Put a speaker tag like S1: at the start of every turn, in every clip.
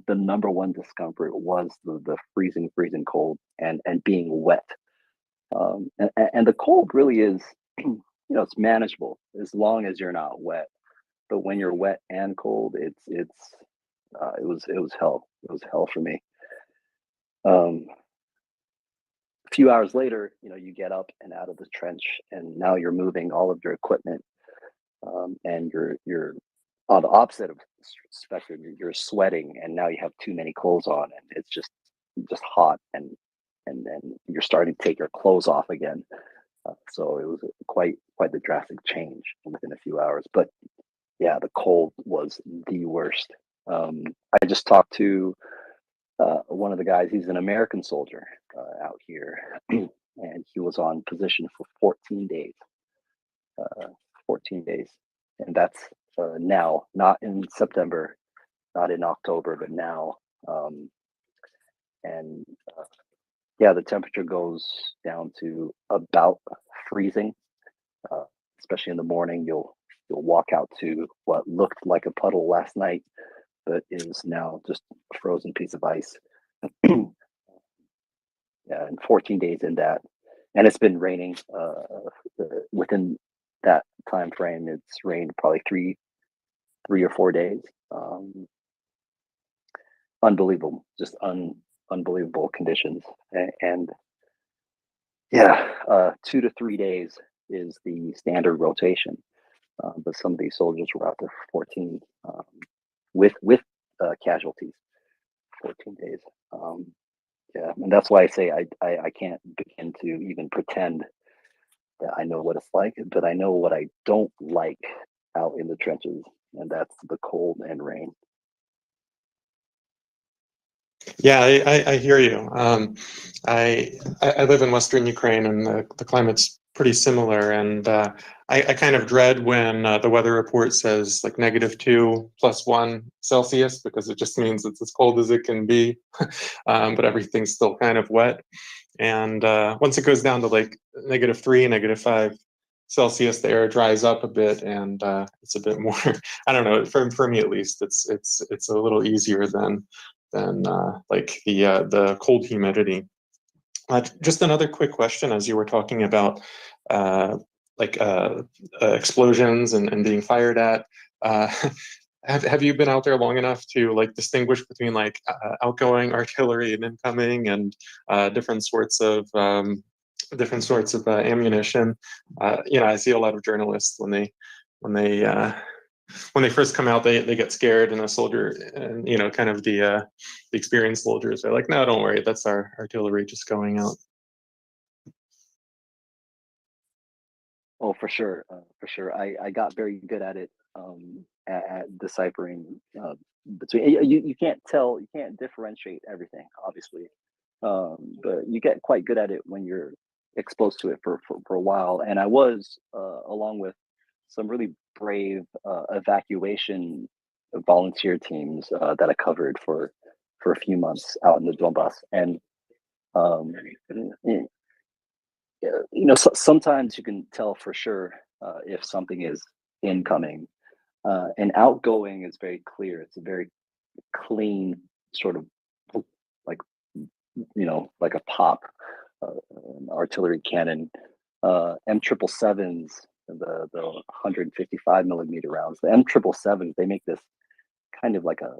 S1: the number one discomfort was the freezing cold and being wet. And the cold really is, it's manageable as long as you're not wet. But when you're wet and cold, it was hell. It was hell for me. Um, a few hours later, you get up and out of the trench, and now you're moving all of your equipment, and you're on the opposite of spectrum. You're sweating, and now you have too many clothes on, and it's just hot, and then you're starting to take your clothes off again. So it was quite the drastic change within a few hours. But yeah, the cold was the worst. I just talked to one of the guys. He's an American soldier out here, and he was on position for 14 days. 14 days, and that's now, not in September, not in October, but now. Um, and yeah, the temperature goes down to about freezing, uh, especially in the morning. You'll walk out to what looked like a puddle last night, but is now just a frozen piece of ice. Yeah, and 14 days in that, and it's been raining within that time frame. It's rained probably 3 or 4 days. Um, Unbelievable, just unbelievable conditions. And yeah, 2 to 3 days is the standard rotation. But some of these soldiers were out there for 14, with casualties. 14 days. Um, yeah, and that's why I say I can't begin to even pretend that I know what it's like, but I know what I don't like out in the trenches, and that's the cold and rain.
S2: Yeah, I hear you. I live in Western Ukraine, and the climate's pretty similar. And I kind of dread when the weather report says like -2 +1 Celsius, because it just means it's as cold as it can be, but everything's still kind of wet. And once it goes down to like -3, -5 Celsius, the air dries up a bit, and it's a bit more. I don't know. For me at least, it's a little easier than like the cold humidity. Just another quick question, as you were talking about uh, like explosions and being fired at. Uh, have you been out there long enough to like distinguish between like outgoing artillery and incoming, and different sorts of ammunition? I see a lot of journalists when they when they first come out, they get scared, and a soldier, and kind of the experienced soldiers are like, no, don't worry, that's our artillery just going out.
S1: Oh, for sure, for sure. I got very good at it, at deciphering between. You can't tell, you can't differentiate everything, obviously, but you get quite good at it when you're exposed to it for a while. And I was, along with some really brave evacuation volunteer teams that I covered for a few months out in the Donbass, and um, sometimes you can tell for sure if something is incoming, and outgoing is very clear. It's a very clean sort of, like, like a pop, an artillery cannon, M777s, the 155 millimeter rounds. The M777s, they make this kind of like a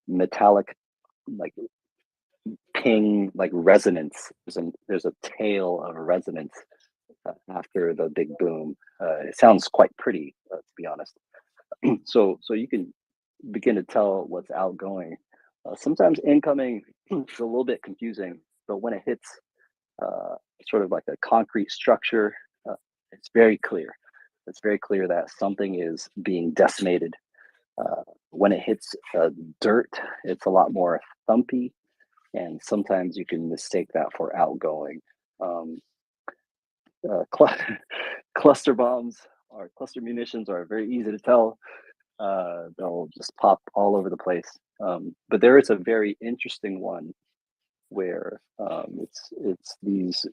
S1: metallic, like, ping, like resonance. There's a tail of resonance after the big boom. It sounds quite pretty, to be honest. So you can begin to tell what's outgoing. Sometimes incoming is a little bit confusing, but when it hits uh, sort of like a concrete structure, uh, it's very clear. It's very clear that something is being decimated. When it hits dirt, it's a lot more thumpy, and sometimes you can mistake that for outgoing. Um, cl- Cluster bombs or cluster munitions are very easy to tell. They'll just pop all over the place. But there is a very interesting one where it's these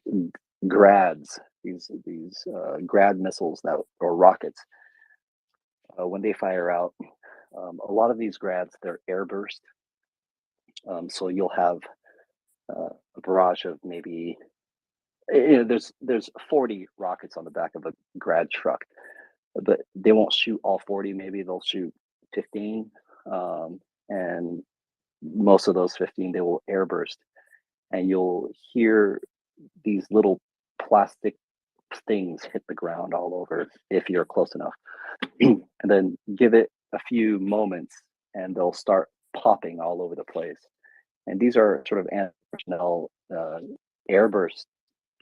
S1: grads, these grad missiles that, or rockets. When they fire out, a lot of these grads, they're airburst, So you'll have a barrage of maybe there's 40 rockets on the back of a grad truck, but they won't shoot all 40. Maybe they'll shoot 15, and most of those 15 they will airburst, and you'll hear these little plastic things hit the ground all over if you're close enough. And then give it a few moments and they'll start popping all over the place. And these are sort of anti-personnel airburst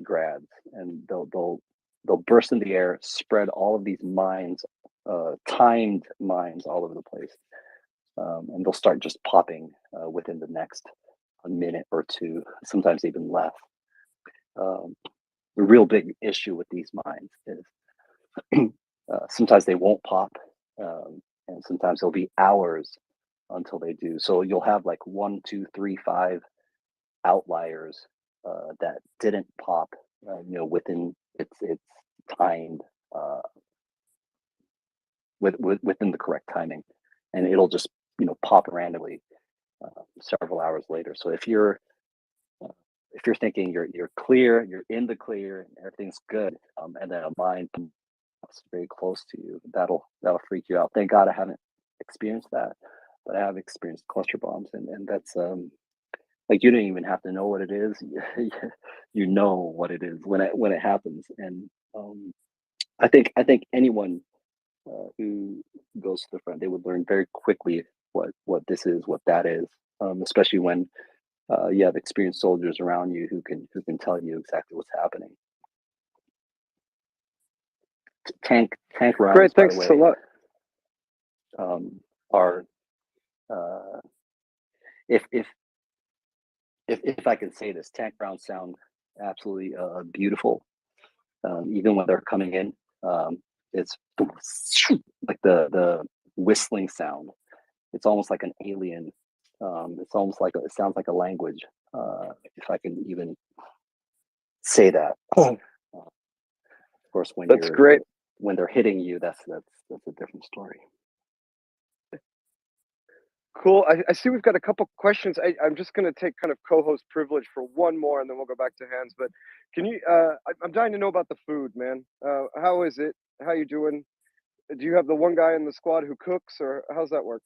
S1: grads, and they'll burst in the air, spread all of these mines, timed mines all over the place, and they'll start just popping within the next a minute or two, sometimes even less. The real big issue with these mines is sometimes they won't pop, and sometimes it'll be hours until they do. So you'll have like 1, 2, 3, 5 outliers that didn't pop, within its timed within the correct timing, and it'll just pop randomly several hours later. So if you're thinking you're clear, you're in the clear, and everything's good, and then a mine pops very close to you, that'll freak you out. Thank God I haven't experienced that, but I have experienced cluster bombs, and that's like you don't even have to know what it is. You know what it is when it happens, and I think anyone who goes to the front, they would learn very quickly what this is, what that is, especially when you have experienced soldiers around you who can tell you exactly what's happening. Tank rounds,
S3: Great,
S1: by
S3: thanks
S1: the
S3: a
S1: way,
S3: lot.
S1: Are uh, if I can say this, tank rounds sound absolutely beautiful, even when they're coming in. It's like the whistling sound. It's almost like an alien. It's almost like it sounds like a language. If I can even say that. Of course,
S3: That's great.
S1: when they're hitting you, that's a different story.
S3: Cool. I see we've got a couple questions. I'm just going to take kind of co-host privilege for one more, and then we'll go back to hands. But can you? I'm dying to know about the food, man. How is it? How you doing? Do you have the one guy in the squad who cooks, or how's that work?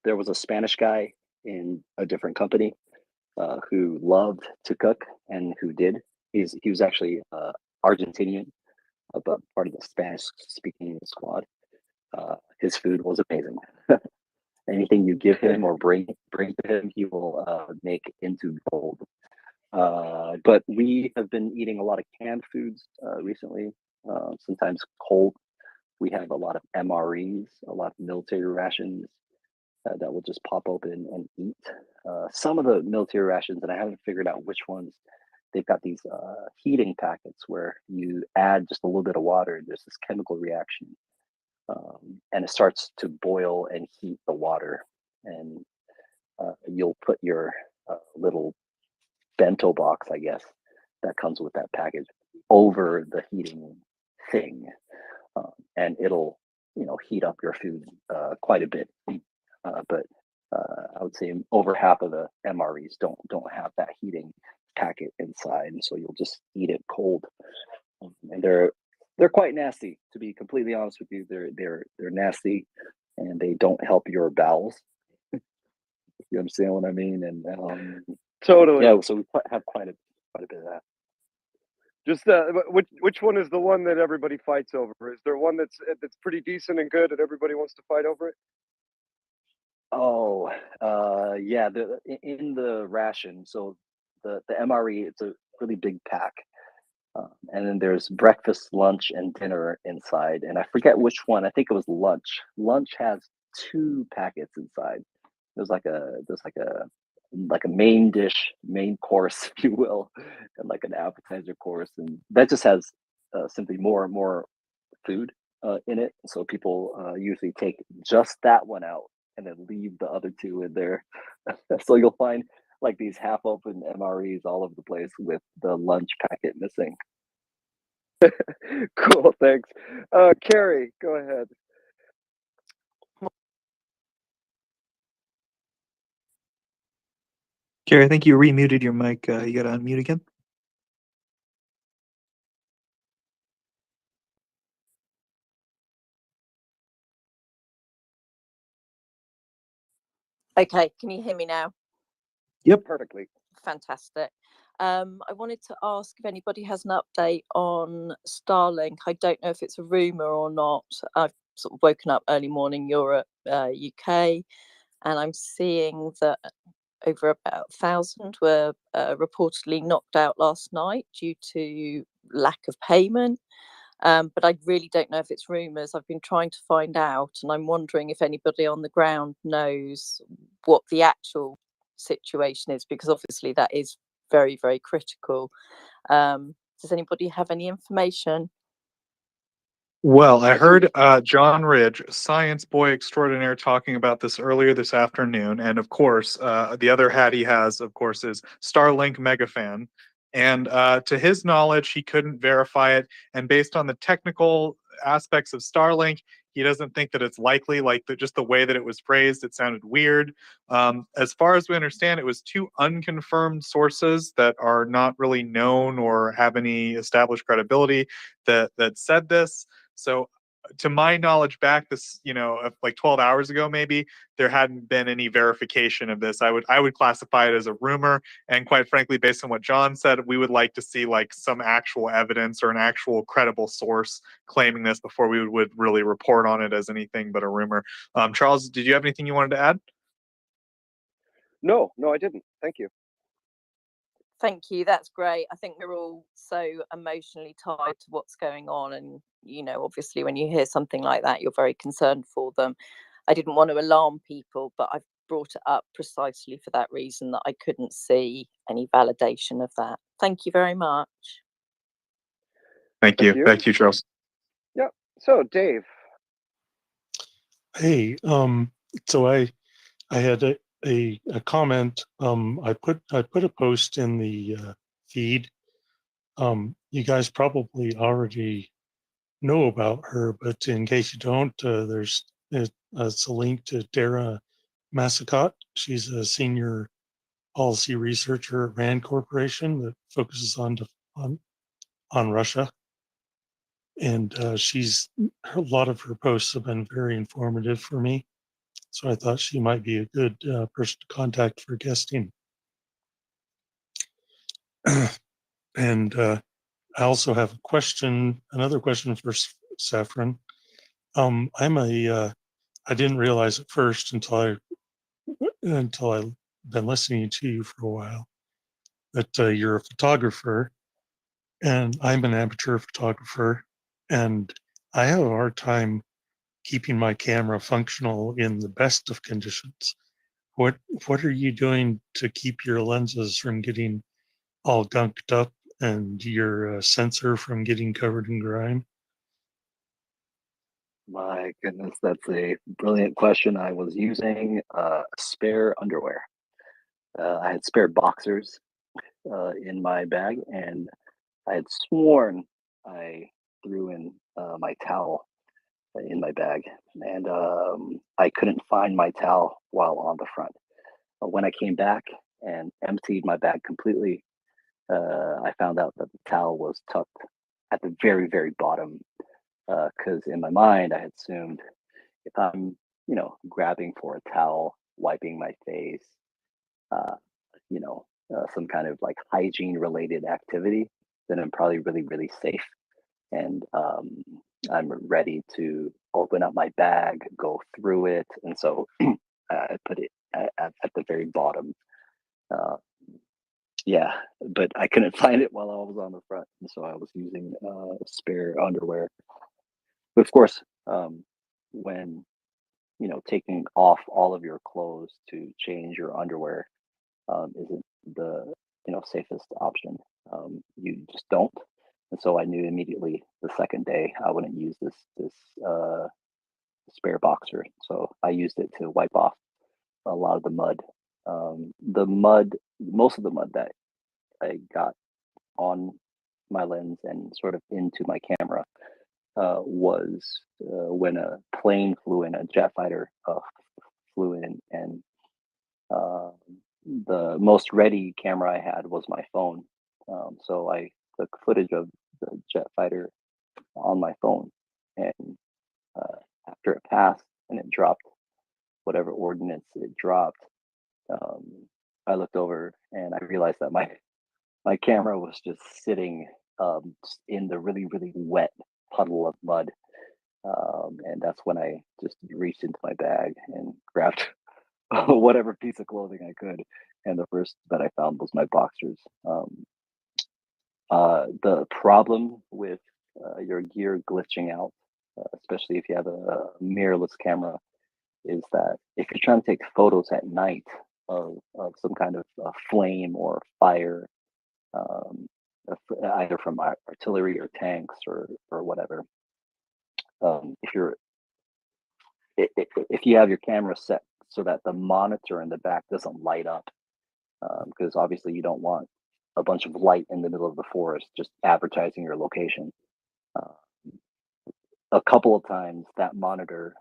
S1: There was a Spanish guy in a different company who loved to cook and who did. He was actually Argentinian, but part of the Spanish speaking squad. His food was amazing. Anything you give him or bring to him, he will make into gold. But we have been eating a lot of canned foods recently, sometimes cold. We have a lot of MREs, a lot of military rations that will just pop open and eat. Some of the military rations, and I haven't figured out which ones, they've got these heating packets where you add just a little bit of water, and there's this chemical reaction, and it starts to boil and heat the water. And you'll put your little bento box, I guess, that comes with that package over the heating thing, and it'll heat up your food quite a bit. But I would say over half of the MREs don't have that heating packet inside, and so you'll just eat it cold. And they're quite nasty, to be completely honest with you. They're nasty, and they don't help your bowels. You understand what I mean? And
S3: Totally.
S1: yeah, so we have quite a bit of that.
S3: Just which one is the one that everybody fights over? Is there one that's pretty decent and good, and everybody wants to fight over it?
S1: Oh, yeah. In the ration, so the MRE, it's a really big pack, and then there's breakfast, lunch, and dinner inside. And I forget which one. I think it was lunch. Lunch has 2 packets inside. There's like a main dish, main course, if you will, and like an appetizer course, and that just has simply more and more food in it. So people usually take just that one out and then leave the other 2 in there. So you'll find like these half-open MREs all over the place with the lunch packet missing.
S3: Cool, thanks. Carrie, go ahead.
S4: Jerry, I think you remuted your mic. You got to unmute again.
S5: Okay, can you hear me now?
S4: Yep.
S3: Perfectly.
S5: Fantastic. I wanted to ask if anybody has an update on Starlink. I don't know if it's a rumor or not. I've sort of woken up early morning Europe, UK, and I'm seeing that over about 1,000 were reportedly knocked out last night due to lack of payment. But I really don't know if it's rumours. I've been trying to find out, and I'm wondering if anybody on the ground knows what the actual situation is, because obviously that is very, very critical. Does anybody have any information?
S4: Well, I
S3: I do.
S4: heard John Ridge, science boy extraordinaire, talking about this earlier this afternoon. And of course, the other hat he has, of course, is Starlink mega fan. And to his knowledge, he couldn't verify it. And based on the technical aspects of Starlink, he doesn't think that it's likely. Like just the way that it was phrased, it sounded weird. As far as we understand, it was two unconfirmed sources that are not really known or have any established credibility that said this. So to my knowledge back this, like 12 hours ago, maybe there hadn't been any verification of this. I would classify it as a rumor. And quite frankly, based on what John said, we would like to see like some actual evidence or an actual credible source claiming this before we would really report on it as anything but a rumor. Charles, did you have anything you wanted to add?
S3: No, I didn't. Thank you.
S5: Thank you. That's great. I think we're all so emotionally tied to what's going on. And, obviously, when you hear something like that, you're very concerned for them. I didn't want to alarm people, but I've brought it up precisely for that reason, that I couldn't see any validation of that. Thank you very much.
S4: Thank you. Thank you, Charles.
S3: Yeah. So, Dave.
S6: Hey, so I had a comment. I put a post in the feed. You guys probably already know about her, but in case you don't, it's a link to Dara Massicot. She's a senior policy researcher at Rand Corporation that focuses on Russia. And a lot of her posts have been very informative for me. So I thought she might be a good person to contact for guesting. And I also have another question for Saffron. I didn't realize at first until I've been listening to you for a while that you're a photographer, and I'm an amateur photographer, and I have a hard time keeping my camera functional in the best of conditions. What are you doing to keep your lenses from getting all gunked up and your sensor from getting covered in grime?
S1: My goodness, that's a brilliant question. I was using spare underwear. I had spare boxers in my bag, and I had sworn I threw in my towel in my bag, and I couldn't find my towel while on the front. But when I came back and emptied my bag completely, I found out that the towel was tucked at the very, very bottom. Because in my mind, I had assumed if I'm, grabbing for a towel, wiping my face, uh, some kind of like hygiene related activity, then I'm probably really, really safe. And I'm ready to open up my bag, go through it. And so I put it at the very bottom. Uh, yeah, but I couldn't find it while I was on the front. And so I was using spare underwear. But of course, when taking off all of your clothes to change your underwear isn't the safest option. You just don't. And so I knew immediately the second day I wouldn't use this spare boxer. So I used it to wipe off a lot of the mud. Most of the mud that I got on my lens and sort of into my camera was when a plane flew in, a jet fighter flew in, and the most ready camera I had was my phone. So I took footage of the jet fighter on my phone, and after it passed and it dropped whatever ordnance it dropped, um, I looked over and I realized that my camera was just sitting just in the really really wet puddle of mud, and that's when I just reached into my bag and grabbed whatever piece of clothing I could, and the first that I found was my boxers. The problem with your gear glitching out, especially if you have a mirrorless camera, is that if you're trying to take photos at night of some kind of flame or fire, um, either from artillery or tanks or whatever, if you're if you have your camera set so that the monitor in the back doesn't light up, because obviously you don't want a bunch of light in the middle of the forest just advertising your location. Uh, a couple of times that monitor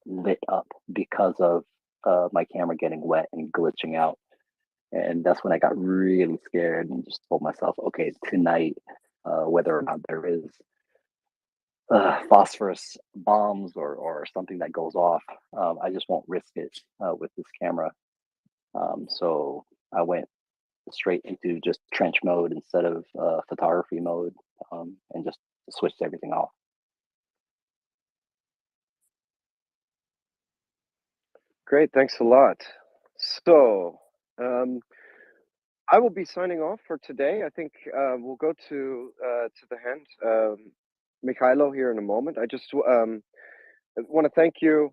S1: lit up because of my camera getting wet and glitching out. And that's when I got really scared and just told myself, okay, tonight, whether or not there is phosphorus bombs or something that goes off, I just won't risk it with this camera. So I went straight into just trench mode instead of photography mode, and just switched everything off.
S3: Great, thanks a lot. So, I will be signing off for today. I think we'll go to the hand, Mikhailo here in a moment. I just want to thank you,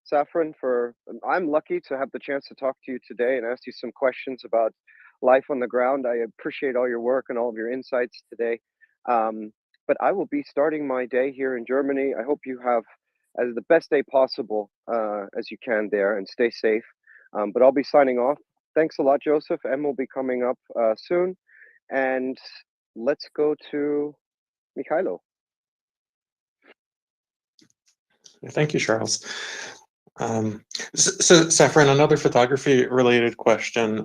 S3: Saffron, for. I'm lucky to have the chance to talk to you today and ask you some questions about life on the ground. I appreciate all your work and all of your insights today. But I will be starting my day here in Germany. I hope you have as the best day possible as you can there, and stay safe. But I'll be signing off. Thanks a lot, Joseph. Em will be coming up soon, and let's go to Mikhailo.
S2: Thank you, Charles. So, Saffron, another photography-related question.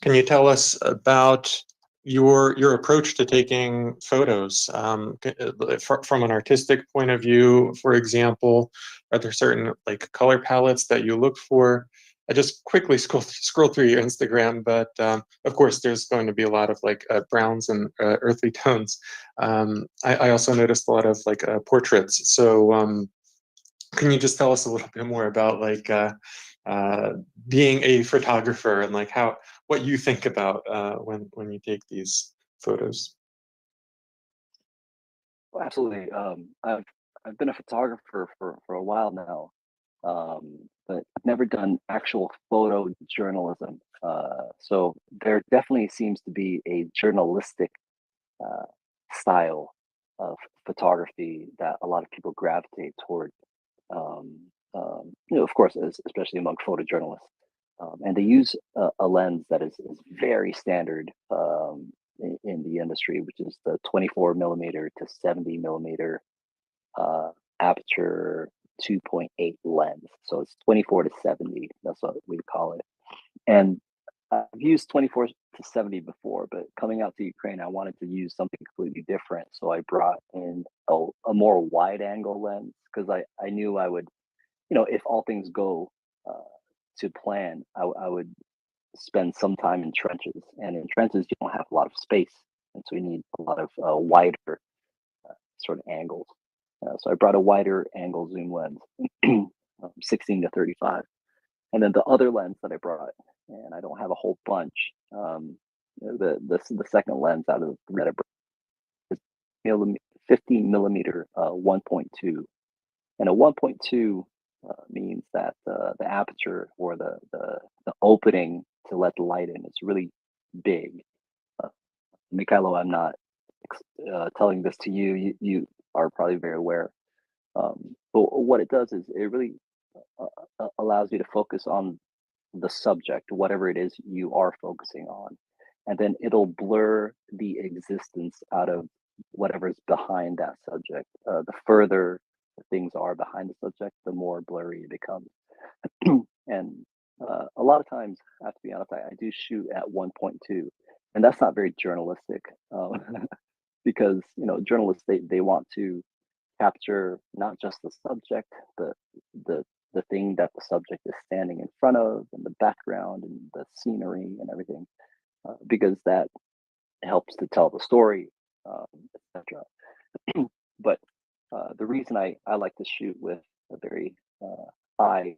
S2: Can you tell us about your approach to taking photos from an artistic point of view? For example, are there certain like color palettes that you look for? I just quickly scroll through your Instagram, but of course, there's going to be a lot of like browns and earthy tones. I also noticed a lot of like portraits. So. Can you just tell us a little bit more about like being a photographer and like what you think about when you take these photos?
S1: Well, absolutely. I've been a photographer for a while now, but I've never done actual photo journalism. So there definitely seems to be a journalistic uh, style of photography that a lot of people gravitate toward. Of course, especially among photojournalists, and they use a lens that is very standard in the industry, which is the 24 millimeter to 70 millimeter uh, aperture 2.8 lens. So it's 24 to 70. That's what we call it. And I've used 24 to 70 before, but coming out to Ukraine, I wanted to use something completely different. So I brought in a more wide angle lens because I knew I would, if all things go to plan, I would spend some time in trenches. And in trenches, you don't have a lot of space. And so you need a lot of wider sort of angles. So I brought a wider angle zoom lens, 16 to 35. And then the other lens that I brought, and I don't have a whole bunch, the second lens out of the that I brought is 15 millimeter 1.2. And a 1.2 means that the aperture or the opening to let the light in is really big. Mikhailo, I'm not telling this to you. You are probably very aware. But what it does is it really allows you to focus on the subject, whatever it is you are focusing on, and then it'll blur the existence out of whatever's behind that subject. The further things are behind the subject, the more blurry it becomes. And a lot of times, I have to be honest, I do shoot at 1.2, and that's not very journalistic, because journalists they want to capture not just the subject, but the the thing that the subject is standing in front of, and the background, and the scenery, and everything, because that helps to tell the story, etc. But the reason I like to shoot with a very high,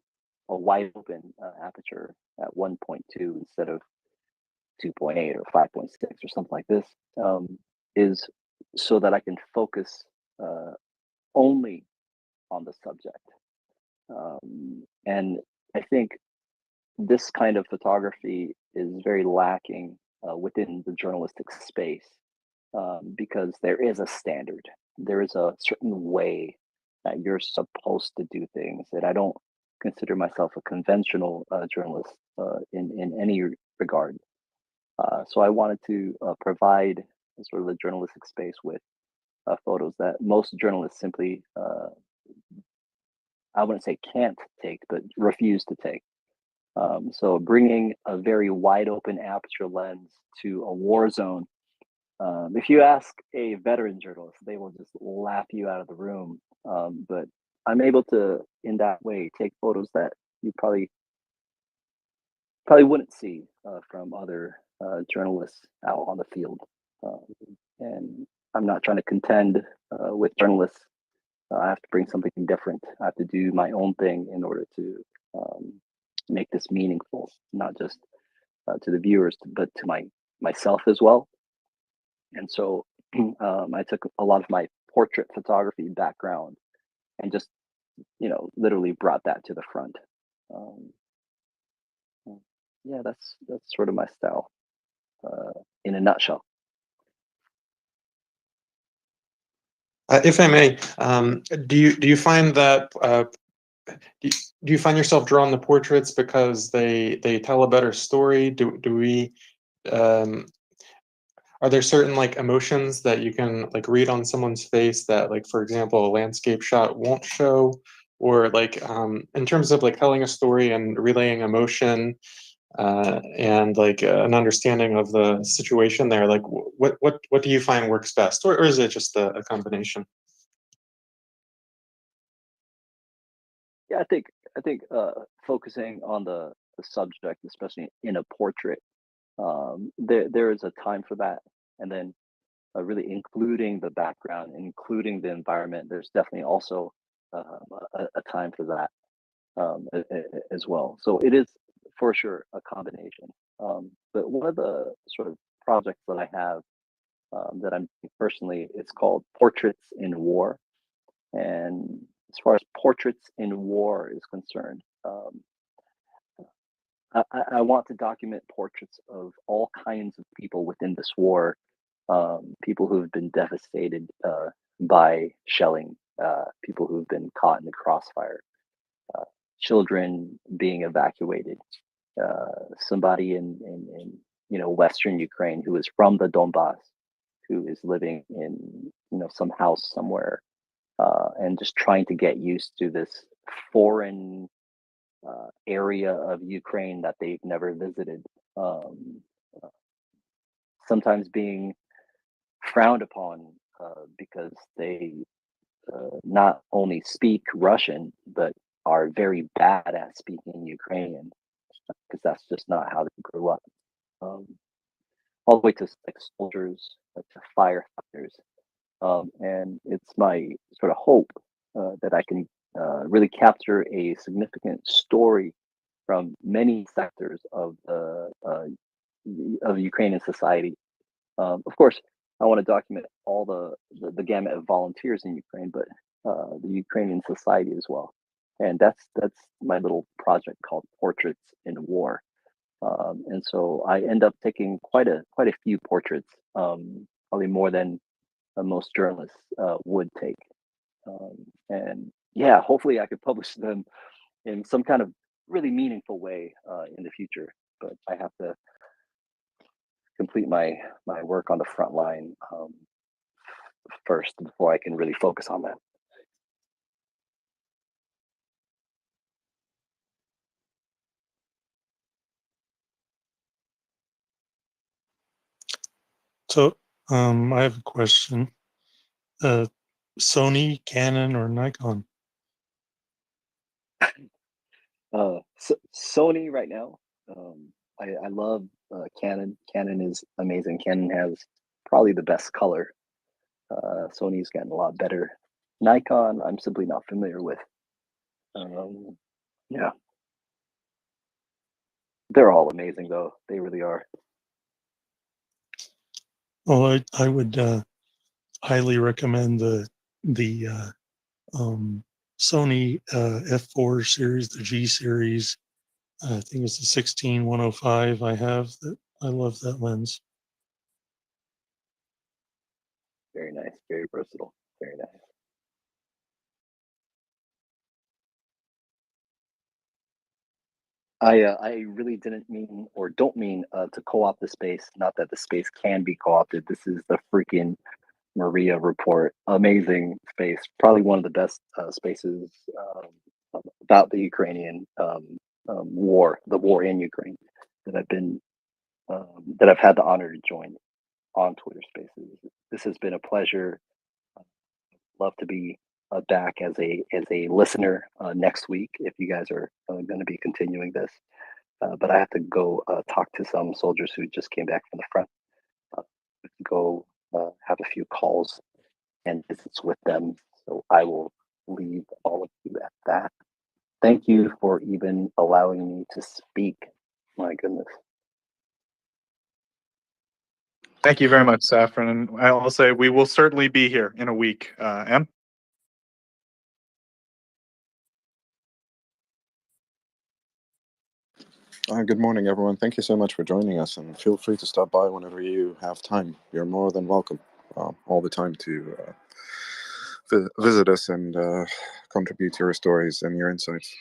S1: a wide open aperture at 1.2 instead of 2.8 or 5.6 or something like this, is so that I can focus only on the subject. And I think this kind of photography is very lacking within the journalistic space, because there is a standard, there is a certain way that you're supposed to do things. And I don't consider myself a conventional journalist in any regard. So I wanted to provide sort of the journalistic space with photos that most journalists simply, I wouldn't say can't take, but refuse to take. So bringing a very wide open aperture lens to a war zone, if you ask a veteran journalist, they will just laugh you out of the room. But I'm able to, in that way, take photos that you probably wouldn't see from other journalists out on the field. Um, and I'm not trying to contend with journalists. I have to bring something different. I have to do my own thing in order to um, make this meaningful, not just to the viewers, but to myself as well. And so I took a lot of my portrait photography background and just, literally brought that to the front. Um, yeah, that's sort of my style in a nutshell.
S2: If I may, do you find that do you find yourself drawn to portraits because they tell a better story? Do we are there certain like emotions that you can like read on someone's face that, like, for example, a landscape shot won't show? Or like in terms of like telling a story and relaying emotion, and like an understanding of the situation there, like what do you find works best, or is it just a combination?
S1: Yeah, I think focusing on the subject, especially in a portrait, there is a time for that, and then really including the background, including the environment. There's definitely also a time for that as well. So it is for sure a combination. But one of the sort of projects that I have that I'm personally, it's called Portraits in War. And as far as portraits in war is concerned, I want to document portraits of all kinds of people within this war, people who have been devastated by shelling, people who've been caught in the crossfire, uh, children being evacuated, somebody in Western Ukraine who is from the Donbass, who is living in some house somewhere, and just trying to get used to this foreign area of Ukraine that they've never visited. Um, uh, Sometimes being frowned upon because they not only speak Russian, but are very bad at speaking Ukrainian, because that's just not how they grew up. Um, all the way to like soldiers, like to firefighters. And it's my sort of hope that I can really capture a significant story from many sectors of Ukrainian society. Of course, I want to document all the gamut of volunteers in Ukraine, but the Ukrainian society as well. And that's my little project called Portraits in War. And so I end up taking quite a few portraits, probably more than most journalists would take. And yeah, hopefully I could publish them in some kind of really meaningful way in the future. But I have to complete my work on the front line first before I can really focus on that.
S6: So, I have a question. Sony, Canon, or Nikon?
S1: Sony right now. I love Canon. Canon is amazing. Canon has probably the best color. Sony's gotten a lot better. Nikon, I'm simply not familiar with. Yeah, they're all amazing though. They really are.
S6: Well, I would highly recommend the Sony f4 series, the G series. I think it's the 16-105. I have that. I love that lens.
S1: Very nice. Very versatile. Very nice. I really didn't mean or don't mean to co-opt the space. Not that the space can be co-opted. This is the freaking MriyaReport. Amazing space. Probably one of the best spaces about the Ukrainian war, the war in Ukraine, that that I've had the honor to join on Twitter Spaces. This has been a pleasure. Love to be back as a listener next week if you guys are going to be continuing this. But I have to go talk to some soldiers who just came back from the front. Go have a few calls and visits with them. So I will leave all of you at that. Thank you for even allowing me to speak. My goodness.
S4: Thank you very much, Saffron. And I'll say we will certainly be here in a week. Em?
S7: Good morning, everyone. Thank you so much for joining us, and feel free to stop by whenever you have time. You're more than welcome all the time to visit us and contribute your stories and your insights.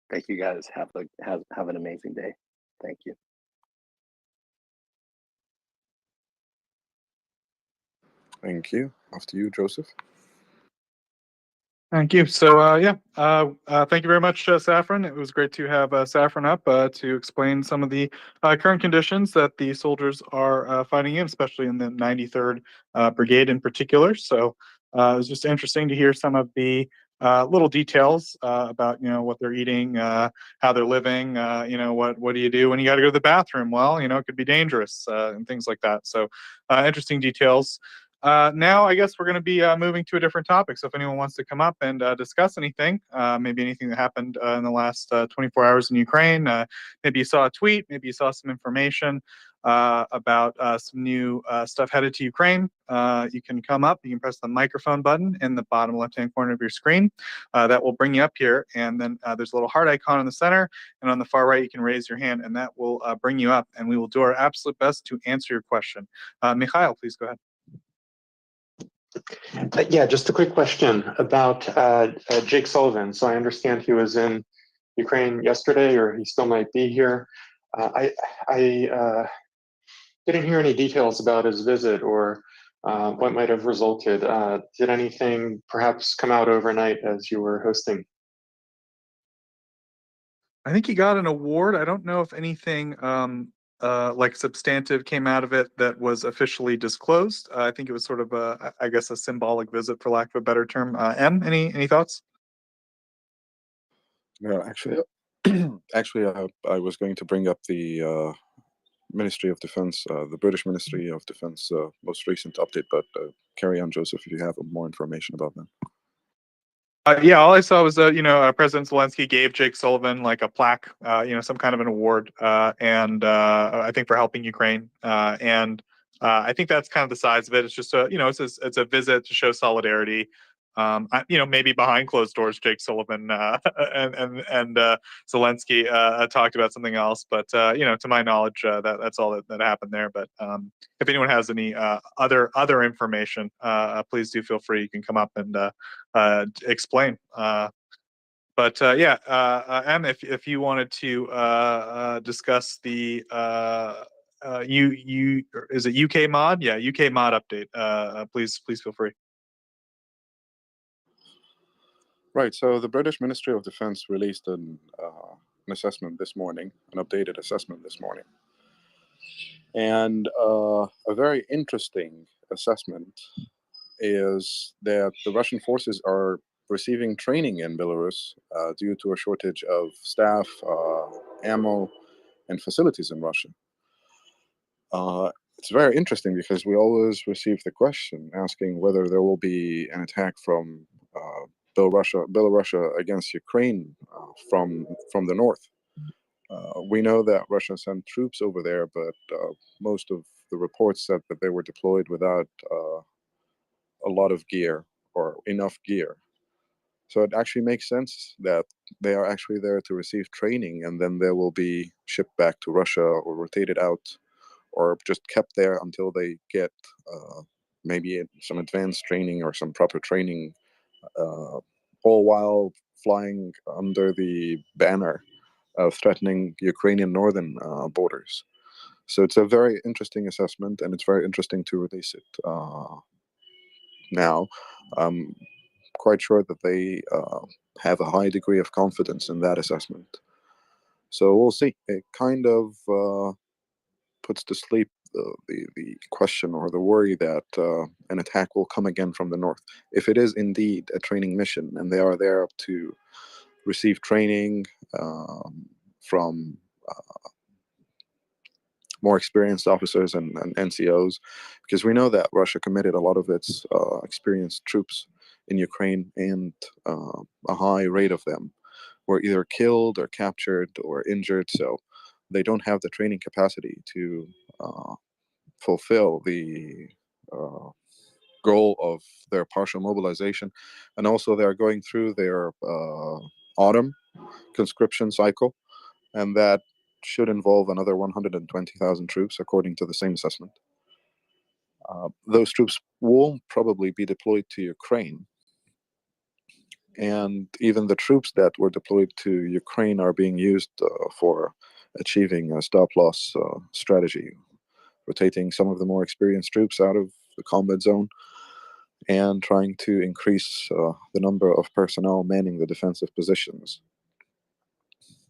S1: Thank you guys. Have an amazing day. Thank you.
S7: Thank you. After you, Joseph.
S4: Thank you. So, thank you very much, Saffron. It was great to have Saffron up to explain some of the current conditions that the soldiers are fighting in, especially in the 93rd Brigade in particular. So, it was just interesting to hear some of the little details about, what they're eating, how they're living, what do you do when you got to go to the bathroom? Well, it could be dangerous and things like that. So, interesting details. Now, I guess we're going to be moving to a different topic. So if anyone wants to come up and discuss anything, maybe anything that happened in the last 24 hours in Ukraine, maybe you saw a tweet, maybe you saw some information about some new stuff headed to Ukraine, you can come up. You can press the microphone button in the bottom left-hand corner of your screen. That will bring you up here. And then there's a little heart icon in the center. And on the far right, you can raise your hand, and that will bring you up. And we will do our absolute best to answer your question. Mikhail, please go ahead.
S2: Yeah, just a quick question about Jake Sullivan. So I understand he was in Ukraine yesterday, or he still might be here. I didn't hear any details about his visit or what might have resulted. Did anything perhaps come out overnight as you were hosting?
S4: I think he got an award. I don't know if anything like substantive came out of it that was officially disclosed. I think it was sort of I guess a symbolic visit, for lack of a better term. Em, any thoughts?
S7: No, actually, I was going to bring up the Ministry of Defense, the British Ministry of Defense most recent update, but carry on, Joseph, if you have more information about that.
S4: Yeah, all I saw was President Zelensky gave Jake Sullivan like a plaque, some kind of an award, and I think for helping Ukraine. And I think that's kind of the size of it. It's just it's a visit to show solidarity. Maybe behind closed doors, Jake Sullivan and Zelensky talked about something else. But to my knowledge, that's all that happened there. But if anyone has any other information, please do feel free. You can come up and explain. But Em, if you wanted to discuss the is it UK mod? Yeah, UK mod update. Please feel free.
S7: Right. So the British Ministry of Defense released an assessment this morning, an updated assessment this morning. And a very interesting assessment is that the Russian forces are receiving training in Belarus due to a shortage of staff, ammo, and facilities in Russia. It's very interesting because we always receive the question asking whether there will be an attack from Belarusia against Ukraine from the north. We know that Russia sent troops over there, but most of the reports said that they were deployed without a lot of gear or enough gear. So it actually makes sense that they are actually there to receive training, and then they will be shipped back to Russia or rotated out, or just kept there until they get maybe some advanced training or some proper training, all while flying under the banner of threatening Ukrainian northern borders. So it's a very interesting assessment, and it's very interesting to release it now. I'm quite sure that they have a high degree of confidence in that assessment. So we'll see. It kind of puts to sleep the question or the worry that an attack will come again from the north. If it is indeed a training mission and they are there to receive training from more experienced officers and NCOs, because we know that Russia committed a lot of its experienced troops in Ukraine, and a high rate of them were either killed or captured or injured. So they don't have the training capacity to fulfill the goal of their partial mobilization. And also they're going through their autumn conscription cycle, and that should involve another 120,000 troops, according to the same assessment. Those troops will probably be deployed to Ukraine, and even the troops that were deployed to Ukraine are being used for achieving a stop-loss strategy, rotating some of the more experienced troops out of the combat zone and trying to increase the number of personnel manning the defensive positions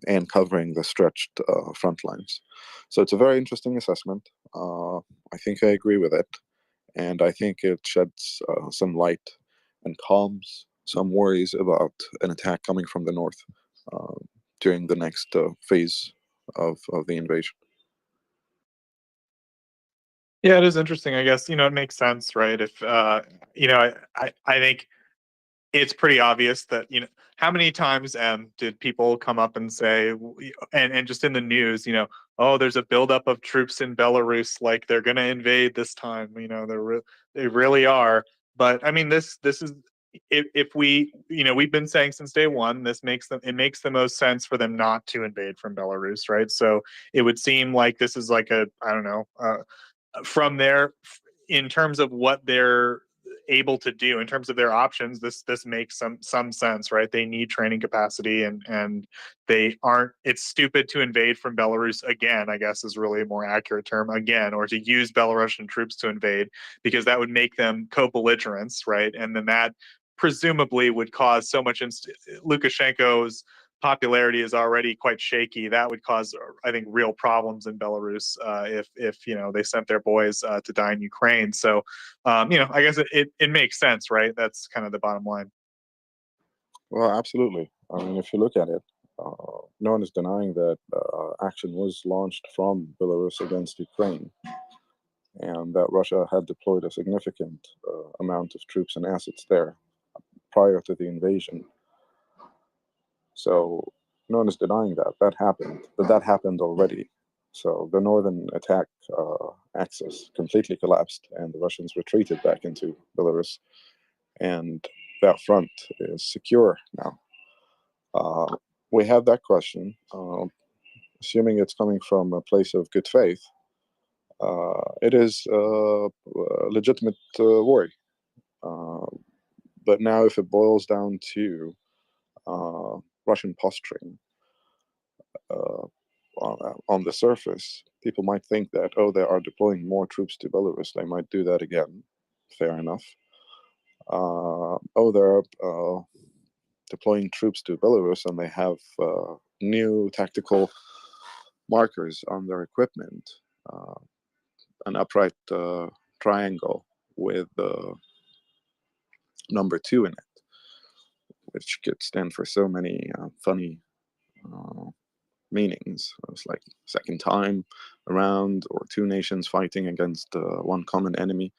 S7: and covering the stretched front lines. So it's a very interesting assessment. I think I agree with it, and I think it sheds some light and calms some worries about an attack coming from the north during the next phase of the invasion.
S4: Yeah, it is interesting. I guess, it makes sense, right? If I think it's pretty obvious that, how many times did people come up and say, and just in the news, oh, there's a buildup of troops in Belarus, like they're going to invade this time. They really are. But I mean, this is, if we, we've been saying since day one, it makes the most sense for them not to invade from Belarus, right? So it would seem like this is like I don't know, from there, in terms of what they're able to do, in terms of their options, this makes some sense, right? They need training capacity, and they aren't, it's stupid to invade from Belarus again, I guess is really a more accurate term, again, or to use Belarusian troops to invade, because that would make them co-belligerents, right? And then that presumably would cause so much Lukashenko's popularity is already quite shaky. That would cause, I think, real problems in Belarus if they sent their boys to die in Ukraine. So, I guess it makes sense, right? That's kind of the bottom line.
S7: Well, absolutely. I mean, if you look at it, no one is denying that action was launched from Belarus against Ukraine, and that Russia had deployed a significant amount of troops and assets there prior to the invasion. So no one is denying that. That happened, but that happened already. So the northern attack axis completely collapsed, and the Russians retreated back into Belarus, and that front is secure now. We have that question. Assuming it's coming from a place of good faith, it is a legitimate worry. But now, if it boils down to Russian posturing on the surface, people might think that, oh, they are deploying more troops to Belarus. They might do that again. Fair enough. Oh, they're deploying troops to Belarus, and they have new tactical markers on their equipment. an upright triangle with number 2 in it, which could stand for so many funny meanings. It's like second time around, or 2 nations fighting against one common enemy.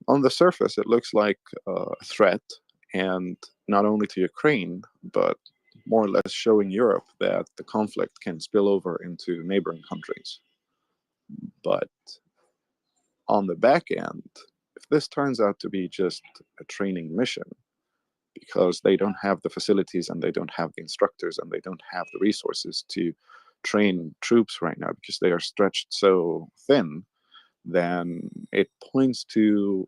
S7: On the surface, it looks like a threat, and not only to Ukraine, but more or less showing Europe that the conflict can spill over into neighboring countries. But on the back end, if this turns out to be just a training mission, because they don't have the facilities and they don't have the instructors and they don't have the resources to train troops right now because they are stretched so thin, then it points to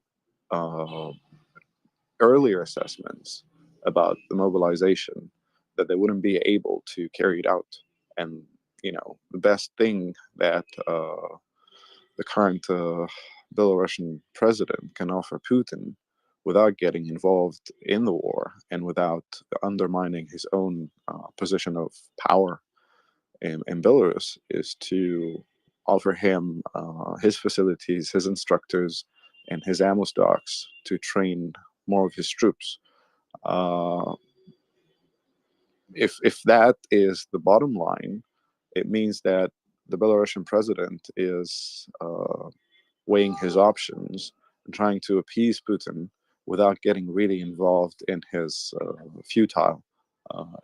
S7: earlier assessments about the mobilization that they wouldn't be able to carry it out. And the best thing that the current Belarusian president can offer Putin without getting involved in the war and without undermining his own position of power in Belarus is to offer him his facilities, his instructors, and his ammo stocks to train more of his troops. If that is the bottom line, it means that the Belarusian president is weighing his options and trying to appease Putin without getting really involved in his futile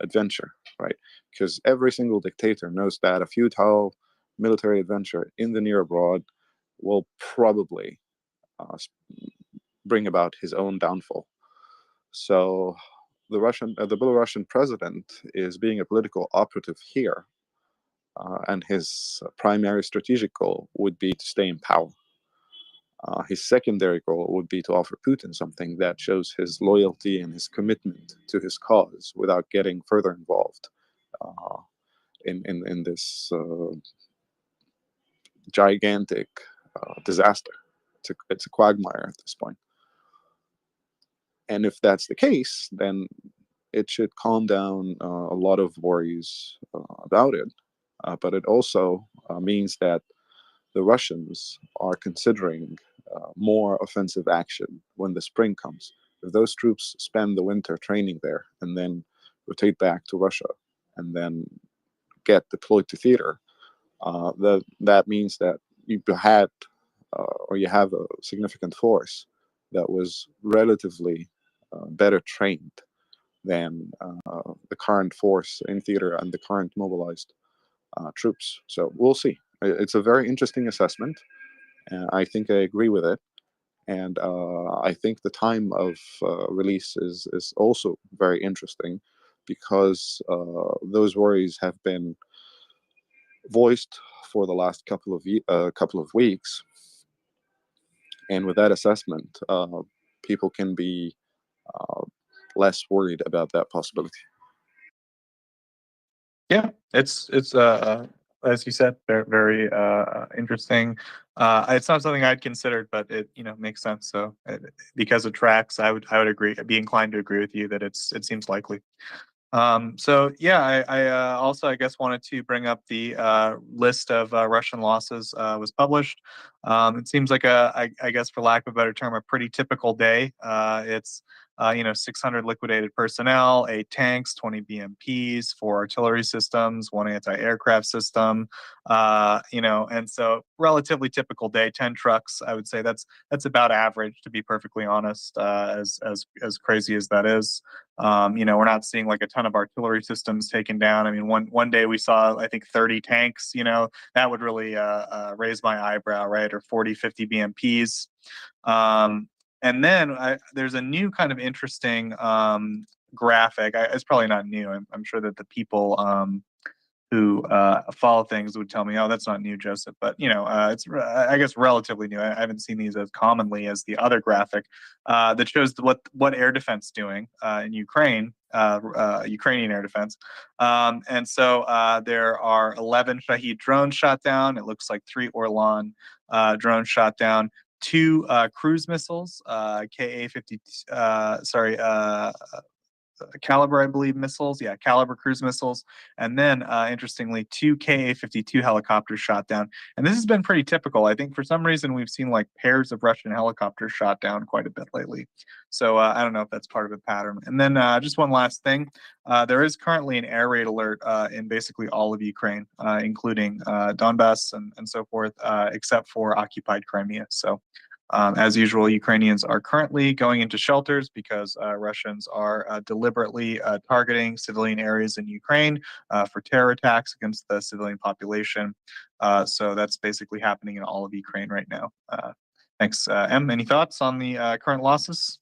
S7: adventure, right? Because every single dictator knows that a futile military adventure in the near abroad will probably bring about his own downfall. So the Belarusian president is being a political operative here, and his primary strategic goal would be to stay in power. His secondary goal would be to offer Putin something that shows his loyalty and his commitment to his cause without getting further involved in this gigantic disaster. It's a quagmire at this point. And if that's the case, then it should calm down a lot of worries about it. But it also means that the Russians are considering more offensive action when the spring comes. If those troops spend the winter training there and then rotate back to Russia and then get deployed to theater, that means that you have a significant force that was relatively better trained than the current force in theater and the current mobilized troops. So we'll see. It's a very interesting assessment. I think I agree with it. And I think the time of release is also very interesting because those worries have been voiced for the last couple of weeks. And with that assessment, people can be less worried about that possibility.
S4: Yeah, it's as you said, very interesting. It's not something I'd considered, but it makes sense. So because it tracks, I would be inclined to agree with you that it seems likely. So yeah, I also I guess wanted to bring up the list of Russian losses was published. It seems like I guess for lack of a better term, a pretty typical day. It's 600 liquidated personnel, 8 tanks, 20 BMPs, 4 artillery systems, 1 anti-aircraft system, and so relatively typical day. 10 trucks, I would say that's about average, to be perfectly honest. As crazy as that is, we're not seeing like a ton of artillery systems taken down. I mean, one day we saw, I think, 30 tanks. That would really raise my eyebrow, right? Or 40, 50 BMPs. And then there's a new kind of interesting graphic. It's probably not new. I'm sure that the people who follow things would tell me, "Oh, that's not new, Joseph." But it's I guess relatively new. I haven't seen these as commonly as the other graphic that shows what air defense doing in Ukraine, Ukrainian air defense. And so there are 11 Shahed drones shot down. It looks like 3 Orlan drones shot down. 2 cruise missiles, Ka-50, Caliber, I believe, missiles. Yeah, Caliber cruise missiles. And then, interestingly, 2 Ka-52 helicopters shot down. And this has been pretty typical. I think for some reason we've seen like pairs of Russian helicopters shot down quite a bit lately. So I don't know if that's part of a pattern. And then just one last thing. There is currently an air raid alert in basically all of Ukraine, including Donbass and so forth, except for occupied Crimea. So as usual, Ukrainians are currently going into shelters because Russians are deliberately targeting civilian areas in Ukraine for terror attacks against the civilian population. So that's basically happening in all of Ukraine right now. Thanks. Em, any thoughts on the current losses?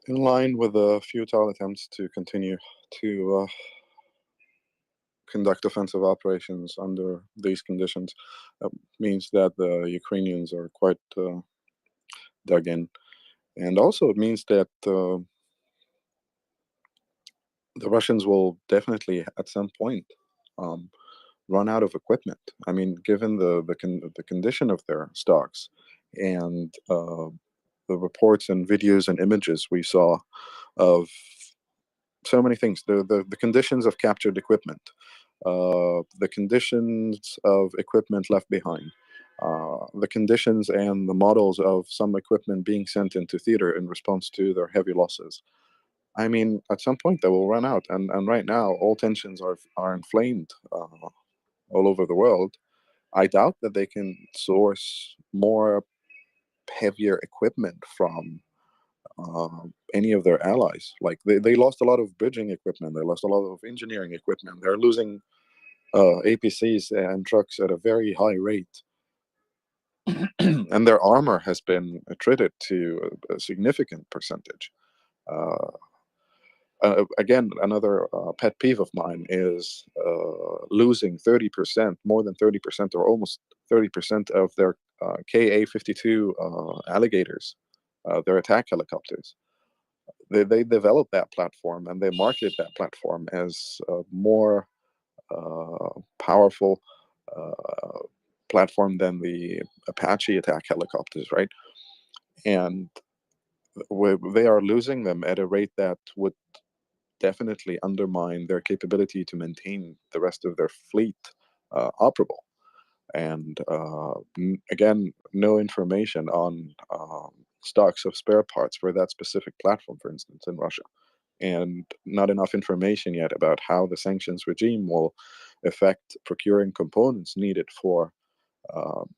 S7: In line with the futile attempts to continue to conduct offensive operations under these conditions, means that the Ukrainians are quite dug in. And also it means that the Russians will definitely at some point run out of equipment. I mean, given the condition of their stocks and the reports and videos and images we saw of so many things, the conditions of captured equipment, the conditions of equipment left behind, the conditions and the models of some equipment being sent into theater in response to their heavy losses. I mean, at some point they will run out, and right now all tensions are inflamed all over the world. I doubt that they can source more heavier equipment from any of their allies. Like they lost a lot of bridging equipment, they lost a lot of engineering equipment. They're losing APCs and trucks at a very high rate. And their armor has been attrited to a significant percentage. Again, another pet peeve of mine is losing 30%, more than 30%, or almost 30% of their Ka-52 alligators, their attack helicopters. They developed that platform and they marketed that platform as a more powerful platform than the Apache attack helicopters, right? And they are losing them at a rate that would definitely undermine their capability to maintain the rest of their fleet operable. And again, no information on stocks of spare parts for that specific platform, for instance, in Russia. And not enough information yet about how the sanctions regime will affect procuring components needed for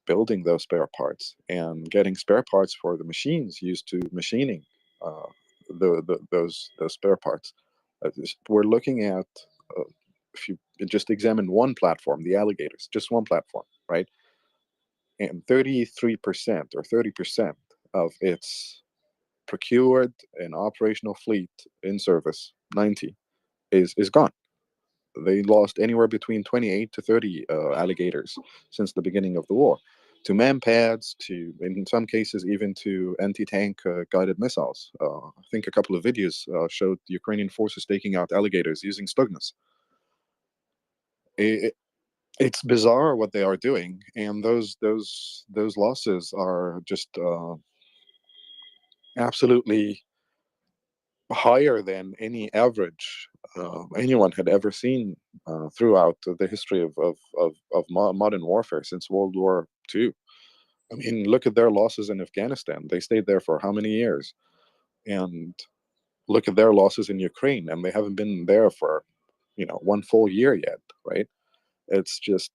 S7: building those spare parts and getting spare parts for the machines used to machining those spare parts. We're looking at, if you just examine one platform, the alligators, just one platform, right? And 33% or 30% of its procured and operational fleet in service, 90, is gone. They lost anywhere between 28 to 30 alligators since the beginning of the war, to man pads, to, in some cases, even to anti-tank guided missiles. I think a couple of videos showed the Ukrainian forces taking out alligators using Stugnas. It's bizarre what they are doing, and those losses are just absolutely higher than any average anyone had ever seen throughout the history of modern warfare since World War II. I mean, look at their losses in Afghanistan. They stayed there for how many years? And look at their losses in Ukraine, and they haven't been there for, one full year yet, right? It's just,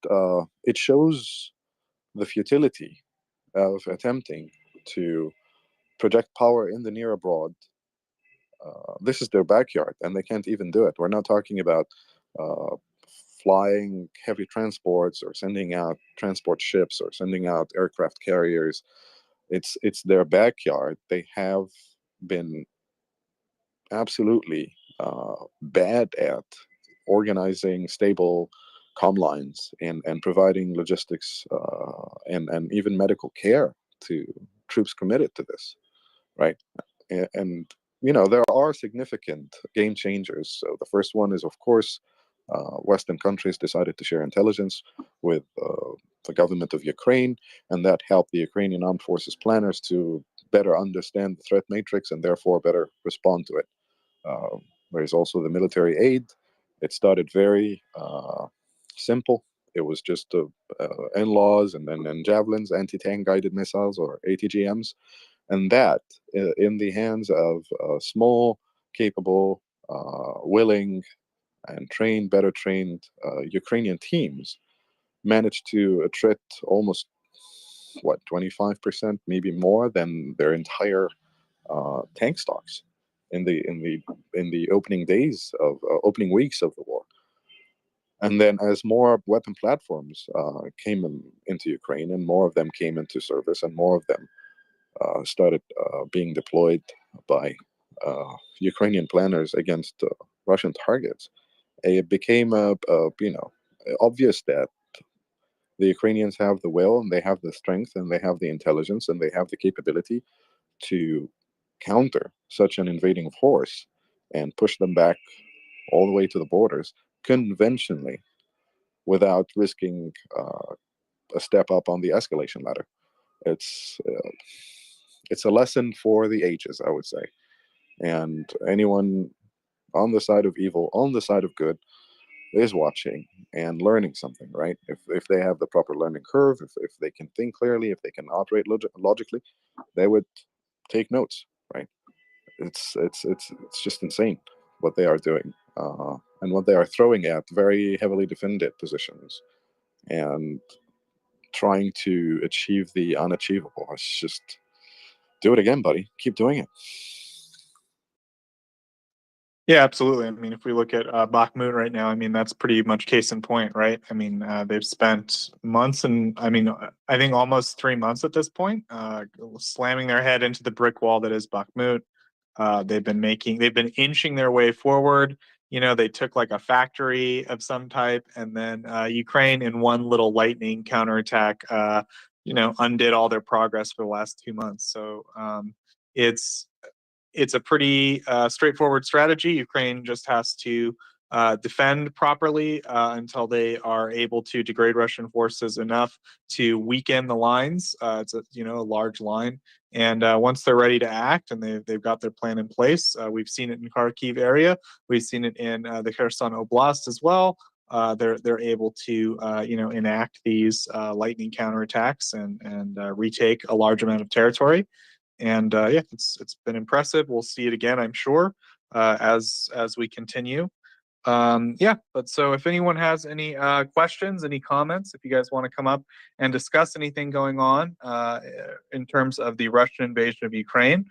S7: it shows the futility of attempting to project power in the near abroad. This is their backyard, and they can't even do it. We're not talking about flying heavy transports or sending out transport ships or sending out aircraft carriers. It's their backyard. They have been absolutely bad at organizing stable comm lines and providing logistics and even medical care to troops committed to this, right? And there are significant game changers. So the first one is, of course, Western countries decided to share intelligence with the government of Ukraine, and that helped the Ukrainian armed forces planners to better understand the threat matrix and therefore better respond to it. There's also the military aid. It started very simple. It was just NLAWs and then javelins, anti-tank guided missiles, or ATGMs, and that in the hands of small, capable, willing, and better trained Ukrainian teams, managed to attrit almost 25%, maybe more, than their entire tank stocks in the opening days of opening weeks of the war. And then, as more weapon platforms came into Ukraine, and more of them came into service, and more of them started being deployed by Ukrainian planners against Russian targets, it became obvious that the Ukrainians have the will, and they have the strength, and they have the intelligence, and they have the capability to counter such an invading force and push them back all the way to the borders conventionally, without risking a step up on the escalation ladder. It's a lesson for the ages, I would say. And anyone on the side of evil, on the side of good, is watching and learning something, right? If they have the proper learning curve, if they can think clearly, if they can operate logically, they would take notes, right? It's just insane what they are doing, and what they are throwing at very heavily defended positions, and trying to achieve the unachievable. It's just, do it again, buddy. Keep doing it.
S4: Yeah, absolutely. I mean, if we look at Bakhmut right now, I mean, that's pretty much case in point, right? I mean, they've spent months, and I mean, I think almost 3 months at this point, slamming their head into the brick wall that is Bakhmut. They've been inching their way forward. You know, they took like a factory of some type, and then Ukraine, in one little lightning counterattack, undid all their progress for the last 2 months. So it's a pretty straightforward strategy. Ukraine just has to defend properly until they are able to degrade Russian forces enough to weaken the lines. It's a large line, and once they're ready to act and they've got their plan in place, we've seen it in Kharkiv area, we've seen it in the Kherson Oblast as well. They're able to enact these lightning counterattacks and retake a large amount of territory. And it's been impressive. We'll see it again, I'm sure, as we continue. But so if anyone has any questions, any comments, if you guys want to come up and discuss anything going on in terms of the Russian invasion of Ukraine,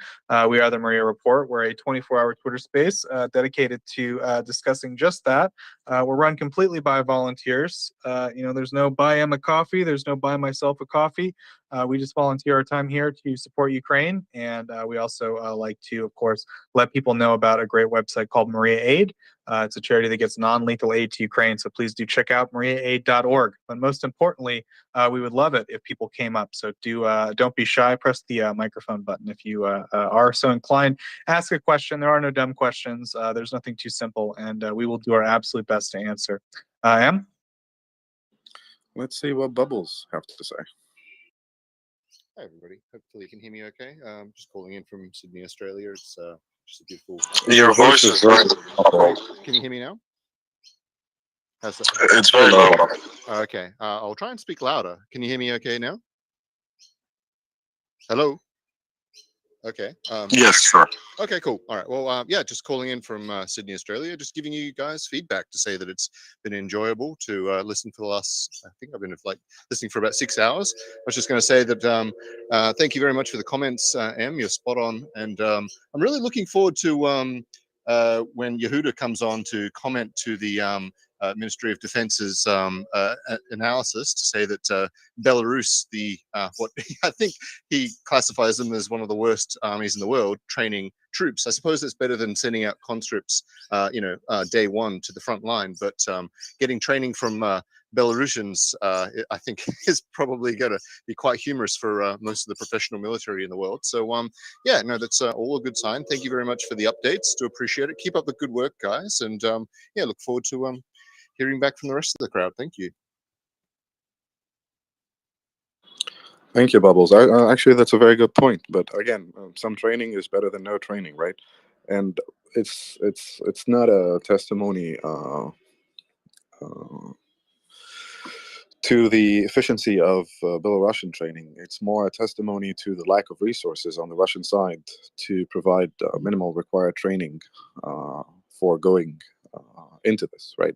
S4: we are the Maria Report. We're a 24-hour Twitter space dedicated to discussing just that. We're run completely by volunteers. There's no buy Em a coffee. There's no buy myself a coffee. We just volunteer our time here to support Ukraine. And we also like to, of course, let people know about a great website called MriyaAid. It's a charity that gets non-lethal aid to Ukraine, so please do check out MriyaAid.org. But most importantly, we would love it if people came up. So don't be shy. Press the microphone button if you are so inclined. Ask a question. There are no dumb questions. There's nothing too simple, and we will do our absolute best to answer. Em?
S7: Let's see what Bubbles have to say.
S8: Hi, everybody. Hopefully you can hear me okay. Just calling in from Sydney, Australia. It's just a beautiful...
S7: Your voice is very low.
S8: Can you hear me now?
S7: It's very low.
S8: Okay. I'll try and speak louder. Can you hear me okay now? Hello? Okay.
S7: Yes, sure.
S8: Okay, cool. All right. Well, just calling in from Sydney, Australia, just giving you guys feedback to say that it's been enjoyable to listen for the last, I think I've been listening for about 6 hours. I was just going to say that thank you very much for the comments, Em. You're spot on. And I'm really looking forward to when Yehuda comes on to comment to the Ministry of Defense's analysis to say that Belarus, what I think he classifies them as one of the worst armies in the world, training troops. I suppose it's better than sending out conscripts, day one to the front line. But getting training from Belarusians, I think, is probably going to be quite humorous for most of the professional military in the world. So, that's all a good sign. Thank you very much for the updates. Do appreciate it. Keep up the good work, guys. And look forward to hearing back from the rest of the crowd. Thank you.
S7: Thank you, Bubbles. Actually, that's a very good point. But again, some training is better than no training, right? And it's not a testimony to the efficiency of Belarusian training. It's more a testimony to the lack of resources on the Russian side to provide minimal required training for going into this, right?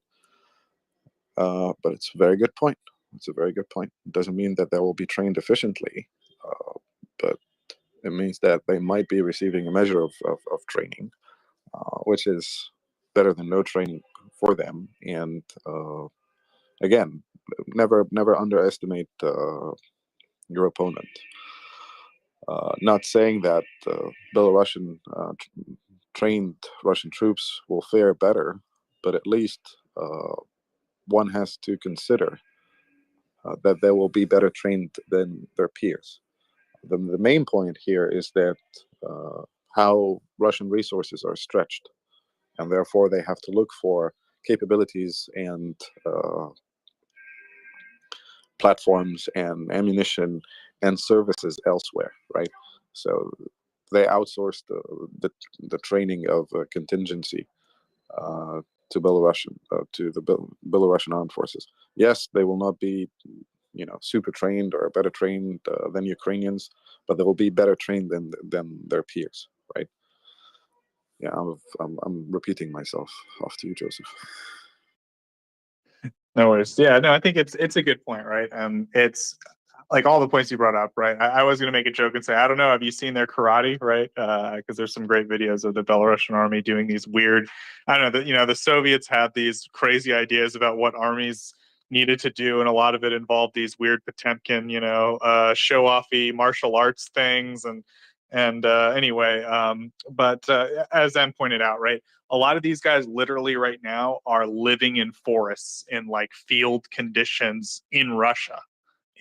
S7: But it's a very good point. It's a very good point. It doesn't mean that they will be trained efficiently, but it means that they might be receiving a measure of training, which is better than no training for them. And again, never underestimate your opponent. Not saying that Belarusian trained Russian troops will fare better, but at least one has to consider that they will be better trained than their peers. The main point here is that how Russian resources are stretched, and therefore they have to look for capabilities and platforms and ammunition and services elsewhere, right? So they outsourced the training of a contingency to the Belarusian armed forces. Yes, they will not be, super trained or better trained than Ukrainians, but they will be better trained than their peers, right? Yeah, I'm repeating myself. Off to you, Joseph.
S4: No worries. Yeah, no, I think it's a good point, right? It's like all the points you brought up, right? I was going to make a joke and say, I don't know, have you seen their karate, right? Because there's some great videos of the Belarusian army doing these weird, I don't know, the Soviets had these crazy ideas about what armies needed to do, and a lot of it involved these weird Potemkin, show-offy martial arts things, and anyway, but as Em pointed out, right, a lot of these guys literally right now are living in forests in like field conditions in Russia,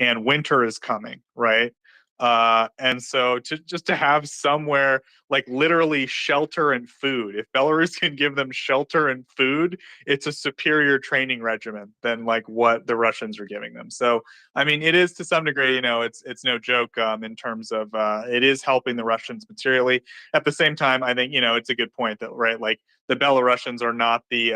S4: and winter is coming, right? And so to have somewhere like literally shelter and food, if Belarus can give them shelter and food, it's a superior training regimen than like what the Russians are giving them. So I mean, it is to some degree, it's no joke in terms of it is helping the Russians materially. At the same time, I think it's a good point that right, like the Belarusians are not the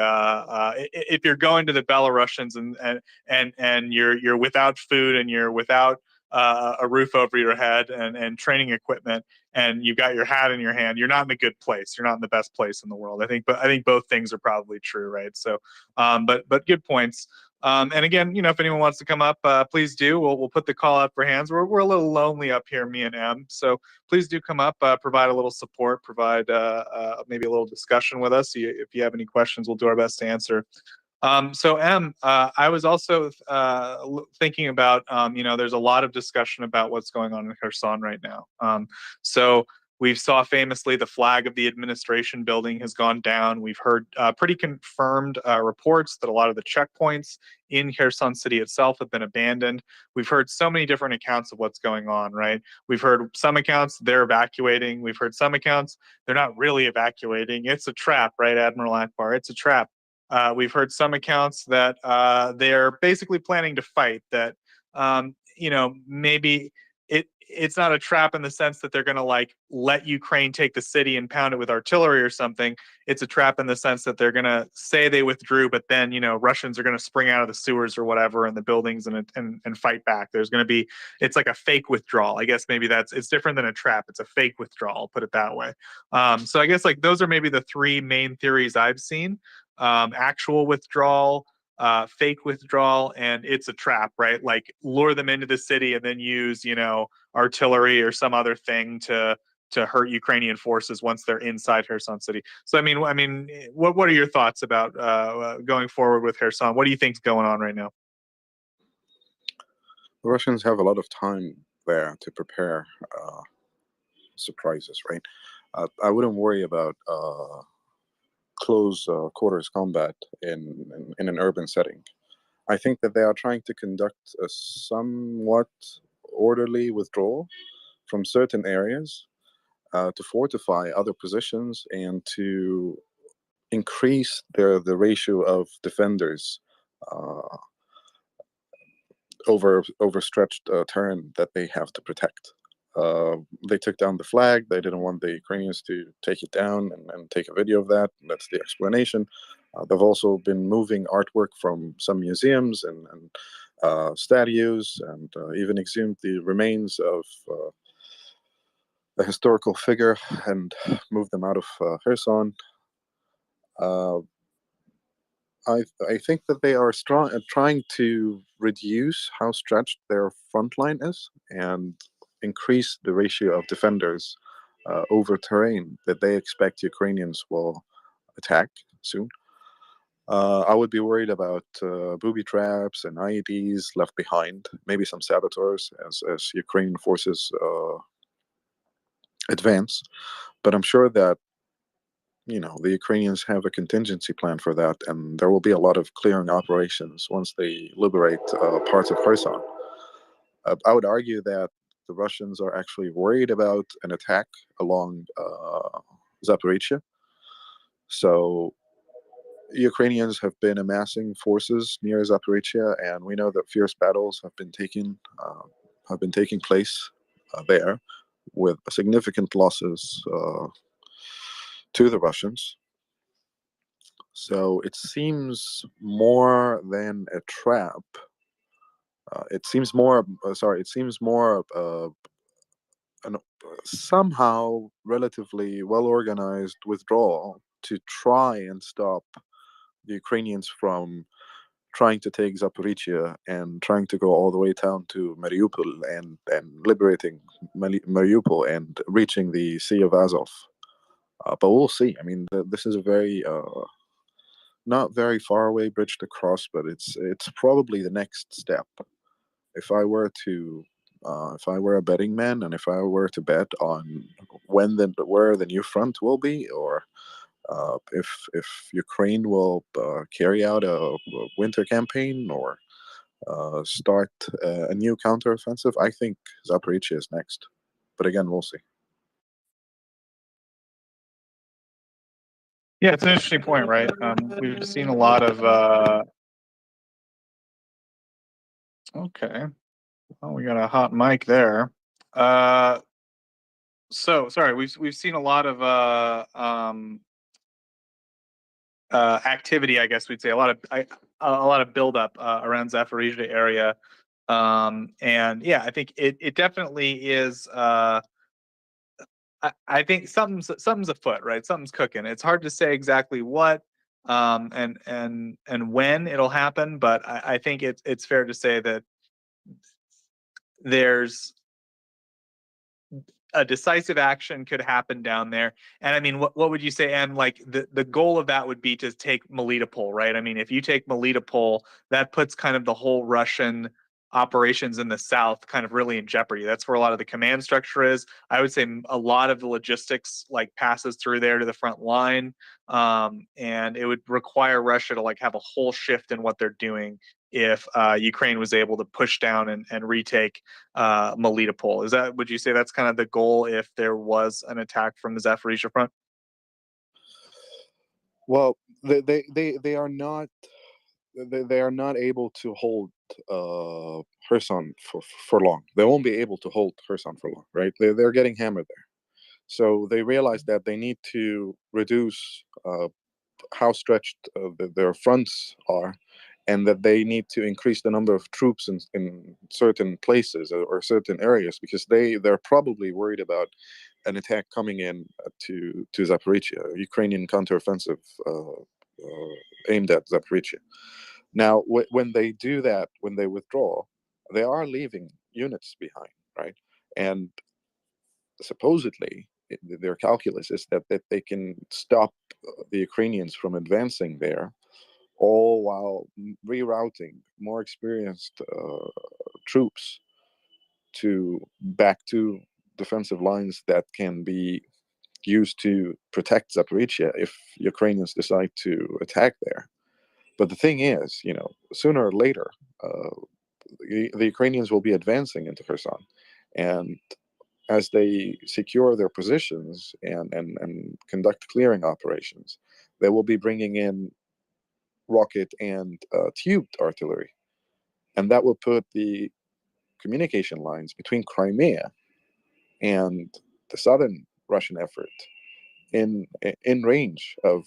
S4: if you're going to the Belarusians and you're without food and you're without a roof over your head and training equipment and you've got your hat in your hand, you're not in a good place. You're not in the best place in the world. I think both things are probably true, right? So, but good points. And again, if anyone wants to come up, please do. We'll put the call up for hands. We're a little lonely up here, me and Em. So please do come up, provide a little support, provide maybe a little discussion with us. If you have any questions, we'll do our best to answer. So Em, I was also thinking about, there's a lot of discussion about what's going on in Kherson right now. So we saw famously the flag of the administration building has gone down. We've heard pretty confirmed reports that a lot of the checkpoints in Kherson city itself have been abandoned. We've heard so many different accounts of what's going on, right? We've heard some accounts they're evacuating. We've heard some accounts they're not really evacuating. It's a trap, right, Admiral Akbar? It's a trap. We've heard some accounts that they're basically planning to fight. That maybe it's not a trap in the sense that they're going to like let Ukraine take the city and pound it with artillery or something. It's a trap in the sense that they're going to say they withdrew, but then Russians are going to spring out of the sewers or whatever in the buildings and fight back. There's going to be it's like a fake withdrawal. I guess maybe it's different than a trap. It's a fake withdrawal. I'll put it that way. So I guess like those are maybe the three main theories I've seen. Actual withdrawal, fake withdrawal, and it's a trap, right? Like lure them into the city and then use, artillery or some other thing to hurt Ukrainian forces once they're inside Kherson city. So I mean, what are your thoughts about going forward with Kherson? What do you think's going on right now?
S7: The Russians have a lot of time there to prepare surprises, right? I wouldn't worry about close quarters combat in an urban setting. I think that they are trying to conduct a somewhat orderly withdrawal from certain areas to fortify other positions and to increase the ratio of defenders overstretched terrain that they have to protect. They took down the flag. They didn't want the Ukrainians to take it down and take a video of that. And that's the explanation. They've also been moving artwork from some museums and statues, and even exhumed the remains of a historical figure and moved them out of Kherson. I think that they are trying to reduce how stretched their front line is and increase the ratio of defenders over terrain that they expect Ukrainians will attack soon. I would be worried about booby traps and IEDs left behind, maybe some saboteurs as Ukrainian forces advance. But I'm sure that the Ukrainians have a contingency plan for that, and there will be a lot of clearing operations once they liberate parts of Kherson. I would argue that the Russians are actually worried about an attack along Zaporizhia. So Ukrainians have been amassing forces near Zaporizhia, and we know that fierce battles have been taking place there, with significant losses to the Russians. So it seems more than a trap. It seems more. It seems more an somehow relatively well-organized withdrawal to try and stop the Ukrainians from trying to take Zaporizhia and trying to go all the way down to Mariupol and liberating Mariupol and reaching the Sea of Azov. But we'll see. I mean, this is a very not very far away bridge to cross, but it's probably the next step. If I were a betting man, and if I were to bet on where the new front will be, or if Ukraine will carry out a winter campaign or start a new counteroffensive, I think Zaporizhia is next. But again, we'll see.
S4: Yeah, it's an interesting point, right? We've seen a lot of. Okay, well, we got a hot mic there. So sorry, we've seen a lot of activity, I guess we'd say, a lot of buildup around Zaporizhia area, and yeah, I think it definitely is. I think something's afoot, right? Something's cooking. It's hard to say exactly what and when it'll happen, but I think it's fair to say that there's a decisive action could happen down there. And I mean, what would you say? And like the goal of that would be to take Melitopol, right? I mean, if you take Melitopol, that puts kind of the whole Russian operations in the south kind of really in jeopardy. That's where a lot of the command structure is. I would say a lot of the logistics like passes through there to the front line. And it would require Russia to like have a whole shift in what they're doing if Ukraine was able to push down and retake Melitopol. Would you say that's kind of the goal if there was an attack from the Zaporizhia front?
S7: Well, they are not able to hold Kherson for long. They won't be able to hold Kherson for long, right? They're getting hammered there, so they realize that they need to reduce how stretched their fronts are, and that they need to increase the number of troops in certain places or certain areas, because they're probably worried about an attack coming in to Zaporizhia, Ukrainian counteroffensive aimed at Zaporizhia. Now, when they do that, when they withdraw, they are leaving units behind, right? And supposedly, their calculus is that they can stop the Ukrainians from advancing there, all while rerouting more experienced troops back to defensive lines that can be used to protect Zaporizhia if Ukrainians decide to attack there. But the thing is, sooner or later, the Ukrainians will be advancing into Kherson, and as they secure their positions and conduct clearing operations, they will be bringing in rocket and tubed artillery. and that will put the communication lines between Crimea and the southern Russian effort in range of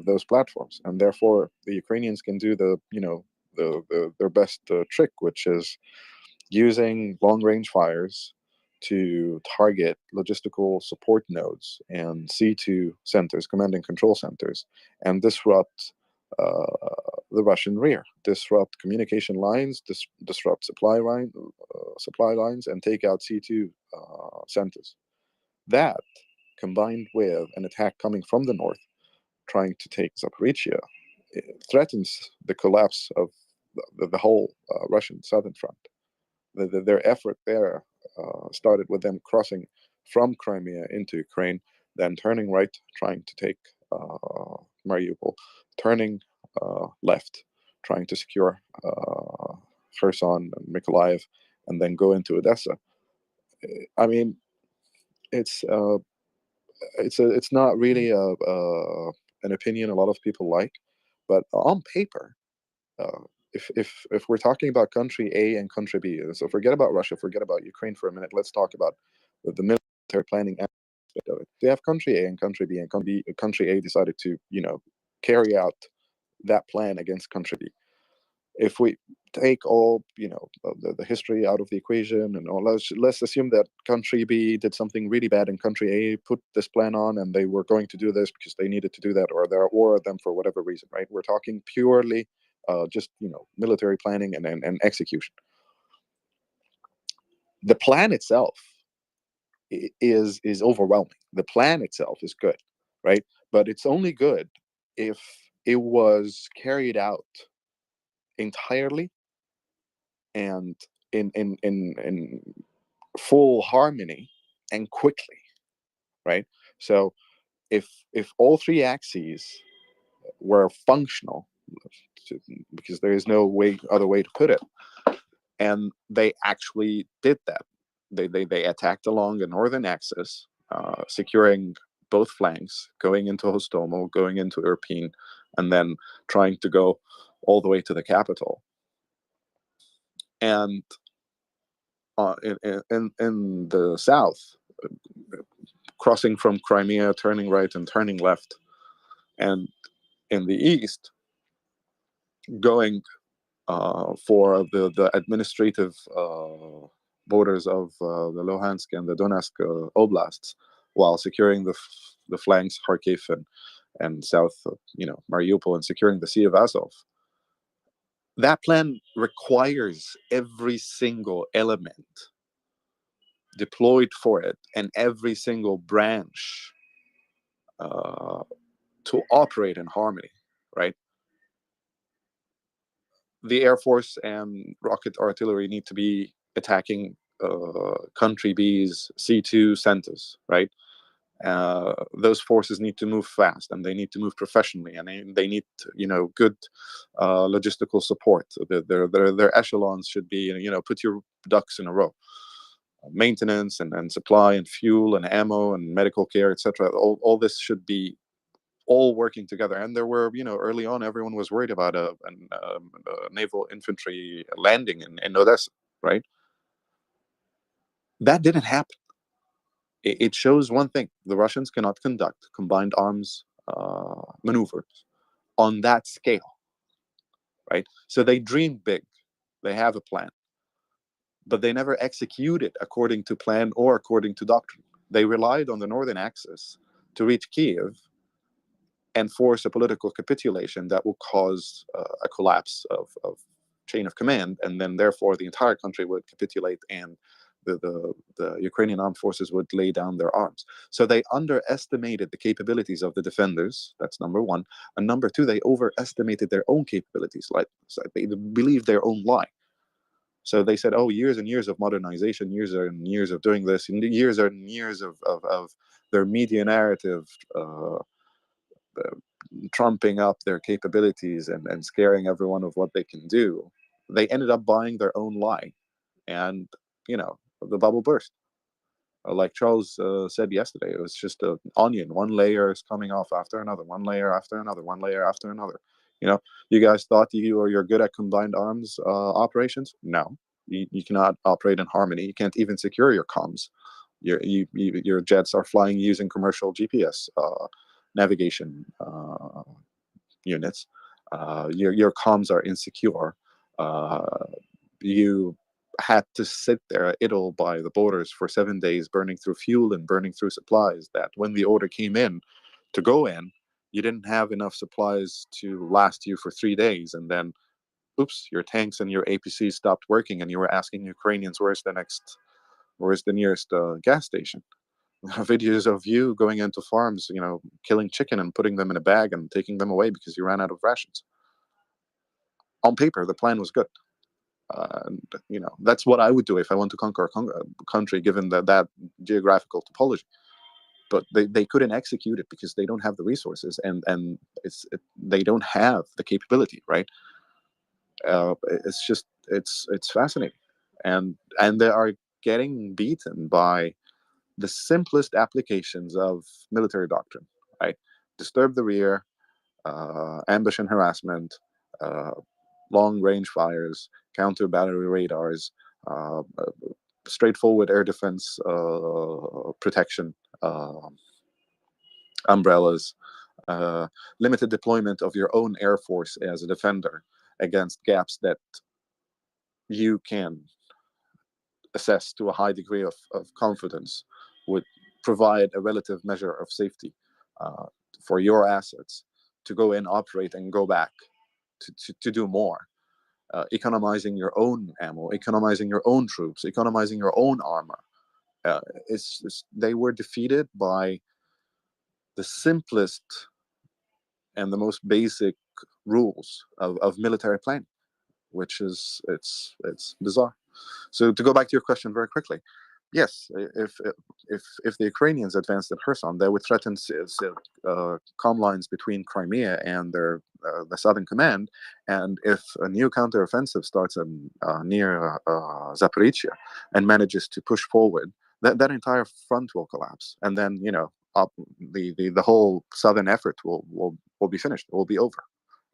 S7: those platforms, and therefore the Ukrainians can do their best trick, which is using long range fires to target logistical support nodes and C2 centers, command and control centers, and disrupt the Russian rear, disrupt communication lines, disrupt supply lines, and take out C2 centers. That, combined with an attack coming from the north, trying to take Zaporizhia, threatens the collapse of the whole Russian southern front. Their effort there started with them crossing from Crimea into Ukraine, then turning right, trying to take Mariupol, turning left, trying to secure Kherson and Mykolaiv, and then go into Odessa. I mean, it's not really an opinion a lot of people like, but on paper, if we're talking about country A and country B, so forget about Russia, forget about Ukraine for a minute. Let's talk about the military planning aspect of it. They have country A and country B, and country A decided to carry out that plan against country B. If we take all the history out of the equation and all, let's assume that country B did something really bad and country A put this plan on, and they were going to do this because they needed to do that, or there were them for whatever reason, right? We're talking purely just military planning and execution. The plan itself is overwhelming. The plan itself is good, right? But it's only good if it was carried out entirely and in full harmony and quickly, right? So if all three axes were functional, because there is no other way to put it, and they actually did that, they attacked along the northern axis, securing both flanks, going into Hostomel, going into Irpin, and then trying to go all the way to the capital. And in the south, crossing from Crimea, turning right and turning left, and in the east, going for the administrative borders of the Luhansk and the Donetsk oblasts, while securing the flanks, Kharkiv and south, Mariupol, and securing the Sea of Azov. That plan requires every single element deployed for it and every single branch to operate in harmony, right? The Air Force and rocket artillery need to be attacking country B's C2 centers, right? Those forces need to move fast, and they need to move professionally, and they need good logistical support. Their echelons should be put your ducks in a row. Maintenance and supply and fuel and ammo and medical care, etc. All this should be all working together. And there were, early on, everyone was worried about a naval infantry landing in Odessa, right? That didn't happen. It shows one thing: the Russians cannot conduct combined arms maneuvers on that scale, right? So they dreamed big, they have a plan, but they never executed according to plan or according to doctrine. They relied on the northern axis to reach Kiev and force a political capitulation that will cause a collapse of chain of command, and then therefore the entire country would capitulate, and the Ukrainian armed forces would lay down their arms. So they underestimated the capabilities of the defenders. That's number one. And number two, they overestimated their own capabilities. So they believed their own lie. So they said, oh, years and years of modernization, years and years of doing this, and years and years of their media narrative trumping up their capabilities and scaring everyone of what they can do. They ended up buying their own lie. And, the bubble burst. Like Charles said yesterday, it was just an onion. One layer is coming off after another, one layer after another, one layer after another. You know, you guys thought you're good at combined arms operations. No, you cannot operate in harmony. You can't even secure your comms. Your jets are flying using commercial GPS navigation units. Your comms are insecure. You had to sit there idle by the borders for 7 days, burning through fuel and burning through supplies. That when the order came in to go in, you didn't have enough supplies to last you for 3 days, and then, oops, your tanks and your APCs stopped working, and you were asking Ukrainians where's the nearest gas station. Videos of you going into farms, killing chicken and putting them in a bag and taking them away because you ran out of rations. On paper, the plan was good. And that's what I would do if I want to conquer a country, given that geographical topology. But they couldn't execute it because they don't have the resources, and they don't have the capability, right? It's fascinating, and they are getting beaten by the simplest applications of military doctrine, right? Disturb the rear, ambush and harassment, long-range fires, counter-battery radars, straightforward air defense protection, umbrellas, limited deployment of your own air force as a defender against gaps that you can assess to a high degree of confidence would provide a relative measure of safety for your assets to go in, operate, and go back to do more. Economizing your own ammo, economizing your own troops, economizing your own armor. They were defeated by the simplest and the most basic rules of military planning, which is it's bizarre. So to go back to your question very quickly, yes, if the Ukrainians advanced at Kherson, they would threaten comm lines between Crimea and the Southern Command, and if a new counteroffensive starts near Zaporizhia and manages to push forward, that entire front will collapse, and then the whole southern effort will be finished. It will be over,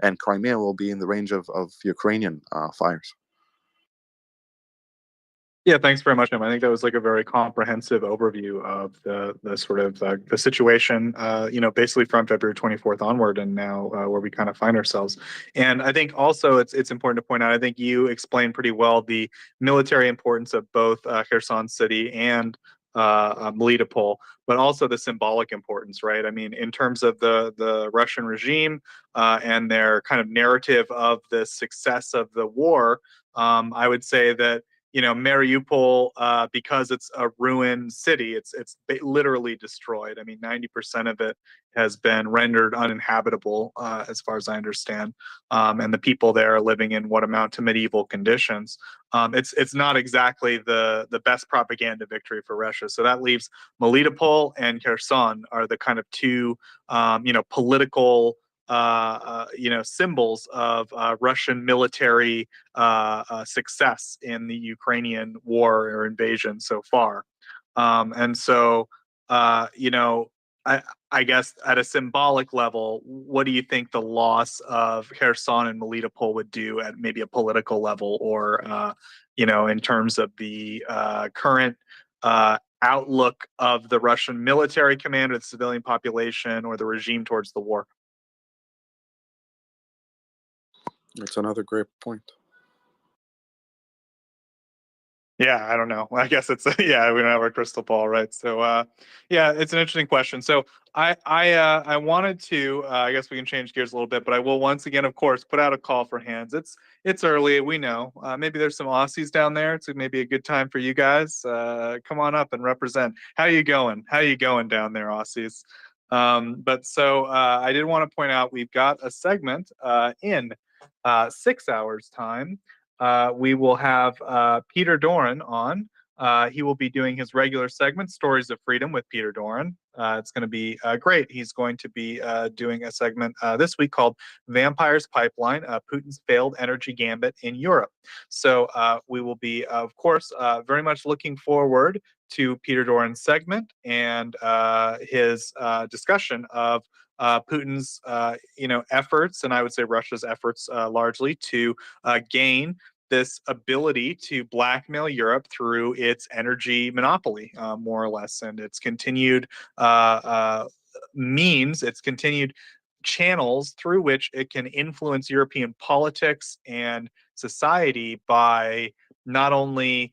S7: and Crimea will be in the range of Ukrainian fires.
S4: Yeah, thanks very much, Tim. I think that was like a very comprehensive overview of the sort of the situation, basically from February 24th onward, and now where we kind of find ourselves. And I think also it's important to point out, I think you explained pretty well the military importance of both Kherson City and Melitopol, but also the symbolic importance, right? I mean, in terms of the Russian regime and their kind of narrative of the success of the war, I would say that Mariupol, because it's a ruined city, it's literally destroyed. I mean, 90% of it has been rendered uninhabitable, as far as I understand, and the people there are living in what amount to medieval conditions. It's not exactly the best propaganda victory for Russia. So that leaves Melitopol and Kherson are the kind of two, political symbols of Russian military success in the Ukrainian war or invasion so far. And so, I guess at a symbolic level, what do you think the loss of Kherson and Melitopol would do at maybe a political level, or, in terms of the current outlook of the Russian military command or the civilian population or the regime towards the war?
S7: That's another great point.
S4: Yeah, I don't know. I guess it's yeah, we don't have our crystal ball, right? So yeah, it's an interesting question. So I wanted to I guess we can change gears a little bit, but I will once again, of course, put out a call for hands. It's early, we know. Maybe there's some Aussies down there. It's maybe a good time for you guys. Come on up and represent. How you going? How you going down there, Aussies? But so I did want to point out we've got a segment in 6 hours time. We will have Peter Doran on. He will be doing his regular segment, Stories of Freedom with Peter Doran. It's going to be great. He's going to be doing a segment this week called Vampire's Pipeline, Putin's Failed Energy Gambit in Europe. So we will be, of course, very much looking forward to Peter Doran's segment and his discussion of Putin's efforts, and I would say Russia's efforts largely to gain this ability to blackmail Europe through its energy monopoly, more or less, and its continued its continued channels through which it can influence European politics and society by not only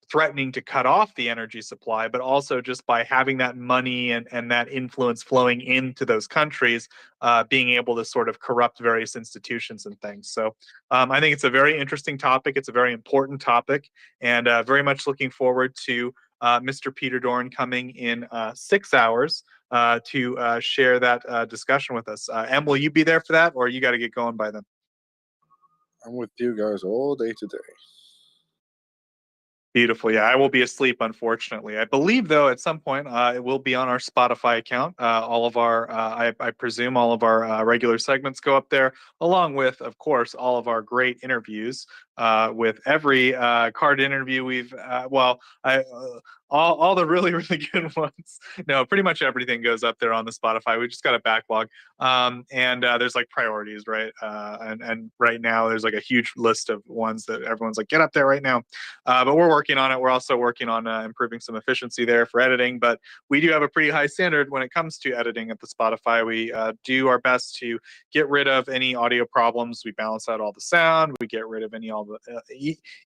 S4: threatening to cut off the energy supply, but also just by having that money and that influence flowing into those countries, being able to sort of corrupt various institutions and things. So I think it's a very interesting topic. It's a very important topic, and very much looking forward to Mr. Peter Dorn coming in 6 hours to share that discussion with us. Em, will you be there for that, or you got to get going by then?
S7: I'm with you guys all day today.
S4: Beautiful. Yeah, I will be asleep, unfortunately. I believe, though, at some point it will be on our Spotify account. All of our, I presume, all of our regular segments go up there, along with, of course, all of our great interviews. With every card interview we've, all the really really good ones. No, pretty much everything goes up there on the Spotify. We just got a backlog, and there's like priorities, right? And right now there's like a huge list of ones that everyone's like, get up there right now. But we're working on it. We're also working on improving some efficiency there for editing. But we do have a pretty high standard when it comes to editing at the Spotify. We do our best to get rid of any audio problems. We balance out all the sound. We get rid of all the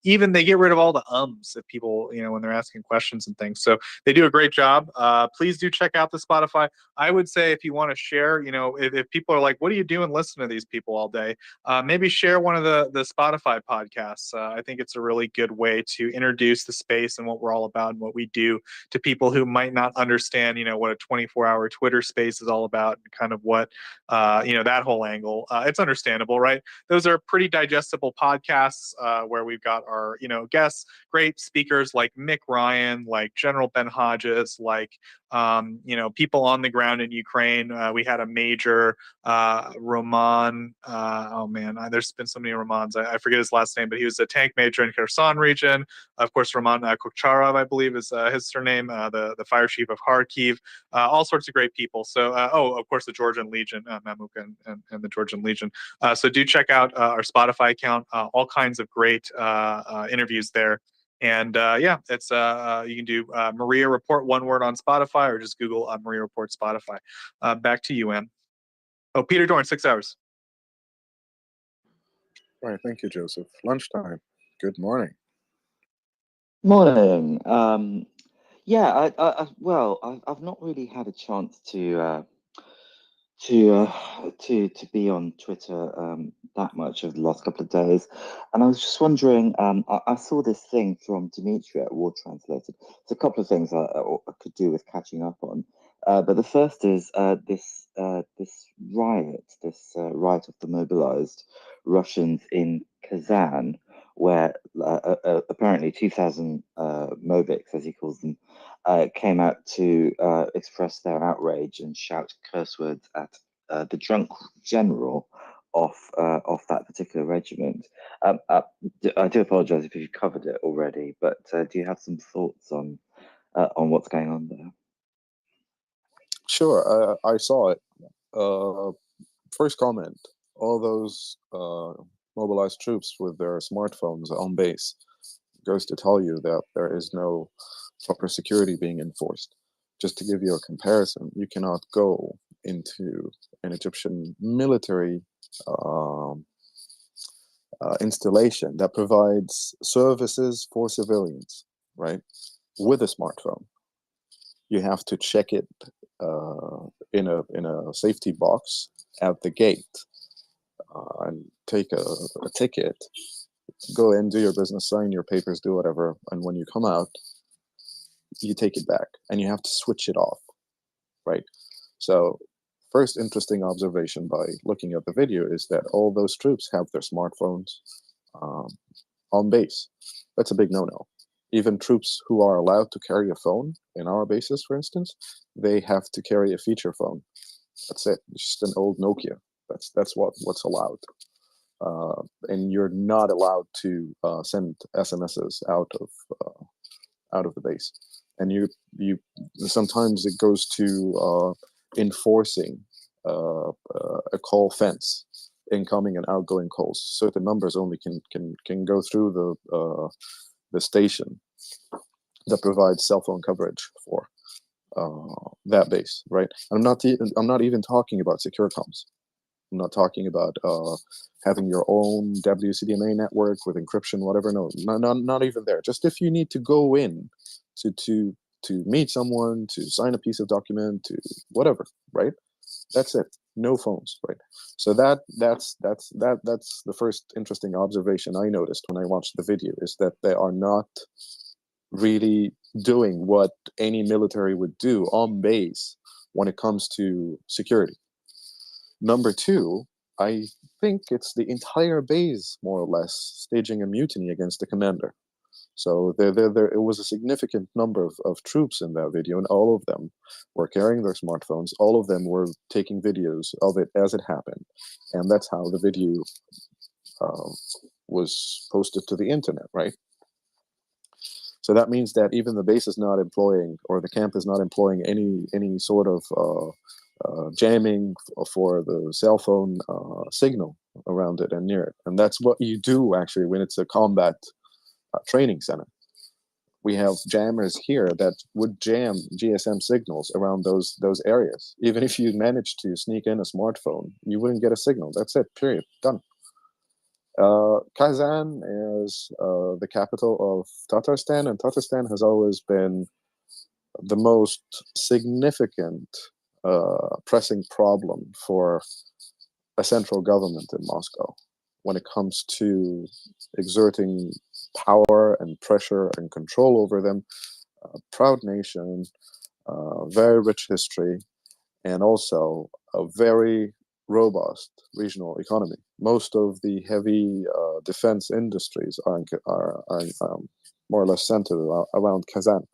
S4: even they get rid of all the ums if people, when they're asking questions and things. So they do a great job. Please do check out the Spotify. I would say if you want to share, if people are like, what are you doing listening to these people all day? Maybe share one of the Spotify podcasts. I think it's a really good way to introduce the space and what we're all about and what we do to people who might not understand, what a 24-hour Twitter space is all about and kind of what, that whole angle. It's understandable, right? Those are pretty digestible podcasts where we've got our, guests, great speakers like Mick Ryan, like General Ben Hodges, like, people on the ground in Ukraine. We had a major Roman. Oh man, there's been so many Romans. I forget his last name, but he was a tank major in Kherson region. Of course, Roman Kokcharov, I believe, is his surname. The fire chief of Kharkiv. All sorts of great people. So, of course, the Georgian Legion, Mamuk and the Georgian Legion. So do check out our Spotify account. All kinds of great interviews there. And it's you can do MriyaReport, one word, on Spotify, or just Google MriyaReport Spotify. Back to you, Em. Oh, Peter Dorn, 6 hours.
S7: Right, thank you, Joseph. Lunchtime. Good morning.
S9: Morning. I've not really had a chance to be on Twitter that much over the last couple of days, and I was just wondering. I saw this thing from Dimitri at War Translated. It's a couple of things I could do with catching up on, but the first is this riot of the mobilized Russians in Kazan, where apparently 2,000 Moviks, as he calls them, came out to express their outrage and shout curse words at the drunk general of that particular regiment. I do apologize if you've covered it already, but do you have some thoughts on what's going on there?
S7: Sure, I saw it. First comment, all those mobilized troops with their smartphones on base goes to tell you that there is no proper security being enforced. Just to give you a comparison, you cannot go into an Egyptian military installation that provides services for civilians, right, with a smartphone. You have to check it in a safety box at the gate and take a ticket, go in, do your business, sign your papers, do whatever, and when you come out, you take it back and you have to switch it off, right? So first interesting observation by looking at the video is that all those troops have their smartphones on base. That's a big no-no. Even troops who are allowed to carry a phone in our bases, for instance, they have to carry a feature phone. That's it. It's just an old Nokia. That's what's allowed. And you're not allowed to send SMSs out of the base. And you sometimes it goes to enforcing a call fence, incoming and outgoing calls. Certain numbers only can go through the station that provides cell phone coverage for that base, right? I'm not even talking about secure comms. I'm not talking about having your own WCDMA network with encryption, whatever. No, not even there. Just if you need to go in to meet someone, to sign a piece of document, to whatever, right? That's it. No phones, right? So that's the first interesting observation I noticed when I watched the video, is that they are not really doing what any military would do on base when it comes to security. Number two, I think it's the entire base, more or less, staging a mutiny against the commander. So it was a significant number of troops in that video, and all of them were carrying their smartphones. All of them were taking videos of it as it happened, and that's how the video was posted to the internet, right? So that means that even the base is not employing, or the camp is not employing any sort of jamming for the cell phone signal around it and near it. And that's what you do actually when it's a combat training center. We have jammers here that would jam GSM signals around those areas. Even if you managed to sneak in a smartphone, you wouldn't get a signal. That's it, period, done. Kazan is the capital of Tatarstan, and Tatarstan has always been the most significant pressing problem for a central government in Moscow when it comes to exerting power and pressure and control over them. Proud nation, very rich history, and also a very robust regional economy. Most of the heavy defense industries are more or less centered around Kazan.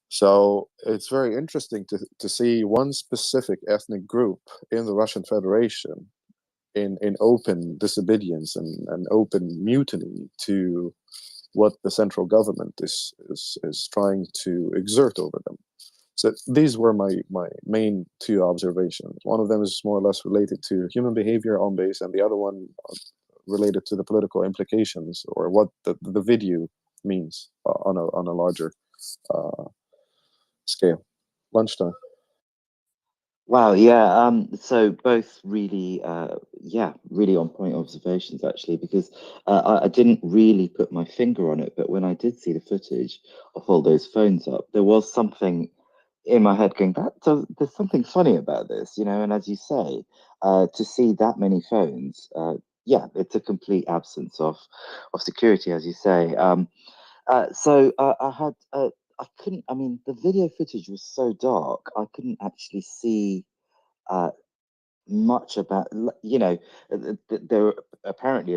S7: So it's very interesting to see one specific ethnic group in the Russian Federation in open disobedience and open mutiny to what the central government is trying to exert over them. So these were my main two observations. One of them is more or less related to human behavior on base, and the other one related to the political implications, or what the video means on a larger scale. Lunchtime.
S9: Wow, yeah. So both really, really on point observations actually, because I didn't really put my finger on it, but when I did see the footage of all those phones up, there was something in my head going, there's something funny about this, you know. And as you say, to see that many phones, it's a complete absence of security, as you say. I couldn't, I mean, the video footage was so dark, I couldn't actually see much about, you know, they're apparently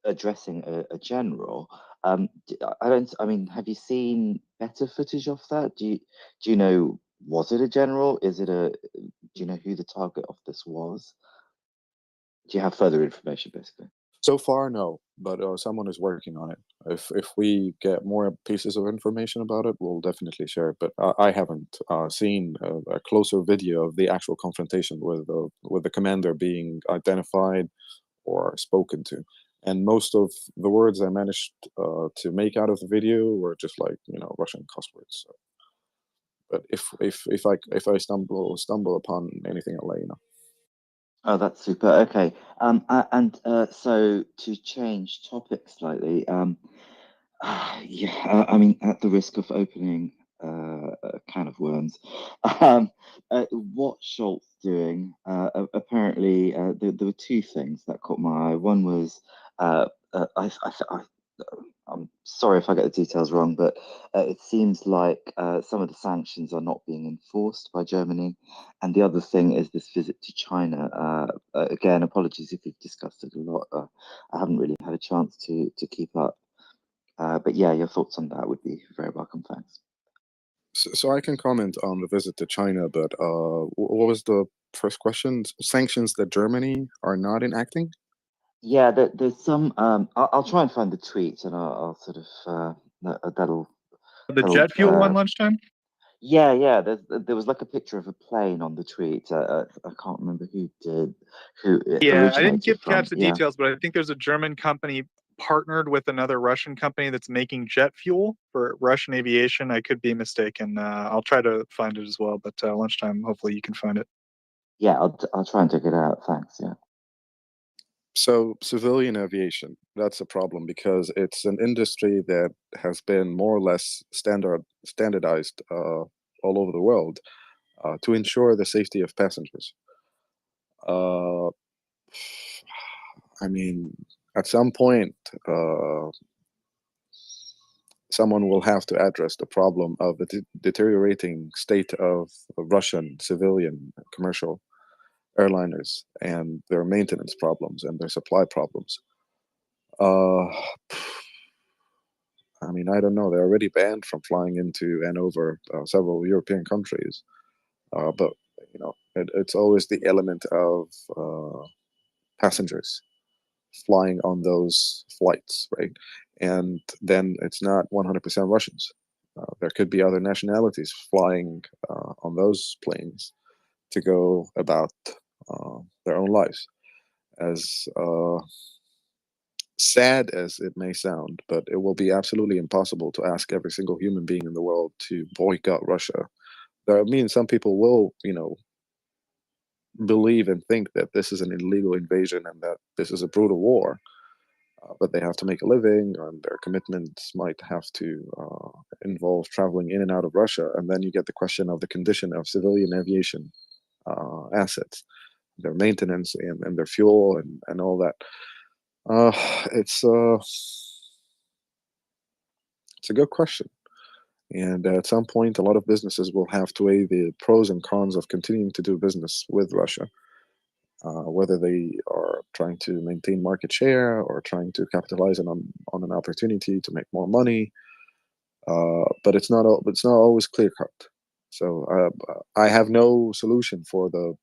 S9: addressing a general. I mean, have you seen better footage of that? Do you know, was it a general? Do you know who the target of this was? Do you have further information, basically?
S7: So far, no, but someone is working on it. If we get more pieces of information about it, we'll definitely share it. But I haven't seen a closer video of the actual confrontation with the commander being identified or spoken to. And most of the words I managed to make out of the video were just like, you know, Russian cuss words. So. But if I stumble upon anything, I'll let you know.
S9: Oh, that's super. Okay. So to change topic slightly, I mean, at the risk of opening a can of worms, what Schultz doing? Apparently, there were two things that caught my eye. One was, I'm sorry if I get the details wrong, but it seems like some of the sanctions are not being enforced by Germany. And the other thing is this visit to China. Again, apologies if we've discussed it a lot. I haven't really had a chance to keep up. But yeah, your thoughts on that would be very welcome. Thanks.
S7: So I can comment on the visit to China, but what was the first question? Sanctions that Germany are not enacting?
S9: Yeah, there's some. I'll try and find the tweet, and I'll sort of that'll.
S4: The jet fuel on lunchtime.
S9: Yeah. There was like a picture of a plane on the tweet. I can't remember who it
S4: Yeah, I didn't
S9: originated
S4: catch
S9: from.
S4: the
S9: Yeah.
S4: details, but I think there's a German company partnered with another Russian company that's making jet fuel for Russian aviation. I could be mistaken. I'll try to find it as well, but lunchtime, hopefully you can find it.
S9: Yeah, I'll try and dig it out. Thanks. Yeah.
S7: So civilian aviation, that's a problem because it's an industry that has been more or less standardized all over the world to ensure the safety of passengers. Uh, I mean, at some point, someone will have to address the problem of the deteriorating state of Russian civilian commercial airliners and their maintenance problems and their supply problems. I mean, I don't know. They're already banned from flying into and over several European countries, but you know, it's always the element of passengers flying on those flights, right? And then it's not 100% Russians. There could be other nationalities flying on those planes to go about their own lives. As sad as it may sound, but it will be absolutely impossible to ask every single human being in the world to boycott Russia. I mean, some people will, you know, believe and think that this is an illegal invasion and that this is a brutal war, but they have to make a living, and their commitments might have to involve traveling in and out of Russia. And then you get the question of the condition of civilian aviation assets, their maintenance and their fuel and all that. It's a good question. And at some point, a lot of businesses will have to weigh the pros and cons of continuing to do business with Russia, whether they are trying to maintain market share or trying to capitalize on an opportunity to make more money. But it's not always clear cut. So I have no solution for the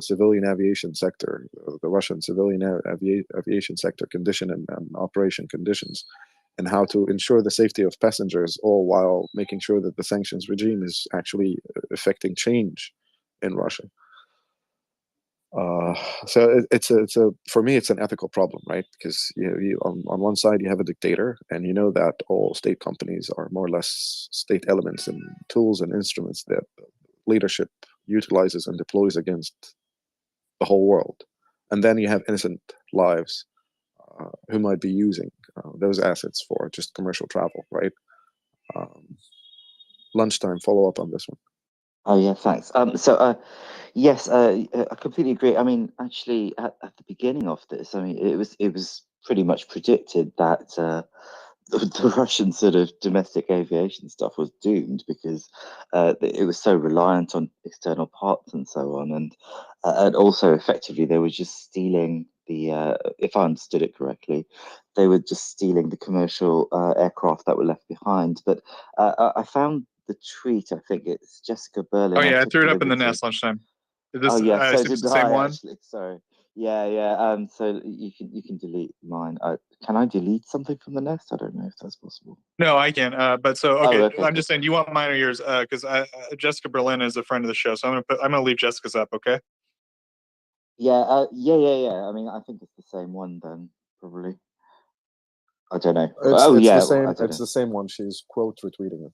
S7: civilian aviation sector, the Russian civilian aviation sector condition and operation conditions, and how to ensure the safety of passengers, all while making sure that the sanctions regime is actually affecting change in Russia. So it's a for me it's an ethical problem, right? Because you on one side you have a dictator, and you know that all state companies are more or less state elements and tools and instruments that leadership utilizes and deploys against the whole world. And then you have innocent lives who might be using those assets for just commercial travel, right? Lunchtime follow up on this one.
S9: Oh yeah, thanks. Yes, I completely agree. I mean, actually, at the beginning of this, I mean, it was pretty much predicted that the Russian sort of domestic aviation stuff was doomed because it was so reliant on external parts and so on, and also effectively they were just stealing the. If I understood it correctly, they were just stealing the commercial aircraft that were left behind. But I found the tweet. I think it's Jessica
S4: Oh
S9: Berlin. I
S4: yeah, I
S9: took
S4: threw
S9: a
S4: it up in the
S9: liberty.
S4: nest lunchtime. Is
S9: Oh
S4: this,
S9: yeah,
S4: I
S9: so
S4: assume it's
S9: did
S4: the same
S9: I
S4: one?
S9: actually. Sorry. Yeah. So you can delete mine. Can I delete something from the nest? I don't know if that's possible.
S4: No, I can. But so
S9: Oh,
S4: okay,
S9: okay,
S4: I'm
S9: cool.
S4: just saying, you want mine or yours? Because Jessica Berlin is a friend of the show, so I'm gonna leave Jessica's up. Okay.
S9: Yeah. I mean, I think it's the same one then, probably. I don't know.
S7: It's
S9: Oh
S7: it's the
S9: yeah, I
S7: same.
S9: don't
S7: It's
S9: know.
S7: the same one. She's quote retweeting it.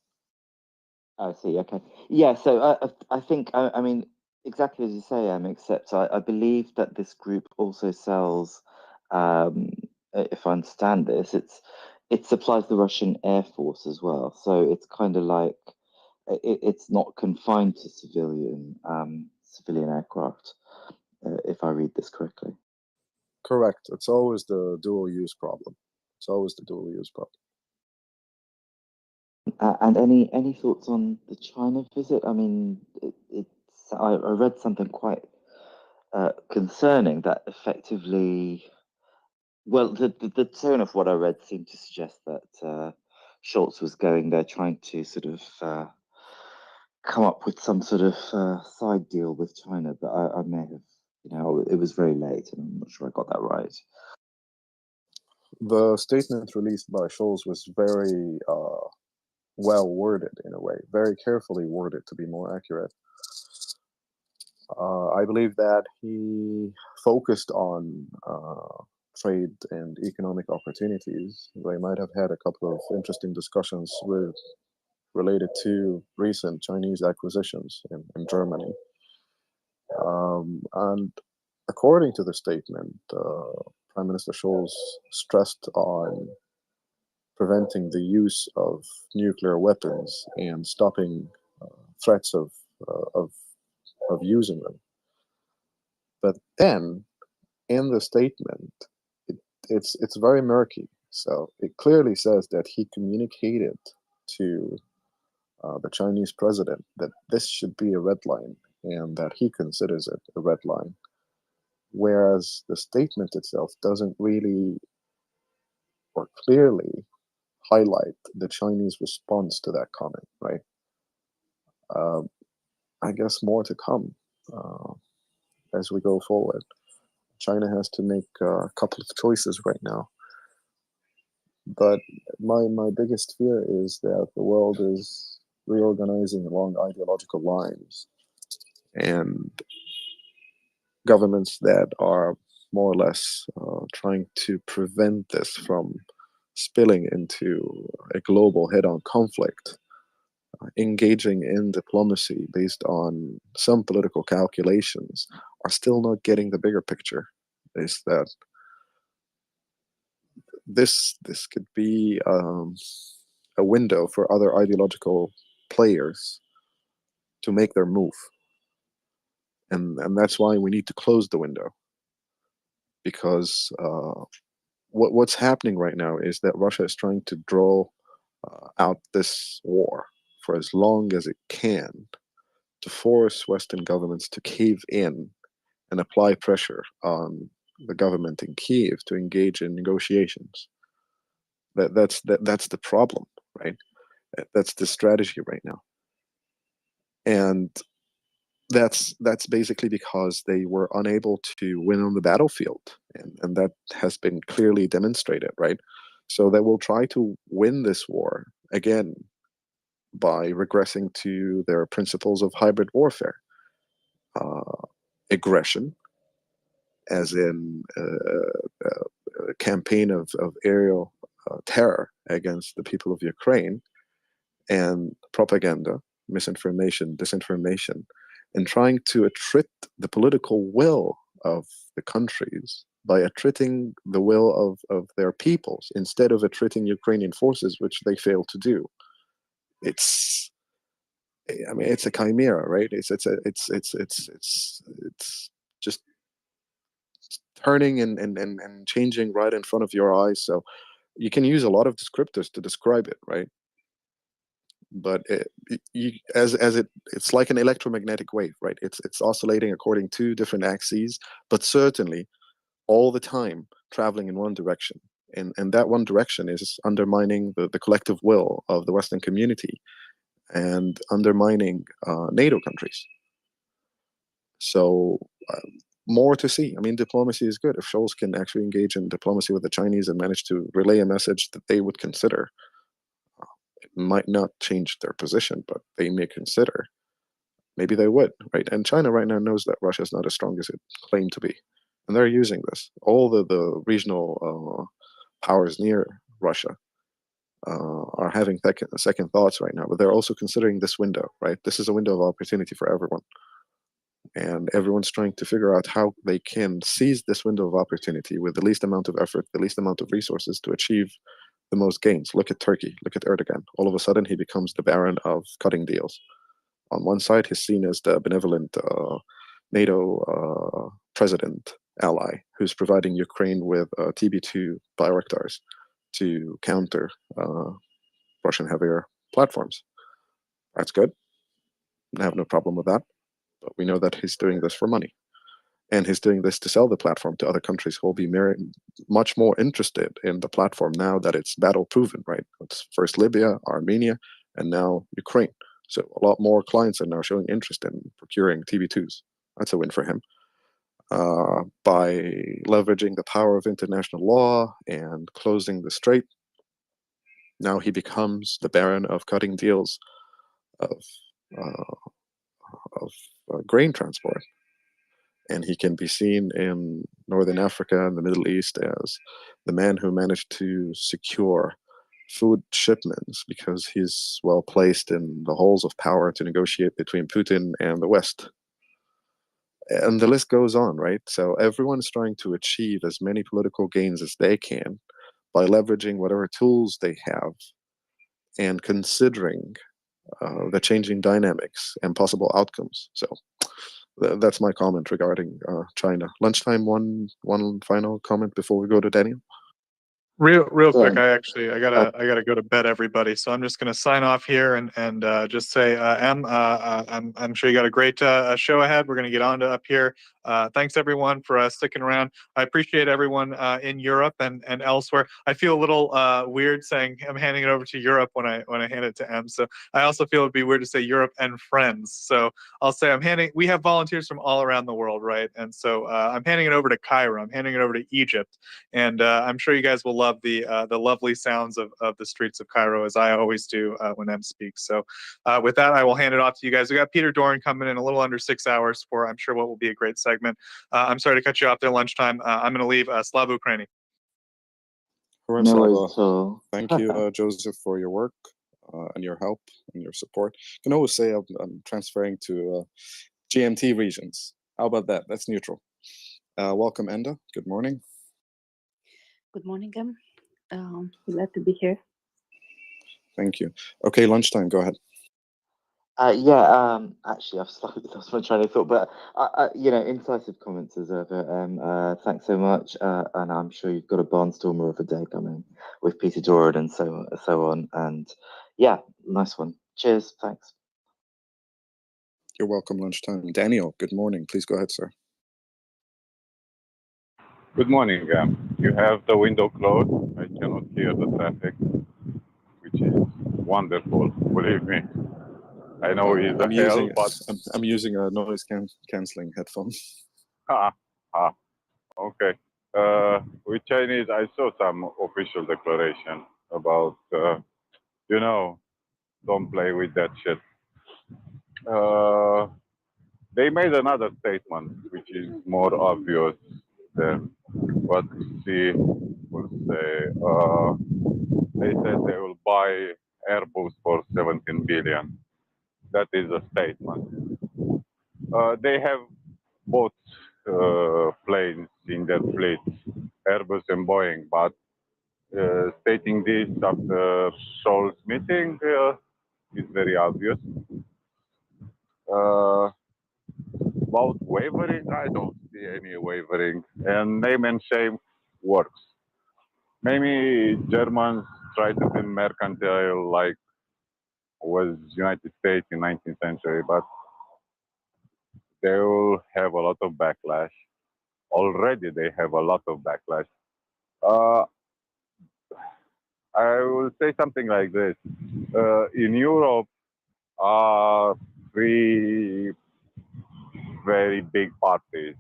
S9: I see. Okay. Yeah. So I think I mean exactly as you say, except I believe that this group also sells. Um, if I understand this, it supplies the Russian Air Force as well. So it's kind of like it's not confined to civilian aircraft. If I read this correctly.
S7: Correct. It's always the dual use problem. It's always the dual use problem.
S9: And any thoughts on the China visit? I mean, I read something quite concerning that effectively, well, the tone of what I read seemed to suggest that Schultz was going there trying to sort of come up with some sort of side deal with China, but I may have, it was very late, and I'm not sure I got that right.
S7: The statement released by Scholz was very, well worded in a way, very carefully worded to be more accurate. I believe that he focused on trade and economic opportunities. They might have had a couple of interesting discussions related to recent Chinese acquisitions in Germany. And according to the statement, Prime Minister Scholz stressed on preventing the use of nuclear weapons and stopping threats of using them. But then, in the statement, it's very murky. So it clearly says that he communicated to the Chinese president that this should be a red line and that he considers it a red line. Whereas the statement itself doesn't really or clearly highlight the Chinese response to that comment, right? I guess more to come as we go forward. China has to make a couple of choices right now. But my biggest fear is that the world is reorganizing along ideological lines, and governments that are more or less trying to prevent this from spilling into a global head-on conflict, engaging in diplomacy based on some political calculations, are still not getting the bigger picture. Is that this could be a window for other ideological players to make their move, and that's why we need to close the window, because what's happening right now is that Russia is trying to draw out this war for as long as it can to force Western governments to cave in and apply pressure on the government in Kiev to engage in negotiations. That's the problem, right? That's the strategy right now, and that's basically because they were unable to win on the battlefield, and that has been clearly demonstrated, right? So they will try to win this war again by regressing to their principles of hybrid warfare, aggression, as in a campaign of aerial terror against the people of Ukraine, and propaganda, misinformation, disinformation, and trying to attrit the political will of the countries by attritting the will of their peoples instead of attritting Ukrainian forces, which they fail to do. It's, I mean, it's a chimera, right? It's just turning and changing right in front of your eyes. So you can use a lot of descriptors to describe it, right? But it's like an electromagnetic wave, right? It's oscillating according to different axes, but certainly all the time traveling in one direction. And that one direction is undermining the collective will of the Western community and undermining NATO countries. So more to see. I mean, diplomacy is good. If Scholz can actually engage in diplomacy with the Chinese and manage to relay a message that they would consider, it might not change their position, but they may consider. Maybe they would, right? And China right now knows that Russia is not as strong as it claimed to be. And they're using this. All the regional powers near Russia are having second thoughts right now, but they're also considering this window, right? This is a window of opportunity for everyone. And everyone's trying to figure out how they can seize this window of opportunity with the least amount of effort, the least amount of resources to achieve the most gains. Look at Turkey, look at Erdogan. All of a sudden, he becomes the baron of cutting deals. On one side, he's seen as the benevolent NATO president ally who's providing Ukraine with TB2 Bayraktars to counter Russian heavier platforms. That's good. I have no problem with that. But we know that he's doing this for money. And he's doing this to sell the platform to other countries who will be much more interested in the platform now that it's battle proven, right? It's first Libya, Armenia, and now Ukraine. So a lot more clients are now showing interest in procuring TB2s. That's a win for him. By leveraging the power of international law and closing the strait, Now he becomes the baron of cutting deals of grain transport. And he can be seen in Northern Africa and the Middle East as the man who managed to secure food shipments because he's well placed in the halls of power to negotiate between Putin and the West. And the list goes on, right? So everyone's trying to achieve as many political gains as they can by leveraging whatever tools they have and considering the changing dynamics and possible outcomes. So that's my comment regarding China. Lunchtime, one final comment before we go to Daniel.
S4: Real quick,
S9: Yeah.
S4: I gotta go to bed, everybody. So I'm just gonna sign off here and just say, I'm sure you got a great show ahead. We're gonna get on to up here. Thanks everyone for sticking around. I appreciate everyone in Europe and elsewhere. I feel a little weird saying I'm handing it over to Europe when I hand it to M. So I also feel it'd be weird to say Europe and friends. So I'll say we have volunteers from all around the world, right? And so I'm handing it over to Cairo. I'm handing it over to Egypt, and I'm sure you guys will love the lovely sounds of the streets of Cairo, as I always do when M speaks. So with that, I will hand it off to you guys. We got Peter Doran coming in a little under 6 hours for, I'm sure, what will be a great segment. I'm sorry to cut you off there, lunchtime. I'm going to leave. Slava Ukraini.
S9: No worries at all.
S7: Thank you, Joseph, for your work and your help and your support. You can always say I'm transferring to GMT regions. How about that? That's neutral. Welcome, Enda. Good morning.
S10: Good morning, glad to be here.
S7: Thank you. Okay, lunchtime. Go ahead.
S9: Actually, I've slightly lost my train of thought, but incisive comments as ever. Thanks so much, and I'm sure you've got a barnstormer of a day coming with Peter Doran and so on. And yeah, nice one. Cheers. Thanks.
S7: You're welcome, lunchtime. Daniel, good morning. Please go ahead, sir.
S11: Good morning. You have the window closed. I cannot hear the traffic, which is wonderful. Believe me. I know it's a hell, but
S7: I'm using a noise canceling headphone.
S11: Okay. With Chinese, I saw some official declaration about, don't play with that shit. They made another statement, which is more obvious than what Xi will say. They said they will buy Airbus for 17 billion. That is a statement. They have both planes in their fleet, Airbus and Boeing, but stating this after Scholz meeting is very obvious. About wavering, I don't see any wavering. And name and shame works. Maybe Germans try to be mercantile like was United States in 19th century, but they will have a lot of backlash. Already they have a lot of backlash. I will say something like this. In Europe are three very big parties,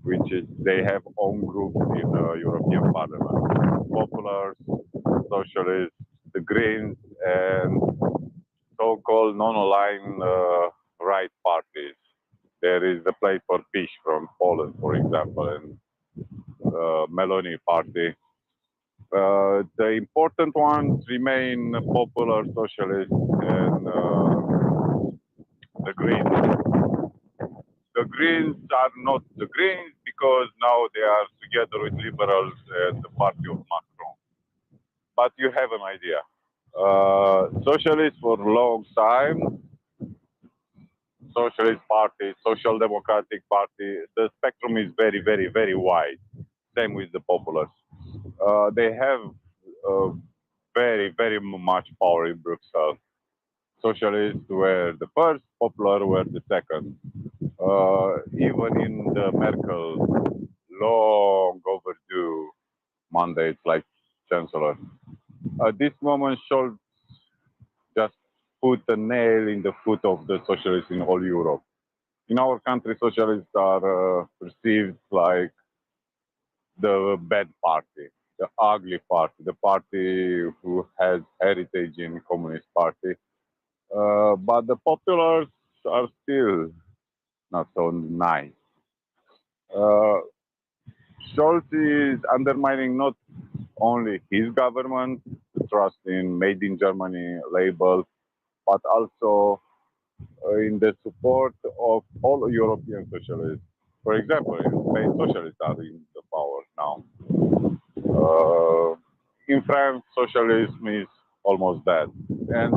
S11: which is they have own groups in the European Parliament. Populars, Socialists, the Greens, and so-called non-aligned right parties. There is the Play for Fish from Poland, for example, and Meloni party. The important ones remain Popular, Socialists, and the Greens. The Greens are not the Greens because now they are together with Liberals and the party of Macron. But you have an idea. Socialists for a long time, Socialist Party, Social Democratic Party, the spectrum is very, very, very wide. Same with the Populars. They have very, very much power in Brussels. Socialists were the first, Popular were the second. Even in the Merkel long overdue mandate like Chancellor. At this moment, Scholz just put a nail in the foot of the socialists in all Europe. In our country, socialists are perceived like the bad party, the ugly party, the party who has heritage in Communist Party. But the populars are still not so nice. Uh, Scholz is undermining not only his government, the trust in Made in Germany label, but also in the support of all European socialists. For example, in Spain, socialists are in the power now. In France, socialism is almost dead. And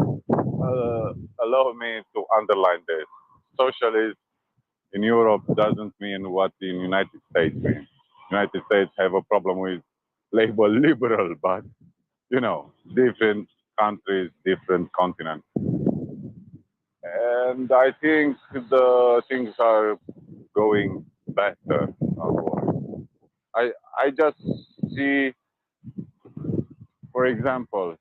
S11: allow me to underline this. Socialism in Europe doesn't mean what in United States means. United States have a problem with label liberal, but you know, different countries, different continents. And I think the things are going better. I just see, for example,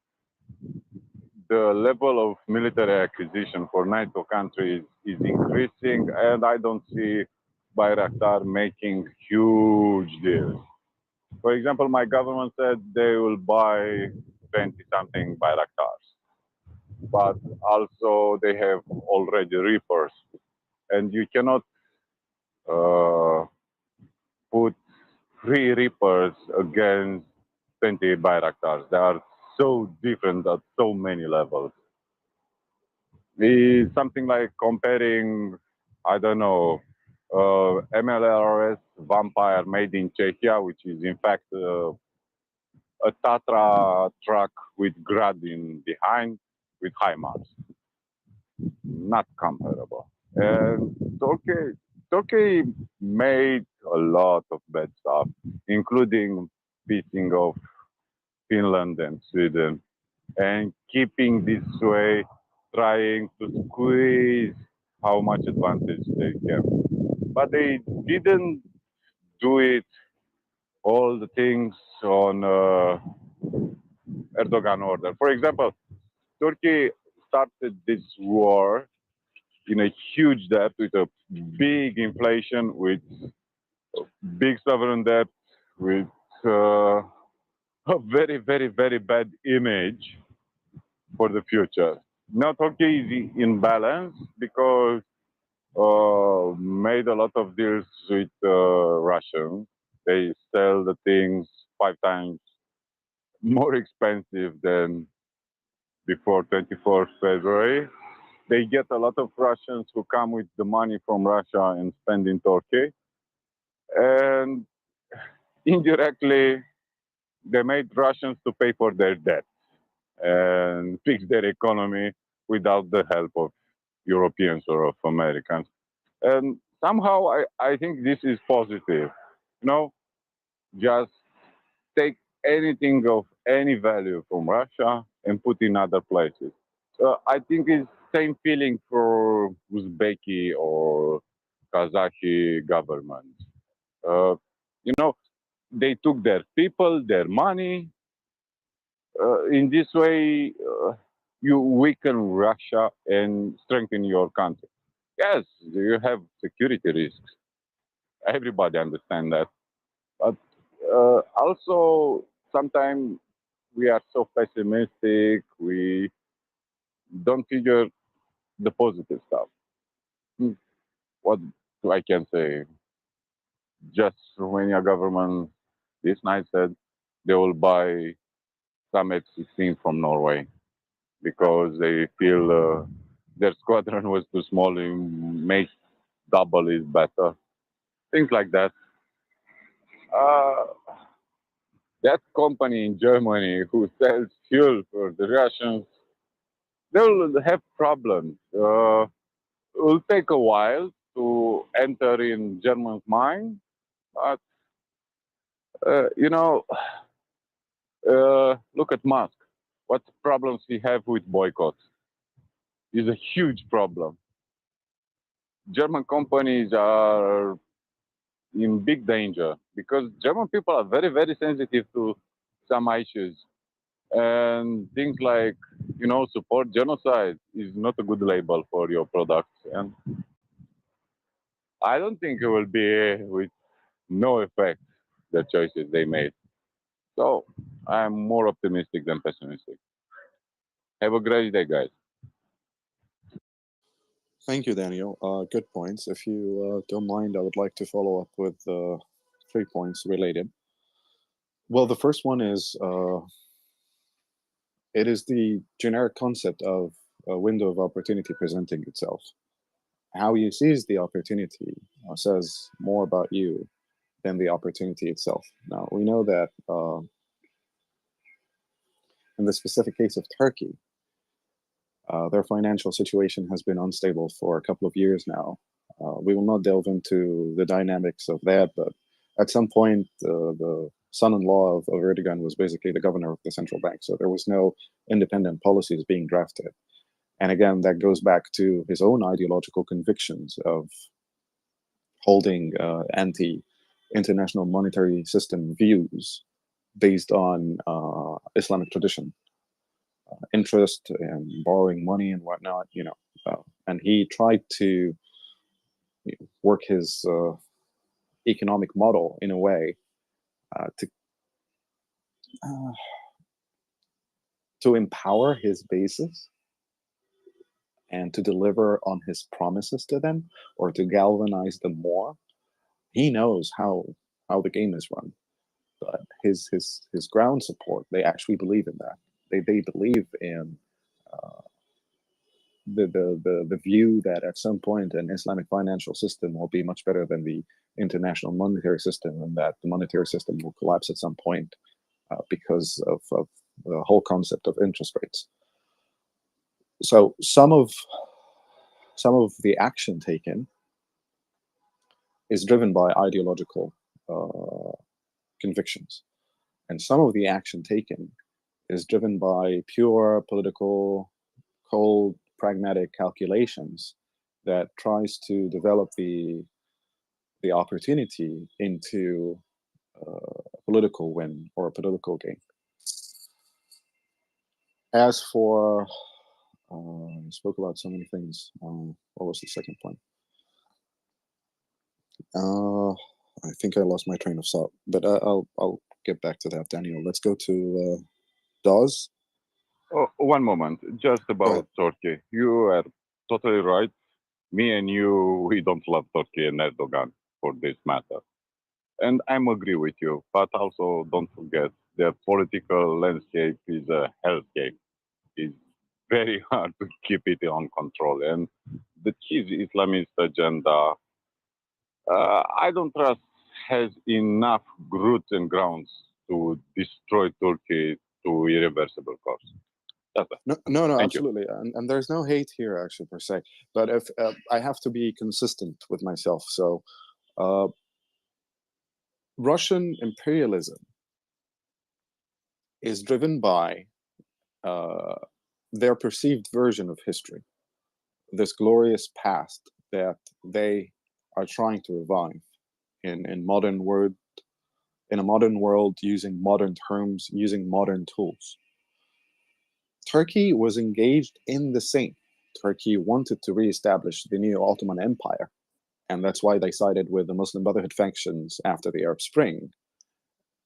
S11: the level of military acquisition for NATO countries is increasing, and I don't see Bayraktar making huge deals. For example, my government said they will buy 20-something Bayraktars, but also they have already Reapers, and you cannot put 3 Reapers against 20 Bayraktars. They are so different at so many levels. It's something like comparing, I don't know, MLRS Vampire made in Czechia, which is in fact a Tatra truck with Gradin behind with HIMARS. Not comparable. And Turkey made a lot of bad stuff, including piecing of Finland and Sweden, and keeping this way, trying to squeeze how much advantage they can. But they didn't do it all the things on Erdogan order. For example, Turkey started this war in a huge debt with a big inflation, with big sovereign debt, with a very, very, very bad image for the future. Now Turkey is in balance because made a lot of deals with Russians. They sell the things 5 times more expensive than before 24th February. They get a lot of Russians who come with the money from Russia and spend in Turkey. And indirectly, they made Russians to pay for their debt and fix their economy without the help of Europeans or of Americans. And somehow I think this is positive. You know, just take anything of any value from Russia and put in other places. I think it's same feeling for Uzbeki or Kazakh government. You know, they took their people, their money. In this way, you weaken Russia and strengthen your country. Yes, you have security risks. Everybody understands that. But also, sometimes we are so pessimistic, we don't figure the positive stuff. What I can say? Just Romania government this night said they will buy some F-16 from Norway because they feel their squadron was too small and make double is better. Things like that. That company in Germany who sells fuel for the Russians, they'll have problems. It will take a while to enter in German's mind, but you know, look at Musk. What problems he have with boycott is a huge problem. German companies are in big danger because German people are very, very sensitive to some issues. And things like, you know, support genocide is not a good label for your products. And I don't think it will be with no effect, the choices they made. So I'm more optimistic than pessimistic. Have a great day, guys.
S7: Thank you, Daniel. Good points. If you don't mind, I would like to follow up with 3 points related. Well, the first one is it is the generic concept of a window of opportunity presenting itself. How you seize the opportunity says more about you than the opportunity itself. Now, we know that in the specific case of Turkey, their financial situation has been unstable for a couple of years now. We will not delve into the dynamics of that, but at some point, the son-in-law of Erdogan was basically the governor of the central bank, so there was no independent policies being drafted. And again, that goes back to his own ideological convictions of holding anti-international monetary system views based on Islamic tradition, interest and borrowing money and whatnot, and he tried to work his economic model in a way to empower his bases and to deliver on his promises to them, or to galvanize them more. He knows how the game is run, but his ground support, they actually believe in that. They believe in the view that at some point an Islamic financial system will be much better than the international monetary system, and that the monetary system will collapse at some point because of the whole concept of interest rates. So some of the action taken is driven by ideological convictions, and some of the action taken is driven by pure political, cold, pragmatic calculations that tries to develop the opportunity into a political win or a political gain. As for I spoke about so many things. What was the second point? I think I lost my train of thought, but I'll get back to that, Daniel. Let's go to Dawes.
S11: Oh, one moment, just about Turkey. You are totally right. Me and you, we don't love Turkey and Erdogan for this matter. And I'm agree with you, but also don't forget the political landscape is a hellscape. It's very hard to keep it on control. And the chief Islamist agenda, I don't trust has enough roots and grounds to destroy Turkey to irreversible course.
S7: No,
S11: Thank you.
S7: absolutely, and there's no hate here actually per se. But if I have to be consistent with myself, so Russian imperialism is driven by their perceived version of history, this glorious past that they are trying to revive in a modern world, using modern terms, using modern tools. Turkey was engaged in the same. Turkey wanted to reestablish the new Ottoman Empire, and that's why they sided with the Muslim Brotherhood factions after the Arab Spring.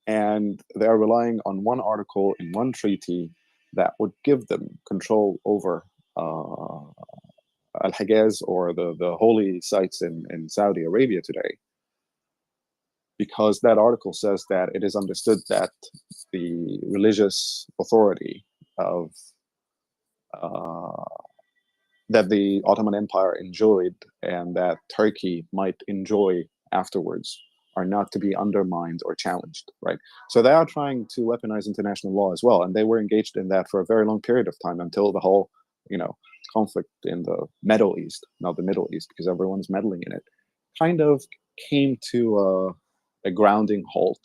S7: And they are relying on one article in one treaty that would give them control over Al-Hijaz, or the holy sites in Saudi Arabia today, because that article says that it is understood that the religious authority of that the Ottoman Empire enjoyed and that Turkey might enjoy afterwards are not to be undermined or challenged, right? So they are trying to weaponize international law as well, and they were engaged in that for a very long period of time until the whole, conflict in the Middle East, not the Middle East, because everyone's meddling in it, kind of came to a grounding halt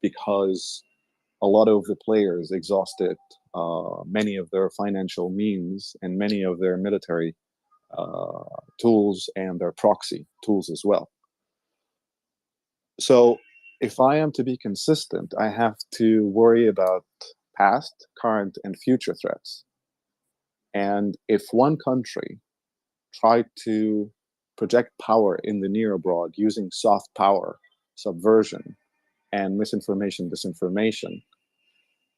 S7: because a lot of the players exhausted many of their financial means and many of their military tools and their proxy tools as well. So if I am to be consistent, I have to worry about past, current, and future threats. And if one country tried to project power in the near abroad using soft power, subversion, and misinformation, disinformation,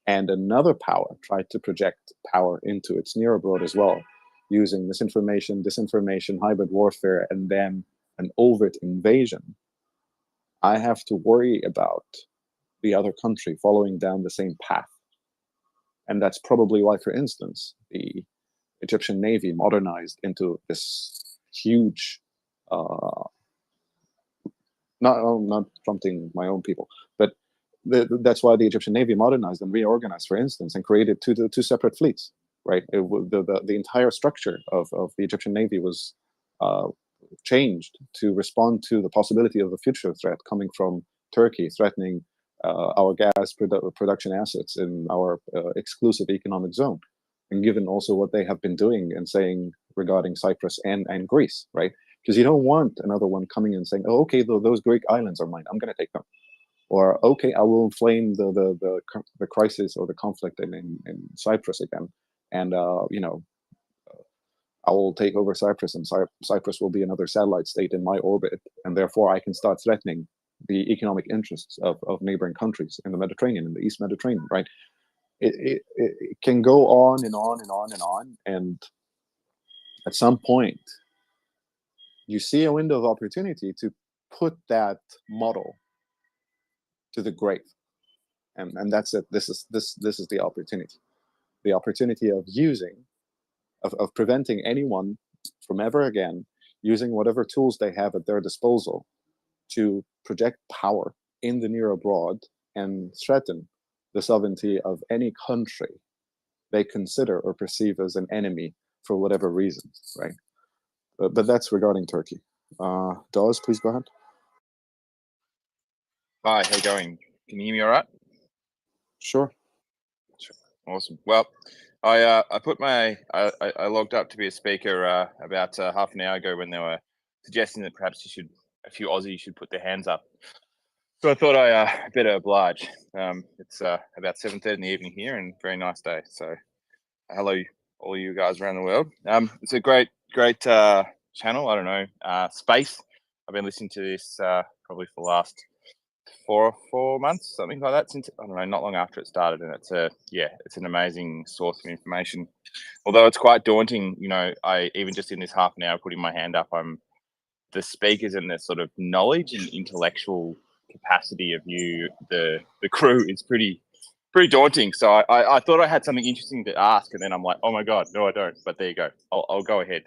S7: and another power tried to project power into its near abroad as well, using misinformation, disinformation, hybrid warfare, and then an overt invasion, I have to worry about the other country following down the same path. And that's probably why, for instance, the Egyptian Navy modernized into this huge, not prompting my own people, but that's why the Egyptian Navy modernized and reorganized, for instance, and created two separate fleets, right? The entire structure of the Egyptian Navy was changed to respond to the possibility of a future threat coming from Turkey, threatening our gas production assets in our exclusive economic zone. And given also what they have been doing and saying regarding Cyprus and Greece, right? Because you don't want another one coming and saying, oh, okay, those Greek islands are mine, I'm going to take them. Or, okay, I will inflame the crisis or the conflict in Cyprus again. And, I will take over Cyprus, and Cyprus will be another satellite state in my orbit, and therefore I can start threatening the economic interests of neighboring countries in the Mediterranean, in the East Mediterranean, right? It can go on and on and on and on, and at some point, you see a window of opportunity to put that model to the grave, and that's it. This is the opportunity of using. Of preventing anyone from ever again using whatever tools they have at their disposal to project power in the near abroad and threaten the sovereignty of any country they consider or perceive as an enemy for whatever reasons, right? But that's regarding Turkey. Dawes, please go ahead.
S12: Hi, how you going? Can you hear me all right?
S7: Sure.
S12: Awesome. Well, I put my I logged up to be a speaker about half an hour ago when they were suggesting that perhaps a few Aussies should put their hands up. So I thought I better oblige. It's about 7:30 in the evening here, and very nice day. So hello, all you guys around the world. It's a great channel. I don't know, Space. I've been listening to this probably for the last 4 months, something like that, since, I don't know, not long after it started, and it's an amazing source of information. Although it's quite daunting, I even just in this half an hour putting my hand up, the speakers and the sort of knowledge and intellectual capacity of the crew is pretty daunting. So I thought I had something interesting to ask, and then I'm like, oh my god, no, I don't. But there you go. I'll go ahead.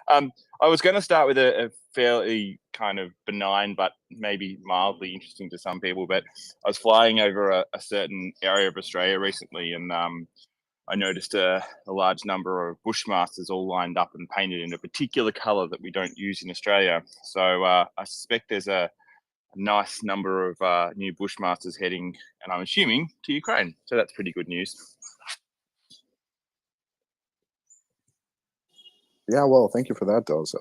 S12: I was going to start with a fairly kind of benign, but maybe mildly interesting to some people. But I was flying over a certain area of Australia recently, and I noticed a large number of bushmasters all lined up and painted in a particular colour that we don't use in Australia. So I suspect there's a nice number of new bushmasters heading, and I'm assuming, to Ukraine. So that's pretty good news.
S7: Yeah, well, thank you for that, Dawes.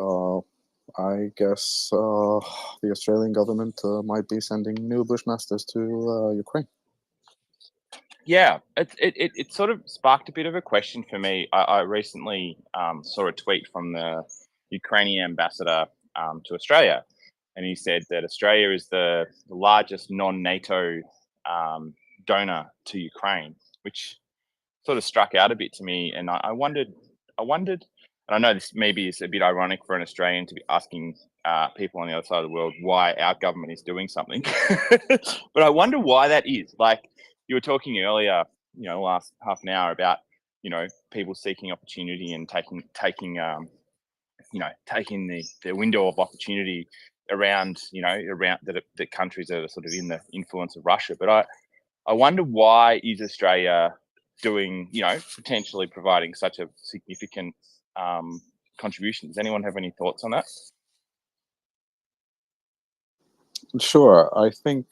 S7: I guess the Australian government might be sending new bushmasters to Ukraine.
S12: Yeah, it sort of sparked a bit of a question for me. I recently saw a tweet from the Ukrainian ambassador to Australia, and he said that Australia is the largest non-NATO donor to Ukraine, which sort of struck out a bit to me. And I wondered, and I know this maybe is a bit ironic for an Australian to be asking people on the other side of the world why our government is doing something, but I wonder why that is. Like, you were talking earlier, last half an hour about, people seeking opportunity and taking the window of opportunity around the countries that are sort of in the influence of Russia. But I wonder, why is Australia doing, potentially providing such a significant contribution? Does anyone have any thoughts on that?
S7: Sure. I think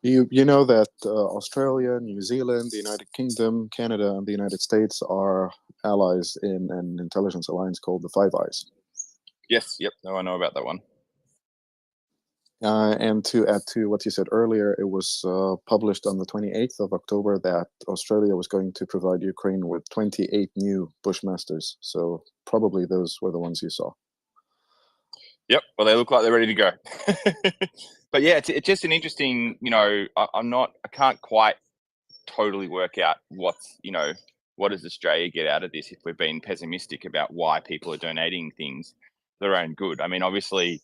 S7: you know that Australia, New Zealand, the United Kingdom, Canada, and the United States are allies in an intelligence alliance called the Five Eyes.
S12: Yes. Yep. No, I know about that one.
S7: And to add to what you said earlier, it was published on the 28th of October that Australia was going to provide Ukraine with 28 new bushmasters. So probably those were the ones you saw.
S12: Yep. Well, they look like they're ready to go. But yeah, it's just an interesting, I can't quite totally work out what does Australia get out of this if we're being pessimistic about why people are donating things for their own good. I mean, obviously,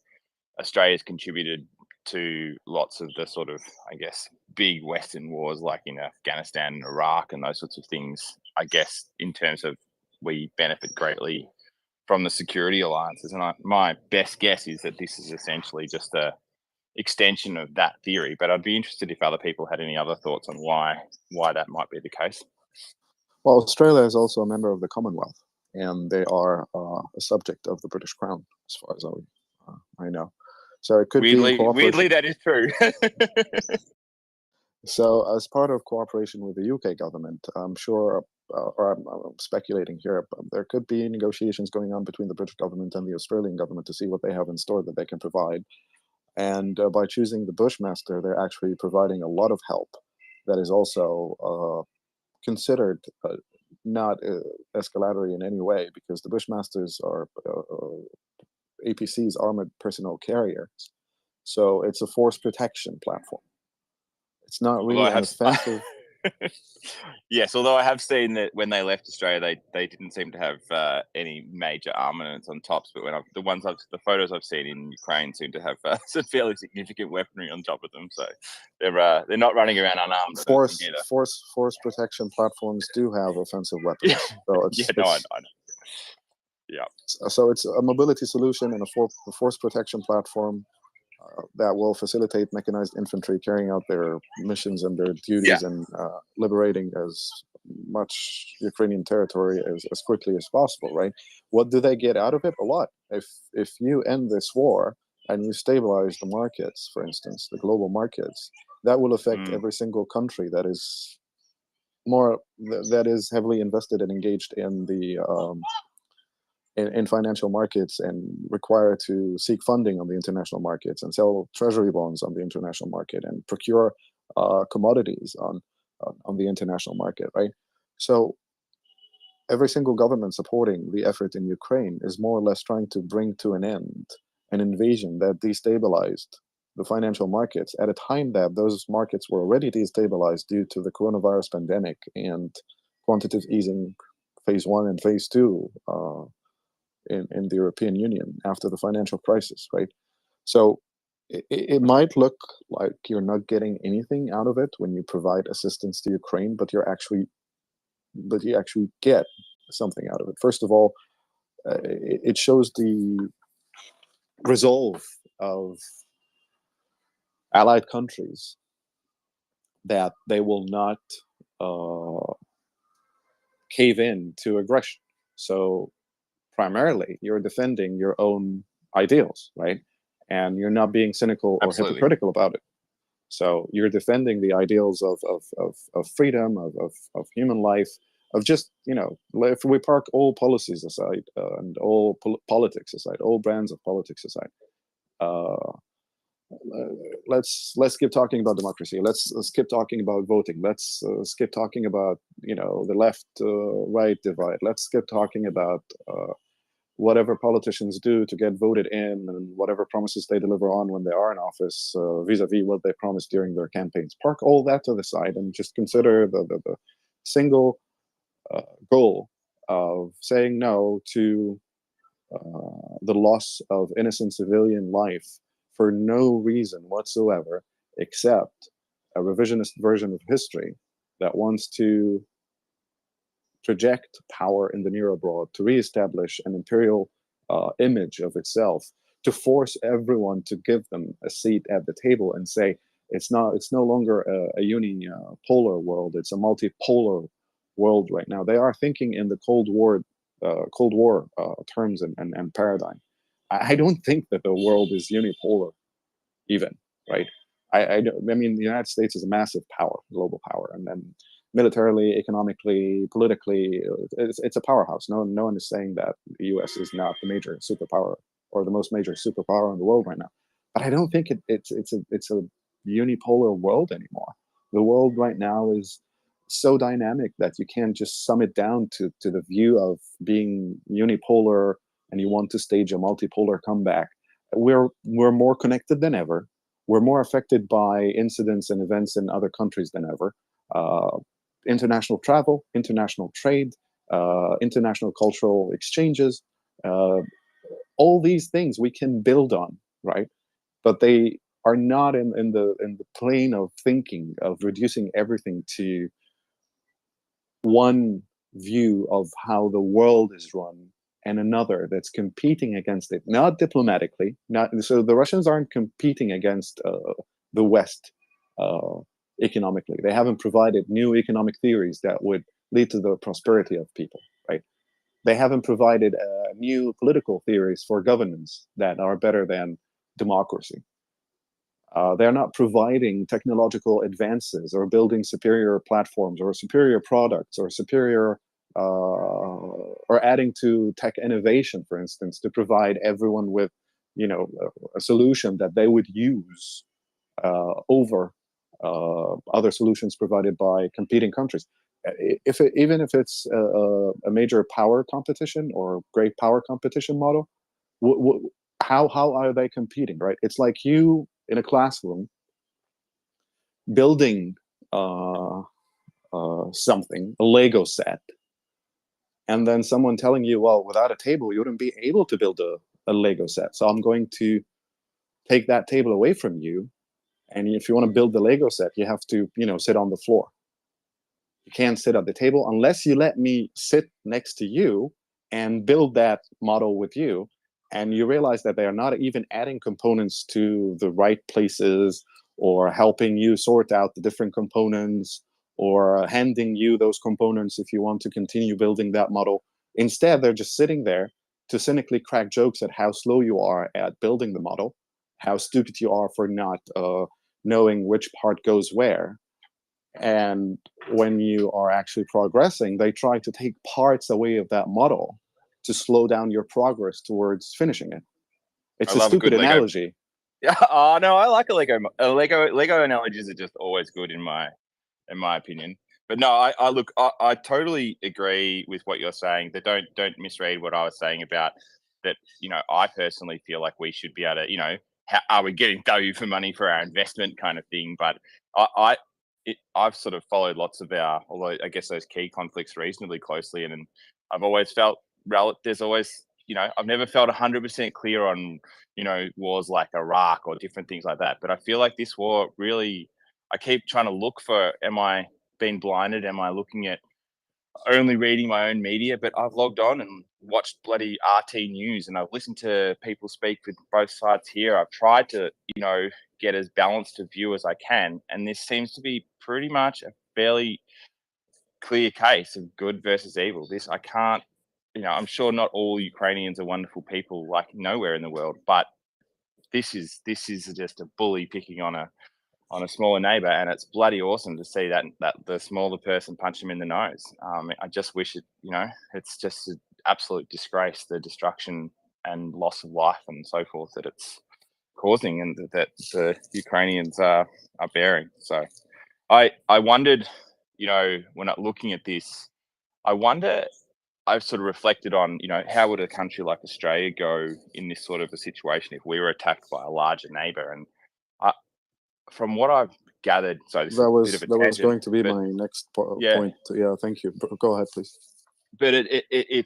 S12: Australia's contributed to lots of the sort of, I guess, big Western wars like in Afghanistan and Iraq and those sorts of things. I guess in terms of we benefit greatly from the security alliances. And my best guess is that this is essentially just a extension of that theory. But I'd be interested if other people had any other thoughts on why that might be the case.
S7: Well, Australia is also a member of the Commonwealth, and they are a subject of the British Crown, as far as I know. So it could be in cooperation.
S12: Weirdly, that is true.
S7: So, as part of cooperation with the UK government, I'm sure, or I'm speculating here, but there could be negotiations going on between the British government and the Australian government to see what they have in store that they can provide. And by choosing the Bushmaster, they're actually providing a lot of help that is also considered not escalatory in any way, because the Bushmasters are APC's armored personnel carriers. So it's a force protection platform. It's not really an offensive.
S12: Yes, although I have seen that when they left Australia, they didn't seem to have any major armaments on tops. But the photos I've seen in Ukraine seem to have some fairly significant weaponry on top of them. So they're not running around unarmed.
S7: Force protection platforms do have offensive weapons. So it's,
S12: I know. Yeah.
S7: So it's a mobility solution and a force protection platform that will facilitate mechanized infantry carrying out their missions and their duties and liberating as much Ukrainian territory as quickly as possible, right? What do they get out of it? A lot. If you end this war and you stabilize the markets, for instance, the global markets, that will affect every single country that is heavily invested and engaged in the in financial markets and required to seek funding on the international markets and sell treasury bonds on the international market and procure commodities on the international market, right? So every single government supporting the effort in Ukraine is more or less trying to bring to an end an invasion that destabilized the financial markets at a time that those markets were already destabilized due to the coronavirus pandemic and quantitative easing phase 1 and phase 2 in the European Union after the financial crisis, right? So it might look like you're not getting anything out of it when you provide assistance to Ukraine, but you actually get something out of it. First of all, it shows the resolve of allied countries that they will not cave in to aggression. So primarily, you're defending your own ideals, right? And you're not being cynical or hypocritical about it. So you're defending the ideals of freedom, of human life, of just, if we park all policies aside and all politics aside, all brands of politics aside, let's skip talking about democracy. Let's skip talking about voting. Let's skip talking about, the left right divide. Let's skip talking about whatever politicians do to get voted in and whatever promises they deliver on when they are in office vis-a-vis what they promised during their campaigns. Park all that to the side and just consider the single goal of saying no to the loss of innocent civilian life for no reason whatsoever except a revisionist version of history that wants to project power in the near abroad, to reestablish an imperial image of itself, to force everyone to give them a seat at the table and say it's no longer a unipolar world, it's a multipolar world right now. They are thinking in the Cold War terms and paradigm. I don't think that the world is unipolar even, right? I mean, the United States is a massive power, global power, and then militarily, economically, politically, it's a powerhouse. No one is saying that the U.S. is not the major superpower or the most major superpower in the world right now. But I don't think it's a unipolar world anymore. The world right now is so dynamic that you can't just sum it down to the view of being unipolar and you want to stage a multipolar comeback we're more connected than ever. We're more affected by incidents and events in other countries than ever. International travel, international trade, international cultural exchanges, all these things we can build on, right? But they are not in the plane of thinking of reducing everything to one view of how the world is run and another that's competing against it, not diplomatically. Not so the Russians aren't competing against the West economically. They haven't provided new economic theories that would lead to the prosperity of people, right? They haven't provided new political theories for governance that are better than democracy. They're not providing technological advances or building superior platforms or superior products or superior or adding to tech innovation, for instance, to provide everyone with, you know, a solution that they would use over other solutions provided by competing countries. Even if it's a major power competition or great power competition model, how are they competing, right? It's like you in a classroom building something, a Lego set, and then someone telling you, well, without a table, you wouldn't be able to build a Lego set. So I'm going to take that table away from you. And if you want to build the Lego set, you have to, you know, sit on the floor. You can't sit at the table unless you let me sit next to you and build that model with you. And you realize that they are not even adding components to the right places or helping you sort out the different components or handing you those components if you want to continue building that model. Instead, they're just sitting there to cynically crack jokes at how slow you are at building the model, how stupid you are for not knowing which part goes where. And when you are actually progressing, they try to take parts away of that model to slow down your progress towards finishing it. It's a stupid analogy.
S12: Yeah. Oh no, I like a Lego. Lego analogies are just always good in my opinion. But no, I totally agree with what you're saying. That don't misread what I was saying about that. You know, I personally feel like we should be able to, you know, how are we getting value for money for our investment kind of thing. But I've sort of followed lots of although I guess those key conflicts reasonably closely, and I've always felt there's always, you know, I've never felt 100% clear on, you know, wars like Iraq or different things like that. But I feel like this war really, I keep trying to look for, am I being blinded? Am I looking at only reading my own media? But I've logged on and watched bloody RT News, and I've listened to people speak with both sides here. I've tried to, you know, get as balanced a view as I can. And this seems to be pretty much a fairly clear case of good versus evil. I can't, you know, I'm sure not all Ukrainians are wonderful people like nowhere in the world, but this is just a bully picking on a smaller neighbor, and it's bloody awesome to see that the smaller person punch him in the nose. I just wish it, you know, it's just an absolute disgrace, the destruction and loss of life and so forth that it's causing and that the Ukrainians are bearing. So I wondered, you know, when looking at this, I've sort of reflected on, you know, how would a country like Australia go in this sort of a situation if we were attacked by a larger neighbor? And from what I've gathered, so this is a bit of a tangent,
S7: was going to be my next point. Yeah, thank you. Go ahead, please.
S12: But it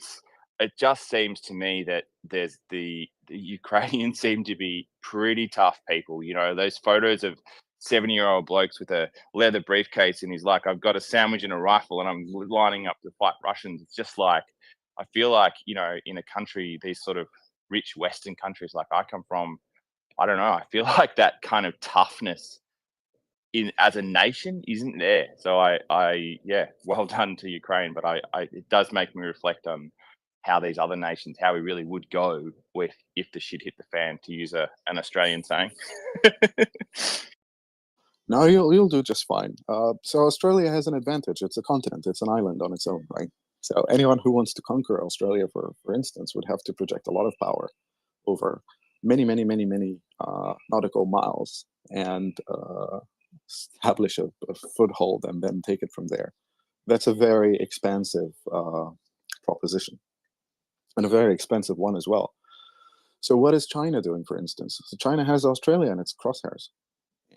S12: just seems to me that there's the Ukrainians seem to be pretty tough people. You know, those photos of 70-year-old blokes with a leather briefcase and he's like, I've got a sandwich and a rifle and I'm lining up to fight Russians. It's just like, I feel like, you know, in a country, these sort of rich Western countries like I come from, I don't know, I feel like that kind of toughness as a nation isn't there. So yeah, well done to Ukraine, but it does make me reflect on how these other nations, how we really would go with if the shit hit the fan, to use an Australian saying.
S7: No, you'll do just fine. So Australia has an advantage. It's a continent. It's an island on its own, right? So anyone who wants to conquer Australia, for instance, would have to project a lot of power over many nautical miles and establish a foothold and then take it from there. That's a very expansive proposition, and a very expensive one as well. So what is China doing, for instance? So China has Australia in its crosshairs,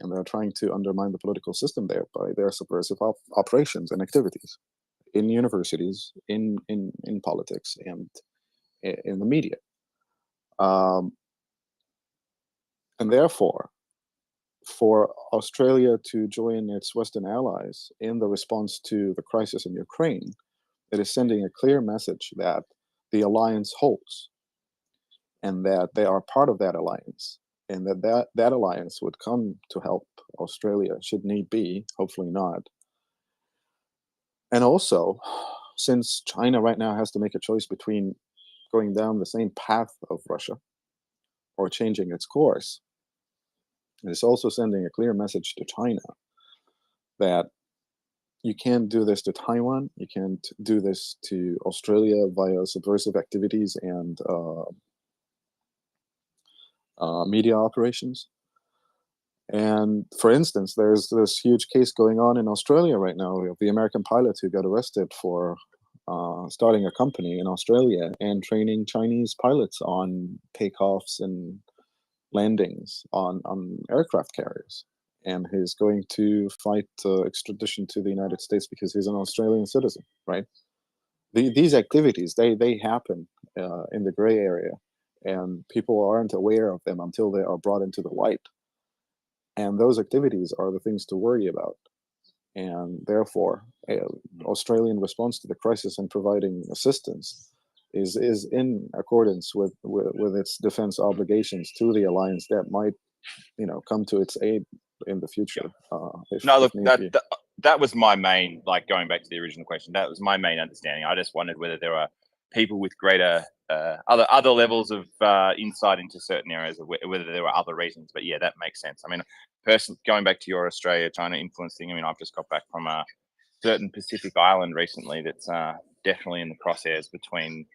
S7: and they're trying to undermine the political system there by their subversive operations and activities in universities, in politics, and in the media. And therefore, for Australia to join its Western allies in the response to the crisis in Ukraine, it is sending a clear message that the alliance holds, and that they are part of that alliance, and that alliance would come to help Australia should need be, hopefully not. And also, since China right now has to make a choice between going down the same path of Russia or changing its course, it is also sending a clear message to China that you can't do this to Taiwan, you can't do this to Australia via subversive activities and media operations. And for instance, there's this huge case going on in Australia right now of the American pilot who got arrested for starting a company in Australia and training Chinese pilots on takeoffs and landings on aircraft carriers. And he's going to fight extradition to the United States because he's an Australian citizen, right? These activities, they happen in the gray area, and people aren't aware of them until they are brought into the light. And those activities are the things to worry about. And therefore, Australian response to the crisis and providing assistance is in accordance with its defense obligations to the alliance that might, come to its aid in the future.
S12: No, look, that was my main, like going back to the original question, that was my main understanding. I just wondered whether there are people with greater other levels of insight into certain areas, of whether there were other reasons. But yeah, that makes sense. I mean, personally, going back to your Australia-China influence thing, I mean, I've just got back from a certain Pacific island recently that's definitely in the crosshairs between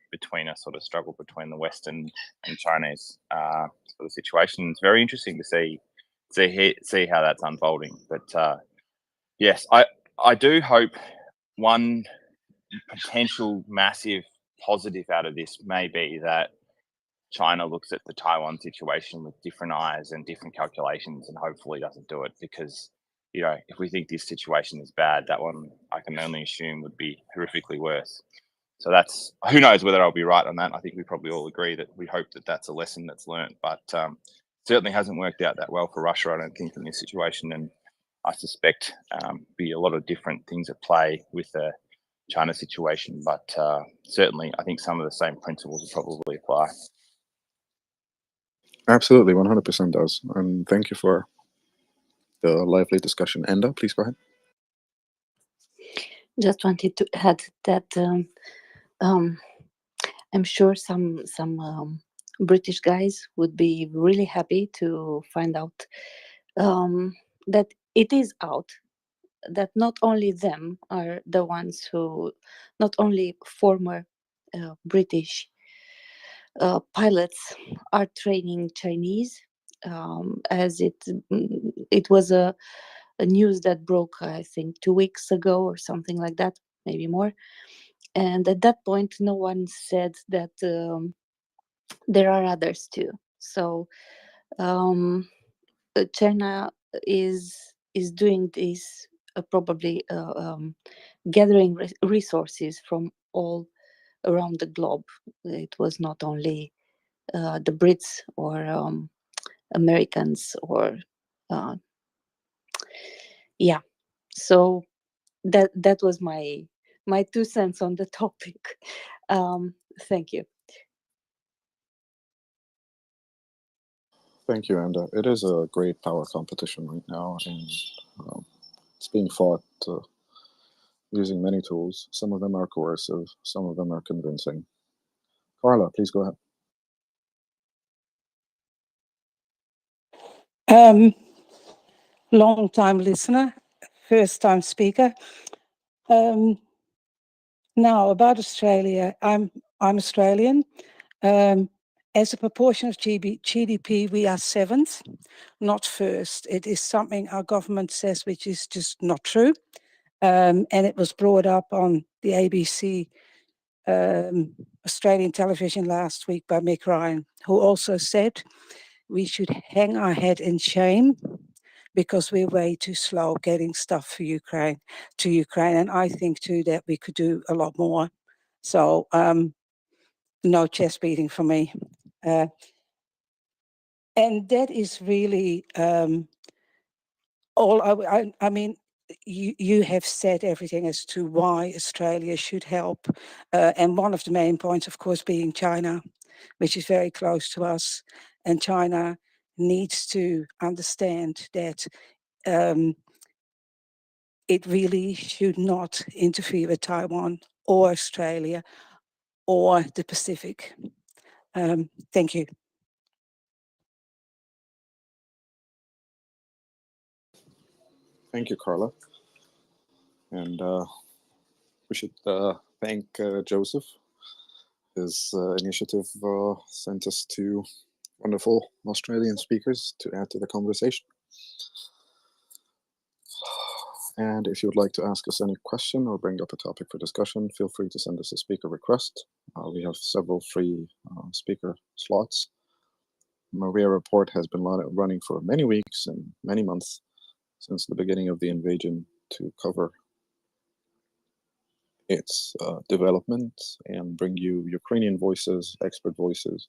S12: a sort of struggle between the West and Chinese sort of situation. It's very interesting to see how that's unfolding. But yes, I do hope one potential massive positive out of this may be that China looks at the Taiwan situation with different eyes and different calculations, and hopefully doesn't do it, because if we think this situation is bad, that one I can only assume would be horrifically worse. So that's, who knows whether I'll be right on that. I think we probably all agree that we hope that that's a lesson that's learned, but certainly hasn't worked out that well for Russia, I don't think, in this situation. And I suspect be a lot of different things at play with the China situation, but certainly I think some of the same principles will probably apply.
S7: Absolutely, 100% does. And thank you for the lively discussion. Enda, please go ahead.
S10: Just wanted to add that I'm sure some British guys would be really happy to find out that it is out, that not only them are the ones who, not only former British pilots are training Chinese, as it was a news that broke, I think, 2 weeks ago or something like that, maybe more. And at that point, no one said that there are others too. So China is doing this, probably gathering resources from all around the globe. It was not only the Brits or Americans or so that was my 2 cents on the topic. Thank you.
S7: Thank you, Enda. It is a great power competition right now, and it's being fought using many tools. Some of them are coercive, some of them are convincing. Carla, please go ahead.
S13: Long time listener, first time speaker. Now about Australia, I'm Australian. As a proportion of GDP, we are 7th, not first. It is something our government says which is just not true. And it was brought up on the ABC Australian television last week by Mick Ryan, who also said we should hang our head in shame because we're way too slow getting stuff for Ukraine to Ukraine. And I think too that we could do a lot more. So no chest beating for me. And that is really all. I mean, you have said everything as to why Australia should help. And one of the main points, of course, being China, which is very close to us. And China needs to understand that it really should not interfere with Taiwan or Australia or the Pacific. Thank you.
S7: Thank you, Carla. And we should thank Joseph. His initiative sent us to wonderful Australian speakers to add to the conversation. And if you would like to ask us any question or bring up a topic for discussion, feel free to send us a speaker request. We have several free speaker slots. MriyaReport has been running for many weeks and many months since the beginning of the invasion to cover its development and bring you Ukrainian voices, expert voices,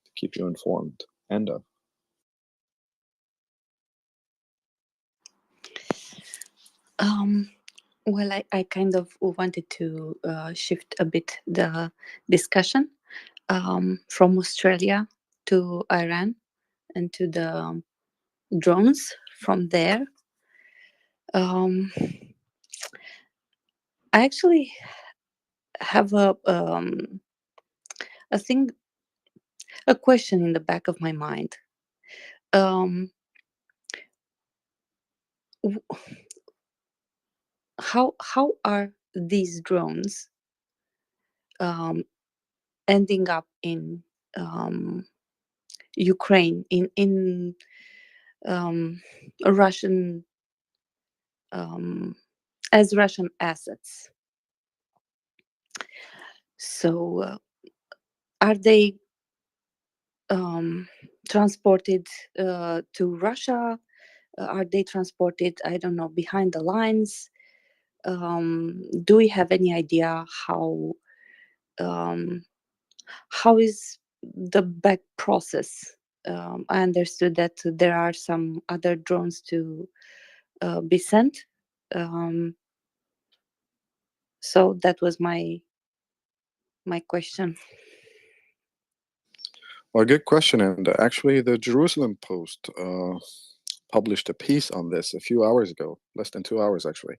S7: to keep you informed. And
S10: Well, I kind of wanted to shift a bit the discussion from Australia to Iran and to the drones from there. I actually have a thing, a question in the back of my mind. How are these drones ending up in Ukraine, in Russian as Russian assets? So are they transported to Russia? Are they transported, I don't know, behind the lines? Do we have any idea how is the back process? I understood that there are some other drones to be sent. So that was my question.
S7: well, good question. And actually, the Jerusalem Post published a piece on this a few hours ago, less than 2 hours actually.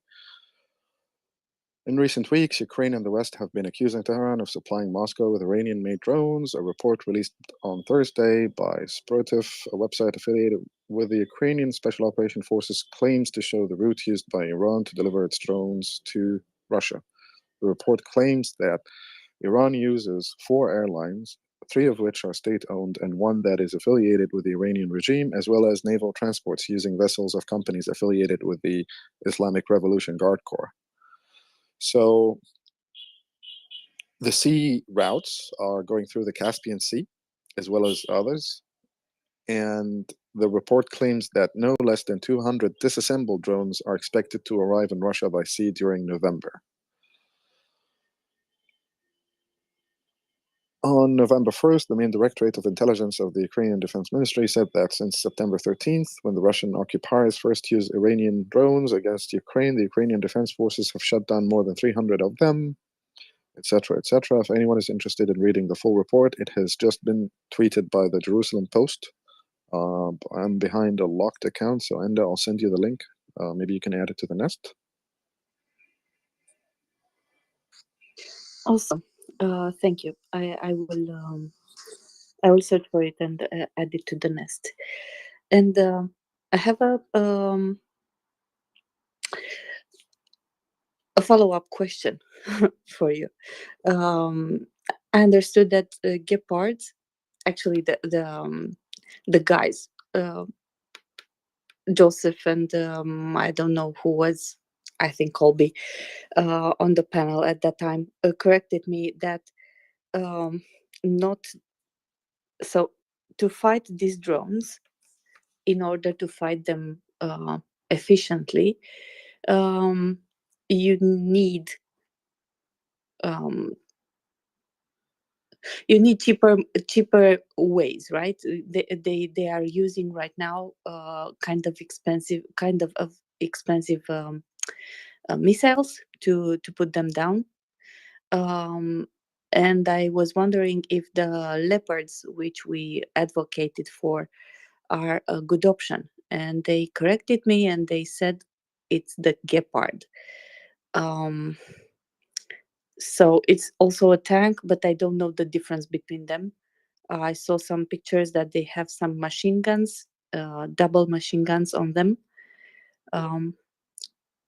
S7: In recent weeks, Ukraine and the West have been accusing Tehran of supplying Moscow with Iranian-made drones. A report released on Thursday by Sprotiv, a website affiliated with the Ukrainian Special Operation Forces, claims to show the route used by Iran to deliver its drones to Russia. The report claims that Iran uses 4 airlines, 3 of which are state-owned and 1 that is affiliated with the Iranian regime, as well as naval transports using vessels of companies affiliated with the Islamic Revolution Guard Corps. So the sea routes are going through the Caspian Sea, as well as others. And the report claims that no less than 200 disassembled drones are expected to arrive in Russia by sea during November. On November 1st, the main Directorate of Intelligence of the Ukrainian Defense Ministry said that since September 13th, when the Russian occupiers first used Iranian drones against Ukraine, the Ukrainian Defense Forces have shut down more than 300 of them, etc., etc. If anyone is interested in reading the full report, it has just been tweeted by the Jerusalem Post. I'm behind a locked account, so Enda, I'll send you the link. Maybe you can add it to the nest.
S10: Awesome. Thank you. I will search for it and add it to the nest. And I have a follow-up question for you. I understood that Gepards, actually the guys, Joseph and I don't know who was, I think Colby, on the panel at that time, corrected me that not so to fight these drones, in order to fight them efficiently, you need um, cheaper ways, right? They are using right now kind of expensive missiles to put them down. And I was wondering if the leopards, which we advocated for, are a good option. And they corrected me and they said it's the Gepard. So it's also a tank, but I don't know the difference between them. I saw some pictures that they have some machine guns, double machine guns on them.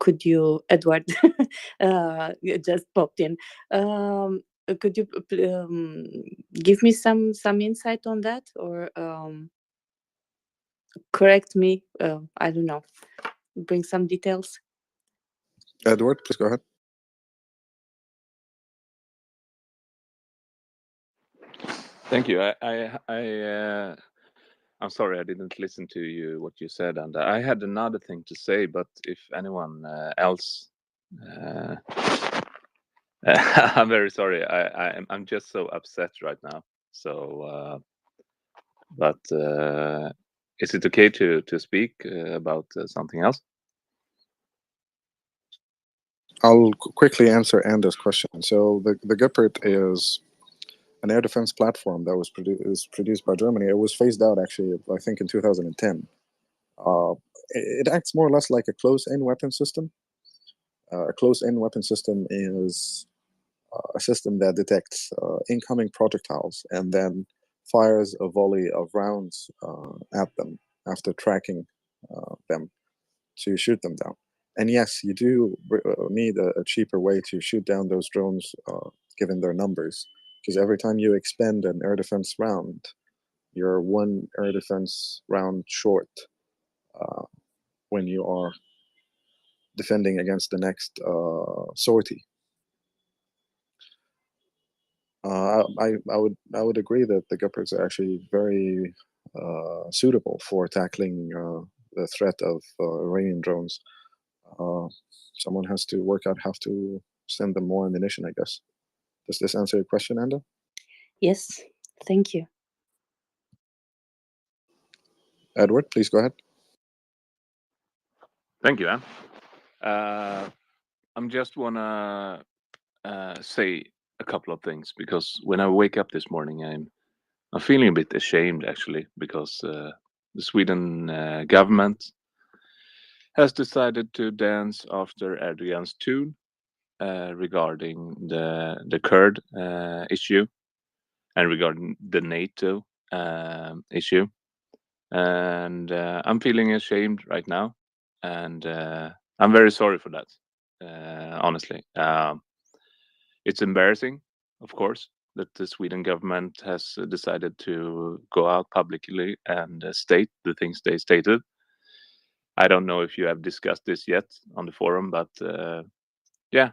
S10: Could you, Edward, you just popped in. Could you give me some insight on that, or correct me? I don't know. Bring some details.
S7: Edward, please go ahead.
S14: Thank you. I'm sorry I didn't listen to you what you said, and I had another thing to say. But if anyone else, I'm very sorry. I'm just so upset right now. So, but is it okay to speak about something else?
S7: I'll quickly answer Anders' question. So the Gepard is an air defense platform that was produced by Germany. It was phased out, actually, I think, in 2010. It acts more or less like a close-in weapon system. A close-in weapon system is a system that detects incoming projectiles and then fires a volley of rounds at them after tracking them to shoot them down. And yes, you do need a cheaper way to shoot down those drones, given their numbers, because every time you expend an air defense round, you're one air defense round short when you are defending against the next sortie. I would agree that the Gepards are actually very suitable for tackling the threat of Iranian drones. Someone has to work out how to send them more ammunition, I guess. Does this answer your question, Anda?
S10: Yes, thank you.
S7: Edward, please go ahead.
S14: Thank you, Anne. I'm just wanna say a couple of things, because when I wake up this morning, I'm feeling a bit ashamed, actually, because the Sweden government has decided to dance after Erdogan's tune regarding the Kurd issue and regarding the NATO issue, and I'm feeling ashamed right now, and I'm very sorry for that. Honestly, it's embarrassing, of course, that the Sweden government has decided to go out publicly and state the things they stated. I don't know if you have discussed this yet on the forum, but yeah,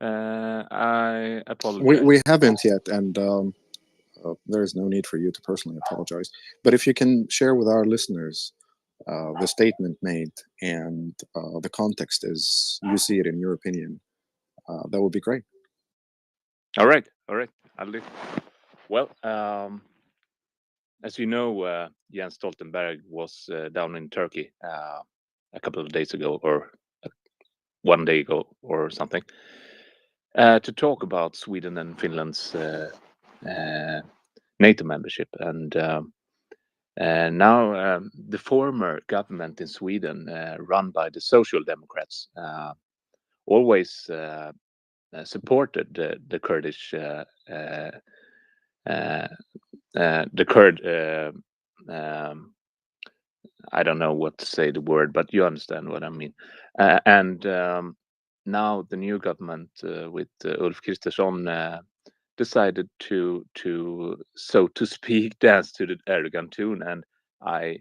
S14: I apologize.
S7: We haven't yet, and there is no need for you to personally apologize. But if you can share with our listeners the statement made and the context as you see it in your opinion, that would be great.
S14: All right, I'll do. Well, as you know, Jens Stoltenberg was down in Turkey a couple of days ago, or 1 day ago, or something, to talk about Sweden and Finland's NATO membership. And now the former government in Sweden, run by the Social Democrats, always supported the Kurdish, the Kurd. I don't know what to say the word, but you understand what I mean. And now the new government with Ulf Kristersson decided to, so to speak, dance to the Erdogan tune, and I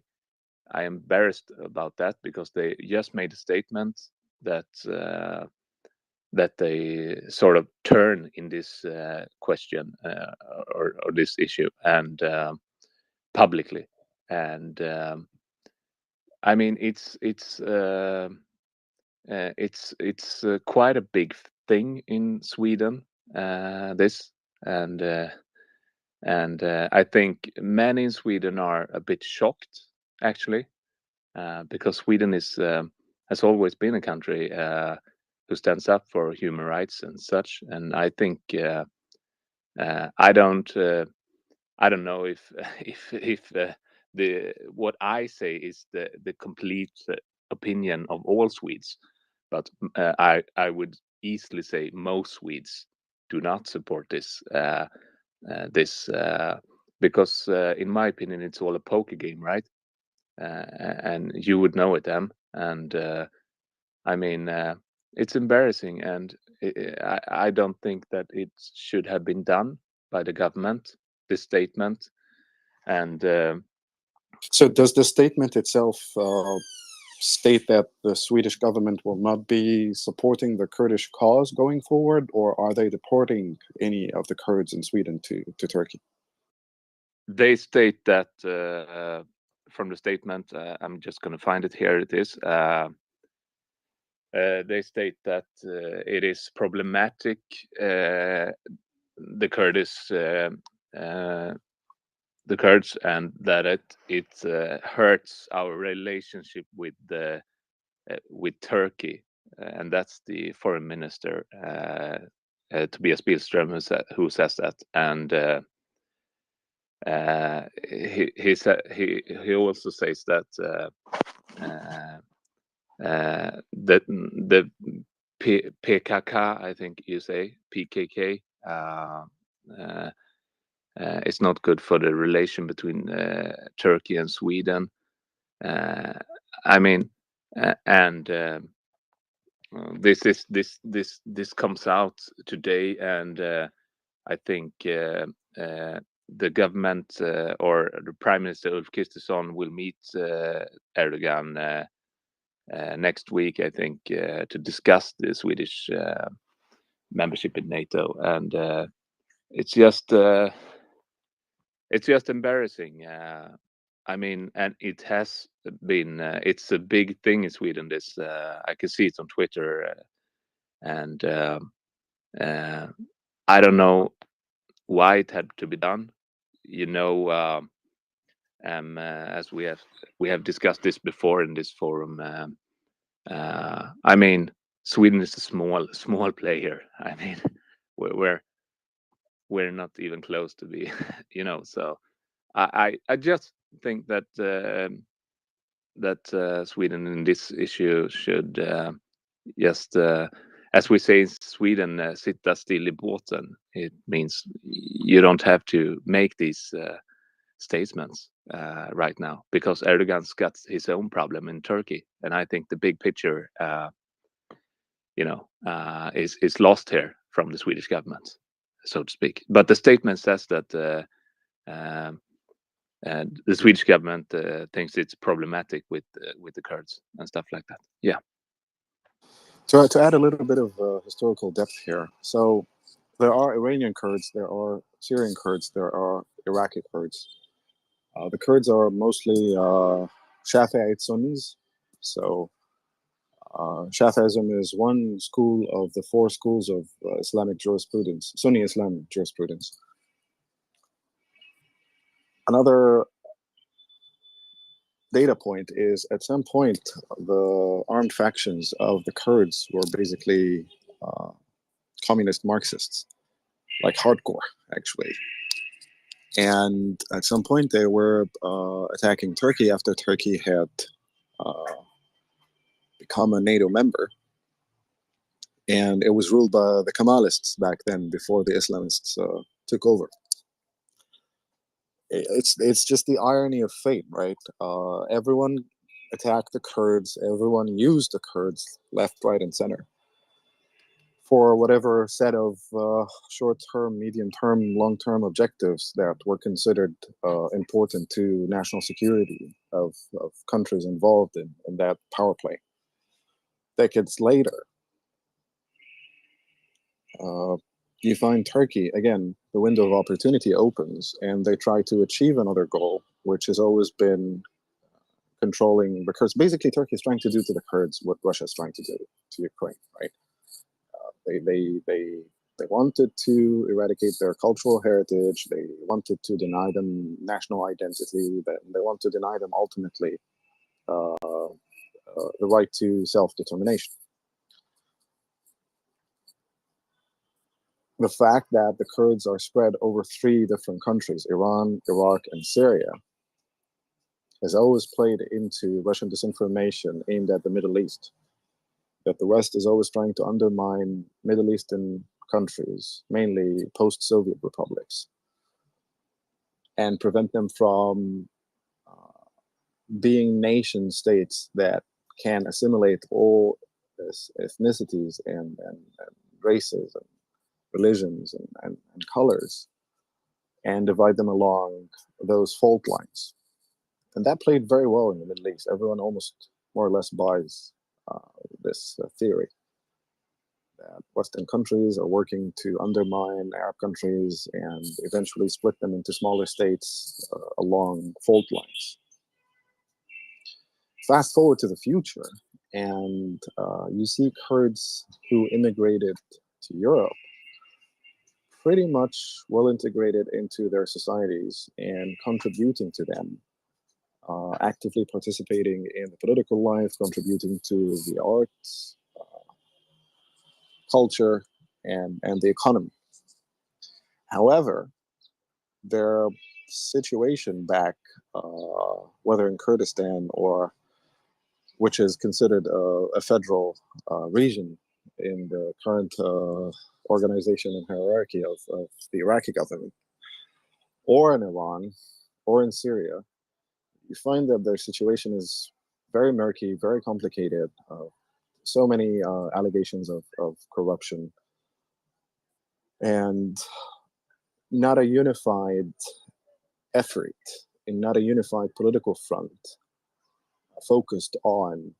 S14: am embarrassed about that, because they just made a statement that that they sort of turn in this question or this issue and publicly. And I mean, it's quite a big thing in Sweden. This and I think many in Sweden are a bit shocked, actually, because Sweden has always been a country who stands up for human rights and such. And I think I don't know if the what I say is the complete opinion of all Swedes, but I would easily say most Swedes do not support this because in my opinion it's all a poker game, right? And you would know it, Em. And I mean, it's embarrassing, and I don't think that it should have been done by the government. This statement, and
S7: So does the statement itself state that the Swedish government will not be supporting the Kurdish cause going forward, or are they deporting any of the Kurds in Sweden to Turkey?
S14: they state that from the statement. I'm just going to find it here. It is. They state that it is problematic. The Kurds, and that it hurts our relationship with Turkey, and that's the foreign minister Tobias Billström who says that. And he also says that that the PKK, I think you say PKK, it's not good for the relation between Turkey and Sweden. I mean, and this comes out today, and I think the government or the Prime Minister Ulf Kristersson will meet Erdogan next week, I think, to discuss the Swedish membership in NATO, and it's just embarrassing. I mean, and it has been. It's a big thing in Sweden. This I can see it on Twitter, and I don't know why it had to be done. You know, as we have discussed this before in this forum. I mean, Sweden is a small player. I mean, we're not even close to be, you know. So I just think that Sweden in this issue should just, as we say in Sweden, sitta still i båten. It means you don't have to make these statements right now, because Erdogan's got his own problem in Turkey, and I think the big picture, is lost here from the Swedish government, so to speak. But the statement says that the Swedish government thinks it's problematic with the Kurds and stuff like that. Yeah.
S7: To add a little bit of historical depth here, so there are Iranian Kurds, there are Syrian Kurds, there are Iraqi Kurds. The Kurds are mostly Shafi'ite Sunnis. So Shafi'ism is one school of the four schools of Islamic jurisprudence, Sunni Islamic jurisprudence. Another data point is, at some point, the armed factions of the Kurds were basically communist Marxists, like hardcore, actually. And at some point, they were attacking Turkey after Turkey had become a NATO member. And it was ruled by the Kemalists back then, before the Islamists took over. It's just the irony of fate, right? Everyone attacked the Kurds. Everyone used the Kurds left, right, and center for whatever set of short-term, medium-term, long-term objectives that were considered important to national security of countries involved in that power play. Decades later, you find Turkey, again, the window of opportunity opens and they try to achieve another goal, which has always been controlling the Kurds. Basically, Turkey is trying to do to the Kurds what Russia is trying to do to Ukraine, right? They wanted to eradicate their cultural heritage. They wanted to deny them national identity. They want to deny them ultimately the right to self-determination. The fact that the Kurds are spread over 3 different countries, Iran, Iraq, and Syria, has always played into Russian disinformation aimed at the Middle East. That the West is always trying to undermine Middle Eastern countries, mainly post-Soviet republics, and prevent them from being nation states that can assimilate all ethnicities and races and religions and colors and divide them along those fault lines. And that played very well in the Middle East. Everyone almost more or less buys this theory that Western countries are working to undermine Arab countries and eventually split them into smaller states along fault lines. Fast forward to the future, and you see Kurds who immigrated to Europe pretty much well integrated into their societies and contributing to them, actively participating in the political life, contributing to the arts, culture, and the economy. However, their situation back, whether in Kurdistan or which is considered a federal region in the current organization and hierarchy of the Iraqi government, or in Iran, or in Syria, you find that their situation is very murky, very complicated, so many allegations of corruption, and not a unified effort, and not a unified political front focused on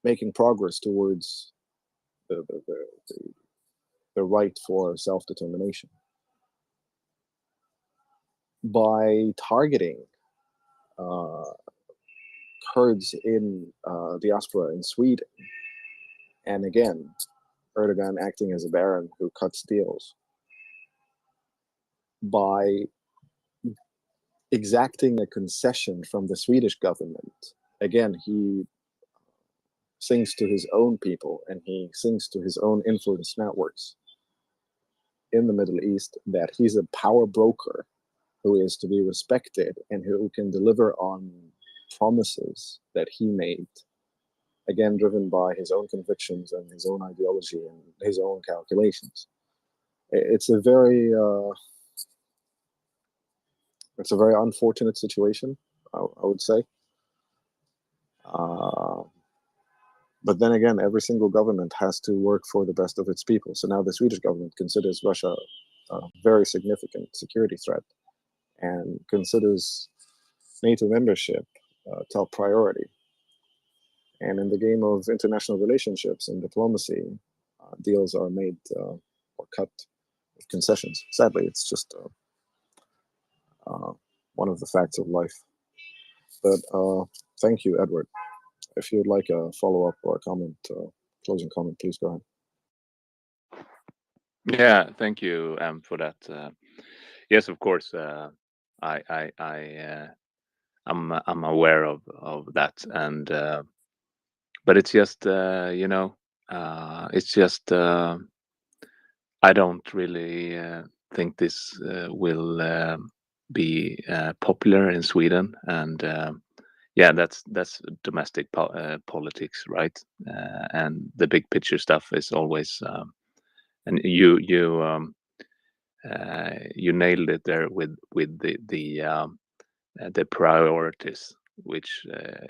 S7: making progress towards the right for self-determination. By targeting Kurds in diaspora in Sweden, and again, Erdogan acting as a baron who cuts deals, by exacting a concession from the Swedish government, again, he sings to his own people and he sings to his own influence networks in the Middle East that he's a power broker who is to be respected and who can deliver on promises that he made, again, driven by his own convictions and his own ideology and his own calculations. It's a very unfortunate situation, I would say. But then again, every single government has to work for the best of its people. So now the Swedish government considers Russia a very significant security threat and considers NATO membership top priority. And in the game of international relationships and diplomacy, deals are made or cut with concessions. Sadly, it's just one of the facts of life. But thank you, Edward. If you'd like a follow-up or a comment, closing comment, please go ahead.
S14: Yeah, thank you for that. Yes, of course. I'm aware of that, and but it's just it's just I don't really think this will be popular in Sweden, and yeah, that's domestic politics, right? And the big picture stuff is always, and you nailed it there with the priorities, which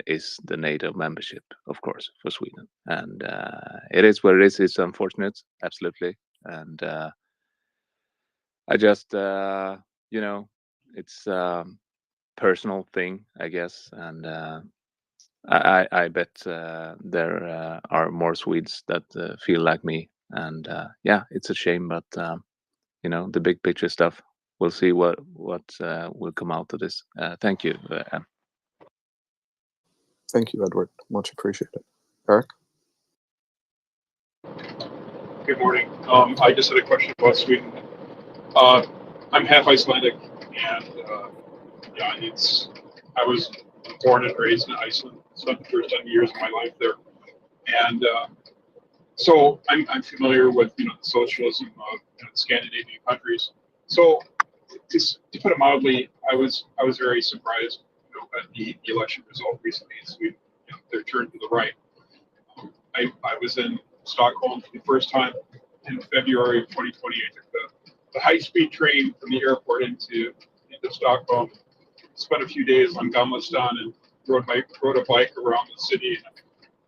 S14: is the NATO membership, of course, for Sweden. And it is what it is. It's unfortunate, absolutely. And I just, it's a personal thing, I guess. And I bet there are more Swedes that feel like me, And yeah, it's a shame, but you know, the big picture stuff. We'll see what will come out of this. Thank you.
S7: Thank you, Edward. Much appreciated. Eric?
S15: Good morning. I just had a question about Sweden. I'm half Icelandic, and yeah, I was born and raised in Iceland. Spent the first 10 years of my life there, and so I'm familiar with the socialism of the Scandinavian countries. So to put it mildly, I was very surprised at the election result recently in Sweden. Their turn to the right. I was in Stockholm for the first time in February of 2020. I took the high-speed train from the airport into Stockholm. Spent a few days on Gamla stan and rode a bike around the city.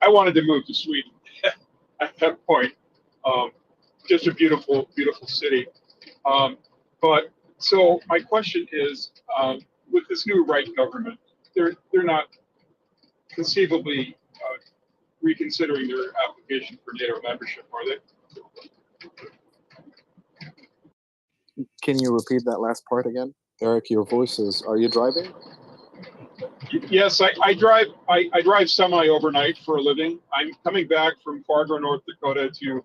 S15: I wanted to move to Sweden at that point. Just a beautiful, beautiful city. But so my question is, with this new right government, they're not conceivably reconsidering their application for NATO membership, are they?
S7: Can you repeat that last part again? Eric, your voice is, are you driving?
S15: Yes, I drive semi overnight for a living. I'm coming back from Fargo, North Dakota to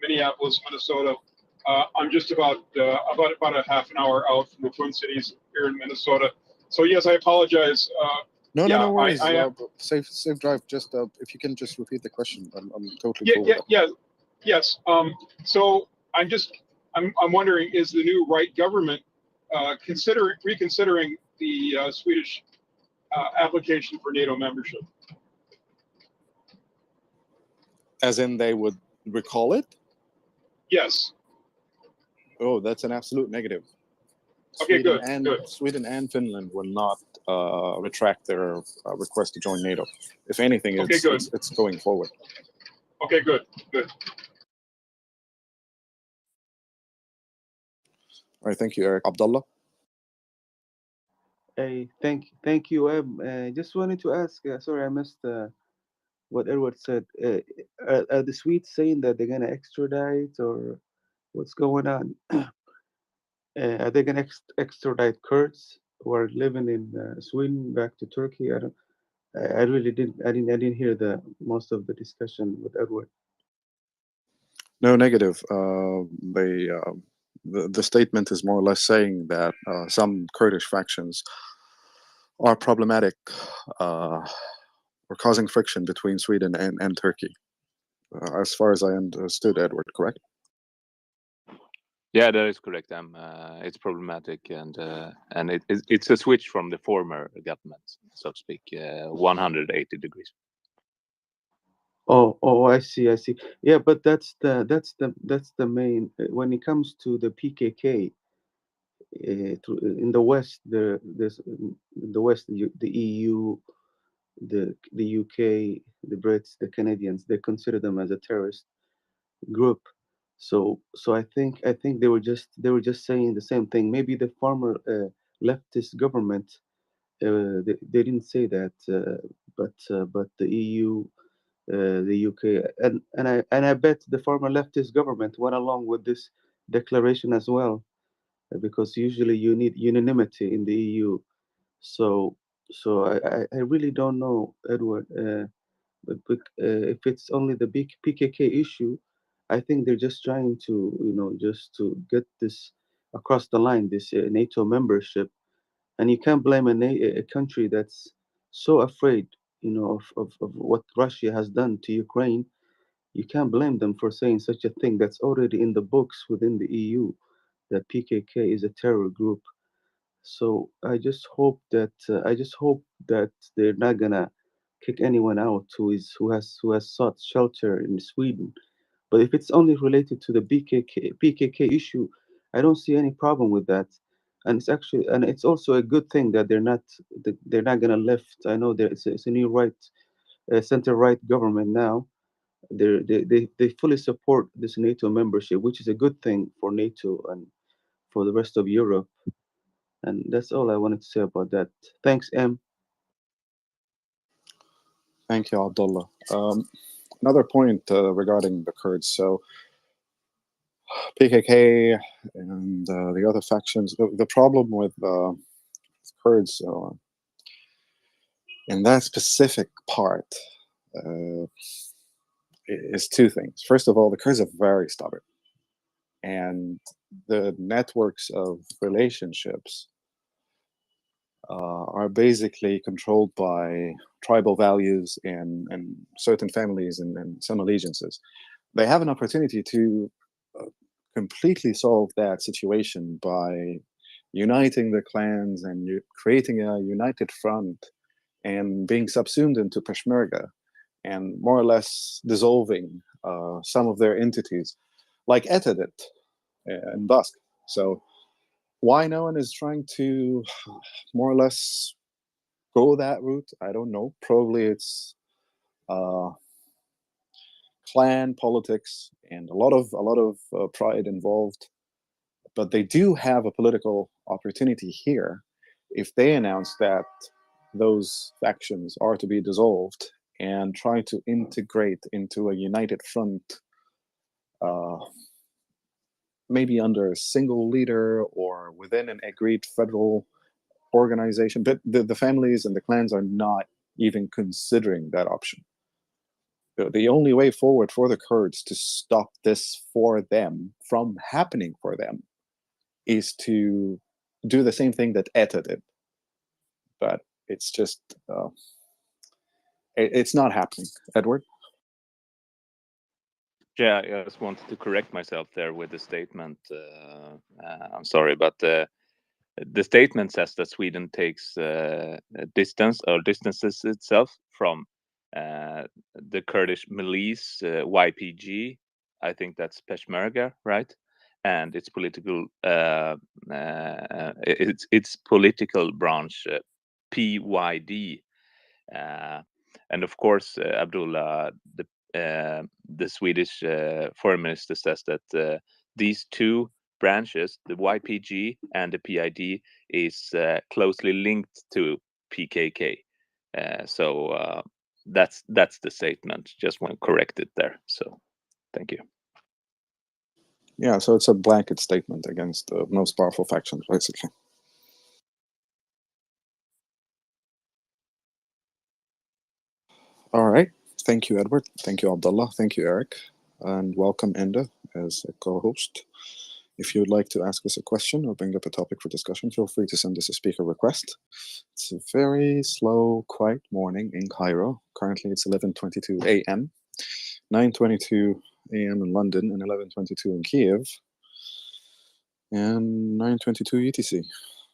S15: Minneapolis, Minnesota. I'm just about a half an hour out from the Twin Cities here in Minnesota. So yes, I apologize.
S7: No worries. Safe drive. Just if you can just repeat the question, I'm totally cool with that.
S15: Yes. So I'm wondering, is the new right government reconsidering the Swedish application for NATO membership?
S7: As in, they would recall it?
S15: Yes.
S7: Oh, that's an absolute negative.
S15: Okay,
S7: Sweden and Finland will not retract their request to join NATO. If anything, it's going forward.
S15: Okay, good.
S7: All right, thank you, Eric. Abdullah?
S16: Hey, thank you. Just wanted to ask. Sorry, I missed what Edward said. Are the Swedes saying that they're gonna extradite, or what's going on? Are they gonna extradite Kurds who are living in Sweden back to Turkey? I really didn't hear the most of the discussion with Edward.
S7: No, negative. The statement is more or less saying that some Kurdish factions are problematic or causing friction between Sweden and Turkey. As far as I understood, Edward, correct?
S14: Yeah, that is correct. It's problematic, and it's a switch from the former government, so to speak, 180 degrees.
S16: Oh, I see. Yeah, but that's the main. When it comes to the PKK in the West, there's in the West, the EU, the UK, the Brits, the Canadians, they consider them as a terrorist group. So I think they were just saying the same thing. Maybe the former leftist government they didn't say that, but the EU, the UK, and I bet the former leftist government went along with this declaration as well, because usually you need unanimity in the EU. So I really don't know, Edward. But if it's only the big PKK issue, I think they're just trying to, just to get this across the line, this NATO membership. And you can't blame a country that's so afraid, of what Russia has done to Ukraine. You can't blame them for saying such a thing that's already in the books within the EU, that PKK is a terror group. So I just hope that they're not gonna kick anyone out who has sought shelter in Sweden. But if it's only related to the PKK issue, I don't see any problem with that. And it's also a good thing that they're not gonna lift. I know it's a new center right government now. They fully support this NATO membership, which is a good thing for NATO and for the rest of Europe. And that's all I wanted to say about that. Thanks, M.
S7: Thank you, Abdullah. Another point regarding the Kurds. So PKK and the other factions. The problem with Kurds in that specific part is two things. First of all, the Kurds are very stubborn, and the networks of relationships are basically controlled by tribal values and certain families and some allegiances. They have an opportunity to completely solve that situation by uniting the clans and creating a united front and being subsumed into Peshmerga and more or less dissolving some of their entities, like ETA did in Basque. So why no one is trying to more or less go that route, I don't know. Probably it's clan politics and a lot of pride involved. But they do have a political opportunity here if they announce that those factions are to be dissolved and try to integrate into a united front, maybe under a single leader or within an agreed federal organization. But the families and the clans are not even considering that option. The only way forward for the Kurds to stop this for them from happening for them is to do the same thing that ETA did. But it's just, it's not happening. Edward?
S14: Yeah, I just wanted to correct myself there with the statement. I'm sorry, but the statement says that Sweden takes distances itself from the Kurdish milice, YPG. I think that's Peshmerga, right? And its political its political branch, PYD. And of course, Abdullah, the Swedish foreign minister says that these two branches, the YPG and the PID, is closely linked to PKK. So that's the statement. Just want to correct it there. So thank you.
S7: Yeah, so it's a blanket statement against the most powerful factions, basically. All right. Thank you, Edward. Thank you, Abdullah. Thank you, Eric. And welcome, Enda, as a co-host. If you would like to ask us a question or bring up a topic for discussion, feel free to send us a speaker request. It's a very slow, quiet morning in Cairo. Currently, it's 11:22 a.m., 9:22 a.m. in London, and 11:22 in Kiev, and 9:22 UTC.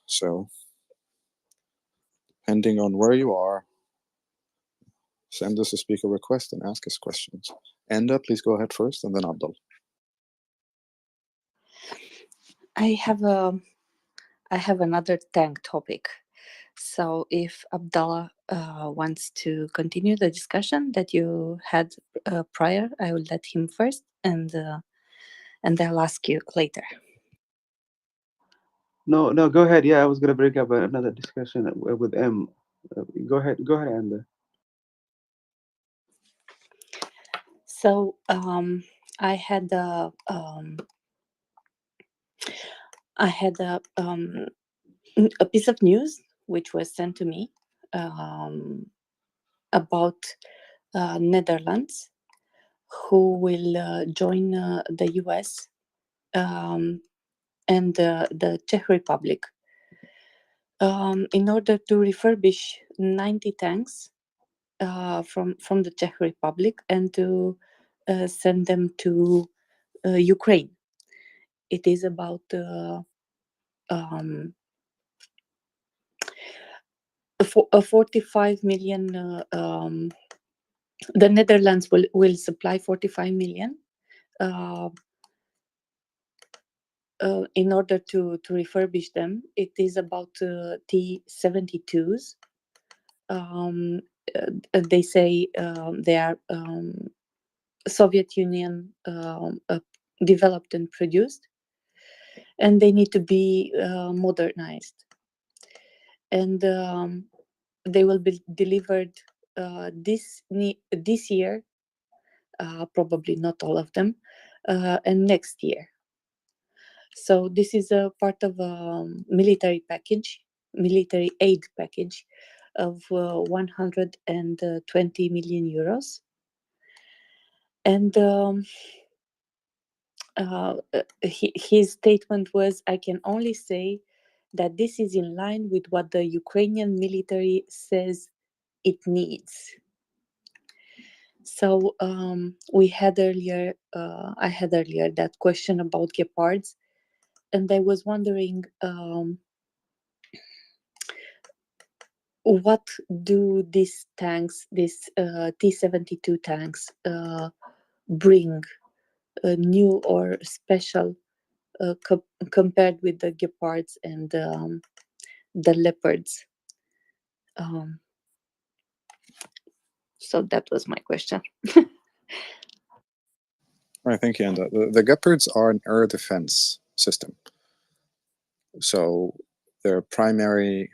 S7: So, depending on where you are, send us a speaker request and ask us questions. Enda, please go ahead first, and then Abdul.
S10: I have another tank topic. So if Abdullah wants to continue the discussion that you had prior, I will let him first, and I'll ask you later.
S16: No, go ahead. Yeah, I was gonna bring up another discussion with M. Go ahead, Enda.
S10: So I had a piece of news which was sent to me about Netherlands, who will join the US and the Czech Republic in order to refurbish 90 tanks from the Czech Republic and to send them to Ukraine. It is about a 45 million. The Netherlands will supply 45 million in order to refurbish them. It is about T-72s. They say they are Soviet Union developed and produced, and they need to be modernized. And they will be delivered this year, probably not all of them, and next year. So this is a part of a military aid package of 120 million euros. And his statement was, "I can only say that this is in line with what the Ukrainian military says it needs." So we had earlier, I had earlier that question about Gepards, and I was wondering what do these tanks, these T-72 tanks, bring new or special compared with the Gepards and the Leopards? So that was my question.
S7: Right, thank you. And the Gepards are an air defense system. So their primary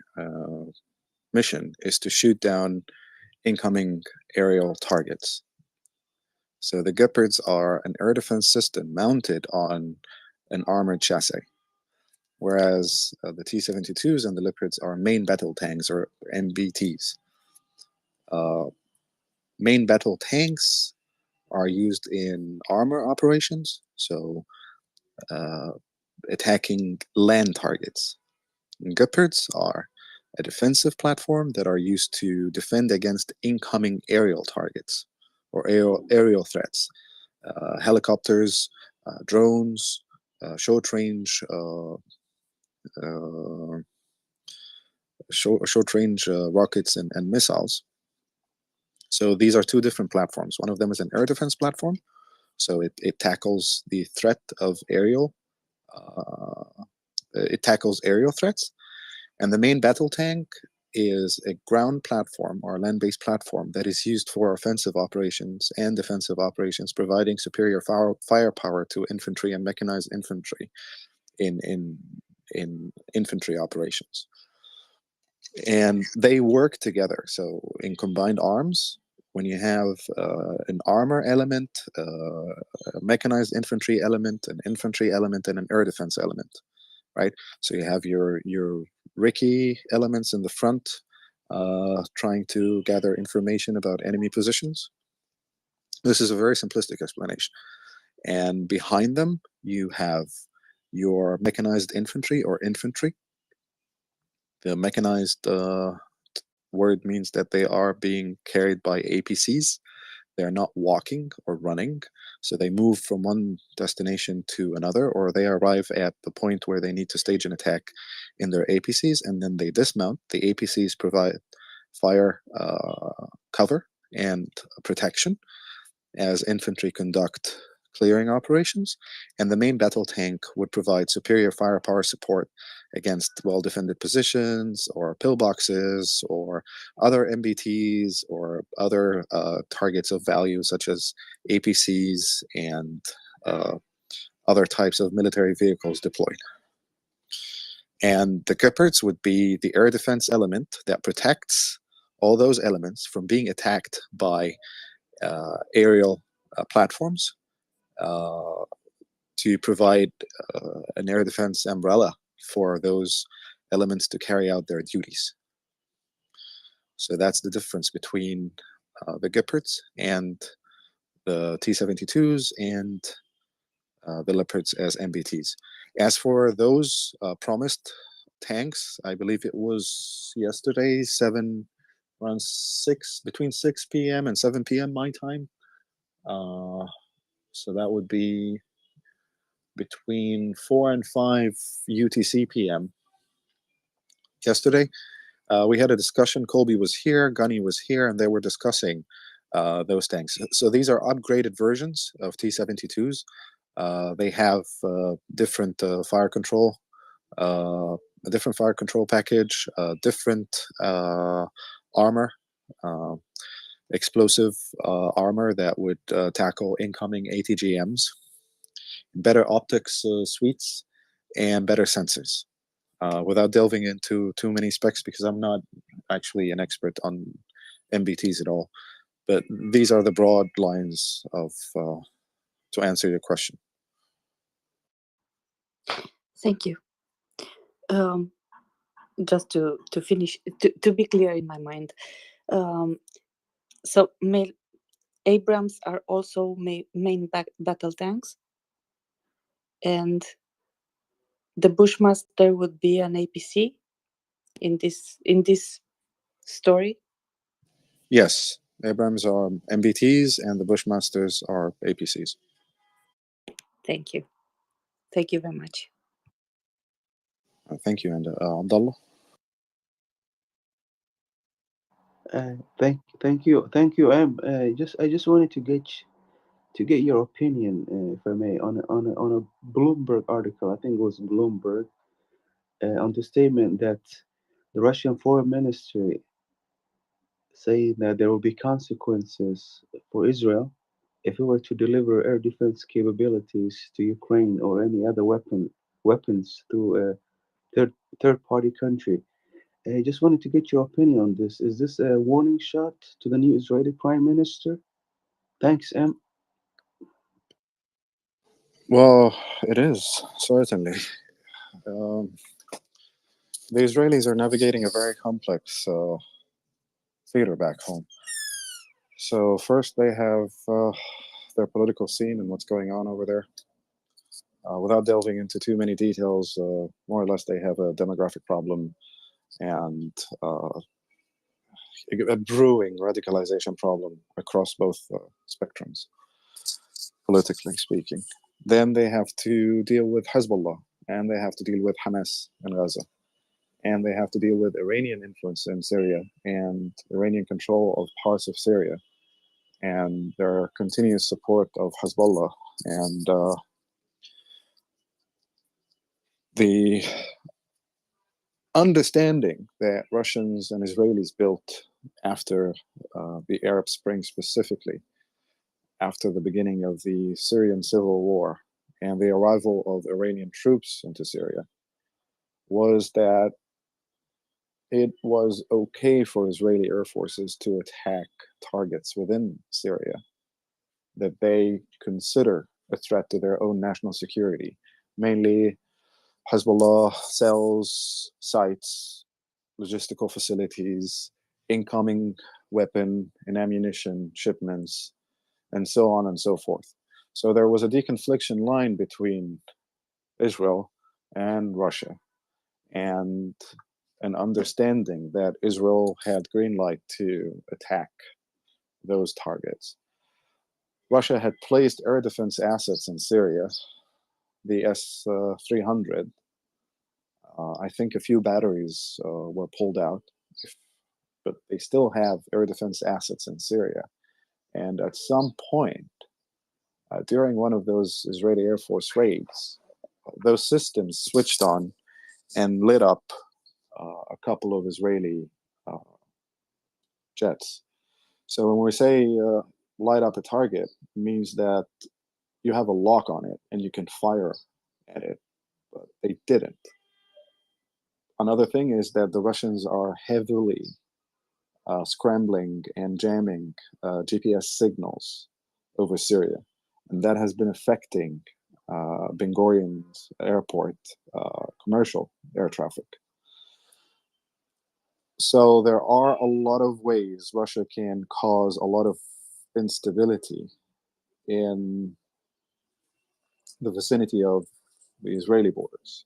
S7: mission is to shoot down incoming aerial targets. So the Gepards are an air defense system mounted on an armored chassis, whereas the T-72s and the Leopards are main battle tanks, or MBTs. Main battle tanks are used in armor operations, so attacking land targets. And Gepards are a defensive platform that are used to defend against incoming aerial targets or aerial threats. Helicopters, drones, short range rockets and missiles. So these are two different platforms. One of them is an air defense platform, so it tackles the threat of aerial. It tackles aerial threats, and the main battle tank is a ground platform or land-based platform that is used for offensive operations and defensive operations, providing superior firepower to infantry and mechanized infantry in infantry operations. And they work together. So in combined arms, when you have an armor element, a mechanized infantry element, an infantry element, and an air defense element, right? So you have your Ricky elements in the front, trying to gather information about enemy positions. This is a very simplistic explanation. And behind them, you have your mechanized infantry or infantry. The mechanized word means that they are being carried by APCs. They're not walking or running, so they move from one destination to another, or they arrive at the point where they need to stage an attack in their APCs, and then they dismount. The APCs provide fire cover and protection as infantry conduct clearing operations, and the main battle tank would provide superior firepower support against well-defended positions or pillboxes or other MBTs or other targets of value such as APCs and other types of military vehicles deployed. And the Gepards would be the air defense element that protects all those elements from being attacked by aerial platforms, to provide an air defense umbrella for those elements to carry out their duties. So that's the difference between the Gepards and the T-72s and the Leopards as MBTs. As for those promised tanks, I believe it was yesterday, between 6 p.m. and 7 p.m. my time. So that would be between 4 and 5 UTC PM. Yesterday, we had a discussion. Colby was here, Gunny was here, and they were discussing those tanks. So these are upgraded versions of T-72s. They have different fire control, a different fire control package, different armor, explosive armor that would tackle incoming ATGMs, better optics suites, and better sensors. Without delving into too many specs, because I'm not actually an expert on MBTs at all, but these are the broad lines of to answer your question.
S10: Thank you. Just to finish, to be clear in my mind, so Abrams are also main battle tanks, and the Bushmaster would be an APC in this story.
S7: Yes, Abrams are MBTs and the Bushmasters are APCs.
S10: Thank you. Thank you very much.
S7: Thank you, and Abdullah.
S16: Thank you. I just wanted to get your opinion, if I may, on a Bloomberg article. I think it was Bloomberg, on the statement that the Russian Foreign Ministry saying that there will be consequences for Israel if it were to deliver air defense capabilities to Ukraine or any other weapons through a third party country. I just wanted to get your opinion on this. Is this a warning shot to the new Israeli Prime Minister? Thanks, Em.
S7: Well, it is, certainly. The Israelis are navigating a very complex theater back home. So first they have their political scene and what's going on over there. Without delving into too many details, more or less they have a demographic problem and a brewing radicalization problem across both spectrums, politically speaking. Then they have to deal with Hezbollah, and they have to deal with Hamas in Gaza, and they have to deal with Iranian influence in Syria and Iranian control of parts of Syria, and their continuous support of Hezbollah, and the understanding that Russians and Israelis built after the Arab Spring, specifically after the beginning of the Syrian civil war and the arrival of Iranian troops into Syria, was that it was okay for Israeli air forces to attack targets within Syria that they consider a threat to their own national security, mainly Hezbollah cells, sites, logistical facilities, incoming weapon and ammunition shipments, and so on and so forth. So there was a deconfliction line between Israel and Russia, and an understanding that Israel had green light to attack those targets. Russia had placed air defense assets in Syria, the S-300. I think a few batteries were pulled out, but they still have air defense assets in Syria. And at some point, during one of those Israeli Air Force raids, those systems switched on and lit up a couple of Israeli jets. So when we say light up a target, it means that you have a lock on it and you can fire at it, but they didn't. Another thing is that the Russians are heavily scrambling and jamming GPS signals over Syria, and that has been affecting Ben Gurion's airport commercial air traffic. So there are a lot of ways Russia can cause a lot of instability in the vicinity of the Israeli borders.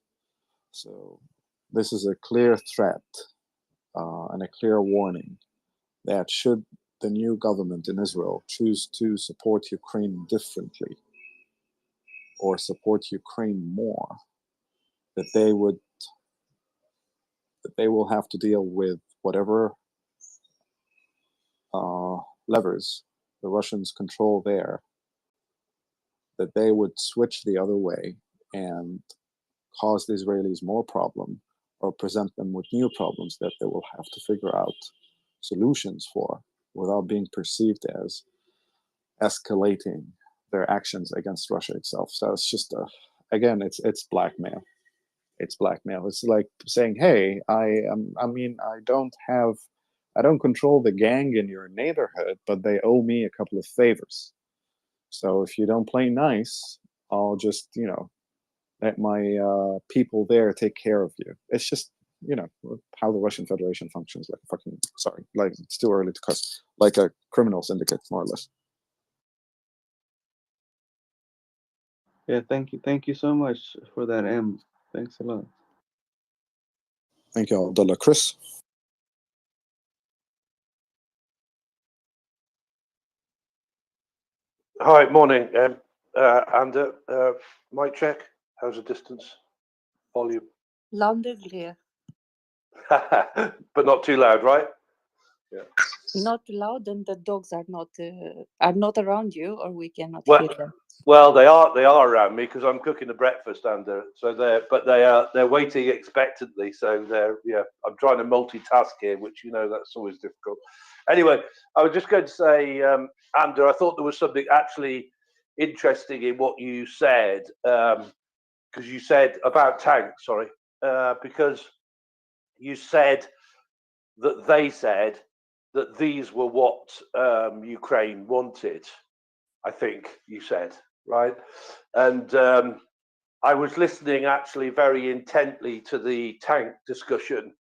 S7: So this is a clear threat and a clear warning that should the new government in Israel choose to support Ukraine differently or support Ukraine more, that they will have to deal with whatever levers the Russians control there, that they would switch the other way and cause the Israelis more problem or present them with new problems that they will have to figure out solutions for without being perceived as escalating their actions against Russia itself. So it's just again, it's blackmail. It's blackmail. It's like saying, "Hey, I don't control the gang in your neighborhood, but they owe me a couple of favors. So if you don't play nice, I'll just let my people there take care of you. It's just, you know, how the Russian Federation functions, like fucking, sorry, like it's too early to cuss, like a criminal syndicate, more or less.
S16: Yeah, thank you so much for that, M. Thanks a lot.
S7: Thank you, Abdullah. Chris?
S17: Hi, morning. Mic check. How's the distance? Volume.
S10: Loud and clear.
S17: But not too loud, right? Yeah.
S10: Not too loud, and the dogs are not around you, or we cannot
S17: Well,
S10: hear them.
S17: well, they are around me because I'm cooking the breakfast, so they're waiting expectantly. So I'm trying to multitask here, which that's always difficult. Anyway, I was just going to say, Ander, I thought there was something actually interesting in what you said, because you said about tanks. Sorry, because you said that they said that these were what Ukraine wanted. I think you said, right? And I was listening actually very intently to the tank discussion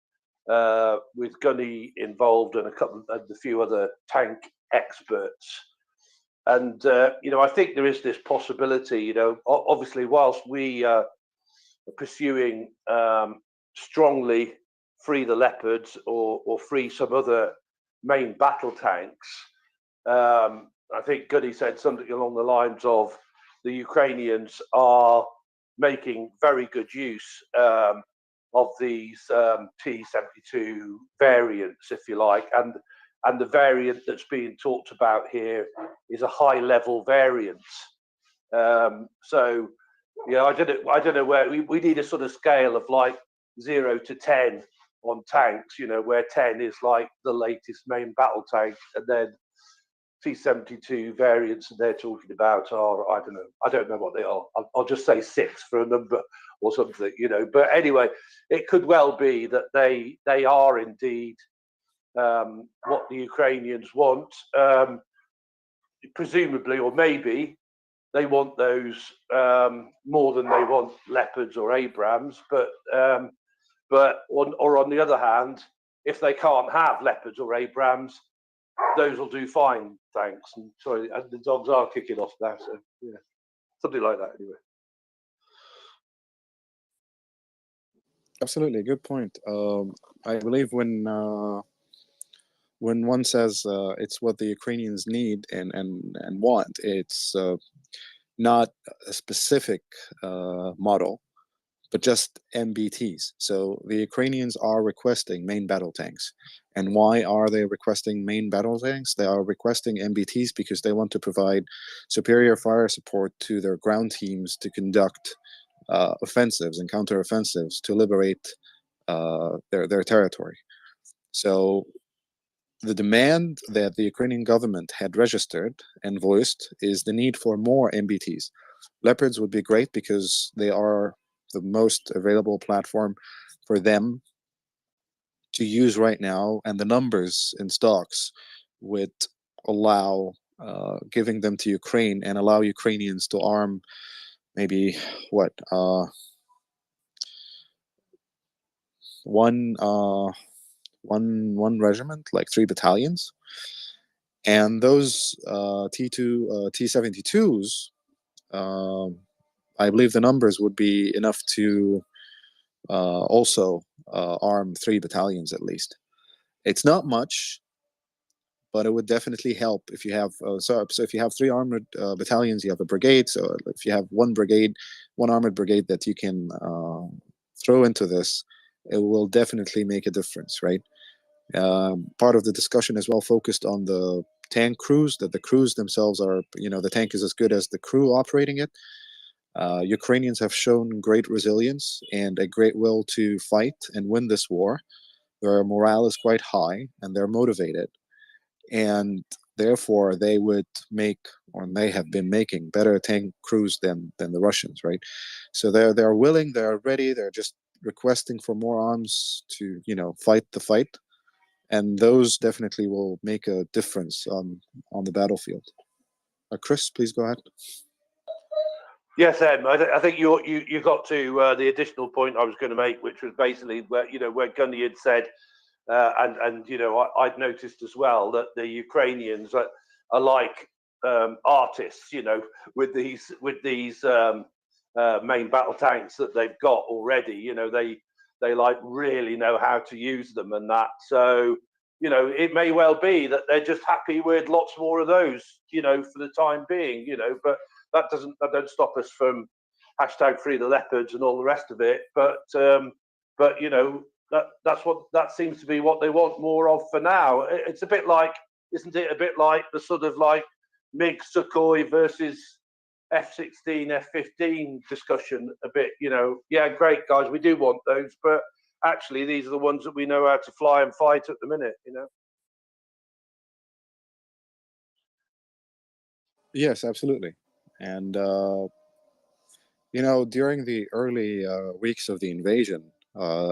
S17: with Gunny involved and a few other tank experts. And I think there is this possibility. Obviously, whilst we are pursuing strongly free the Leopards or free some other main battle tanks. I think Goody said something along the lines of the Ukrainians are making very good use of these T-72 variants, if you like, and the variant that's being talked about here is a high-level variant. So, I don't know where we need a sort of scale of like 0 to 10 on tanks, where 10 is like the latest main battle tank, and then T-72 variants that they're talking about are, I don't know what they are. I'll just say 6 for a number or something, But anyway, it could well be that they are indeed what the Ukrainians want, presumably, or maybe they want those more than they want Leopards or Abrams, but on the other hand, if they can't have Leopards or Abrams, those will do fine, thanks. And sorry, and the dogs are kicking off now, so yeah, something like that anyway.
S7: Absolutely, good point. I believe when one says it's what the Ukrainians need and want, it's not a specific model, but just MBTs. So the Ukrainians are requesting main battle tanks. And why are they requesting main battle tanks? They are requesting MBTs because they want to provide superior fire support to their ground teams to conduct offensives and counteroffensives to liberate their territory. So the demand that the Ukrainian government had registered and voiced is the need for more MBTs. Leopards would be great because they are the most available platform for them to use right now, and the numbers in stocks would allow giving them to Ukraine and allow Ukrainians to arm maybe one regiment, like 3 battalions, and those T-72s, I believe the numbers would be enough to also arm 3 battalions at least. It's not much, but it would definitely help if you have so if you have 3 armored battalions, you have a brigade. So if you have one armored brigade that you can throw into this, it will definitely make a difference, right? Part of the discussion as well focused on the tank crews, that the crews themselves are, the tank is as good as the crew operating it. Ukrainians have shown great resilience and a great will to fight and win this war. Their morale is quite high and they're motivated, and therefore they would make, or may have been making, better tank crews than the Russians, right? So they're willing, they're ready, they're just requesting for more arms to fight the fight, and those definitely will make a difference on the battlefield. Chris, please go ahead.
S17: Yes, Em. I think you got to the additional point I was going to make, which was basically where Gunny had said, and I'd noticed as well that the Ukrainians are like artists, with these main battle tanks that they've got already. They like really know how to use them and that. So it may well be that they're just happy with lots more of those, for the time being, but that don't stop us from hashtag free the leopards and all the rest of it. But that seems to be what they want more of for now. It's a bit like, isn't it? A bit like the sort of like MiG Sukhoi versus F-16, F-15 discussion. A bit, yeah, great guys, we do want those, but actually these are the ones that we know how to fly and fight at the minute.
S7: Yes, absolutely. And during the early weeks of the invasion,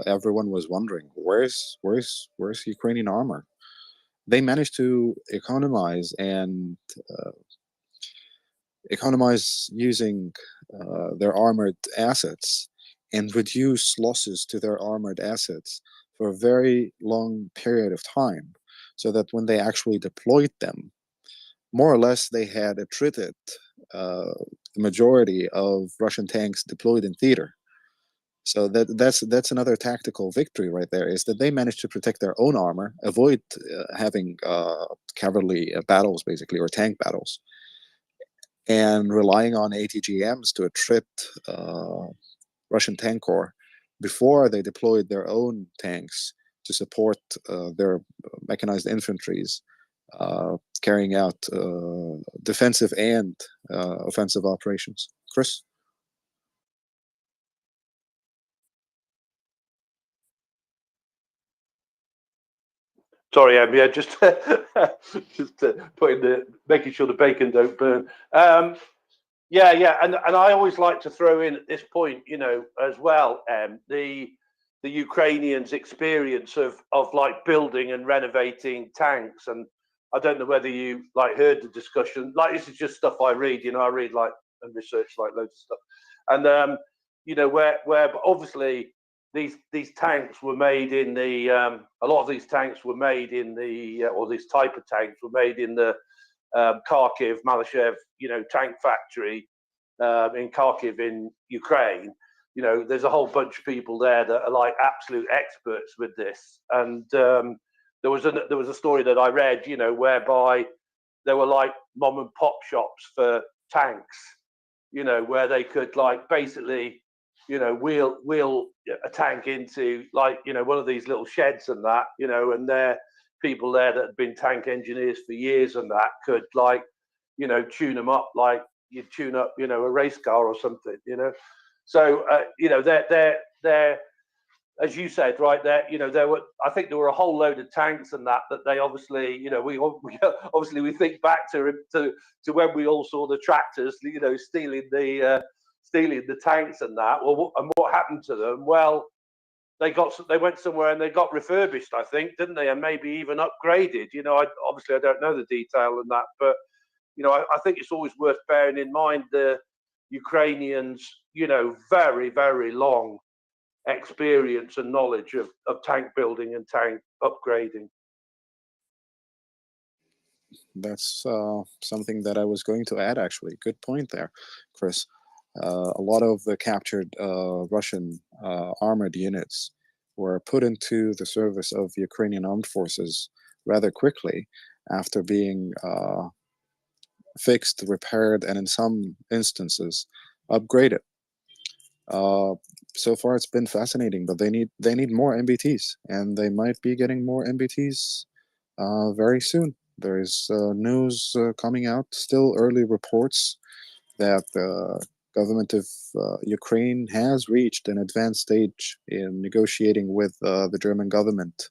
S7: everyone was wondering, where's Ukrainian armor? They managed to economize using their armored assets and reduce losses to their armored assets for a very long period of time, so that when they actually deployed them, more or less they had attrited the majority of Russian tanks deployed in theater. So that's another tactical victory right there, is that they managed to protect their own armor, avoid having cavalry battles, basically, or tank battles, and relying on ATGMs to attrit Russian tank corps before they deployed their own tanks to support their mechanized infantries carrying out defensive and offensive operations. Chris?
S17: Sorry, Em. Yeah, just making sure the bacon don't burn. Yeah, and I always like to throw in at this point, as well, the Ukrainians' experience of like building and renovating tanks. And I don't know whether you heard the discussion. This is just stuff I read. I read and research loads of stuff, and where obviously these tanks were made in the a lot of these tanks were made in the or this type of tanks were made in the Kharkiv Malyshev tank factory in Kharkiv in Ukraine. There's a whole bunch of people there that are like absolute experts with this. And there was a story that I read, whereby there were like mom and pop shops for tanks, where they could basically wheel a tank into one of these little sheds and that, and there people there that had been tank engineers for years and that could tune them up like you tune up a race car or something. So they're as you said, right there, I think there were a whole load of tanks and that they obviously, we obviously we think back to when we all saw the tractors, stealing the tanks and that. Well, and what happened to them? Well, they went somewhere and they got refurbished, I think, didn't they? And maybe even upgraded. Obviously I don't know the detail and that, but I think it's always worth bearing in mind the Ukrainians, very, very long experience and knowledge of tank building and tank upgrading.
S7: That's something that I was going to add, actually. Good point there, Chris. A lot of the captured Russian armored units were put into the service of the Ukrainian armed forces rather quickly after being fixed, repaired, and in some instances upgraded. So far, it's been fascinating, but they need more MBTs, and they might be getting more MBTs very soon. There is news coming out, still early reports that the government of Ukraine has reached an advanced stage in negotiating with the German government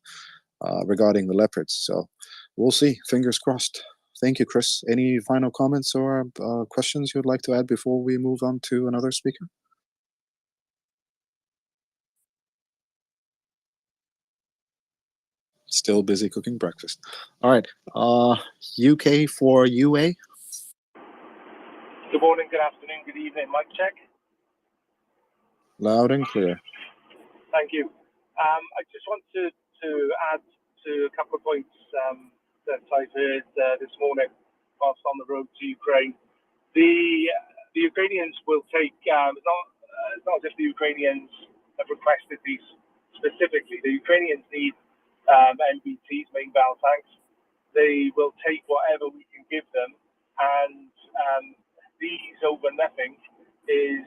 S7: regarding the Leopards. So we'll see. Fingers crossed. Thank you, Chris. Any final comments or questions you'd like to add before we move on to another speaker? Still busy cooking breakfast. All right. UK for UA.
S18: Good morning, good afternoon, good evening. Mic check.
S7: Loud and clear.
S18: Thank you. I just want to add to a couple of points that I've heard this morning whilst on the road to Ukraine. The Ukrainians will take, it's not just the Ukrainians have requested these specifically. The Ukrainians need MBTs, main battle tanks. They will take whatever we can give them, and these over nothing is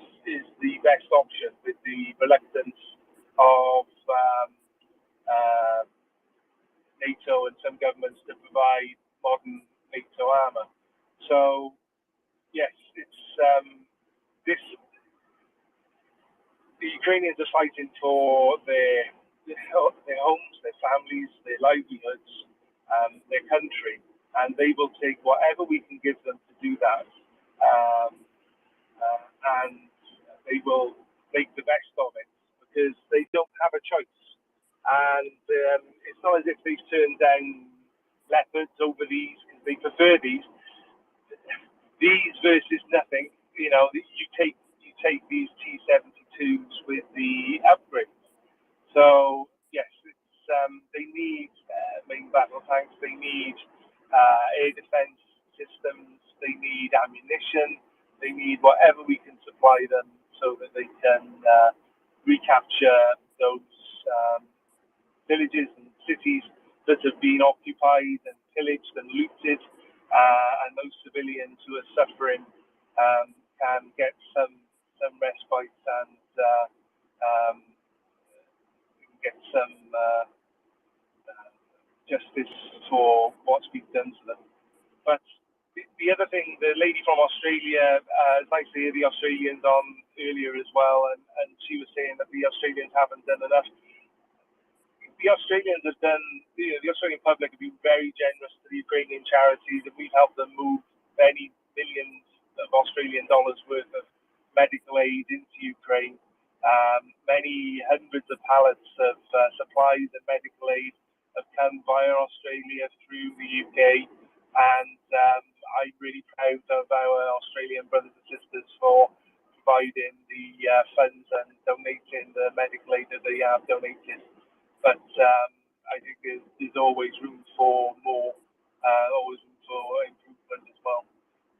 S18: the best option with the reluctance of NATO and some governments to provide modern NATO armor. So yes, it's this. The Ukrainians are fighting for their homes, their families, their livelihoods, their country, and they will take whatever we can give them to do that. And they will make the best of it because they don't have a choice. And it's not as if they've turned down leopards over these because they prefer these. These versus nothing. You know, you take these T-72s with the upgrades. So yes, it's they need main battle tanks. They need air defense systems. They need ammunition. They need whatever we can supply them so that they can recapture those villages and cities that have been occupied and pillaged and looted, and those civilians who are suffering can get some respite and get some justice for what's been done to them. But the other thing, the lady from Australia, it's nice to hear the Australians on earlier as well, and she was saying that the Australians haven't done enough. The Australians have done, the Australian public have been very generous to the Ukrainian charities, and we've helped them move many millions of Australian dollars worth of medical aid into Ukraine. Many hundreds of pallets of supplies and medical aid have come via Australia through the UK, and I'm really proud of our Australian brothers and sisters for providing the funds and donating the medical aid that they have donated. But I think there's always room for more, always room for improvement as well.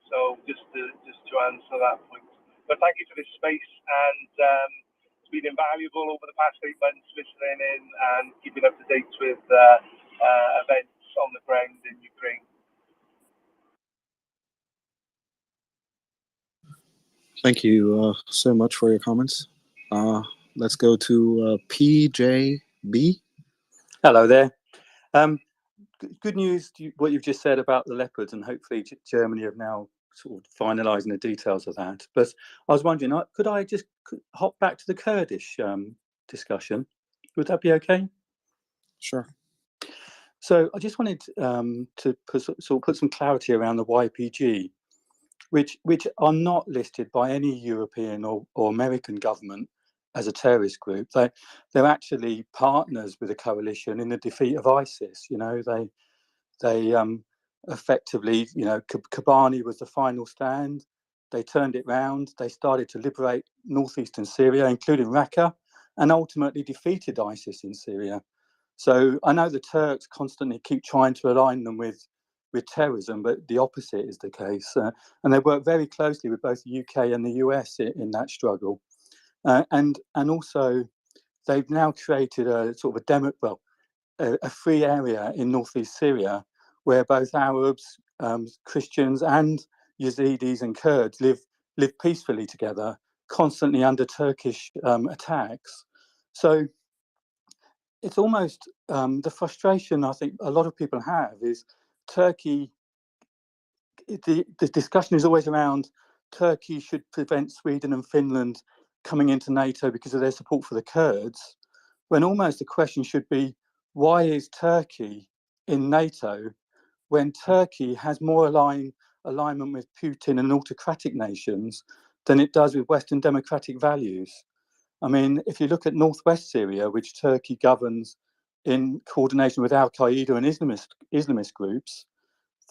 S18: So just to answer that point. But thank you for this space, and it's been invaluable over the past 8 months listening in and keeping up to date with events on the ground in Ukraine.
S7: Thank you so much for your comments. Let's go to PJB.
S19: Hello there. Good news, what you've just said about the leopards, and hopefully Germany have now sort of finalising the details of that. But I was wondering, could I just hop back to the Kurdish discussion? Would that be okay?
S7: Sure.
S19: So I just wanted to put some clarity around the YPG, which are not listed by any European or American government as a terrorist group. They're actually partners with a coalition in the defeat of ISIS. You know, they effectively, you know, Kobani was the final stand. They turned it round. They started to liberate northeastern Syria, including Raqqa, and ultimately defeated ISIS in Syria. So I know the Turks constantly keep trying to align them with terrorism, but the opposite is the case. And they work very closely with both the UK and the US in that struggle. And also, they've now created a sort of a free area in northeast Syria where both Arabs, Christians, and Yazidis and Kurds live peacefully together, constantly under Turkish attacks. So it's almost the frustration I think a lot of people have is Turkey. The discussion is always around Turkey should prevent Sweden and Finland coming into NATO because of their support for the Kurds, when almost the question should be, why is Turkey in NATO when Turkey has more alignment with Putin and autocratic nations than it does with Western democratic values? I mean, if you look at northwest Syria, which Turkey governs in coordination with Al-Qaeda and Islamist groups,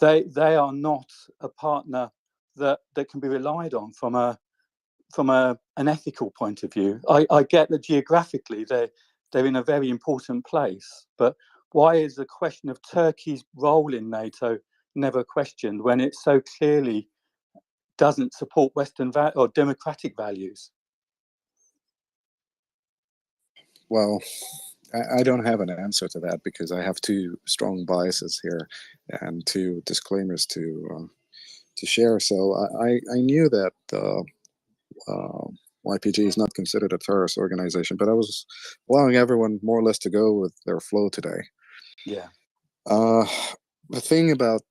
S19: they are not a partner that can be relied on from an ethical point of view. I get that geographically they're in a very important place, but why is the question of Turkey's role in NATO never questioned when it so clearly doesn't support Western or democratic values?
S7: Well, I don't have an answer to that because I have two strong biases here and two disclaimers to share. So I knew that YPG is not considered a terrorist organization, but I was allowing everyone more or less to go with their flow today.
S19: Yeah.
S7: The thing about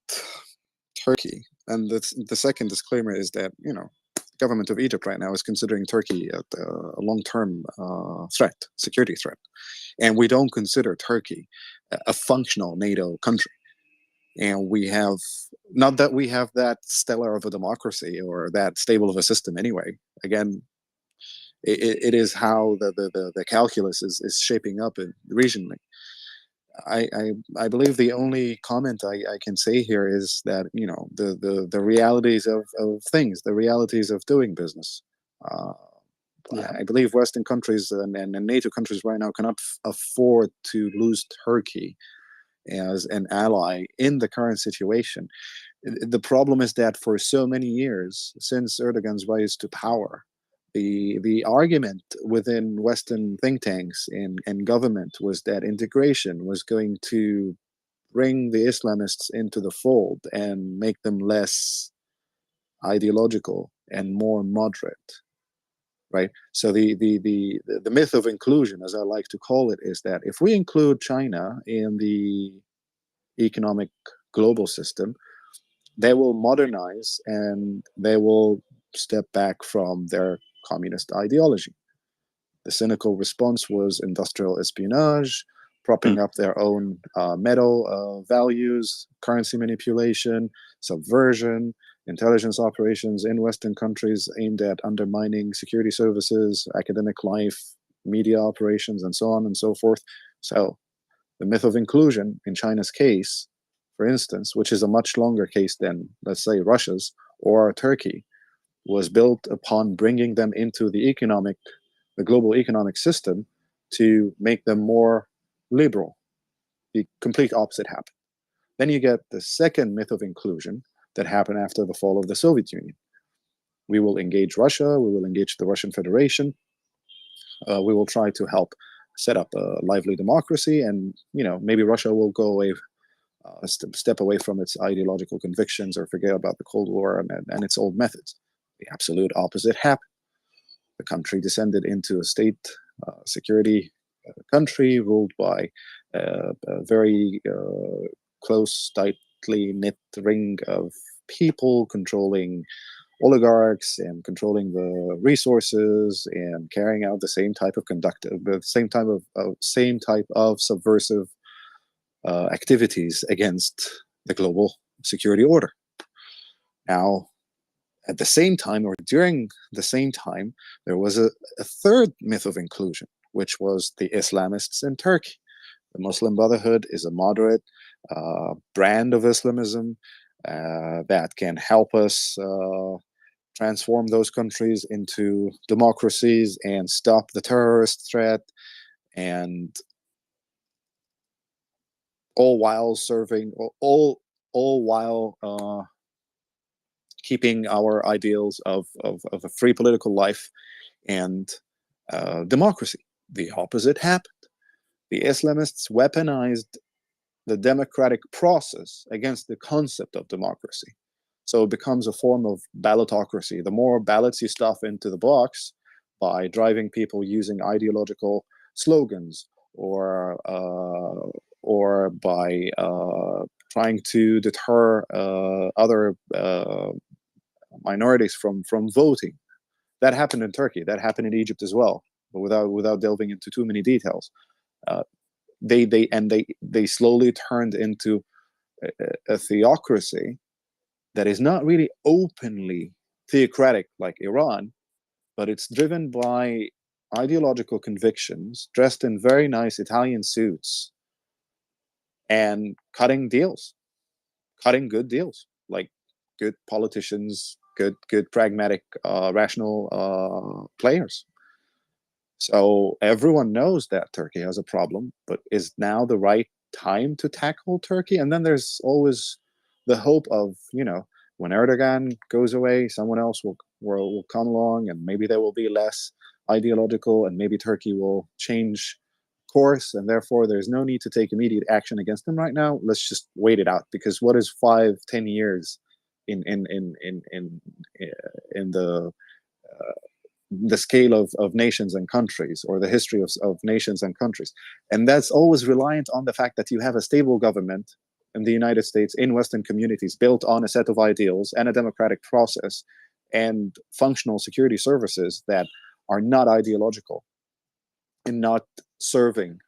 S7: Turkey, and the second disclaimer is that, you know, the government of Egypt right now is considering Turkey a long-term threat, security threat. And we don't consider Turkey a functional NATO country. And we have, not that we have that stellar of a democracy or that stable of a system anyway. Again, it is how the calculus is shaping up regionally. I believe the only comment I can say here is that, you know, the realities of things, the realities of doing business.
S19: Yeah.
S7: I believe Western countries and NATO countries right now cannot afford to lose Turkey as an ally in the current situation. The problem is that for so many years, since Erdogan's rise to power, the argument within Western think tanks and government was that integration was going to bring the Islamists into the fold and make them less ideological and more moderate, right? So the myth of inclusion, as I like to call it, is that if we include China in the economic global system, they will modernize and they will step back from their communist ideology. The cynical response was industrial espionage, propping up their own metal values, currency manipulation, subversion, intelligence operations in Western countries aimed at undermining security services, academic life, media operations, and so on and so forth. So the myth of inclusion in China's case, for instance, which is a much longer case than, let's say, Russia's or Turkey, was built upon bringing them into the global economic system to make them more liberal. The complete opposite happened. Then you get the second myth of inclusion that happened after the fall of the Soviet Union. We will engage Russia, we will engage the Russian Federation, we will try to help set up a lively democracy, and, you know, maybe Russia will go away, step away from its ideological convictions or forget about the Cold War and its old methods. The absolute opposite happened. The country descended into a state security country ruled by a very close, tightly knit ring of people controlling oligarchs and controlling the resources and carrying out the same type of subversive activities against the global security order. Now, at the same time, or during the same time, there was a third myth of inclusion, which was the Islamists in Turkey. The Muslim Brotherhood is a moderate brand of Islamism that can help us transform those countries into democracies and stop the terrorist threat, and all while keeping our ideals of a free political life and democracy. The opposite happened. The Islamists weaponized the democratic process against the concept of democracy. So it becomes a form of ballotocracy. The more ballots you stuff into the box by driving people using ideological slogans or by trying to deter other minorities from voting. That happened in Turkey. That happened in Egypt as well. But without delving into too many details, they slowly turned into a theocracy that is not really openly theocratic like Iran, but it's driven by ideological convictions, dressed in very nice Italian suits, and cutting good deals, like good politicians good pragmatic, rational players. So everyone knows that Turkey has a problem, but is now the right time to tackle Turkey? And then there's always the hope of, when Erdogan goes away, someone else will come along, and maybe they will be less ideological, and maybe Turkey will change course, and therefore there's no need to take immediate action against them right now. Let's just wait it out, because what is 5-10 years in the scale of nations and countries, or the history of nations and countries? And that's always reliant on the fact that you have a stable government in the United States, in Western communities, built on a set of ideals and a democratic process and functional security services that are not ideological and not serving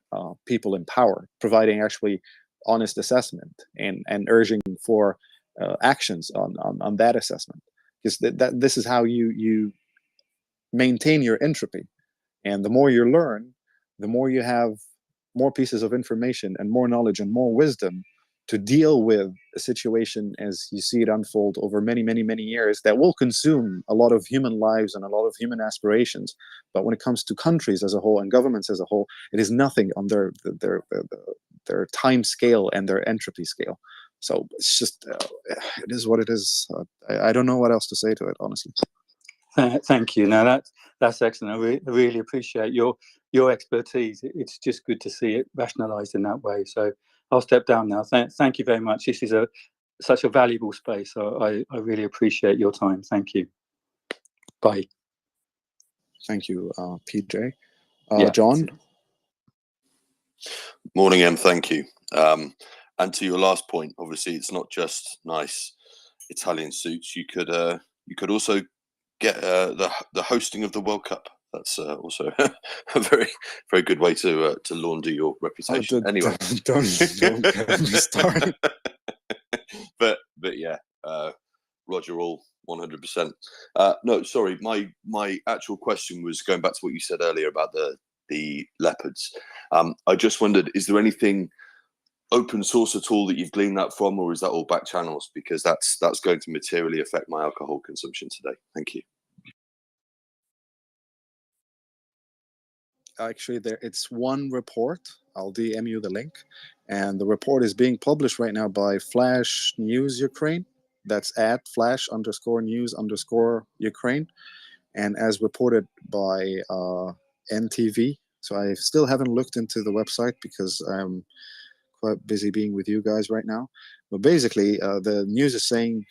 S7: people in power, providing actually honest assessment and urging for actions on that assessment. Because this is how you maintain your entropy. And the more you learn, the more you have more pieces of information and more knowledge and more wisdom to deal with a situation as you see it unfold over many, many, many years, that will consume a lot of human lives and a lot of human aspirations. But when it comes to countries as a whole and governments as a whole, it is nothing on their time scale and their entropy scale. So it's just, it is what it is. I don't know what else to say to it, honestly.
S19: Thank you. Now that's excellent. I really appreciate your expertise. It's just good to see it rationalised in that way. So I'll step down now. Thank you very much. This is such a valuable space. So I really appreciate your time. Thank you. Bye.
S7: Thank you, PJ.
S19: Yeah.
S7: John?
S20: Morning, Em. Thank you. And to your last point, obviously, it's not just nice Italian suits. You could also get the hosting of the World Cup. That's also a very, very good way to launder your reputation. Anyway,
S7: don't get me started.
S20: but yeah, Roger, all 100%. No, sorry. My actual question was going back to what you said earlier about the leopards. I just wondered, is there anything open source at all that you've gleaned that from, or is that all back channels? Because that's going to materially affect my alcohol consumption today. Thank you.
S7: Actually, it's one report. I'll DM you the link. And the report is being published right now by Flash News Ukraine. That's at @flash_news_Ukraine. And as reported by NTV. So I still haven't looked into the website because I'm quite busy being with you guys right now. But basically, the news is saying,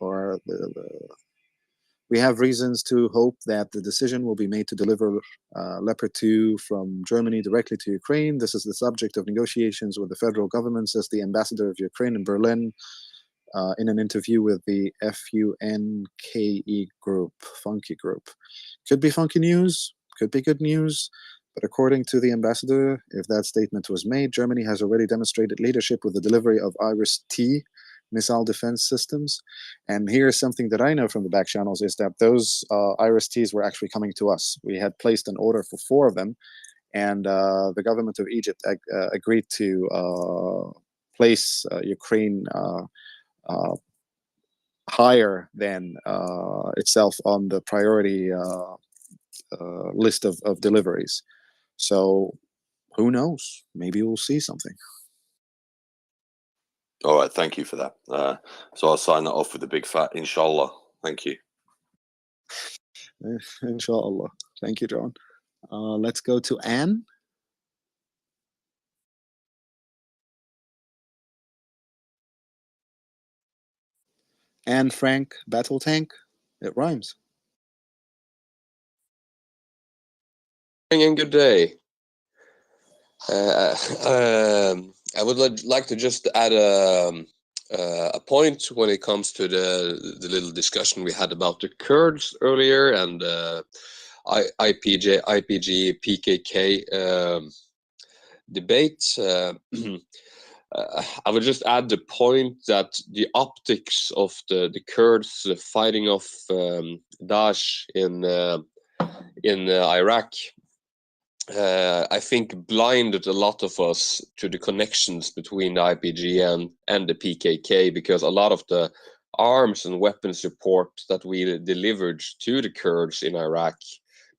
S7: or we have reasons to hope that the decision will be made to deliver Leopard 2 from Germany directly to Ukraine. This is the subject of negotiations with the federal government, says the ambassador of Ukraine in Berlin in an interview with the FUNKE group, Funky Group. Could be funky news, could be good news. But according to the ambassador, if that statement was made, Germany has already demonstrated leadership with the delivery of Iris-T missile defense systems. And here's something that I know from the back channels, is that those Iris-Ts were actually coming to us. We had placed an order for 4 of them, and the government of Egypt agreed to place Ukraine higher than itself on the priority list of deliveries. So who knows? Maybe we'll see something.
S20: All right, thank you for that. So I'll sign that off with a big fat inshallah. Thank you.
S7: Inshallah. Thank you, John. Let's go to Anne. Anne Frank Battle Tank. It rhymes.
S21: And good day. I would like to just add a point when it comes to the little discussion we had about the Kurds earlier and IPG, PKK debate. I would just add the point that the optics of the Kurds fighting off Daesh in Iraq, I think blinded a lot of us to the connections between the IPG and the PKK, because a lot of the arms and weapons support that we delivered to the Kurds in Iraq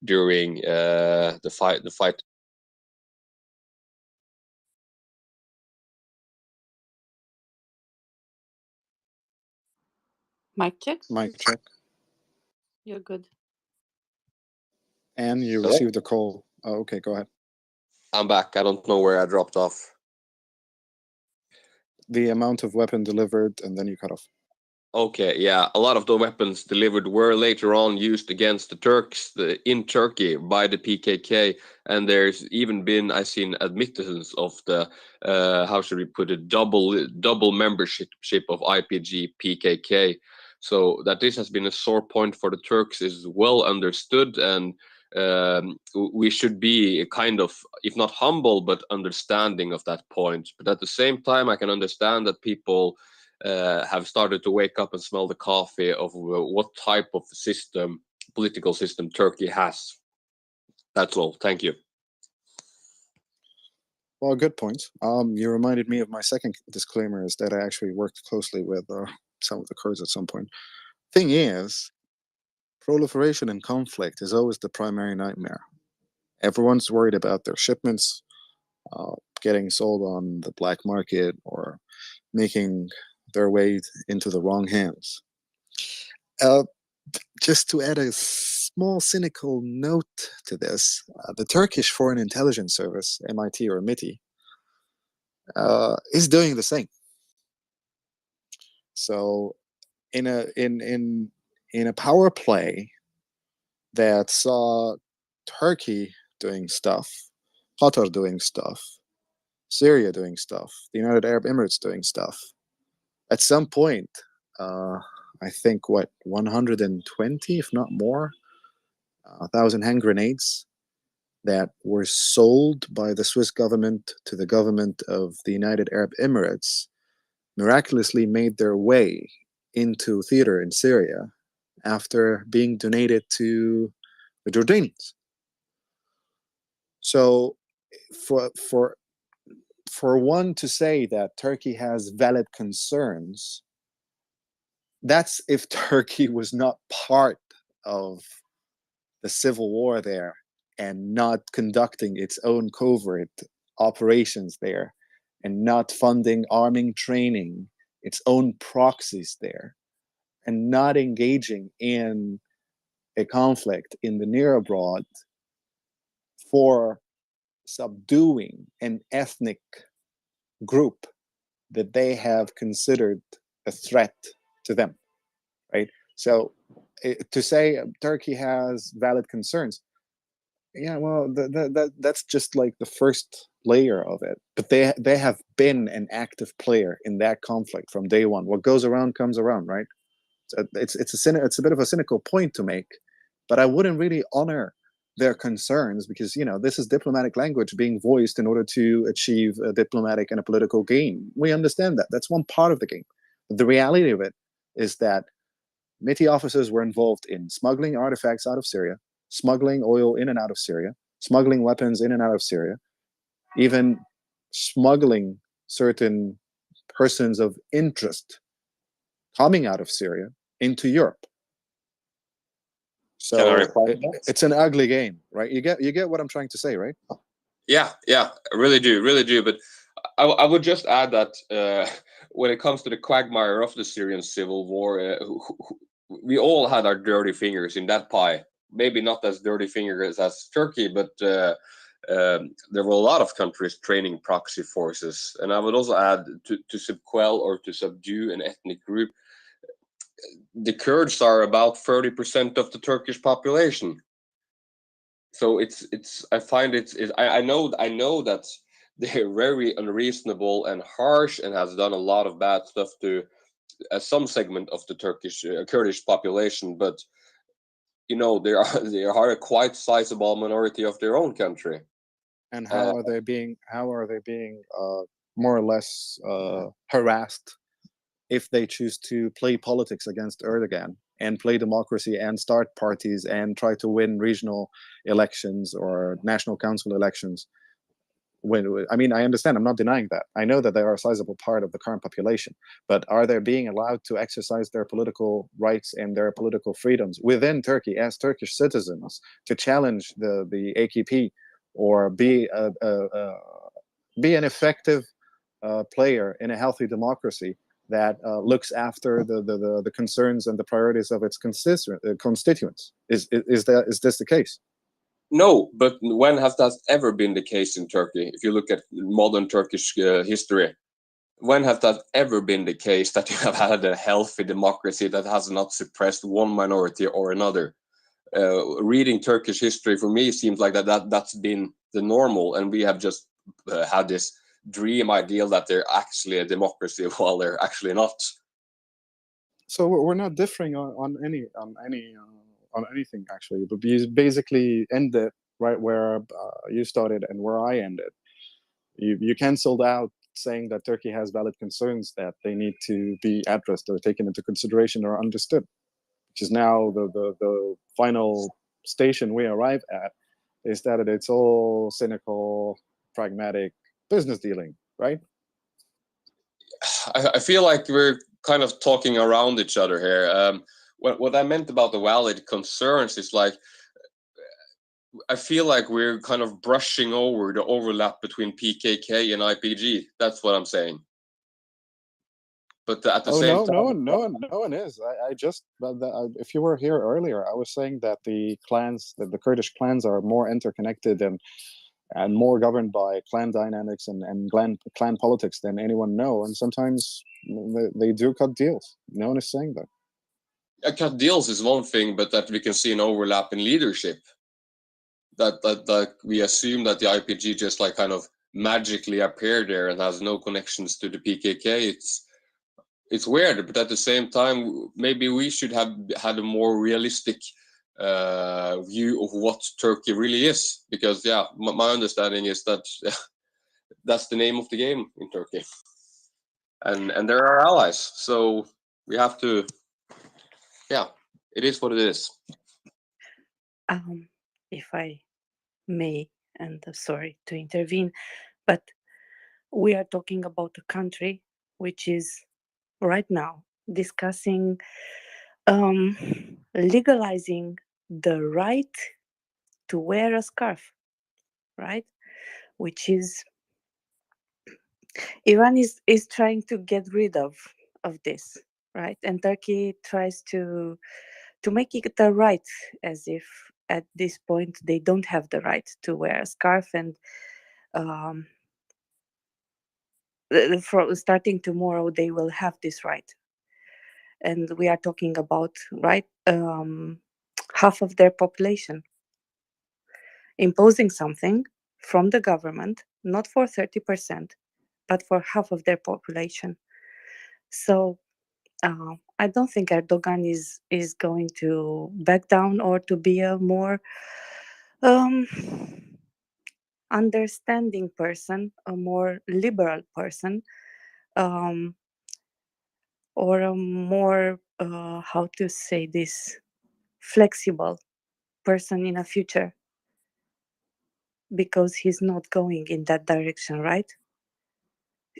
S21: during the fight.
S10: Mic check.
S7: Mic check.
S10: You're good.
S7: And you
S21: Hello?
S7: received a call. Oh, okay, go ahead.
S21: I'm back. I don't know where I dropped off.
S7: The amount of weapon delivered, and then you cut off.
S21: Okay, yeah, a lot of the weapons delivered were later on used against the Turks in Turkey by the PKK, and there's even been, I've seen admittance of the how should we put it, double membership of IPG PKK. So that this has been a sore point for the Turks is well understood, and we should be kind of, if not humble, but understanding of that point. But at the same time, I can understand that people have started to wake up and smell the coffee of what type of system, political system Turkey has. That's all. Thank you.
S7: Well, good point. You reminded me of my second disclaimer is that I actually worked closely with some of the Kurds at some point. Thing is, proliferation and conflict is always the primary nightmare. Everyone's worried about their shipments getting sold on the black market or making their way into the wrong hands. Just to add a small cynical note to this, the Turkish Foreign Intelligence Service, MIT or MITI, is doing the same. So, in a power play that saw Turkey doing stuff, Qatar doing stuff, Syria doing stuff, the United Arab Emirates doing stuff, at some point, I think 120, if not more, 1,000 hand grenades that were sold by the Swiss government to the government of the United Arab Emirates miraculously made their way into theater in Syria after being donated to the Jordanians. So for one to say that Turkey has valid concerns, that's if Turkey was not part of the civil war there and not conducting its own covert operations there and not funding arming training its own proxies there and not engaging in a conflict in the near abroad for subduing an ethnic group that they have considered a threat to them, right? So to say Turkey has valid concerns, yeah, well, that's just like the first layer of it. But they have been an active player in that conflict from day one. What goes around comes around, right? So it's a bit of a cynical point to make, but I wouldn't really honor their concerns because this is diplomatic language being voiced in order to achieve a diplomatic and a political gain. We understand that. That's one part of the game. But the reality of it is that MITI officers were involved in smuggling artifacts out of Syria, smuggling oil in and out of Syria, smuggling weapons in and out of Syria, even smuggling certain persons of interest coming out of Syria into Europe.
S21: Can I
S7: So
S21: reply to that?
S7: it's an ugly game, right? You get what I'm trying to say, right?
S21: Yeah, I really do. But I would just add that when it comes to the quagmire of the Syrian civil war, we all had our dirty fingers in that pie. Maybe not as dirty fingers as Turkey, but there were a lot of countries training proxy forces. And I would also add to subquell or to subdue an ethnic group. The Kurds are about 30% of the Turkish population. So I find I know that they're very unreasonable and harsh and has done a lot of bad stuff to some segment of the Kurdish population, but they are a quite sizable minority of their own country.
S7: And how are they being more or less harassed if they choose to play politics against Erdogan and play democracy and start parties and try to win regional elections or national council elections? I mean, I understand, I'm not denying that. I know that they are a sizable part of the current population, but are they being allowed to exercise their political rights and their political freedoms within Turkey as Turkish citizens to challenge the AKP or be an effective player in a healthy democracy that looks after the concerns and the priorities of its constituents? Is this the case?
S21: No, but when has that ever been the case in Turkey? If you look at modern Turkish history, when has that ever been the case that you have had a healthy democracy that has not suppressed one minority or another? Reading Turkish history for me seems like that's been the normal, and we have just had this dream ideal that they're actually a democracy while they're actually not.
S7: So we're not differing on anything actually, but you basically ended right where you started and where I ended. You canceled out saying that Turkey has valid concerns that they need to be addressed or taken into consideration or understood, which is now the final station we arrive at, is that it's all cynical, pragmatic business dealing, right?
S21: I feel like we're kind of talking around each other here. What I meant about the valid concerns is like, I feel like we're kind of brushing over the overlap between PKK and IPG. That's what I'm saying. But at the same time,
S7: no one is. I just, if you were here earlier, I was saying that the clans, that the Kurdish clans are more interconnected and more governed by clan dynamics and clan politics than anyone know. And sometimes they do cut deals. No one is saying that.
S21: Cut deals is one thing, but that we can see an overlap in leadership. That we assume that the IPG just like kind of magically appeared there and has no connections to the PKK. It's weird, but at the same time, maybe we should have had a more realistic view of what Turkey really is, because yeah, my understanding is that that's the name of the game in Turkey, and they're our allies, so we have to, yeah, it is what it is.
S10: If I may, and sorry to intervene, but we are talking about a country which is right now discussing legalizing the right to wear a scarf, right? Which is Iran is trying to get rid of this, right? And Turkey tries to make it a right, as if at this point they don't have the right to wear a scarf, and from starting tomorrow they will have this right. And we are talking about, right, half of their population imposing something from the government, not for 30%, but for half of their population. So I don't think Erdogan is going to back down or to be a more understanding person, a more liberal person, or a more how to say this, flexible person in the future, because he's not going in that direction, right?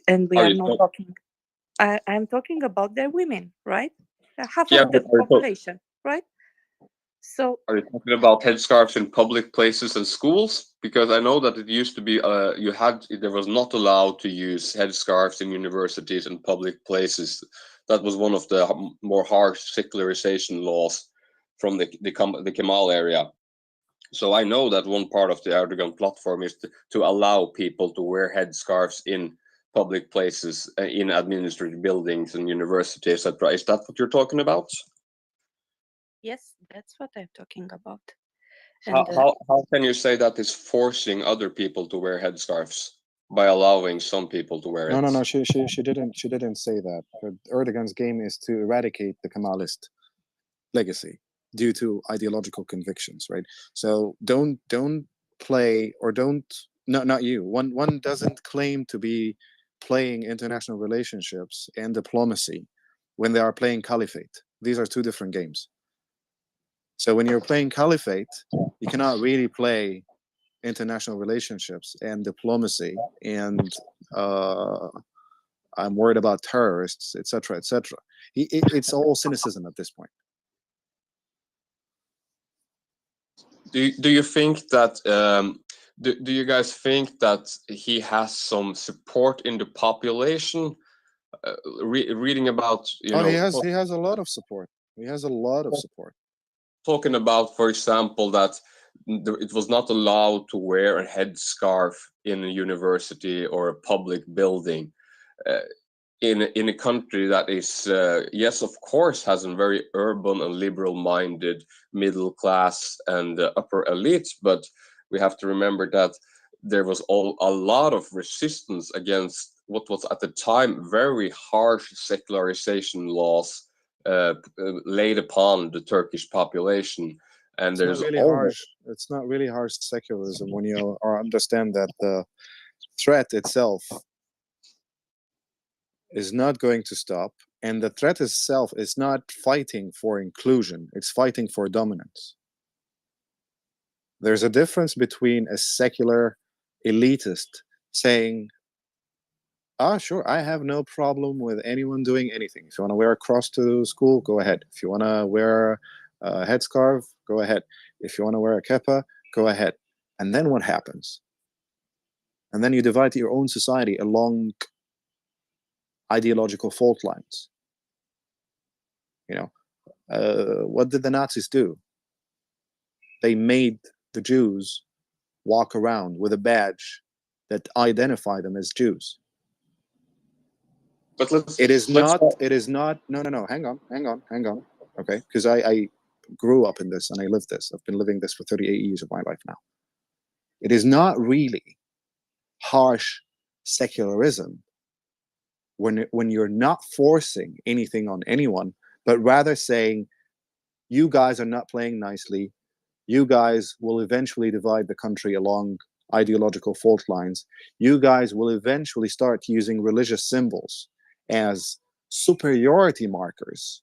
S10: And we are not talking, I'm talking about their women, right? Half of the population, right? So
S21: are you talking about headscarves in public places and schools? Because I know that it used to be there was not allowed to use headscarves in universities and public places. That was one of the more harsh secularization laws from the Kemal area. So I know that one part of the Erdogan platform is to allow people to wear headscarves in public places, in administrative buildings and universities, etc. Is that what you're talking about?
S10: yes, that's what I'm talking about.
S21: And, how can you say that is forcing other people to wear headscarves by allowing some people to wear it?
S7: No. She didn't say that. Erdogan's game is to eradicate the Kemalist legacy due to ideological convictions, right? So don't play, or don't, not you. One doesn't claim to be playing international relationships and diplomacy when they are playing caliphate. These are two different games. So when you're playing caliphate, you cannot really play international relationships and diplomacy, and I'm worried about terrorists, etc., etc. It's all cynicism at this point.
S21: Do you think that do you guys think that he has some support in the population? Reading about, you
S7: Oh,
S21: know,
S7: he has a lot of support. He has a lot of support.
S21: talking about, for example, that it was not allowed to wear a headscarf in a university or a public building. In a country that is, yes, of course, has a very urban and liberal-minded middle class and upper elites, but we have to remember that there was a lot of resistance against what was at the time very harsh secularization laws laid upon the Turkish population. And
S7: It's not
S21: there's
S7: really
S21: always
S7: harsh. It's not really harsh secularism when you understand that the threat itself is not going to stop, and the threat itself is not fighting for inclusion, it's fighting for dominance. There's a difference between a secular elitist saying, sure, I have no problem with anyone doing anything. If you want to wear a cross to school, go ahead. If you want to wear a headscarf, go ahead. If you want to wear a keppa, go ahead. And then what happens? And then you divide your own society along ideological fault lines. You know, what did the Nazis do? They made the Jews walk around with a badge that identified them as Jews.
S21: But
S7: it is not, no, hang on. Okay, because I grew up in this and I lived this. I've been living this for 38 years of my life now. It is not really harsh secularism when you're not forcing anything on anyone, but rather saying, you guys are not playing nicely. You guys will eventually divide the country along ideological fault lines. You guys will eventually start using religious symbols as superiority markers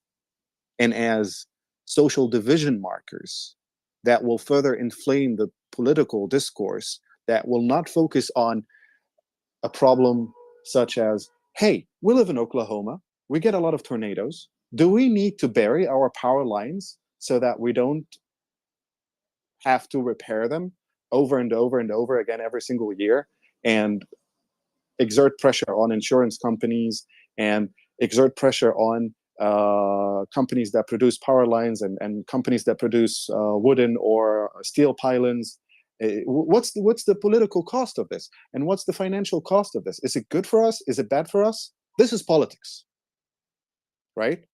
S7: and as social division markers that will further inflame the political discourse, that will not focus on a problem such as, hey, we live in Oklahoma, we get a lot of tornadoes. Do we need to bury our power lines so that we don't have to repair them over and over and over again every single year, and exert pressure on insurance companies and exert pressure on companies that produce power lines and companies that produce wooden or steel pylons? What's the political cost of this? And what's the financial cost of this? Is it good for us? Is it bad for us? This is politics, right?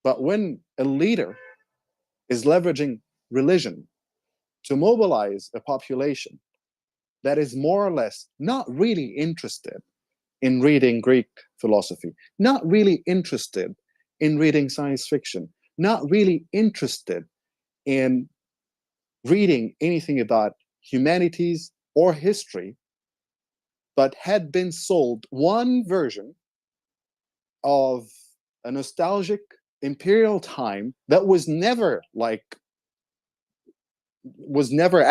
S7: But when a leader is leveraging religion to mobilize a population that is more or less not really interested in reading Greek philosophy, not really interested in reading science fiction, not really interested in reading anything about humanities or history, but had been sold one version of a nostalgic imperial time that was never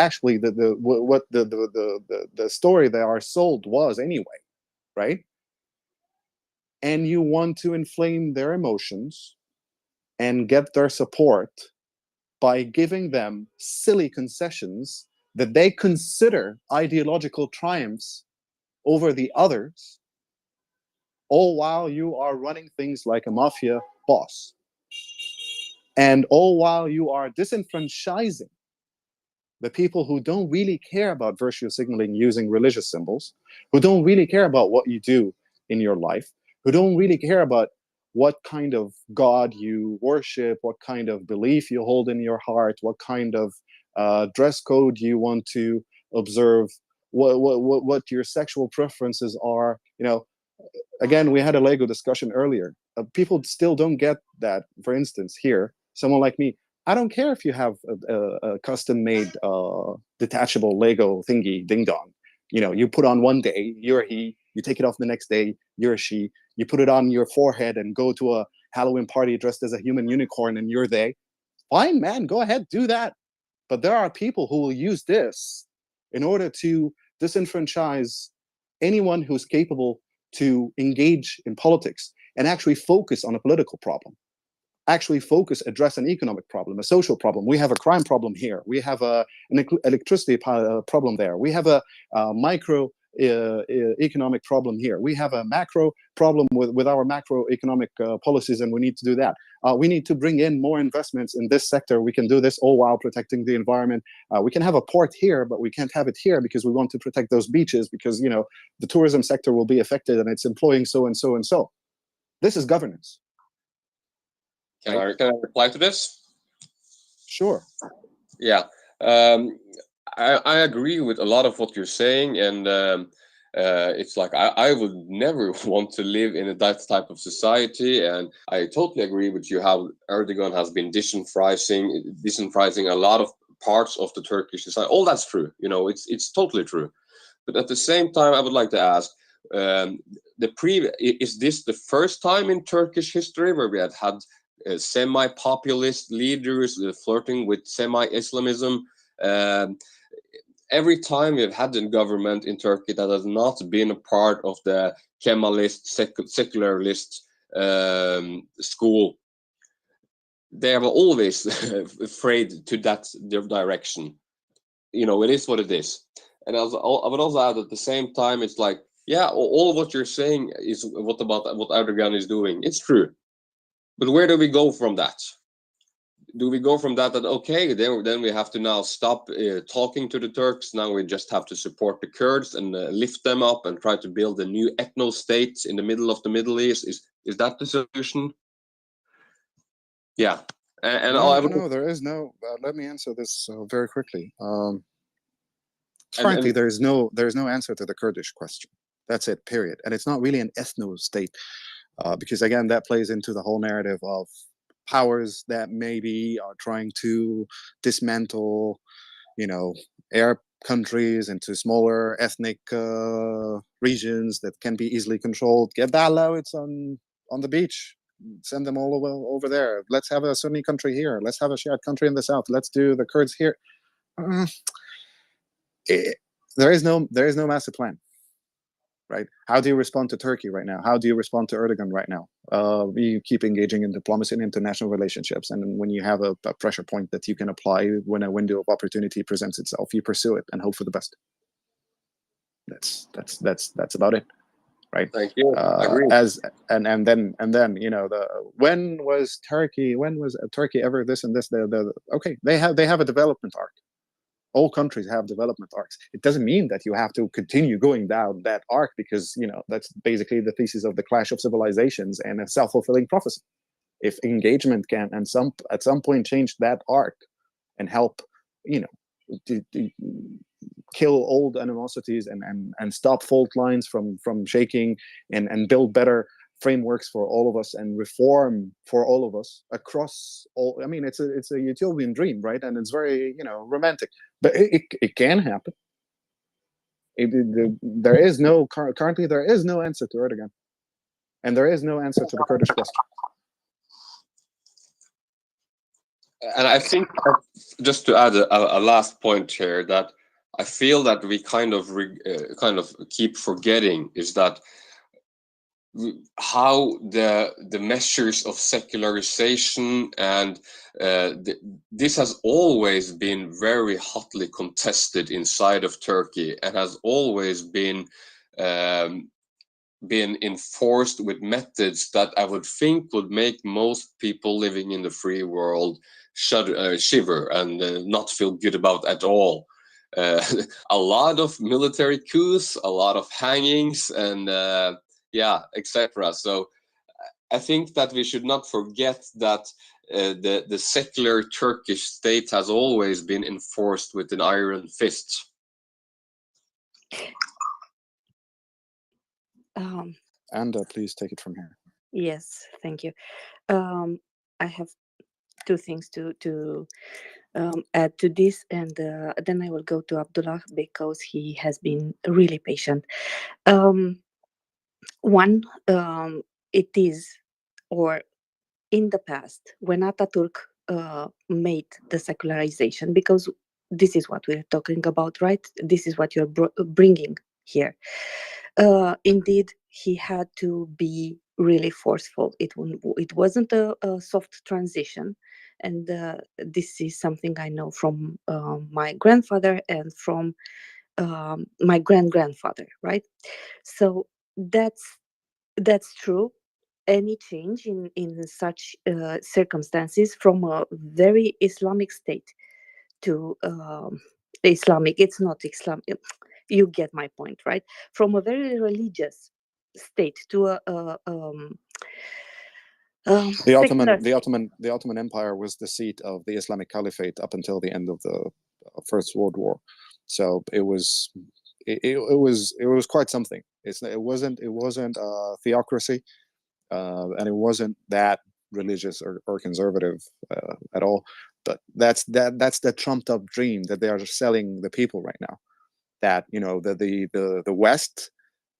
S7: actually what the story they are sold was anyway, right? And you want to inflame their emotions and get their support by giving them silly concessions that they consider ideological triumphs over the others, all while you are running things like a mafia boss, and all while you are disenfranchising the people who don't really care about virtue signaling using religious symbols, who don't really care about what you do in your life, who don't really care about what kind of God you worship, what kind of belief you hold in your heart, what kind of dress code you want to observe, what your sexual preferences are. You know, again, we had a Lego discussion earlier. People still don't get that. For instance, here, someone like me, I don't care if you have a custom-made detachable Lego thingy, ding-dong. You know, you put on one day, you're he. You take it off the next day, you're she. You put it on your forehead and go to a Halloween party dressed as a human unicorn and you're they. Fine, man, go ahead, do that. But there are people who will use this in order to disenfranchise anyone who's capable to engage in politics and actually focus on a political problem, actually address an economic problem, a social problem. We have a crime problem here. We have an electricity problem there. We have a micro economic problem here. We have a macro problem with our macroeconomic policies, and we need to do that. We need to bring in more investments in this sector. We can do this all while protecting the environment. We can have a port here, but we can't have it here because we want to protect those beaches because, you know, the tourism sector will be affected and it's employing so and so and so. This is governance.
S21: Can I reply to this?
S7: Sure.
S21: Yeah, I agree with a lot of what you're saying, and it's like I would never want to live in that type of society, and I totally agree with you how Erdogan has been disenfranchising a lot of parts of the Turkish society. All that's true, you know, it's totally true. But at the same time, I would like to ask, is this the first time in Turkish history where we had semi-populist leaders flirting with semi-Islamism? Every time we've had a government in Turkey that has not been a part of the Kemalist, secularist school, they have always afraid to that direction. You know, it is what it is. And I would also add at the same time, it's like, yeah, all what you're saying is what Erdogan is doing. It's true. But where do we go from that? Do we go from that okay, then we have to now stop talking to the Turks? Now we just have to support the Kurds and lift them up and try to build a new ethno-state in the middle of the Middle East? Is that the solution? Yeah.
S7: No, there is no. Let me answer this very quickly. Frankly, there is no answer to the Kurdish question. That's it, period. And it's not really an ethno-state, because again, that plays into the whole narrative of powers that maybe are trying to dismantle, you know, Arab countries into smaller ethnic regions that can be easily controlled. Get the Alawites on the beach. Send them all over there. Let's have a Sunni country here. Let's have a Shiite country in the south. Let's do the Kurds here. There is no master plan, right? How do you respond to Turkey right now? How do you respond to Erdogan right now? You keep engaging in diplomacy and international relationships, and when you have a pressure point that you can apply when a window of opportunity presents itself, you pursue it and hope for the best. That's about it, right?
S21: Thank you. I agree.
S7: And then you know, when was Turkey ever this and this? Okay, they have a development arc. All countries have development arcs. It doesn't mean that you have to continue going down that arc, because, you know, that's basically the thesis of the clash of civilizations and a self-fulfilling prophecy. If engagement can at some point change that arc and help, you know, to kill old animosities and stop fault lines from shaking and build better frameworks for all of us and reform for all of us across all. I mean, it's a utopian dream, right? And it's very, you know, romantic, but it can happen. There is no currently there is no answer to Erdogan, and there is no answer to the Kurdish question.
S21: And I think, just to add a last point here, that I feel that we kind of keep forgetting is that how the measures of secularization and this has always been very hotly contested inside of Turkey, and has always been enforced with methods that I would think would make most people living in the free world shiver and not feel good about at all. A lot of military coups, a lot of hangings, and yeah, etc. So I think that we should not forget that the secular Turkish state has always been enforced with an iron fist.
S7: And please take it from here.
S10: Yes, thank you. I have two things to add to this, and then I will go to Abdullah because he has been really patient. One, it is, or in the past, when Ataturk made the secularization, because this is what we're talking about, right? This is what you're bringing here. Indeed, he had to be really forceful. It wasn't a soft transition, and this is something I know from my grandfather and from my grandfather, right? So that's true. Any change in such circumstances from a very Islamic state to Islamic, it's not Islam. You get my point, right? From a very religious state to secular state.
S7: The Ottoman Empire was the seat of the Islamic Caliphate up until the end of the First World War. So it was quite something. It wasn't a theocracy, and it wasn't that religious or conservative at all. But that's the trumped up dream that they are selling the people right now. That the West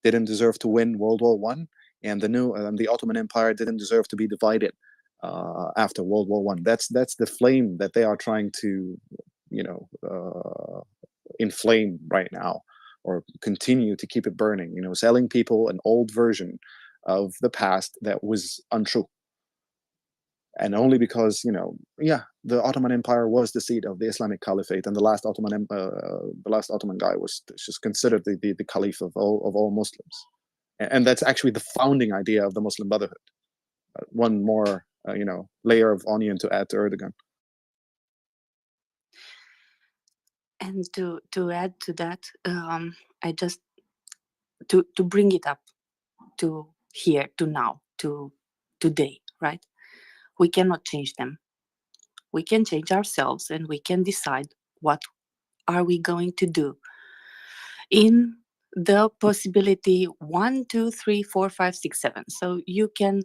S7: didn't deserve to win World War One, and the Ottoman Empire didn't deserve to be divided after World War One. That's the flame that they are trying to inflame right now, or continue to keep it burning. Selling people an old version of the past that was untrue. And only because the Ottoman Empire was the seat of the Islamic Caliphate, and the last Ottoman guy was just considered the Caliph of all Muslims, and that's actually the founding idea of the Muslim Brotherhood. One more layer of onion to add to Erdogan.
S10: And to add to that, I just to bring it up to here, to now, to today, right? We cannot change them. We can change ourselves, and we can decide what are we going to do in the possibility 1, 2, 3, 4, 5, 6, 7. So you can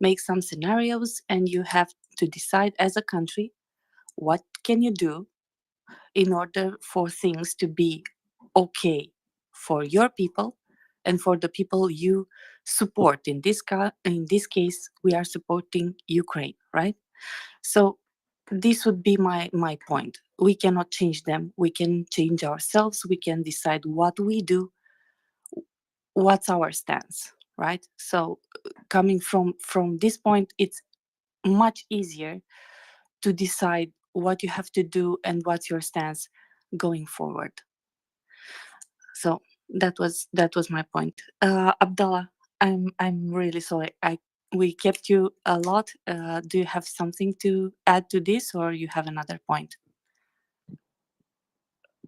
S10: make some scenarios, and you have to decide as a country what can you do in order for things to be okay for your people and for the people you support. In this case, we are supporting Ukraine, right? So this would be my point. We cannot change them. We can change ourselves. We can decide what we do, what's our stance, right? So coming from this point, it's much easier to decide what you have to do and what's your stance going forward. So that was my point. Abdallah, I'm really sorry. We kept you a lot. Do you have something to add to this, or you have another point?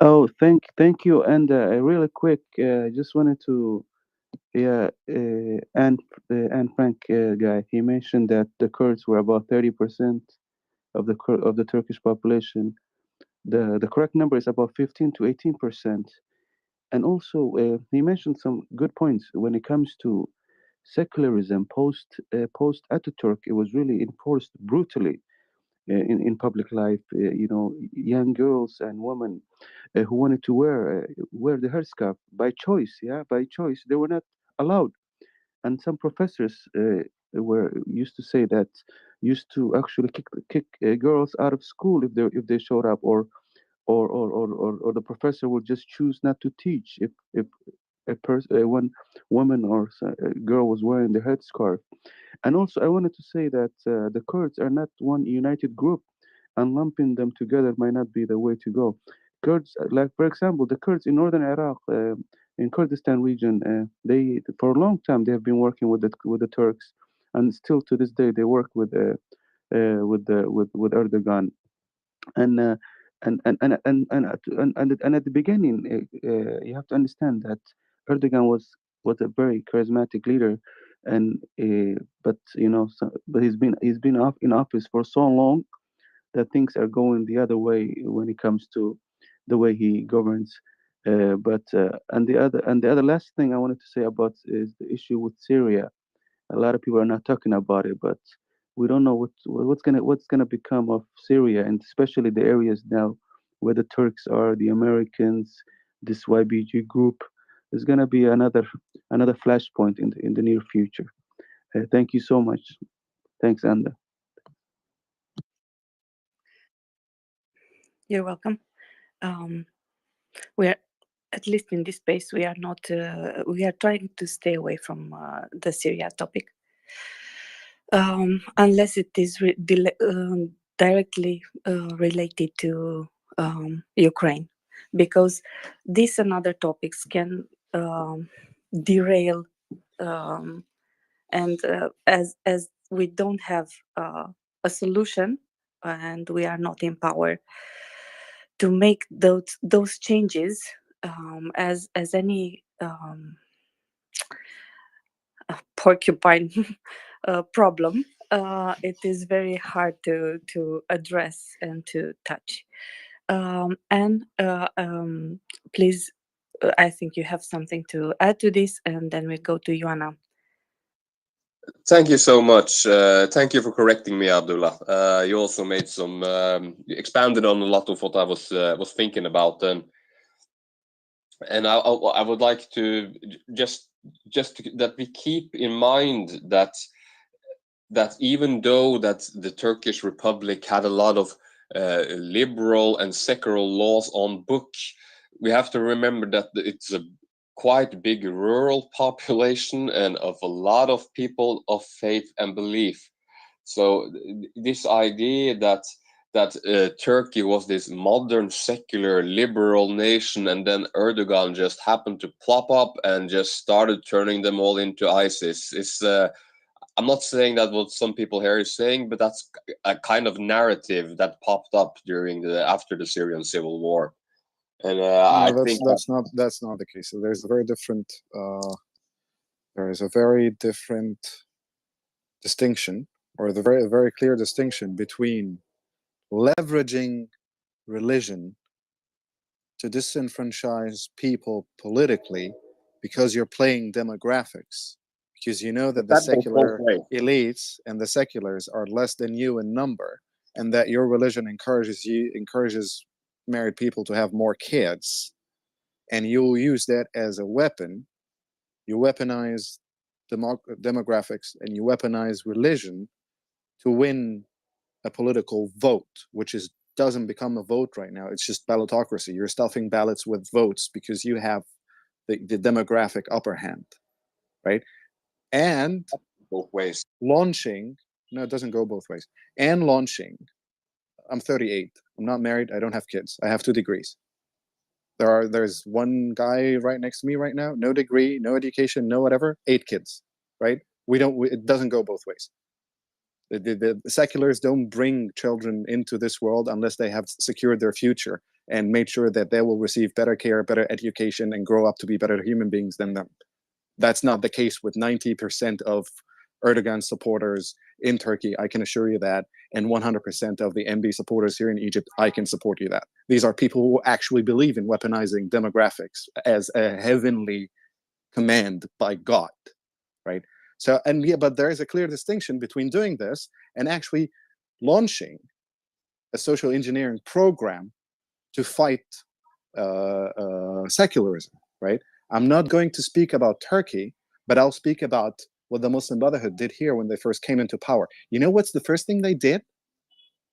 S16: Oh, thank you. And really quick, just wanted to, and Frank guy, he mentioned that the Kurds were about 30% of the Turkish population. The correct number is about 15 to 18%. And also, he mentioned some good points when it comes to secularism. Post Ataturk, it was really enforced brutally in public life. Young girls and women who wanted to wear the headscarf by choice, by choice, they were not allowed. And some professors used to say that used to actually kick girls out of school if they showed up, or the professor would just choose not to teach if one woman or a girl was wearing the headscarf. And also, I wanted to say that the Kurds are not one united group, and lumping them together might not be the way to go. Kurds, like for example, the Kurds in northern Iraq, in Kurdistan region, they for a long time they have been working with the Turks, and still to this day they work with Erdogan. And at the beginning, you have to understand that Erdogan was a very charismatic leader, and but he's been in office for so long that things are going the other way when it comes to the way he governs. And the other last thing I wanted to say about is the issue with Syria. A lot of people are not talking about it, but we don't know what's gonna become of Syria, and especially the areas now where the Turks are, the Americans, this YPG group. There's gonna be another flashpoint in the near future. Thank you so much. Thanks, Anda.
S10: You're welcome. we're, at least in this space, we are not, we are trying to stay away from the Syria topic. Unless it is directly related to Ukraine, because these and other topics can derail, and as we don't have a solution and we are not in power to make those changes, as any porcupine problem, it is very hard to address and to touch. And please, I think you have something to add to this, and then we go to Joanna.
S21: Thank you so much. Thank you for correcting me, Abdullah. You also made some, expanded on a lot of what I was thinking about, and I would like to just that we keep in mind that even though that the Turkish Republic had a lot of liberal and secular laws on book, we have to remember that it's a quite big rural population and of a lot of people of faith and belief. So this idea that Turkey was this modern, secular, liberal nation, and then Erdogan just happened to plop up and just started turning them all into ISIS. I'm not saying that what some people here is saying, but that's a kind of narrative that popped up after the Syrian civil war. And I think
S7: that's not the case. So there's a very different. There is a very different distinction, or the very clear distinction between leveraging religion to disenfranchise people politically because you're playing demographics, because you know that the secular elites and the seculars are less than you in number, and that your religion encourages married people to have more kids, and you'll use that as a weapon. You weaponize demographics and you weaponize religion to win a political vote, which doesn't become a vote right now. It's just ballotocracy. You're stuffing ballots with votes because you have the demographic upper hand, right? And
S21: both ways.
S7: Launching, no, it doesn't go both ways. And launching, I'm 38. I'm not married. I don't have kids. I have 2 degrees. There's one guy right next to me right now, no degree, no education, no whatever, 8 kids, right? It doesn't go both ways. The seculars don't bring children into this world unless they have secured their future and made sure that they will receive better care, better education, and grow up to be better human beings than them. That's not the case with 90% of Erdogan supporters in Turkey, I can assure you that, and 100% of the MB supporters here in Egypt, I can support you that. These are people who actually believe in weaponizing demographics as a heavenly command by God, right? So, and yeah, but there is a clear distinction between doing this and actually launching a social engineering program to fight secularism, right? I'm not going to speak about Turkey, but I'll speak about what the Muslim Brotherhood did here when they first came into power. You know what's the first thing they did?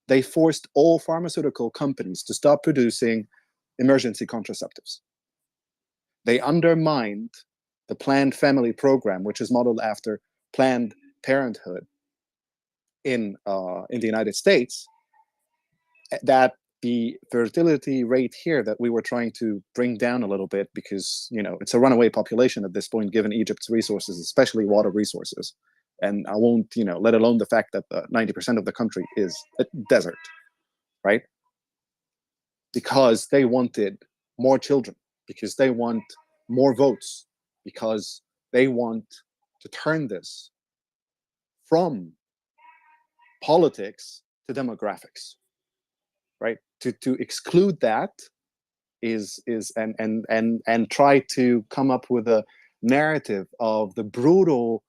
S7: They forced all pharmaceutical companies to stop producing emergency contraceptives. They undermined the Planned Family Program, which is modeled after Planned Parenthood in the United States, that the fertility rate here that we were trying to bring down a little bit, because it's a runaway population at this point given Egypt's resources, especially water resources, and I won't let alone the fact that 90% of the country is a desert, right? Because they wanted more children, because they want more votes, because they want to turn this from politics to demographics, right? To exclude that is and try to come up with a narrative of the brutal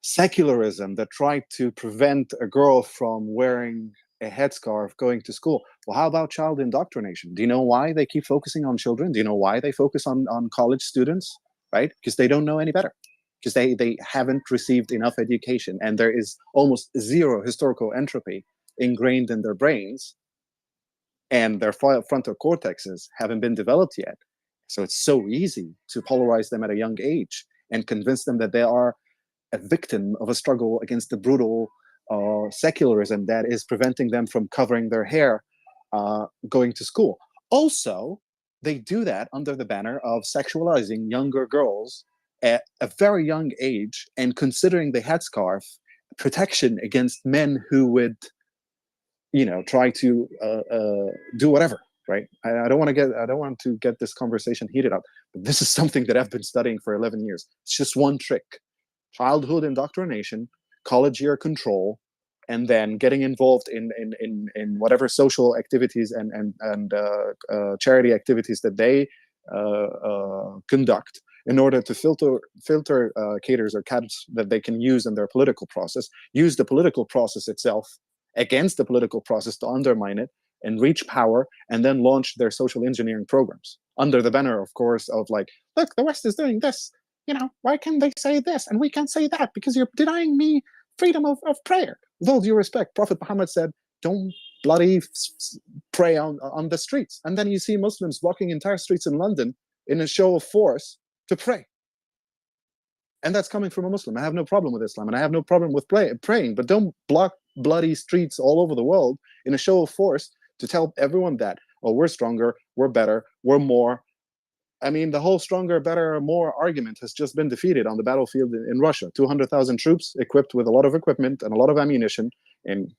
S7: secularism that tried to prevent a girl from wearing a headscarf going to school. Well, how about child indoctrination? Do you know why they keep focusing on children? Do you know why they focus on college students? Right? Because they don't know any better. Because they haven't received enough education, and there is almost zero historical entropy ingrained in their brains.
S5: and their frontal cortexes haven't been developed yet. So it's so easy to polarize them at a young age and convince them that they are a victim of a struggle against the brutal secularism that is preventing them from covering their hair going to school. Also, they do that under the banner of sexualizing younger girls at a very young age and considering the headscarf protection against men who would, try to do whatever. Right? I don't want to get this conversation heated up, but this is something that I've been studying for 11 years. It's just one trick: childhood indoctrination, college year control, and then getting involved in whatever social activities and charity activities that they conduct in order to filter cadres or cadres that they can use in their political process, use the political process itself against the political process to undermine it and reach power, and then launch their social engineering programs under the banner, of course, of like, look, the West is doing this. Why can't they say this and we can't say that? Because you're denying me freedom of prayer. With all due respect, Prophet Muhammad said, don't bloody pray on the streets. And then you see Muslims blocking entire streets in London in a show of force to pray. And that's coming from a Muslim. I have no problem with Islam, and I have no problem with praying, but don't block bloody streets all over the world in a show of force to tell everyone that, oh, we're stronger, we're better, we're more. I mean, the whole stronger, better, more argument has just been defeated on the battlefield in Russia. 200,000 troops equipped with a lot of equipment and a lot of ammunition, and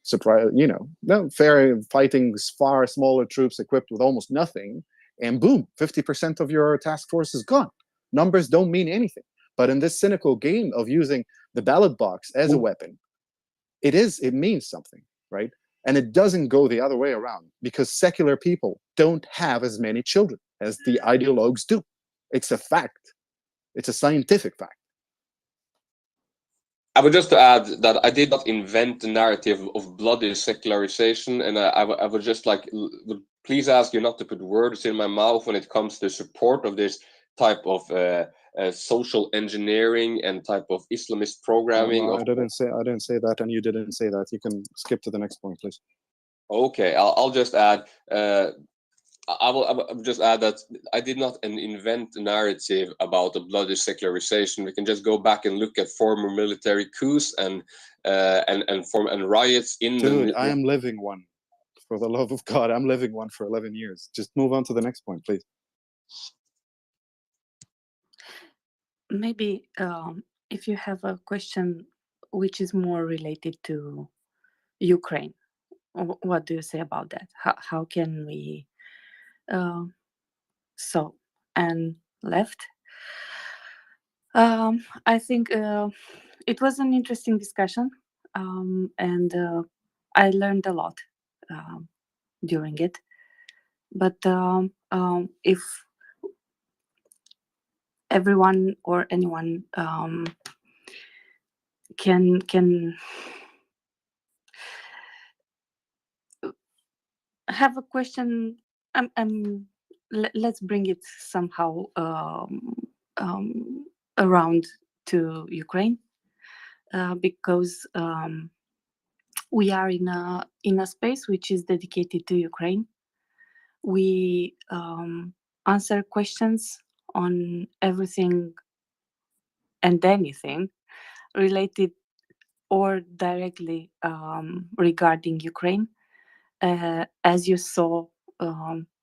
S5: fighting far smaller troops equipped with almost nothing, and boom, 50% of your task force is gone. Numbers don't mean anything. But in this cynical game of using the ballot box as a weapon, it means something, right? And it doesn't go the other way around, because secular people don't have as many children as the ideologues do. It's a fact. It's a scientific fact.
S21: I would just add that I did not invent the narrative of bloody secularization, and I would just would please ask you not to put words in my mouth when it comes to support of this type of social engineering and type of Islamist programming.
S5: I didn't say that, and you didn't say that. You can skip to the next point, please.
S21: Okay, I'll just add. I will just add that I did not invent a narrative about a bloody secularization. We can just go back and look at former military coups and riots in.
S5: Dude, I am living one. For the love of God, I'm living one for 11 years. Just move on to the next point, please.
S10: Maybe if you have a question which is more related to Ukraine, what do you say about that? How can we and left? I think it was an interesting discussion, and I learned a lot during it. But if everyone or anyone can have a question, let's bring it somehow around to Ukraine, because we are in a space which is dedicated to Ukraine. We answer questions on everything and anything related or directly regarding Ukraine. As you saw,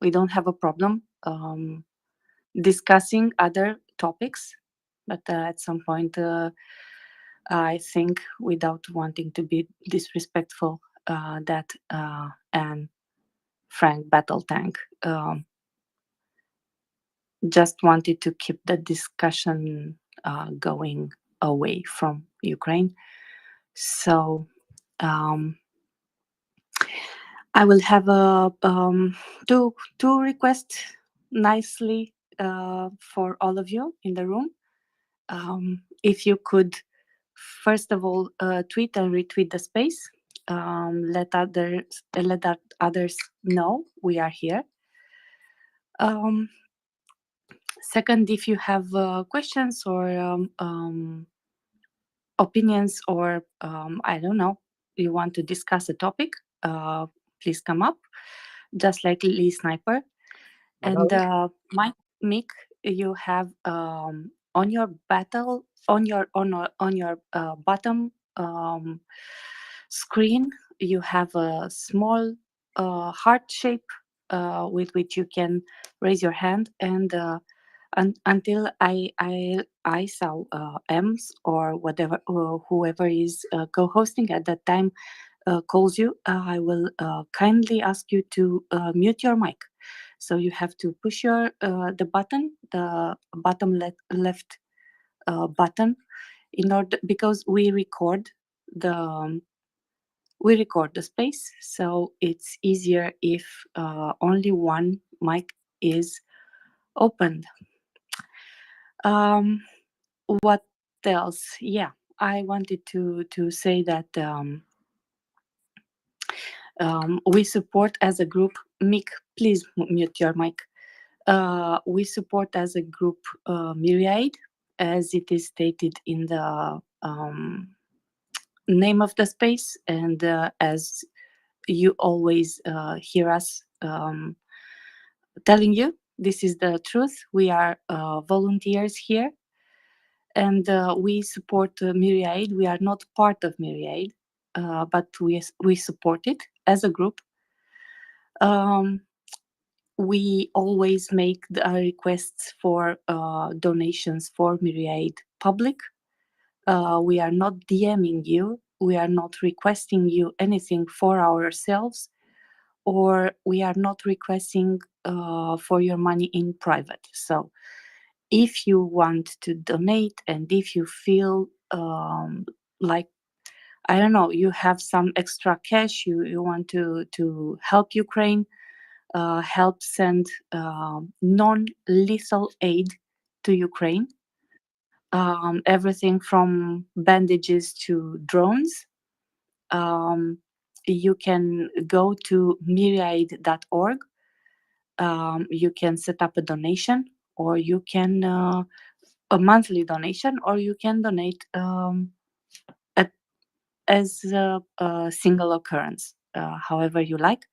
S10: we don't have a problem discussing other topics, but at some point, I think, without wanting to be disrespectful, that and Frank Battle Tank just wanted to keep the discussion going away from Ukraine. So I will have two requests nicely for all of you in the room. If you could, first of all, tweet and retweet the space. Let others know we are here. Second, if you have questions or opinions, or I don't know, you want to discuss a topic, please come up. just like Lee Sniper. And Mick, you have on your battle on your bottom screen, you have a small heart shape with which you can raise your hand, and until I saw Ems or whatever whoever is co-hosting at that time calls you, I will kindly ask you to mute your mic. So you have to push your the bottom left button in order, because we record the space, so it's easier if only one mic is opened. What else? Yeah, I wanted to say that we support as a group. Mick, please mute your mic. We support as a group MriyaReport, as it is stated in the name of the space, and as you always hear us telling you, this is the truth. We are volunteers here, and we support MriyaReport. We are not part of MriyaReport, but we support it as a group. We always make the requests for donations for MriyaReport public. We are not DMing you. We are not requesting you anything for ourselves, or we are not requesting for your money in private. So if you want to donate, and if you feel like, I don't know, you have some extra cash, you want to help Ukraine, help send non-lethal aid to Ukraine, everything from bandages to drones. You can go to myriad.org. You can set up a donation, or you can a monthly donation, or you can donate as a single occurrence, however you like.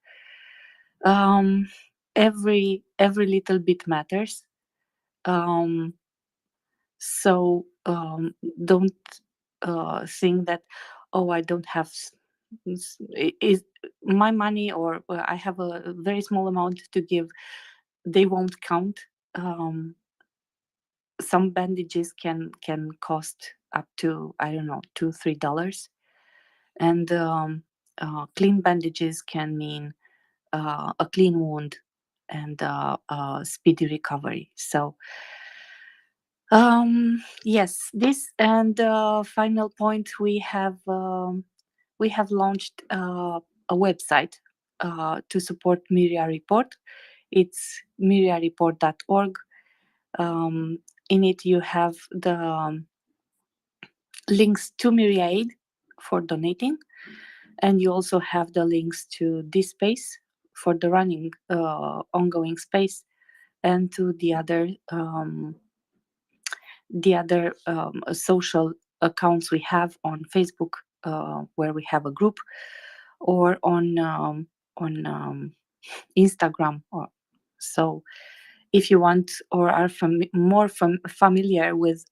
S10: Every little bit matters. So don't think that, oh, I don't have is my money, or I have a very small amount to give. They won't count. Some bandages can cost up to, I don't know, $2-3, and clean bandages can mean a clean wound and speedy recovery. So yes, this, and final point, we have launched a website to support MriyaReport. It's MriyaReport.org. In it you have the links to MriyaReport for donating, and you also have the links to this space for the running ongoing space, and to the other social accounts we have on Facebook, where we have a group, or on Instagram. Or so, if you want, or are more familiar with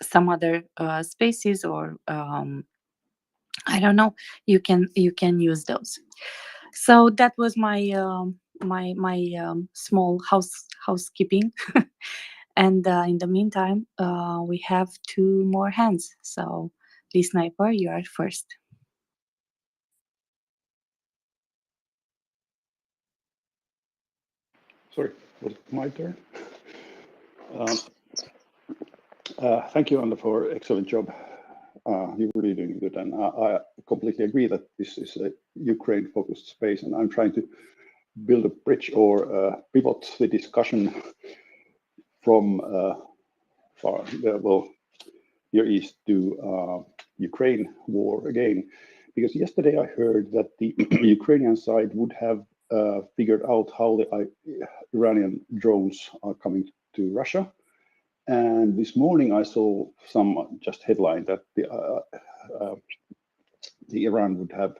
S10: some other spaces, or I don't know, you can use those. So that was my small housekeeping. And in the meantime, we have 2 more hands. So, Lee Sniper, you are first.
S3: Sorry, was it my turn? Thank you, Anna, for excellent job. You're really doing good, and I completely agree that this is a Ukraine-focused space, and I'm trying to build a bridge or pivot the discussion from Near East to Ukraine war again, because yesterday I heard that the Ukrainian side would have figured out how the Iranian drones are coming to Russia. And this morning I saw some just headline that the Iran would have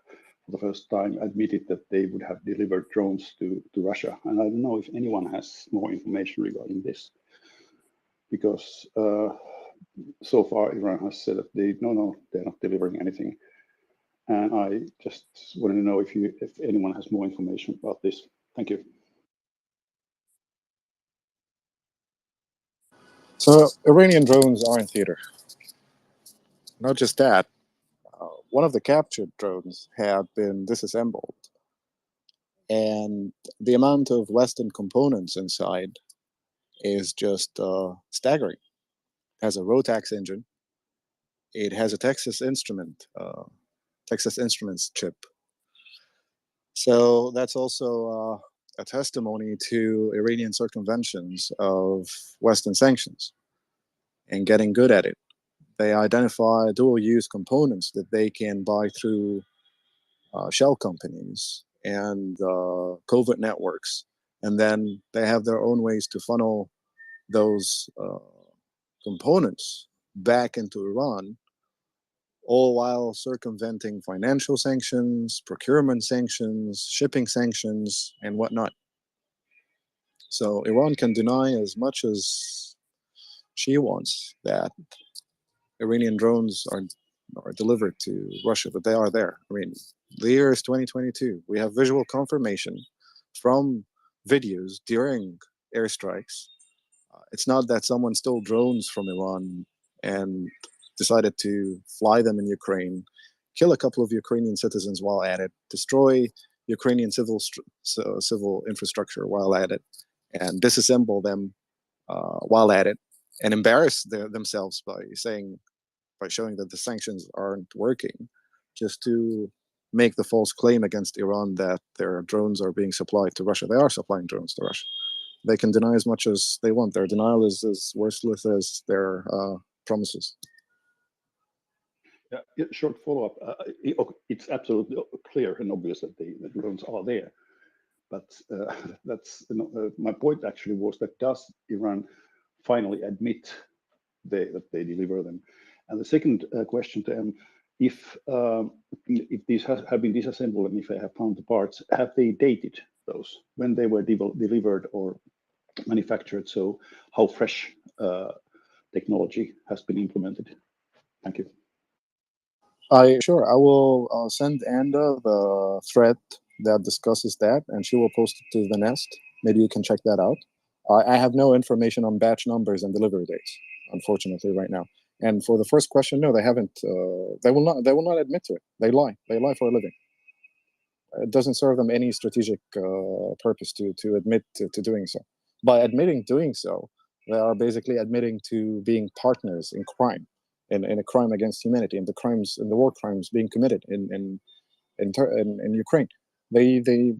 S3: for the first time, admitted that they would have delivered drones to Russia. And I don't know if anyone has more information regarding this, because so far Iran has said that they're not delivering anything. And I just want to know if anyone has more information about this. Thank you.
S5: So Iranian drones are in theater. Not just that, one of the captured drones had been disassembled, and the amount of Western components inside is just staggering. It has a Rotax engine. It has a Texas Instruments chip. So that's also a testimony to Iranian circumventions of Western sanctions and getting good at it. They identify dual-use components that they can buy through shell companies and covert networks, and then they have their own ways to funnel those components back into Iran, all while circumventing financial sanctions, procurement sanctions, shipping sanctions, and whatnot. So Iran can deny as much as she wants that Iranian drones are delivered to Russia, but they are there. I mean, the year is 2022. We have visual confirmation from videos during airstrikes. It's not that someone stole drones from Iran and decided to fly them in Ukraine, kill a couple of Ukrainian citizens while at it, destroy Ukrainian civil infrastructure while at it, and disassemble them while at it, and embarrass themselves by showing that the sanctions aren't working, just to make the false claim against Iran that their drones are being supplied to Russia. They are supplying drones to Russia. They can deny as much as they want. Their denial is as worthless as their promises.
S3: Yeah, short follow-up. It's absolutely clear and obvious that the drones are there. But that's my point actually was that does Iran finally admit that they deliver them? And the second question to them, if these have been disassembled and if they have found the parts, have they dated those when they were delivered or manufactured? So how fresh technology has been implemented? Thank you.
S5: Sure. I will send Anda the thread that discusses that, and she will post it to the nest. Maybe you can check that out. I have no information on batch numbers and delivery dates, unfortunately, right now. And for the first question, no, they haven't. They will not. They will not admit to it. They lie. They lie for a living. It doesn't serve them any strategic purpose to admit to doing so. By admitting doing so, they are basically admitting to being partners in crime, in a crime against humanity, and the war crimes being committed in Ukraine. They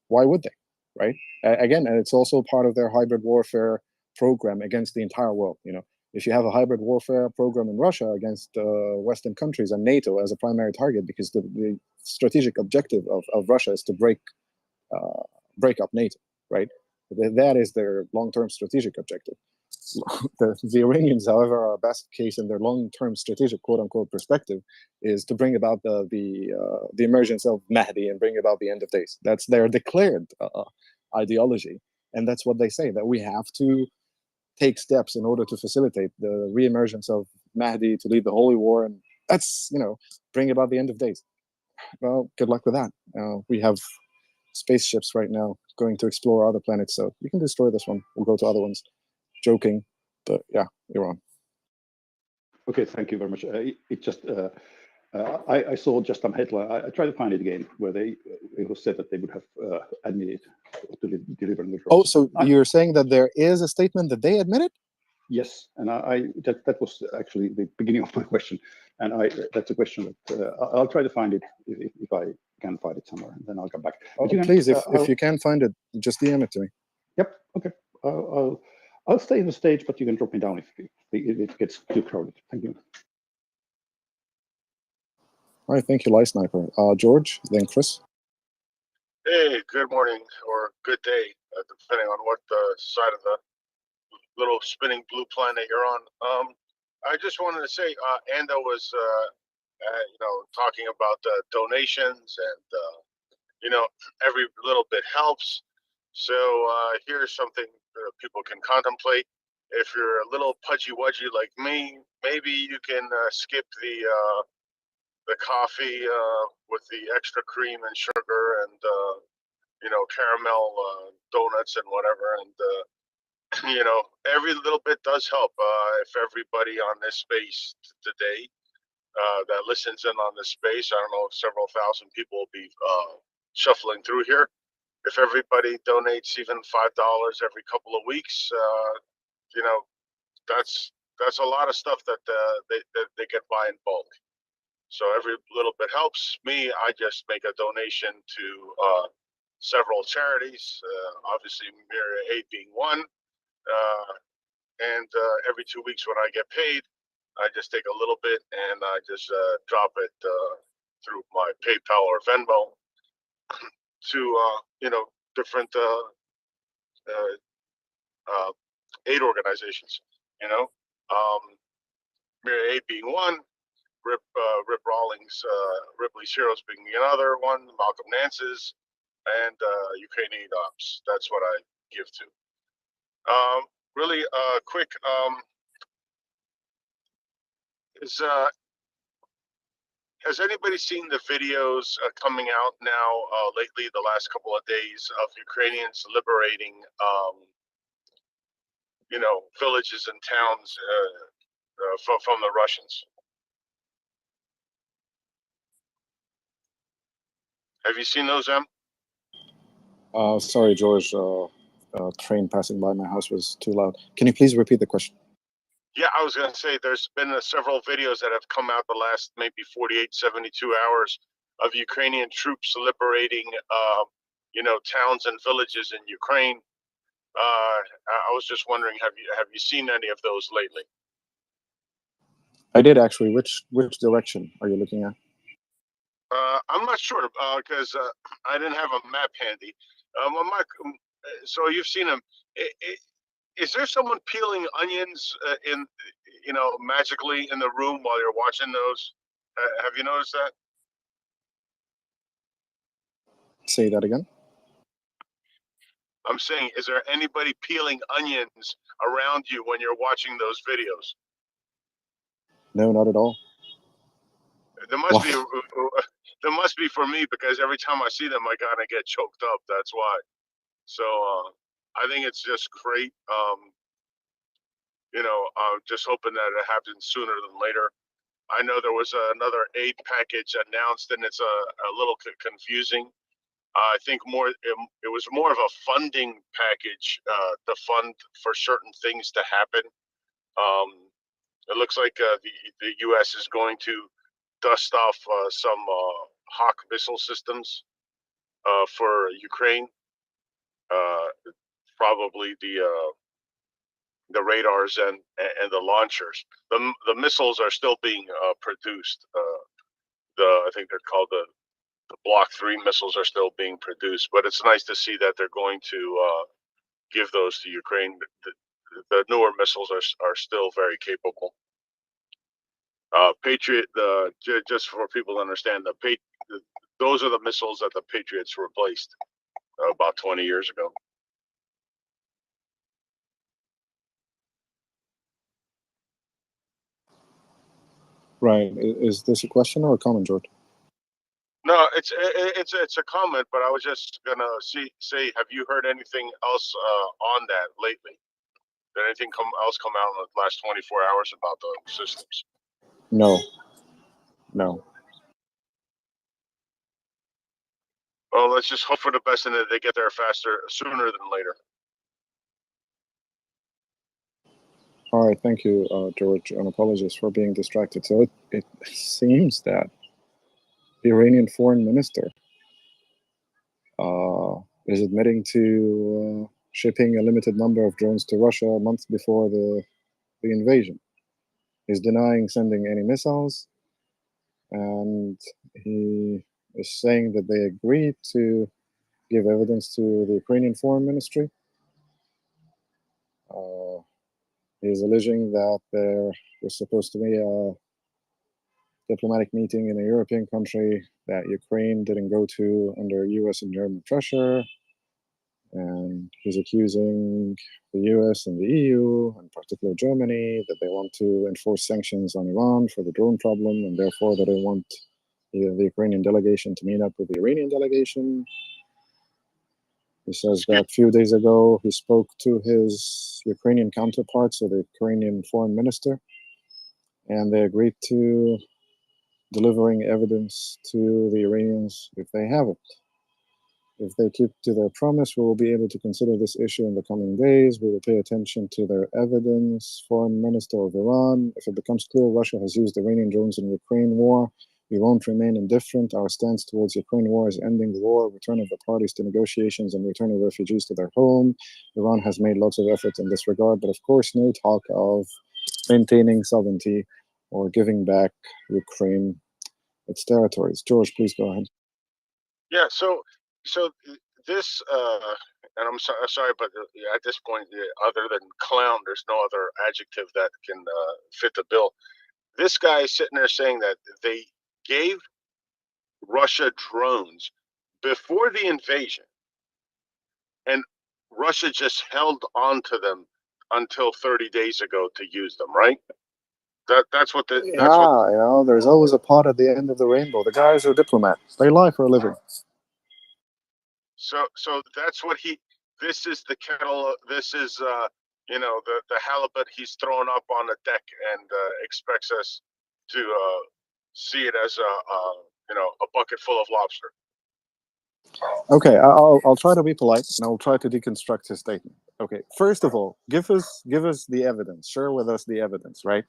S5: why would they, right? Again, and it's also part of their hybrid warfare program against the entire world. You know, if you have a hybrid warfare program in Russia against Western countries and NATO as a primary target, because the strategic objective of Russia is to break up NATO, right? That is their long-term strategic objective. The Iranians, however, are best case in their long-term strategic quote-unquote perspective is to bring about the emergence of Mahdi and bring about the end of days. That's their declared ideology, and that's what they say, that we have to take steps in order to facilitate the reemergence of Mahdi to lead the holy war, and that's, bring about the end of days. Well, good luck with that. We have spaceships right now going to explore other planets, so you can destroy this one. We'll go to other ones. Joking, but yeah, Iran.
S3: Okay, thank you very much. It just I saw just some headline. I tried to find it again where it was said that they would have admitted to deliver the drones.
S5: Oh, so you're saying that there is a statement that they admitted?
S3: Yes, and that was actually the beginning of my question, and that's a question that I'll try to find it if I can find it somewhere, and then I'll come back.
S5: Oh, please, if you can find it, just DM it to me.
S3: Yep. Okay. I'll stay on the stage, but you can drop me down if it gets too crowded. Thank you.
S5: All right, thank you, Light Sniper. George, then Chris.
S6: Hey, good morning or good day, depending on what side of the little spinning blue planet you're on. I just wanted to say, Anda was talking about donations and every little bit helps. So here's something people can contemplate. If you're a little pudgy-wudgy like me, maybe you can skip the coffee with the extra cream and sugar and caramel donuts and whatever. And every little bit does help. If everybody on this space today that listens in on this space, I don't know, several thousand people will be shuffling through here. If everybody donates even $5 every couple of weeks, that's a lot of stuff that they get by in bulk. So every little bit helps me. I just make a donation to several charities, obviously MriyaReport being one. And every 2 weeks when I get paid, I just take a little bit and I just drop it through my PayPal or Venmo to different aid organizations. MriyaReport being one, Rip Rawlings, Ripley's Heroes being another one, Malcolm Nance's, and Ukraine Aid Ops. That's what I give to. Really quick, has anybody seen the videos coming out now lately, the last couple of days, of Ukrainians liberating, villages and towns from the Russians? Have you seen those, Em?
S5: Sorry, George. Train passing by my house was too loud. Can you please repeat the question?
S6: Yeah, I was going to say there's been several videos that have come out the last maybe 48, 72 hours of Ukrainian troops liberating, towns and villages in Ukraine. I was just wondering, have you seen any of those lately?
S5: I did actually. Which direction are you looking at?
S6: I'm not sure because I didn't have a map handy. So you've seen them. Is there someone peeling onions magically in the room while you're watching those? Have you noticed that?
S5: Say that again.
S6: I'm saying, is there anybody peeling onions around you when you're watching those videos?
S5: No, not at all.
S6: There must be. There must be for me, because every time I see them, I kind of get choked up. That's why. So I think it's just great. Just hoping that it happens sooner than later. I know there was another aid package announced, and it's a little confusing. I think it was more of a funding package to fund for certain things to happen. It looks like the U.S. is going to dust off some Hawk missile systems for Ukraine. Probably the radars and the launchers. The missiles are still being produced. I think they're called the Block 3 missiles are still being produced, but it's nice to see that they're going to give those to Ukraine. The newer missiles are still very capable. Patriot, just for people to understand, those are the missiles that the Patriots replaced about 20 years ago.
S5: Right. Is this a question or a comment, George?
S6: No, it's a comment, but I was just gonna say, have you heard anything else on that lately? Did anything else come out in the last 24 hours about the systems?
S5: No. No.
S6: Well, let's just hope for the best and that they get there sooner than later.
S5: All right. Thank you, George, and apologies for being distracted. So it seems that the Iranian foreign minister is admitting to shipping a limited number of drones to Russia a month before the invasion. He's denying sending any missiles, and he is saying that they agreed to give evidence to the Ukrainian Foreign Ministry. He is alleging that there was supposed to be diplomatic meeting in a European country that Ukraine didn't go to under US and German pressure. And he's accusing the US and the EU, in particular Germany, that they want to enforce sanctions on Iran for the drone problem, and therefore that they want the Ukrainian delegation to meet up with the Iranian delegation. He says that a few days ago he spoke to his Ukrainian counterpart, so the Ukrainian foreign minister, and they agreed to delivering evidence to the Iranians if they have it. If they keep to their promise, we will be able to consider this issue in the coming days. We will pay attention to their evidence. Foreign Minister of Iran, if it becomes clear Russia has used Iranian drones in Ukraine war, we won't remain indifferent. Our stance towards Ukraine war is ending the war, return of the parties to negotiations, and return of refugees to their home. Iran has made lots of efforts in this regard, but of course, no talk of maintaining sovereignty or giving back Ukraine its territories. George, please go ahead.
S6: Yeah. So this, and sorry, but at this point, other than clown, there's no other adjective that can fit the bill. This guy is sitting there saying that they gave Russia drones before the invasion, and Russia just held on to them until 30 days ago to use them, right? That's what the that's what.
S5: You know, there's always a pot at the end of the rainbow. The guys are diplomats. They lie for a living.
S6: So that's what he. This is the kettle. This is the halibut he's throwing up on the deck and expects us to see it as a bucket full of lobster.
S5: Okay, I'll try to be polite and I'll try to deconstruct his statement. Okay, first of all, give us the evidence. Share with us the evidence, right?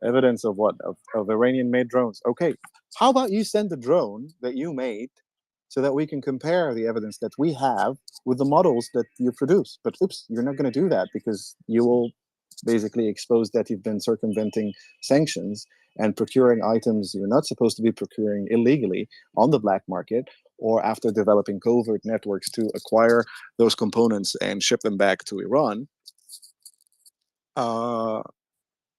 S5: Evidence of what? Of Iranian-made drones. Okay, how about you send a drone that you made so that we can compare the evidence that we have with the models that you produce? But oops, you're not going to do that because you will basically expose that you've been circumventing sanctions and procuring items you're not supposed to be procuring illegally on the black market, or after developing covert networks to acquire those components and ship them back to Iran.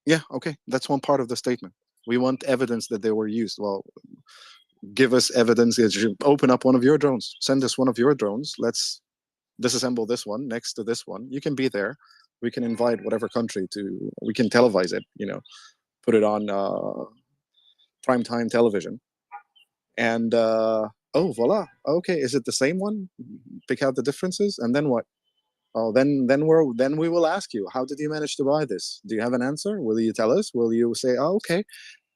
S5: Yeah, okay, that's one part of the statement. We want evidence that they were used. Well, give us evidence. Open up one of your drones. Send us one of your drones. Let's disassemble this one next to this one. You can be there. We can invite whatever country to. We can televise it. Put it on primetime television. And oh, voila. Okay, is it the same one? Pick out the differences, and then what? Oh, then we will ask you, how did you manage to buy this? Do you have an answer? Will you tell us? Will you say, oh, okay,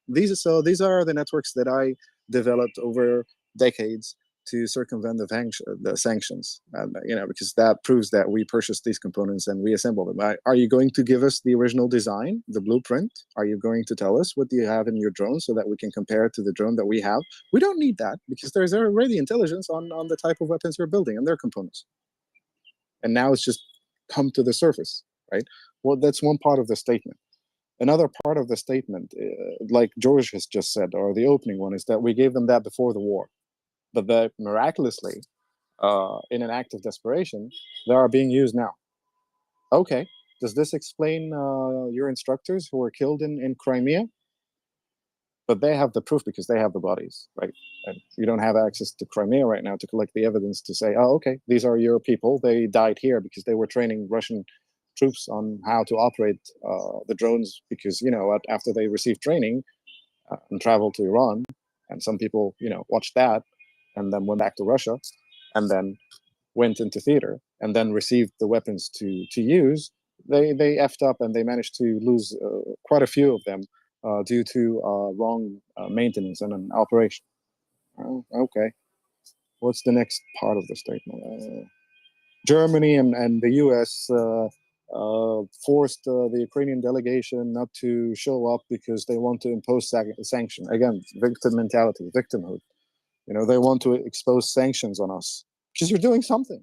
S5: these are the networks that I developed over decades to circumvent the sanctions, and because that proves that we purchased these components and we assembled them. Are you going to give us the original design, the blueprint? Are you going to tell us what you have in your drone so that we can compare it to the drone that we have? We don't need that because there's already intelligence on the type of weapons you're building and their components. And now it's just come to the surface, right? Well, that's one part of the statement. Another part of the statement, like George has just said, or the opening one, is that we gave them that before the war. But that miraculously, in an act of desperation, they are being used now. Okay, does this explain your instructors who were killed in Crimea? But they have the proof because they have the bodies, right? And you don't have access to Crimea right now to collect the evidence to say, oh, okay, these are your people. They died here because they were training Russian troops on how to operate the drones because, after they received training and traveled to Iran, and some people, watched that and then went back to Russia and then went into theater and then received the weapons to use, they effed up and they managed to lose quite a few of them due to wrong maintenance and an operation. Oh, okay. What's the next part of the statement? Germany and the U.S. Forced the Ukrainian delegation not to show up because they want to impose sanction. Again, victim mentality, victimhood. They want to expose sanctions on us because you're doing something.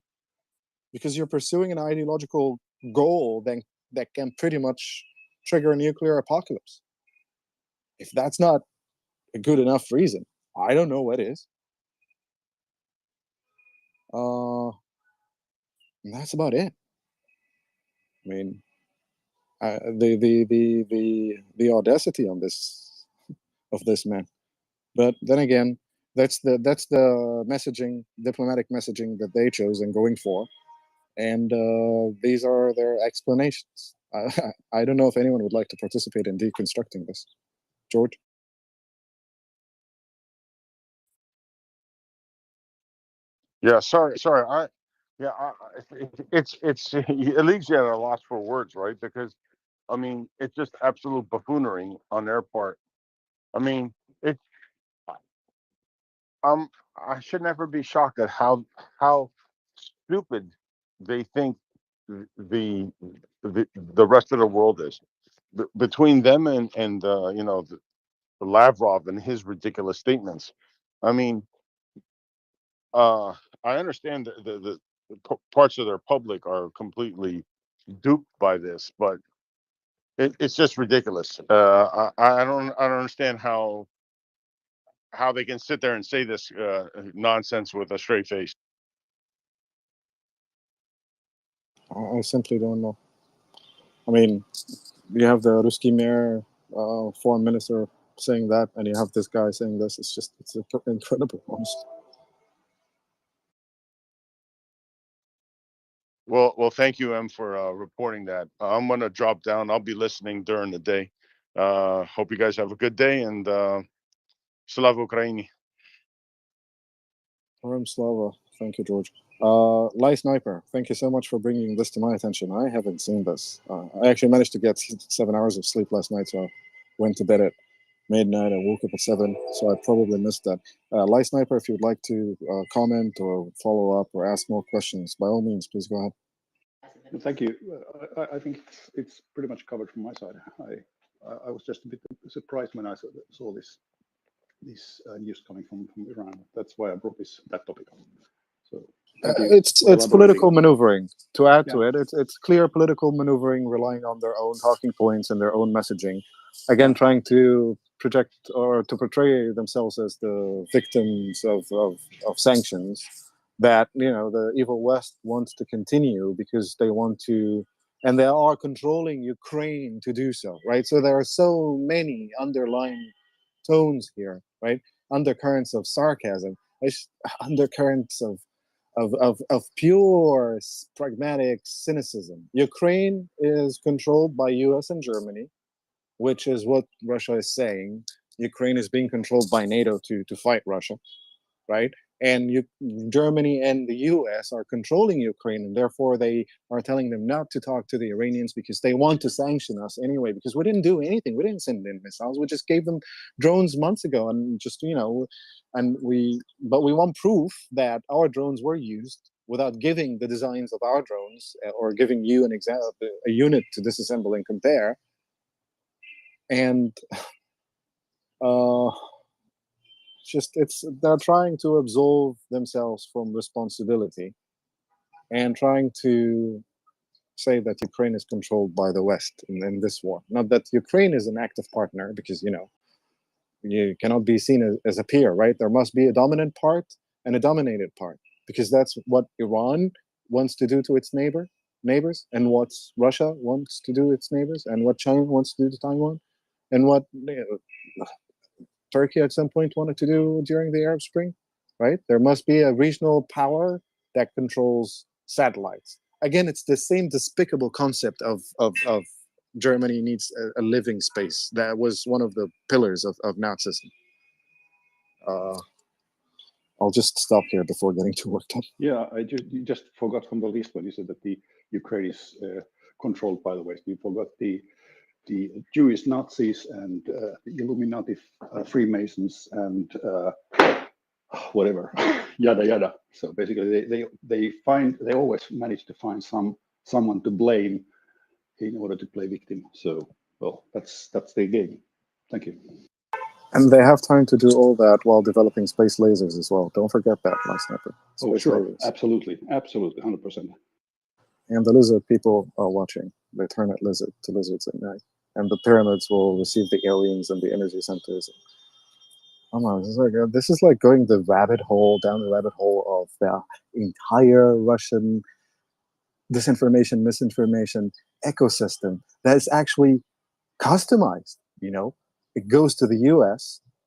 S5: Because you're pursuing an ideological goal that can pretty much trigger a nuclear apocalypse. If that's not a good enough reason, I don't know what is. And that's about it. I mean, the audacity on this of this man. But then again, that's the messaging, diplomatic messaging that they chose and going for, and these are their explanations. I don't know if anyone would like to participate in deconstructing this. George?
S1: Yeah, sorry. It's it leaves you at a loss for words, right? Because I mean, it's just absolute buffoonery on their part. I mean, it. I should never be shocked at how stupid they think the rest of the world is. Between them and the Lavrov and his ridiculous statements. I mean, uh, I understand the parts of their public are completely duped by this, but it's just ridiculous. I don't understand how they can sit there and say this nonsense with a straight face.
S5: I simply don't know. I mean, you have the Ruski mayor, foreign minister saying that, and you have this guy saying this. It's incredible, honestly.
S1: Well, thank you, Em, for reporting that. I'm gonna drop down. I'll be listening during the day. Hope you guys have a good day, and Slava Ukraini.
S5: Haram Slava. Thank you, George. Lai Sniper, thank you so much for bringing this to my attention. I haven't seen this. I actually managed to get 7 hours of sleep last night, so I went to bed at midnight. I woke up at 7, so I probably missed that. Lai Sniper, if you'd like to comment or follow up or ask more questions, by all means, please go ahead.
S3: Thank you. I think it's pretty much covered from my side. I was just a bit surprised when I saw this news coming from Iran. That's why I brought that topic up. So
S5: it's political maneuvering. To add to
S3: Yeah.
S5: it, it's clear political maneuvering, relying on their own talking points and their own messaging. Again, trying to project or to portray themselves as the victims of sanctions that the evil West wants to continue because they want to, and they are controlling Ukraine to do so, right? So there are so many underlying tones here, right? Undercurrents of sarcasm, undercurrents of pure pragmatic cynicism. Ukraine is controlled by US and Germany, which is what Russia is saying. Ukraine is being controlled by NATO to fight Russia, right? And Germany and the US are controlling Ukraine, and therefore they are telling them not to talk to the Iranians because they want to sanction us anyway, because we didn't do anything. We didn't send in missiles. We just gave them drones months ago, and but we want proof that our drones were used without giving the designs of our drones or giving you an example, a unit to disassemble and compare. And they're trying to absolve themselves from responsibility and trying to say that Ukraine is controlled by the West in this war. Not that Ukraine is an active partner, because you cannot be seen as a peer, right? There must be a dominant part and a dominated part, because that's what Iran wants to do to its neighbors, and what Russia wants to do to its neighbors, and what China wants to do to Taiwan, and what Turkey at some point wanted to do during the Arab Spring, right? There must be a regional power that controls satellites. Again, it's the same despicable concept of Germany needs a living space. That was one of the pillars of Nazism. I'll just stop here before getting too worked up.
S3: Yeah, you just forgot from the list when you said that the Ukraine is controlled by the West. You forgot the Jewish Nazis and the Illuminati Freemasons and whatever, yada yada. So basically, they always manage to find someone to blame in order to play victim. So well, that's their game. Thank you.
S5: And they have time to do all that while developing space lasers as well. Don't forget that, my sniper.
S3: Oh,
S5: Space
S3: sure,
S5: lasers.
S3: absolutely, 100%.
S5: And the lizard people are watching. They turn at lizards at night. And the pyramids will receive the aliens and the energy centers. Oh my, this is like going down the rabbit hole of the entire Russian disinformation, misinformation ecosystem that is actually customized, It goes to the US,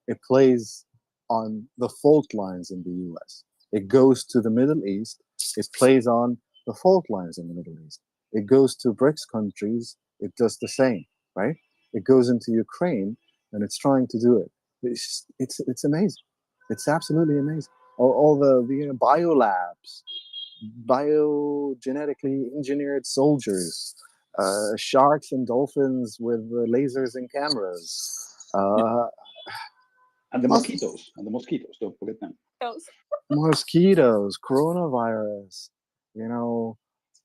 S5: it plays on the fault lines in the US. It goes to the Middle East, it plays on the fault lines in the Middle East. It goes to BRICS countries, it does the same, right? It goes into Ukraine and it's trying to do it. It's amazing. It's absolutely amazing. All the biolabs, biogenetically engineered soldiers, sharks and dolphins with lasers and cameras.
S3: And the mosquitoes, don't forget them.
S5: Mosquitoes, coronavirus,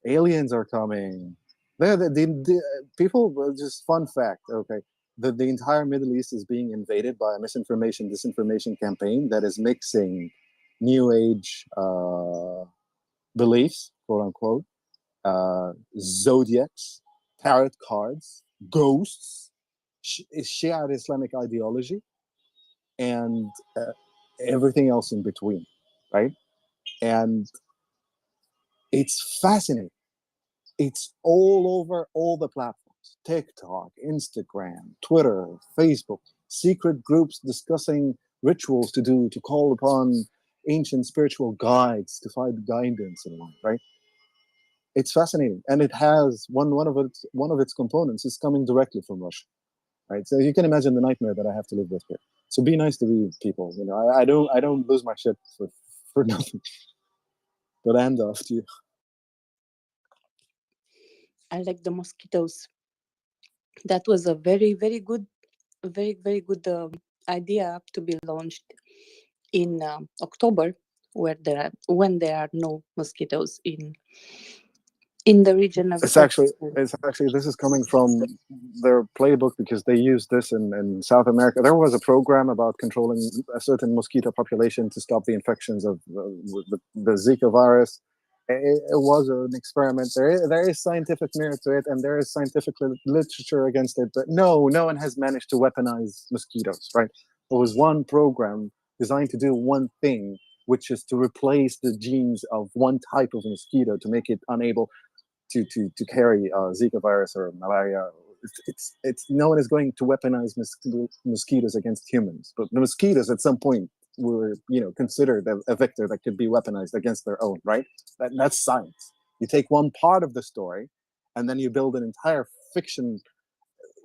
S5: aliens are coming. The people, just fun fact, okay, the entire Middle East is being invaded by a disinformation campaign that is mixing New Age beliefs, quote unquote, zodiacs, tarot cards, ghosts, Shia Islamic ideology, and everything else in between, right? And it's fascinating. It's all over all the platforms: TikTok, Instagram, Twitter, Facebook, secret groups discussing rituals to do to call upon ancient spiritual guides to find guidance in life, right? It's fascinating, and it has one of its components is coming directly from Russia, right? So you can imagine the nightmare that I have to live with here. So be nice to these people. I don't lose my shit for nothing. But hand off to you.
S10: I like the mosquitoes. That was a very, very good, very good idea to be launched in October, when there are no mosquitoes in the region of.
S5: It's actually this is coming from their playbook, because they used this in South America. There was a program about controlling a certain mosquito population to stop the infections of the Zika virus. It was an experiment. There is scientific merit to it, and there is scientific literature against it. But no one has managed to weaponize mosquitoes, right? There was one program designed to do one thing, which is to replace the genes of one type of mosquito to make it unable to carry Zika virus or malaria. It's no one is going to weaponize mosquitoes against humans, but the mosquitoes at some point were considered a vector that could be weaponized against their own, right? That's science. You take one part of the story, and then you build an entire fictional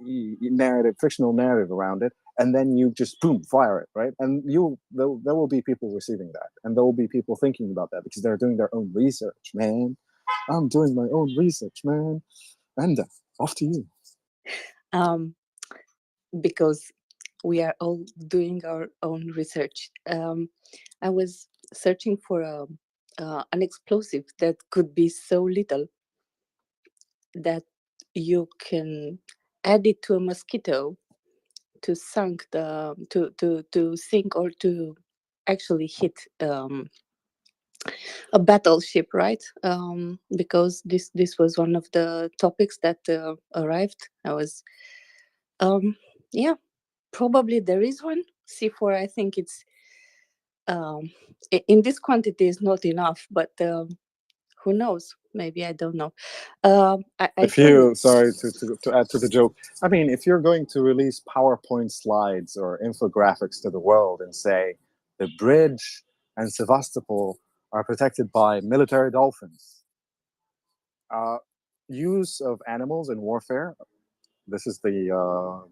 S5: narrative around it, and then you just boom, fire it, right? And there will be people receiving that, and there will be people thinking about that because they're doing their own research, man. I'm doing my own research, man. And off to you.
S10: Because we are all doing our own research. I was searching for an explosive that could be so little that you can add it to a mosquito to sink or to actually hit a battleship, right? Because this was one of the topics that arrived. I was yeah, probably there is one. C4, I think it's in this quantity is not enough, but who knows? Maybe, I don't know.
S5: Sorry to add to the joke. I mean, if you're going to release PowerPoint slides or infographics to the world and say the bridge and Sevastopol are protected by military dolphins, use of animals in warfare. This is the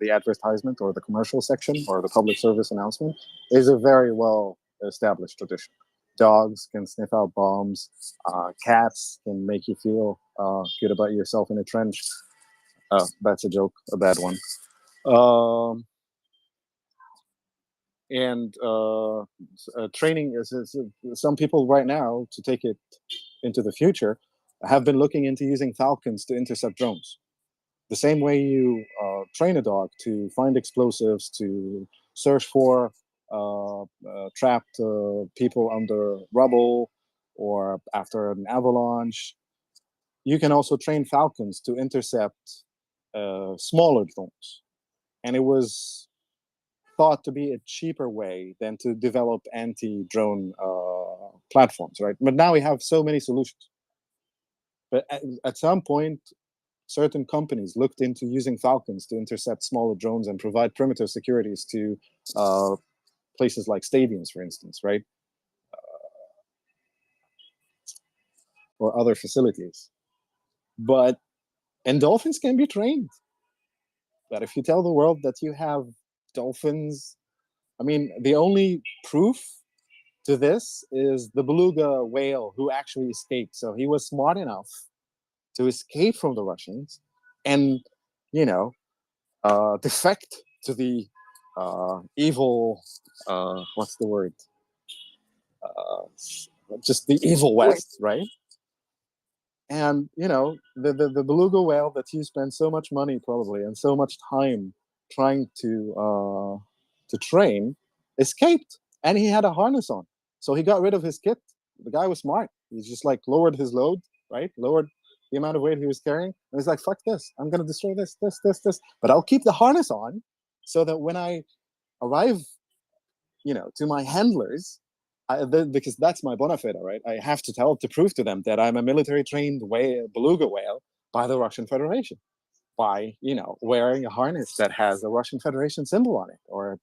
S5: advertisement or the commercial section or the public service announcement, is a very well established tradition. Dogs can sniff out bombs. Cats can make you feel good about yourself in a trench. That's a joke, a bad one. And training is some people right now, to take it into the future, have been looking into using falcons to intercept drones. The same way you train a dog to find explosives, to search for trapped people under rubble or after an avalanche, you can also train falcons to intercept smaller drones. And it was thought to be a cheaper way than to develop anti-drone platforms, right? But now we have so many solutions. But at some point, certain companies looked into using Falcons to intercept smaller drones and provide perimeter securities to places like stadiums, for instance, right? Or other facilities. And dolphins can be trained. But if you tell the world that you have dolphins, I mean, the only proof to this is the beluga whale who actually escaped. So he was smart enough to escape from the Russians and, defect to the evil, what's the word? Just the evil West, right? And the beluga whale that you spend so much money probably and so much time trying to train escaped, and he had a harness on, so he got rid of his kit. The guy was smart. He just like lowered his load, right? Lowered the amount of weight he was carrying, and he's like, "Fuck this! I'm gonna destroy this, but I'll keep the harness on, so that when I arrive, to my handlers." Because that's my bona fide, right? I have to prove to them that I'm a military trained beluga whale by the Russian Federation, by wearing a harness that has a Russian Federation symbol on it, or a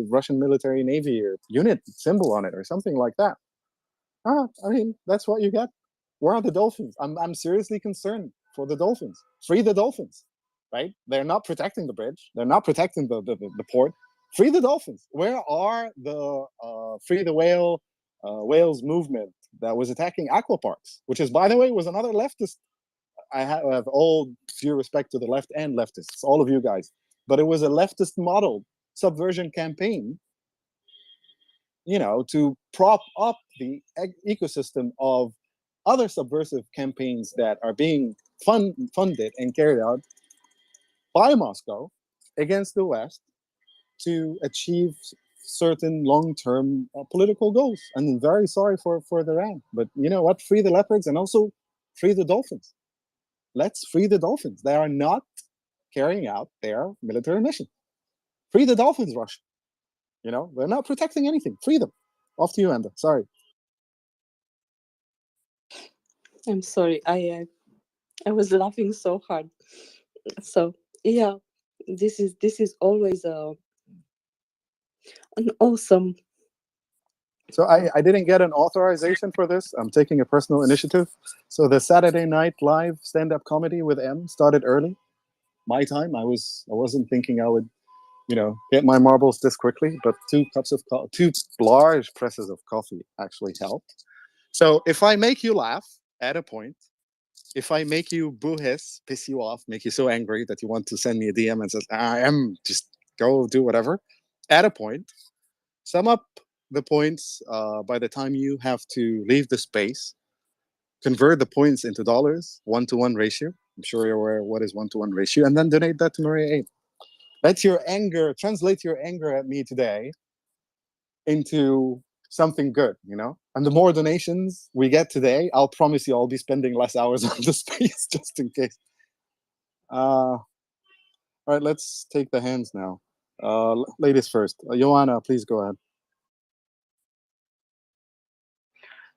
S5: Russian military Navy or unit symbol on it, or something like that. I mean, that's what you get. Where are the dolphins? I'm seriously concerned for the dolphins. Free the dolphins, right? They're not protecting the bridge. They're not protecting the port. Free the dolphins. Where are the free the whales movement that was attacking aqua parks, which is, by the way, was another leftist. I have all due respect to the left and leftists, all of you guys, but it was a leftist model subversion campaign, to prop up the ecosystem of other subversive campaigns that are being funded and carried out by Moscow against the West to achieve certain long-term political goals. I'm very sorry for their end, but you know what? Free the leopards and also free the dolphins. Let's free the dolphins. They are not carrying out their military mission. Free the dolphins, Russia. They're not protecting anything. Free them. Off to you, Enda. Sorry.
S10: I'm sorry. I was laughing so hard. So yeah, this is always an awesome.
S5: So I didn't get an authorization for this. I'm taking a personal initiative. So the Saturday Night Live stand-up comedy with M started early. My time. I wasn't thinking I would, get my marbles this quickly. But two large presses of coffee actually helped. So if I make you laugh at a point, if I make you boo-hiss, piss you off, make you so angry that you want to send me a DM and says, I am, just go do whatever, at a point, sum up the points by the time you have to leave the space, convert the points into dollars, 1-to-1 ratio. I'm sure you're aware what is 1-to-1 ratio, and then donate that to MriyaReport. Translate your anger at me today into something good, And the more donations we get today, I'll promise you I'll be spending less hours on the space just in case. All right, let's take the hands now. Ladies first. Joanna, please go ahead.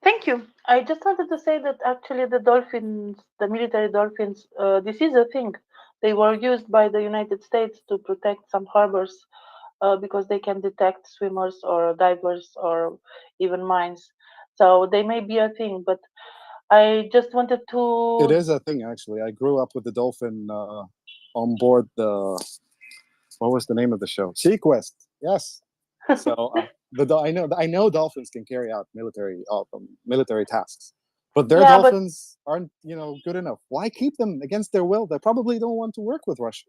S2: Thank you. I just wanted to say that actually the dolphins, the military dolphins, this is a thing. They were used by the United States to protect some harbors because they can detect swimmers or divers or even mines. So they may be a thing, but I just wanted to.
S5: It is a thing, actually. I grew up with the dolphin on board the. What was the name of the show? Sequest. Yes. So I know dolphins can carry out military tasks, but their dolphins aren't good enough. Why keep them against their will? They probably don't want to work with Russia.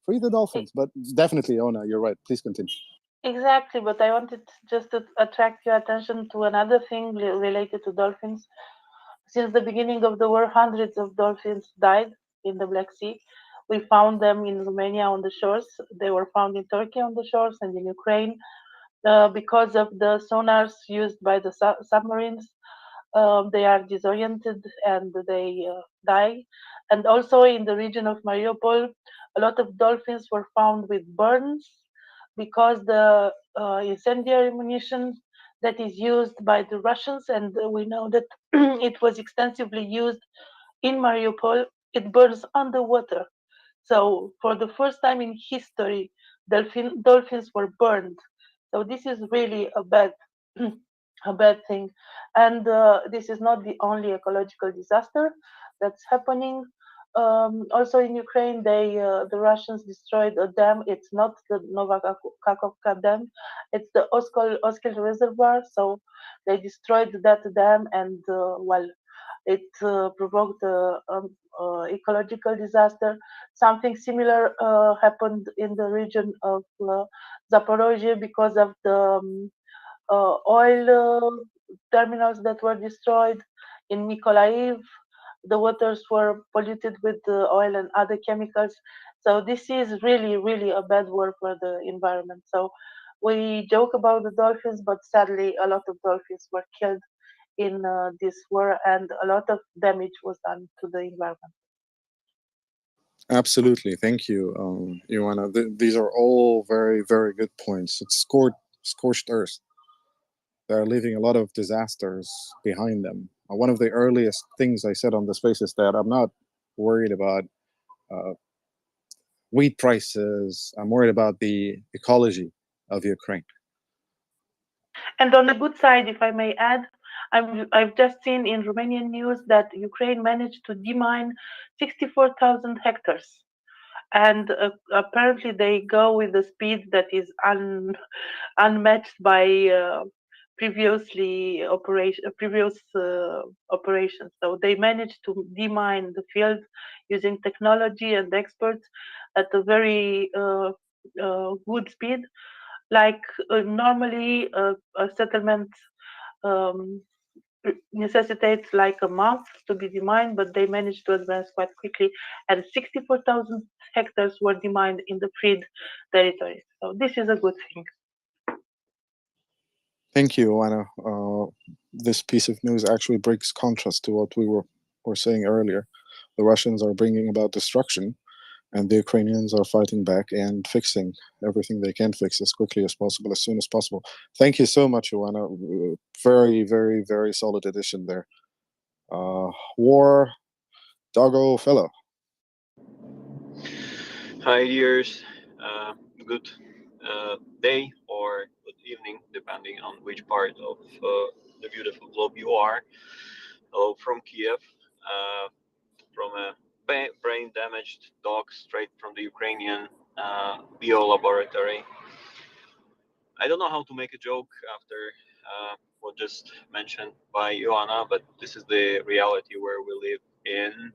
S5: Free the dolphins, but definitely, Ona, you're right. Please continue.
S2: Exactly, but I wanted just to attract your attention to another thing related to dolphins. Since the beginning of the war, hundreds of dolphins died in the Black Sea. We found them in Romania on the shores. They were found in Turkey on the shores and in Ukraine. Because of the sonars used by the submarines, they are disoriented and they die. And also in the region of Mariupol, a lot of dolphins were found with burns because the incendiary munition that is used by the Russians, and we know that it was extensively used in Mariupol, it burns underwater. So for the first time in history, dolphins were burned. So this is really a bad a bad thing, and this is not the only ecological disaster that's happening. Also in Ukraine, the Russians destroyed a dam. It's not the Novakakovka dam; it's the Oskil Reservoir. So they destroyed that dam, and well, it provoked ecological disaster. Something similar happened in the region of Zaporozhye because of the oil terminals that were destroyed. In Mykolaiv, the waters were polluted with oil and other chemicals. So this is really, really a bad war for the environment. So we joke about the dolphins, but sadly, a lot of dolphins were killed in this war, and a lot of damage was done to the environment.
S5: Absolutely, thank you, Ioana. These are all very, very good points. It's scorched earth. They're leaving a lot of disasters behind them. One of the earliest things I said on the space is that I'm not worried about wheat prices. I'm worried about the ecology of Ukraine.
S2: And on the good side, if I may add, I've just seen in Romanian news that Ukraine managed to demine 64,000 hectares. And apparently they go with a speed that is unmatched by previous operations. So they managed to demine the field using technology and experts at a very good speed. Like normally a settlement um, necessitates like a month to be demined, but they managed to advance quite quickly, and 64,000 hectares were demined in the freed territory. So this is a good thing.
S5: Thank you, Ioana. This piece of news actually breaks contrast to what we were saying earlier. The Russians are bringing about destruction, and the Ukrainians are fighting back and fixing everything they can fix as quickly as possible, as soon as possible. Thank you so much, Ioana. Very, very, very solid addition there. War Doggo Fellow.
S8: Hi, dears. Good day or good evening, depending on which part of the beautiful globe you are. Hello from Kiev, from a brain damaged dog straight from the Ukrainian bio laboratory. I don't know how to make a joke after what just mentioned by Ioana, but this is the reality where we live in.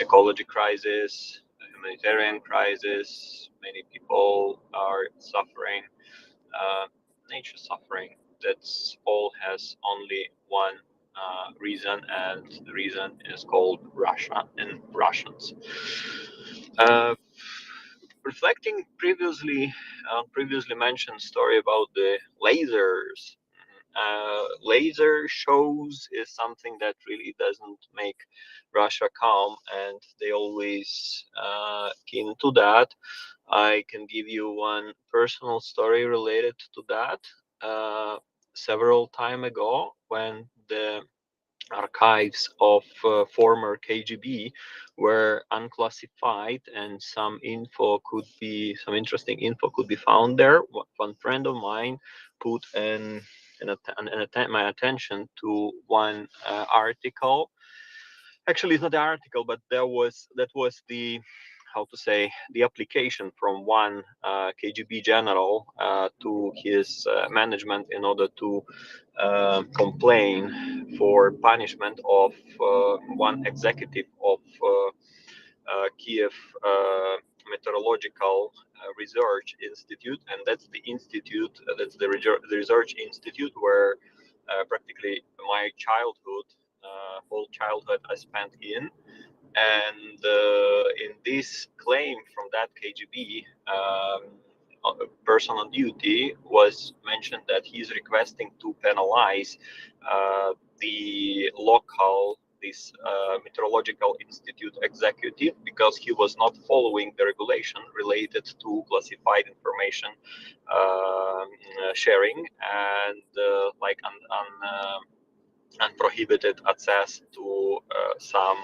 S8: Ecology crisis, humanitarian crisis, many people are suffering, nature suffering. That's all has only one reason, and the reason is called Russia and Russians. Reflecting previously mentioned story about the lasers. Laser shows is something that really doesn't make Russia calm, and they always keen to that. I can give you one personal story related to that. Several time ago, when the archives of former KGB were unclassified, and some interesting info could be found there. One friend of mine put my attention to one article. Actually, it's not the article, but that was the, how to say, the application from one KGB general to his management in order to complain for punishment of one executive of Kiev Meteorological Research Institute, and that's the institute, that's the research institute where practically my childhood, whole childhood I spent in. And in this claim from that KGB person on duty was mentioned that he's requesting to penalize the local, this meteorological institute executive, because he was not following the regulation related to classified information sharing, and and prohibited access to some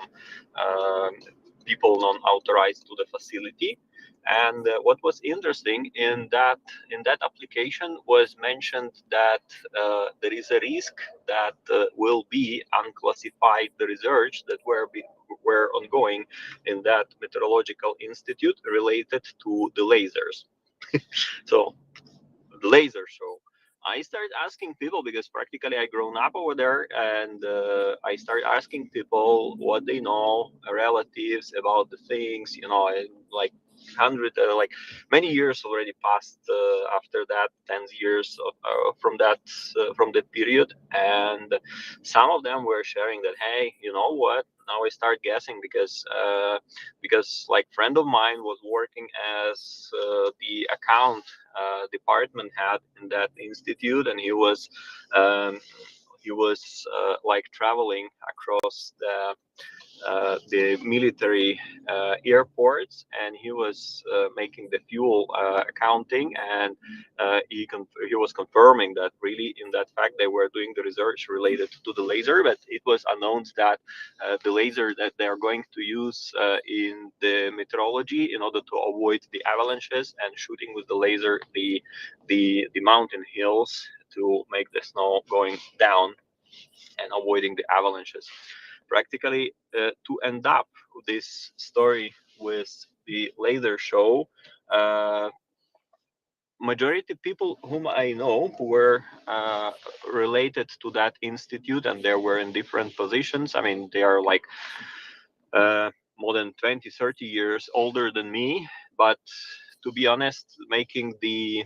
S8: people non-authorized to the facility. And what was interesting in that application was mentioned that there is a risk that will be unclassified the research that were ongoing in that meteorological institute related to the lasers. So the laser show. I started asking people because practically I grown up over there, and I started asking people what they know, relatives about the things, and like like many years already passed after that, 10 years from that period, and some of them were sharing that, hey, you know what? Now I start guessing because like friend of mine was working as the account department head in that institute, and he was like traveling across the military airports, and he was making the fuel accounting, and he was confirming that really in that fact they were doing the research related to the laser, but it was announced that the laser that they are going to use in the meteorology in order to avoid the avalanches, and shooting with the laser the mountain hills to make the snow going down and avoiding the avalanches. Practically, to end up this story with the laser show, majority of people whom I know who were related to that institute, and they were in different positions. I mean, they are like more than 20, 30 years older than me, but to be honest, making the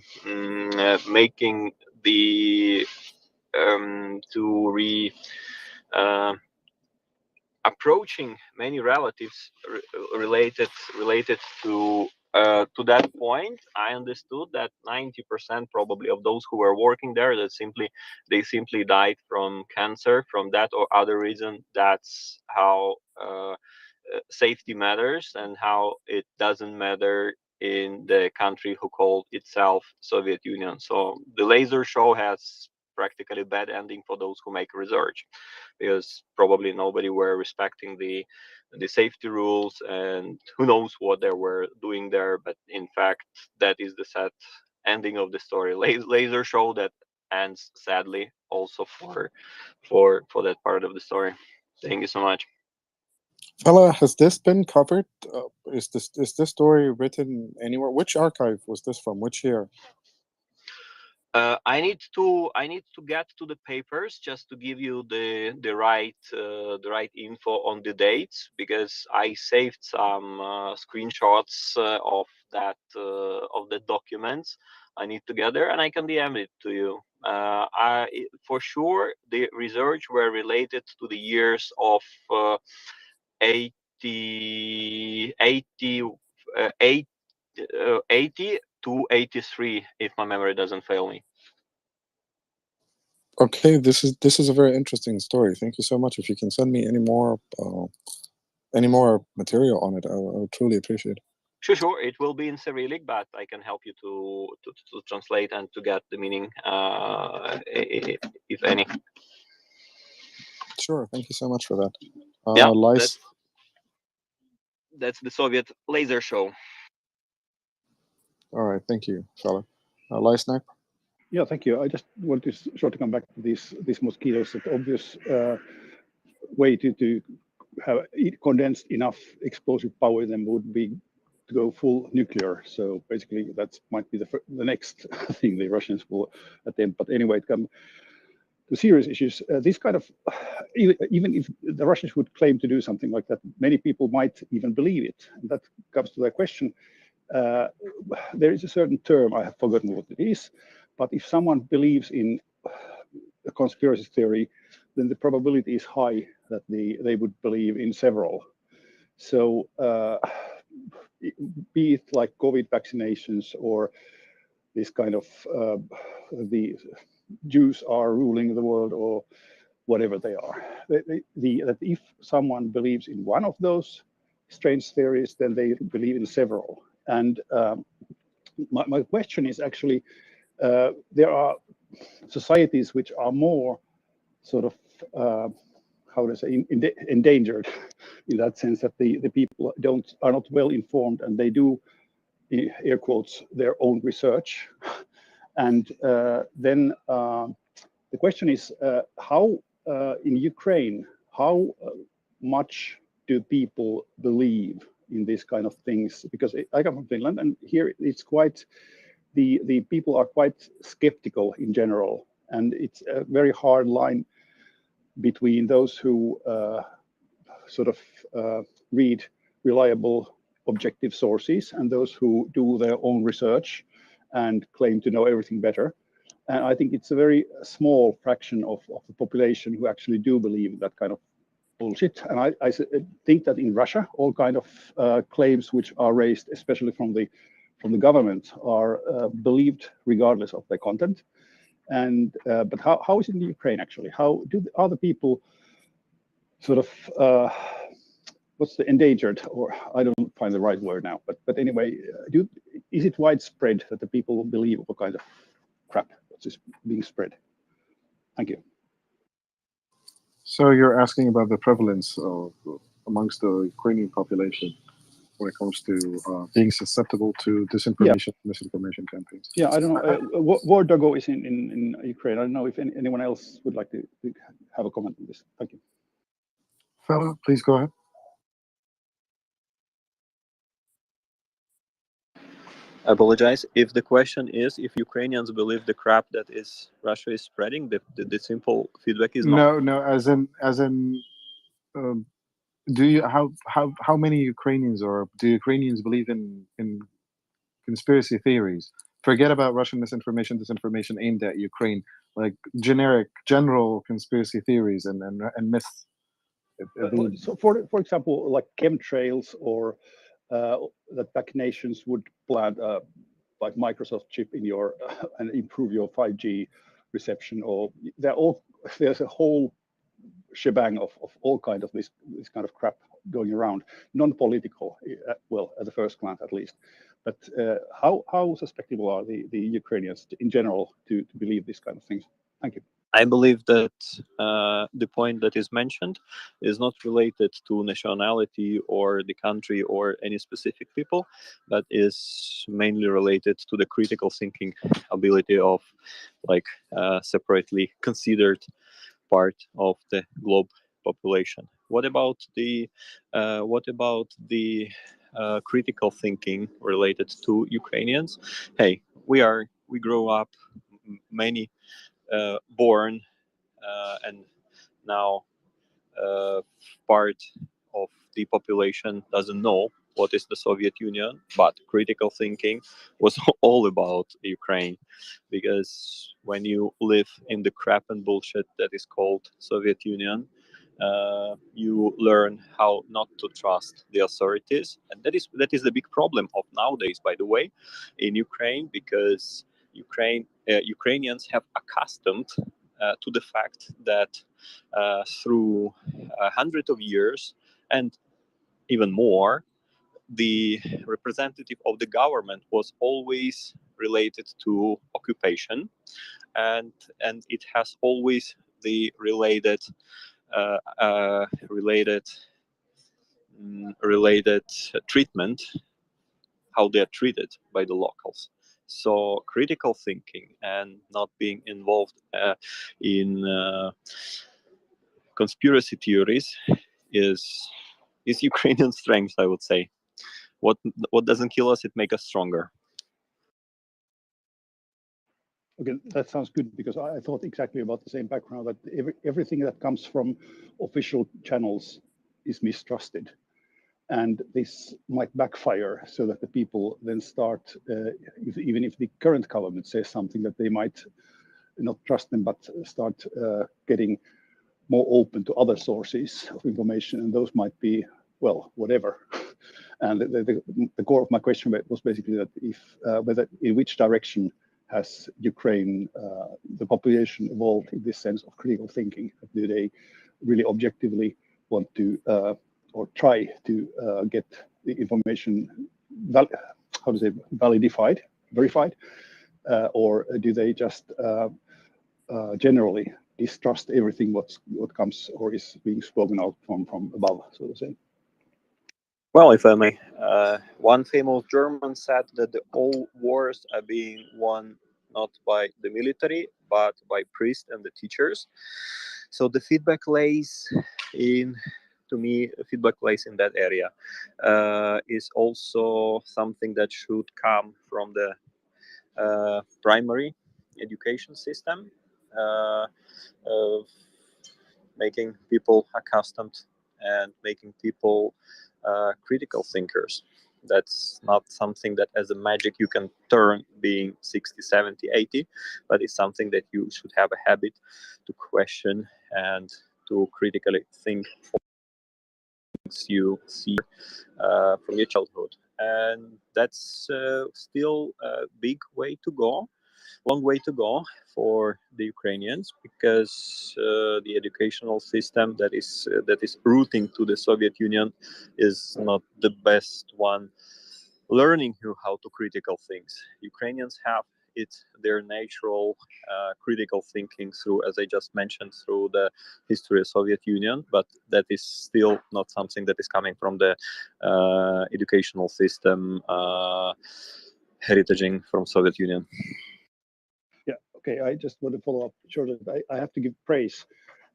S8: approaching many relatives related to that point, I understood that 90% probably of those who were working there, they simply died from cancer, from that or other reason. That's how safety matters, and how it doesn't matter in the country who called itself Soviet Union. So the laser show has practically bad ending for those who make research, because probably nobody were respecting the safety rules, and who knows what they were doing there. But in fact, that is the sad ending of the story. Laser show that ends sadly also for that part of the story. Thank you so much.
S7: Fella, has this been covered? Is this story written anywhere? Which archive was this from? Which year?
S8: I need to get to the papers just to give you the right info on the dates, because I saved some screenshots of the documents I need to gather, and I can DM it to you. For sure the research were related to the years of 80 to 83, if my memory doesn't fail me.
S7: Okay, this is a very interesting story. Thank you so much. If you can send me any more material on it, I would truly appreciate it.
S8: Sure. It will be in Cyrillic, but I can help you to translate and to get the meaning, if any.
S7: Sure. Thank you so much for that.
S8: Yeah,
S7: Lice.
S8: that's the Soviet laser show.
S7: All right. Thank you, fella. Lice Snipe.
S3: Yeah, thank you. I just want to sort of come back to these mosquitoes. The obvious way to have condensed enough explosive power in them would be to go full nuclear. So basically, that might be the next thing the Russians will attempt. But anyway, come to serious issues. This kind of, even if the Russians would claim to do something like that, many people might even believe it. And that comes to the question. There is a certain term, I have forgotten what it is, but if someone believes in a conspiracy theory, then the probability is high that they would believe in several. So be it like COVID vaccinations or this kind of the Jews are ruling the world or whatever they are. That if someone believes in one of those strange theories, then they believe in several. And my question is actually, there are societies which are more sort of how to say endangered in that sense that the people are not well informed and they do, air quotes, their own research. And then the question is how in Ukraine, how much do people believe in these kind of things? Because I come from Finland, and here it's quite, the people are quite skeptical in general, and it's a very hard line between those who sort of read reliable, objective sources and those who do their own research and claim to know everything better. And I think it's a very small fraction of the population who actually do believe that kind of bullshit. And I think that in Russia, all kind of claims which are raised, especially from the government, are believed regardless of their content. And but how is it in Ukraine actually? How are the people sort of what's the endangered, or I don't find the right word now, but anyway, is it widespread that the people believe all kinds of crap that's being spread? Thank you.
S7: So you're asking about the prevalence of amongst the Ukrainian population when it comes to being susceptible to disinformation, misinformation campaigns.
S3: Yeah, I don't know. War Dogo is in Ukraine. I don't know if anyone else would like to have a comment on this. Thank you.
S7: Fella, please go ahead.
S4: I apologize. If the question is if Ukrainians believe the crap that is Russia is spreading, the simple feedback is no.
S7: No, as in, do you how many Ukrainians, or do Ukrainians believe in conspiracy theories? Forget about Russian misinformation, disinformation aimed at Ukraine, like general conspiracy theories and myths.
S3: So for example, like chemtrails, or that vaccinations would plant like Microsoft chip in your and improve your 5G reception, or there's a whole shebang of all kind of this kind of crap going around, non-political, well, at the first glance at least. But how susceptible are the Ukrainians in general to believe these kind of things? Thank you.
S4: I believe that the point that is mentioned is not related to nationality or the country or any specific people, but is mainly related to the critical thinking ability of like separately considered part of the globe population. What about the critical thinking related to Ukrainians? Hey, we grow up many born and now part of the population doesn't know what is the Soviet Union, but critical thinking was all about Ukraine, because when you live in the crap and bullshit that is called Soviet Union, you learn how not to trust the authorities, and that is the big problem of nowadays, by the way, in Ukraine, because Ukrainians have accustomed to the fact that through hundreds of years and even more, the representative of the government was always related to occupation, and it has always the related treatment, how they are treated by the locals. So critical thinking and not being involved in conspiracy theories is Ukrainian strength, I would say. What doesn't kill us, it makes us stronger.
S3: Okay, that sounds good, because I thought exactly about the same background, that everything that comes from official channels is mistrusted. And this might backfire, so that the people then start, even if the current government says something, that they might not trust them, but start getting more open to other sources of information, and those might be, well, whatever. And the core of my question was basically that whether in which direction has Ukraine, the population, evolved in this sense of critical thinking? Do they really objectively want to or try to get the information verified, or do they just generally distrust everything what comes or is being spoken out from above, so to say.
S4: Well, if I may, one famous German said that all wars are being won not by the military, but by priests and the teachers. So the feedback lays in, to me, feedback lays in that area. Is also something that should come from the primary education system, making people accustomed and making people critical thinkers. That's not something that as a magic you can turn being 60, 70, 80, but it's something that you should have a habit to question and to critically think things you see from your childhood. And that's still a big way to go, long way to go for the Ukrainians, because the educational system that is rooting to the Soviet Union is not the best one, learning you how to critical things. Ukrainians have it's their natural critical thinking through, as I just mentioned, through the history of Soviet Union, but that is still not something that is coming from the educational system heritaging from Soviet Union.
S3: Yeah, okay, I just want to follow up shortly. I have to give praise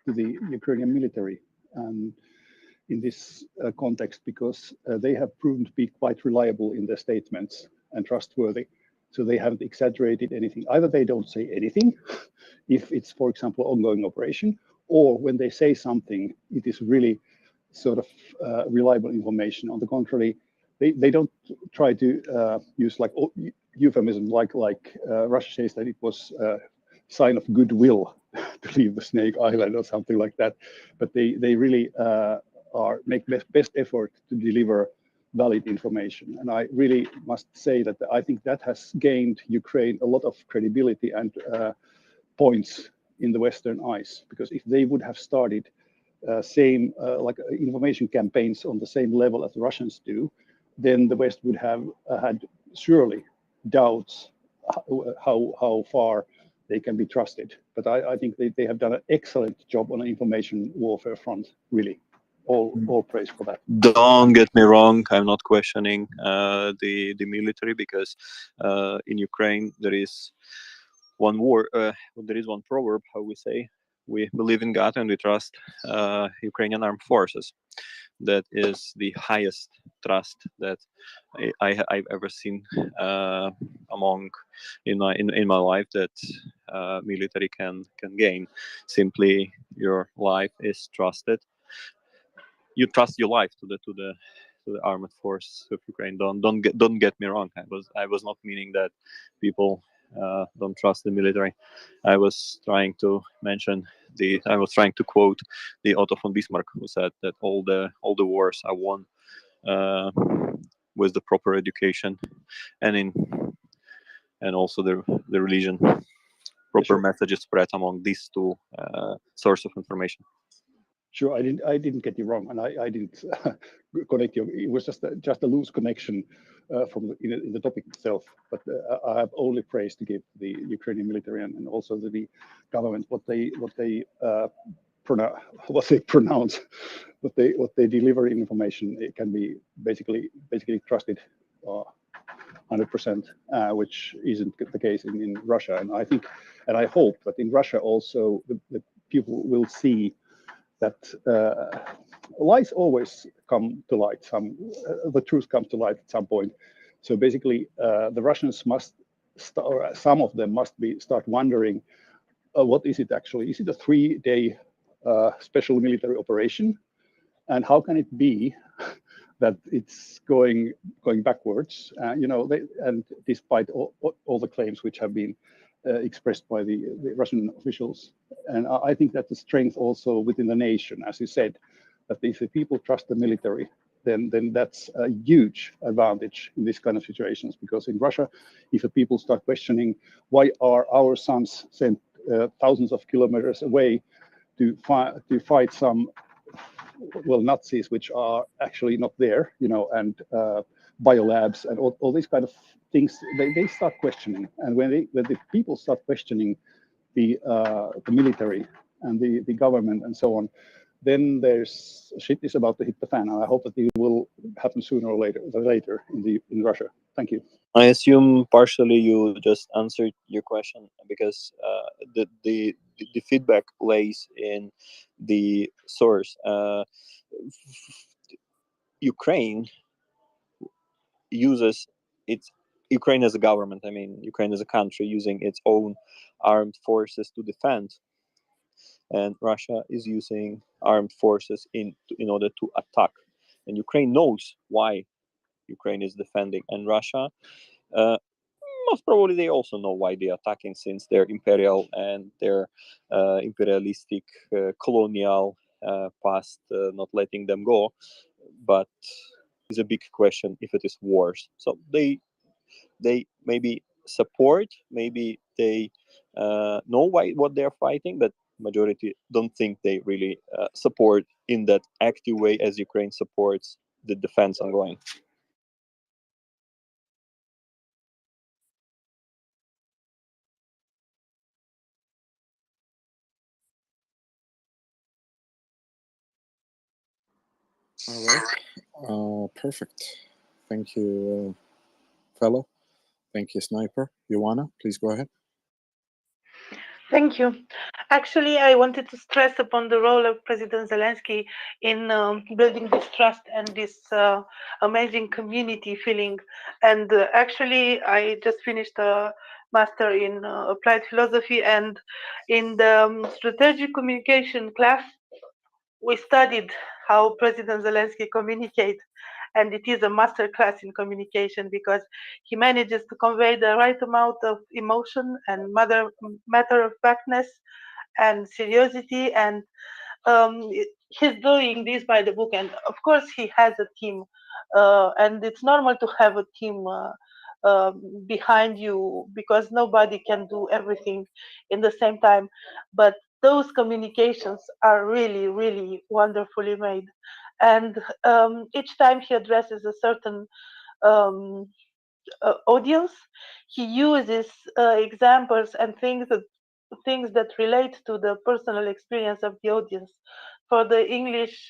S3: to the Ukrainian military in this context, because they have proven to be quite reliable in their statements and trustworthy. So they haven't exaggerated anything. Either they don't say anything, if it's, for example, ongoing operation, or when they say something, it is really sort of reliable information. On the contrary, they don't try to use like euphemism, like Russia says that it was a sign of goodwill to leave the Snake Island or something like that. But they really make best effort to deliver valid information. And I really must say that I think that has gained Ukraine a lot of credibility and points in the Western eyes, because if they would have started same like information campaigns on the same level as the Russians do, then the West would have had surely doubts how far they can be trusted. But I think they have done an excellent job on the information warfare front, really. All praise for that.
S4: Don't get me wrong, I'm not questioning the military, because in Ukraine there is one proverb, how we say, we believe in God and we trust Ukrainian armed forces. That is the highest trust that I've ever seen among in my life that military can gain. Simply, your life is trusted. You trust your life to the armed force of Ukraine. Don't get me wrong. I was not meaning that people don't trust the military. I was trying to quote the Otto von Bismarck, who said that all the wars are won with the proper education and also the religion. Proper messages spread among these two sources of information.
S3: Sure, I didn't get you wrong, and I didn't connect you. It was just a loose connection from in the topic itself. But I have only praise to give the Ukrainian military and also the government what they pronounce, what they deliver in information. It can be basically trusted 100%, which isn't the case in Russia. And I think, and I hope that in Russia also the people will see that lies always come to light. The truth comes to light at some point. So basically, the Russians must, or some of them must start wondering, what is it actually? Is it a 3-day special military operation? And how can it be that it's going backwards? And despite all the claims which have been expressed by the Russian officials. And I think that the strength also within the nation, as you said, that if the people trust the military, then that's a huge advantage in this kind of situations. Because in Russia, if the people start questioning why are our sons sent thousands of kilometers away to fight some Nazis which are actually not there, and biolabs and all these kind of things, they start questioning. And when the people start questioning the military and the government and so on, then there's shit is about to hit the fan. And I hope that it will happen sooner or later in Russia. Thank you.
S4: I assume partially you just answered your question, because the feedback lays in the source. Ukraine uses Ukraine as a government. I mean, Ukraine as a country using its own armed forces to defend, and Russia is using armed forces in order to attack. And Ukraine knows why Ukraine is defending, and Russia. Most probably they also know why they're attacking, since they're imperial and their imperialistic colonial past not letting them go. But it's a big question if it is wars. So they maybe support, maybe they know what they're fighting, but majority don't think they really support in that active way as Ukraine supports the defense ongoing.
S7: All right. Perfect. Thank you, fellow. Thank you, Sniper. Ioana, please go ahead.
S2: Thank you. Actually, I wanted to stress upon the role of President Zelensky in building this trust and this amazing community feeling. And actually, I just finished a master in applied philosophy, and in the strategic communication class, we studied how President Zelensky communicates, and it is a master class in communication because he manages to convey the right amount of emotion and matter of factness and seriosity, and he's doing this by the book. And of course, he has a team, and it's normal to have a team behind you because nobody can do everything in the same time. But those communications are really, really wonderfully made. And each time he addresses a certain audience, he uses examples and things that relate to the personal experience of the audience. For the English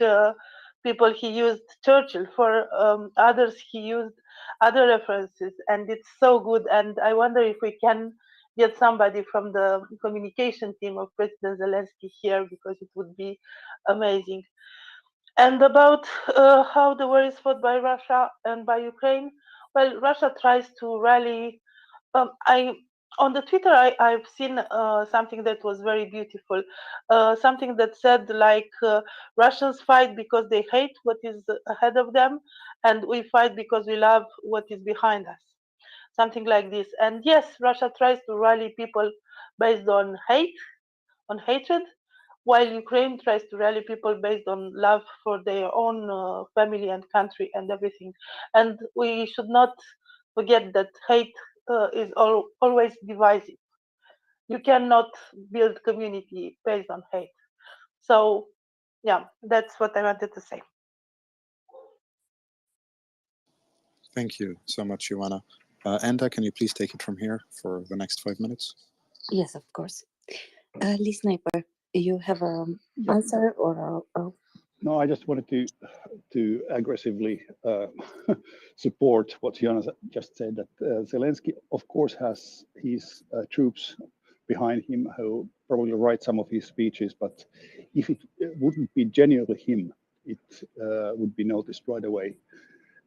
S2: people, he used Churchill. For others, he used other references, and it's so good. And I wonder if we can get somebody from the communication team of President Zelensky here, because it would be amazing. And about how the war is fought by Russia and by Ukraine, well, Russia tries to rally. On the Twitter, I've seen something that was very beautiful. Something that said like Russians fight because they hate what is ahead of them, and we fight because we love what is behind us. Something like this. And yes, Russia tries to rally people based on hate, on hatred, while Ukraine tries to rally people based on love for their own family and country and everything. And we should not forget that hate is always divisive. You cannot build community based on hate. So, yeah, that's what I wanted to say.
S7: Thank you so much, Ioana. Enda, can you please take it from here for the next 5 minutes?
S10: Yes, of course. Lee Sniper, you have an answer or a...
S3: No, I just wanted to aggressively support what Jonas just said, that Zelensky, of course, has his troops behind him who probably write some of his speeches, but if it wouldn't be genuinely him, it would be noticed right away.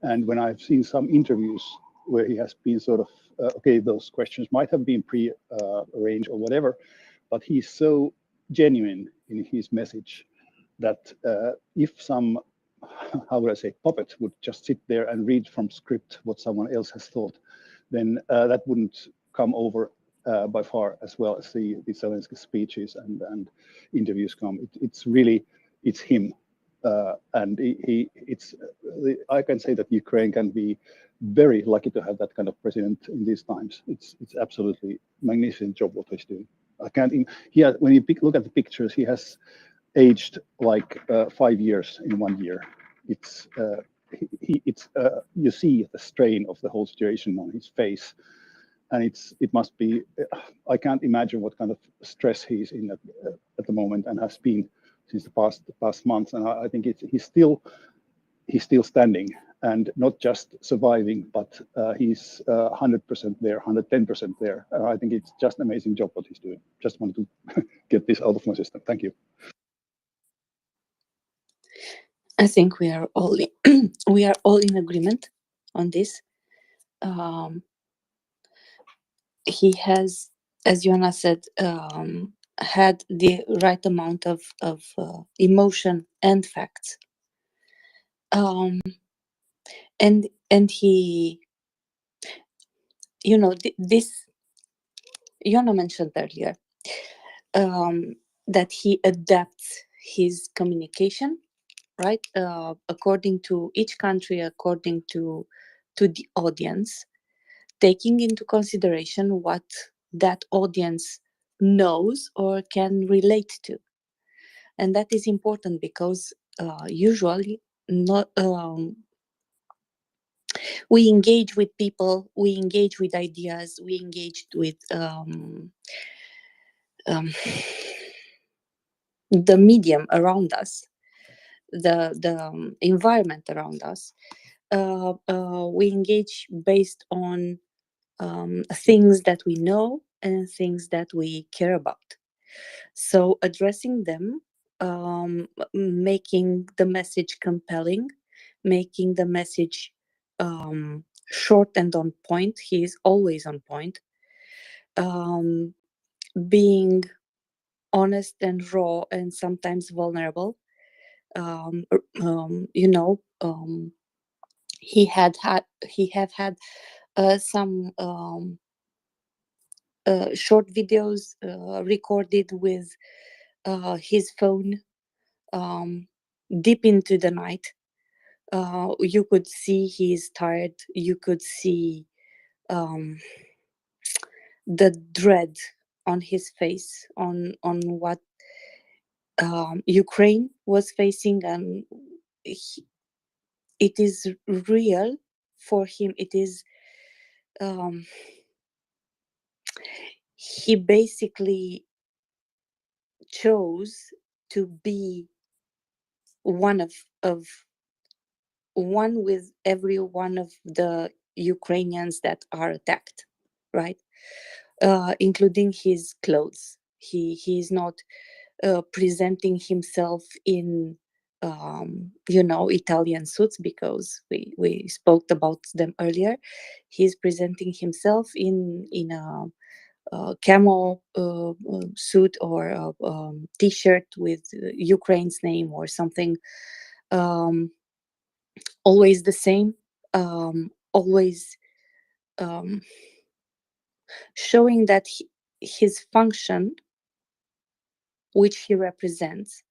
S3: And when I've seen some interviews where he has been sort of, okay, those questions might have been pre-arranged or whatever, but he's so genuine in his message that if some, how would I say, puppet would just sit there and read from script what someone else has thought, then that wouldn't come over by far as well as the Zelensky speeches and interviews come. It's him. And I can say that Ukraine can be very lucky to have that kind of president in these times. It's absolutely magnificent job what he's doing. I can't. When you look at the pictures, he has aged like 5 years in 1 year. You see the strain of the whole situation on his face, and it must be. I can't imagine what kind of stress he's in at the moment and has been since the past months. And I think he's still standing and not just surviving, but he's 100% there, 110% there. I think it's just an amazing job what he's doing. Just wanted to get this out of my system. Thank you.
S10: I think we are all in agreement on this. He has, as Joanna said, had the right amount of emotion and facts. And he, this Joanna mentioned earlier, that he adapts his communication, right, according to each country, according to the audience, taking into consideration what that audience knows or can relate to. And that is important because usually not we engage with people, we engage with ideas, we engage with the medium around us, the environment around us. We engage based on things that we know and things that we care about. So addressing them, making the message compelling, making the message short and on point. He is always on point. Being honest and raw and sometimes vulnerable. He have had some short videos recorded with his phone deep into the night. You could see he's tired. You could see the dread on his face on what Ukraine was facing, and it is real for him. It is he basically chose to be one with every one of the Ukrainians that are attacked, right? Including his clothes. He is not presenting himself in Italian suits, because we spoke about them earlier. He's presenting himself in a camo suit or a t-shirt with Ukraine's name or something. Always the same. Always showing that his function, which he represents,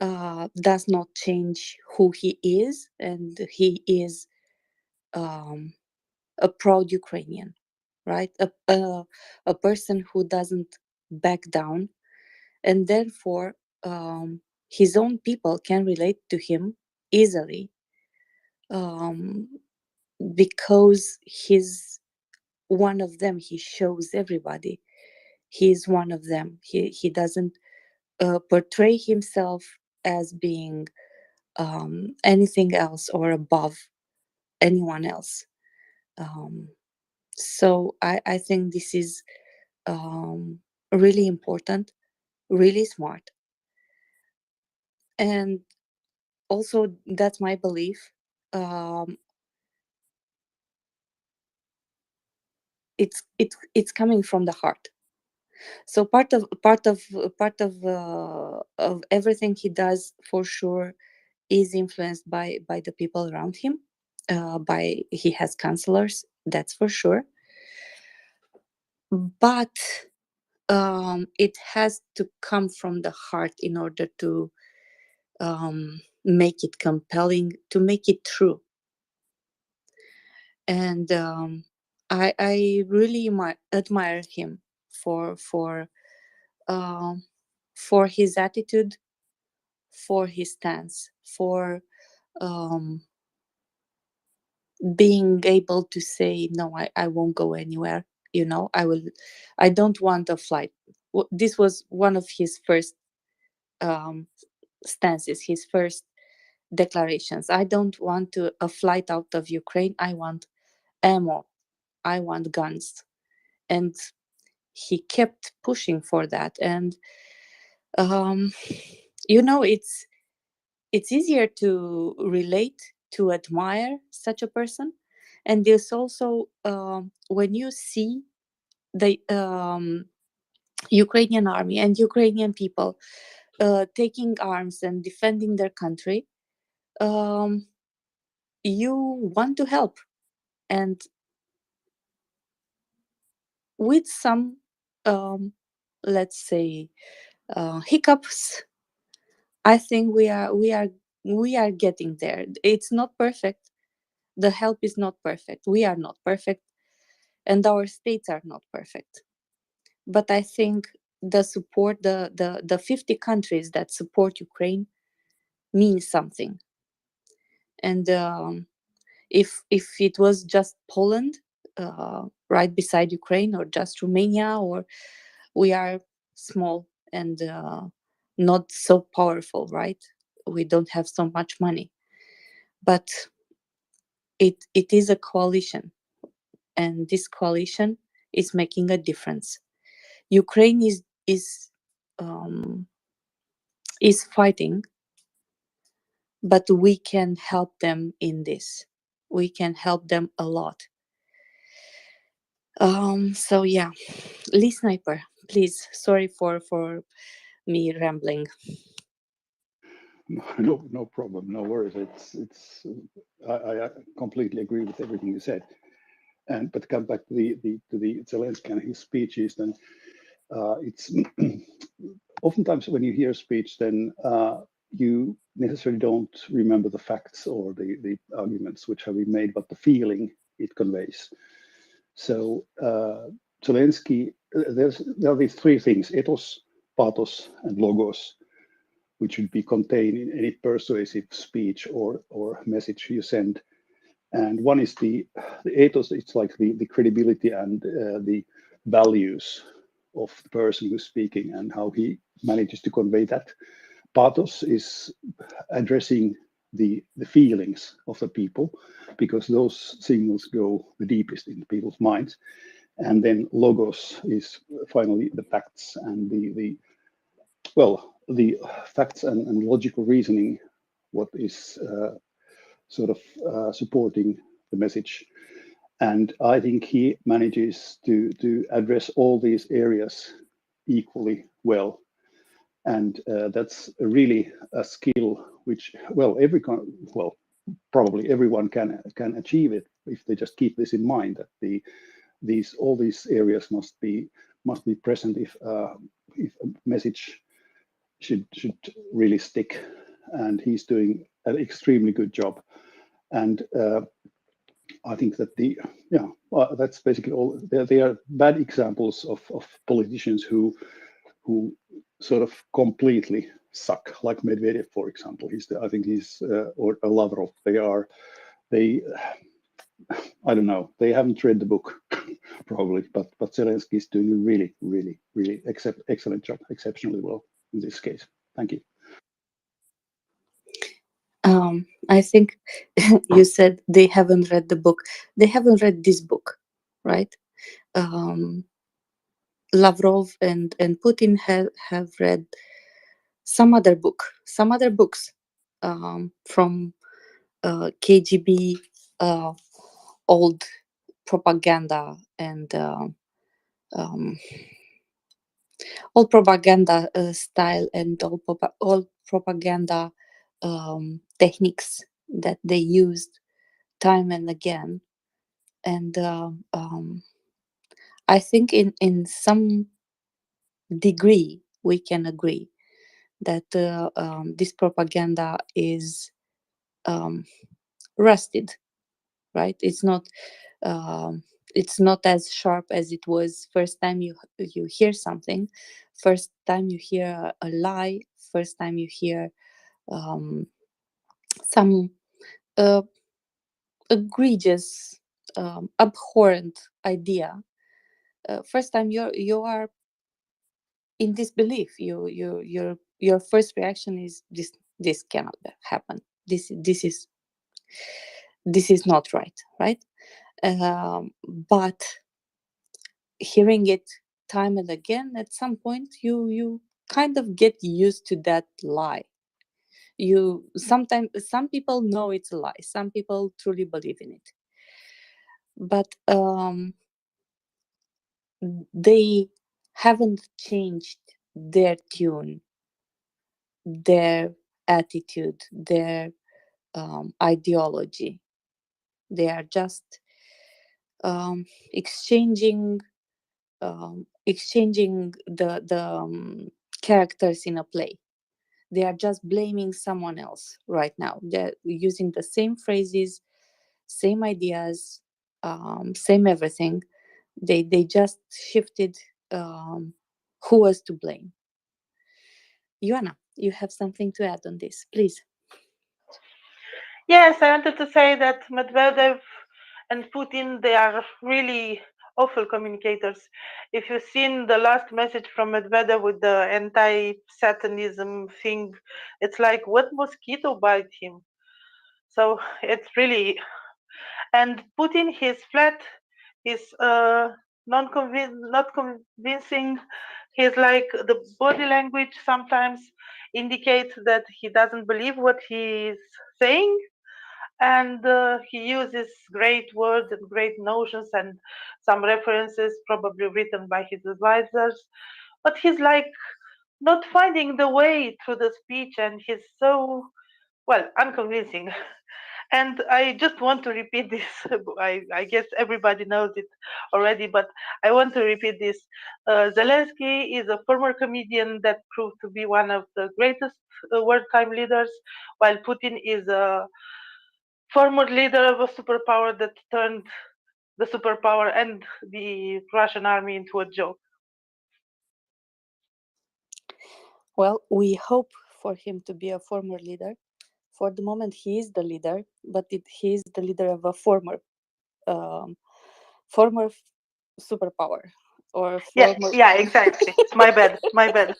S10: does not change who he is, and he is a proud Ukrainian, right? A person who doesn't back down, and therefore his own people can relate to him easily, because he's one of them. He shows everybody he's one of them. He doesn't portray himself as being anything else or above anyone else. So I think this is really important, really smart. And also, that's my belief. It's coming from the heart. So part of everything he does, for sure, is influenced by the people around him. He has counselors, that's for sure. But it has to come from the heart in order to make it compelling, to make it true. And I really admire him for his attitude, for his stance, for being able to say, no, I won't go anywhere. you know, I don't want a flight. This was one of his first stances, his first declarations. I don't want a flight out of Ukraine. I want ammo. I want guns. And he kept pushing for that. And you know, it's easier to relate, to admire such a person. And there's also when you see the Ukrainian army and Ukrainian people taking arms and defending their country, you want to help. And with some, let's say, hiccups, I think we are getting there. It's not perfect. The help is not perfect. We are not perfect, and our states are not perfect. But I think the support, the 50 countries that support Ukraine, means something. And if it was just Poland, right beside Ukraine, or just Romania, or we are small and not so powerful, right? We don't have so much money, but it is a coalition, and this coalition is making a difference. Ukraine is fighting, but we can help them in this. We can help them a lot. So yeah, Lee Sniper, please. Sorry for me rambling.
S3: No problem, no worries. I completely agree with everything you said. And but come back to the Zelensky and his speeches, then it's oftentimes when you hear a speech, then you necessarily don't remember the facts or the arguments which have been made, but the feeling it conveys. So Zelensky, there are these three things: ethos, pathos, and logos, which should be contained in any persuasive speech or message you send. And one is the ethos. It's like the credibility and the values of the person who's speaking and how he manages to convey that. Pathos is addressing the feelings of the people, because those signals go the deepest in people's minds. And then logos is finally the facts and the facts and logical reasoning, what is sort of supporting the message. And I think he manages to address all these areas equally well. And that's really a skill which, probably everyone can achieve it if they just keep this in mind, that all these areas must be present if a message should really stick. And he's doing an extremely good job. And I think that that's basically all. They are bad examples of politicians who sort of completely suck, like Medvedev, for example. I think he's or Lavrov. I don't know. They haven't read the book probably, but Zelensky is doing a really, really, really excellent job, exceptionally well in this case. Thank you.
S10: I think you said they haven't read the book. They haven't read this book, right? Lavrov and Putin have read some other books from KGB old propaganda and all propaganda style and all propaganda techniques that they used time and again. And I think in some degree we can agree that this propaganda is rusted, right? It's not as sharp as it was first time you hear something, first time you hear a lie, first time you hear some egregious abhorrent idea. first time you are in disbelief. Your first reaction is this cannot happen. This is not right. But hearing it time and again, at some point you kind of get used to that lie. You sometimes, some people know it's a lie, some people truly believe in it, but they haven't changed their tune, their attitude, their ideology. They are just exchanging the characters in a play. They are just blaming someone else right now. They're using the same phrases, same ideas, same everything. They just shifted who was to blame. Joanna, you have something to add on this, please.
S2: Yes, I wanted to say that Medvedev and Putin, they are really awful communicators. If you've seen the last message from Medvedev with the anti-Satanism thing, it's like, what mosquito bite him? So it's really, and Putin, he's flat, he's not convincing. He's like, the body language sometimes indicates that he doesn't believe what he's saying, and he uses great words and great notions and some references probably written by his advisors, but he's like not finding the way through the speech, and he's so, well, unconvincing. And I just want to repeat this. I guess everybody knows it already, but I want to repeat this. Zelensky is a former comedian that proved to be one of the greatest wartime leaders, while Putin is a former leader of a superpower that turned the superpower and the Russian army into a joke.
S10: Well, we hope for him to be a former leader. For the moment, he is the leader, but he is the leader of a um, former superpower, or
S2: Yeah,
S10: former
S2: yeah, exactly. My bad, my bad.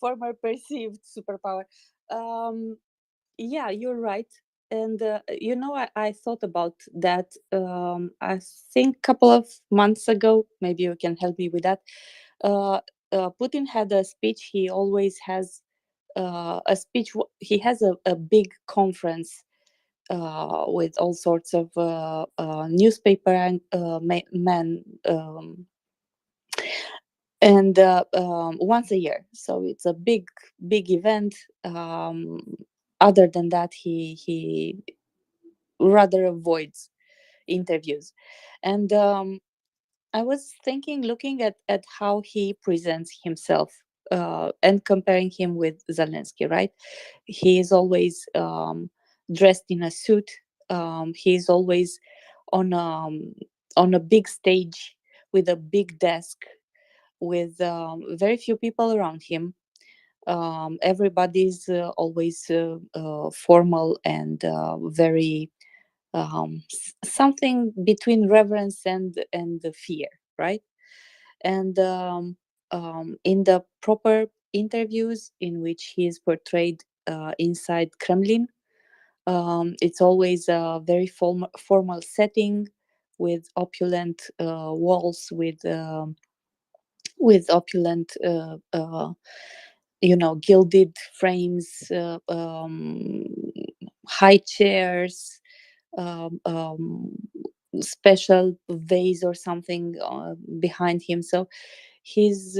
S10: former perceived superpower. Yeah, you're right. And I thought about that. I think a couple of months ago. Maybe you can help me with that. Uh, Putin had a speech. He always has a speech. He has a big conference with all sorts of newspaper and men, and once a year. So it's a big event. Other than that, he rather avoids interviews, and I was looking at how he presents himself, and comparing him with Zelensky. Right, he is always dressed in a suit. He is always on on a big stage with a big desk, with very few people around him. Everybody's always formal and very something between reverence and the fear, right? And in the proper interviews in which he is portrayed inside Kremlin, it's always a very formal setting with opulent walls, with opulent gilded frames, high chairs, special vase or something behind him. So he's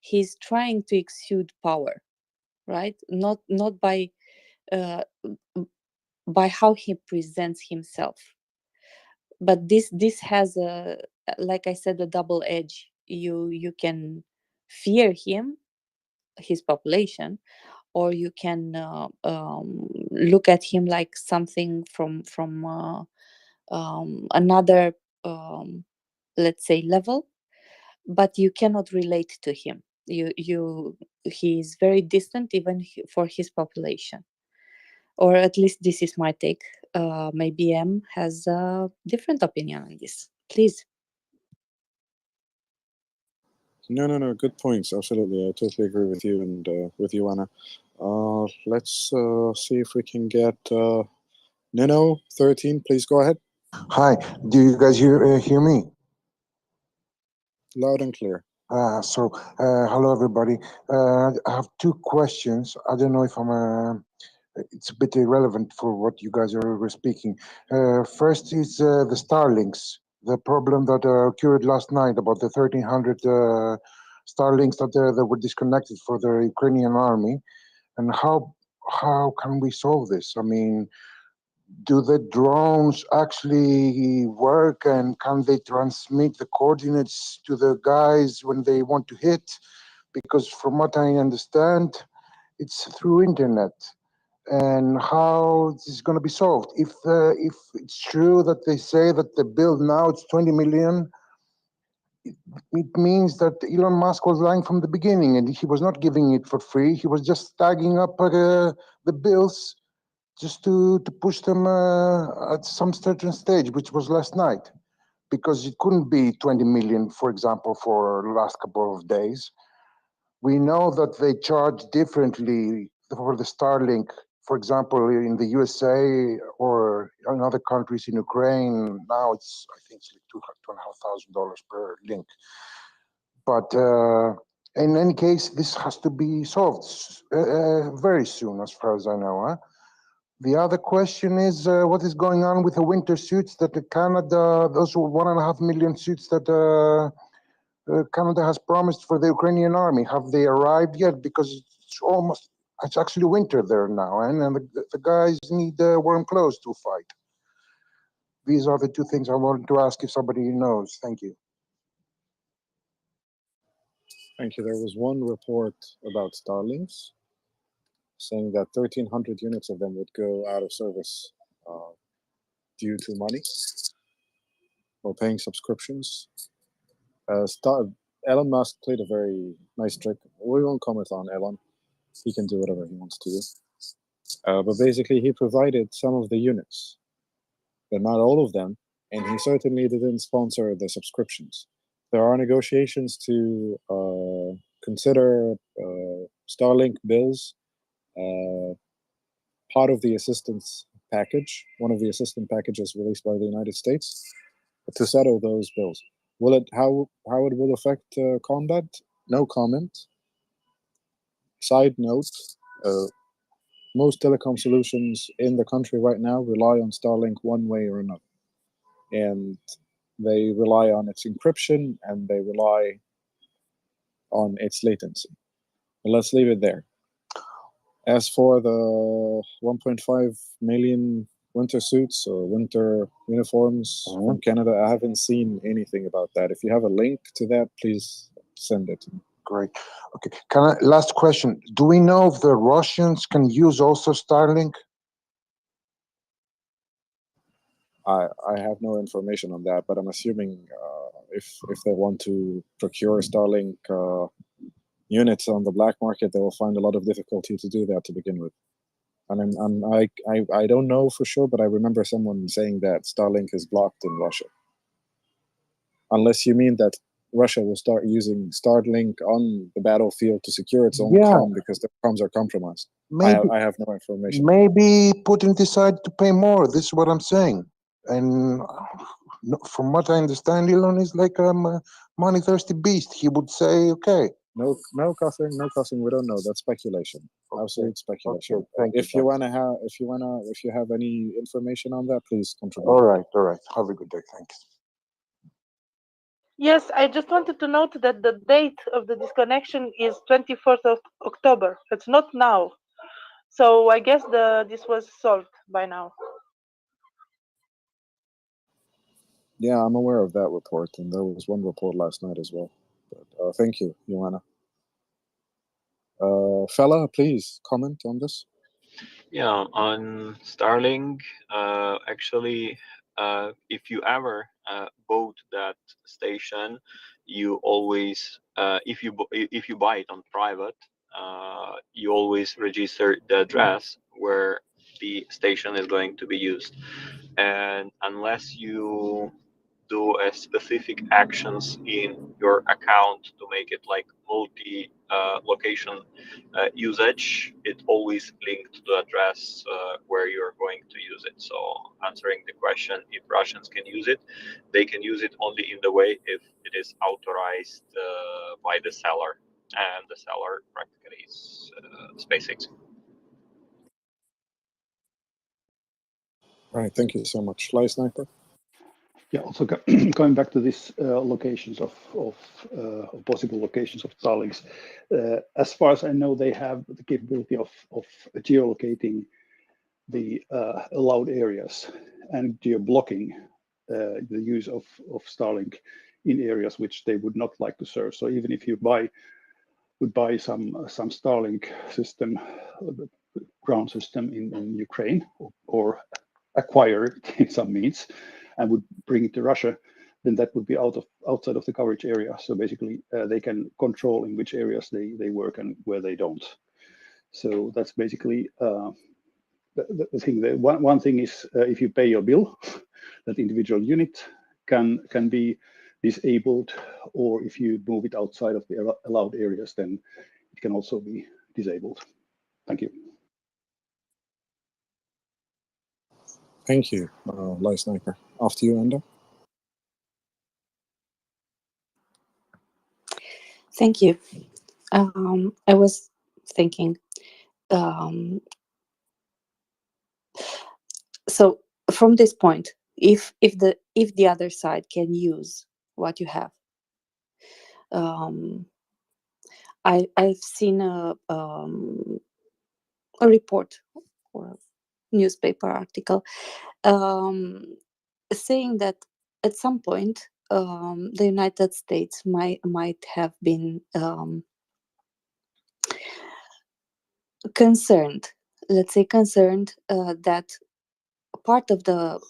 S10: he's trying to exude power, right? Not uh, by how he presents himself, but this has a, like I said, a double edge. You can fear him, his population, or you can look at him like something from another, let's say, level, but you cannot relate to him. He is very distant, even for his population, or at least this is my take. Maybe M has a different opinion on this, please.
S7: No. Good points. Absolutely, I totally agree with you and with you, Anna. Let's see if we can get Nino 13. Please go ahead.
S9: Hi, do you guys hear me?
S7: Loud and clear.
S9: Hello everybody. I have two questions. I don't know if it's a bit irrelevant for what you guys were speaking. First is the Starlinks, the problem that occurred last night about the 1,300 Starlinks that were disconnected for the Ukrainian army, and how can we solve this? I mean, do the drones actually work, and can they transmit the coordinates to the guys when they want to hit? Because from what I understand, it's through internet. And how this is going to be solved? If it's true that they say that the bill now it's 20 million, it means that Elon Musk was lying from the beginning, and he was not giving it for free. He was just tagging up the bills just to push them at some certain stage, which was last night, because it couldn't be 20 million, for example, for the last couple of days. We know that they charge differently for the Starlink, for example, in the USA or in other countries in Ukraine. Now I think it's like $2,500 per link. But in any case, this has to be solved very soon, as far as I know. Huh? The other question is what is going on with the winter suits that Canada, those 1.5 million suits that Canada has promised for the Ukrainian army? Have they arrived yet? Because it's actually winter there now, and the guys need warm clothes to fight. These are the two things I wanted to ask if somebody knows. Thank you.
S7: Thank you. There was one report about Starlinks saying that 1,300 units of them would go out of service due to money or paying subscriptions. Elon Musk played a very nice trick. We won't comment on Elon. He can do whatever he wants to do. But basically, he provided some of the units, but not all of them, and he certainly didn't sponsor the subscriptions. There are negotiations to consider Starlink bills part of the assistance package, one of the assistance packages released by the United States, to settle those bills. How it will affect combat? No comment. Side note, most telecom solutions in the country right now rely on Starlink one way or another. And they rely on its encryption, and they rely on its latency. But let's leave it there. As for the 1.5 million winter suits or winter uniforms from Canada, I haven't seen anything about that. If you have a link to that, please send it to me.
S9: Great. Okay. Last question. Do we know if the Russians can use also Starlink?
S7: I have no information on that, but I'm assuming if they want to procure Starlink units on the black market, they will find a lot of difficulty to do that to begin with. And I don't know for sure, but I remember someone saying that Starlink is blocked in Russia. Unless you mean that Russia will start using Starlink on the battlefield to secure its own comm because the comms are compromised.
S9: Maybe,
S7: I have no information.
S9: Maybe Putin decided to pay more. This is what I'm saying. And from what I understand, Elon is like a money-thirsty beast. He would say, okay.
S7: No cussing. We don't know. That's speculation. Okay. Absolute speculation.
S9: Okay. Thank
S7: if you have any information on that, please contribute.
S9: All right. Have a good day. Thanks.
S2: Yes, I just wanted to note that the date of the disconnection is 24th of October. It's not now. So I guess this was solved by now.
S7: Yeah, I'm aware of that report, and there was one report last night as well. But thank you, Joanna. Fella, please comment on this.
S4: Yeah, on Starlink, actually, if you ever bought that station, you always, if you buy it on private, you always register the address where the station is going to be used, and unless you
S21: do specific actions in your account to make it like multi location usage, it always linked to the address where you're going to use it. So answering the question if Russians can use it, they can use it only in the way if it is authorized by the seller, and the seller practically is SpaceX.
S7: All right, thank you so much. Fly Sniper?
S3: Yeah, also going back to these locations of possible locations of Starlinks, as far as I know, they have the capability of geolocating the allowed areas and geo-blocking the use of Starlink in areas which they would not like to serve. So even if you would buy some Starlink system, ground system in Ukraine, or acquire it in some means, and would bring it to Russia, then that would be outside of the coverage area. So basically, they can control in which areas they work and where they don't. So that's basically the thing. One thing is if you pay your bill, that individual unit can be disabled, or if you move it outside of the allowed areas, then it can also be disabled. Thank you.
S7: Thank you, Fly Sniper. After you, Enda.
S10: Thank you. I was thinking, so from this point, if the other side can use what you have, I've seen a report or newspaper article saying that at some point the United States might have been concerned, let's say concerned, that part of the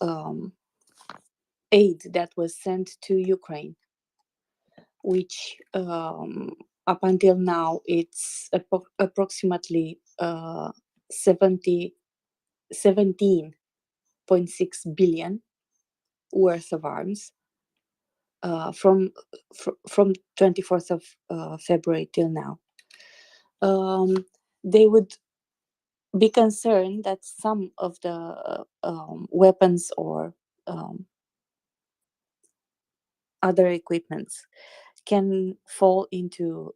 S10: aid that was sent to Ukraine, which up until now it's approximately 17.6 billion worth of arms, from 24th of February till now. They would be concerned that some of the weapons or other equipments can fall into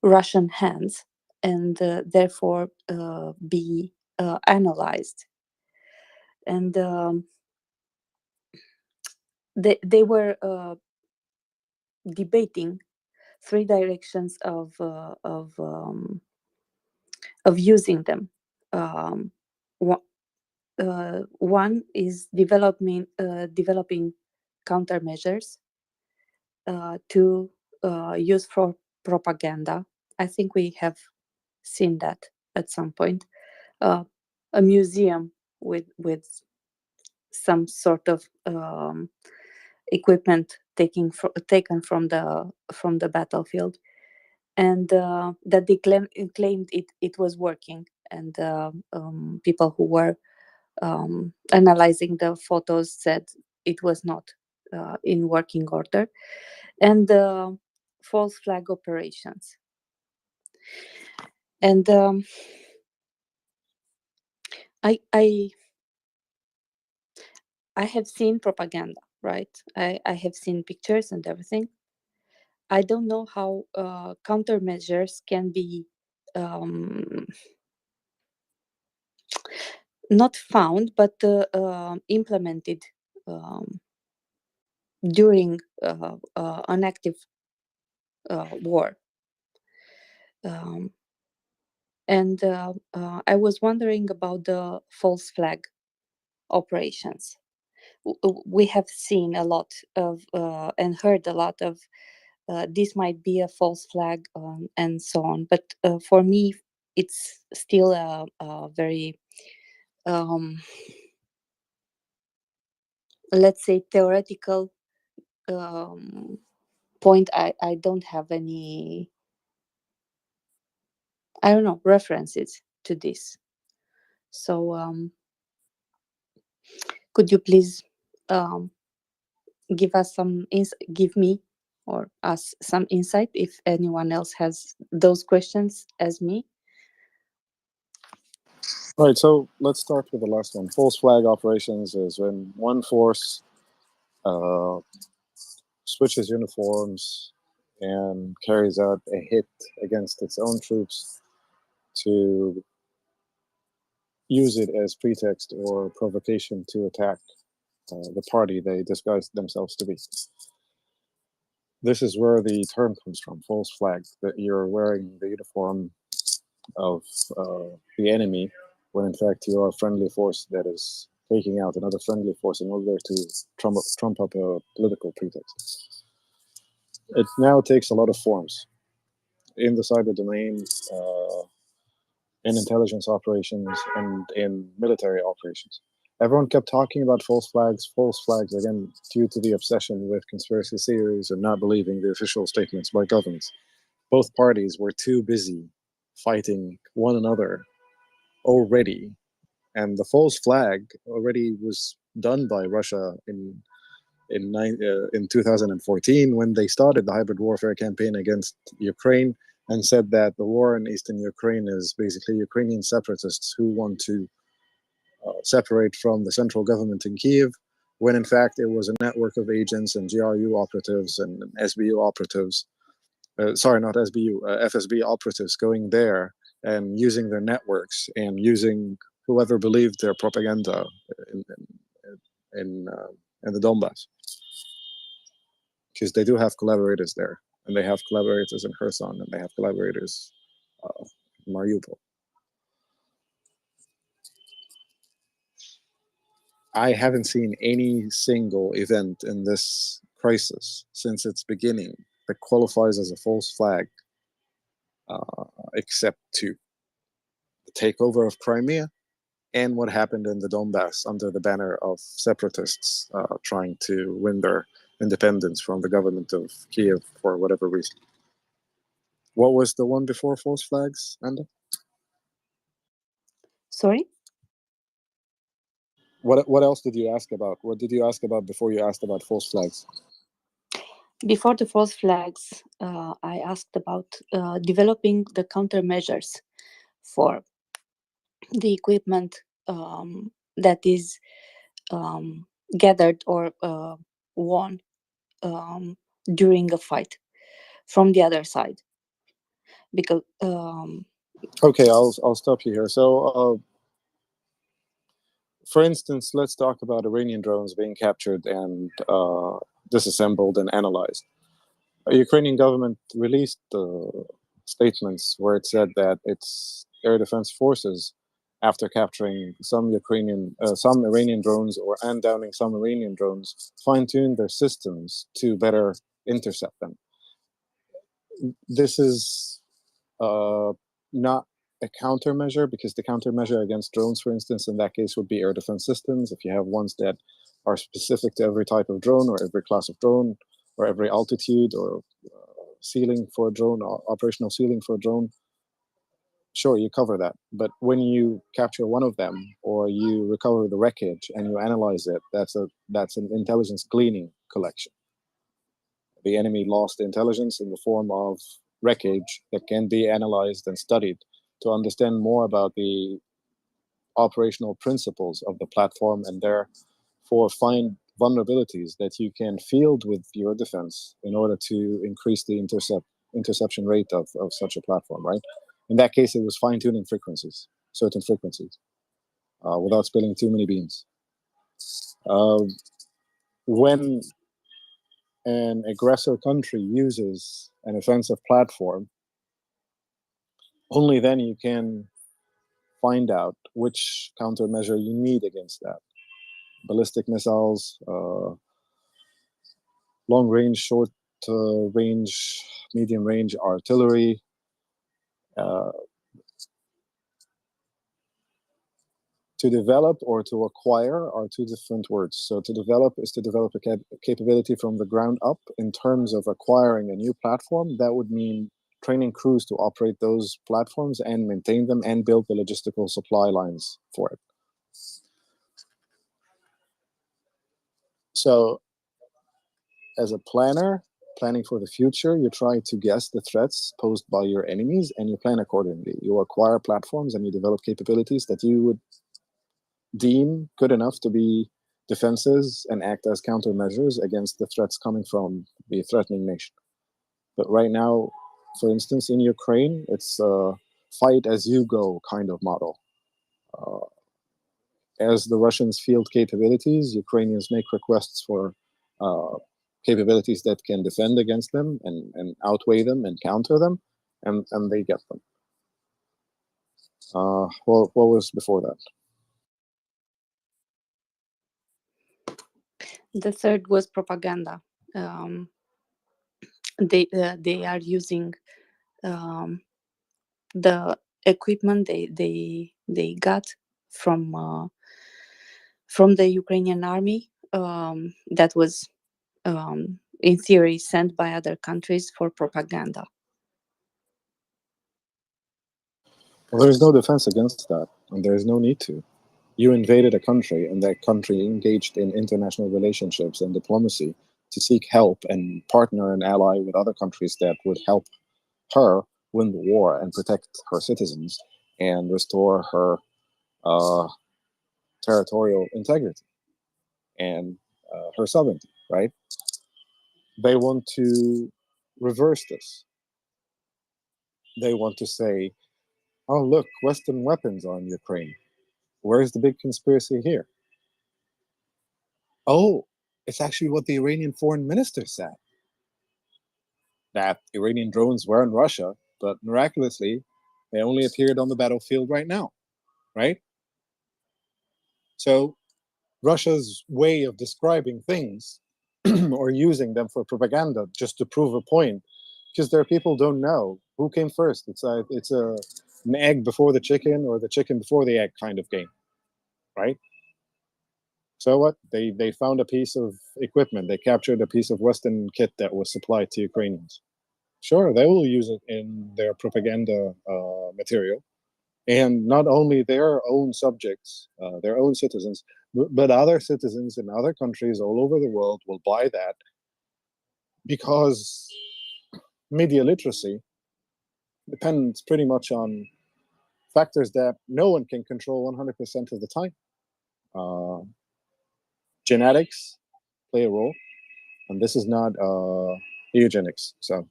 S10: Russian hands, and therefore be analyzed. And they were debating three directions of using them. One is developing countermeasures to use for propaganda. I think we have seen that at some point. A museum with some sort of equipment taken from the battlefield, and that they claimed it was working, and people who were analyzing the photos said it was not in working order, and false flag operations. And I have seen propaganda, right? I have seen pictures and everything. I don't know how countermeasures can be not found, but implemented during an active war. And I was wondering about the false flag operations. We have seen a lot of and heard a lot of this might be a false flag, and so on. But for me, it's still a very, let's say, theoretical point. I don't have any, I don't know, references to this. So could you please give us some give me or us some insight if anyone else has those questions as me.
S5: All right, so let's start with the last one. False flag operations is when one force switches uniforms and carries out a hit against its own troops to use it as pretext or provocation to attack the party they disguise themselves to be. This is where the term comes from, false flag, that you're wearing the uniform of the enemy when in fact you are a friendly force that is taking out another friendly force in order to trump up a political pretext. It now takes a lot of forms in the cyber domain, in intelligence operations, and in military operations. Everyone kept talking about false flags, again, due to the obsession with conspiracy theories and not believing the official statements by governments. Both parties were too busy fighting one another already, and the false flag already was done by Russia in 2014 when they started the hybrid warfare campaign against Ukraine and said that the war in eastern Ukraine is basically Ukrainian separatists who want to separate from the central government in Kiev, when in fact it was a network of agents and GRU operatives and SBU operatives, sorry, not SBU, FSB operatives going there and using their networks and using whoever believed their propaganda in the Donbass. Because they do have collaborators there, and they have collaborators in Kherson, and they have collaborators in Mariupol. I haven't seen any single event in this crisis since its beginning that qualifies as a false flag, except two: the takeover of Crimea and what happened in the Donbass under the banner of separatists trying to win their independence from the government of Kiev for whatever reason. What was the one before false flags, Anda?
S10: Sorry?
S5: What else did you ask about? What did you ask about before you asked about false flags?
S10: Before the false flags, I asked about developing the countermeasures for the equipment that is gathered or won during a fight from the other side. Because
S5: okay, I'll stop you here. So, for instance, let's talk about Iranian drones being captured and disassembled and analyzed. The Ukrainian government released statements where it said that its air defense forces, after capturing some Iranian drones and downing some Iranian drones, fine-tuned their systems to better intercept them. This is not a countermeasure, because the countermeasure against drones, for instance, in that case would be air defense systems. If you have ones that are specific to every type of drone or every class of drone or every altitude or ceiling for a drone, or operational ceiling for a drone, sure, you cover that. But when you capture one of them or you recover the wreckage and you analyze it, that's an intelligence gleaning collection. The enemy lost intelligence in the form of wreckage that can be analyzed and studied to understand more about the operational principles of the platform, and therefore find vulnerabilities that you can field with your defense in order to increase the interception rate of such a platform, right? In that case, it was fine-tuning certain frequencies, without spilling too many beans. When an aggressor country uses an offensive platform, only then you can find out which countermeasure you need against that. Ballistic missiles, long range, short range, medium range artillery. To develop or to acquire are two different words. So to develop is to develop a capability from the ground up. In terms of acquiring a new platform, that would mean training crews to operate those platforms and maintain them and build the logistical supply lines for it. So as a planner, planning for the future, you try to guess the threats posed by your enemies and you plan accordingly. You acquire platforms and you develop capabilities that you would deem good enough to be defenses and act as countermeasures against the threats coming from the threatening nation. But right now, for instance, in Ukraine, it's a fight as you go kind of model. As the Russians field capabilities, Ukrainians make requests for capabilities that can defend against them and outweigh them and counter them, and they get them. What was before that?
S10: The third was propaganda. They are using the equipment they got from the Ukrainian army that was in theory sent by other countries for propaganda.
S5: Well, there is no defense against that, and there is no need to. You invaded a country, and that country engaged in international relationships and diplomacy to seek help and partner and ally with other countries that would help her win the war and protect her citizens and restore her territorial integrity and her sovereignty, right? They want to reverse this. They want to say, oh, look, Western weapons are in Ukraine. Where's the big conspiracy here? Oh, it's actually what the Iranian foreign minister said. That Iranian drones were in Russia, but miraculously, they only appeared on the battlefield right now, right? So Russia's way of describing things or using them for propaganda just to prove a point, because there are people who don't know who came first. It's an egg before the chicken or the chicken before the egg kind of game, right? So what? They found a piece of equipment. They captured a piece of Western kit that was supplied to Ukrainians. Sure, they will use it in their propaganda material, and not only their own subjects, their own citizens, but other citizens in other countries all over the world will buy that because media literacy depends pretty much on factors that no one can control 100% of the time. Genetics play a role, and this is not eugenics, so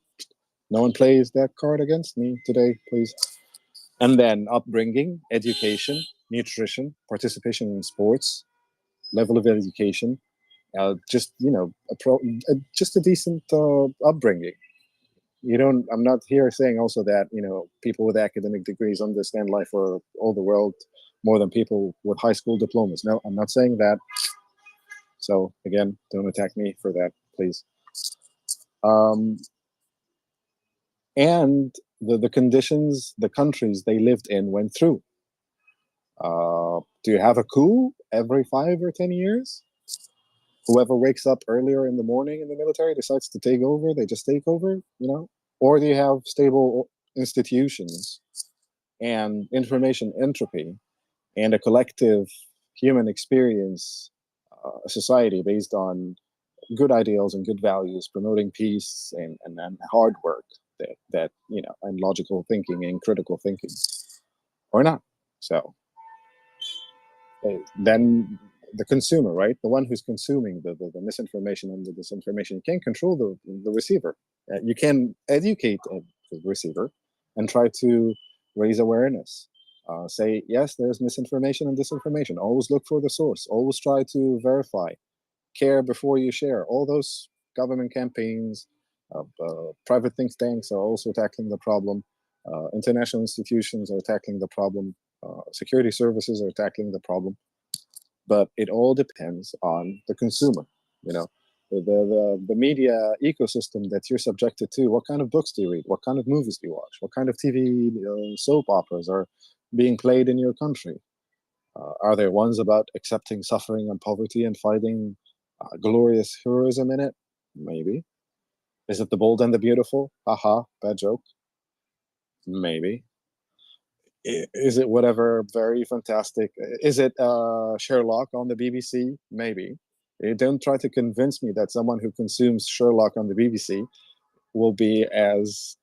S5: no one plays that card against me today, please. And then upbringing, education, nutrition, participation in sports, level of education, just just a decent upbringing. I'm not here saying also that people with academic degrees understand life for all the world more than people with high school diplomas. No, I'm not saying that. So again, don't attack me for that, please. And the conditions the countries they lived in went through. Do you have a coup every 5 or 10 years? Whoever wakes up earlier in the morning in the military decides to take over, they just take over, Or do you have stable institutions and information entropy and a collective human experience, society based on good ideals and good values, promoting peace and hard work that and logical thinking and critical thinking, or not? So then the consumer, right, the one who's consuming the misinformation and the disinformation, you can't control the receiver. You can educate the receiver and try to raise awareness. Say, yes, there's misinformation and disinformation. Always look for the source. Always try to verify. Care before you share. All those government campaigns, private think tanks are also tackling the problem. International institutions are tackling the problem. Security services are tackling the problem. But it all depends on the consumer. The media ecosystem that you're subjected to. What kind of books do you read? What kind of movies do you watch? What kind of TV soap operas are being played in your country? Are there ones about accepting suffering and poverty and finding glorious heroism in it? Maybe. Is it The Bold and the Beautiful? Haha, bad joke. Maybe. Is it whatever very fantastic? Is it Sherlock on the BBC? Maybe. Don't try to convince me that someone who consumes Sherlock on the BBC will be as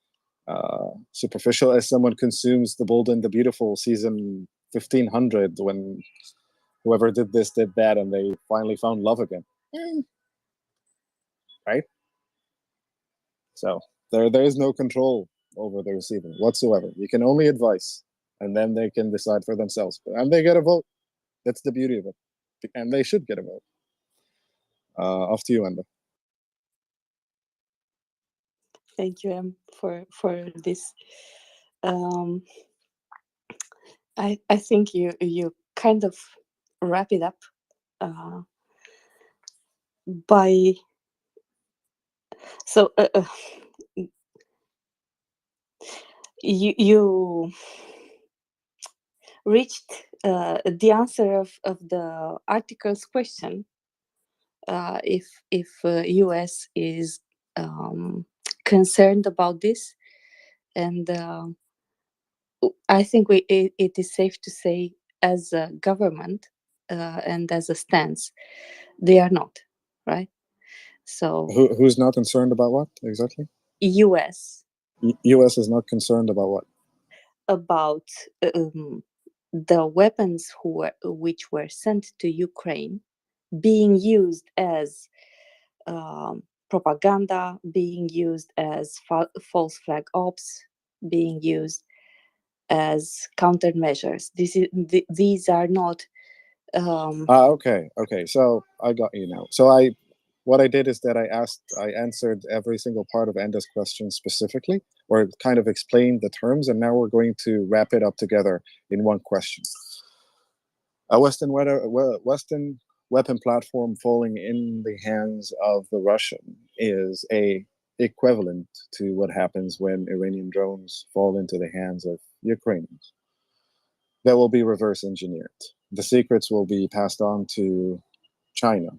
S5: superficial as someone consumes The Bold and the Beautiful season 1500 when whoever did this did that and they finally found love again. Right? So there is no control over the receiving whatsoever. You can only advise, and then they can decide for themselves. And they get a vote. That's the beauty of it. And they should get a vote. Off to you, Enda.
S10: Thank you, Em, for this. I think you kind of wrap it up by so you reached the answer of the article's question. If US is concerned about this, and I think it is safe to say, as a government and as a stance, they are not, right? So
S5: Who's not concerned about what exactly?
S10: US.
S5: US is not concerned about what?
S10: About the weapons which were sent to Ukraine being used as propaganda, being used as false flag ops, being used as countermeasures. These are not.
S5: Okay. So I got you now. So what I did is that I answered every single part of Enda's question specifically, or kind of explained the terms, and now we're going to wrap it up together in one question. A Western weapon platform falling in the hands of the Russian is equivalent to what happens when Iranian drones fall into the hands of Ukrainians. That will be reverse engineered. The secrets will be passed on to China,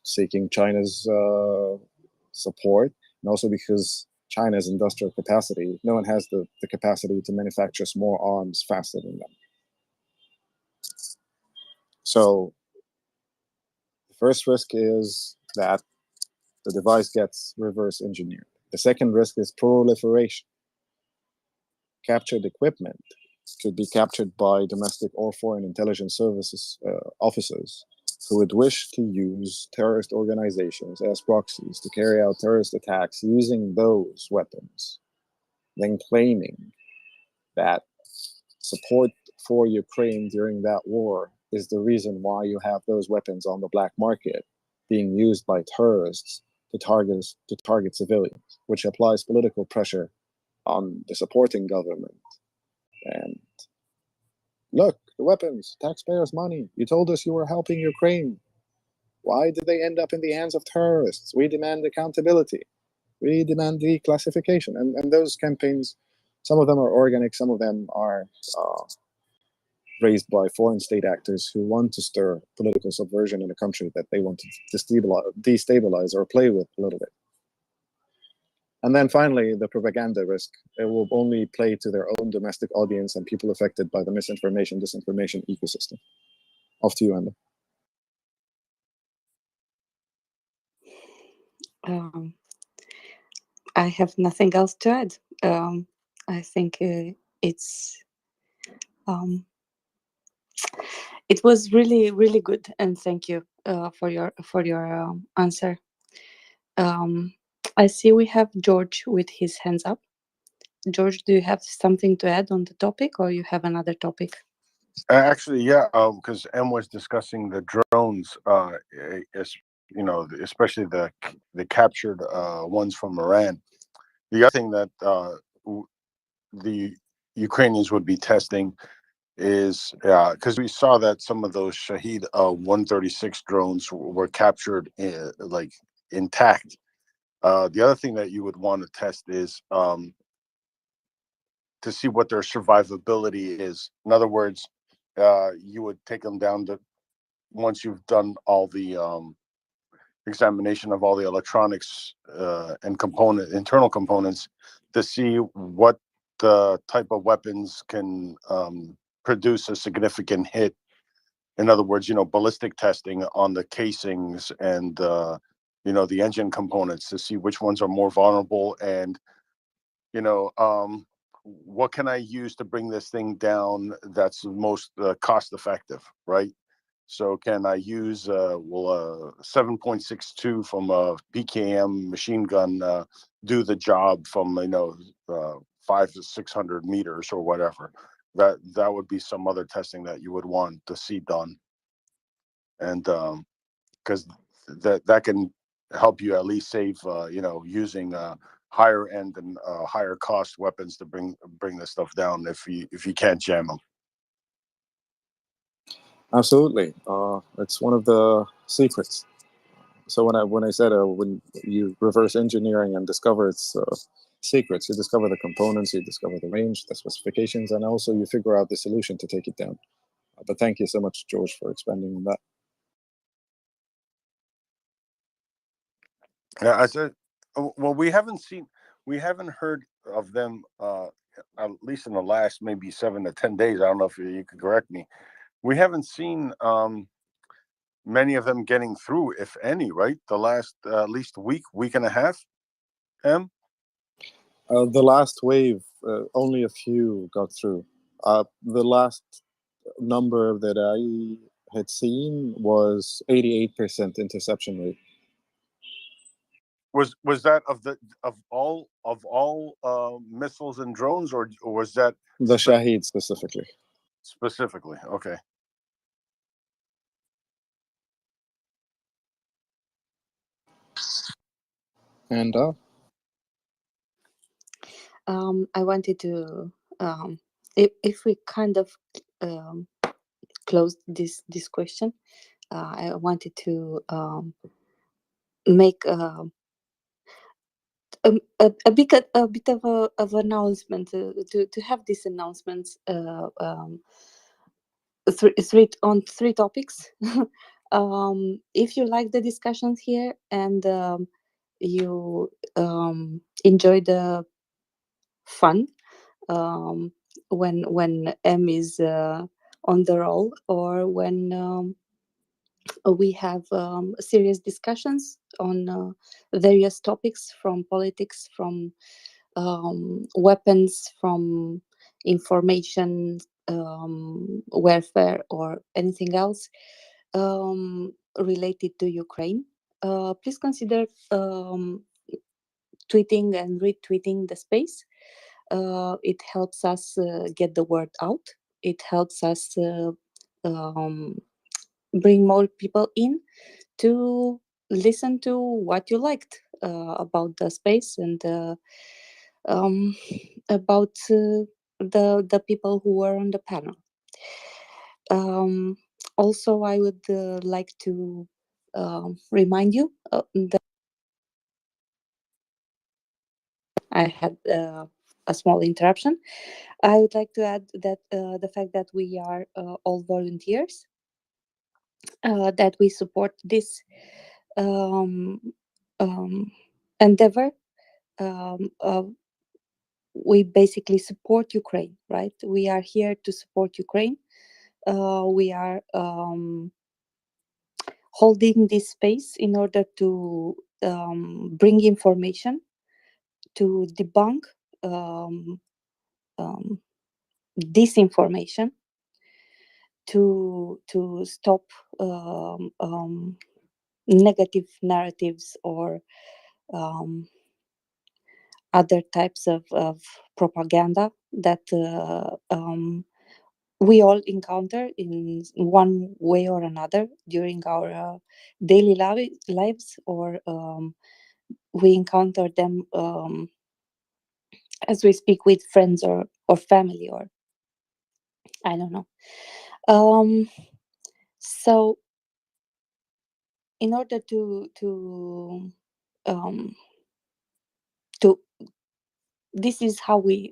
S5: seeking China's support, and also because China's industrial capacity, no one has the capacity to manufacture more arms faster than them. So the first risk is that the device gets reverse engineered. The second risk is proliferation. Captured equipment could be captured by domestic or foreign intelligence services officers who would wish to use terrorist organizations as proxies to carry out terrorist attacks using those weapons, then claiming that support for Ukraine during that war is the reason why you have those weapons on the black market being used by terrorists to target civilians, which applies political pressure on the supporting government. And look, the weapons, taxpayers' money. You told us you were helping Ukraine. Why did they end up in the hands of terrorists? We demand accountability. We demand declassification. And those campaigns, some of them are organic, some of them are raised by foreign state actors who want to stir political subversion in a country that they want to destabilize or play with a little bit. And then finally, the propaganda risk. It will only play to their own domestic audience and people affected by the misinformation, disinformation ecosystem. Off to you, Enda.
S10: I have nothing else to add. I think it's it was really, really good, and thank you for your answer. I see we have George with his hands up. George, do you have something to add on the topic, or you have another topic?
S1: Actually, yeah, because Em was discussing the drones, especially the captured ones from Iran. The other thing that the Ukrainians would be testing is because we saw that some of those Shahed 136 drones were captured intact. The other thing that you would want to test is to see what their survivability is. In other words, you would take them down to, once you've done all the examination of all the electronics and internal components, to see what the type of weapons can produce a significant hit in other words, ballistic testing on the casings and the engine components to see which ones are more vulnerable, and what can I use to bring this thing down that's most cost effective, right? So can I use 7.62 from a PKM machine gun do the job from 500 to 600 meters or whatever? That would be some other testing that you would want to see done, and because that can help you at least save using higher end and higher cost weapons to bring this stuff down if you can't jam them.
S5: Absolutely. It's one of the secrets. So when I said when you reverse engineering and discover its secrets, you discover the components, you discover the range, the specifications, and also you figure out the solution to take it down. But thank you so much, George, for expanding on that.
S1: Yeah, I said, well, we haven't heard of them, at least in the last maybe 7 to 10 days. I don't know if you could correct me. We haven't seen many of them getting through, if any, right? The last at least week and a half.
S5: The last wave, only a few got through. The last number that I had seen was 88% interception rate.
S1: Was that of all missiles and drones, or was that
S5: the Shahed specifically?
S1: Specifically, okay.
S5: And
S10: I wanted to, if we kind of close this question, I wanted to make a bit of announcement to have these announcements on three topics. If you like the discussions here and you enjoy the fun when M is on the roll, or when we have serious discussions on various topics, from politics, from weapons, from information warfare, or anything else related to Ukraine. Please consider tweeting and retweeting the space. It helps us get the word out. It helps us bring more people in to listen to what you liked about the space and about the people who were on the panel. Also, I would like to remind you that I had a small interruption. I would like to add that the fact that we are all volunteers, that we support this endeavor. We basically support Ukraine, right? We are here to support Ukraine. We are holding this space in order to bring information, to debunk disinformation, to stop negative narratives or other types of propaganda that we all encounter in one way or another during our daily lives, or we encounter them as we speak with friends or family, or I don't know. So in order to this is how we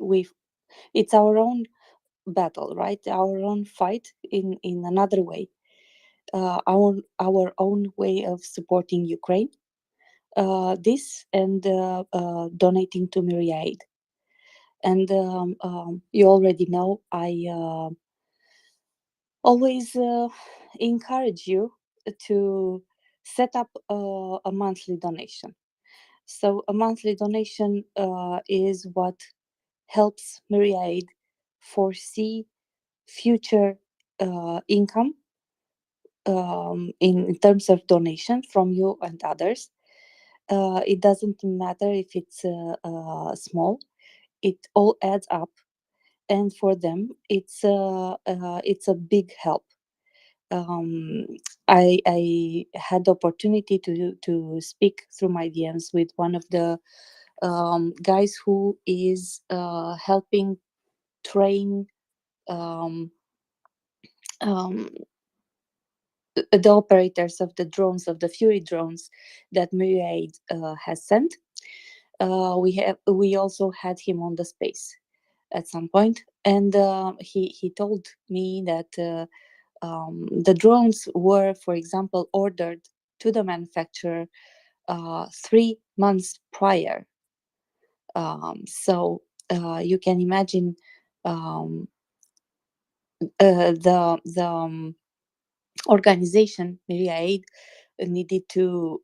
S10: it's our own battle, right? Our own fight in another way, our own way of supporting Ukraine, this and donating to MriyaAid. And you already know always encourage you to set up a monthly donation. So a monthly donation is what helps MriyaAid foresee future income in terms of donation from you and others. It doesn't matter if it's small; it all adds up, and for them, it's a big help. I had the opportunity to speak through my DMs with one of the guys who is helping train um, um, the operators of the drones, of the Fury drones that MriyaAid has sent. We also had him on the space at some point, and he told me that the drones were, for example, ordered to the manufacturer 3 months prior. So you can imagine the organization MriyaAid needed to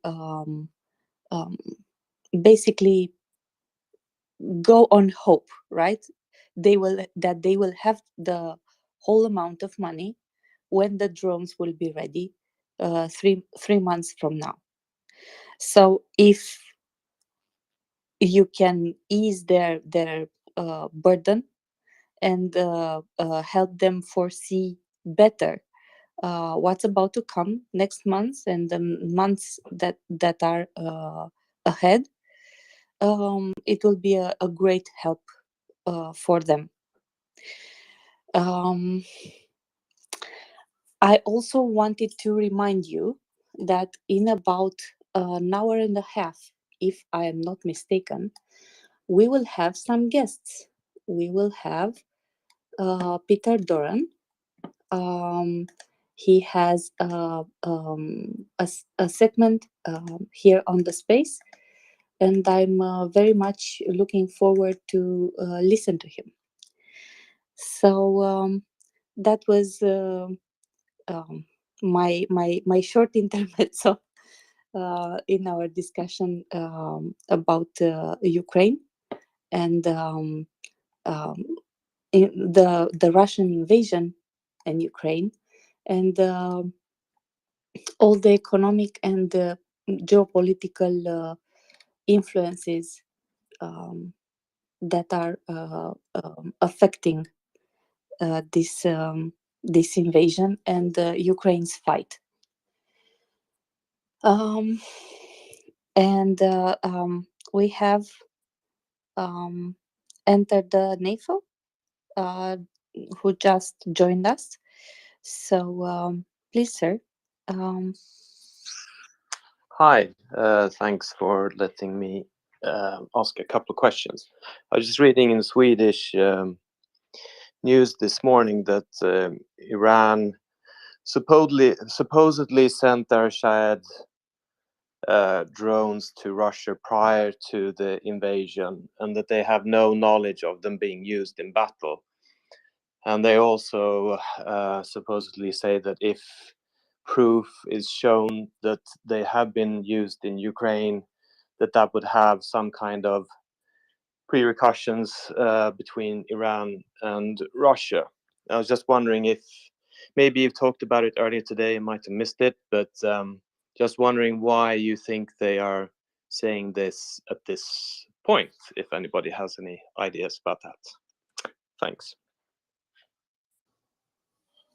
S10: basically go on hope, right? They will have the whole amount of money when the drones will be ready 3 months from now. So if you can ease their burden and help them foresee better what's about to come next month and the months that are ahead, it will be a great help for them. I also wanted to remind you that in about an hour and a half, if I am not mistaken, we will have some guests. We will have Peter Doran. He has a segment here on the space, and I'm very much looking forward to listen to him. So that was my short intermezzo in our discussion about Ukraine and the Russian invasion in Ukraine and all the economic and geopolitical influences that are affecting this invasion and Ukraine's fight. And we have entered the NAFO, who just joined us. So please, sir.
S11: Hi, thanks for letting me ask a couple of questions. I was just reading in Swedish news this morning that Iran supposedly sent their Shahid drones to Russia prior to the invasion, and that they have no knowledge of them being used in battle. And they also supposedly say that if proof is shown that they have been used in Ukraine, that would have some kind of repercussions between Iran and Russia. I was just wondering if maybe you've talked about it earlier today, I might have missed it, but just wondering why you think they are saying this at this point, if anybody has any ideas about that. Thanks.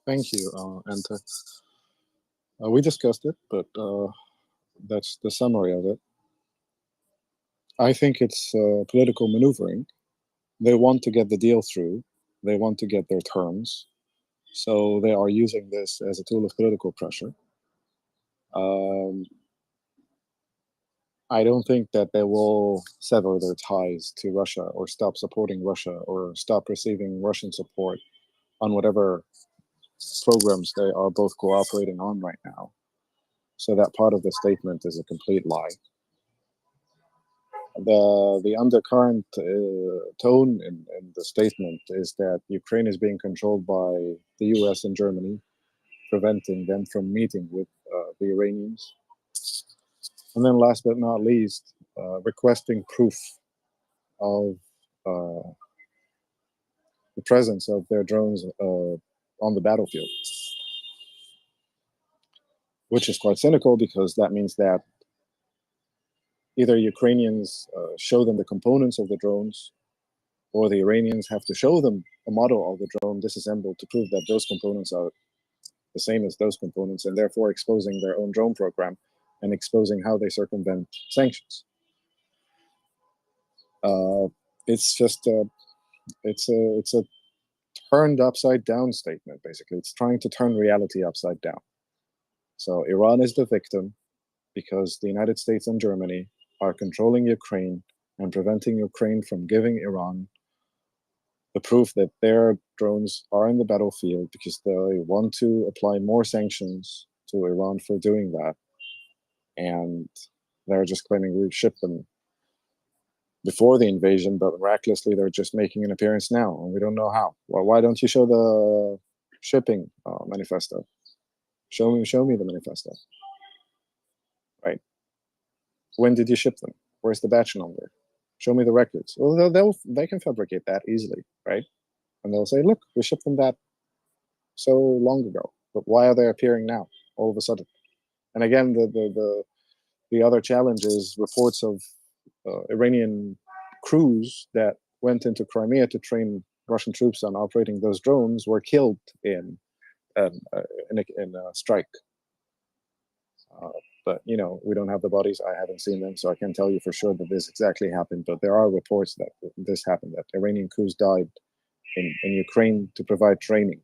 S5: Thank you, Ante. We discussed it, but that's the summary of it. I think it's political maneuvering. They want to get the deal through. They want to get their terms. So they are using this as a tool of political pressure. I don't think that they will sever their ties to Russia or stop supporting Russia or stop receiving Russian support on whatever programs they are both cooperating on right now. So that part of the statement is a complete lie. The undercurrent tone in the statement is that Ukraine is being controlled by the US and Germany, preventing them from meeting with the Iranians. And then last but not least, requesting proof of the presence of their drones on the battlefield, which is quite cynical because that means that either Ukrainians show them the components of the drones, or the Iranians have to show them a model of the drone disassembled to prove that those components are the same as those components, and therefore exposing their own drone program and exposing how they circumvent sanctions. It's just it's a turned upside down statement. Basically, it's trying to turn reality upside down. So Iran is the victim because the United States and Germany are controlling Ukraine and preventing Ukraine from giving Iran the proof that their drones are in the battlefield, because they want to apply more sanctions to Iran for doing that. And they're just claiming we shipped them before the invasion, but miraculously they're just making an appearance now, and we don't know how. Well, why don't you show the shipping manifesto? Show me the manifesto. Right? When did you ship them? Where's the batch number? Show me the records. Well, they can fabricate that easily, right? And they'll say, look, we shipped them that so long ago, but why are they appearing now all of a sudden? And again, the other challenge is reports of Iranian crews that went into Crimea to train Russian troops on operating those drones were killed in a strike. But you know, we don't have the bodies. I haven't seen them, so I can't tell you for sure that this exactly happened. But there are reports that this happened, that Iranian crews died in Ukraine to provide training.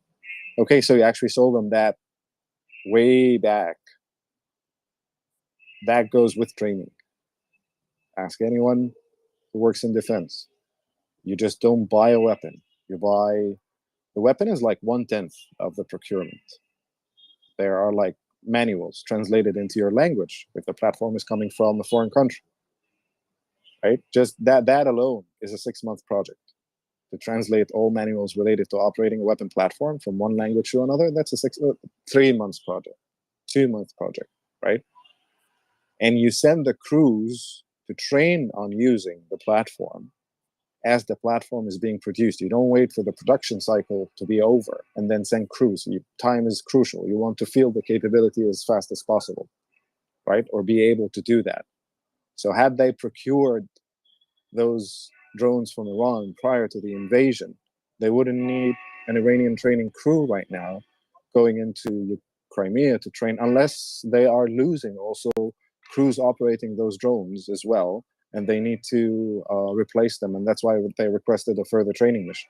S5: Okay, so you actually sold them that way back. That goes with training. Ask anyone who works in defense. You just don't buy a weapon. You buy the weapon is like 1/10 of the procurement. There are like manuals translated into your language if the platform is coming from a foreign country. Right? Just that alone is a 6-month project. To translate all manuals related to operating a weapon platform from one language to another, that's a 3 months project, 2-month project, right? And you send the crews to train on using the platform as the platform is being produced. You don't wait for the production cycle to be over and then send crews. Time is crucial. You want to field the capability as fast as possible, right? Or be able to do that. So had they procured those drones from Iran prior to the invasion, they wouldn't need an Iranian training crew right now going into Crimea to train, unless they are losing also crews operating those drones as well, and they need to replace them, and that's why they requested a further training mission.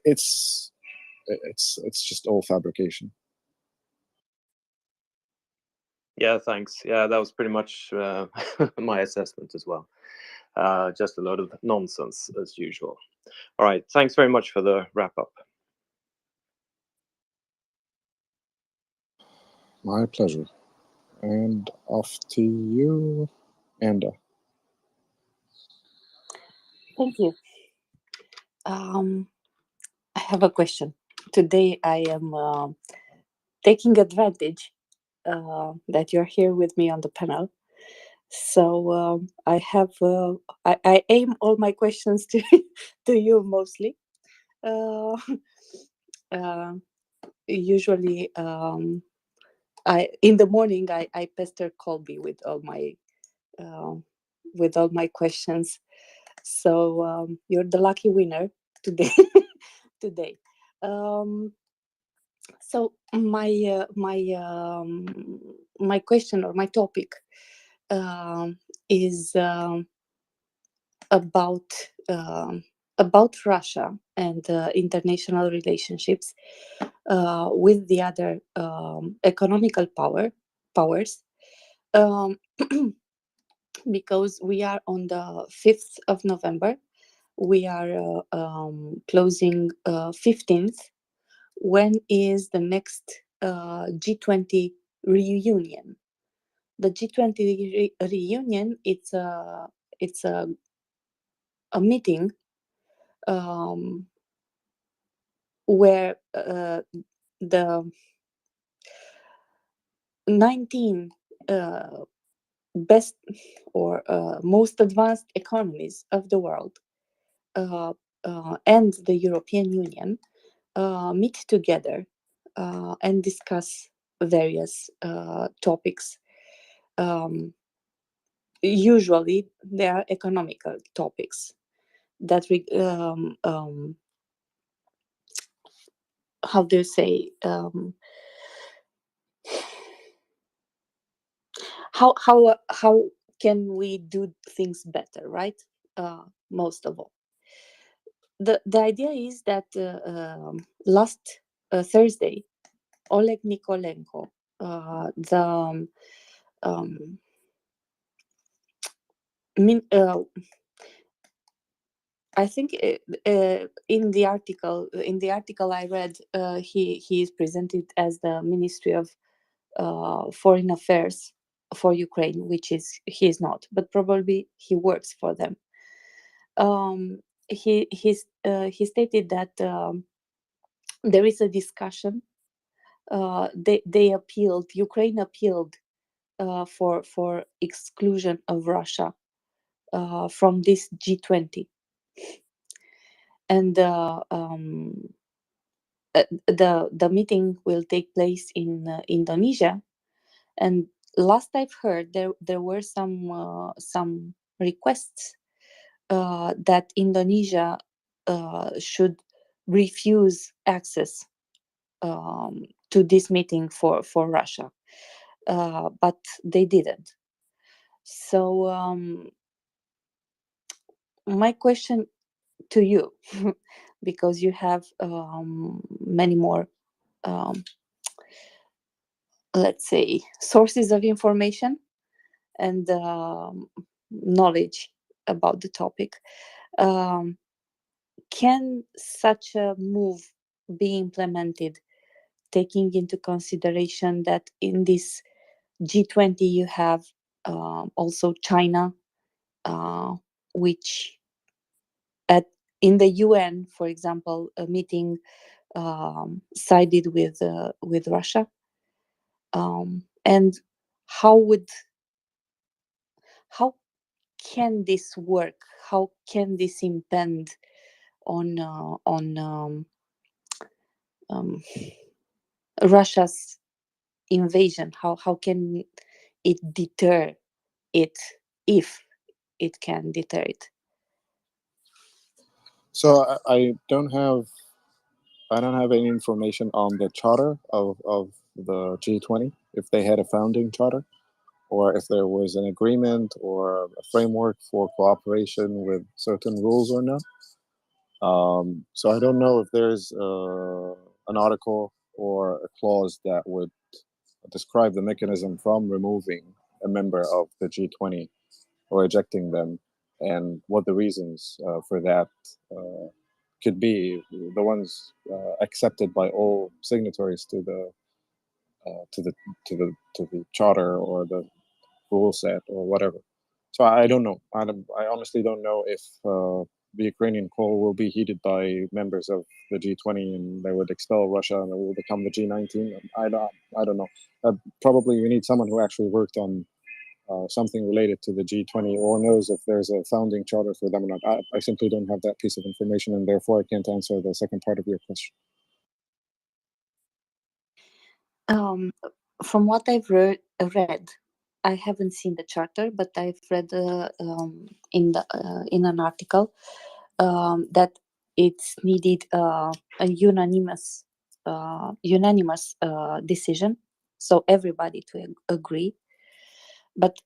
S5: It's just all fabrication.
S11: Yeah, thanks. Yeah, that was pretty much my assessment as well. Just a lot of nonsense as usual. All right, thanks very much for the wrap up.
S5: My pleasure. And off to you, Anda.
S10: Thank you. I have a question. Today I am taking advantage that you're here with me on the panel. So I have I aim all my questions to to you mostly. Uh, usually, I in the morning I pester Colby with all my questions. So you're the lucky winner today. today. So my question or my topic is about Russia and international relationships with the other economical powers, because we are on the 5th of November. We are closing 15th. When is the next G20 reunion? The G20 reunion, it's a meeting where the 19 best or most advanced economies of the world and the European Union meet together and discuss various topics. Usually, they are economical topics that how do you say, how can we do things better, right? Most of all, the idea is that last Thursday, Oleg Nikolenko, the I think in the article I read, he is presented as the Ministry of Foreign Affairs for Ukraine, which he is not, but probably he works for them. He stated that there is a discussion. Ukraine appealed for exclusion of Russia from this G20, and the meeting will take place in Indonesia. And last I've heard, there were some requests that Indonesia should refuse access to this meeting for Russia, but they didn't. So my question to you, because you have many more, let's say, sources of information and knowledge about the topic, can such a move be implemented, taking into consideration that in this G20 you have also China, which in the UN, for example, a meeting sided with Russia, and how can this work? How can this impend on Russia's invasion? How can it deter it, if it can deter it?
S5: So I don't have any information on the charter of the G20, if they had a founding charter, or if there was an agreement or a framework for cooperation with certain rules or not. So I don't know if there's an article or a clause that would describe the mechanism from removing a member of the G20 or ejecting them, and what the reasons for that could be, the ones accepted by all signatories to the charter or the rule set or whatever. So I don't know. I honestly don't know if the Ukrainian call will be heeded by members of the G20 and they would expel Russia and it will become the G19. I don't know. Probably we need someone who actually worked on something related to the G20 or knows if there's a founding charter for them or not. I simply don't have that piece of information, and therefore I can't answer the second part of your question.
S10: From what I've read, I haven't seen the charter, but I've read in an article that it's needed a unanimous decision, so everybody to agree. But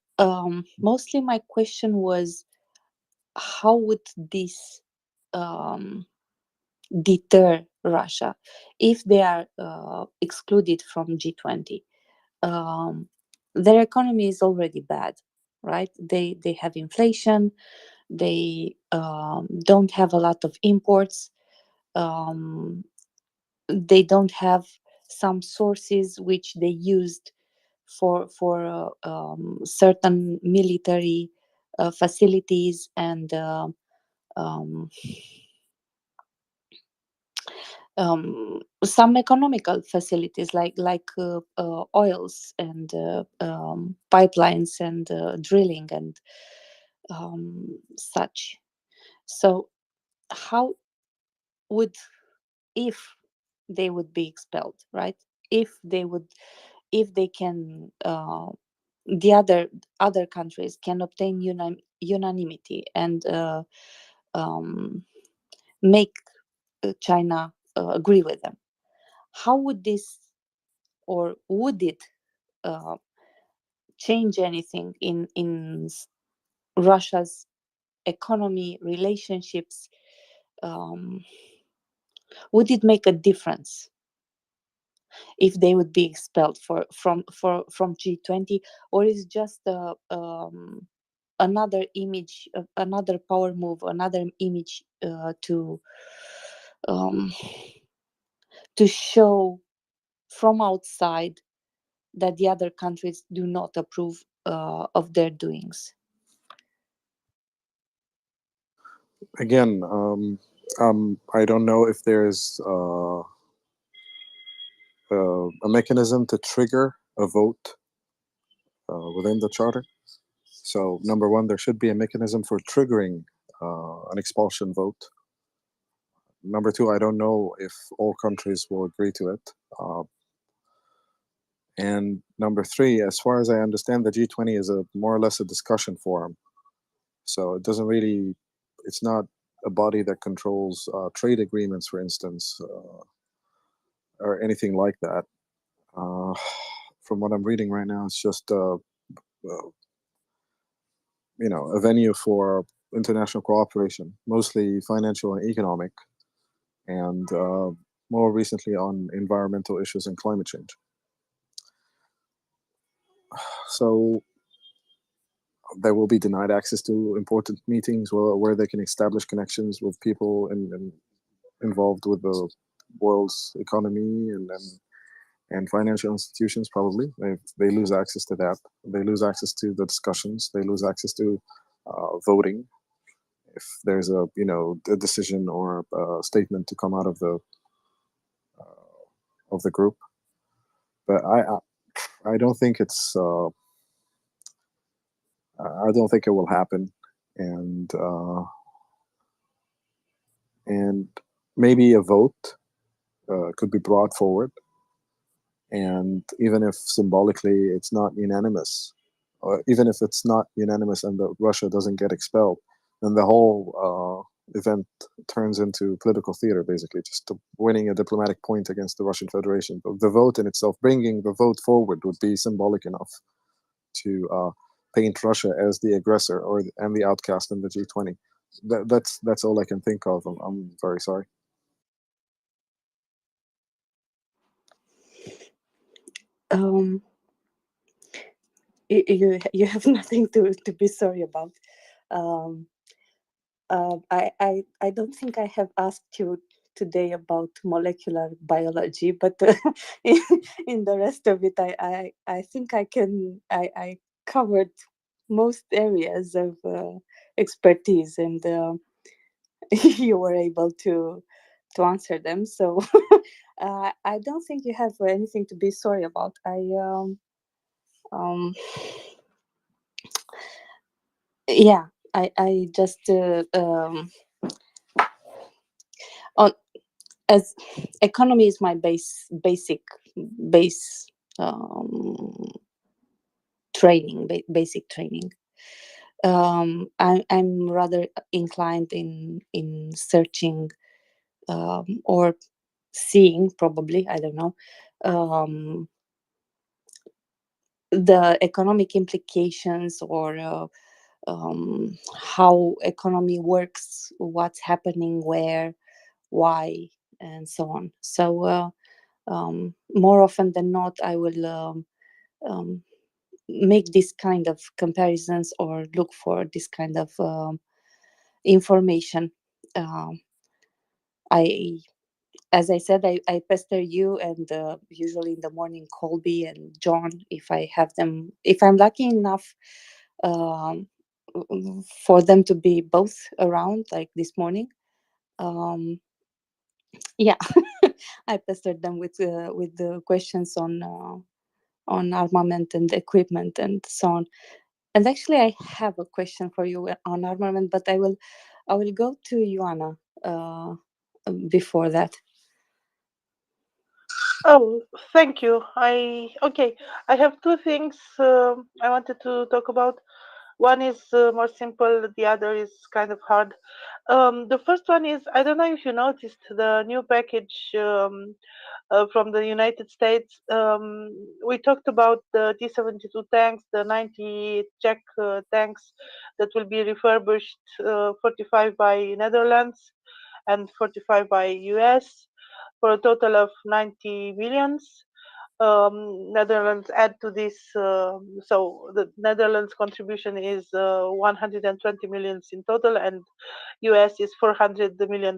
S10: mostly my question was, how would this deter Russia if they are excluded from G20? Their economy is already bad, right? They have inflation. They don't have a lot of imports. They don't have some sources which they used for certain military facilities and some economical facilities like oils and pipelines and drilling and such. So how would, if they would be expelled, right? If they can, the other countries can obtain unanimity and make China agree with them, how would this, or would it change anything in Russia's economy, relationships? Would it make a difference if they would be expelled from G20, or is just another image, another power move, another image um, to show from outside that the other countries do not approve of their doings?
S5: Again, I don't know if there's a mechanism to trigger a vote within the charter. So, number one, there should be a mechanism for triggering an expulsion vote. Number two, I don't know if all countries will agree to it. And number three, as far as I understand, the G20 is a more or less a discussion forum. So it doesn't really, it's not a body that controls trade agreements, for instance, or anything like that. From what I'm reading right now, it's just a venue for international cooperation, mostly financial and economic, and more recently on environmental issues and climate change. So they will be denied access to important meetings where they can establish connections with people involved with the world's economy and financial institutions. Probably they lose access to that. They lose access to the discussions. They lose access to voting if there's a decision or a statement to come out of the group. But I don't think it's I don't think it will happen, and maybe a vote could be brought forward, and even if symbolically it's not unanimous, or even if it's not unanimous and Russia doesn't get expelled, then the whole event turns into political theater, basically, just winning a diplomatic point against the Russian Federation. But the vote in itself, bringing the vote forward, would be symbolic enough to paint Russia as the aggressor and the outcast in the G20. That's all I can think of. I'm very sorry.
S10: You have nothing to be sorry about. I don't think I have asked you today about molecular biology, but in the rest of it, I think I covered most areas of expertise, and you were able to answer them. So I don't think you have anything to be sorry about. Yeah, I just on as economy is my basic training, basic training. I'm rather inclined in searching or seeing, probably, I don't know, the economic implications, or how economy works, what's happening where, why, and so on. So more often than not, I will make this kind of comparisons or look for this kind of information. As I said, I pester you, and usually in the morning Colby and John, if I have them, if I'm lucky enough for them to be both around, like this morning. Yeah. I pestered them with the questions on armament and equipment and so on. And actually, I have a question for you on armament, but I will go to Ioana before that.
S2: Oh, thank you. Okay. I have two things I wanted to talk about. One is more simple. The other is kind of hard. The first one is, I don't know if you noticed the new package from the United States. We talked about the T-72 tanks, the 90 Czech tanks that will be refurbished, 45 by Netherlands and 45 by US, for a total of 90 millions. Netherlands add to this, so the Netherlands contribution is 120 millions in total, and US is $400 million.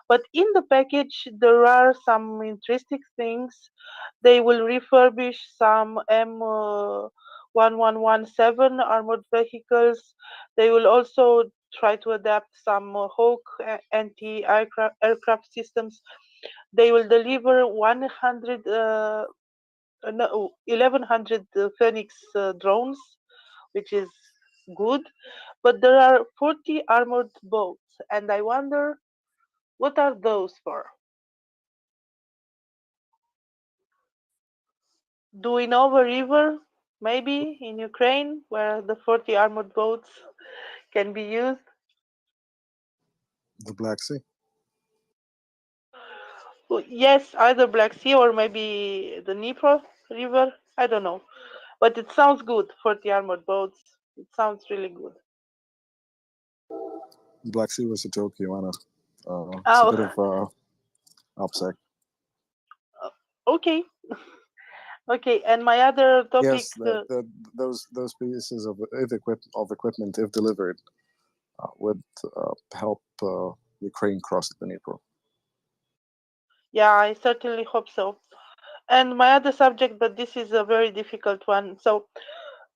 S2: But in the package, there are some interesting things. They will refurbish some M1117 armored vehicles. They will also try to adapt some Hawk anti-aircraft systems. They will deliver 1100 Phoenix drones, which is good. But there are 40 armored boats, and I wonder, what are those for? Do we know a river, maybe in Ukraine, where the 40 armored boats can be used?
S5: The Black Sea.
S2: Well, yes, either Black Sea or maybe the Dnieper River. I don't know. But it sounds good, 40 armored boats. It sounds really good.
S5: Black Sea was a joke, Ioana. It's a
S2: Oh,
S5: bit of upset.
S2: okay. Okay, and my other topic.
S5: Yes, those pieces of equipment, if delivered, would help Ukraine cross the Dnieper.
S2: Yeah, I certainly hope so. And my other subject, but this is a very difficult one. So,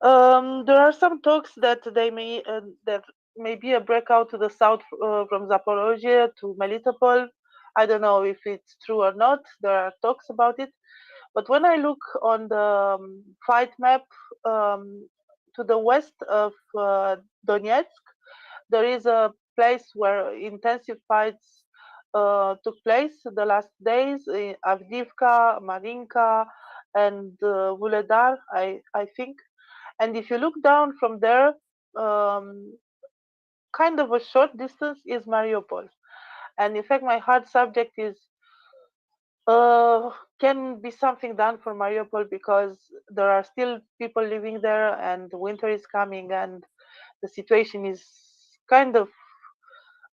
S2: there are some talks that that may be a breakout to the south from Zaporozhye to Melitopol. I don't know if it's true or not. There are talks about it. But when I look on the fight map, to the west of Donetsk, there is a place where intensive fights took place the last days in Avdiivka, Marinka, and Vuhledar, I think. And if you look down from there, um, kind of a short distance is Mariupol. And in fact, my hard subject is, can be something done for Mariupol, because there are still people living there and winter is coming, and the situation is kind of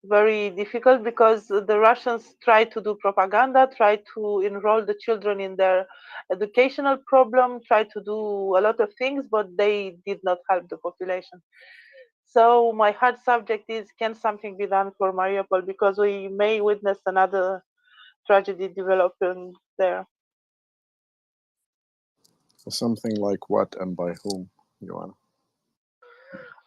S2: very difficult, because the Russians try to do propaganda, try to enroll the children in their educational program, try to do a lot of things, but they did not help the population. So my hard subject is, can something be done for Mariupol, because we may witness another tragedy developing there.
S5: Something like what and by whom, Ioana?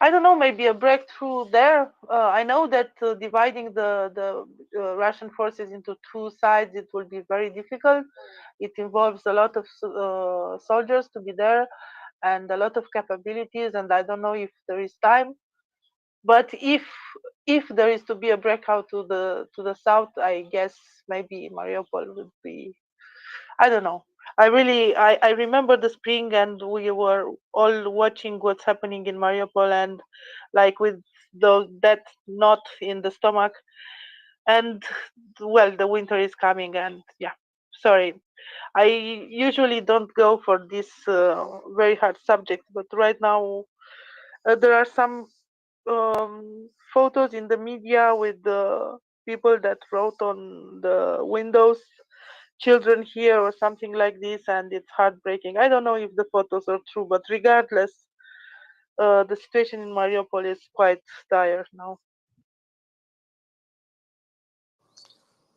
S2: I don't know, maybe a breakthrough there. I know that dividing the Russian forces into two sides, it will be very difficult. It involves a lot of soldiers to be there and a lot of capabilities, and I don't know if there is time. But if there is to be a breakout to the south, I guess maybe Mariupol would be. I don't know. I remember the spring, and we were all watching what's happening in Mariupol, and like with that knot in the stomach, and well, the winter is coming, and yeah, sorry, I usually don't go for this very hard subject, but right now there are some photos in the media with the people that wrote on the windows, children here or something like this, and it's heartbreaking. I don't know if the photos are true, but regardless, the situation in Mariupol is quite dire now.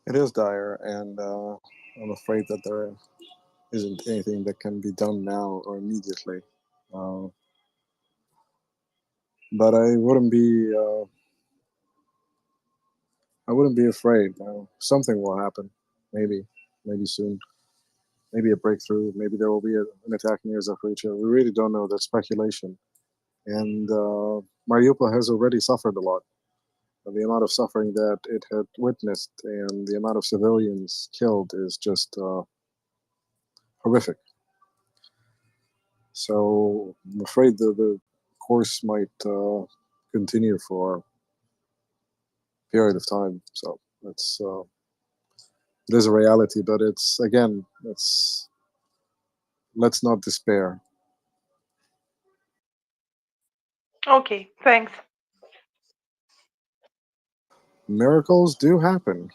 S5: It is dire, and I'm afraid that there isn't anything that can be done now or immediately. But I wouldn't be afraid. Something will happen. maybe soon. Maybe a breakthrough. Maybe there will be an attack near Zaporizhzhia. We really don't know. That's speculation. And Mariupol has already suffered a lot. The amount of suffering that it had witnessed and the amount of civilians killed is just horrific. So I'm afraid the course might continue for a period of time. So it's it is a reality, but it's again, let's not despair.
S2: Okay, thanks.
S5: Miracles do happen,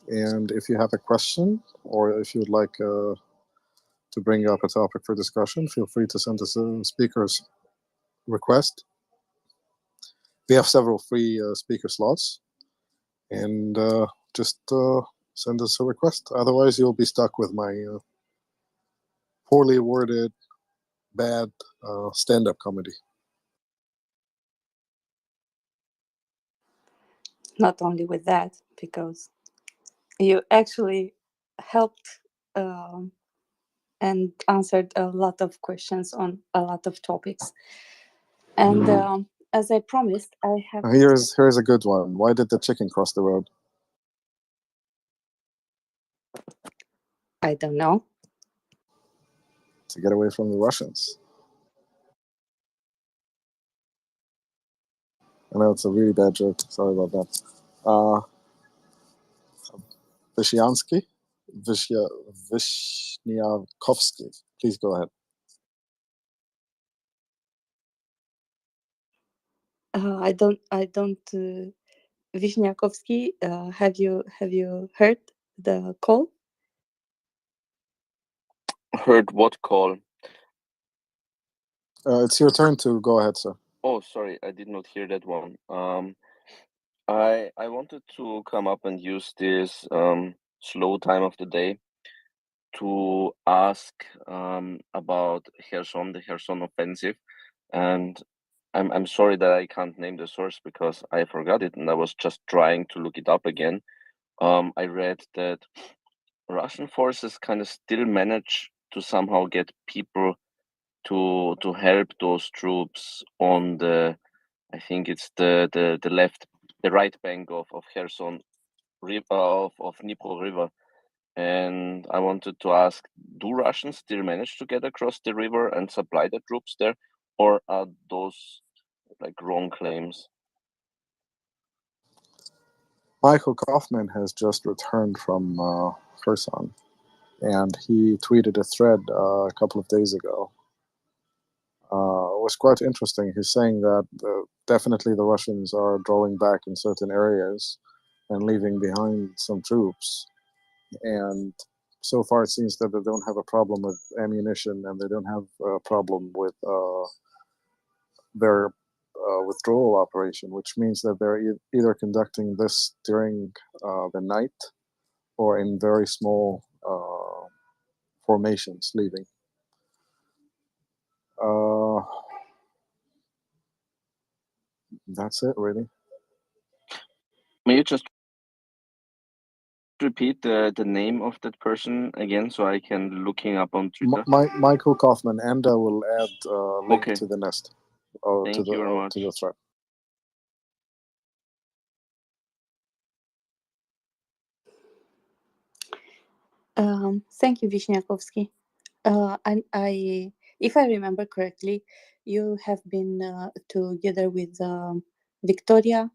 S5: and if you have a question or if you'd like to bring up a topic for discussion, feel free to send us a speaker's request. We have several free speaker slots, and just send us a request. Otherwise, you'll be stuck with my poorly worded, bad stand-up comedy.
S10: Not only with that, because you actually helped and answered a lot of questions on a lot of topics. And as I promised, I have.
S5: Here's a good one. Why did the chicken cross the road?
S10: I don't know.
S5: To get away from the Russians. I know it's a really bad joke. Sorry about that. Vishyakovsky? Vishniakovsky. Please go ahead.
S10: I don't. Vishniakovsky, have you heard the call?
S11: Heard what call?
S5: It's your turn to go ahead, sir.
S11: Oh, sorry, I did not hear that one. I wanted to come up and use this slow time of the day to ask about Kherson, the Kherson offensive, and I'm sorry that I can't name the source because I forgot it, and I was just trying to look it up again. I read that Russian forces kind of still manage to somehow get people to help those troops on the, I think it's the right bank of Kherson river of Dnipro River. And I wanted to ask, do Russians still manage to get across the river and supply the troops there, or are those like wrong claims?
S5: Michael Kaufman has just returned from Kherson, and he tweeted a thread a couple of days ago. It was quite interesting. He's saying that definitely the Russians are drawing back in certain areas and leaving behind some troops. And so far it seems that they don't have a problem with ammunition and they don't have a problem with their withdrawal operation, which means that they're either conducting this during the night or in very small formations leaving. That's it, really.
S11: May you just repeat the name of that person again so I can look him up on Twitter?
S5: Michael Kaufman, and I will add a link to the nest.
S11: Thank you very much.
S5: To the thread.
S10: Thank you, Vishniakovsky. And if I remember correctly, you have been together with Victoria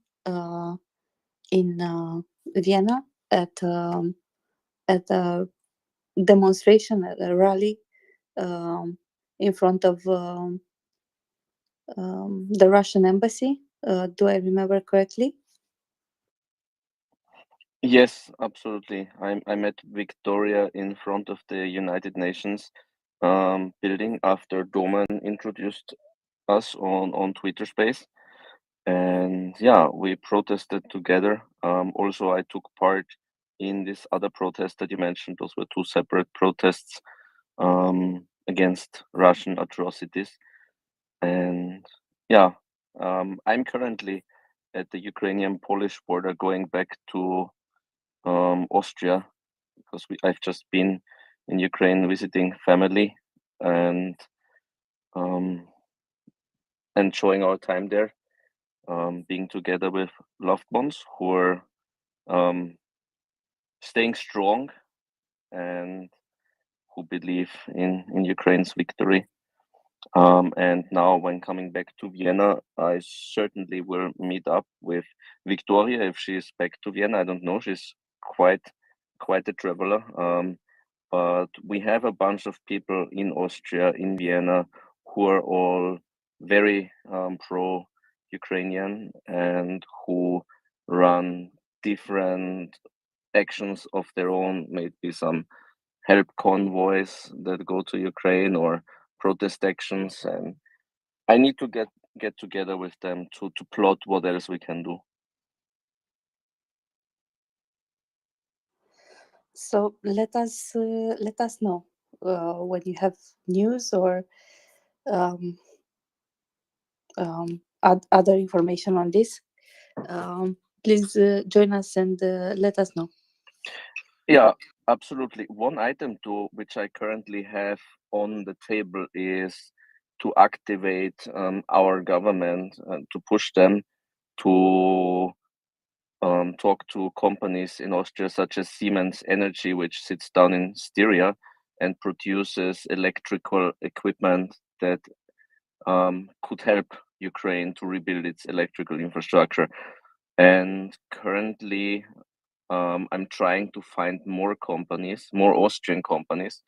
S10: in Vienna at a demonstration, at a rally in front of the Russian embassy. Do I remember correctly?
S11: Yes, absolutely. I met Victoria in front of the United Nations building after Doman introduced us on Twitter Space, and yeah, we protested together. Also, I took part in this other protest that you mentioned. Those were two separate protests against Russian atrocities, and yeah, I'm currently at the Ukrainian-Polish border, going back to Austria,
S12: because I've just been in Ukraine visiting family and enjoying our time there, being together with loved ones who are staying strong and who believe in Ukraine's victory. And now, when coming back to Vienna, I certainly will meet up with Victoria if she's back to Vienna. I don't know; she's quite a traveler. But we have a bunch of people in Austria, in Vienna, who are all very pro-Ukrainian and who run different actions of their own, maybe some help convoys that go to Ukraine or protest actions, and I need to get together with them to plot what else we can do.
S10: So let us know when you have news or other information on this. Please join us and let us know.
S12: Yeah, absolutely. One item too, which I currently have on the table, is to activate our government to push them to talk to companies in Austria such as Siemens Energy, which sits down in Styria and produces electrical equipment that could help Ukraine to rebuild its electrical infrastructure. And currently, I'm trying to find more companies, more Austrian companies,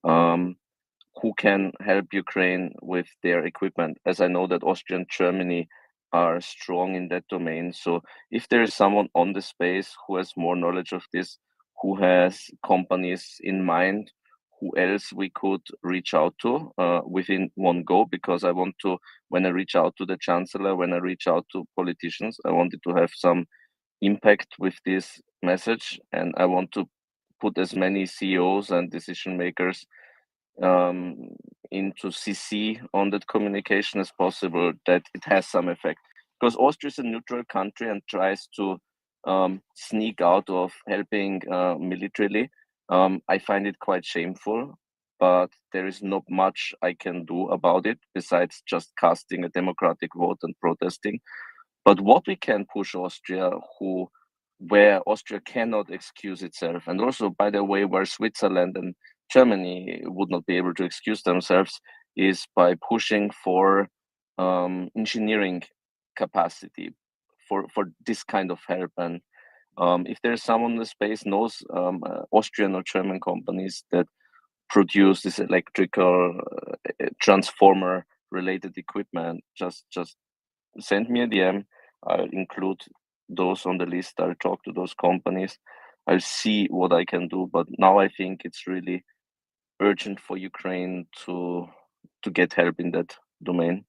S12: who can help Ukraine with their equipment, as I know that Austria and Germany are strong in that domain. So if there is someone on the space who has more knowledge of this, who has companies in mind, who else we could reach out to within one go, because I want to, when I reach out to the chancellor, when I reach out to politicians, I wanted to have some impact with this message, and I want to put as many CEOs and decision makers into CC on that communication as possible, that it has some effect. Because Austria is a neutral country and tries to sneak out of helping militarily. I find it quite shameful, but there is not much I can do about it besides just casting a democratic vote and protesting. But what we can push Austria, where Austria cannot excuse itself, and also, by the way, where Switzerland and Germany would not be able to excuse themselves, is by pushing for engineering capacity for this kind of help. And if there's someone in the space knows Austrian or German companies that produce this electrical transformer related equipment, just send me a DM. I'll include those on the list. I'll talk to those companies. I'll see what I can do. But now I think it's really urgent for Ukraine to get help in that domain.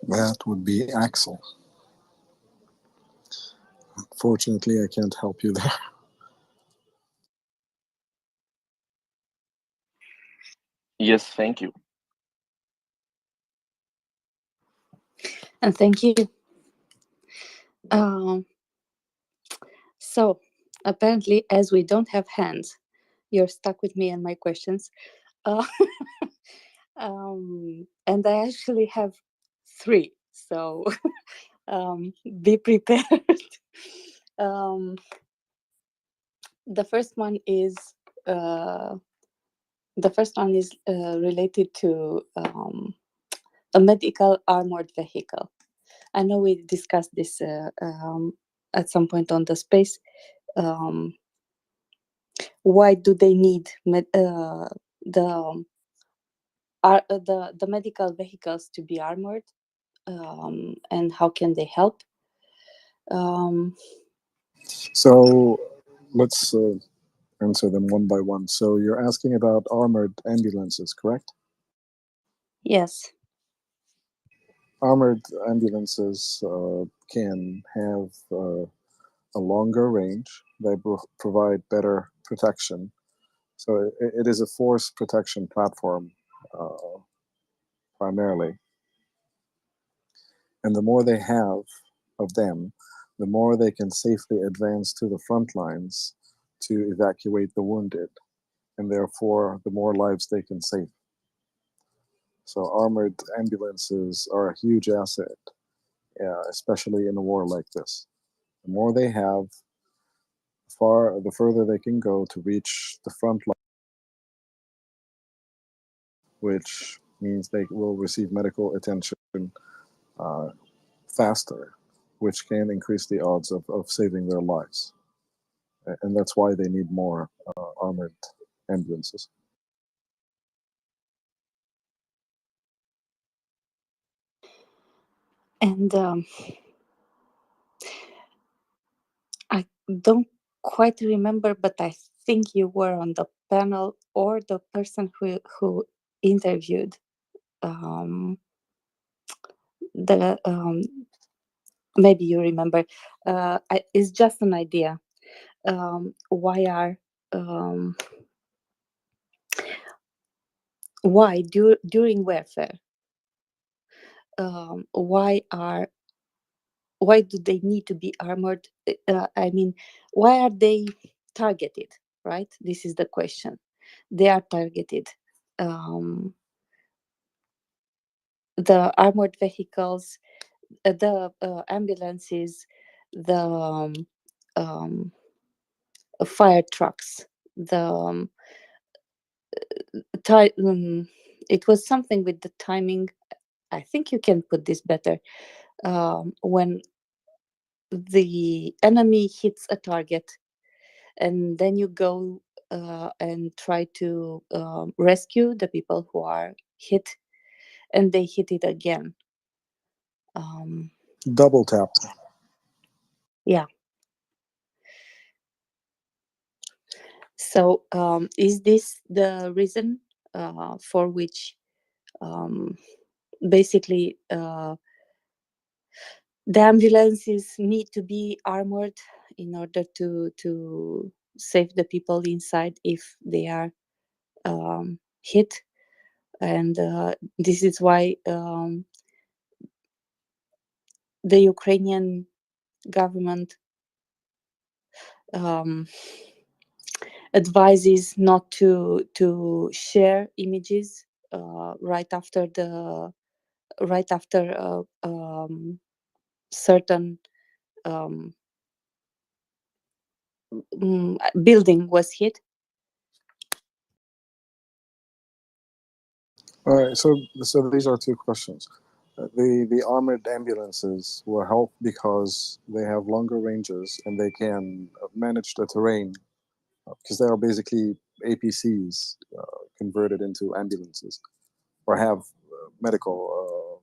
S5: That would be Axel. Unfortunately, I can't help you there.
S12: Yes, thank you.
S10: And thank you. So apparently, as we don't have hands, you're stuck with me and my questions. And I actually have 3, so be prepared. The first one is related to a medical armored vehicle. I know we discussed this at some point on the space. Why do they need the medical vehicles to be armored, and how can they help?
S5: So let's answer them one by one. So you're asking about armored ambulances, correct?
S10: Yes.
S5: Armored ambulances can have a longer range. They provide better protection. So it is a force protection platform primarily. And the more they have of them, the more they can safely advance to the front lines to evacuate the wounded, and therefore the more lives they can save. So armored ambulances are a huge asset, especially in a war like this. The more they have, the further they can go to reach the front line, which means they will receive medical attention faster, which can increase the odds of saving their lives. And that's why they need more armored ambulances.
S10: And I don't quite remember, but I think you were on the panel or the person who interviewed the maybe you remember. It's just an idea. Why during warfare? Why do they need to be armored? I mean, why are they targeted? Right. This is the question. They are targeted. The armored vehicles, the ambulances, the fire trucks, the it was something with the timing. I think you can put this better. When the enemy hits a target, and then you go and try to rescue the people who are hit, and they hit it again.
S5: Double tap.
S10: Yeah. So is this the reason for which basically the ambulances need to be armored in order to save the people inside if they are hit? And this is why the Ukrainian government advises not to share images right after certain building was hit.
S5: All right, so these are two questions. The armored ambulances will help because they have longer ranges and they can manage the terrain because they are basically APCs converted into ambulances or have medical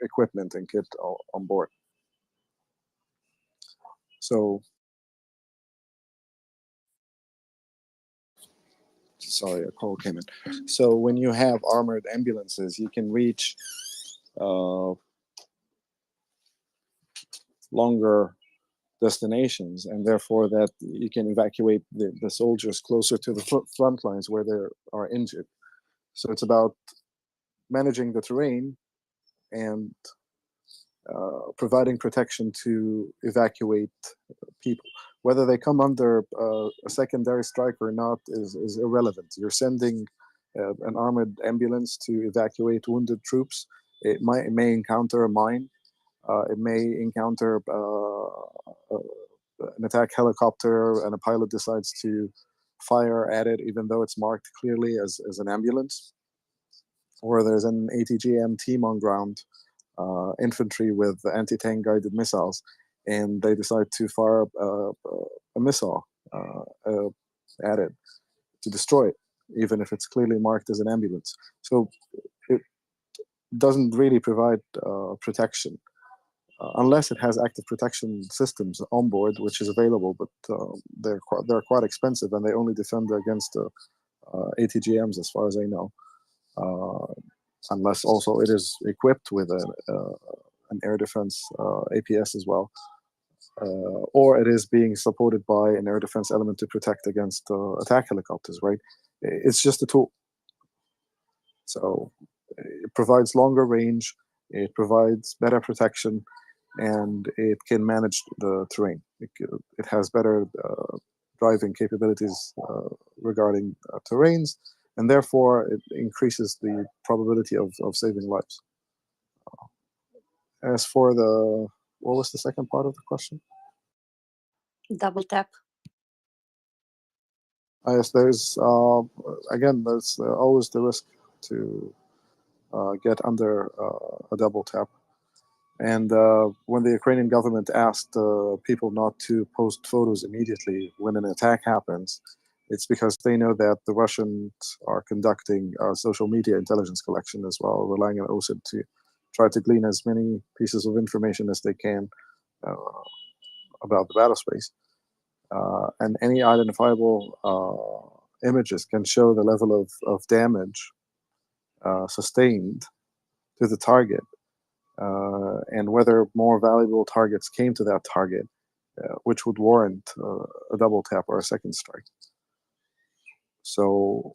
S5: equipment and kit on board. So, sorry, a call came in. So when you have armored ambulances, you can reach longer destinations, and therefore that you can evacuate the soldiers closer to the front lines where they are injured. So it's about managing the terrain and providing protection to evacuate people. Whether they come under a secondary strike or not is irrelevant. You're sending an armored ambulance to evacuate wounded troops. It may encounter a mine. It may encounter an attack helicopter, and a pilot decides to fire at it, even though it's marked clearly as an ambulance. Or there's an ATGM team on ground, infantry with anti-tank guided missiles, and they decide to fire a missile at it to destroy it, even if it's clearly marked as an ambulance. So it doesn't really provide protection. Unless it has active protection systems on board, which is available, but they're quite expensive, and they only defend against ATGMs, as far as I know. Unless also it is equipped with an air defense APS as well, or it is being supported by an air defense element to protect against attack helicopters. Right? It's just a tool. So it provides longer range. It provides better protection. and it can manage the terrain. It has better driving capabilities regarding terrains, and therefore it increases the probability of saving lives. As for the, what was the second part of the question?
S10: Double tap.
S5: Yes, there's again, there's always the risk to get under a double tap. And when the Ukrainian government asked people not to post photos immediately when an attack happens, it's because they know that the Russians are conducting social media intelligence collection as well, relying on OSINT to try to glean as many pieces of information as they can about the battle space. And any identifiable images can show the level of damage sustained to the target, and whether more valuable targets came to that target, which would warrant a double tap or a second strike. So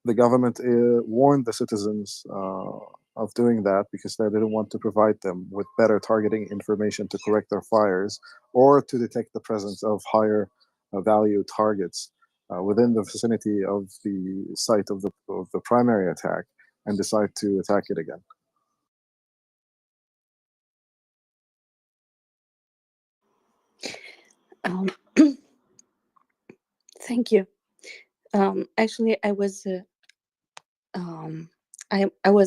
S5: the government warned the citizens of doing that because they didn't want to provide them with better targeting information to correct their fires or to detect the presence of higher value targets within the vicinity of the site of the primary attack and decide to attack it again.
S10: Thank you. Actually, I was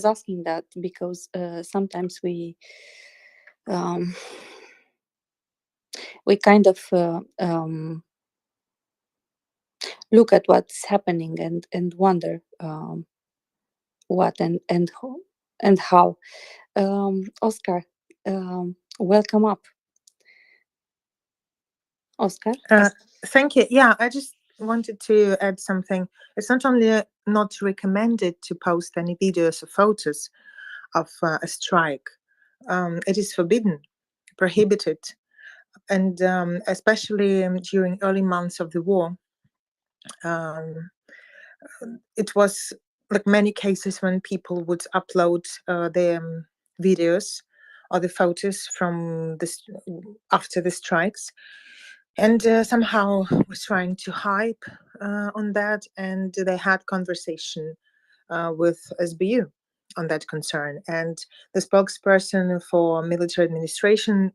S10: asking that because sometimes we kind of look at what's happening and wonder what and how. Oscar, welcome up. Oscar?
S13: Thank you. Yeah, I just wanted to add something. It's not only not recommended to post any videos or photos of a strike, it is forbidden, prohibited. And especially during early months of the war, it was like many cases when people would upload their videos or the photos from this after the strikes, and somehow was trying to hype on that, and they had conversation with SBU on that concern. And the spokesperson for military administration,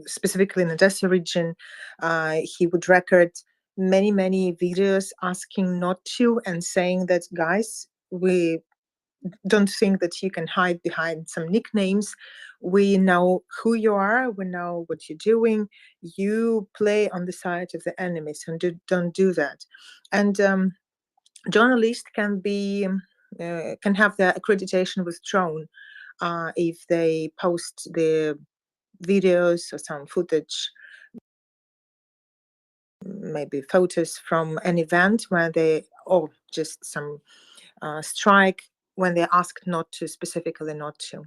S13: specifically in the Odessa region, he would record many videos asking not to and saying that, guys, we don't think that you can hide behind some nicknames. We know who you are. We know what you're doing. You play on the side of the enemy, so don't do that. And journalists can have their accreditation withdrawn if they post the videos or some footage, maybe photos from an event where or just some strike when they're asked not to, specifically not to.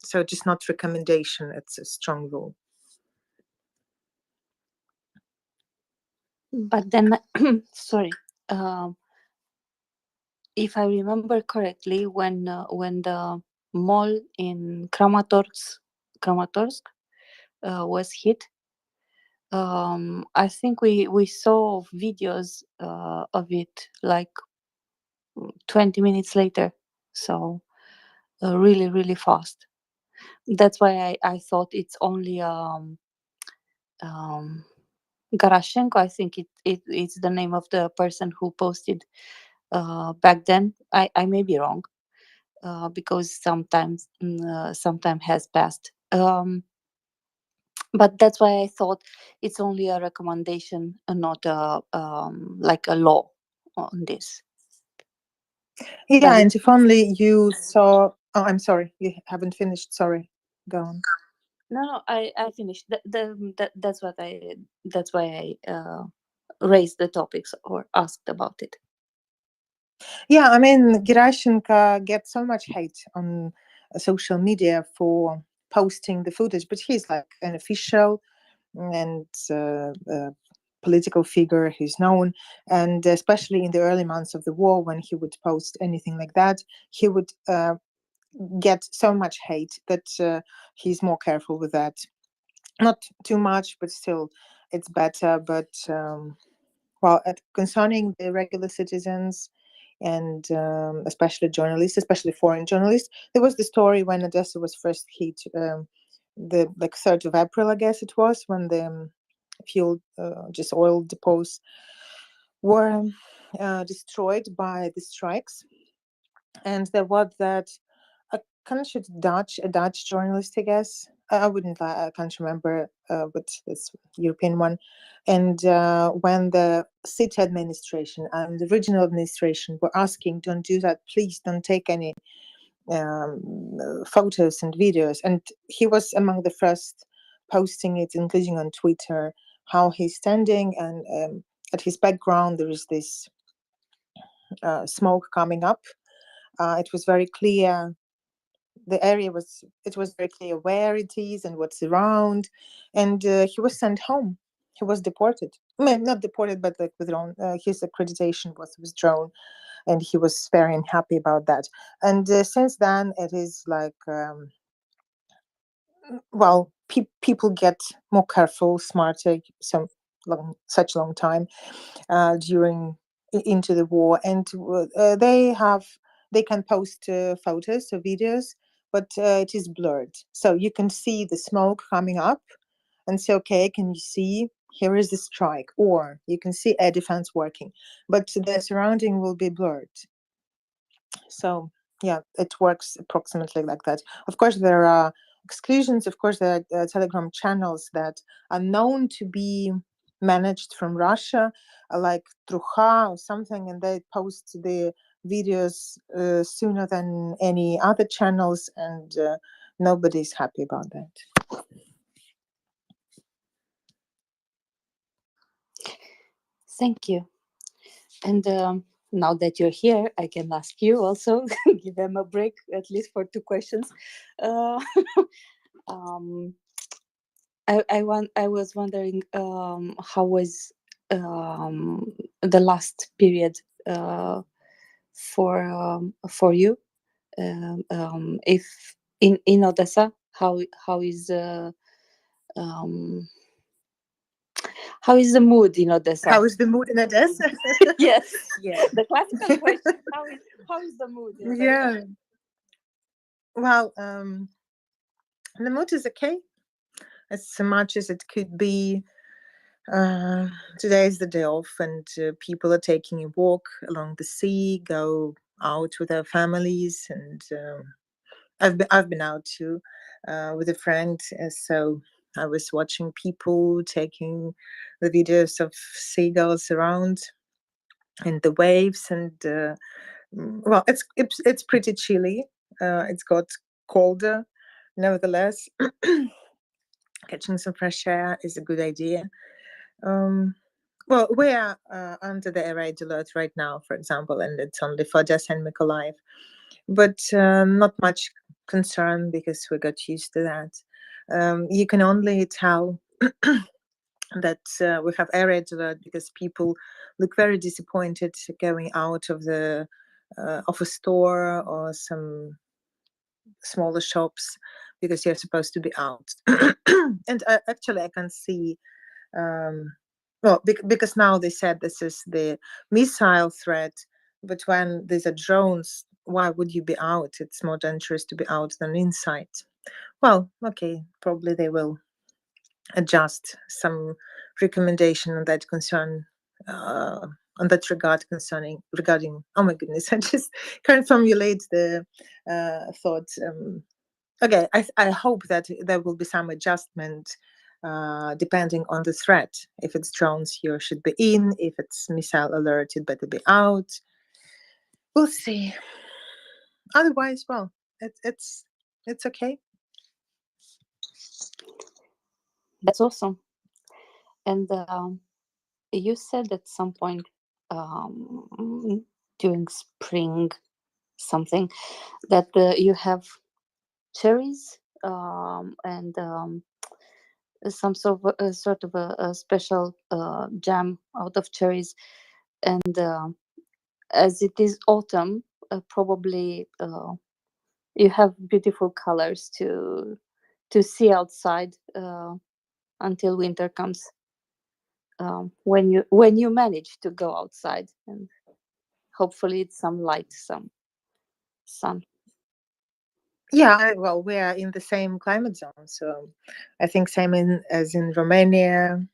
S13: So just not recommendation, it's a strong rule.
S10: But then, sorry, if I remember correctly, when the mall in Kramatorsk was hit, I think we saw videos of it like 20 minutes later, so really fast. That's why I thought it's only Garashenko. I think it's the name of the person who posted back then. I may be wrong because sometimes has passed. But that's why I thought it's only a recommendation and not like a law on this.
S13: Yeah, and if only you saw. Oh, I'm sorry, you haven't finished. Sorry, go on.
S10: No, I finished. That's why I raised the topics or asked about it.
S13: Yeah, I mean, Gerashenko gets so much hate on social media for posting the footage, but he's like an official and political figure. He's known, and especially in the early months of the war, when he would post anything like that, he would get so much hate that he's more careful with that. Not too much, but still, it's better. But well, concerning the regular citizens and especially journalists, especially foreign journalists, there was the story when Odessa was first hit, the 3rd of April, I guess it was, when the fuel, just oil depots were destroyed by the strikes, and there was that a country a Dutch journalist, I guess. I wouldn't, I can't remember, but it's European one. And when the city administration and the regional administration were asking, "Don't do that, please, don't take any photos and videos," and he was among the first posting it, including on Twitter, how he's standing, and at his background there is this smoke coming up. It was very clear. The area was, it was very clear where it is and what's around, and he was sent home. He was deported. I mean, not deported, but like withdrawn. His accreditation was withdrawn, and he was very unhappy about that. And since then, it is like, well, people get more careful, smarter, such long time during into the war, and they can post photos or videos, but it is blurred, so you can see the smoke coming up and say, okay, can you see, here is the strike, or you can see air defense working, but the surrounding will be blurred. So yeah, it works approximately like that. Of course, there are exclusions. Of course, there are Telegram channels that are known to be managed from Russia, like Truha or something, and they post the videos sooner than any other channels, and nobody's happy about that.
S10: Thank you. And now that you're here, I can ask you also, give them a break, at least for 2 questions. I was wondering how was the last period for you, if in Odessa, how is how is the mood in Odessa?
S13: How is the mood in Odessa?
S10: Yes.
S13: Yeah.
S10: The classical question. How is the mood in Odessa?
S13: Yeah. Well, the mood is okay, as much as it could be. Today is the day off, and people are taking a walk along the sea, go out with their families, and I've been out too with a friend. So I was watching people taking the videos of seagulls around and the waves, and well, it's pretty chilly. It's got colder, nevertheless. Catching some fresh air is a good idea. Well, we are under the air raid alert right now, for example, and it's only for Odessa and Mykolaiv, but not much concern because we got used to that. You can only tell that we have air raid alert because people look very disappointed going out of a store or some smaller shops because you're supposed to be out. And actually, I can see. Well, because now they said this is the missile threat, but when these are drones, why would you be out? It's more dangerous to be out than inside. Well, okay, probably they will adjust some recommendation on that concern, on that regard regarding. Oh my goodness, I just can't formulate the thought. Okay, I hope that there will be some adjustment depending on the threat. If it's drones, you should be in. If it's missile alert, you'd better be out. We'll see. Otherwise, well, it's okay.
S10: That's awesome. And you said at some point during spring something that you have cherries and some sort of a special jam out of cherries, and as it is autumn, probably you have beautiful colors to see outside until winter comes. When you manage to go outside, and hopefully it's some light, some sun.
S13: Yeah, well, we are in the same climate zone, so I think same as in Romania.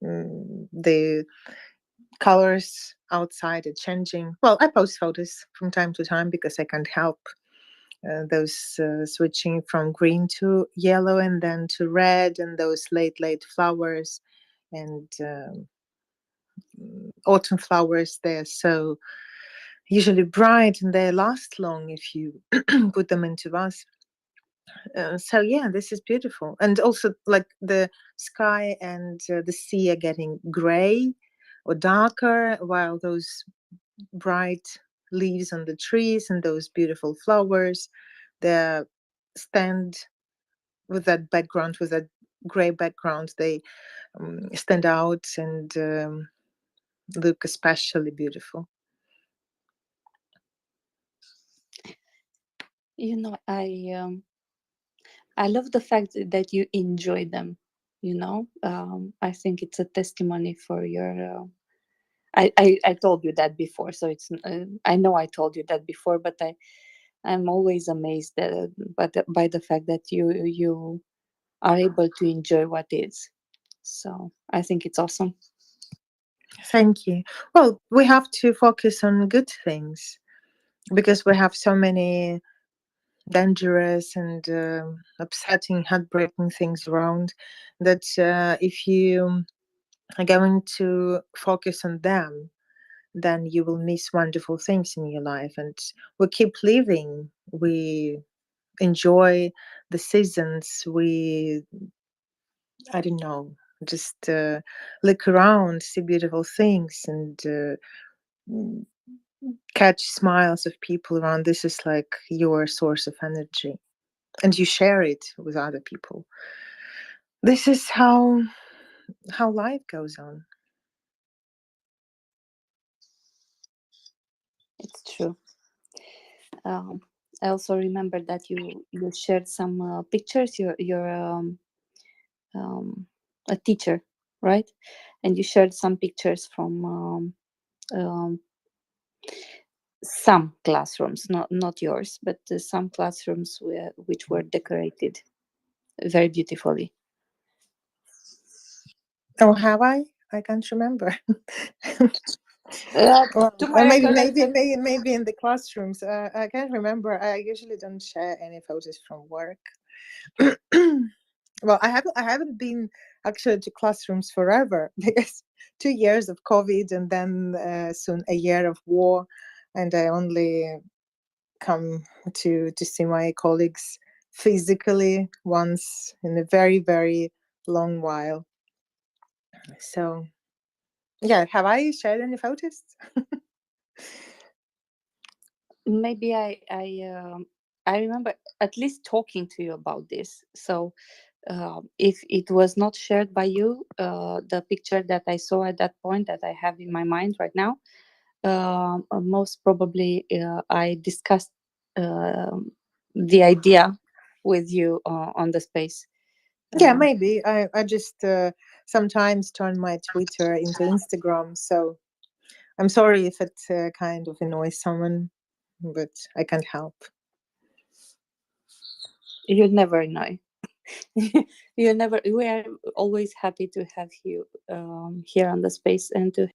S13: The colors outside are changing. Well, I post photos from time to time because I can't help those switching from green to yellow and then to red, and those late flowers and autumn flowers. They're so usually bright and they last long if you put them into vase. So yeah, this is beautiful, and also like the sky and the sea are getting gray or darker, while those bright leaves on the trees and those beautiful flowers, they stand with that background, with that gray background. They stand out and look especially beautiful.
S10: You know, I love the fact that you enjoy them. You know, I think it's a testimony for your. I told you that before, so it's. I know I told you that before, but I'm always amazed that, by the fact that you are able to enjoy what is. So I think it's awesome.
S13: Thank you. Well, we have to focus on good things because we have so many dangerous and upsetting, heartbreaking things around that if you are going to focus on them, then you will miss wonderful things in your life. And we keep living. We enjoy the seasons. I don't know, just look around, see beautiful things, and catch smiles of people around. This is like your source of energy, and you share it with other people. This is how life goes on.
S10: It's true. I also remember that you shared some pictures. You're a teacher, right? And you shared some pictures from some classrooms, not yours, but some classrooms which were decorated very beautifully.
S13: Oh, have I? I can't remember.
S10: To my recollection,
S13: Maybe in the classrooms. I can't remember. I usually don't share any photos from work. Well, I haven't been actually to classrooms forever because 2 years of COVID and then soon a year of war, and I only come to see my colleagues physically once in a very long while. So yeah, have I shared any photos?
S10: maybe I remember at least talking to you about this. So if it was not shared by you, the picture that I saw at that point that I have in my mind right now, most probably I discussed the idea with you on the space.
S13: Yeah, maybe. I just sometimes turn my Twitter into Instagram, so I'm sorry if it kind of annoys someone, but I can't help.
S10: You'll never know. You never. We are always happy to have you here on the space and to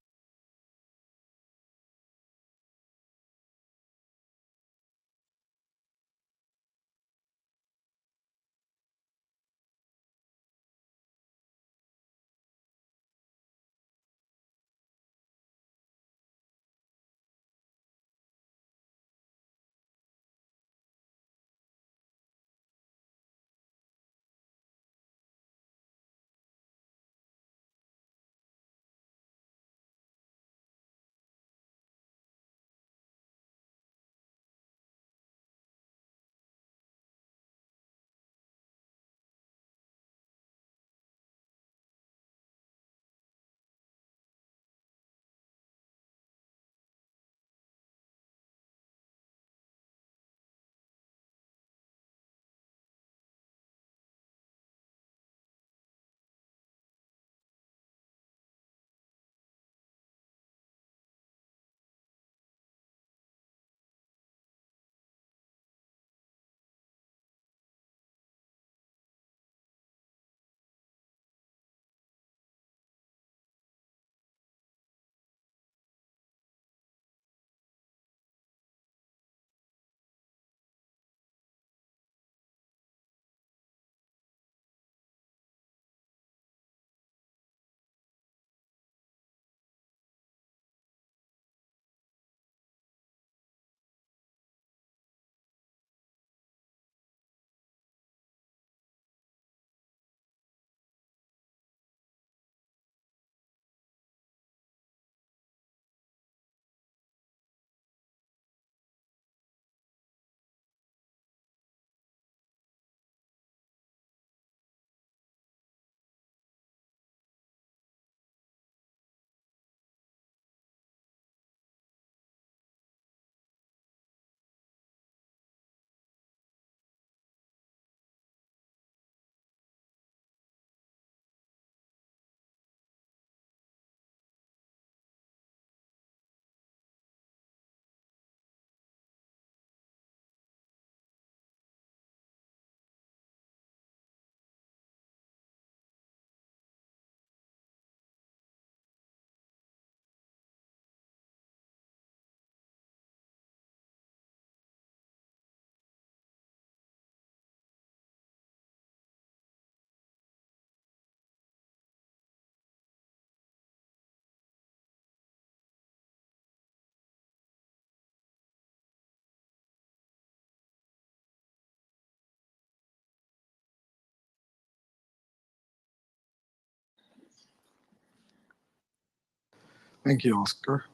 S7: Thank you, Oscar.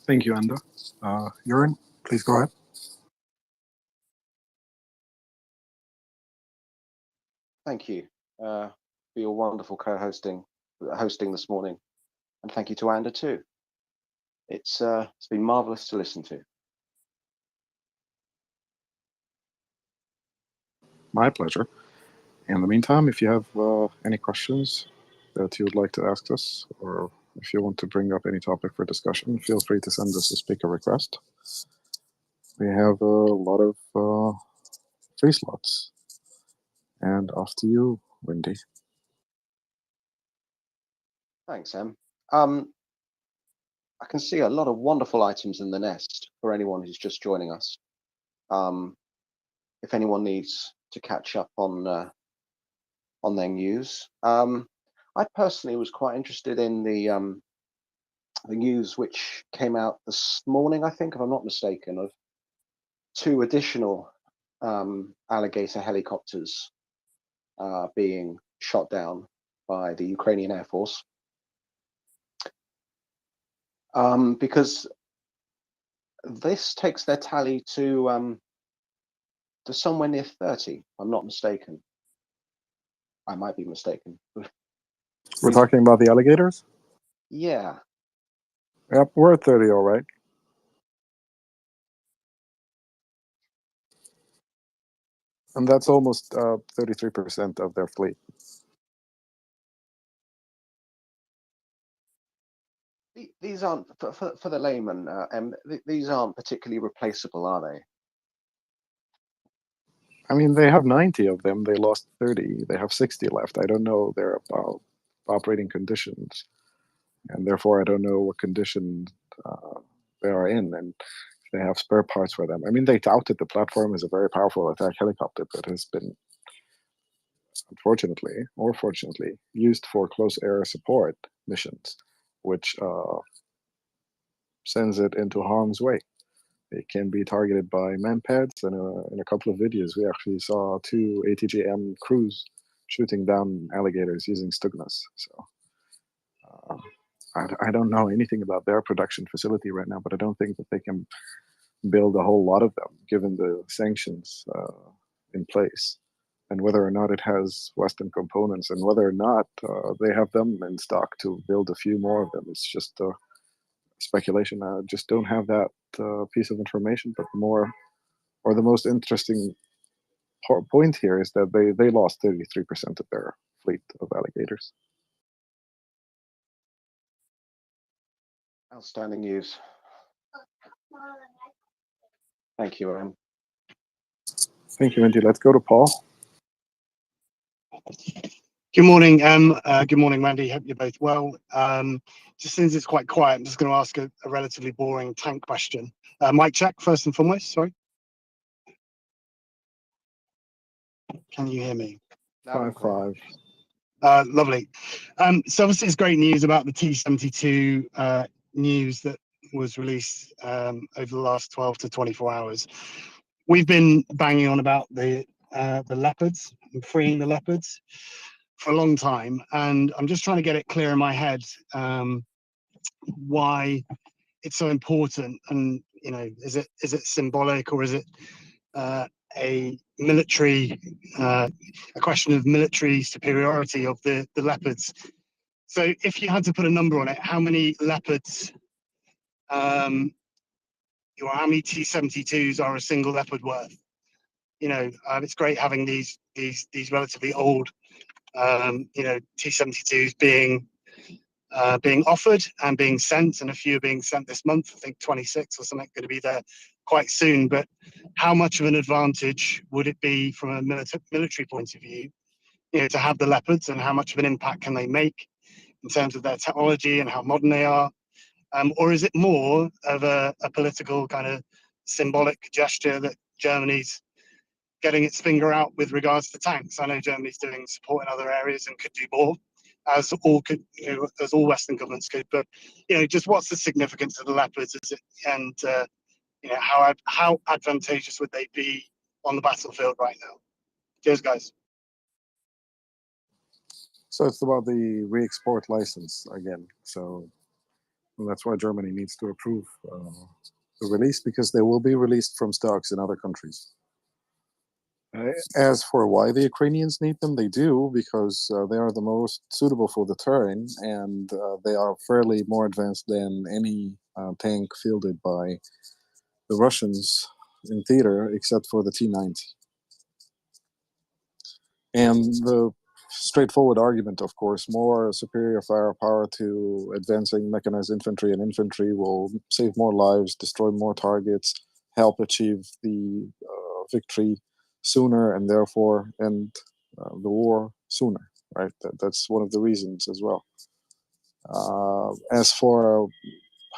S7: Thank you, Enda. Jörn, please go ahead.
S15: Thank you for your wonderful hosting this morning, and thank you to Anda too. It's been marvelous to listen to.
S7: My pleasure. In the meantime, if you have any questions that you would like to ask us, or if you want to bring up any topic for discussion, feel free to send us a speaker request. We have a lot of free slots. And off to you, Wendy.
S15: Thanks, Em. I can see a lot of wonderful items in the nest for anyone who's just joining us. If anyone needs to catch up on their news, I personally was quite interested in the news which came out this morning, I think, if I'm not mistaken, of 2 additional alligator helicopters being shot down by the Ukrainian Air Force. Because this takes their tally to somewhere near 30, if I'm not mistaken. I might be mistaken.
S7: We're talking about the alligators?
S15: Yeah.
S7: Yep, we're at 30, all right. And that's almost 33% of their fleet.
S15: These aren't, for the layman, these aren't particularly replaceable, are they?
S7: I mean, they have 90 of them. They lost 30. They have 60 left. I don't know their operating conditions. And therefore, I don't know what condition they are in. And if they have spare parts for them. I mean, they touted the platform as a very powerful attack helicopter that has been, unfortunately, or fortunately, used for close air support missions, which sends it into harm's way. It can be targeted by manpads, and in a couple of videos, we actually saw 2 ATGM crews shooting down alligators using Stugnas. So I don't know anything about their production facility right now, but I don't think that they can build a whole lot of them, given the sanctions in place, and whether or not it has Western components, and whether or not they have them in stock to build a few more of them. It's just speculation. I just don't have that piece of information. But the most interesting point here is that they lost 33% of their fleet of alligators.
S15: Outstanding news. Thank you, Em.
S7: Thank you, Wendy. Let's go to Paul.
S22: Good morning, Em. Good morning, Randy. Hope you're both well. Just since it's quite quiet, I'm just going to ask a relatively boring tank question. Mic check, first and foremost. Sorry. Can you hear me?
S7: 5-5.
S22: Lovely. So obviously it's great news about the T-72 news that was released over the last 12 to 24 hours. We've been banging on about the leopards and freeing the leopards for a long time, and I'm just trying to get it clear in my head why it's so important. And you know, is it symbolic, or is it a military a question of military superiority of the leopards? So if you had to put a number on it, how many leopards or how many T-72s are a single leopard worth? You know, it's great having these relatively old you know, T-72s being offered and being sent, and a few are being sent this month. I think 26 or something going to be there quite soon. But how much of an advantage would it be from a military point of view, you know, to have the leopards, and how much of an impact can they make in terms of their technology and how modern they are? Or is it more of a political kind of symbolic gesture that Germany's getting its finger out with regards to tanks? I know Germany's doing support in other areas and could do more, as all Western governments could. But you know, just what's the significance of the leopards? Is it, and you know, how advantageous would they be on the battlefield right now? Cheers, guys.
S7: So it's about the re-export license again. So
S5: And that's why Germany needs to approve the release, because they will be released from stocks in other countries. As for why the Ukrainians need them, they do because they are the most suitable for the terrain, and they are fairly more advanced than any tank fielded by the Russians in theater, except for the T-90. And the straightforward argument, of course, more superior firepower to advancing mechanized infantry and infantry will save more lives, destroy more targets, help achieve the victory sooner, and therefore end the war sooner, right? That's one of the reasons as well. As for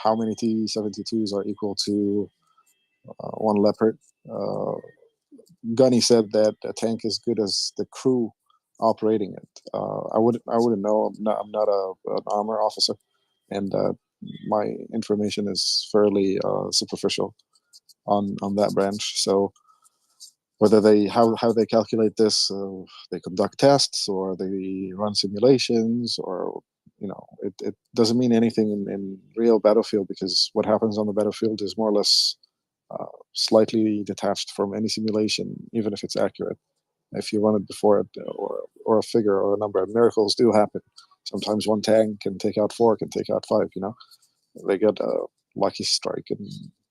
S5: how many T-72s are equal to one Leopard, Gunny said that a tank is good as the crew operating it. I wouldn't know. I'm not an armor officer, and my information is fairly superficial on that branch. So whether they how they calculate this, they conduct tests or they run simulations, or it doesn't mean anything in real battlefield, because what happens on the battlefield is more or less slightly detached from any simulation, even if it's accurate. If you run it before it, or a figure or a number, miracles do happen. Sometimes one tank can take out 4, can take out 5. They get a lucky strike and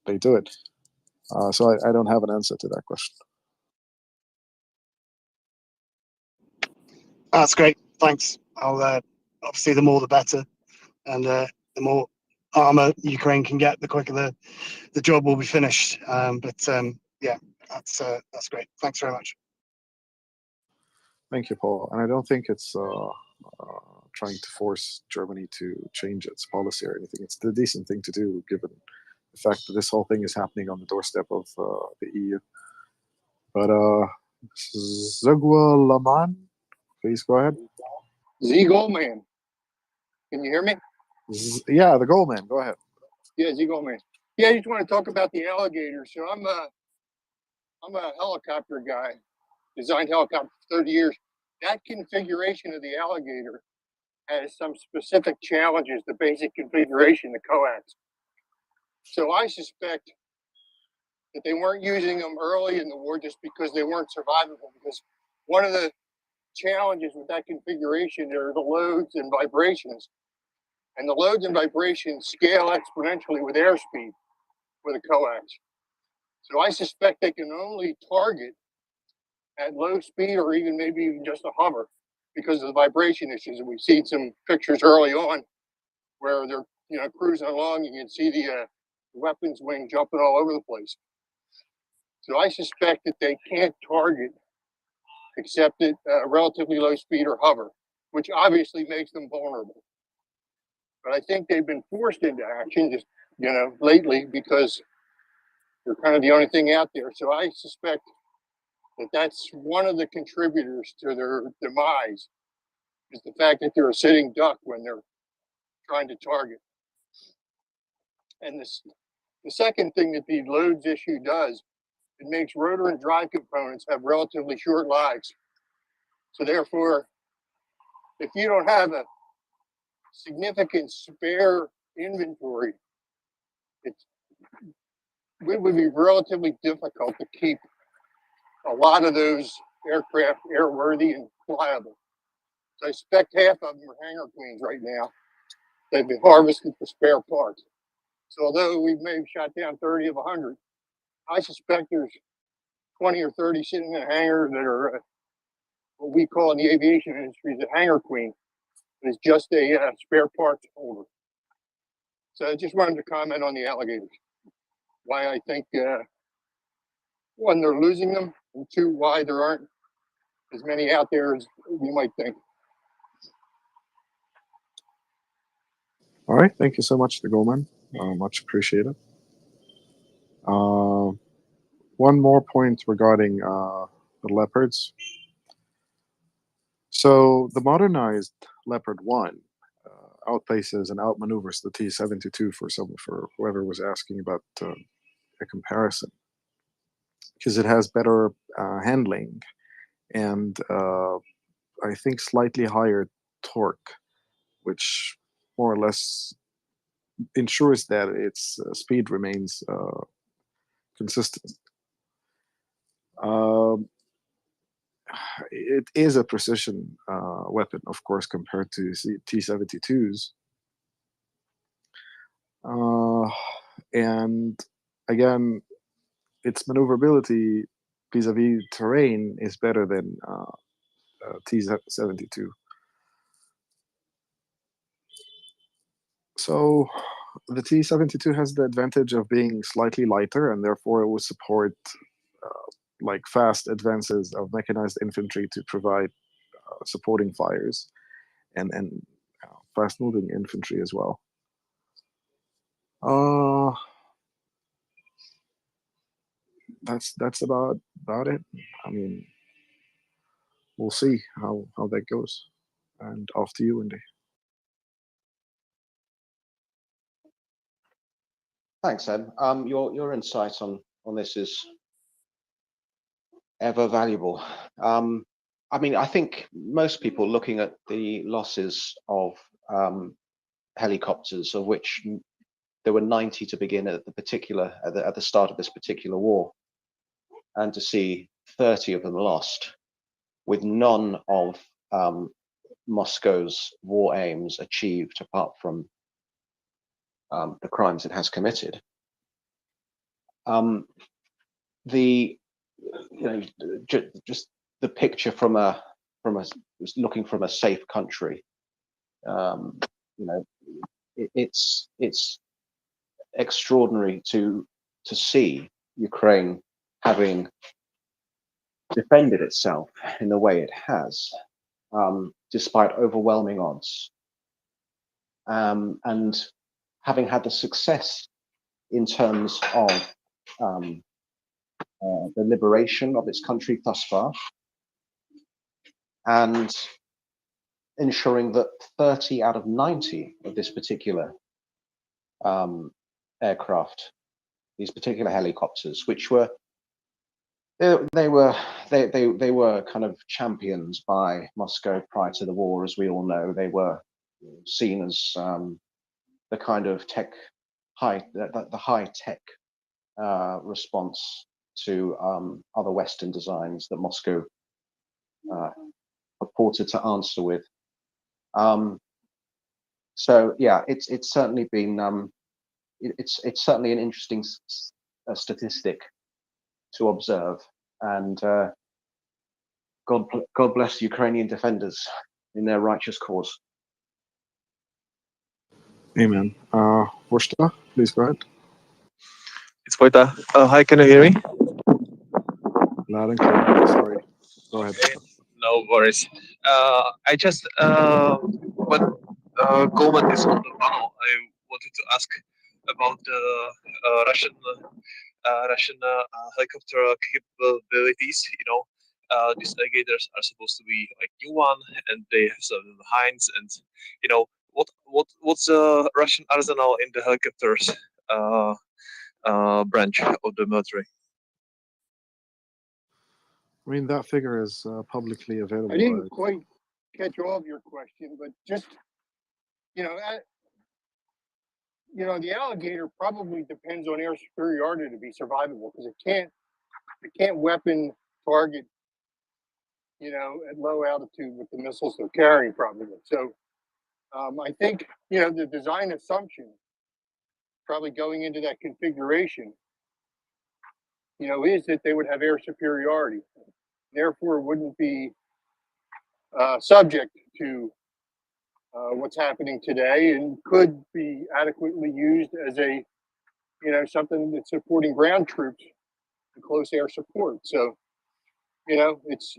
S5: they do it. So I don't have an answer to that question.
S22: That's great. Thanks. I'll obviously the more the better, and the more armor Ukraine can get, the quicker the job will be finished. Yeah, that's great. Thanks very much.
S5: Thank you, Paul. And I don't think it's trying to force Germany to change its policy or anything. It's the decent thing to do, given the fact that this whole thing is happening on the doorstep of the EU. But Zugwa Laman, please go ahead.
S14: Z Goldman. Can you hear me?
S5: Yeah, the Goldman. Go ahead.
S14: Yeah, Z Goldman. Yeah, I just want to talk about the alligator. So I'm a helicopter guy, designed helicopter for 30 years. That configuration of the alligator has some specific challenges, the basic configuration, the coax. So I suspect that they weren't using them early in the war just because they weren't survivable, because one of the challenges with that configuration are the loads and vibrations. And the loads and vibrations scale exponentially with airspeed with a coax. So I suspect they can only target at low speed, or even maybe even just a hover, because of the vibration issues. And we've seen some pictures early on where they're cruising along, and you can see the weapons wing jumping all over the place. So I suspect that they can't target except at relatively low speed or hover, which obviously makes them vulnerable. But I think they've been forced into action just lately, because they're kind of the only thing out there. So I suspect that that's one of the contributors to their demise, is the fact that they're a sitting duck when they're trying to target. And the second thing that the loads issue does, it makes rotor and drive components have relatively short lives. So therefore, if you don't have a significant spare inventory, it would be relatively difficult to keep a lot of those aircraft airworthy and flyable. So I suspect half of them are hangar queens right now. They've been harvested for spare parts. So although we may have shot down 30 of 100, I suspect there's 20 or 30 sitting in a hangar that are what we call in the aviation industry the hangar queen. It's just a spare parts holder. So I just wanted to comment on the alligators. Why I think, one, they're losing them, and two, why there aren't as many out there as you might think.
S5: All right. Thank you so much, the Goldman. Much appreciated. One more point regarding the Leopards. So the modernized Leopard 1 outpaces and outmaneuvers the T-72 for whoever was asking about a comparison, because it has better handling and I think slightly higher torque, which more or less ensures that its speed remains consistent. It is a precision weapon, of course, compared to T-72s. And again, its maneuverability vis-a-vis terrain is better than T-72. So the T-72 has the advantage of being slightly lighter, and therefore it will support like fast advances of mechanized infantry to provide supporting fires, and fast-moving infantry as well. That's about it. I mean, we'll see how that goes. And off to you, Wendy.
S15: Thanks, Ed. Your insight on this is ever valuable. I mean, I think most people looking at the losses of helicopters, of which there were 90 to begin at the start of this particular war, and to see 30 of them lost, with none of Moscow's war aims achieved apart from the crimes it has committed. Just the picture from looking from a safe country, it's extraordinary to see Ukraine having defended itself in the way it has, despite overwhelming odds, and having had the success in terms of the liberation of its country thus far, and ensuring that 30 out of 90 of this particular aircraft, these particular helicopters, which were they were kind of champions by Moscow prior to the war, as we all know. They were seen as the kind of the high tech response to other Western designs that Moscow purported to answer with. So yeah, it's certainly been it's certainly an interesting statistic to observe, and God bless Ukrainian defenders in their righteous cause.
S5: Amen. Vorsta, please go ahead.
S17: It's Vojta. Hi, can you hear me?
S5: Loud and clear. Sorry. Go ahead.
S17: Okay, no worries. I just when Goldman is on the panel, I wanted to ask about the Russian helicopter capabilities. These alligators are supposed to be like new one, and they have some hinds, and what's the Russian arsenal in the helicopters branch of the military?
S5: I mean, that figure is publicly available.
S14: I didn't quite catch all of your question, but just the alligator probably depends on air superiority to be survivable, because it can't weapon target at low altitude with the missiles they're carrying probably. So I think the design assumption probably going into that configuration is that they would have air superiority, therefore wouldn't be subject to what's happening today, and could be adequately used as a something that's supporting ground troops and close air support. So it's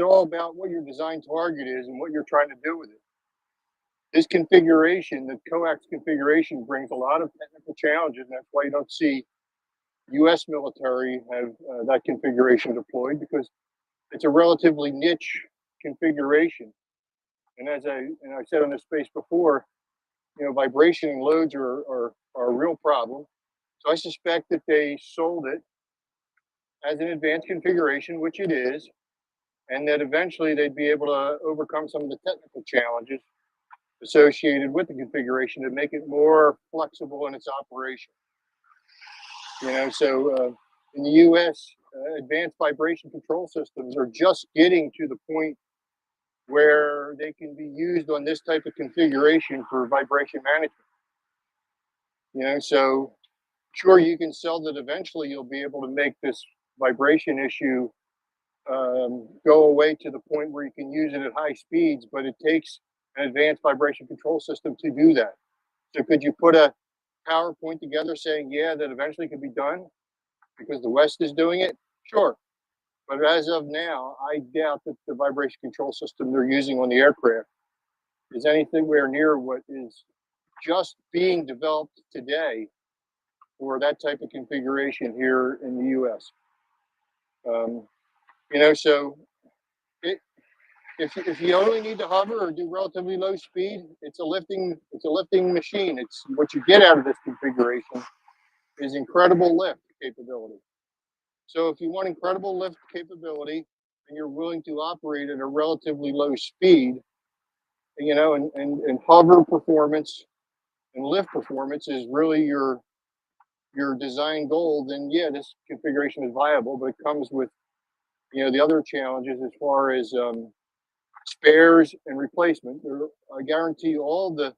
S14: all about what your design target is and what you're trying to do with it. This configuration, the coax configuration, brings a lot of technical challenges, and that's why you don't see U.S. military have that configuration deployed, because it's a relatively niche configuration. And as I said on this space before, vibration and loads are a real problem. So I suspect that they sold it as an advanced configuration, which it is, and that eventually they'd be able to overcome some of the technical challenges associated with the configuration to make it more flexible in its operation. So in the U.S., advanced vibration control systems are just getting to the point where they can be used on this type of configuration for vibration management. So sure, you can sell that eventually you'll be able to make this vibration issue go away to the point where you can use it at high speeds, but it takes an advanced vibration control system to do that. So could you put a PowerPoint together saying, yeah, that eventually could be done because the West is doing it? Sure. But as of now, I doubt that the vibration control system they're using on the aircraft is anything near what is just being developed today for that type of configuration here in the U.S. So if you only need to hover or do relatively low speed, it's a lifting machine. It's what you get out of this configuration is incredible lift capability. So if you want incredible lift capability and you're willing to operate at a relatively low speed, and hover performance and lift performance is really your design goal, then yeah, this configuration is viable, but it comes with the other challenges as far as spares and replacement. I guarantee all the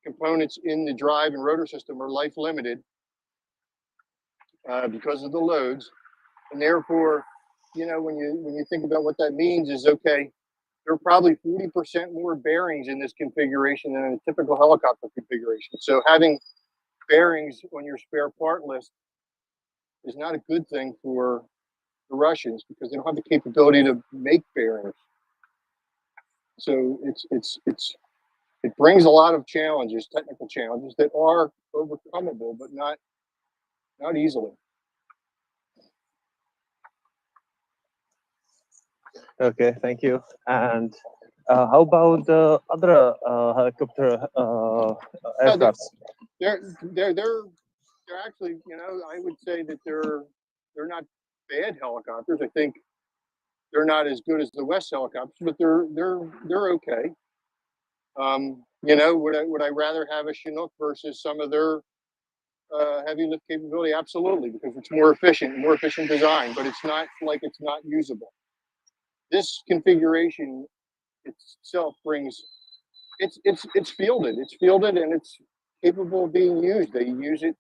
S14: components in the drive and rotor system are life limited because of the loads, and therefore, when you think about what that means is, okay, there are probably 40% more bearings in this configuration than in a typical helicopter configuration. So having bearings on your spare part list is not a good thing for the Russians because they don't have the capability to make bearings. So it brings a lot of challenges, technical challenges that are overcomable, but not easily.
S11: Okay, thank you. And how about the other helicopter aircraft?
S14: They're actually, I would say that they're not bad helicopters. I think they're not as good as the West helicopters, but they're okay. Would I rather have a Chinook versus some of their heavy lift capability? Absolutely, because it's more efficient design, but it's not like it's not usable. This configuration itself brings it's fielded and it's capable of being used. They use it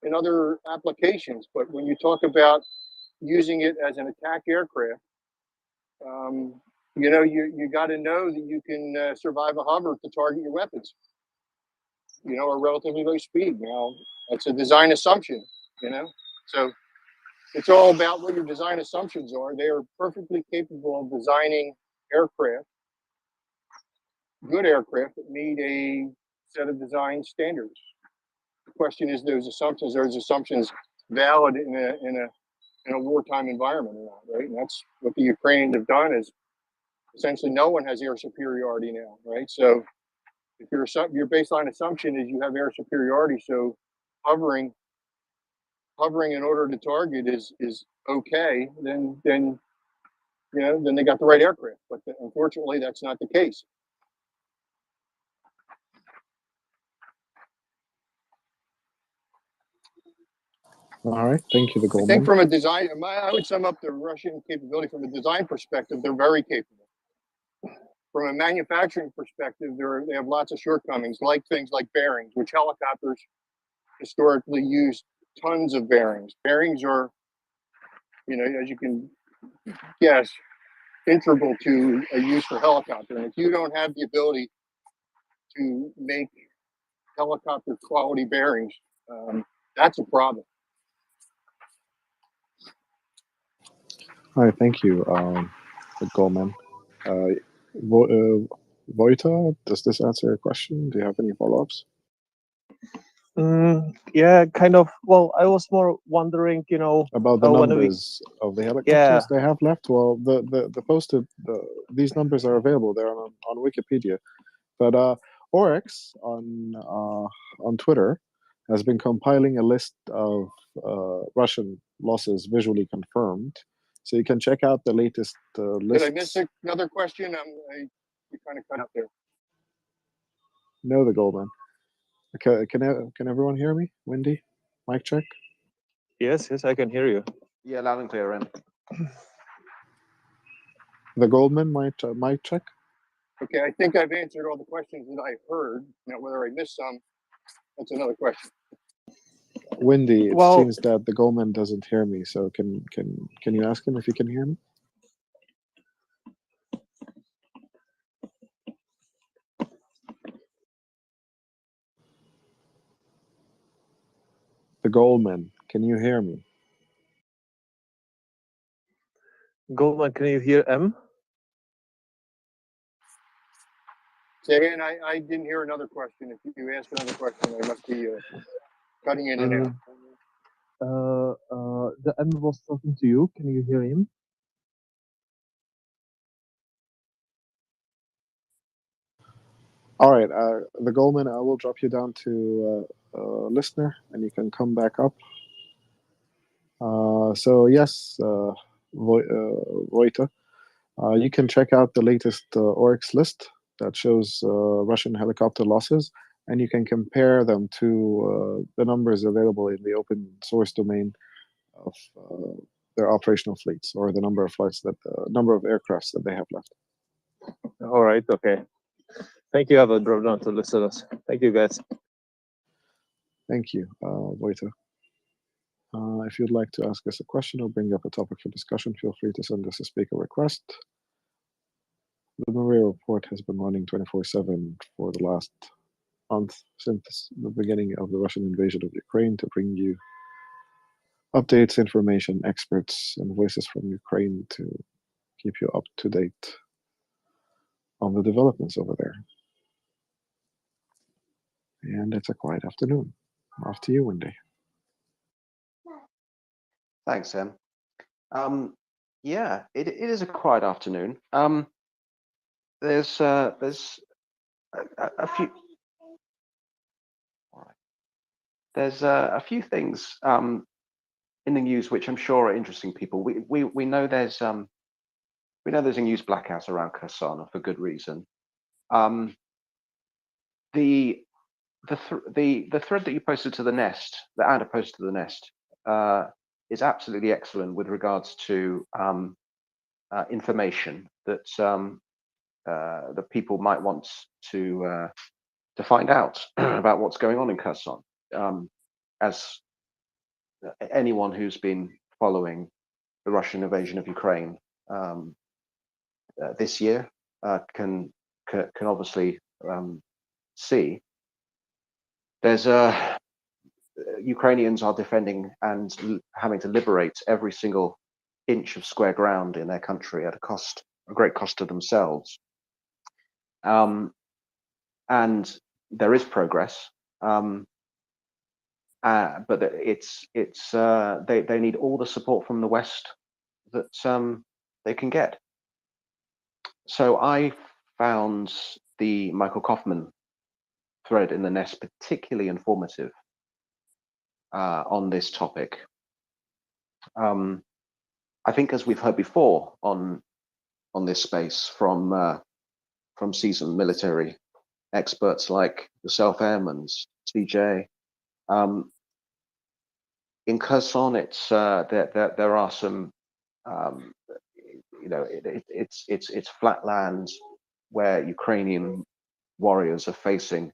S14: in other applications, but when you talk about using it as an attack aircraft, you got to know that you can survive a hover to target your weapons. A relatively low speed. Now that's a design assumption. So it's all about what your design assumptions are. They are perfectly capable of designing aircraft, good aircraft that meet a set of design standards. The question is, those assumptions valid in a wartime environment or not, right? And that's what the Ukrainians have done. Is essentially no one has air superiority now, right? So if your baseline assumption is you have air superiority, so hovering in order to target is okay, then they got the right aircraft. But unfortunately, that's not the case.
S5: All right, thank you, the
S14: I
S5: Goldman.
S14: think from a design, I would sum up the Russian capability from a design perspective. They're very capable. From a manufacturing perspective, they have lots of shortcomings, like things like bearings, which helicopters historically use tons of bearings. Bearings are, as you can guess, integral to a use for helicopter. And if you don't have the ability to make helicopter quality bearings, that's a problem.
S5: All right, thank you, the Goldman. Vojta, does this answer your question? Do you have any follow-ups?
S11: Yeah, kind of. Well, I was more wondering,
S5: about the numbers of the helicopters they have left. Well, the posted these numbers are available. They're on Wikipedia, but Oryx on Twitter has been compiling a list of Russian losses visually confirmed. So you can check out the latest list.
S14: Did I miss another question? You kind of cut out there.
S5: know the Goldman. Can everyone hear me? Wendy, mic check.
S11: Yes, I can hear you.
S15: Yeah, loud and clear, Em.
S5: The Goldman, mic check.
S14: Okay, I think I've answered all the questions that I heard. Now, whether I missed some, that's another question.
S5: Wendy, it
S11: Well,
S5: seems that the Goldman doesn't hear me. So can you ask him if he can hear me? The Goldman, can you hear me?
S11: Goldman, can you hear M?
S14: Say again, I didn't hear another question. If you asked another question, I must be cutting in and out.
S11: The M was talking to you. Can you hear him?
S5: All right, the Goldman, I will drop you down to listener, and you can come back up. So yes, Vojta, you can check out the latest Oryx list that shows Russian helicopter losses, and you can compare them to the numbers available in the open source domain of their operational fleets, or the number of flights number of aircrafts that they have left.
S11: All right, okay. Thank you. I will drop down to listeners. Thank you, guys.
S5: Thank you, Vojta. If you'd like to ask us a question or bring up a topic for discussion, feel free to send us a speaker request. The MriyaReport has been running 24/7 for the last month, since the beginning of the Russian invasion of Ukraine, to bring you updates, information, experts, and voices from Ukraine to keep you up to date on the developments over there. And it's a quiet afternoon. Off to you, Wendy.
S15: Thanks, Em. Yeah, it is a quiet afternoon. There's a few. There's a few things in the news which I'm sure are interesting people. We know there's a news blackout around Kherson for good reason. The thread that you posted to the Nest, that Anna posted to the Nest, is absolutely excellent with regards to information that that people might want to find out about what's going on in Kherson. As anyone who's been following the Russian invasion of Ukraine this year can obviously see, there's Ukrainians are defending and having to liberate every single inch of square ground in their country at a great cost to themselves. And there is progress, but they need all the support from the West that they can get. So I found the Michael Kaufman thread in the Nest particularly informative on this topic. I think, as we've heard before on this space from seasoned military experts like yourself, Em, and CJ, in Kherson, it's there are some, it's flat land where Ukrainian warriors are facing.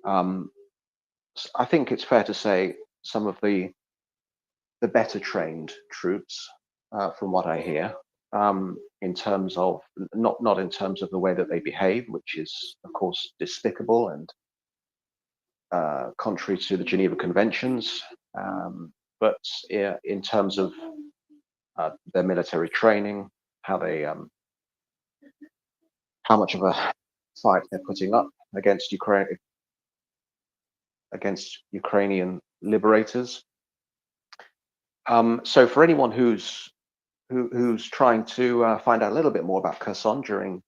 S15: I think it's fair to say some of the better trained troops, from what I hear, in terms of not in terms of the way that they behave, which is of course despicable and contrary to the Geneva Conventions, but in terms of their military training, how much of a fight they're putting up against Ukrainian liberators. So for anyone who's trying to find out a little bit more about Kherson during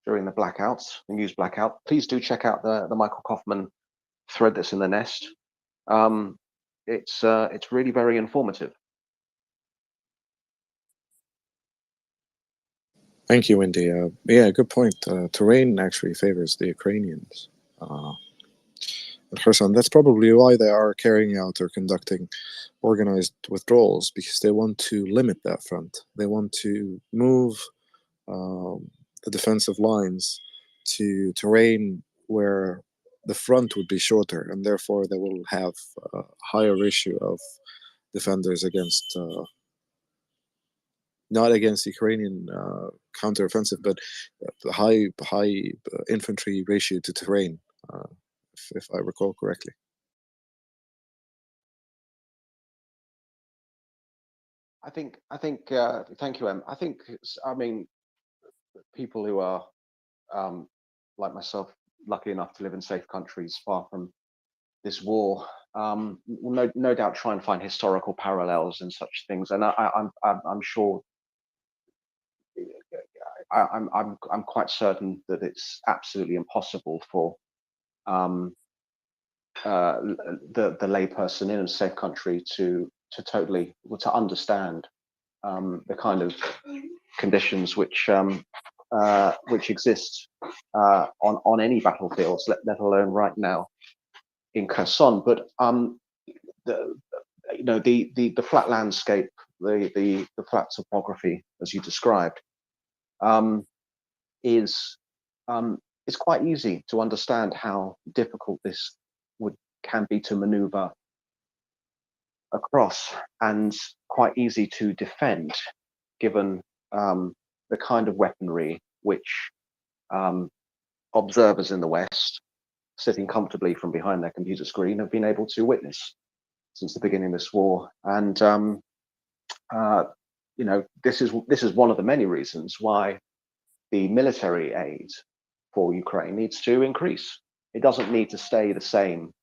S15: the blackouts, the news blackout, please do check out the Michael Kaufman thread that's in the Nest. It's really very informative.
S5: Thank you, Wendy. Yeah, good point. Terrain actually favors the Ukrainians.
S7: Uh, Kherson. That's probably why they are carrying out or conducting organized withdrawals, because they want to limit that front. They want to move the defensive lines to terrain where the front would be shorter, and therefore they will have a higher ratio of defenders against not against Ukrainian counteroffensive, but high infantry ratio to terrain, if I recall correctly.
S15: I think, thank you, Em. I mean, people who are, like myself, lucky enough to live in safe countries far from this war, will no doubt try and find historical parallels in such things. And I'm sure, I'm quite certain that it's absolutely impossible for the layperson in a safe country to totally understand the kind of conditions which exist on any battlefields, let alone right now in Kherson. But the flat landscape, the flat topography, as you described, is it's quite easy to understand how difficult this can be to maneuver across, and quite easy to defend, given the kind of weaponry which observers in the West, sitting comfortably from behind their computer screen, have been able to witness since the beginning of this war. And this is one of the many reasons why the military aid for Ukraine needs to increase. It doesn't need to stay the same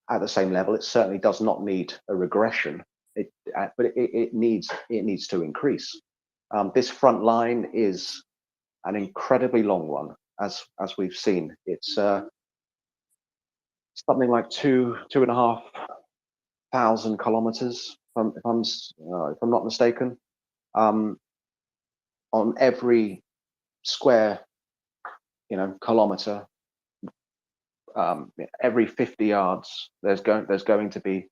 S15: at the same level. It certainly does not need a regression. But it needs to increase. This front line is an incredibly long one, as we've seen. It's something like 2,500 kilometers, if I'm not mistaken. On every square, kilometer, every 50 yards, there's going to be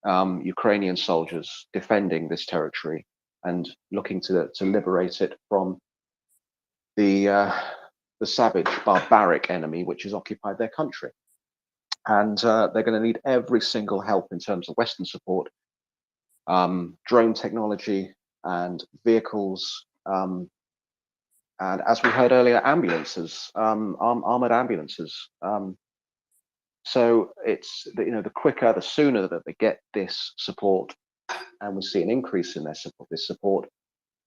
S15: Ukrainian soldiers defending this territory and looking to liberate it from the savage, barbaric enemy which has occupied their country. And they're going to need every single help in terms of Western support, drone technology and vehicles, and as we heard earlier, ambulances, armored ambulances. So it's the quicker, the sooner that they get this support, and we see an increase in this support,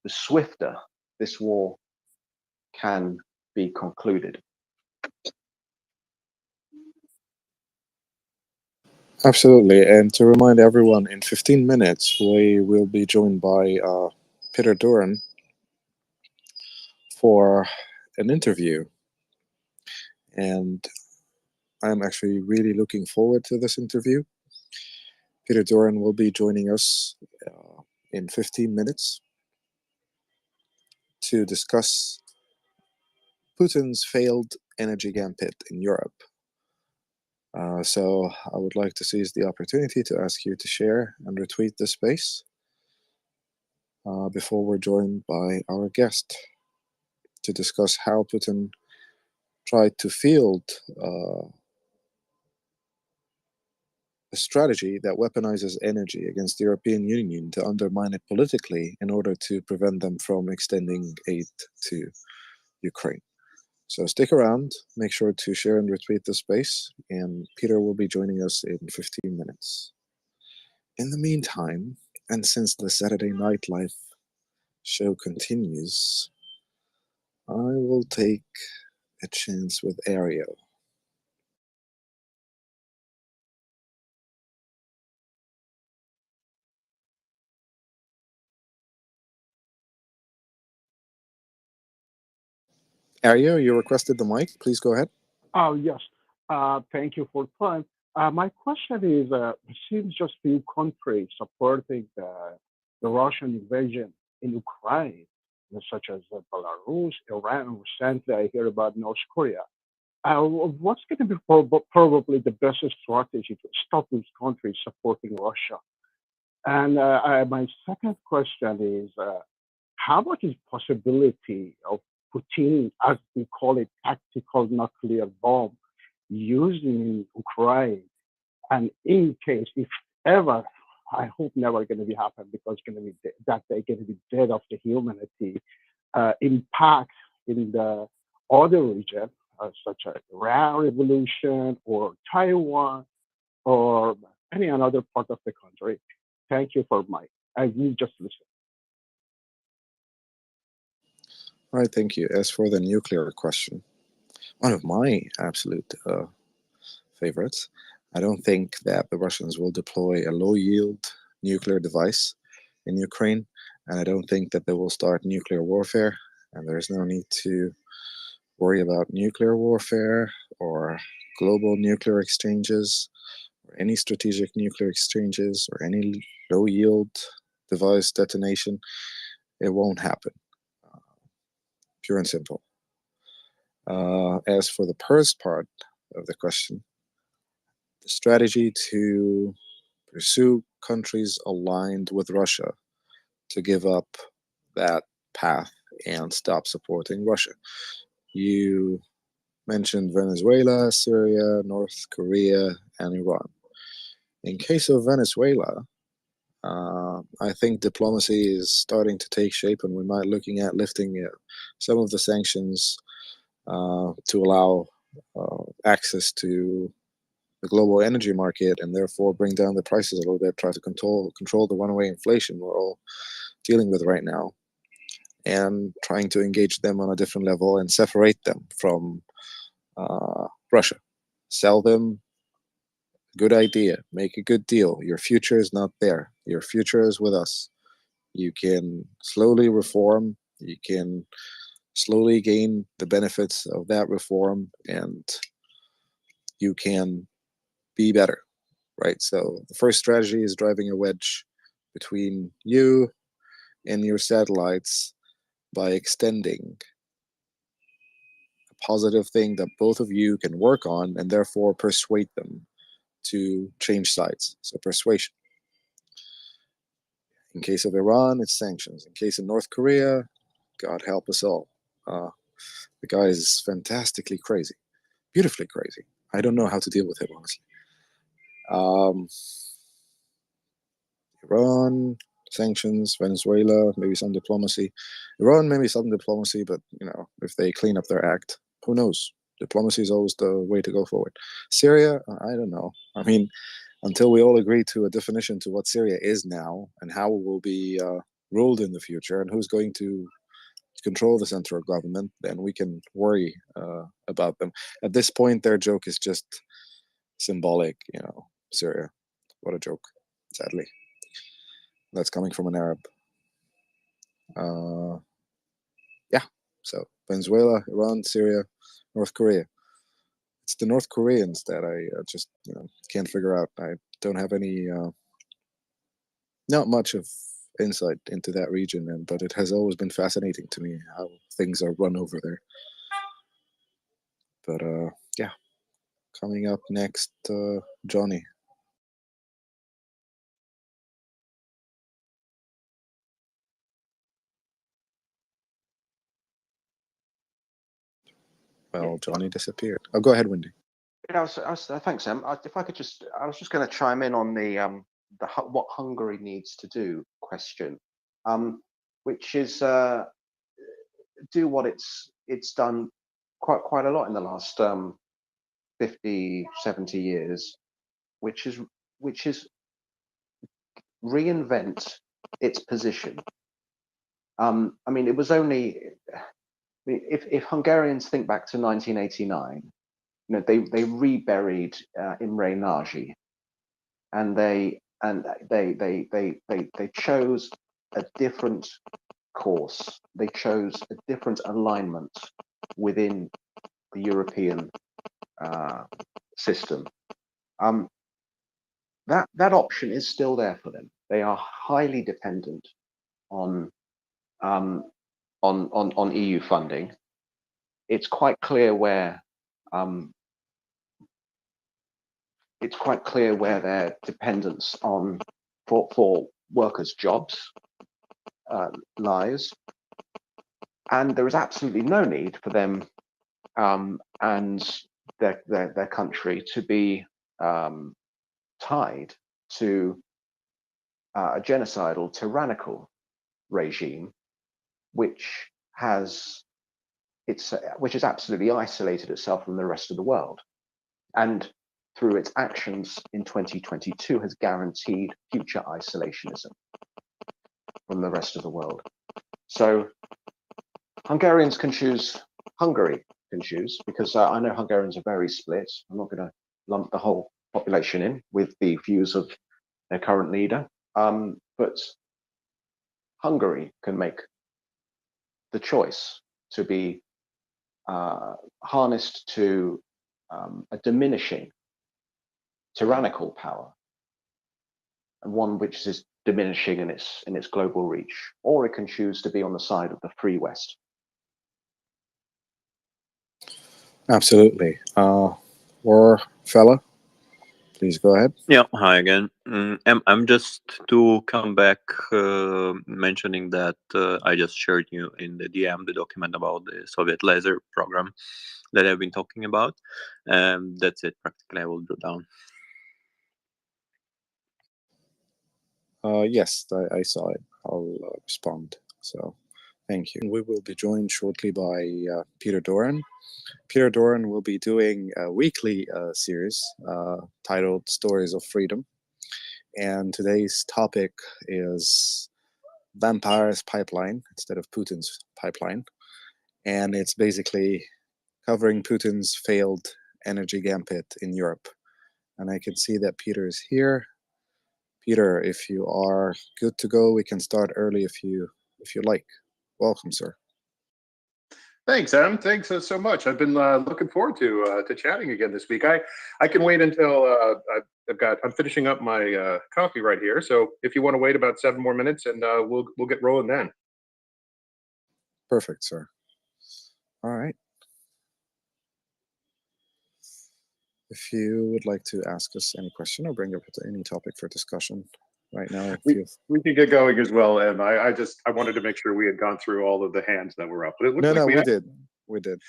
S15: the swifter this war can be concluded.
S7: Absolutely. And to remind everyone, in 15 minutes, we will be joined by Peter Duran for an interview. And I'm actually really looking forward to this interview. Peter Duran will be joining us in 15 minutes to discuss Putin's failed energy gambit in Europe. So I would like to seize the opportunity to ask you to share and retweet this space before we're joined by our guest to discuss how Putin tried to field a strategy that weaponizes energy against the European Union to undermine it politically in order to prevent them from extending aid to Ukraine. So stick around, make sure to share and retweet the space, and Peter will be joining us in 15 minutes. In the meantime, and since the Saturday Night Live show continues, I will take a chance with Ariel. Ariel, you requested the mic. Please go ahead.
S18: Oh, yes. Thank you for the time. My question is, it seems just few countries supporting the Russian invasion in Ukraine, such as Belarus, Iran, and recently I hear about North Korea. what's going to be probably the best strategy to stop these countries supporting Russia? And my second question is, how much is possibility of putting, as we call it, tactical nuclear bomb used in Ukraine? And in case, if ever, I hope never going to be happen because it's going to be that they're going to be dead of the humanity. Impact in the other region, such as Iran revolution or Taiwan or any another part of the country. Thank you for my. I will just listen.
S5: All right, thank you. As for the nuclear question, one of my absolute favorites, I don't think that the Russians will deploy a low-yield nuclear device in Ukraine, and I don't think that they will start nuclear warfare, and there's no need to worry about nuclear warfare or global nuclear exchanges or any strategic nuclear exchanges or any low-yield device detonation. It won't happen. Pure and simple. As for the first part of the question, the strategy to pursue countries aligned with Russia to give up that path and stop supporting Russia. You mentioned Venezuela, Syria, North Korea, and Iran. In case of Venezuela, I think diplomacy is starting to take shape, and we might looking at lifting some of the sanctions to allow access to the global energy market, and therefore bring down the prices a little bit, try to control the runaway inflation we're all dealing with right now, and trying to engage them on a different level and separate them from Russia. Sell them good idea, make a good deal. Your future is not there. Your future is with us. You can slowly reform. You can slowly gain the benefits of that reform, and you can be better, right? So the first strategy is driving a wedge between you and your satellites by extending a positive thing that both of you can work on and therefore persuade them to change sides. So persuasion. In case of Iran, it's sanctions. In case of North Korea, God help us all. The guy is fantastically crazy, beautifully crazy. I don't know how to deal with him, honestly. Iran, sanctions, Venezuela, maybe some diplomacy. Iran, maybe some diplomacy, but if they clean up their act, who knows? Diplomacy is always the way to go forward. Syria, I don't know. I mean, until we all agree to a definition to what Syria is now and how it will be ruled in the future and who's going to control the central government, then we can worry about them. At this point, their joke is just symbolic, Syria. What a joke, sadly. That's coming from an Arab. Yeah, so Venezuela, Iran, Syria, North Korea. It's the North Koreans that I just can't figure out. I don't have any, not much of insight into that region, but it has always been fascinating to me how things are run over there. But yeah, coming up next, Johnny. Well, Johnny disappeared. Oh, go ahead, Wendy.
S15: Thanks, Sam. If I could I was just going to chime in on the what Hungary needs to do question, which is do what it's done quite a lot in the last 50, 70 years, which is reinvent its position. I mean, it was only if Hungarians think back to 1989, they reburied Imre Nagy, and they chose a different course. They chose a different alignment within the European system. That option is still there for them. They are highly dependent on EU funding. It's quite clear where it's quite clear where their dependence on for workers' jobs lies, and there is absolutely no need for them and their country to be tied to a genocidal, tyrannical regime, which has absolutely isolated itself from the rest of the world, and through its actions in 2022 has guaranteed future isolationism from the rest of the world. So Hungarians can choose, Hungary can choose, because I know Hungarians are very split. I'm not going to lump the whole population in with the views of their current leader, but Hungary can make the choice to be harnessed to a diminishing tyrannical power, and one which is diminishing in its global reach, or it can choose to be on the side of the free West.
S5: Absolutely. War fella, please go ahead.
S4: Yeah, hi again. I'm just to come back mentioning that I just shared you in the DM the document about the Soviet laser program that I've been talking about. That's it, practically. I will go down.
S5: Yes, I saw it. I'll respond. So thank you. We will be joined shortly by Peter Doran. Peter Doran will be doing a weekly series titled Stories of Freedom. And today's topic is Vampire's Pipeline instead of Putin's pipeline. And it's basically covering Putin's failed energy gambit in Europe. And I can see that Peter is here. Peter, if you are good to go, we can start early if you like. Welcome, sir.
S19: Thanks, Adam. Thanks so much. I've been looking forward to chatting again this week. I can wait until I'm finishing up my coffee right here. So if you want to wait about 7 more minutes, and we'll get rolling then.
S5: Perfect, sir. All right. If you would like to ask us any question or bring up any topic for discussion right now,
S19: we can get going as well. And I wanted to make sure we had gone through all of the hands that were up. But it looks like
S5: we did.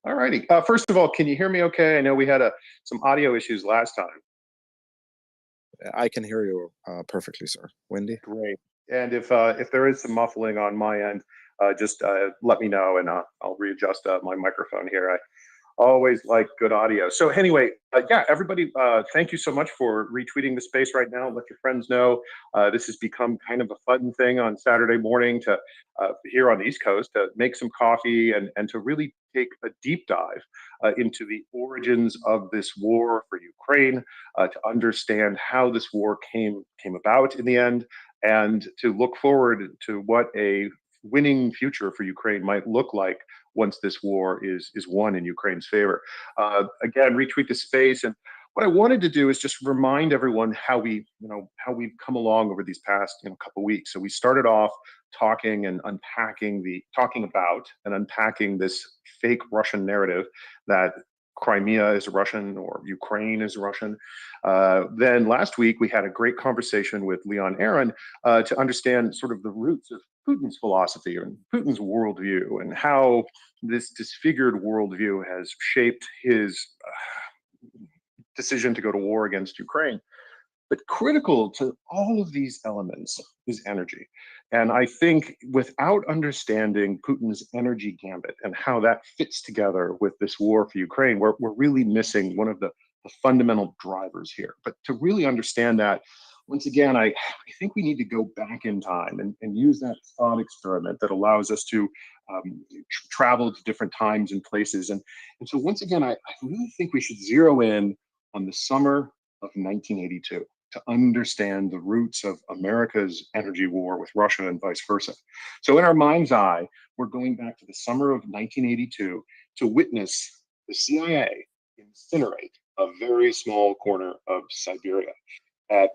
S19: All righty. First of all, can you hear me okay? I know we had some audio issues last time.
S5: I can hear you perfectly, sir. Wendy?
S19: Great. And if there is some muffling on my end, just let me know, and I'll readjust my microphone here. I always like good audio. So anyway, yeah, everybody, thank you so much for retweeting the space right now. Let your friends know. This has become kind of a fun thing on Saturday morning to here on the East Coast to make some coffee and to really take a deep dive into the origins of this war for Ukraine, to understand how this war came about in the end, and to look forward to what a winning future for Ukraine might look like once this war is won in Ukraine's favor. Again, retweet the space. And what I wanted to do is just remind everyone how we've come along over these past couple weeks. So we started off talking about and unpacking this fake Russian narrative that Crimea is Russian or Ukraine is Russian. Then last week, we had a great conversation with Leon Aaron to understand sort of the roots of Putin's philosophy and Putin's worldview, and how this disfigured worldview has shaped his decision to go to war against Ukraine. But critical to all of these elements is energy. And I think without understanding Putin's energy gambit and how that fits together with this war for Ukraine, we're really missing one of the fundamental drivers here. But to really understand that, once again, I think we need to go back in time and use that thought experiment that allows us to travel to different times and places. And so once again, I really think we should zero in on the summer of 1982 to understand the roots of America's energy war with Russia and vice versa. So in our mind's eye, we're going back to the summer of 1982 to witness the CIA incinerate a very small corner of Siberia.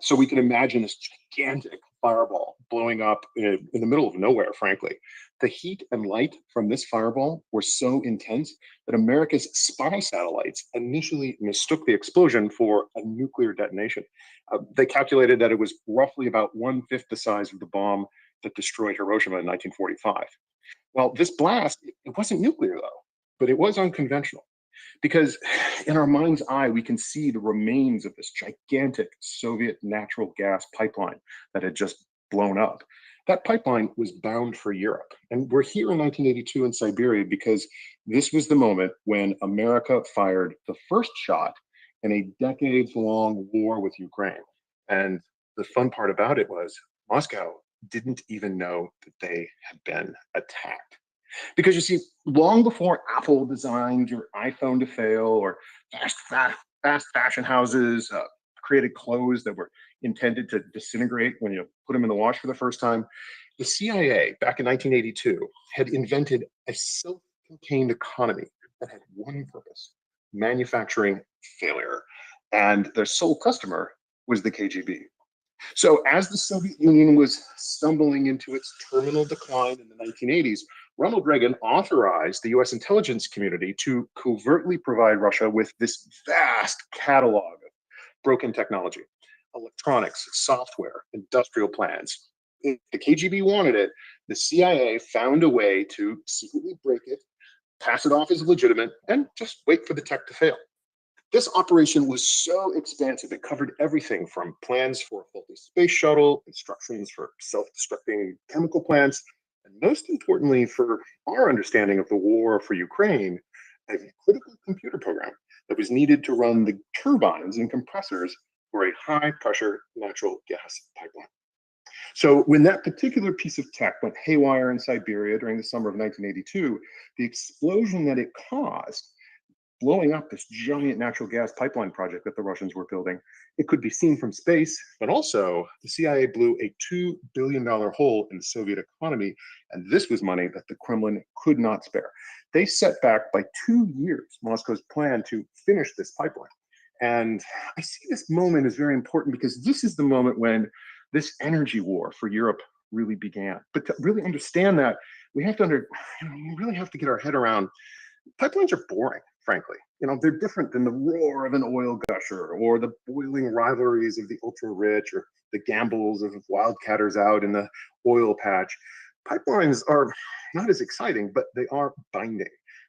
S19: So we can imagine this gigantic fireball blowing up in the middle of nowhere, frankly. The heat and light from this fireball were so intense that America's spy satellites initially mistook the explosion for a nuclear detonation. They calculated that it was roughly about 1/5 the size of the bomb that destroyed Hiroshima in 1945. Well, this blast, it wasn't nuclear though, but it was unconventional. Because in our mind's eye, we can see the remains of this gigantic Soviet natural gas pipeline that had just blown up. That pipeline was bound for Europe. And we're here in 1982 in Siberia because this was the moment when America fired the first shot in a decades-long war with Ukraine. And the fun part about it was Moscow didn't even know that they had been attacked. Because you see, long before Apple designed your iPhone to fail, or fast fashion houses created clothes that were intended to disintegrate when you put them in the wash for the first time, the CIA back in 1982 had invented a self-contained economy that had one purpose: manufacturing failure. And their sole customer was the KGB. So as the Soviet Union was stumbling into its terminal decline in the 1980s, Ronald Reagan authorized the US intelligence community to covertly provide Russia with this vast catalog of broken technology, electronics, software, industrial plans. If the KGB wanted it, the CIA found a way to secretly break it, pass it off as legitimate, and just wait for the tech to fail. This operation was so expansive, it covered everything from plans for a faulty space shuttle, instructions for self-destructing chemical plants, and most importantly, for our understanding of the war for Ukraine, a critical computer program that was needed to run the turbines and compressors for a high-pressure natural gas pipeline. So when that particular piece of tech went haywire in Siberia during the summer of 1982, the explosion that it caused, blowing up this giant natural gas pipeline project that the Russians were building, it could be seen from space, but also the CIA blew a $2 billion hole in the Soviet economy, and this was money that the Kremlin could not spare. They set back by 2 years Moscow's plan to finish this pipeline. And I see this moment as very important because this is the moment when this energy war for Europe really began. But to really understand that, we really have to get our head around pipelines are boring, frankly. They're different than the roar of an oil gusher or the boiling rivalries of the ultra-rich or the gambles of wildcatters out in the oil patch. Pipelines are not as exciting, but they are binding.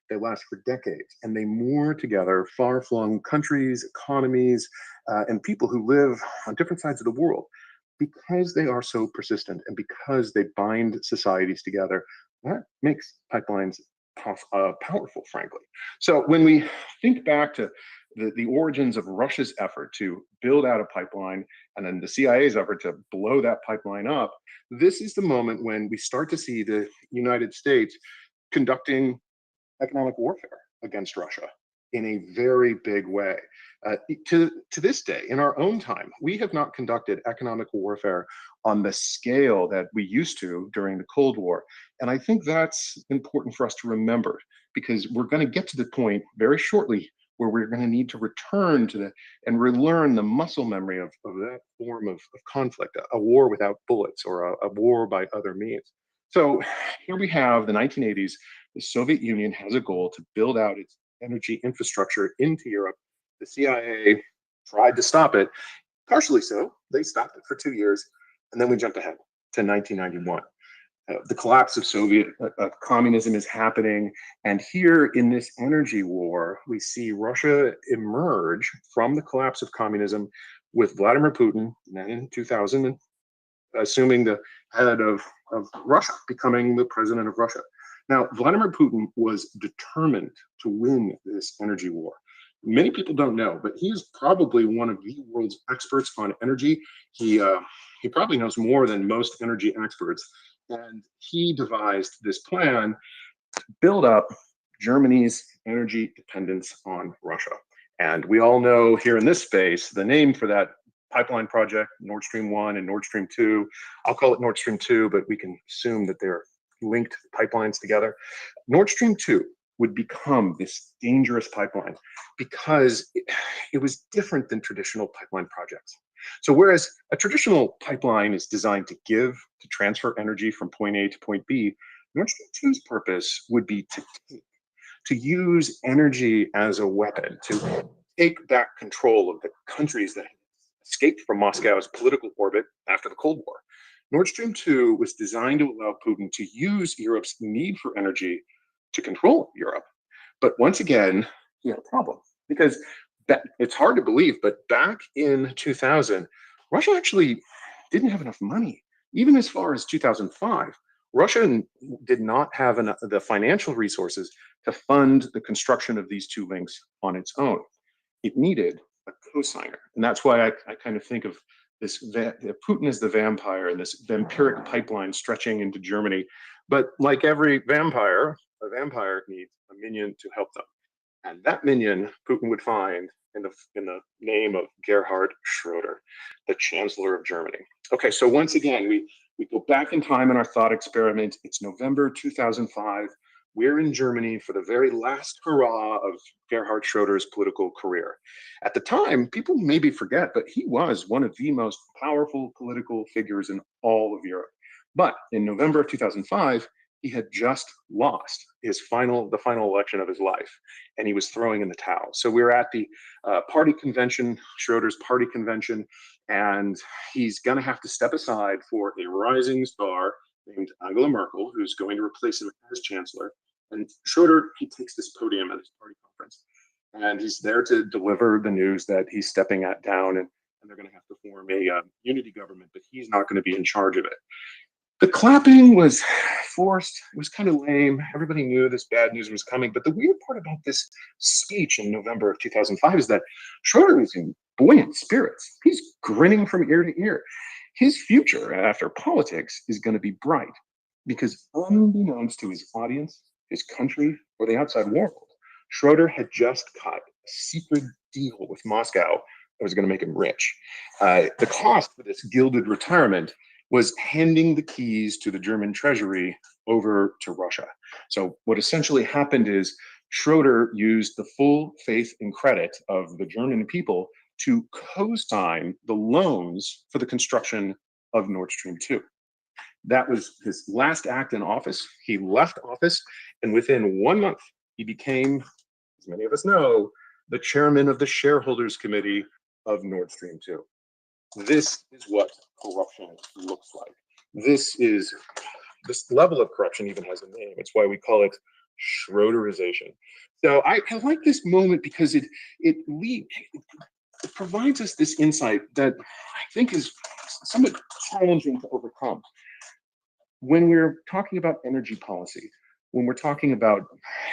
S19: They last for decades, and they moor together far-flung countries, economies, and people who live on different sides of the world. Because they are so persistent and because they bind societies together, that makes pipelines powerful, frankly. So when we think back to the origins of Russia's effort to build out a pipeline and then the CIA's effort to blow that pipeline up, this is the moment when we start to see the United States conducting economic warfare against Russia in a very big way. To this day, in our own time, we have not conducted economic warfare on the scale that we used to during the Cold War. And I think that's important for us to remember, because we're going to get to the point very shortly where we're going to need to return to and relearn the muscle memory of that form of conflict, a war without bullets or a war by other means. So here we have the 1980s. The Soviet Union has a goal to build out its energy infrastructure into Europe. The CIA tried to stop it, partially so. They stopped it for 2 years, and then we jumped ahead to 1991. The collapse of Soviet communism is happening, and here in this energy war, we see Russia emerge from the collapse of communism with Vladimir Putin, then in 2000, assuming the head of Russia, becoming the president of Russia. Now, Vladimir Putin was determined to win this energy war. Many people don't know, but he is probably one of the world's experts on energy. He probably knows more than most energy experts. And he devised this plan to build up Germany's energy dependence on Russia. And we all know here in this space, the name for that pipeline project, Nord Stream 1 and Nord Stream 2. I'll call it Nord Stream 2, but we can assume that they're linked pipelines together. Nord Stream 2 would become this dangerous pipeline because it was different than traditional pipeline projects. So whereas a traditional pipeline is designed to transfer energy from point A to point B, Nord Stream 2's purpose would be to use energy as a weapon, to take back control of the countries that escaped from Moscow's political orbit after the Cold War. Nord Stream 2 was designed to allow Putin to use Europe's need for energy to control Europe. But once again, he had a problem because it's hard to believe, but back in 2000, Russia actually didn't have enough money. Even as far as 2005, Russia did not have the financial resources to fund the construction of these two links on its own. It needed a co-signer. And that's why I kind of think of this, Putin is the vampire and this vampiric pipeline stretching into Germany. But like every vampire, a vampire needs a minion to help them. And that minion Putin would find in the name of Gerhard Schroeder, the Chancellor of Germany. Okay, so once again, we go back in time in our thought experiment. It's November 2005. We're in Germany for the very last hurrah of Gerhard Schroeder's political career. At the time, people maybe forget, but he was one of the most powerful political figures in all of Europe. But in November of 2005, he had just lost the final election of his life, and he was throwing in the towel. So we were at the party convention, Schroeder's party convention, and he's going to have to step aside for a rising star named Angela Merkel, who's going to replace him as chancellor. And Schroeder, he takes this podium at his party conference, and he's there to deliver the news that he's stepping down, and they're going to have to form a unity government, but he's not going to be in charge of it. The clapping was forced. It was kind of lame. Everybody knew this bad news was coming. But the weird part about this speech in November of 2005 is that Schroeder is in buoyant spirits. He's grinning from ear to ear. His future after politics is going to be bright because unbeknownst to his audience, his country, or the outside world, Schroeder had just cut a secret deal with Moscow that was going to make him rich. The cost for this gilded retirement was handing the keys to the German treasury over to Russia. So what essentially happened is Schroeder used the full faith and credit of the German people to co-sign the loans for the construction of Nord Stream 2. That was his last act in office. He left office, and within 1 month, he became, as many of us know, the chairman of the shareholders committee of Nord Stream 2. This is what corruption looks like. This level of corruption even has a name. It's why we call it Schroederization. So I like this moment because it provides us this insight that I think is somewhat challenging to overcome. When we're talking about energy policy, when we're talking about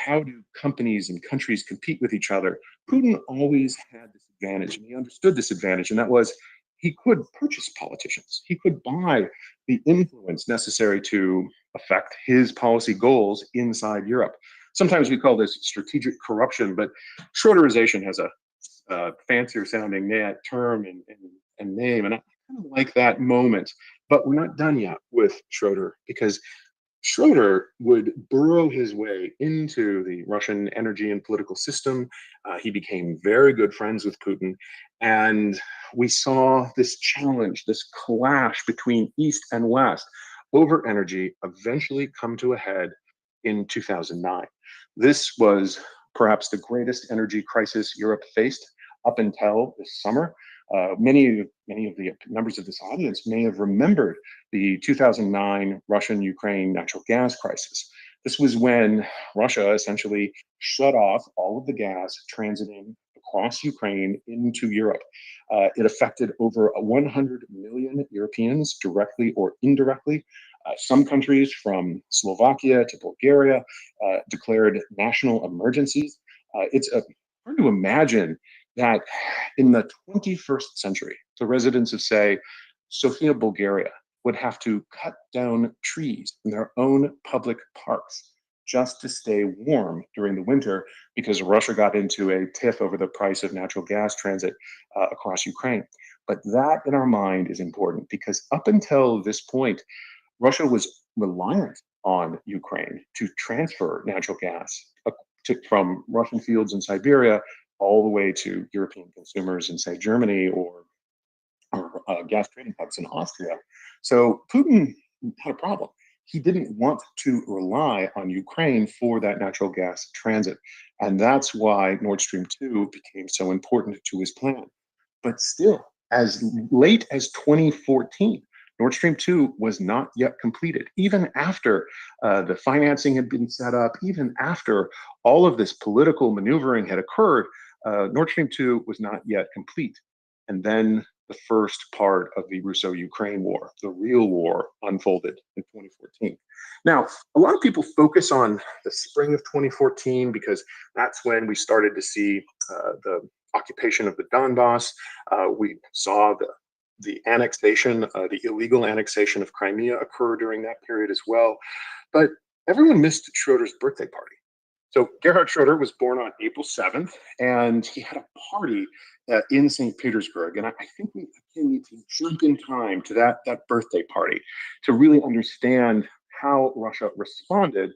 S19: how do companies and countries compete with each other, Putin always had this advantage, and he understood this advantage, and that was he could purchase politicians. He could buy the influence necessary to affect his policy goals inside Europe. Sometimes we call this strategic corruption, but Schroederization has a fancier sounding term and name, and I kind of like that moment. But we're not done yet with Schroeder, because Schroeder would burrow his way into the Russian energy and political system. He became very good friends with Putin. And we saw this challenge, this clash between East and West over energy eventually come to a head in 2009. This was perhaps the greatest energy crisis Europe faced up until this summer. Many of the members of this audience may have remembered the 2009 Russian-Ukraine natural gas crisis. This was when Russia essentially shut off all of the gas transiting across Ukraine into Europe. It affected over 100 million Europeans directly or indirectly. Some countries from Slovakia to Bulgaria declared national emergencies. It's hard to imagine that in the 21st century, the residents of, say, Sofia, Bulgaria, would have to cut down trees in their own public parks just to stay warm during the winter because Russia got into a tiff over the price of natural gas transit across Ukraine. But that in our mind is important because up until this point, Russia was reliant on Ukraine to transfer natural gas from Russian fields in Siberia all the way to European consumers in, say, Germany or gas trading hubs in Austria. So Putin had a problem. He didn't want to rely on Ukraine for that natural gas transit. And that's why Nord Stream 2 became so important to his plan. But still, as late as 2014, Nord Stream 2 was not yet completed. Even after the financing had been set up, even after all of this political maneuvering had occurred, Nord Stream 2 was not yet complete. And then the first part of the Russo-Ukraine war, the real war, unfolded in 2014. Now, a lot of people focus on the spring of 2014 because that's when we started to see the occupation of the Donbass. We saw the annexation, the illegal annexation of Crimea occur during that period as well. But everyone missed Schroeder's birthday party. So Gerhard Schroeder was born on April 7th, and he had a party in St. Petersburg. And I think we need to jump in time to that birthday party to really understand how Russia responded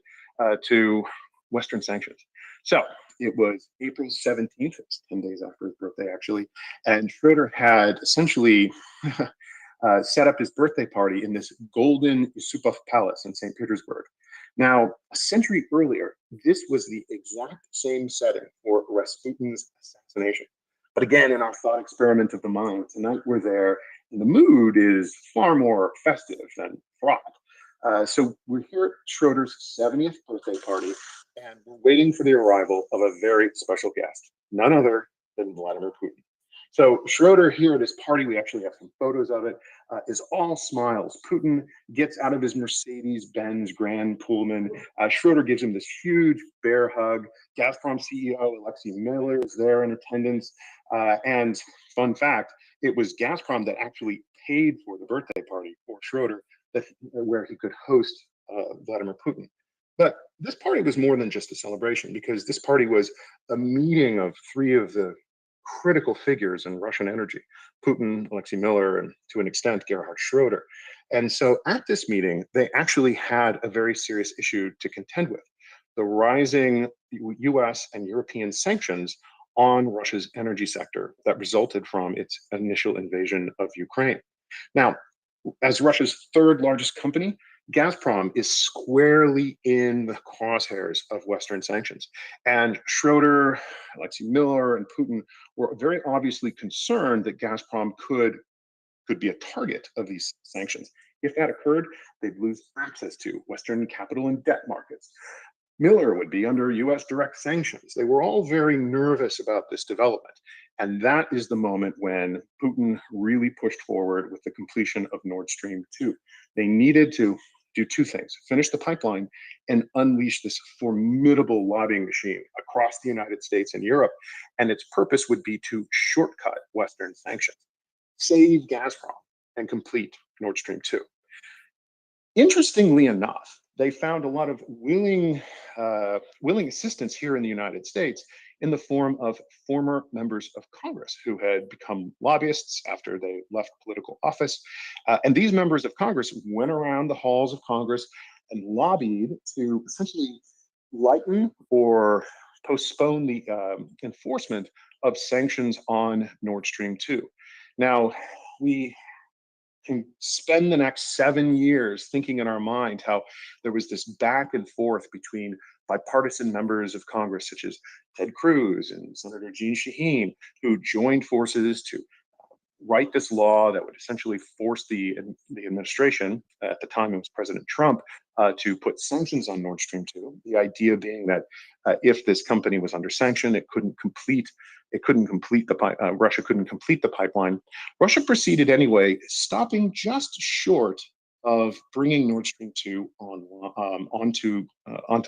S19: to Western sanctions. So it was April 17th, it's 10 days after his birthday, actually, and Schroeder had essentially set up his birthday party in this golden Yusupov Palace in St. Petersburg. Now, a century earlier, this was the exact same setting for Rasputin's assassination. But again, in our thought experiment of the mind, tonight we're there, and the mood is far more festive than fraught. So we're here at Schroeder's 70th birthday party, and we're waiting for the arrival of a very special guest, none other than Vladimir Putin. So Schroeder here at his party, we actually have some photos of it, is all smiles. Putin gets out of his Mercedes-Benz Grand Pullman. Schroeder gives him this huge bear hug. Gazprom CEO Alexei Miller is there in attendance. And fun fact, it was Gazprom that actually paid for the birthday party for Schroeder, where he could host Vladimir Putin. But this party was more than just a celebration, because this party was a meeting of three of the critical figures in Russian energy: Putin, Alexei Miller, and to an extent, Gerhard Schroeder. And so at this meeting, they actually had a very serious issue to contend with: the rising US and European sanctions on Russia's energy sector that resulted from its initial invasion of Ukraine. Now, as Russia's third largest company, Gazprom is squarely in the crosshairs of Western sanctions. And Schroeder, Alexei Miller, and Putin were very obviously concerned that Gazprom could be a target of these sanctions. If that occurred, they'd lose access to Western capital and debt markets. Miller would be under US direct sanctions. They were all very nervous about this development. And that is the moment when Putin really pushed forward with the completion of Nord Stream 2. They needed to do two things: finish the pipeline and unleash this formidable lobbying machine across the United States and Europe. And its purpose would be to shortcut Western sanctions, save Gazprom, and complete Nord Stream 2. Interestingly enough, they found a lot of willing assistance here in the United States in the form of former members of Congress who had become lobbyists after they left political office. And these members of Congress went around the halls of Congress and lobbied to essentially lighten or postpone the enforcement of sanctions on Nord Stream 2. Now, we can spend the next 7 years thinking in our mind how there was this back and forth between bipartisan members of Congress, such as Ted Cruz and Senator Jeanne Shaheen, who joined forces to write this law that would essentially force the administration, at the time it was President Trump, to put sanctions on Nord Stream 2. The idea being that if this company was under sanction, Russia couldn't complete the pipeline. Russia proceeded anyway, stopping just short of bringing Nord Stream 2 onto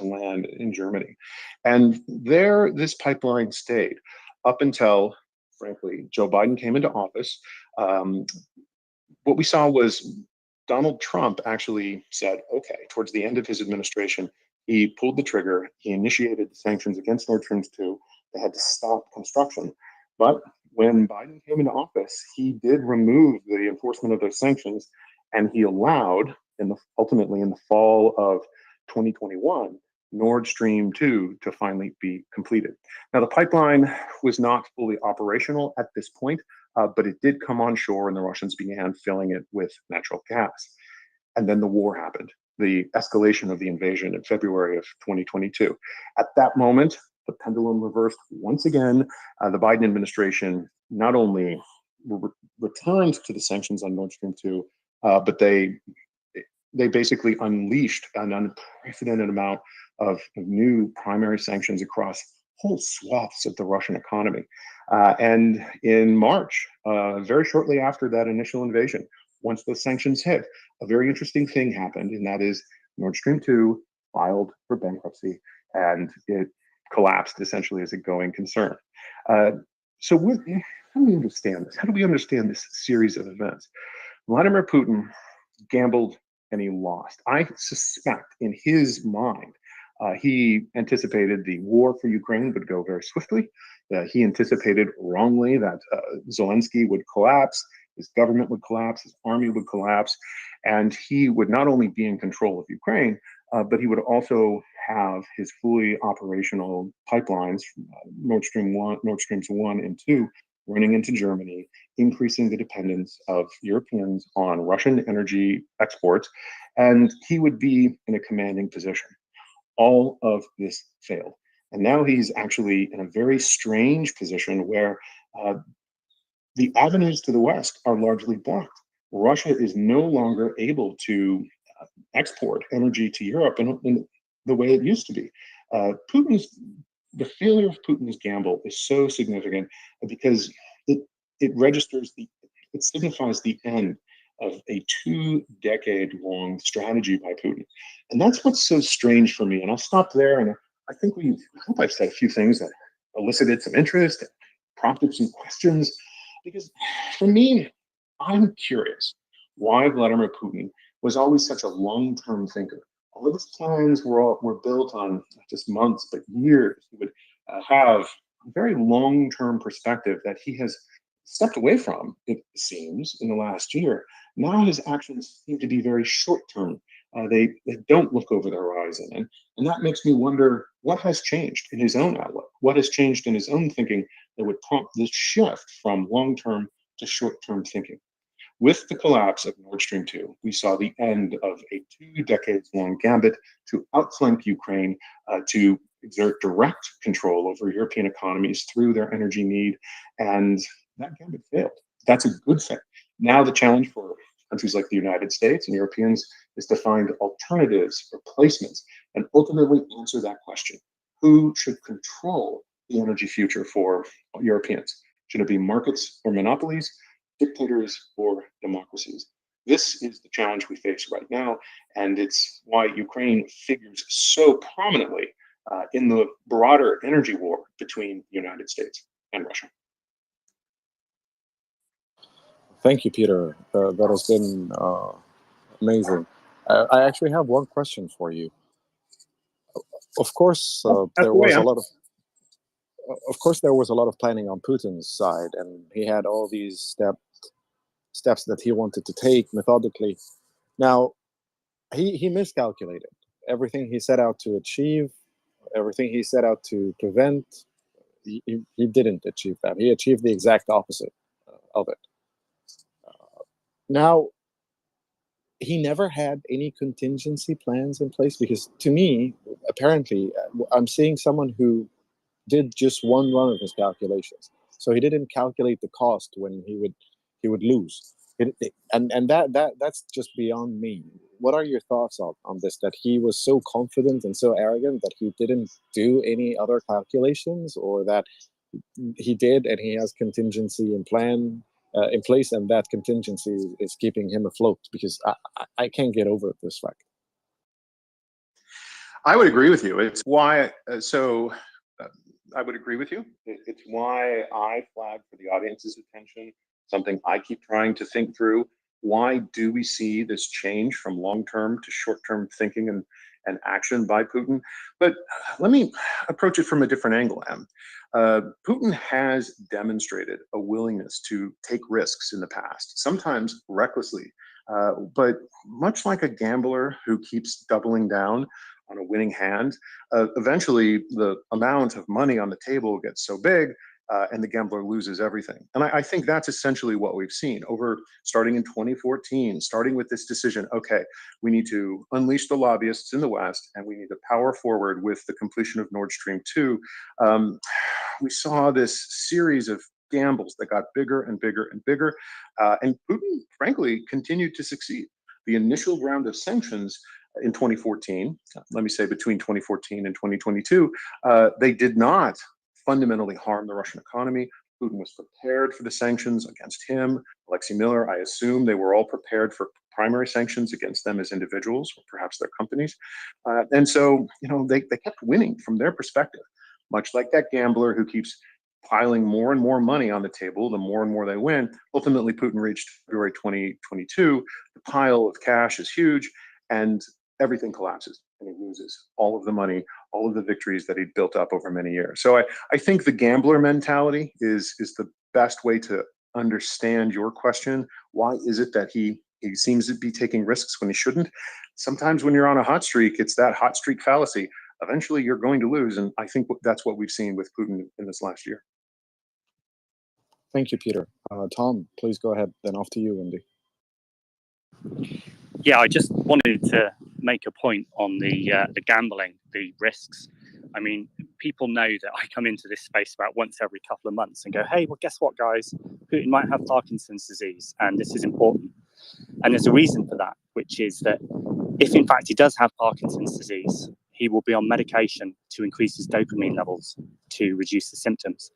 S19: land in Germany. And there, this pipeline stayed up until, frankly, Joe Biden came into office. What we saw was Donald Trump actually said, okay, towards the end of his administration, he pulled the trigger. He initiated the sanctions against Nord Stream 2. They had to stop construction. But when Biden came into office, he did remove the enforcement of those sanctions, and he allowed, ultimately in the fall of 2021, Nord Stream 2 to finally be completed. Now, the pipeline was not fully operational at this point, but it did come on shore and the Russians began filling it with natural gas. And then the war happened, the escalation of the invasion in February of 2022. At that moment, the pendulum reversed once again. The Biden administration not only returned to the sanctions on Nord Stream 2, but they basically unleashed an unprecedented amount of new primary sanctions across whole swaths of the Russian economy. And in March, very shortly after that initial invasion, once those sanctions hit, a very interesting thing happened, and that is Nord Stream 2 filed for bankruptcy, and it collapsed essentially as a going concern. So how do we understand this? How do we understand this series of events? Vladimir Putin gambled and he lost. I suspect in his mind, he anticipated the war for Ukraine would go very swiftly. He anticipated wrongly that Zelensky would collapse, his government would collapse, his army would collapse, and he would not only be in control of Ukraine, but he would also have his fully operational pipelines, Nord Streams 1 and 2, running into Germany, increasing the dependence of Europeans on Russian energy exports, and he would be in a commanding position. All of this failed. And now he's actually in a very strange position where the avenues to the West are largely blocked. Russia is no longer able to export energy to Europe in the way it used to be. The failure of Putin's gamble is so significant because it signifies the end of a 2-decade-long strategy by Putin. And that's what's so strange for me. And I'll stop there. And I hope I've said a few things that elicited some interest, prompted some questions, because for me, I'm curious why Vladimir Putin was always such a long-term thinker. All of his plans were built on not just months, but years. He would have a very long-term perspective that he has stepped away from, it seems, in the last year. Now his actions seem to be very short-term. They don't look over the horizon. And that makes me wonder what has changed in his own outlook, what has changed in his own thinking that would prompt this shift from long-term to short-term thinking. With the collapse of Nord Stream 2, we saw the end of a 2-decades-long gambit to outflank Ukraine, to exert direct control over European economies through their energy need, and that gambit failed. That's a good thing. Now the challenge for countries like the United States and Europeans is to find alternatives, replacements, and ultimately answer that question. Who should control the energy future for Europeans? Should it be markets or monopolies, dictators or democracies? This is the challenge we face right now, and it's why Ukraine figures so prominently in the broader energy war between the United States and Russia.
S5: Thank you, Peter. That has been amazing. I actually have one question for you. Of course, there was a lot of. Of course, there was a lot of planning on Putin's side, and he had all these steps that he wanted to take methodically. Now, he miscalculated everything he set out to achieve, everything he set out to prevent. He didn't achieve that. He achieved the exact opposite of it. Now, he never had any contingency plans in place, because to me, apparently, I'm seeing someone who did just one run of his calculations. So he didn't calculate the cost when he would lose. And that's just beyond me. What are your thoughts on this? That he was so confident and so arrogant that he didn't do any other calculations, or that he did and he has contingency in place, and that contingency is keeping him afloat? Because I can't get over this fact.
S19: I would agree with you. It's why. I would agree with you. It's why I flagged for the audience's attention something I keep trying to think through. Why do we see this change from long-term to short-term thinking and action by Putin? But let me approach it from a different angle, Em. Putin has demonstrated a willingness to take risks in the past, sometimes recklessly, but much like a gambler who keeps doubling down on a winning hand, eventually the amount of money on the table gets so big and the gambler loses everything. And I think that's essentially what we've seen starting in 2014, starting with this decision, okay, we need to unleash the lobbyists in the West and we need to power forward with the completion of Nord Stream 2. We saw this series of gambles that got bigger and bigger and bigger. And Putin, frankly, continued to succeed. The initial round of sanctions in 2014, let me say between 2014 and 2022, they did not fundamentally harm the Russian economy. Putin was prepared for the sanctions against him. Alexei Miller, I assume they were all prepared for primary sanctions against them as individuals or perhaps their companies. And so, they kept winning from their perspective, much like that gambler who keeps piling more and more money on the table, the more and more they win. Ultimately, Putin reached February 2022. The pile of cash is huge and everything collapses and he loses all of the money, all of the victories that he'd built up over many years. So I think the gambler mentality is the best way to understand your question. Why is it that he seems to be taking risks when he shouldn't? Sometimes when you're on a hot streak, it's that hot streak fallacy. Eventually you're going to lose. And I think that's what we've seen with Putin in this last year.
S5: Thank you, Peter. Tom, please go ahead. Then off to you, Wendy.
S16: Yeah, I just wanted to make a point on the gambling, the risks. I mean, people know that I come into this space about once every couple of months and go, hey, well, guess what, guys? Putin might have Parkinson's disease, and this is important. And there's a reason for that, which is that if, in fact, he does have Parkinson's disease, he will be on medication to increase his dopamine levels to reduce the symptoms.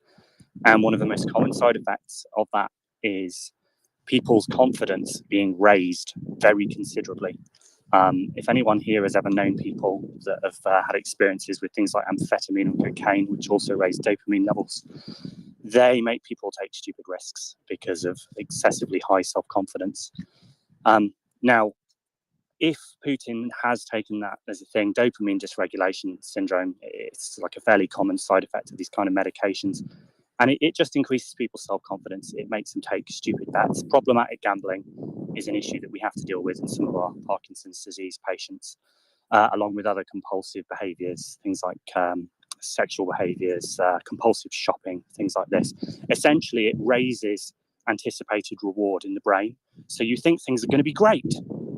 S16: And one of the most common side effects of that is people's confidence being raised very considerably. If anyone here has ever known people that have had experiences with things like amphetamine and cocaine, which also raise dopamine levels, they make people take stupid risks because of excessively high self-confidence. Now, if Putin has taken that as a thing, dopamine dysregulation syndrome, it's like a fairly common side effect of these kind of medications. And it just increases people's self-confidence. It makes them take stupid bets. Problematic gambling is an issue that we have to deal with in some of our Parkinson's disease patients, along with other compulsive behaviors, things like sexual behaviors, compulsive shopping, things like this. Essentially, it raises anticipated reward in the brain. So you think things are going to be great,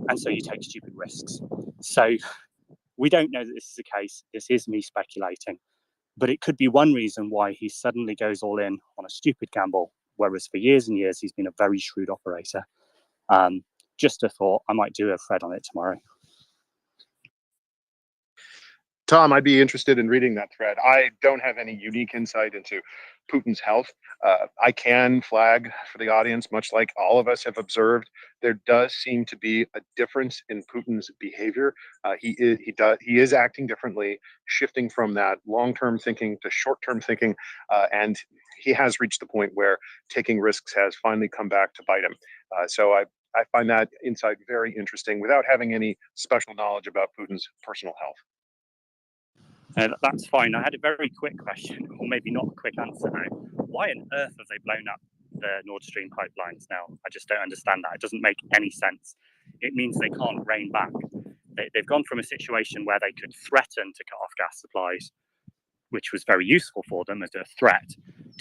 S16: and so you take stupid risks. So we don't know that this is the case. This is me speculating. But it could be one reason why he suddenly goes all in on a stupid gamble, whereas for years and years, he's been a very shrewd operator. Just a thought, I might do a thread on it tomorrow.
S19: Tom, I'd be interested in reading that thread. I don't have any unique insight into Putin's health. I can flag for the audience, much like all of us have observed, there does seem to be a difference in Putin's behavior. He is acting differently, shifting from that long-term thinking to short-term thinking, and he has reached the point where taking risks has finally come back to bite him. So I find that insight very interesting without having any special knowledge about Putin's personal health.
S16: That's fine. I had a very quick question, or maybe not a quick answer though. Why on earth have they blown up the Nord Stream pipelines now? I just don't understand that. It doesn't make any sense. It means they can't rein back. They've gone from a situation where they could threaten to cut off gas supplies, which was very useful for them as a threat,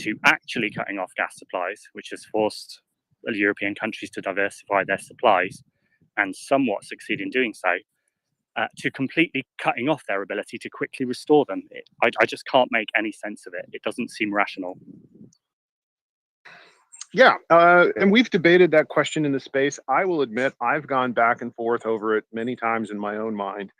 S16: to actually cutting off gas supplies, which has forced European countries to diversify their supplies and somewhat succeed in doing so. To completely cutting off their ability to quickly restore them. I just can't make any sense of it. It doesn't seem rational.
S19: Yeah, and we've debated that question in the space. I will admit I've gone back and forth over it many times in my own mind.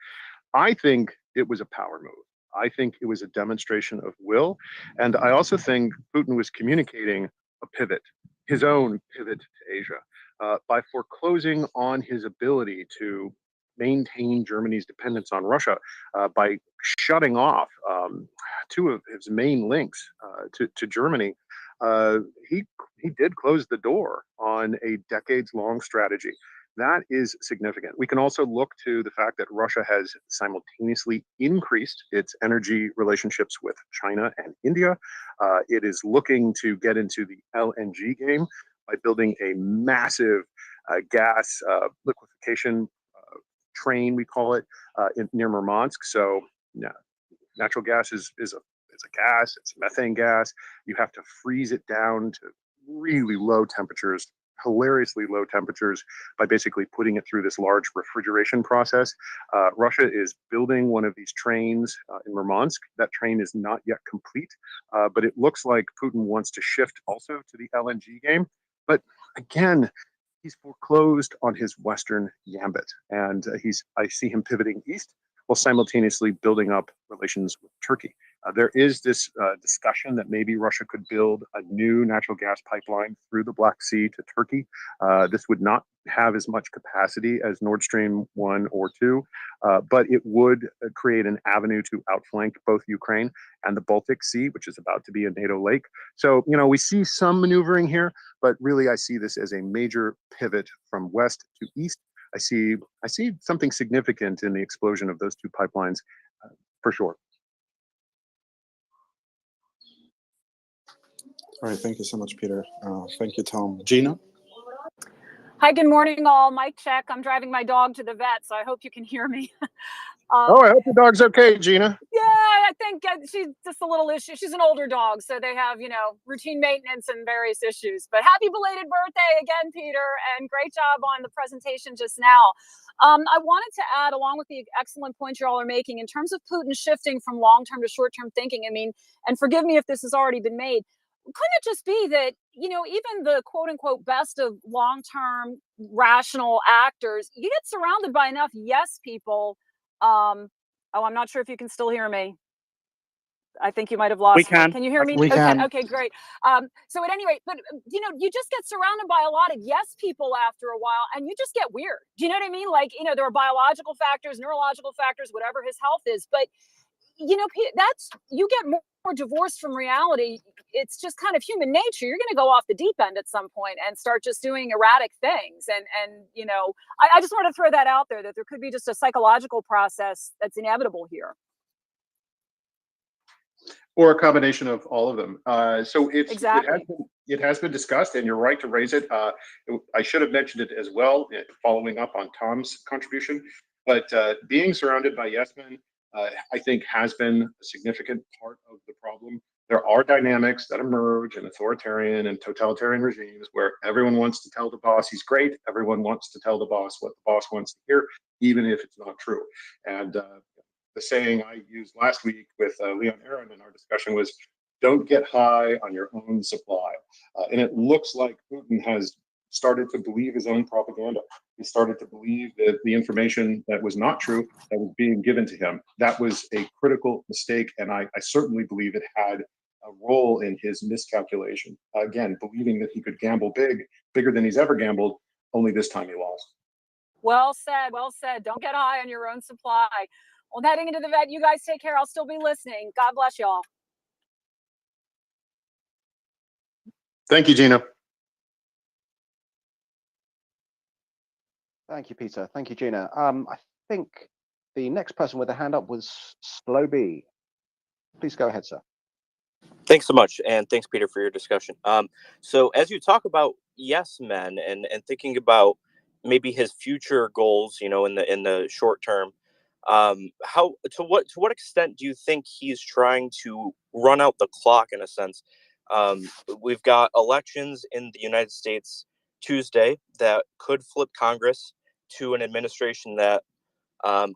S19: I think it was a power move. I think it was a demonstration of will. And I also think Putin was communicating a pivot, his own pivot to Asia, by foreclosing on his ability to maintain Germany's dependence on Russia by shutting off two of his main links to Germany. He did close the door on a decades-long strategy. That is significant. We can also look to the fact that Russia has simultaneously increased its energy relationships with China and India. It is looking to get into the LNG game by building a massive gas liquefaction train, we call it, near Murmansk. So yeah, natural gas is a gas. It's methane gas. You have to freeze it down to really low temperatures, hilariously low temperatures, by basically putting it through this large refrigeration process. Russia is building one of these trains in Murmansk. That train is not yet complete, but it looks like Putin wants to shift also to the LNG game. But again, he's foreclosed on his Western gambit, and I see him pivoting east while simultaneously building up relations with Turkey. There is this discussion that maybe Russia could build a new natural gas pipeline through the Black Sea to Turkey. This would not have as much capacity as Nord Stream 1 or 2, but it would create an avenue to outflank both Ukraine and the Baltic Sea, which is about to be a NATO lake. So, we see some maneuvering here, but really I see this as a major pivot from west to east. I see something significant in the explosion of those two pipelines, for sure.
S7: All right, thank you so much, Peter. Thank you, Tom. Gina?
S6: Hi, good morning, all. Mic check. I'm driving my dog to the vet, so I hope you can hear me.
S19: I hope the dog's okay, Gina.
S6: Yeah, I think she's just a little issue. She's an older dog, so they have, routine maintenance and various issues. But happy belated birthday again, Peter, and great job on the presentation just now. I wanted to add, along with the excellent points you all are making, in terms of Putin shifting from long-term to short-term thinking, and forgive me if this has already been made, couldn't it just be that, even the quote unquote best of long-term rational actors, you get surrounded by enough yes people. I'm not sure if you can still hear me. I think you might have lost
S16: me.
S6: Can you hear me?
S5: We can.
S6: Okay, great. So at any rate, but you just get surrounded by a lot of yes people after a while, and you just get weird. Do you know what I mean? Like, there are biological factors, neurological factors, whatever his health is, but you get more divorced from reality. It's just kind of human nature. You're going to go off the deep end at some point and start just doing erratic things. And I just want to throw that out there, that there could be just a psychological process that's inevitable here.
S19: Or a combination of all of them. So
S6: Exactly.
S19: it has been discussed, and you're right to raise it. I should have mentioned it as well, following up on Tom's contribution. But being surrounded by yes men, I think, has been a significant part of the problem. There are dynamics that emerge in authoritarian and totalitarian regimes where everyone wants to tell the boss he's great. Everyone wants to tell the boss what the boss wants to hear, even if it's not true. And the saying I used last week with Leon Aaron in our discussion was, don't get high on your own supply. And it looks like Putin has started to believe his own propaganda. He started to believe that the information that was not true, that was being given to him, that was a critical mistake. And I certainly believe it had a role in his miscalculation. Again, believing that he could gamble bigger than he's ever gambled, only this time he lost.
S6: Well said, well said. Don't get high on your own supply. Well, heading into the vet, you guys take care. I'll still be listening. God bless y'all.
S19: Thank you, Gina.
S15: Thank you, Peter. Thank you, Gina. I think the next person with a hand up was Slow B. Please go ahead, sir.
S20: Thanks so much, and thanks, Peter, for your discussion. So as you talk about yes men and thinking about maybe his future goals, in the short term, to what extent do you think he's trying to run out the clock in a sense? We've got elections in the United States Tuesday that could flip Congress to an administration that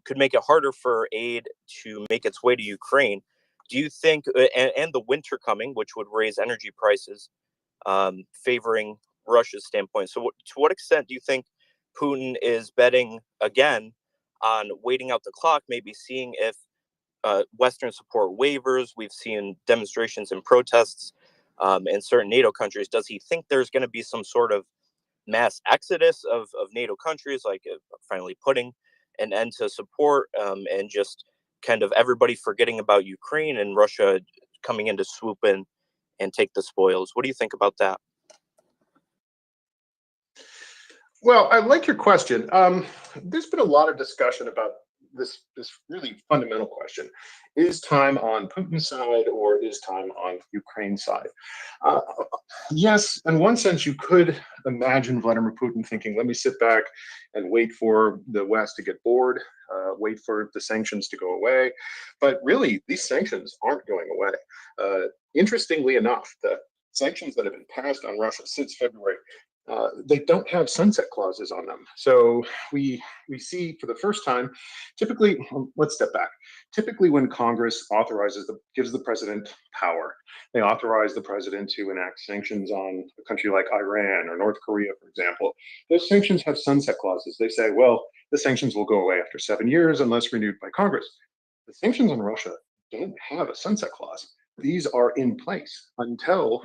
S20: could make it harder for aid to make its way to Ukraine. Do you think, and the winter coming, which would raise energy prices, favoring Russia's standpoint. So to what extent do you think Putin is betting again on waiting out the clock, maybe seeing if Western support wavers? We've seen demonstrations and protests in certain NATO countries. Does he think there's going to be some sort of mass exodus of NATO countries, like finally putting an end to support and just kind of everybody forgetting about Ukraine and Russia coming in to swoop in and take the spoils? What do you think about that?
S19: Well, I like your question. There's been a lot of discussion about this really fundamental question: is time on Putin's side or is time on Ukraine's side? Yes, in one sense, you could imagine Vladimir Putin thinking, "Let me sit back and wait for the West to get bored, wait for the sanctions to go away." But really, these sanctions aren't going away. Interestingly enough, the sanctions that have been passed on Russia since February, they don't have sunset clauses on them. So we see for the first time, typically, let's step back. Typically, when Congress gives the president power, they authorize the president to enact sanctions on a country like Iran or North Korea, for example. Those sanctions have sunset clauses. They say, well, the sanctions will go away after 7 years unless renewed by Congress. The sanctions on Russia don't have a sunset clause. These are in place until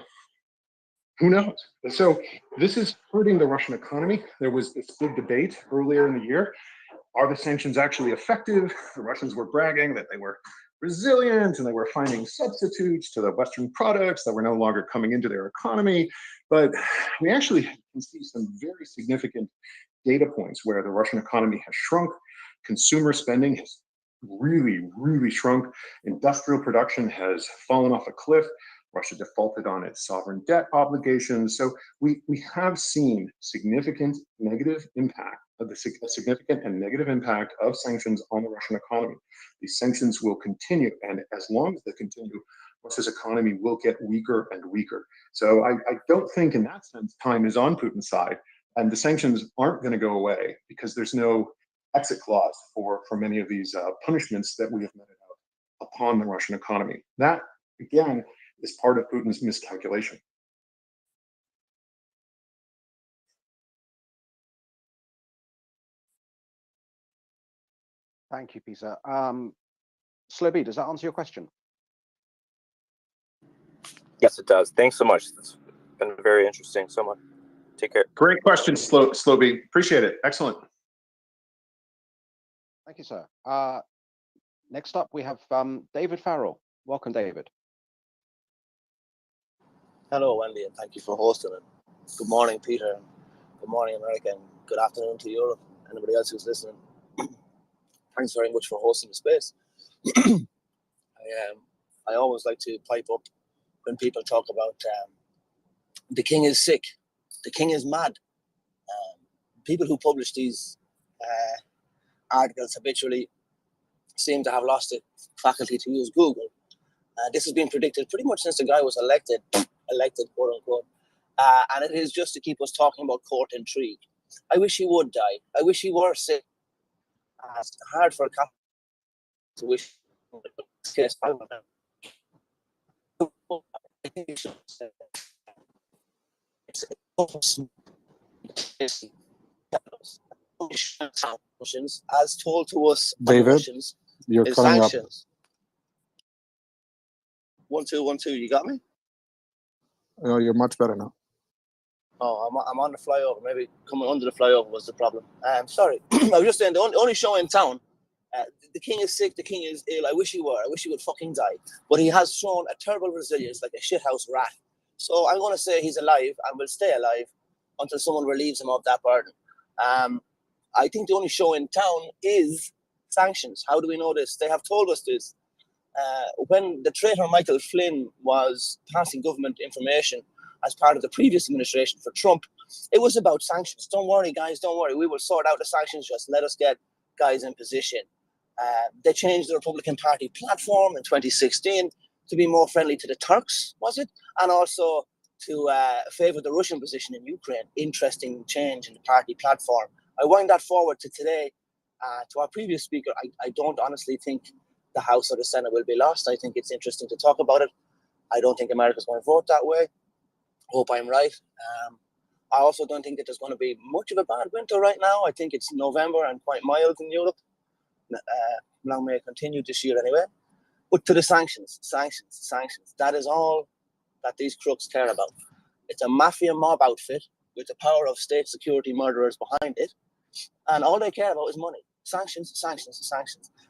S19: who knows? So this is hurting the Russian economy. There was this big debate earlier in the year. Are the sanctions actually effective? The Russians were bragging that they were resilient and they were finding substitutes to the Western products that were no longer coming into their economy. But we actually can see some very significant data points where the Russian economy has shrunk. Consumer spending has really, really shrunk. Industrial production has fallen off a cliff. Russia defaulted on its sovereign debt obligations. So we have seen significant negative impact of significant and negative impact of sanctions on the Russian economy. These sanctions will continue, and as long as they continue, Russia's economy will get weaker and weaker. So I don't think in that sense time is on Putin's side, and the sanctions aren't going to go away because there's no exit clause for many of these punishments that we have meted out upon the Russian economy. That, again, is part of Putin's miscalculation.
S15: Thank you, Peter. Sloby, does that answer your question?
S20: Yes, it does. Thanks so much. It's been very interesting. So much. Take care.
S19: Great question, Sloby. Appreciate it. Excellent.
S15: Thank you, sir. Next up, we have David Farrell. Welcome, David.
S8: Hello, Wendy, and thank you for hosting it. Good morning, Peter. Good morning, America, and good afternoon to Europe. Anybody else who's listening, thanks very much for hosting the space. I always like to pipe up when people talk about the king is sick, the king is mad. People who publish these articles habitually seem to have lost the faculty to use Google. This has been predicted pretty much since the guy was elected, quote unquote, and it is just to keep us talking about court intrigue. I wish he would die. I wish he were sick. It's hard for a Catholic to wish. As told to us,
S5: David, you're
S8: is
S5: cutting up.
S8: sanctions. 1 2 1 2. You got me?
S5: Oh, you're much better now.
S8: Oh, I'm on the flyover. Maybe coming under the flyover was the problem. Sorry. I was just saying the only show in town. The king is sick. The king is ill. I wish he were. I wish he would fucking die. But he has shown a terrible resilience, like a shithouse rat. So I'm going to say he's alive and will stay alive until someone relieves him of that burden. I think the only show in town is sanctions. How do we know this? They have told us this. When the traitor Michael Flynn was passing government information as part of the previous administration for Trump, it was about sanctions. Don't worry, guys, don't worry. We will sort out the sanctions. Just let us get guys in position. They changed the Republican Party platform in 2016 to be more friendly to the Turks, was it? And also to favor the Russian position in Ukraine. Interesting change in the party platform. I wind that forward to today, to our previous speaker. I don't honestly think the House or the Senate will be lost. I think it's interesting to talk about it. I don't think America's going to vote that way. Hope I'm right. I also don't think that there's going to be much of a bad winter right now. I think it's November and quite mild in Europe. Long may it continue this year anyway. But to the sanctions. That is all that these crooks care about. It's a mafia mob outfit with the power of state security murderers behind it. And all they care about is money. Sanctions.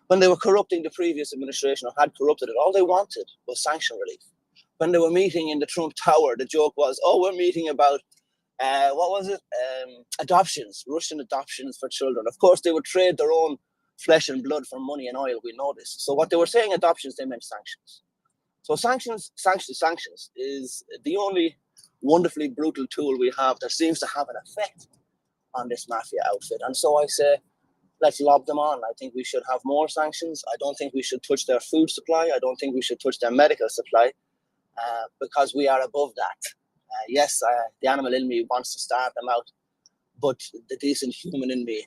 S8: When they were corrupting the previous administration or had corrupted it, all they wanted was sanction relief. When they were meeting in the Trump Tower, the joke was, we're meeting about, what was it? Adoptions, Russian adoptions for children. Of course, they would trade their own flesh and blood for money and oil, we know this. So what they were saying adoptions, they meant sanctions. So sanctions is the only wonderfully brutal tool we have that seems to have an effect on this mafia outfit. And so I say, let's lob them on. I think we should have more sanctions. I don't think we should touch their food supply. I don't think we should touch their medical supply because we are above that. Yes, the animal in me wants to starve them out, but the decent human in me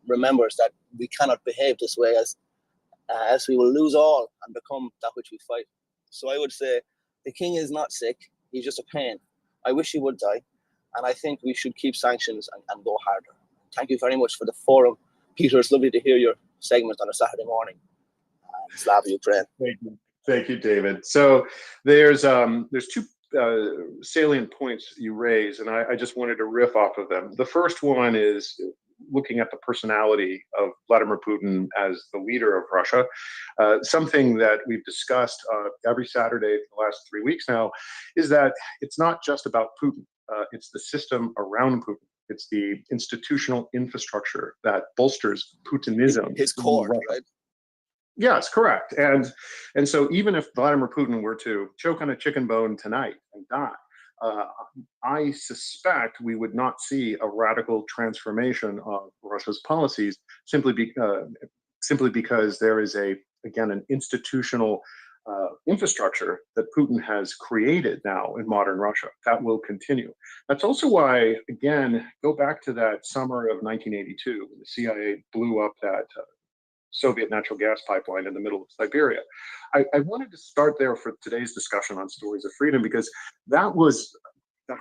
S8: remembers that we cannot behave this way as we will lose all and become that which we fight. So I would say the king is not sick. He's just a pain. I wish he would die. And I think we should keep sanctions and go harder. Thank you very much for the forum. Peter, it's lovely to hear your segment on a Saturday morning. Slava Ukraine.
S19: Thank you, David. So there's two salient points you raise, and I just wanted to riff off of them. The first one is looking at the personality of Vladimir Putin as the leader of Russia. Something that we've discussed every Saturday for the last 3 weeks now is that it's not just about Putin. It's the system around Putin. It's the institutional infrastructure that bolsters Putinism.
S8: His core, right?
S19: Yes, correct. And so even if Vladimir Putin were to choke on a chicken bone tonight and die, I suspect we would not see a radical transformation of Russia's policies simply because there is an institutional infrastructure that Putin has created now in modern Russia. That will continue. That's also why, again, go back to that summer of 1982, when the CIA blew up that Soviet natural gas pipeline in the middle of Siberia. I wanted to start there for today's discussion on Stories of Freedom, because that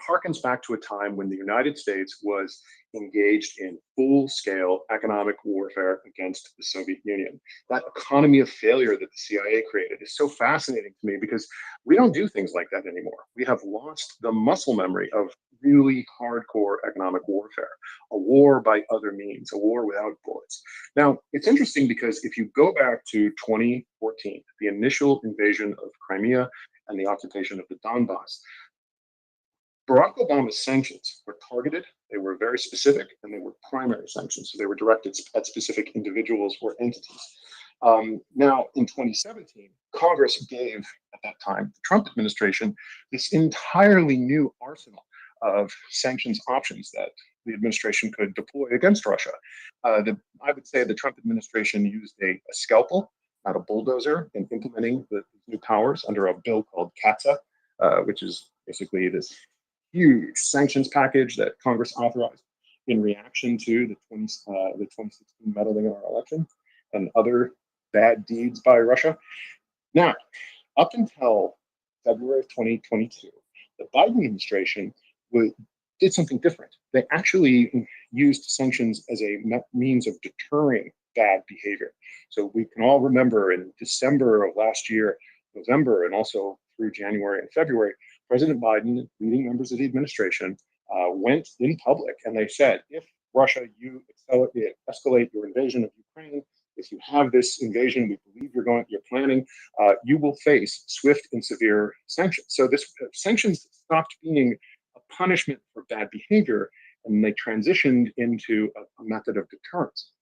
S19: harkens back to a time when the United States was engaged in full-scale economic warfare against the Soviet Union. That economy of failure that the CIA created is so fascinating to me, because we don't do things like that anymore. We have lost the muscle memory of really hardcore economic warfare, a war by other means, a war without bullets. Now, it's interesting because if you go back to 2014, the initial invasion of Crimea and the occupation of the Donbass, Barack Obama's sanctions were targeted, they were very specific, and they were primary sanctions. So they were directed at specific individuals or entities. Now, in 2017, Congress gave, at that time, the Trump administration, this entirely new arsenal of sanctions options that the administration could deploy against Russia. I would say the Trump administration used a scalpel, not a bulldozer, in implementing the new powers under a bill called CATSA, which is basically this huge sanctions package that Congress authorized in reaction to the 2016 meddling in our election and other bad deeds by Russia. Now, up until February of 2022, the Biden administration did something different. They actually used sanctions as a means of deterring bad behavior. So we can all remember in December of last year, November, and also through January and February, President Biden, leading members of the administration, went in public and they said, if Russia, you escalate your invasion of Ukraine, if you have this invasion, we believe you're planning, you will face swift and severe sanctions. So this sanctions stopped being a punishment for bad behavior, and they transitioned into a method of deterrence.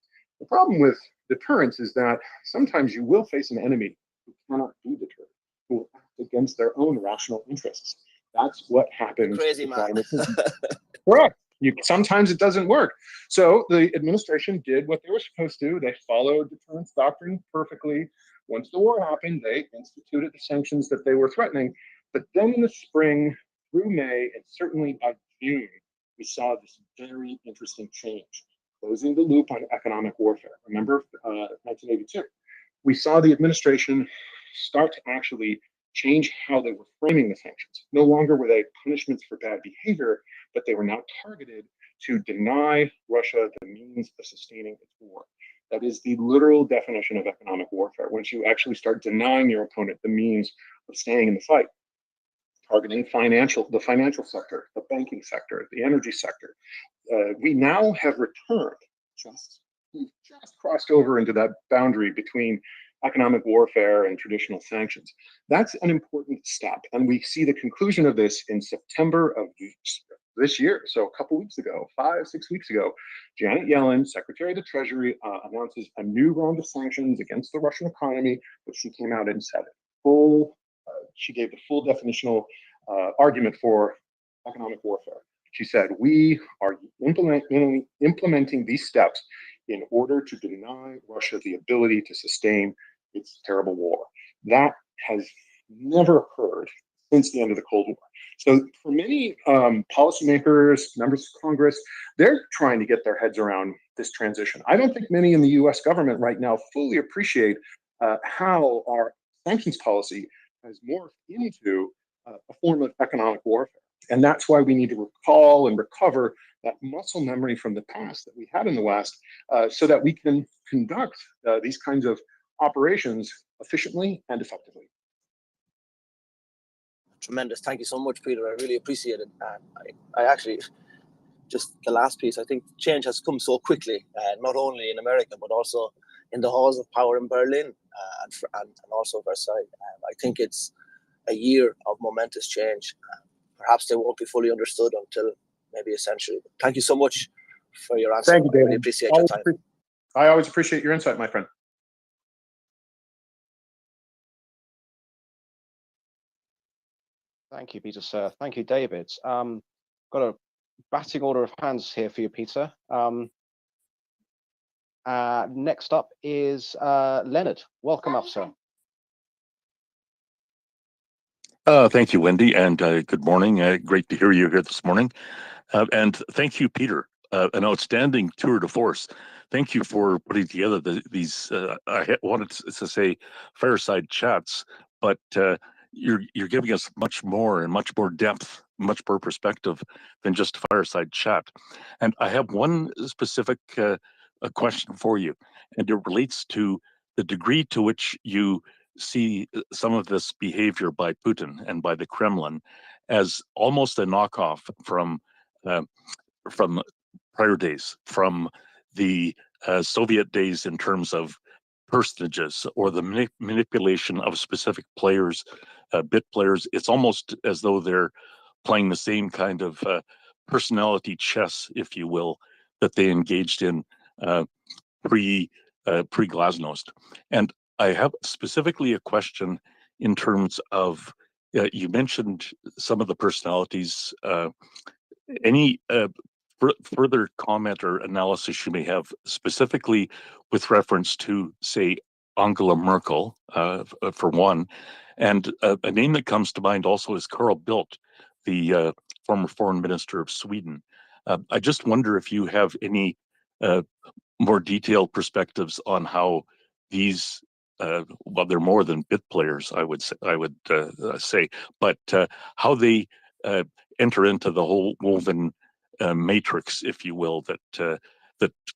S19: The problem with deterrence is that sometimes you will face an enemy who cannot be deterred, who will act against their own rational interests. That's what happened.
S8: Crazy man.
S19: Correct. Sometimes it doesn't work. So the administration did what they were supposed to. They followed deterrence doctrine perfectly. Once the war happened, they instituted the sanctions that they were threatening. But then in the spring, through May, and certainly by June, we saw this very interesting change, closing the loop on economic warfare. Remember 1982? We saw the administration start to actually change how they were framing the sanctions. No longer were they punishments for bad behavior, but they were now targeted to deny Russia the means of sustaining its war. That is the literal definition of economic warfare. Once you actually start denying your opponent the means of staying in the fight, targeting the financial sector, the banking sector, the energy sector. We now have returned, we've just crossed over into that boundary between economic warfare and traditional sanctions. That's an important step. And we see the conclusion of this in September of this year. So a couple weeks ago, 5-6 weeks ago, Janet Yellen, Secretary of the Treasury, announces a new round of sanctions against the Russian economy, but she came out and said she gave the full definitional argument for economic warfare. She said, we are implementing these steps in order to deny Russia the ability to sustain its terrible war. That has never occurred since the end of the Cold War. So for many policymakers, members of Congress, they're trying to get their heads around this transition. I don't think many in the US government right now fully appreciate how our sanctions policy has morphed into a form of economic warfare. And that's why we need to recall and recover that muscle memory from the past that we had in the West so that we can conduct these kinds of operations efficiently and effectively.
S8: Tremendous. Thank you so much, Peter. I really appreciate it. I actually, just the last piece, I think change has come so quickly, not only in America, but also in the halls of power in Berlin and also Versailles. I think it's a year of momentous change. Perhaps they won't be fully understood until maybe a century. But thank you so much for your answer.
S19: Thank you, David.
S8: I really appreciate your time.
S19: I always appreciate your insight, my friend.
S15: Thank you, Peter, sir. Thank you, David. Got a batting order of hands here for you, Peter. Next up is Leonard. Welcome up, sir.
S9: Thank you, Wendy, and good morning. Great to hear you here this morning. And thank you, Peter. An outstanding tour de force. Thank you for putting together these, I wanted to say fireside chats, but you're giving us much more and much more depth, much more perspective than just a fireside chat. And I have one specific a question for you, and it relates to the degree to which you see some of this behavior by Putin and by the Kremlin as almost a knockoff from prior days, from the Soviet days in terms of personages or the manipulation of specific players, bit players. It's almost as though they're playing the same kind of personality chess, if you will, that they engaged in pre-Glasnost. And I have specifically a question in terms of, you mentioned some of the personalities. Any further comment or analysis you may have, specifically with reference to, say, Angela Merkel, for one, and a name that comes to mind also is Carl Bildt, the former foreign minister of Sweden. I just wonder if you have any more detailed perspectives on how these, well, they're more than bit players, I would say, but how they enter into the whole woven matrix, if you will, that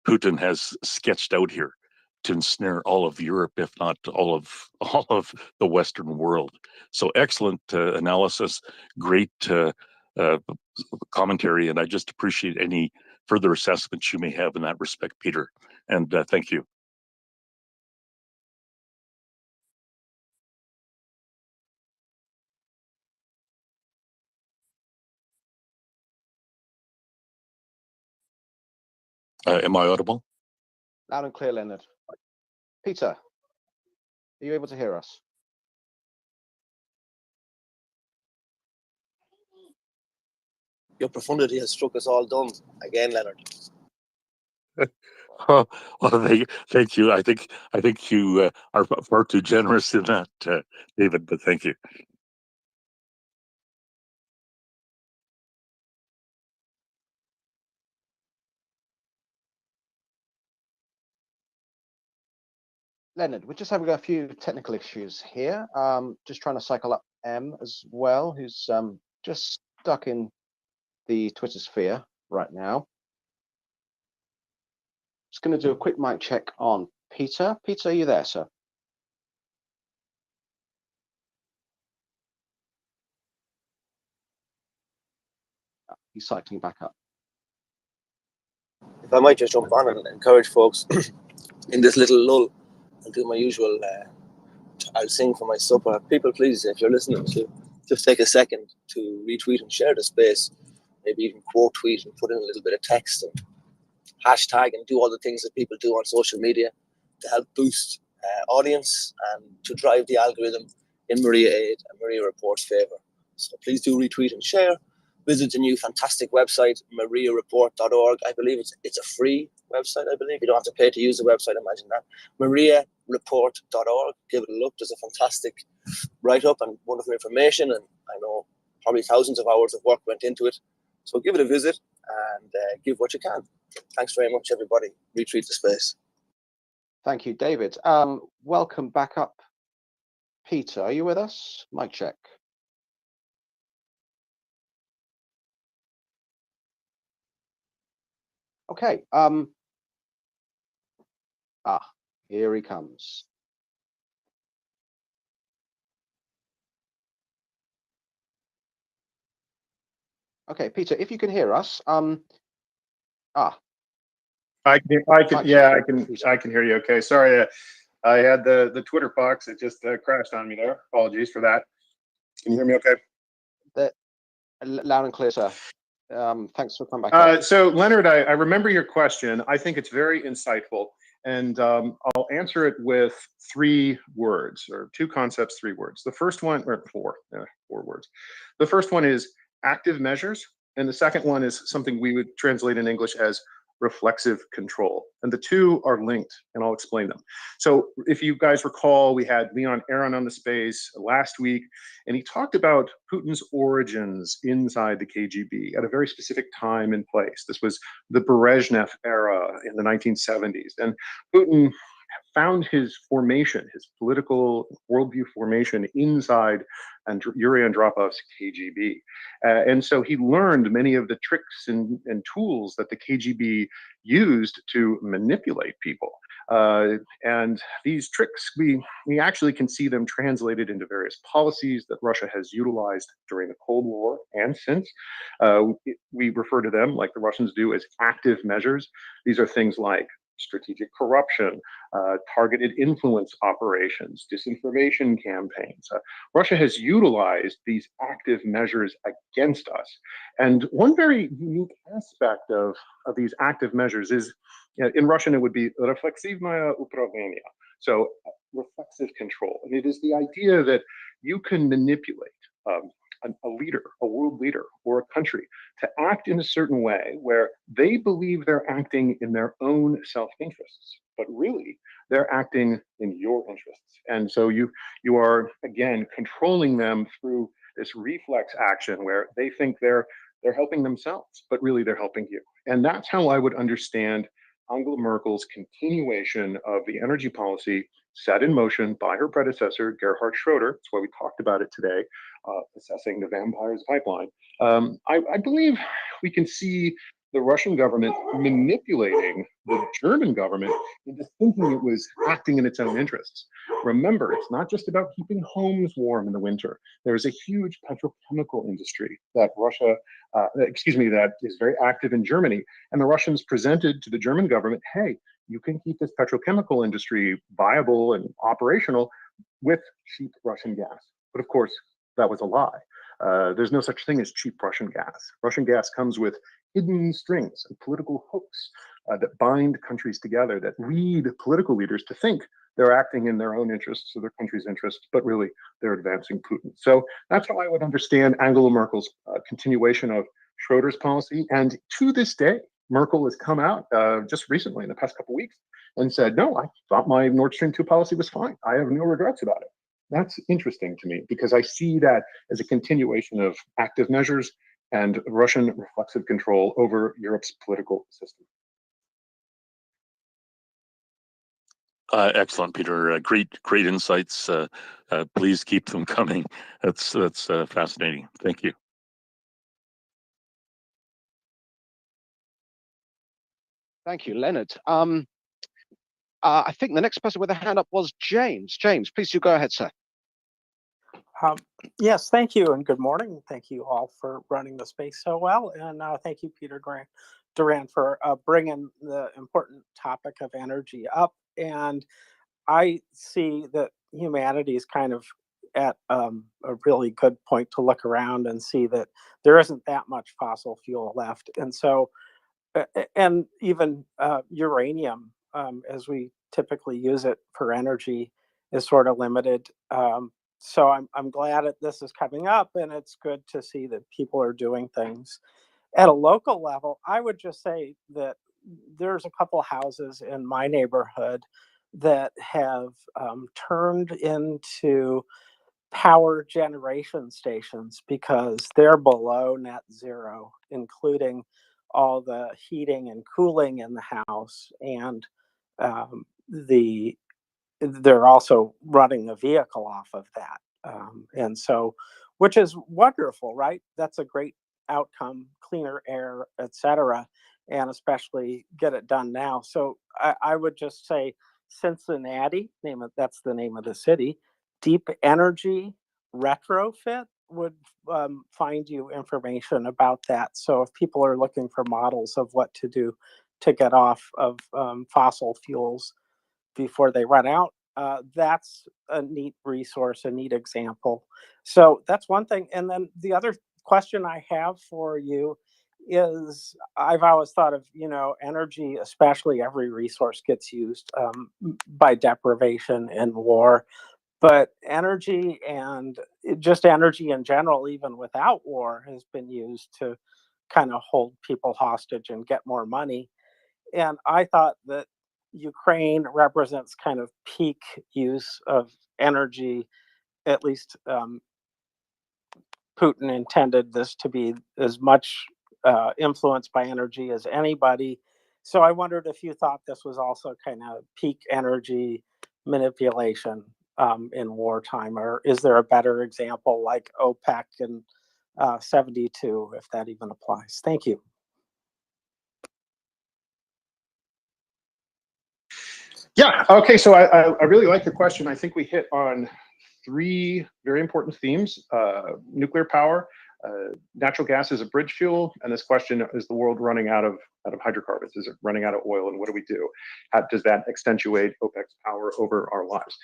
S9: Putin has sketched out here to ensnare all of Europe, if not all of the Western world. So excellent analysis, great commentary, and I just appreciate any further assessments you may have in that respect, Peter. And thank you. Am I audible?
S15: Loud and clear, Leonard. Peter, are you able to hear us?
S8: Your profundity has struck us all dumb again, Leonard.
S9: Well, thank you. I think you are far too generous in that, David. But thank you.
S15: Leonard, we're just having a few technical issues here. Just trying to cycle up M as well, who's just stuck in the Twitter sphere right now. Just going to do a quick mic check on Peter. Peter, are you there, sir? He's cycling back up.
S8: If I might just jump on and encourage folks in this little lull, I'll do my usual, I'll sing for my supper. People, please, if you're listening, to just take a second to retweet and share the space maybe even quote tweet and put in a little bit of text and hashtag and do all the things that people do on social media to help boost audience and to drive the algorithm in Maria Aid and MriyaReport's favor. So please do retweet and share. Visit the new fantastic website, MriyaReport.org. I believe it's a free website, I believe. You don't have to pay to use the website, imagine that. MriyaReport.org. Give it a look. There's a fantastic write-up and wonderful information, and I know probably thousands of hours of work went into it. So give it a visit and give what you can. Thanks very much, everybody. Retweet the space.
S15: Thank you, David. Welcome back up, Peter. Are you with us? Mic check. Okay. Here he comes. Okay, Peter, if you can hear us.
S19: I can hear you. Okay, sorry, I had the Twitter box. It just crashed on me there. Apologies for that. Can you hear me okay?
S15: Loud and clear, sir. Thanks for coming back.
S19: So Leonard, I remember your question. I think it's very insightful, and I'll answer it with 3 words, or 2 concepts, 3 words. The first one, or 4 words. The first one is active measures, and the second one is something we would translate in English as reflexive control. And the 2 are linked, and I'll explain them. So if you guys recall, we had Leon Aron on the space last week, and he talked about Putin's origins inside the KGB at a very specific time and place. This was the Brezhnev era in the 1970s. And Putin found his formation, his political worldview formation inside Yuri Andropov's KGB. And so he learned many of the tricks and tools that the KGB used to manipulate people. And these tricks, we actually can see them translated into various policies that Russia has utilized during the Cold War and since. We refer to them, like the Russians do, as active measures. These are things like strategic corruption, targeted influence operations, disinformation campaigns. Russia has utilized these active measures against us. And one very unique aspect of these active measures is, in Russian, it would be reflexivное управление, so reflexive control. And it is the idea that you can manipulate a leader, a world leader, or a country to act in a certain way where they believe they're acting in their own self-interests, but really they're acting in your interests. And so you are, again, controlling them through this reflex action where they think they're helping themselves, but really they're helping you. And that's how I would understand Angela Merkel's continuation of the energy policy set in motion by her predecessor, Gerhard Schroeder. That's why we talked about it today, assessing the vampires pipeline. I believe we can see the Russian government manipulating the German government into thinking it was acting in its own interests. Remember, it's not just about keeping homes warm in the winter. There's a huge petrochemical industry that that is very active in Germany. And the Russians presented to the German government, hey, you can keep this petrochemical industry viable and operational with cheap Russian gas. But of course, that was a lie. There's no such thing as cheap Russian gas. Russian gas comes with hidden strings and political hooks that bind countries together, that lead political leaders to think they're acting in their own interests or their country's interests, but really they're advancing Putin. So that's how I would understand Angela Merkel's continuation of Schroeder's policy. And to this day, Merkel has come out just recently in the past couple of weeks and said, no, I thought my Nord Stream 2 policy was fine. I have no regrets about it. That's interesting to me because I see that as a continuation of active measures and Russian reflexive control over Europe's political system.
S9: Excellent, Peter. Great insights. Please keep them coming. That's fascinating. Thank you.
S15: Thank you, Leonard. I think the next person with a hand up was James. James, please do go ahead, sir.
S3: Yes, thank you, and good morning. Thank you all for running the space so well, and thank you, Peter Duran, for bringing the important topic of energy up. And I see that humanity is kind of at a really good point to look around and see that there isn't that much fossil fuel left. And so, and even uranium, as we typically use it for energy, is sort of limited. So I'm glad that this is coming up, and it's good to see that people are doing things. At a local level, I would just say that there's a couple houses in my neighborhood that have turned into power generation stations because they're below net zero, including all the heating and cooling in the house, and the they're also running a vehicle off of that. And so, which is wonderful, right? That's a great outcome, cleaner air, etc. And especially get it done now. So I would just say Cincinnati, that's the name of the city, Deep Energy Retrofit would find you information about that. So if people are looking for models of what to do to get off of fossil fuels before they run out, that's a neat resource, a neat example. So that's one thing. And then the other question I have for you is, I've always thought of, energy, especially every resource gets used by deprivation and war. But energy, and just energy in general, even without war, has been used to kind of hold people hostage and get more money. And I thought that Ukraine represents kind of peak use of energy. At least Putin intended this to be as much influenced by energy as anybody. So I wondered if you thought this was also kind of peak energy manipulation in wartime, or is there a better example like OPEC and 72, if that even applies? Thank you.
S19: Yeah. Okay. So I really like the question. I think we hit on three very important themes: nuclear power, natural gas as a bridge fuel, and this question: is the world running out of hydrocarbons? Is it running out of oil? And what do we do? How does that accentuate OPEC's power over our lives?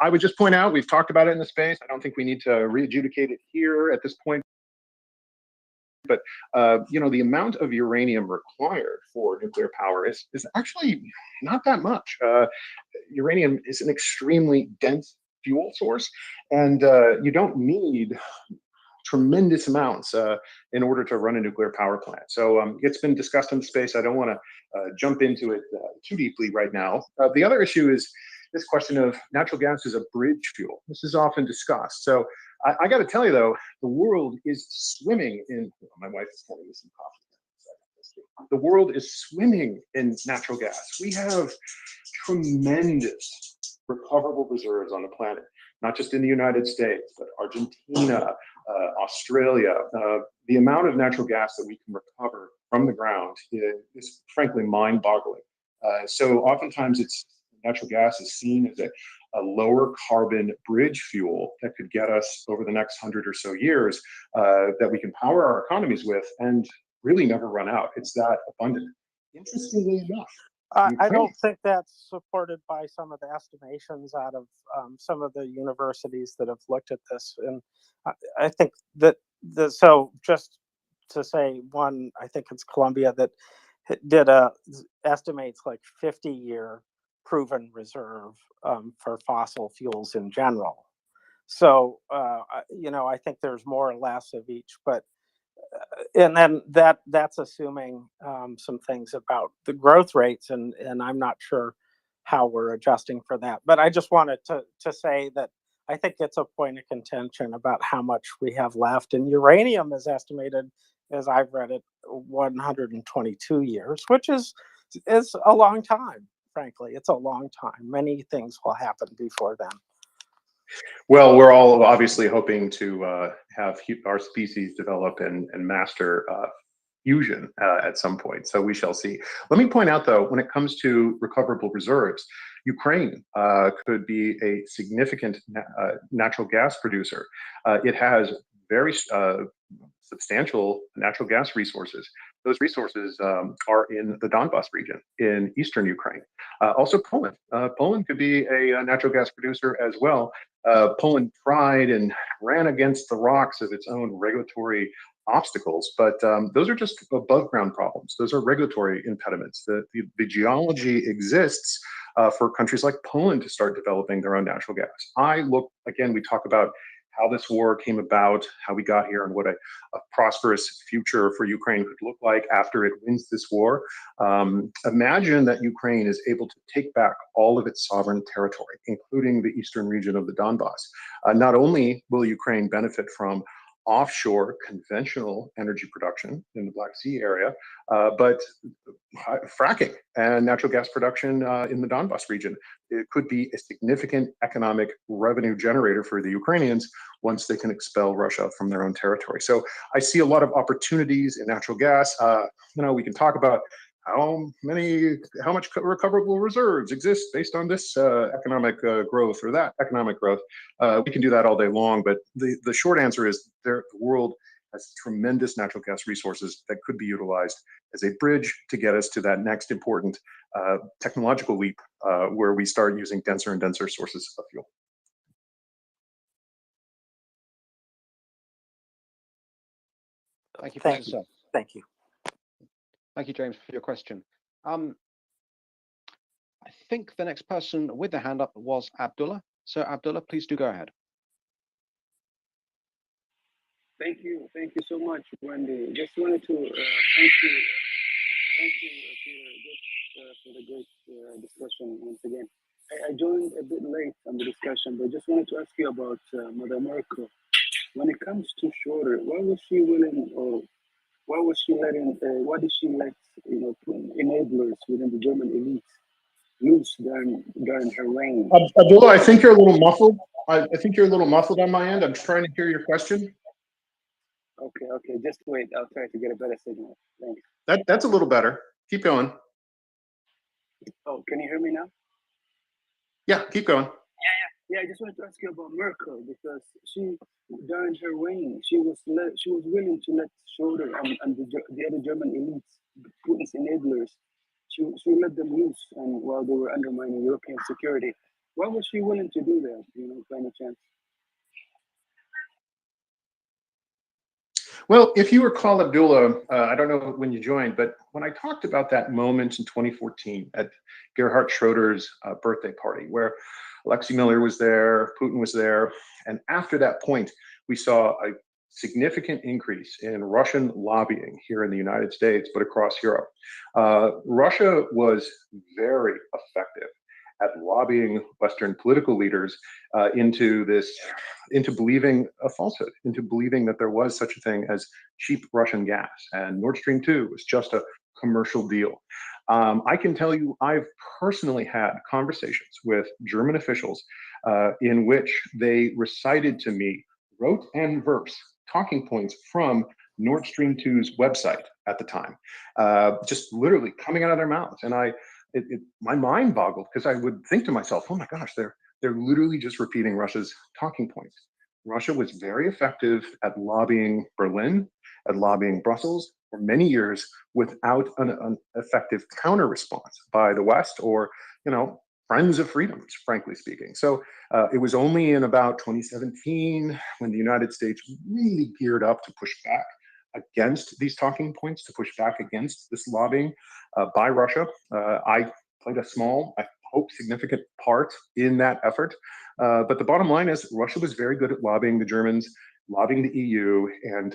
S19: I would just point out, we've talked about it in the space. I don't think we need to re-adjudicate it here at this point. But the amount of uranium required for nuclear power is actually not that much. Uranium is an extremely dense fuel source, and you don't need tremendous amounts in order to run a nuclear power plant. So it's been discussed in space. I don't want to jump into it too deeply right now. The other issue is this question of natural gas as a bridge fuel. This is often discussed. So I got to tell you, though, the world is swimming in. My wife is telling me some coffee. The world is swimming in natural gas. We have tremendous recoverable reserves on the planet, not just in the United States, but Argentina, Australia. The amount of natural gas that we can recover from the ground is frankly mind-boggling. So oftentimes natural gas is seen as a lower carbon bridge fuel that could get us over the next 100 or so years that we can power our economies with and really never run out. It's that abundant. Interestingly enough,
S3: I don't think that's supported by some of the estimations out of some of the universities that have looked at this. And I think that so just to say one, I think it's Columbia that did estimates like 50-year proven reserve for fossil fuels in general. So I think there's more or less of each, but and then that's assuming some things about the growth rates, and I'm not sure how we're adjusting for that. But I just wanted to say that I think it's a point of contention about how much we have left, and uranium is estimated, as I've read it, 122 years, which is a long time. Frankly, it's a long time. Many things will happen before then.
S19: Well, we're all obviously hoping to have our species develop and master fusion at some point. So we shall see. Let me point out, though, when it comes to recoverable reserves, Ukraine could be a significant natural gas producer. It has very substantial natural gas resources. Those resources are in the Donbas region in eastern Ukraine. Also Poland. Poland could be a natural gas producer as well. Poland tried and ran against the rocks of its own regulatory obstacles, but those are just above ground problems. Those are regulatory impediments. The geology exists for countries like Poland to start developing their own natural gas. Again, we talk about how this war came about, how we got here, and what a prosperous future for Ukraine could look like after it wins this war. Imagine that Ukraine is able to take back all of its sovereign territory, including the eastern region of the Donbass. Not only will Ukraine benefit from offshore conventional energy production in the Black Sea area, but fracking and natural gas production in the Donbass region. It could be a significant economic revenue generator for the Ukrainians once they can expel Russia from their own territory. So I see a lot of opportunities in natural gas. We can talk about how much recoverable reserves exist based on this economic growth or that economic growth. We can do that all day long, but the short answer is the world has tremendous natural gas resources that could be utilized as a bridge to get us to that next important technological leap where we start using denser and denser sources of fuel.
S15: Thank you,
S3: Thank
S15: Professor.
S3: you. Thank you.
S15: Thank you, James, for your question. I think the next person with the hand up was Abdullah. So Abdullah, please do go ahead.
S1: Thank you so much, Wendy. Just wanted to thank you, Peter, for the great discussion once again. I joined a bit late on the discussion, but just wanted to ask you about Mother Merkel. When it comes to Schroeder, why was she willing, or why was she letting? Why did she let enablers within the German elite loose during her reign?
S19: Abdullah, I think you're a little muffled. I think you're a little muffled on my end. I'm trying to hear your question.
S1: Okay, just wait. I'll try to get a better signal. Thanks.
S19: That's a little better. Keep going.
S1: Oh, can you hear me now?
S19: Yeah, keep going.
S1: Yeah. I just wanted to ask you about Merkel because she, during her reign, she was willing to let Schroeder and the other German elites, Putin's enablers, she let them loose, and while they were undermining European security. Why was she willing to do that? By any chance?
S19: Well, if you recall, Abdullah, I don't know when you joined, but when I talked about that moment in 2014 at Gerhard Schroeder's birthday party, where Alexei Miller was there, Putin was there, and after that point, we saw a significant increase in Russian lobbying here in the United States, but across Europe. Russia was very effective at lobbying Western political leaders into believing a falsehood, into believing that there was such a thing as cheap Russian gas, and Nord Stream 2 was just a commercial deal. I can tell you, I've personally had conversations with German officials in which they recited to me, rote and verse, talking points from Nord Stream 2's website at the time, just literally coming out of their mouths. And my mind boggled because I would think to myself, oh my gosh, they're literally just repeating Russia's talking points. Russia was very effective at lobbying Berlin, at lobbying Brussels for many years without an effective counter response by the West or, friends of freedoms, frankly speaking. So it was only in about 2017 when the United States really geared up to push back against these talking points, to push back against this lobbying by Russia. I played a small, I hope, significant part in that effort. But the bottom line is Russia was very good at lobbying the Germans, lobbying the EU, and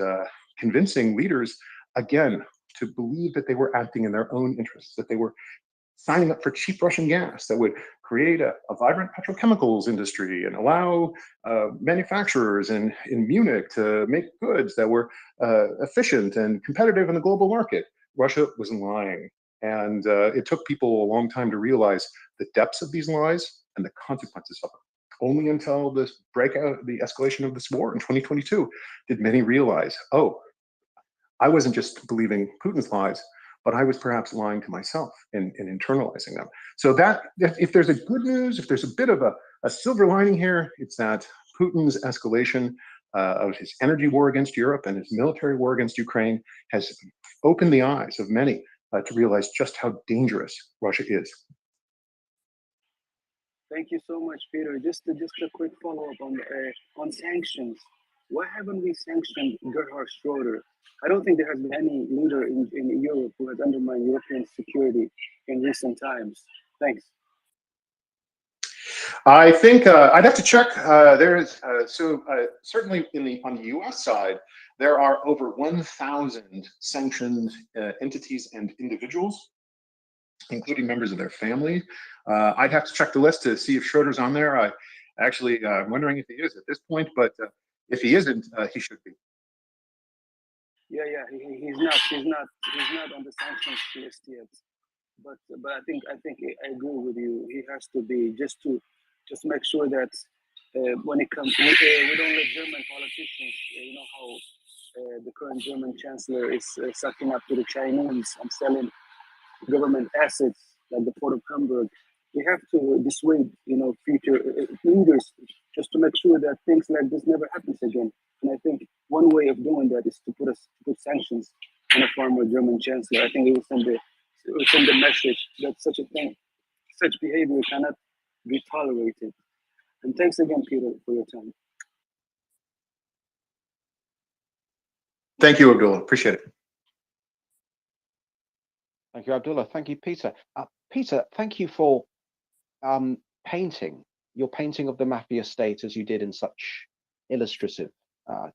S19: convincing leaders, again, to believe that they were acting in their own interests, that they were signing up for cheap Russian gas that would create a vibrant petrochemicals industry and allow manufacturers in Munich to make goods that were efficient and competitive in the global market. Russia was lying. And it took people a long time to realize the depths of these lies and the consequences of them. Only until the escalation of this war in 2022 did many realize, oh, I wasn't just believing Putin's lies, but I was perhaps lying to myself and internalizing them. So that if there's a good news, if there's a bit of a silver lining here, it's that Putin's escalation of his energy war against Europe and his military war against Ukraine has opened the eyes of many to realize just how dangerous Russia is.
S1: Thank you so much, Peter. Just a quick follow up on sanctions. Why haven't we sanctioned Gerhard Schroeder? I don't think there has been any leader in Europe who has undermined European security in recent times. Thanks.
S19: I think I'd have to check. There is certainly on the U.S. side, there are over 1,000 sanctioned entities and individuals, including members of their family. I'd have to check the list to see if Schroeder's on there. I actually I'm wondering if he is at this point, but if he isn't, he should be.
S1: Yeah, he's not on the sanctions list yet. But I agree with you. He has to be just make sure that when it comes, we don't let German politicians. You know how the current German chancellor is sucking up to the Chinese and selling government assets like the port of Hamburg. We have to dissuade, future leaders just to make sure that things like this never happens again. And I think one way of doing that is to put sanctions on a former German chancellor. I think it will send the message that such behavior cannot be tolerated. And thanks again, Peter, for your time.
S19: Thank you, Abdullah. Appreciate it.
S15: Thank you, Abdullah. Thank you, Peter. Peter, thank you for painting your painting of the mafia state as you did in such illustrative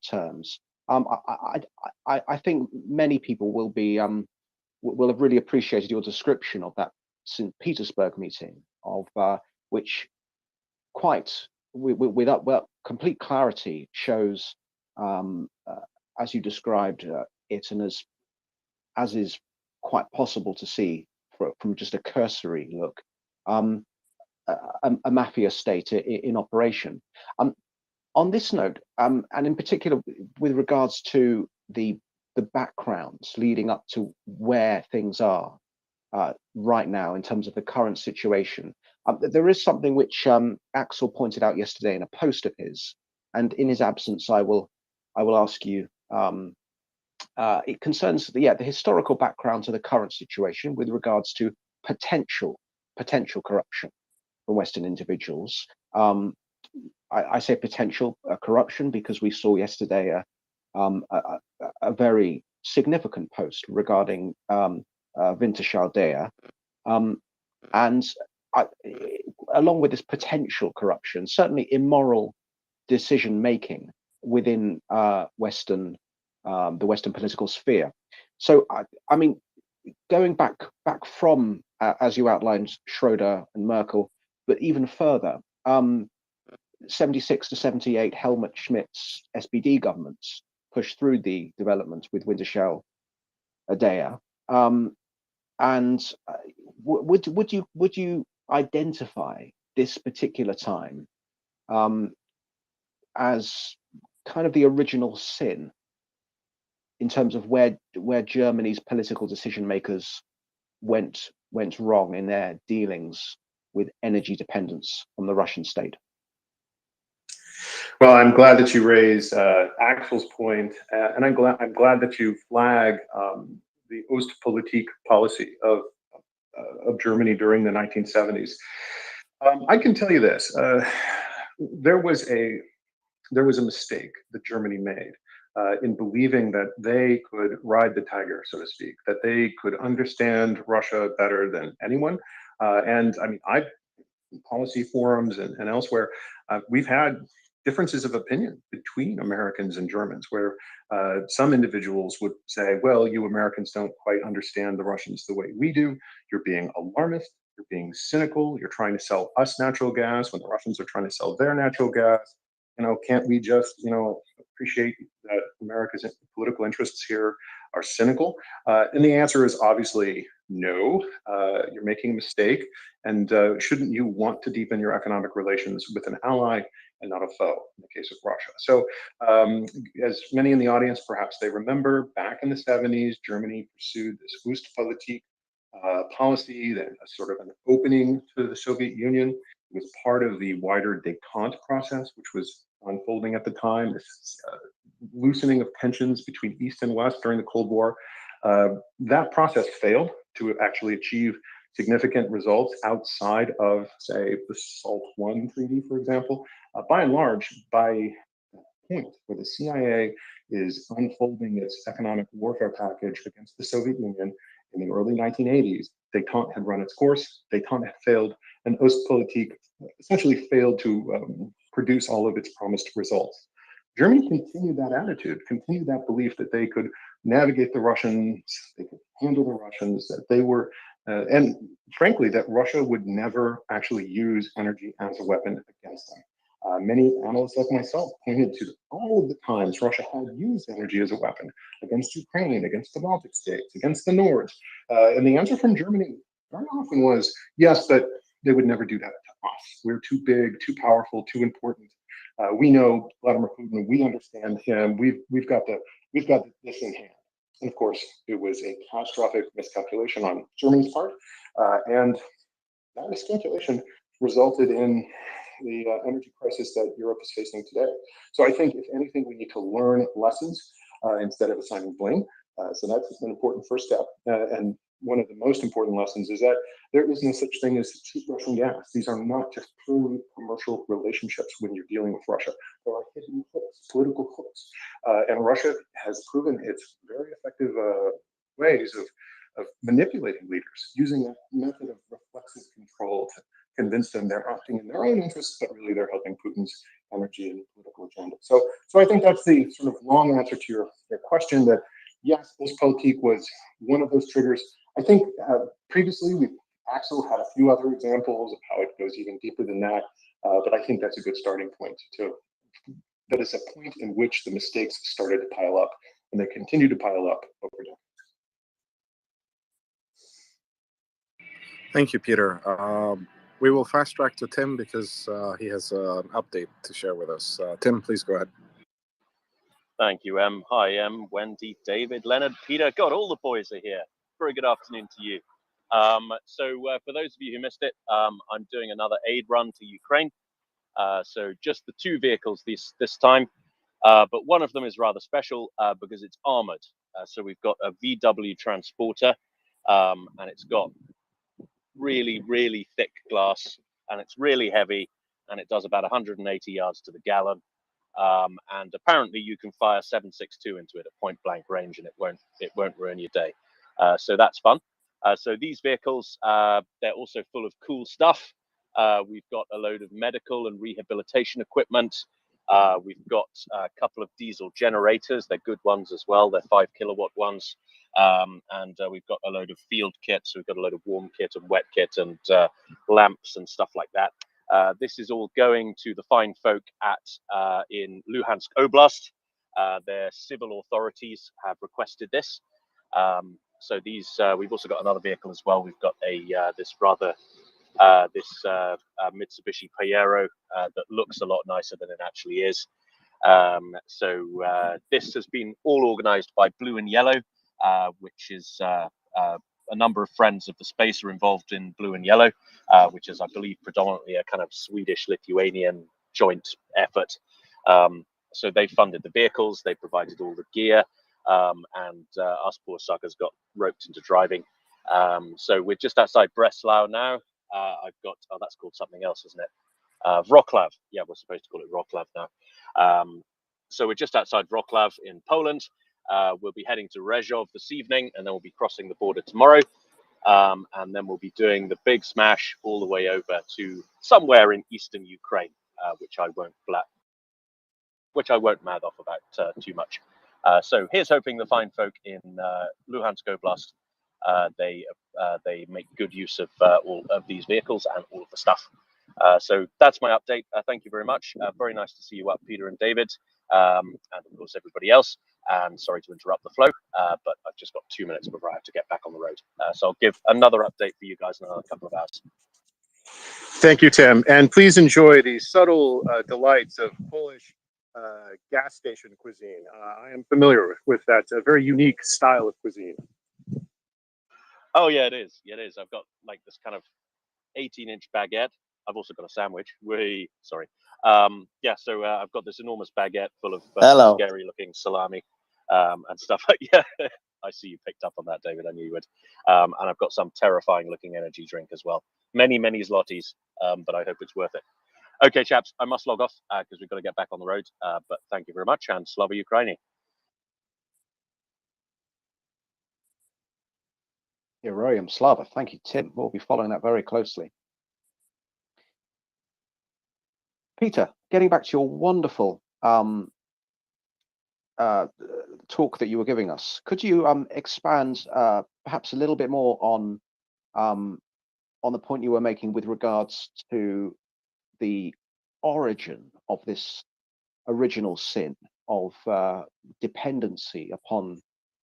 S15: terms. I think many people will have really appreciated your description of that St. Petersburg meeting, of which with complete clarity shows, as you described it, and as is quite possible to see from just a cursory look, a mafia state in operation. On this note, and in particular with regards to the backgrounds leading up to where things are right now in terms of the current situation, there is something which Axel pointed out yesterday in a post of his, and in his absence, I will ask you. It concerns the historical background to the current situation with regards to potential corruption from Western individuals. I say potential corruption because we saw yesterday a very significant post regarding Wintershall Dea, and along with this potential corruption, certainly immoral decision making within the Western political sphere. So I mean, going back from as you outlined, Schroeder and Merkel, but even further, 76 to 78 Helmut Schmidt's SPD governments pushed through the development with Wintershall Dea, and would you identify this particular time as kind of the original sin in terms of where Germany's political decision makers went wrong in their dealings with energy dependence on the Russian state?
S19: Well, I'm glad that you raised Axel's point, and I'm glad that you flag the Ostpolitik policy of Germany during the 1970s. I can tell you this: there was a mistake that Germany made in believing that they could ride the tiger, so to speak, that they could understand Russia better than anyone. And I mean, policy forums and elsewhere, we've had differences of opinion between Americans and Germans, where some individuals would say, well, you Americans don't quite understand the Russians the way we do. You're being alarmist. You're being cynical. You're trying to sell us natural gas when the Russians are trying to sell their natural gas. Can't we just, appreciate that America's political interests here are cynical? And the answer is obviously no. You're making a mistake. And shouldn't you want to deepen your economic relations with an ally and not a foe in the case of Russia? So as many in the audience, perhaps they remember, back in the 70s, Germany pursued this Ostpolitik policy, that sort of an opening to the Soviet Union. It was part of the wider détente process, which was unfolding at the time, this loosening of tensions between East and West during the Cold War. That process failed to actually achieve significant results outside of, say, the SALT-1 treaty, for example. By and large, by the point where the CIA is unfolding its economic warfare package against the Soviet Union in the early 1980s, détente had run its course, détente had failed, and Ostpolitik essentially failed to produce all of its promised results. Germany continued that attitude, continued that belief that they could navigate the Russians, they could handle the Russians, that they were, and frankly, that Russia would never actually use energy as a weapon against them. Many analysts like myself pointed to all of the times Russia had used energy as a weapon against Ukraine, against the Baltic states, against the Nords. And the answer from Germany very often was, yes, but they would never do that to us. We're too big, too powerful, too important. We know Vladimir Putin. We understand him. We've got this in hand. And of course, it was a catastrophic miscalculation on Germany's part, and that miscalculation resulted in the energy crisis that Europe is facing today. So I think, if anything, we need to learn lessons instead of assigning blame. So that's an important first step. And one of the most important lessons is that there is no such thing as cheap Russian gas. These are not just purely commercial relationships when you're dealing with Russia. There are hidden hooks, political hooks. And Russia has proven its very effective ways of manipulating leaders, using a method of reflexive control to convince them they're acting in their own interests, but really they're helping Putin's energy and political agenda. So I think that's the sort of long answer to your question, that yes, Ostpolitik was one of those triggers. I think previously Axel had a few other examples of how it goes even deeper than that, but I think that's a good starting point that is a point in which the mistakes started to pile up, and they continue to pile up over time.
S7: Thank you, Peter. We will fast track to Tim because he has an update to share with us. Tim, please go ahead.
S2: Thank you, Em. Hi, Em, Wendy, David, Leonard, Peter. God, all the boys are here. Very good afternoon to you. So for those of you who missed it, I'm doing another aid run to Ukraine. So just the 2 vehicles this time, but one of them is rather special because it's armored. So we've got a VW transporter, and it's got really, really thick glass, and it's really heavy, and it does about 180 yards to the gallon. And apparently you can fire 7.62 into it at point blank range, and it won't ruin your day. So that's fun. So these vehicles, they're also full of cool stuff. We've got a load of medical and rehabilitation equipment. We've got a couple of diesel generators. They're good ones as well. They're 5 kilowatt ones. And we've got a load of field kit. So we've got a load of warm kit and wet kit and lamps and stuff like that. This is all going to the fine folk in Luhansk Oblast. Their civil authorities have requested this. So these, we've also got another vehicle as well. We've got this Mitsubishi Pajero that looks a lot nicer than it actually is. So this has been all organized by Blue and Yellow, which is a number of friends of the space are involved in Blue and Yellow, which is, I believe, predominantly a kind of Swedish-Lithuanian joint effort. So they funded the vehicles, they provided all the gear, and us poor suckers got roped into driving. So we're just outside Breslau now. I've got, oh, that's called something else, isn't it? Wroclaw. Yeah, we're supposed to call it Wroclaw now. So we're just outside Wroclaw in Poland. We'll be heading to Rzeszów this evening, and then we'll be crossing the border tomorrow. And then we'll be doing the big smash all the way over to somewhere in eastern Ukraine, which I won't mouth off about too much. So here's hoping the fine folk in Luhansk Oblast, they make good use of all of these vehicles and all of the stuff. So that's my update. Thank you very much. Very nice to see you up, Peter and David, and of course everybody else. And sorry to interrupt the flow, but I've just got 2 minutes before I have to get back on the road. So I'll give another update for you guys in another couple of hours.
S19: Thank you, Tim. And please enjoy the subtle delights of Polish gas station cuisine. I am familiar with that very unique style of cuisine.
S2: Oh yeah, it is. Yeah, it is. I've got like this kind of 18-inch baguette. I've also got a sandwich. Sorry. Yeah, so I've got this enormous baguette full of scary-looking salami and stuff like. Yeah, I see you picked up on that, David. I knew you would. And I've got some terrifying looking energy drink as well. Many zlotys, but I hope it's worth it. Okay, chaps, I must log off because we've got to get back on the road. But thank you very much, and Slava Ukraini.
S15: Heroium Slava. Thank you, Tim. We'll be following that very closely. Peter, getting back to your wonderful talk that you were giving us, could you expand perhaps a little bit more on the point you were making with regards to the origin of this original sin of dependency upon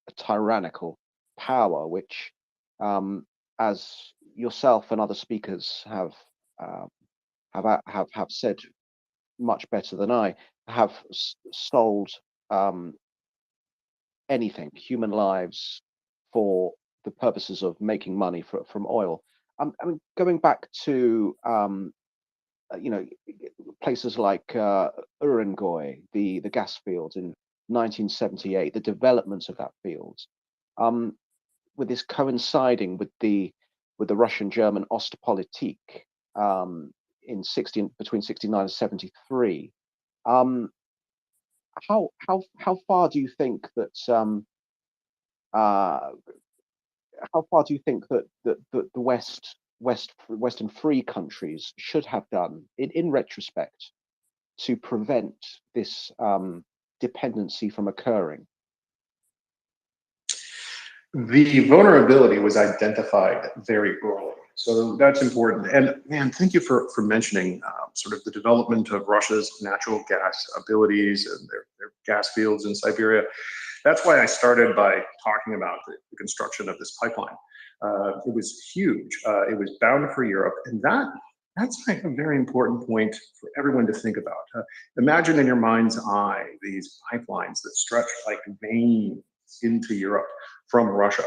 S15: a tyrannical power, which, as yourself and other speakers have said much better than I, have sold anything, human lives, for the purposes of making money from oil. I mean, going back to places like Urengoy, the gas fields in 1978, the development of that field, with this coinciding with the Russian-German Ostpolitik between 69 and 73. How far do you think that the Western free countries should have done in retrospect to prevent this dependency from occurring?
S19: The vulnerability was identified very early, so that's important. And man, thank you for mentioning sort of the development of Russia's natural gas abilities and their gas fields in Siberia. That's why I started by talking about the construction of this pipeline. It was huge. It was bound for Europe, and that's a very important point for everyone to think about. Imagine in your mind's eye these pipelines that stretch like veins into Europe from Russia.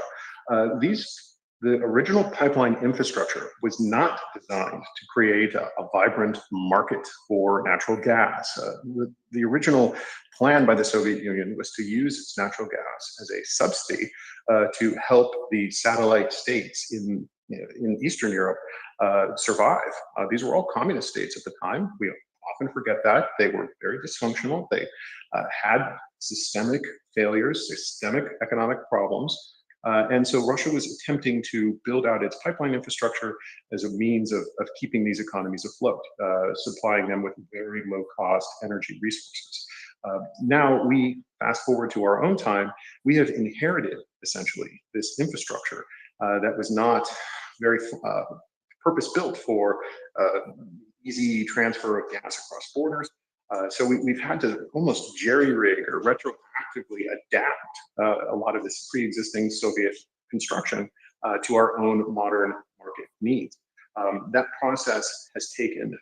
S19: The original pipeline infrastructure was not designed to create a vibrant market for natural gas. The original plan by the Soviet Union was to use its natural gas as a subsidy to help the satellite states in Eastern Europe survive. These were all communist states at the time. We often forget that. They were very dysfunctional. They had systemic failures, systemic economic problems. And so Russia was attempting to build out its pipeline infrastructure as a means of keeping these economies afloat, supplying them with very low cost energy resources. Now we fast forward to our own time, we have inherited essentially this infrastructure that was not very purpose built for easy transfer of gas across borders. So we've had to almost jerry-rig or retroactively adapt a lot of this pre-existing Soviet construction to our own modern market needs. That process has taken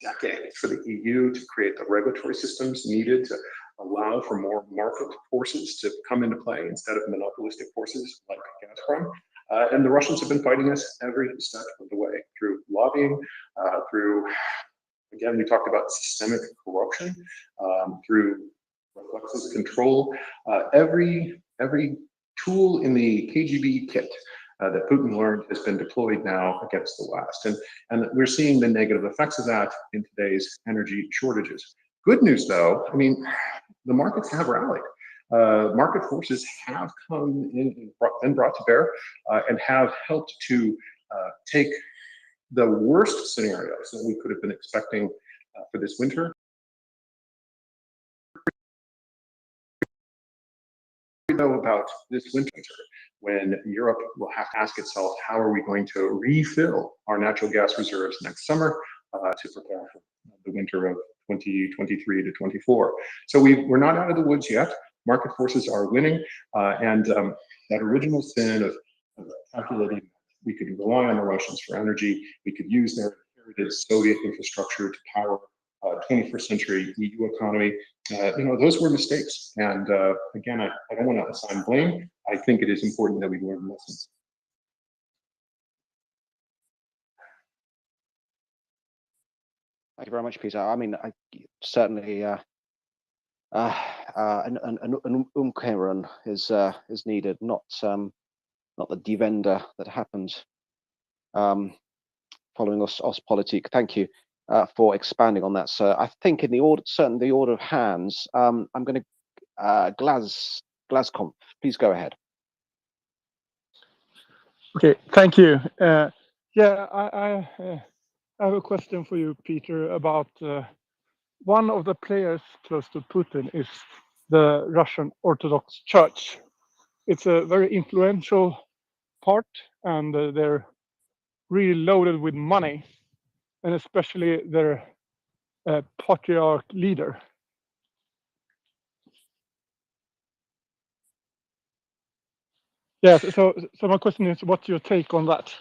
S19: decades for the EU to create the regulatory systems needed to allow for more market forces to come into play instead of monopolistic forces like Gazprom. And the Russians have been fighting us every step of the way through lobbying, through, again, we talked about systemic corruption, through reflexive control. Every tool in the KGB kit that Putin learned has been deployed now against the West. And we're seeing the negative effects of that in today's energy shortages. Good news, though, I mean, the markets have rallied. Market forces have come in, been brought to bear, and have helped to take the worst scenarios that we could have been expecting for this winter. We know about this winter when Europe will have to ask itself, how are we going to refill our natural gas reserves next summer to prepare for the winter of 2023 to 24. So we're not out of the woods yet. Market forces are winning, and that original sin of calculating we could rely on the Russians for energy, we could use their inherited Soviet infrastructure to power 21st century EU economy. Those were mistakes. And again, I don't want to assign blame. I think it is important that we learn lessons.
S15: Thank you very much, Peter. I mean, I certainly an umkehren is needed, not the divender that happened following Ostpolitik. Thank you for expanding on that, sir. I think in the order, certainly the order of hands, I'm going to Glaskomp. Please go ahead.
S12: Okay, thank you. Yeah, I have a question for you, Peter, about one of the players close to Putin is the Russian Orthodox Church. It's a very influential part, and they're really loaded with money, and especially their patriarch leader. Yes, so my question is, what's your take on that?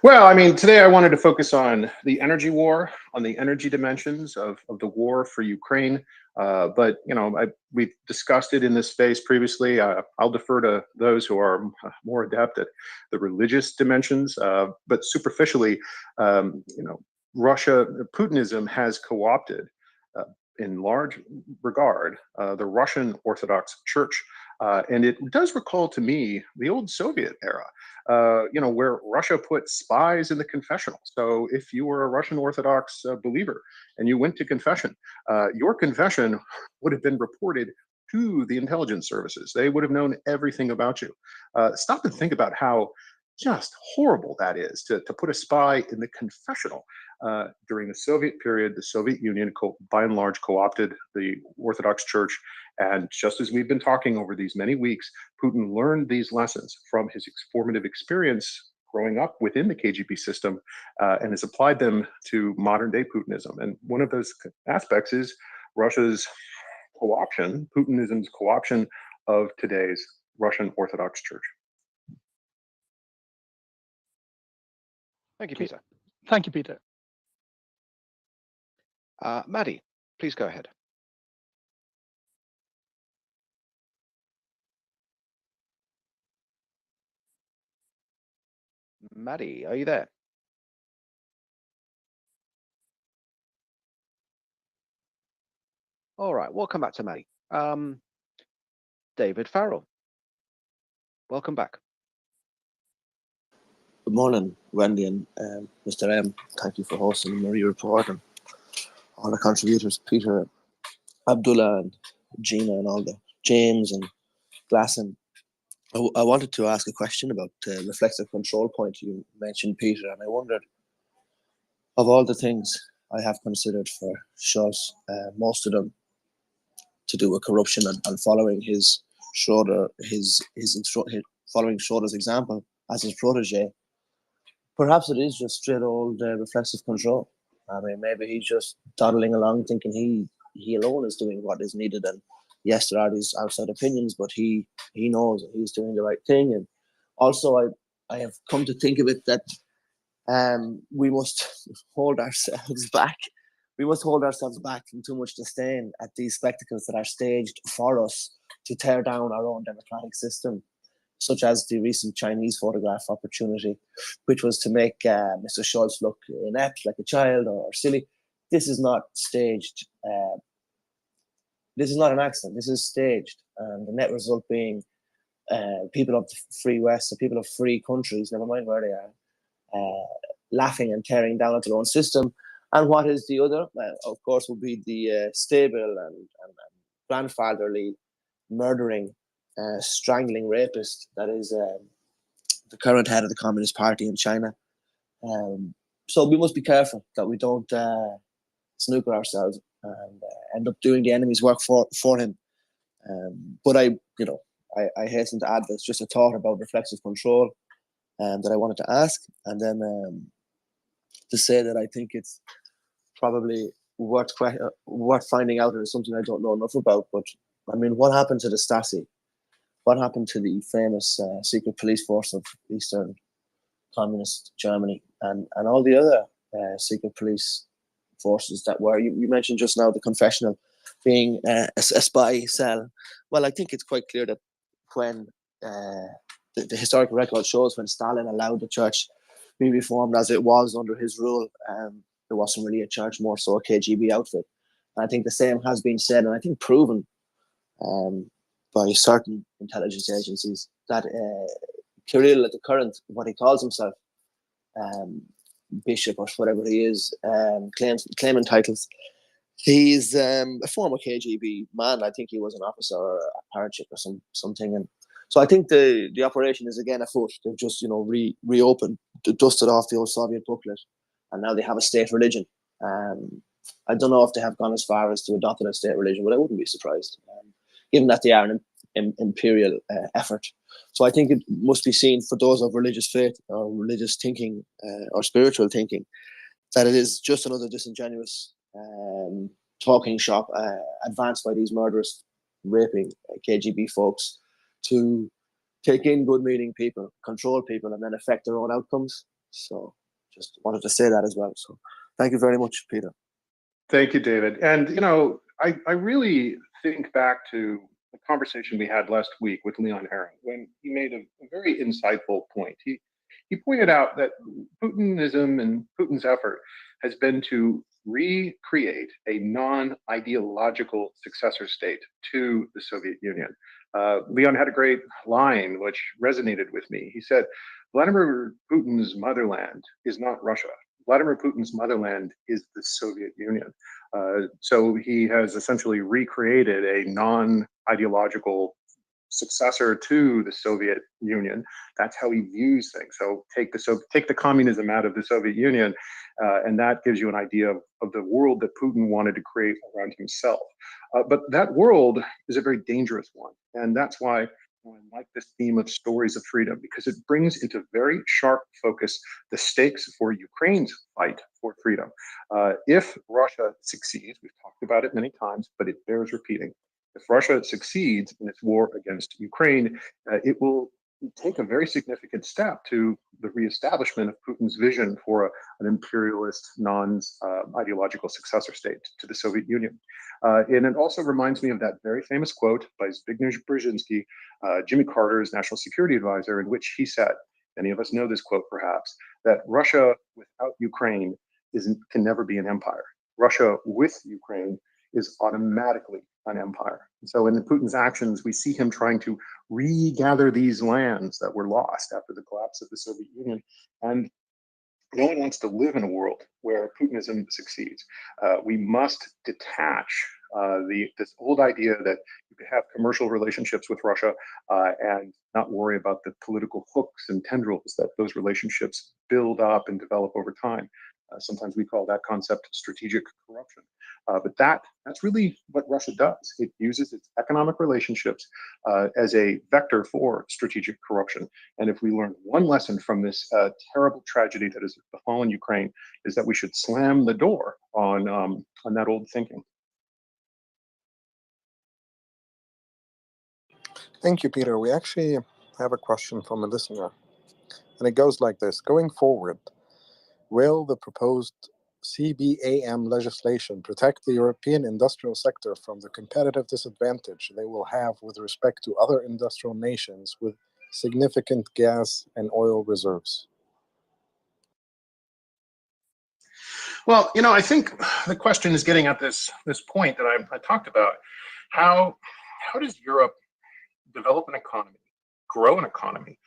S19: Well, I mean, today I wanted to focus on the energy war, on the energy dimensions of the war for Ukraine. But, you know, we've discussed it in this space previously. I'll defer to those who are more adept at the religious dimensions. But superficially, you know, Putinism has co-opted in large regard the Russian Orthodox Church. And it does recall to me the old Soviet era, you know, where Russia put spies in the confessional. So if you were a Russian Orthodox believer and you went to confession, your confession would have been reported to the intelligence services. They would have known everything about you. Stop and think about how just horrible that is to put a spy in the confessional. During the Soviet period, the Soviet Union, by and large, co-opted the Orthodox Church. And just as we've been talking over these many weeks, Putin learned these lessons from his formative experience growing up within the KGB system and has applied them to modern day Putinism. And one of those aspects is Russia's co-option, Putinism's co-option of today's Russian Orthodox Church.
S15: Thank you, Peter.
S12: Thank you, Peter.
S15: Maddie, please go ahead. Maddie, are you there? All right, we'll come back to Maddie. David Farrell, welcome back.
S8: Good morning, Wendy and Mr. M. Thank you for hosting the MriyaReport and all the contributors, Peter, Abdullah, and Gina, and all the James and Glasson. I wanted to ask a question about the reflexive control point you mentioned, Peter, and I wondered, of all the things I have considered for Scholz, most of them to do with corruption and following following Schroeder's example as his protege. Perhaps it is just straight old reflexive control. I mean, maybe he's just dawdling along thinking he alone is doing what is needed. And yes, there are these outside opinions, but he knows that he's doing the right thing. And also, I have come to think of it that we must hold ourselves back. We must hold ourselves back from too much disdain at these spectacles that are staged for us to tear down our own democratic system, such as the recent Chinese photograph opportunity, which was to make Mr. Scholz look inept, like a child, or silly. This is not staged. This is not an accident. This is staged. And the net result being people of the free West, so people of free countries, never mind where they are, laughing and tearing down at their own system. And what is the other? Of course, will be the stable and grandfatherly murdering, strangling rapist that is the current head of the Communist Party in China. So we must be careful that we don't snooker ourselves and end up doing the enemy's work for him. But I hasten to add there's just a thought about reflexive control that I wanted to ask, and then to say that I think it's probably worth finding out, or something I don't know enough about. But I mean, what happened to the Stasi? What happened to the famous secret police force of Eastern Communist Germany and all the other secret police forces that were, you mentioned just now the confessional being a spy cell. Well, I think it's quite clear that when the historical record shows when Stalin allowed the church be reformed as it was under his rule, it wasn't really a church, more so a KGB outfit. I think the same has been said, and I think proven by certain intelligence agencies that Kirill, at the current, what he calls himself, bishop or whatever he is, claiming titles. He's a former KGB man. I think he was an officer or a parachute or something. And so I think the operation is again afoot. They've just reopened, dusted off the old Soviet booklet, and now they have a state religion. I don't know if they have gone as far as to adopt a state religion, but I wouldn't be surprised, given that they are an imperial effort. So I think it must be seen for those of religious faith or religious thinking or spiritual thinking that it is just another disingenuous talking shop advanced by these murderous, raping KGB folks to take in good-meaning people, control people, and then affect their own outcomes. So just wanted to say that as well. So thank you very much, Peter.
S19: Thank you, David. And, I really think back to the conversation we had last week with Leon Herring when he made a very insightful point. He pointed out that Putinism and Putin's effort has been to recreate a non-ideological successor state to the Soviet Union. Leon had a great line which resonated with me. He said, Vladimir Putin's motherland is not Russia. Vladimir Putin's motherland is the Soviet Union. So he has essentially recreated a non-ideological successor to the Soviet Union. That's how he views things. So take the communism out of the Soviet Union, and that gives you an idea of the world that Putin wanted to create around himself. But that world is a very dangerous one, and that's why I like this theme of stories of freedom, because it brings into very sharp focus the stakes for Ukraine's fight for freedom. If Russia succeeds, we've talked about it many times, but it bears repeating. If Russia succeeds in its war against Ukraine, it will take a very significant step to the reestablishment of Putin's vision for an imperialist, non-ideological successor state to the Soviet Union. And it also reminds me of that very famous quote by Zbigniew Brzezinski, Jimmy Carter's national security advisor, in which he said, many of us know this quote perhaps, that Russia without Ukraine can never be an empire. Russia with Ukraine is automatically an empire. And so in Putin's actions, we see him trying to regather these lands that were lost after the collapse of the Soviet Union. And no one wants to live in a world where Putinism succeeds. We must detach this old idea that you could have commercial relationships with Russia and not worry about the political hooks and tendrils that those relationships build up and develop over time. Sometimes we call that concept strategic corruption. But that's really what Russia does. It uses its economic relationships as a vector for strategic corruption. And if we learn one lesson from this terrible tragedy that has befallen Ukraine, is that we should slam the door on that old thinking.
S7: Thank you, Peter. We actually have a question from a listener, and it goes like this. Going forward, will the proposed CBAM legislation protect the European industrial sector from the competitive disadvantage they will have with respect to other industrial nations with significant gas and oil reserves?
S19: Well, I think the question is getting at this point that I talked about. How does Europe develop an economy, grow an economy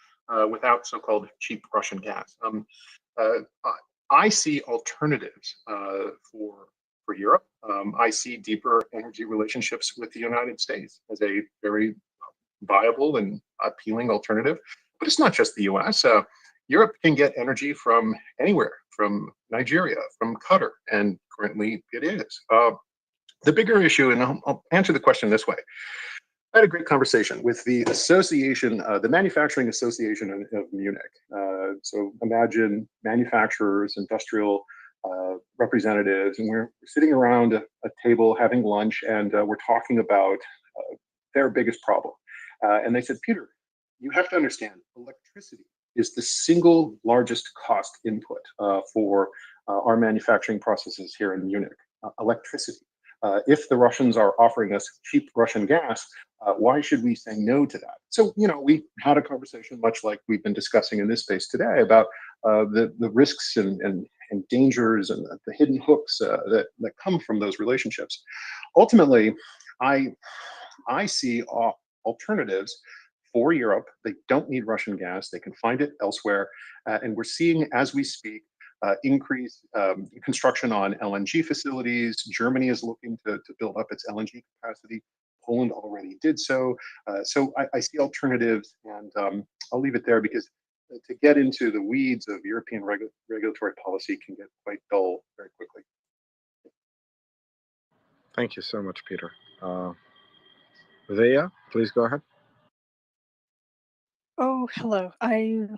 S19: without so-called cheap Russian gas? I see alternatives for Europe. I see deeper energy relationships with the United States as a very viable and appealing alternative. But it's not just the US. Europe can get energy from anywhere, from Nigeria, from Qatar, and currently it is. The bigger issue, and I'll answer the question this way. I had a great conversation with the association, the Manufacturing Association of Munich. So imagine manufacturers, industrial representatives, and we're sitting around a table having lunch, and we're talking about their biggest problem. And they said, Peter, you have to understand, electricity is the single largest cost input for our manufacturing processes here in Munich. Electricity. If the Russians are offering us cheap Russian gas, why should we say no to that? So, we had a conversation much like we've been discussing in this space today about the risks and and dangers and the hidden hooks that come from those relationships. Ultimately, I see alternatives for Europe. They don't need Russian gas. They can find it elsewhere. And we're seeing, as we speak, increased construction on LNG facilities. Germany is looking to build up its LNG capacity. Poland already did so. So I see alternatives, and I'll leave it there because to get into the weeds of European regulatory policy can get quite dull very quickly.
S7: Thank you so much, Peter. Vea, please go ahead.
S13: Oh, hello. I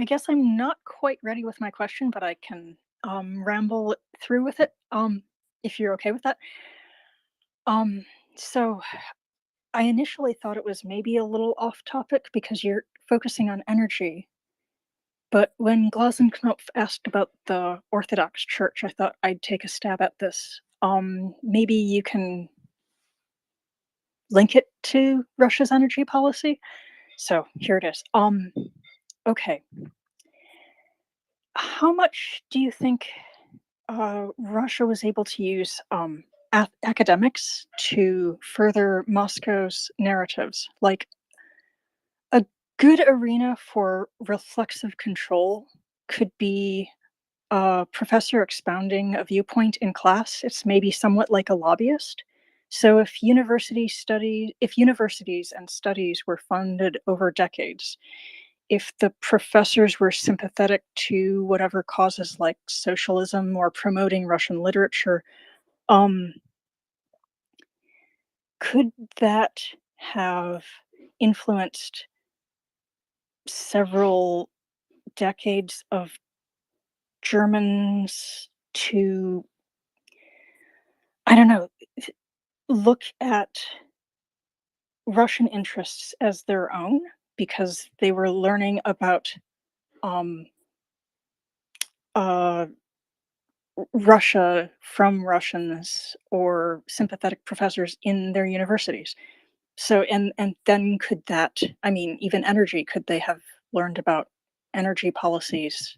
S13: guess I'm not quite ready with my question, but I can ramble through with it if you're okay with that. So I initially thought it was maybe a little off topic because you're focusing on energy. But when Glasenknopf asked about the Orthodox Church, I thought I'd take a stab at this. Maybe you can link it to Russia's energy policy. So here it is. Okay. How much do you think Russia was able to use academics to further Moscow's narratives? Like, a good arena for reflexive control could be a professor expounding a viewpoint in class. It's maybe somewhat like a lobbyist. So if universities and studies were funded over decades, if the professors were sympathetic to whatever causes like socialism or promoting Russian literature, could that have influenced several decades of Germans to, I don't know, look at Russian interests as their own because they were learning about Russia from Russians or sympathetic professors in their universities. So, and then could that, I mean, even energy, could they have learned about energy policies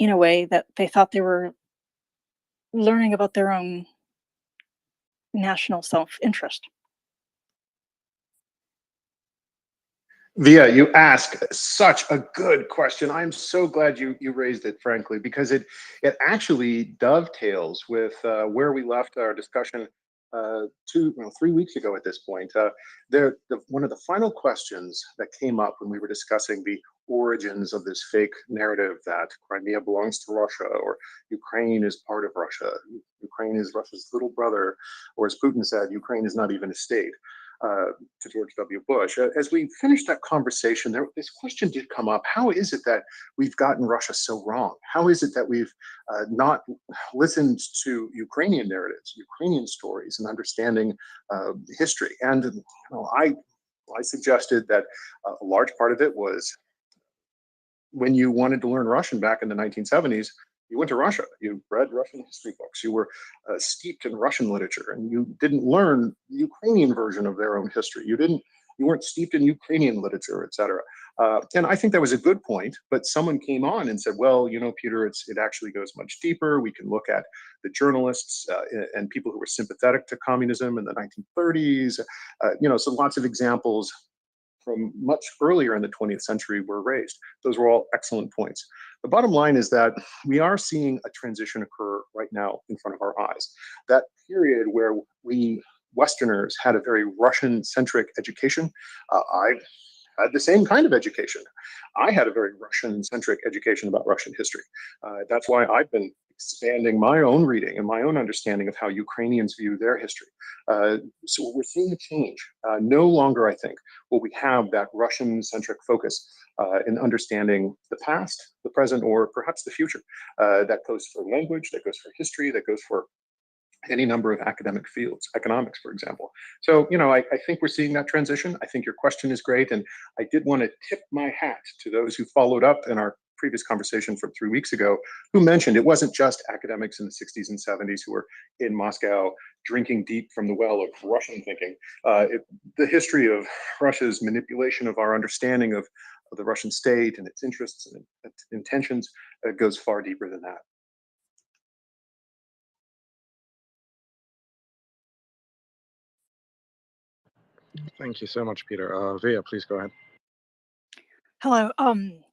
S13: in a way that they thought they were learning about their own national self-interest?
S19: Via, you ask such a good question. I'm so glad you raised it, frankly, because it actually dovetails with where we left our discussion 3 weeks ago at this point. One of the final questions that came up when we were discussing the origins of this fake narrative that Crimea belongs to Russia or Ukraine is part of Russia, Ukraine is Russia's little brother, or as Putin said, Ukraine is not even a state. To George W. Bush. As we finished that conversation, this question did come up. How is it that we've gotten Russia so wrong? How is it that we've not listened to Ukrainian narratives, Ukrainian stories, and understanding history? And I suggested that a large part of it was when you wanted to learn Russian back in the 1970s, you went to Russia, you read Russian history books, you were steeped in Russian literature, and you didn't learn the Ukrainian version of their own history. You weren't steeped in Ukrainian literature, et cetera. And I think that was a good point, but someone came on and said, well, Peter, it actually goes much deeper. We can look at the journalists and people who were sympathetic to communism in the 1930s. So lots of examples from much earlier in the 20th century were raised. Those were all excellent points. The bottom line is that we are seeing a transition occur right now in front of our eyes. That period where we Westerners had a very Russian-centric education, I had the same kind of education. I had a very Russian-centric education about Russian history. That's why I've been expanding my own reading and my own understanding of how Ukrainians view their history. So we're seeing a change. No longer, I think, will we have that Russian-centric focus in understanding the past, the present, or perhaps the future. That goes for language, that goes for history, that goes for any number of academic fields, economics, for example. So, I think we're seeing that transition. I think your question is great. And I did want to tip my hat to those who followed up in our previous conversation from 3 weeks ago, who mentioned it wasn't just academics in the 60s and 70s who were in Moscow drinking deep from the well of Russian thinking. The history of Russia's manipulation of our understanding of the Russian state and its interests and intentions goes far deeper than that.
S7: Thank you so much, Peter. Via, please go ahead.
S13: Hello.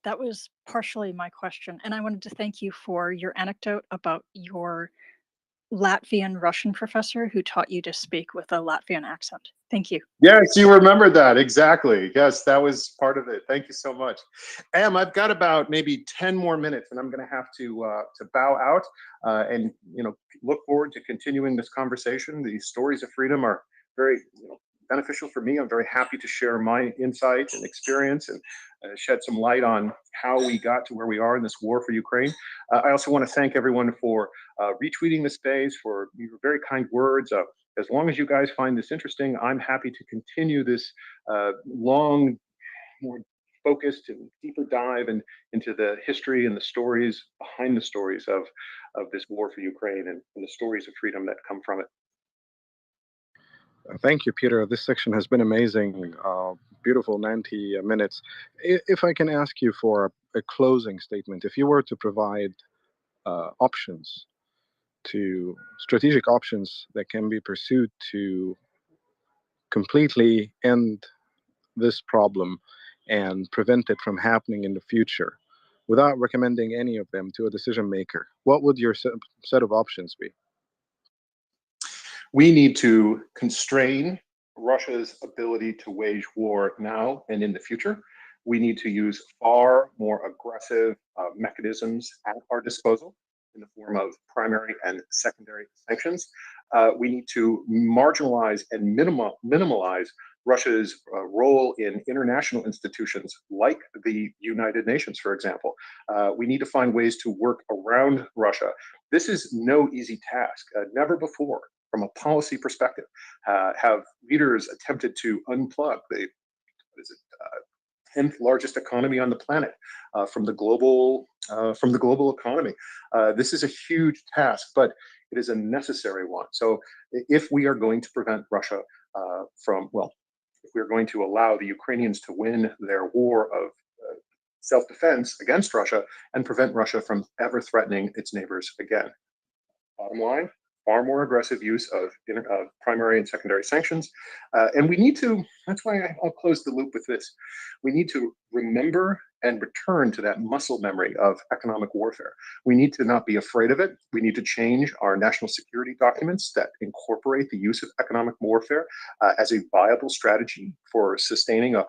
S13: That was partially my question, and I wanted to thank you for your anecdote about your Latvian Russian professor who taught you to speak with a Latvian accent. Thank you.
S19: Yes, you remembered that. Exactly. Yes, that was part of it. Thank you so much. I've got about maybe 10 more minutes and I'm going to have to bow out and, look forward to continuing this conversation. The stories of freedom are very beneficial for me. I'm very happy to share my insight and experience and shed some light on how we got to where we are in this war for Ukraine. I also want to thank everyone for retweeting the space, for your very kind words. As long as you guys find this interesting, I'm happy to continue this long, more focused and deeper dive into the history and the stories behind the stories of this war for Ukraine and the stories of freedom that come from it.
S7: Thank you, Peter. This section has been amazing. Beautiful 90 minutes. If I can ask you for a closing statement, if you were to provide strategic options that can be pursued to completely end this problem and prevent it from happening in the future, without recommending any of them to a decision maker, what would your set of options be?
S19: We need to constrain Russia's ability to wage war now and in the future. We need to use far more aggressive mechanisms at our disposal in the form of primary and secondary sanctions. We need to marginalize and minimalize Russia's role in international institutions like the United Nations, for example. We need to find ways to work around Russia. This is no easy task. Never before, from a policy perspective, have leaders attempted to unplug the 10th largest economy on the planet from the global economy. This is a huge task, but it is a necessary one. So if we are going to prevent Russia if we are going to allow the Ukrainians to win their war of self-defense against Russia and prevent Russia from ever threatening its neighbors again. Bottom line, far more aggressive use of primary and secondary sanctions. And we need to, that's why I'll close the loop with this. We need to remember and return to that muscle memory of economic warfare. We need to not be afraid of it. We need to change our national security documents that incorporate the use of economic warfare as a viable strategy for sustaining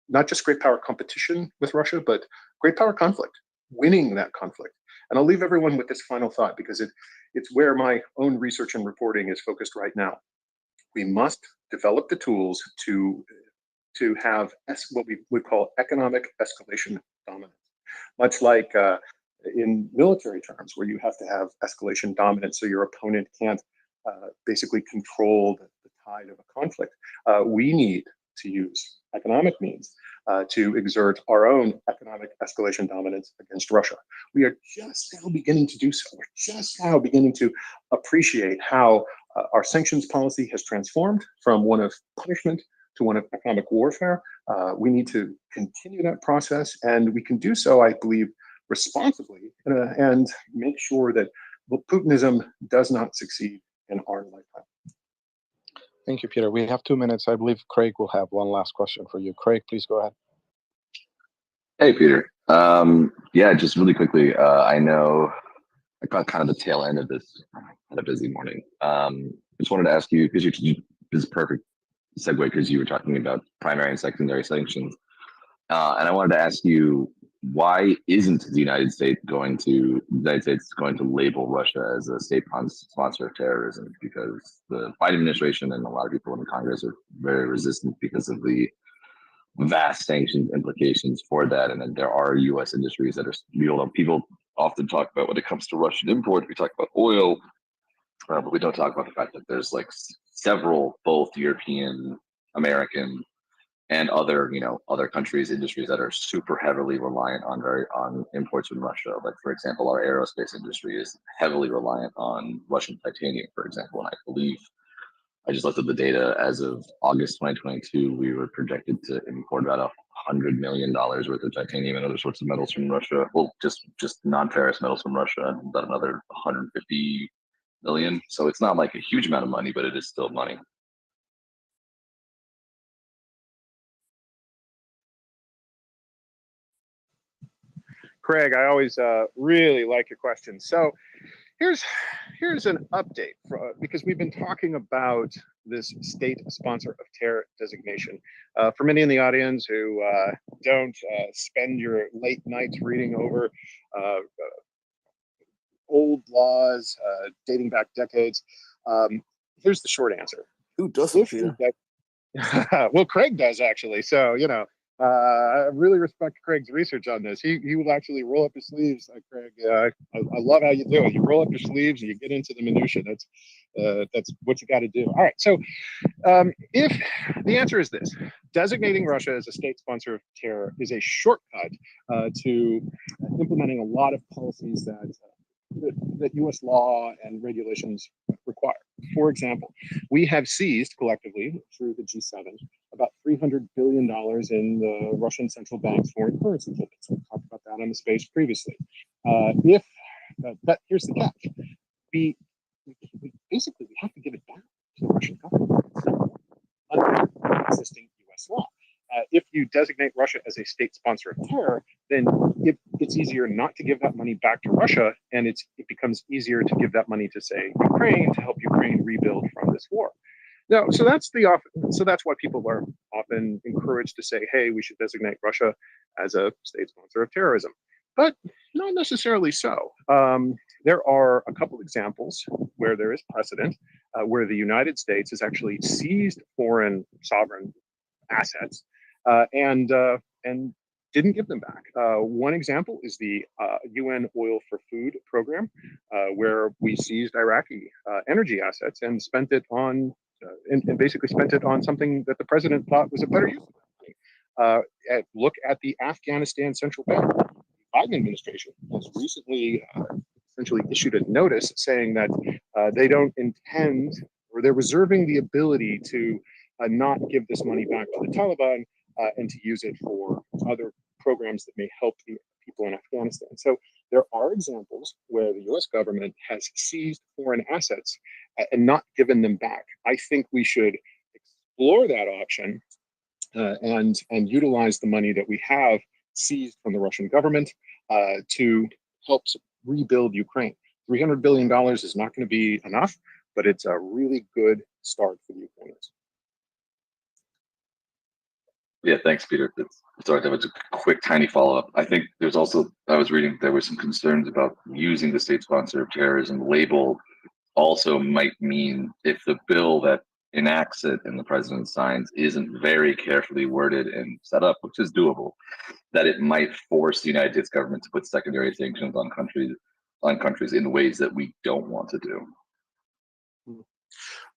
S19: not just great power competition with Russia, but great power conflict, winning that conflict. And I'll leave everyone with this final thought because it's where my own research and reporting is focused right now. We must develop the tools to have what we would call economic escalation dominance, much like in military terms, where you have to have escalation dominance so your opponent can't basically control the tide of a conflict. We need to use economic means to exert our own economic escalation dominance against Russia. We are just now beginning to do so. We're just now beginning to appreciate how our sanctions policy has transformed from one of punishment to one of economic warfare. We need to continue that process, and we can do so, I believe, responsibly and make sure that Putinism does not succeed in our lifetime.
S7: Thank you, Peter. We have 2 minutes. I believe Craig will have one last question for you. Craig, please go ahead.
S10: Hey, Peter. Yeah, just really quickly, I know I caught kind of the tail end of this. I had a busy morning. Just wanted to ask you, because this is perfect segue because you were talking about primary and secondary sanctions. And I wanted to ask you, why isn't the United States going to label Russia as a state sponsor of terrorism? Because the Biden administration and a lot of people in the Congress are very resistant because of the vast sanctions implications for that. And then there are U.S. industries that are, people often talk about when it comes to Russian import, we talk about oil, but we don't talk about the fact that there's like several, both European, American, and other countries, industries that are super heavily reliant on imports from Russia. Like, for example, our aerospace industry is heavily reliant on Russian titanium, for example. And I believe, I just looked at the data, as of August 2022, we were projected to import about $100 million worth of titanium and other sorts of metals from Russia. Well, just non-ferrous metals from Russia, about another 150 million. So it's not like a huge amount of money, but it is still money.
S19: Craig, I always really like your questions. So here's an update because we've been talking about this state sponsor of terror designation. For many in the audience who don't spend your late nights reading over old laws dating back decades, here's the short answer.
S8: Who doesn't, Peter?
S19: Well, Craig does actually. So, you know, I really respect Craig's research on this. He will actually roll up his sleeves, Craig. I love how you do it. You roll up your sleeves and you get into the minutia. That's what you got to do. All right. So, if the answer is this, designating Russia as a state sponsor of terror is a shortcut to implementing a lot of policies that U.S. law and regulations require. For example, we have seized collectively through the G7 about $300 billion in the Russian central bank's foreign currency holdings. We talked about that on the space previously. But here's the catch: we basically have to give it back to the Russian government under existing U.S. law. If you designate Russia as a state sponsor of terror, then it's easier not to give that money back to Russia, and it becomes easier to give that money to, say, Ukraine to help Ukraine rebuild from this war. Now, so that's why people are often encouraged to say, hey, we should designate Russia as a state sponsor of terrorism, but not necessarily so. There are a couple examples where there is precedent where the United States has actually seized foreign sovereign assets and didn't give them back. One example is the UN Oil for Food program, where we seized Iraqi energy assets and spent it on and basically spent it on something that the president thought was a better use of that money. Look at the Afghanistan Central Bank. The Biden administration has recently essentially issued a notice saying that they don't intend, or they're reserving the ability to not give this money back to the Taliban and to use it for other programs that may help the people in Afghanistan. So there are examples where the US government has seized foreign assets and not given them back. I think we should explore that option and utilize the money that we have seized from the Russian government to help rebuild Ukraine. $300 billion is not going to be enough, but it's a really good start for the Ukrainians.
S10: Yeah, thanks, Peter. Sorry, that was a quick, tiny follow-up. I think there's also, I was reading, there were some concerns about using the state sponsor of terrorism label also might mean if the bill that enacts it and the president signs isn't very carefully worded and set up, which is doable, that it might force the United States government to put secondary sanctions on countries in ways that we don't want to do.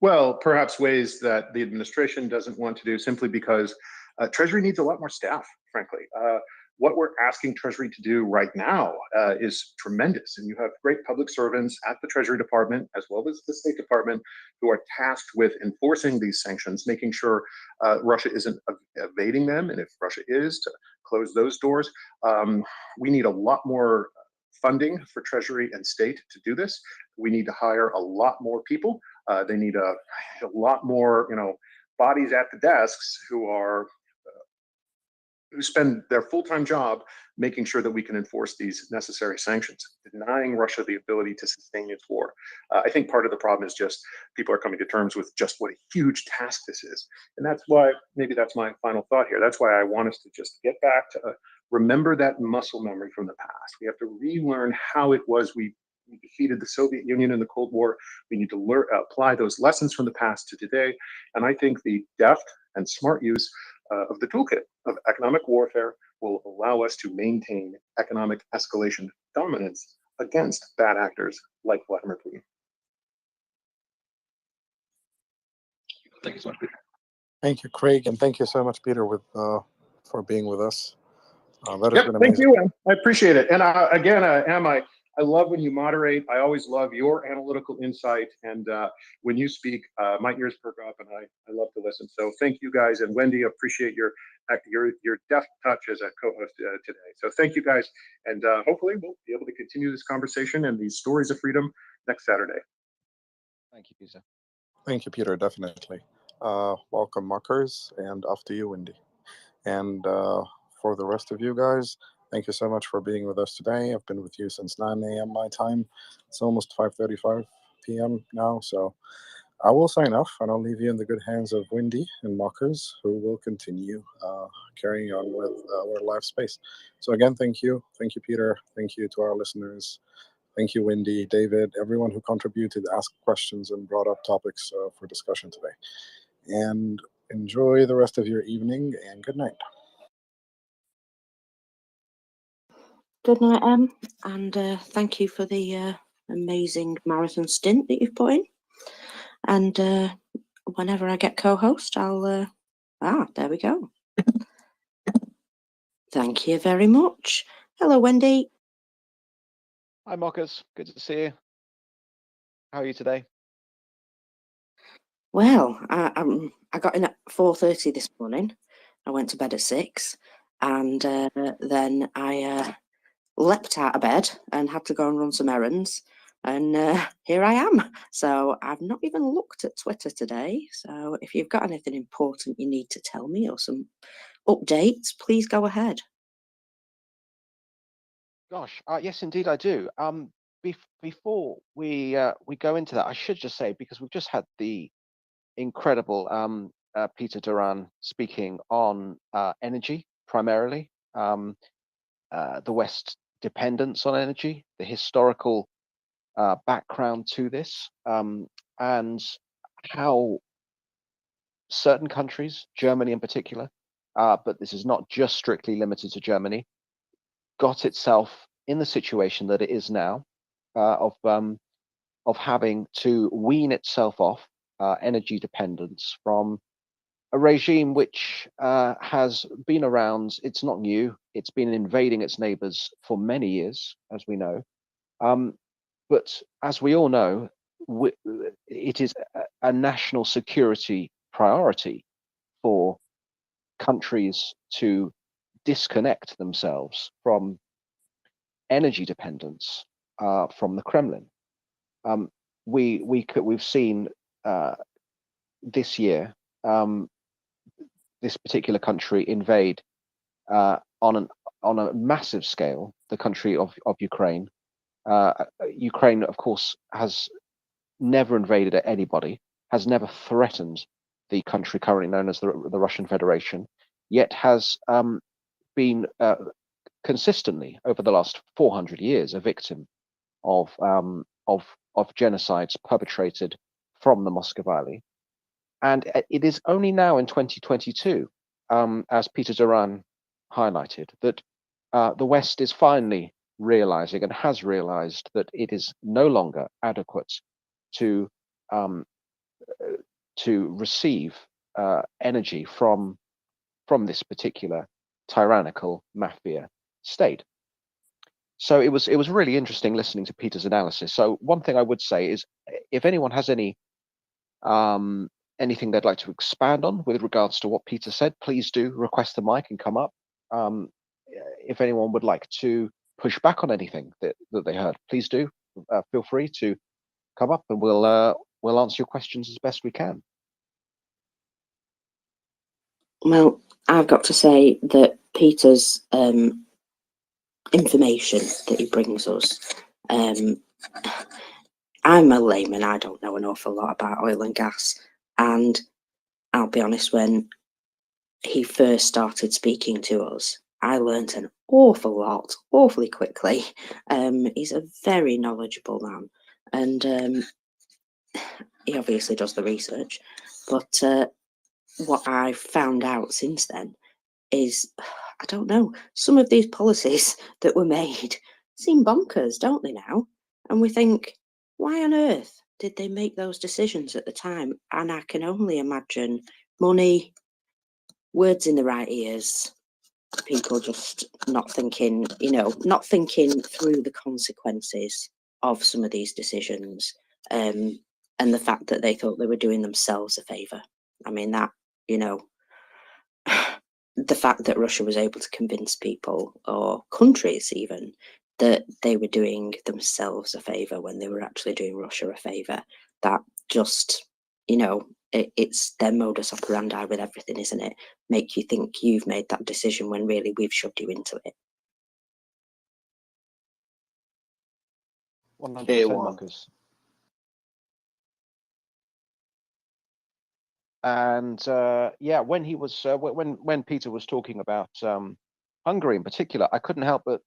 S19: Well, perhaps ways that the administration doesn't want to do simply because Treasury needs a lot more staff, frankly. What we're asking Treasury to do right now is tremendous. And you have great public servants at the Treasury Department, as well as the State Department, who are tasked with enforcing these sanctions, making sure Russia isn't evading them. And if Russia is, to close those doors. We need a lot more funding for Treasury and State to do this. We need to hire a lot more people. They need a lot more, bodies at the desks who spend their full-time job making sure that we can enforce these necessary sanctions, denying Russia the ability to sustain its war. I think part of the problem is just people are coming to terms with just what a huge task this is. And that's why, maybe that's my final thought here. That's why I want us to just get back to remember that muscle memory from the past. We have to relearn how it was we defeated the Soviet Union in the Cold War. We need to apply those lessons from the past to today. And I think the deft and smart use of the toolkit of economic warfare will allow us to maintain economic escalation dominance against bad actors like Vladimir Putin.
S10: Thank you so much, Peter.
S7: Thank you, Craig, and thank you so much, Peter, for being with us. That has
S19: Yep,
S7: been
S19: thank
S7: amazing.
S19: you, Em. I appreciate it. And again, Em, I love when you moderate. I always love your analytical insight. And when you speak, my ears perk up and I love to listen. So thank you guys. And Wendy, I appreciate your fact, your deft touch as a co-host today. So thank you guys, and hopefully we'll be able to continue this conversation and these stories of freedom next Saturday.
S15: Thank you, Peter.
S7: Thank you, Peter. Definitely. Welcome, Markers, and off to you, Wendy. And for the rest of you guys, thank you so much for being with us today. I've been with you since 9 a.m. my time. It's almost 5:35 p.m. now, so I will sign off, and I'll leave you in the good hands of Wendy and Markers, who will continue carrying on with our live space. So again, thank you. Thank you, Peter. Thank you to our listeners. Thank you, Wendy, David, everyone who contributed, asked questions, and brought up topics for discussion today. And enjoy the rest of your evening, and good night.
S2: Good night, Em, and thank you for the amazing marathon stint that you've put in. And whenever I get co-host, I'll there we go. Thank you very much. Hello, Wendy.
S15: Hi, Marcus. Good to see you. How are you today?
S2: Well, I got in at 4:30 this morning. I went to bed at 6, and then I leapt out of bed and had to go and run some errands. And here I am. So I've not even looked at Twitter today. So if you've got anything important you need to tell me or some updates, please go ahead.
S15: Gosh, yes, indeed, I do. Before we go into that, I should just say, because we've just had the incredible Peter Duran speaking on energy primarily, the West dependence on energy, the historical background to this, and how certain countries, Germany in particular, but this is not just strictly limited to Germany, got itself in the situation that it is now, of having to wean itself off energy dependence from a regime which has been around. It's not new. It's been invading its neighbors for many years, as we know. But as we all know, it is a national security priority for countries to disconnect themselves from energy dependence from the Kremlin. We've seen this year this particular country invade on a massive scale the country of Ukraine. Ukraine, of course, has never invaded anybody, has never threatened the country currently known as the Russian Federation, yet has been consistently over the last 400 years a victim of genocides perpetrated from the Muscovite. And it is only now in 2022, as Peter Duran highlighted, that the West is finally realizing and has realized that it is no longer adequate to receive energy from this particular tyrannical mafia state. So it was really interesting listening to Peter's analysis. So one thing I would say is, if anyone has any anything they'd like to expand on with regards to what Peter said, please do request the mic and come up. If anyone would like to push back on anything that they heard, please do. Feel free to come up, and we'll answer your questions as best we can.
S2: Well, I've got to say that Peter's information that he brings us, I'm a layman, I don't know an awful lot about oil and gas, and I'll be honest, when he first started speaking to us, I learnt an awful lot, awfully quickly. He's a very knowledgeable man, and he obviously does the research, but what I've found out since then is, I don't know, some of these policies that were made seem bonkers, don't they now? And we think, why on earth did they make those decisions at the time? And I can only imagine money, words in the right ears, people just not thinking, not thinking through the consequences of some of these decisions, and the fact that they thought they were doing themselves a favour. I mean, that,
S21: the fact that Russia was able to convince people, or countries even, that they were doing themselves a favour when they were actually doing Russia a favour, that just, it's their modus operandi with everything, isn't it? Make you think you've made that decision when really we've shoved you into it.
S15: 100%, Marcus. And yeah, when he was when Peter was talking about Hungary in particular, I couldn't help but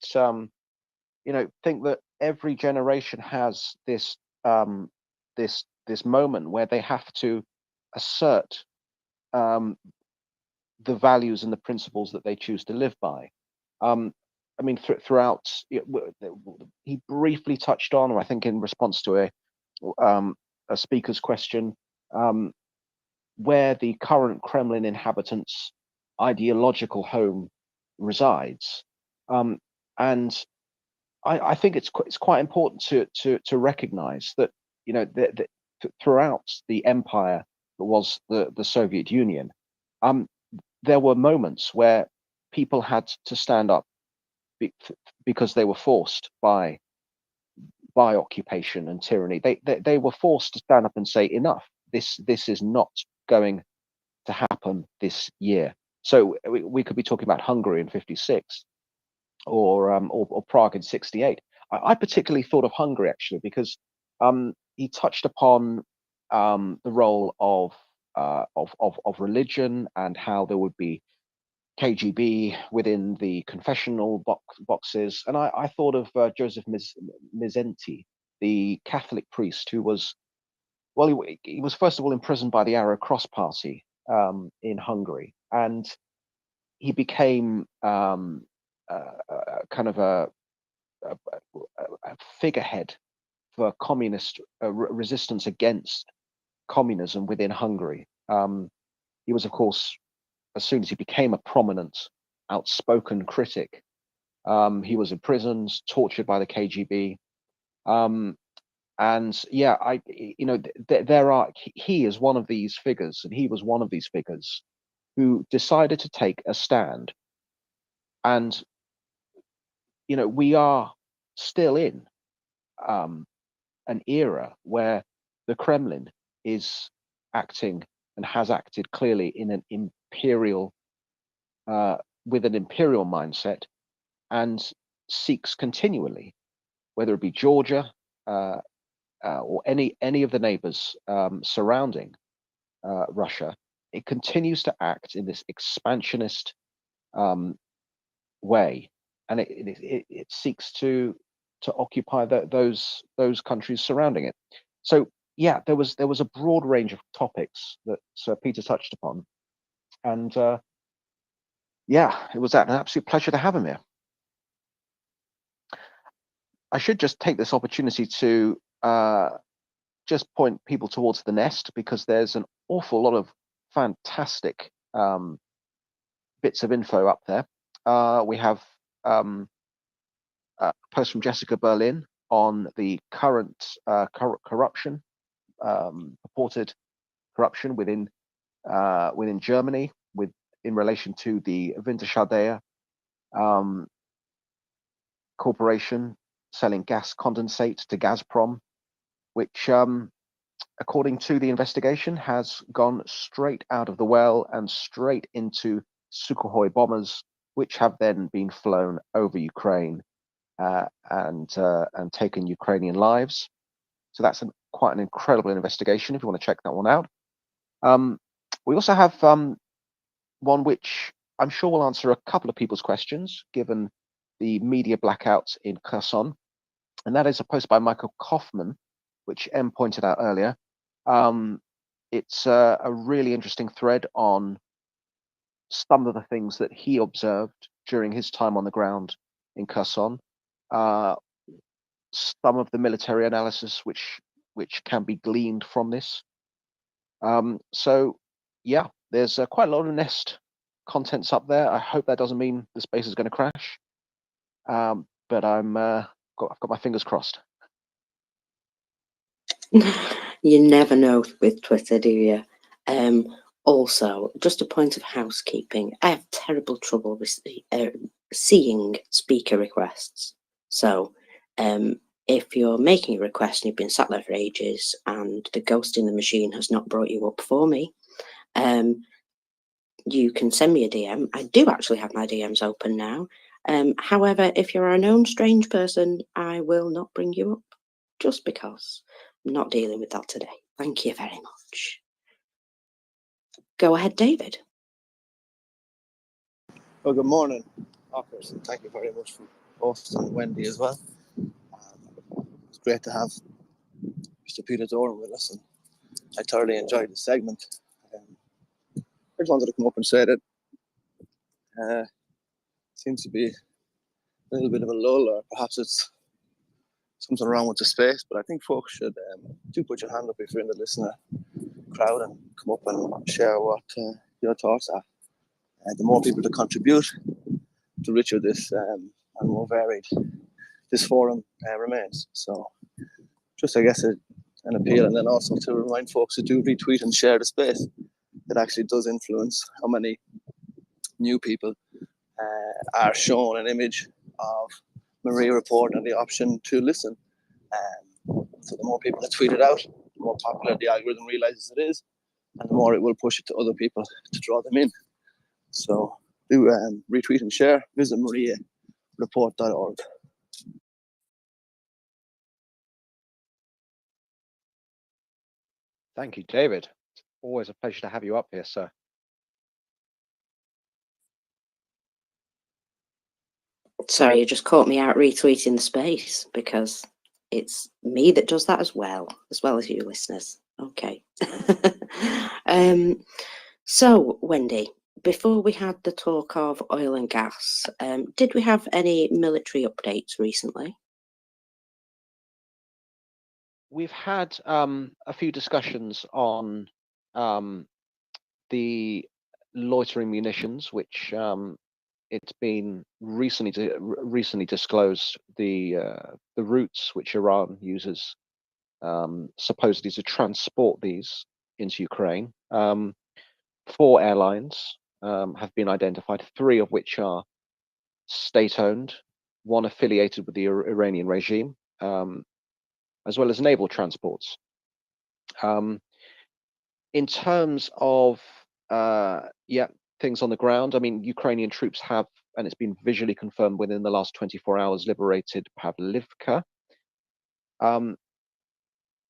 S15: think that every generation has this this moment where they have to assert the values and the principles that they choose to live by. I mean, throughout, he briefly touched on, or I think in response to a speaker's question, where the current Kremlin inhabitants' ideological home resides, and I think it's quite important to recognise that throughout the empire that was the Soviet Union, there were moments where people had to stand up because they were forced by occupation and tyranny. They were forced to stand up and say, enough. This is not going to happen this year. So we could be talking about Hungary in '56, or Prague in '68. I particularly thought of Hungary actually because he touched upon the role of religion and how there would be KGB within the confessional boxes, and I thought of Joseph Mizenti, the Catholic priest who was, well, he was first of all imprisoned by the Arrow Cross Party in Hungary, and he became kind of a figurehead for communist resistance against communism within Hungary. He was, of course, as soon as he became a prominent, outspoken critic, he was imprisoned, tortured by the KGB. And yeah, he is one of these figures, and he was one of these figures who decided to take a stand. And we are still in an era where the Kremlin is acting and has acted clearly in an imperial, with an imperial mindset, and seeks continually, whether it be Georgia or any of the neighbors surrounding Russia, it continues to act in this expansionist way, and it seeks to occupy those countries surrounding it. So yeah, there was a broad range of topics that Peter touched upon, and yeah, it was an absolute pleasure to have him here. I should just take this opportunity to just point people towards the Nest, because there's an awful lot of fantastic bits of info up there. We have a post from Jessica Berlin on the current corruption, purported corruption within Germany, in relation to the Wintershall corporation selling gas condensate to Gazprom, which, according to the investigation, has gone straight out of the well and straight into Sukhoi bombers, which have then been flown over Ukraine and taken Ukrainian lives. So that's quite an incredible investigation if you want to check that one out. We also have one which I'm sure will answer a couple of people's questions, given the media blackouts in Kherson, and that is a post by Michael Kaufman, which Em pointed out earlier. It's a really interesting thread on some of the things that he observed during his time on the ground in Kherson, some of the military analysis which can be gleaned from this. So yeah, there's quite a lot of Nest contents up there. I hope that doesn't mean the space is going to crash, but I've got my fingers crossed.
S21: You never know with Twitter, do you? Also, just a point of housekeeping, I have terrible trouble with seeing speaker requests. So if you're making a request and you've been sat there for ages and the ghost in the machine has not brought you up for me, you can send me a DM. I do actually have my DMs open now. However, if you're a known strange person, I will not bring you up just because I'm not dealing with that today. Thank you very much. Go ahead, David.
S8: Well, good morning, Ockers, and thank you very much for hosting Wendy as well. It's great to have Mr. Peter Doran with us, and I thoroughly enjoyed the segment. I just wanted to come up and say that seems to be a little bit of a lull, or perhaps it's something wrong with the space, but I think folks should do put your hand up if you're in the listener crowd and come up and share what your thoughts are. The more people to contribute, the richer this and more varied this forum remains. So just, I guess, an appeal, and then also to remind folks to do retweet and share the space. It actually does influence how many new people are shown an image of MriyaReport and the option to listen. So the more people that tweet it out, the more popular the algorithm realizes it is, and the more it will push it to other people to draw them in. So do retweet and share. Visit MriyaReport.org.
S15: Thank you, David. Always a pleasure to have you up here, sir.
S21: Sorry, you just caught me out retweeting the space because it's me that does that as well as you listeners. Okay. So, Wendy, before we had the talk of oil and gas, did we have any military updates recently?
S15: We've had a few discussions on the loitering munitions, which it's been recently disclosed the routes which Iran uses supposedly to transport these into Ukraine. 4 airlines have been identified, 3 of which are state-owned, 1 affiliated with the Iranian regime, as well as naval transports. In terms of things on the ground, I mean, Ukrainian troops have, and it's been visually confirmed within the last 24 hours, liberated Pavlivka.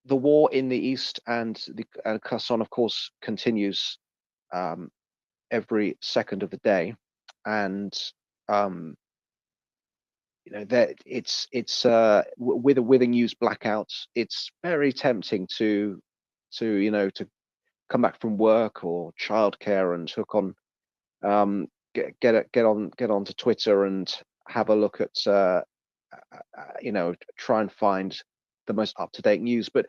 S15: The war in the east and Kherson, of course, continues every second of the day, and that it's with a news blackout, it's very tempting to come back from work or childcare and hook on get onto Twitter and have a look at try and find the most up-to-date news. But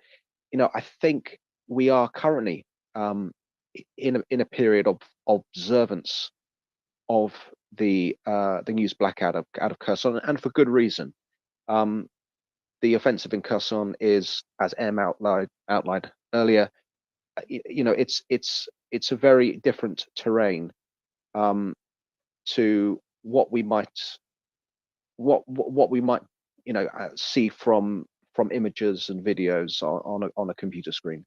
S15: I think we are currently in a period of observance of the news blackout out of Kherson, and for good reason. The offensive in Kherson is, as Em outlined earlier, it's a very different terrain to what we might see from images and videos on a computer screen.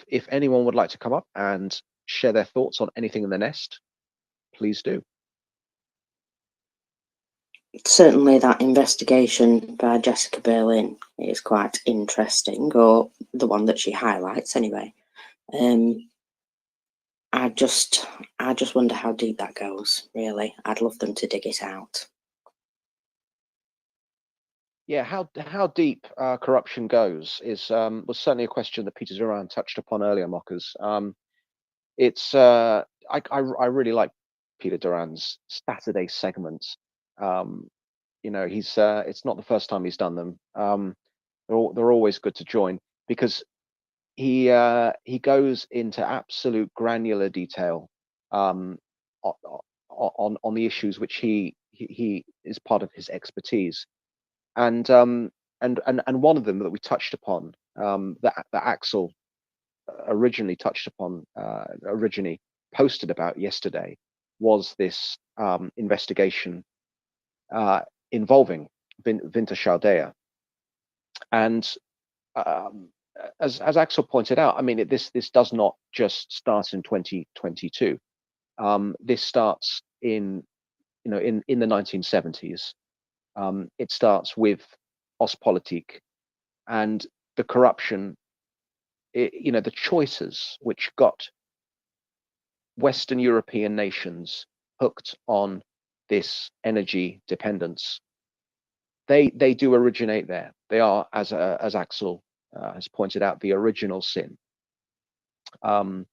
S15: If anyone would like to come up and share their thoughts on anything in the nest, please do.
S21: Certainly that investigation by Jessica Berlin is quite interesting, or the one that she highlights anyway. I just wonder how deep that goes, really. I'd love them to dig it out.
S15: Yeah, how deep corruption goes is was certainly a question that Peter Duran touched upon earlier, Mockers. It's I really like Peter Duran's Saturday segments. He's it's not the first time he's done them. They're always good to join because he goes into absolute granular detail on the issues which he is part of his expertise. And one of them that we touched upon, that Axel originally touched upon, originally posted about yesterday, was this investigation involving Wintershaldea. And as Axel pointed out, I mean, this does not just start in 2022. This starts in the 1970s. It starts with Ostpolitik and the corruption, the choices which got Western European nations hooked on this energy dependence. They do originate there. They are, as Axel has pointed out, the original sin. And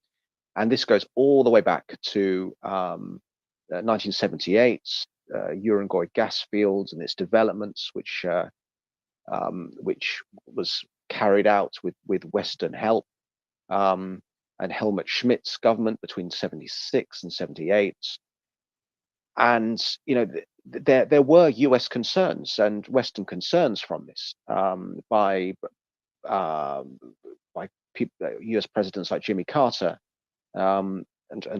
S15: this goes all the way back to 1978, Urengoy gas fields and its developments, which was carried out with Western help, and Helmut Schmidt's government between 76 and 78. And there were US concerns and Western concerns from this, by US presidents like Jimmy Carter, and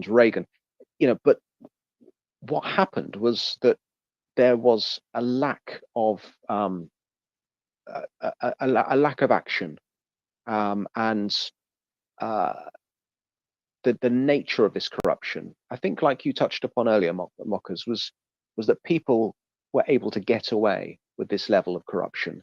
S15: Reagan. But what happened was that there was a lack of action, and the nature of this corruption, I think, like you touched upon earlier, Mockers, was that people were able to get away with this level of corruption,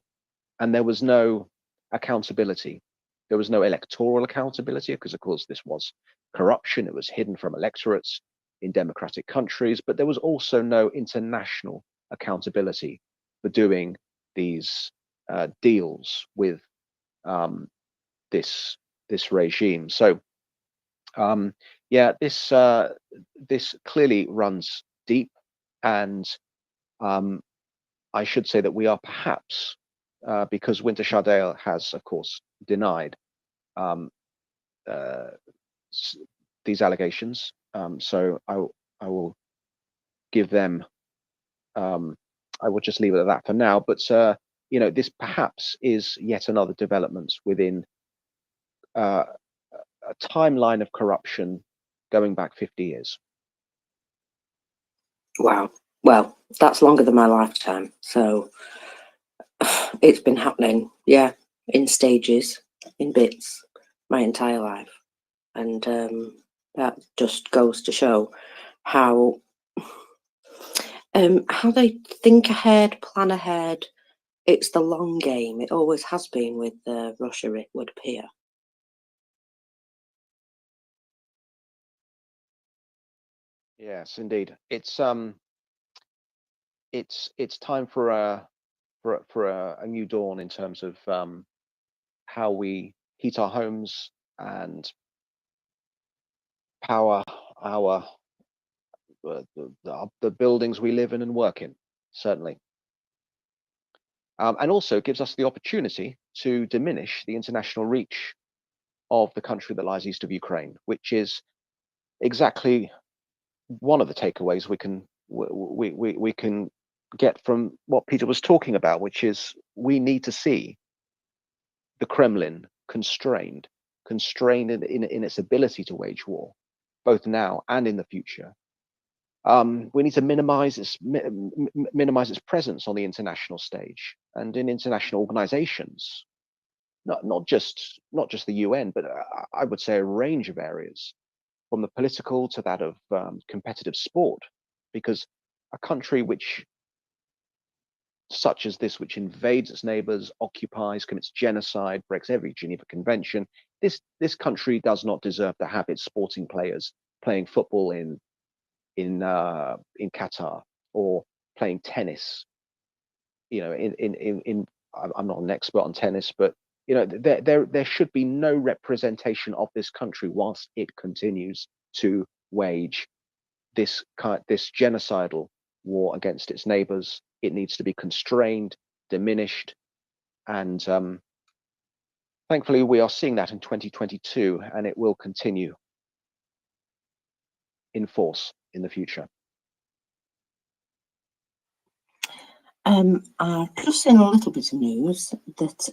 S15: and there was no accountability. There was no electoral accountability, because, of course, this was corruption. It was hidden from electorates in democratic countries, but there was also no international accountability for doing these deals with this regime. So, this clearly runs deep, and I should say that we are perhaps, because Wintershaldea has, of course, denied these allegations. So I will give them. I will just leave it at that for now. But this perhaps is yet another development within a timeline of corruption going back 50 years.
S21: Wow. Well, that's longer than my lifetime. So it's been happening, in stages, in bits, my entire life. And that just goes to show how they think ahead, plan ahead. It's the long game. It always has been with Russia, it would appear.
S15: Yes, indeed. It's time for a new dawn in terms of how we heat our homes and power the buildings we live in and work in, certainly. And also gives us the opportunity to diminish the international reach of the country that lies east of Ukraine, which is exactly one of the takeaways we can get from what Peter was talking about, which is we need to see the Kremlin constrained in its ability to wage war, both now and in the future. We need to minimize its presence on the international stage and in international organizations, not just the UN, but I would say a range of areas, from the political to that of competitive sport, because a country such as this, which invades its neighbors, occupies, commits genocide, breaks every Geneva Convention, this country does not deserve to have its sporting players playing football in Qatar, or playing tennis. I'm not an expert on tennis, but there should be no representation of this country whilst it continues to wage this genocidal war against its neighbors. It needs to be constrained, diminished, and thankfully we are seeing that in 2022, and it will continue in force in the future.
S21: I've just seen a little bit of news that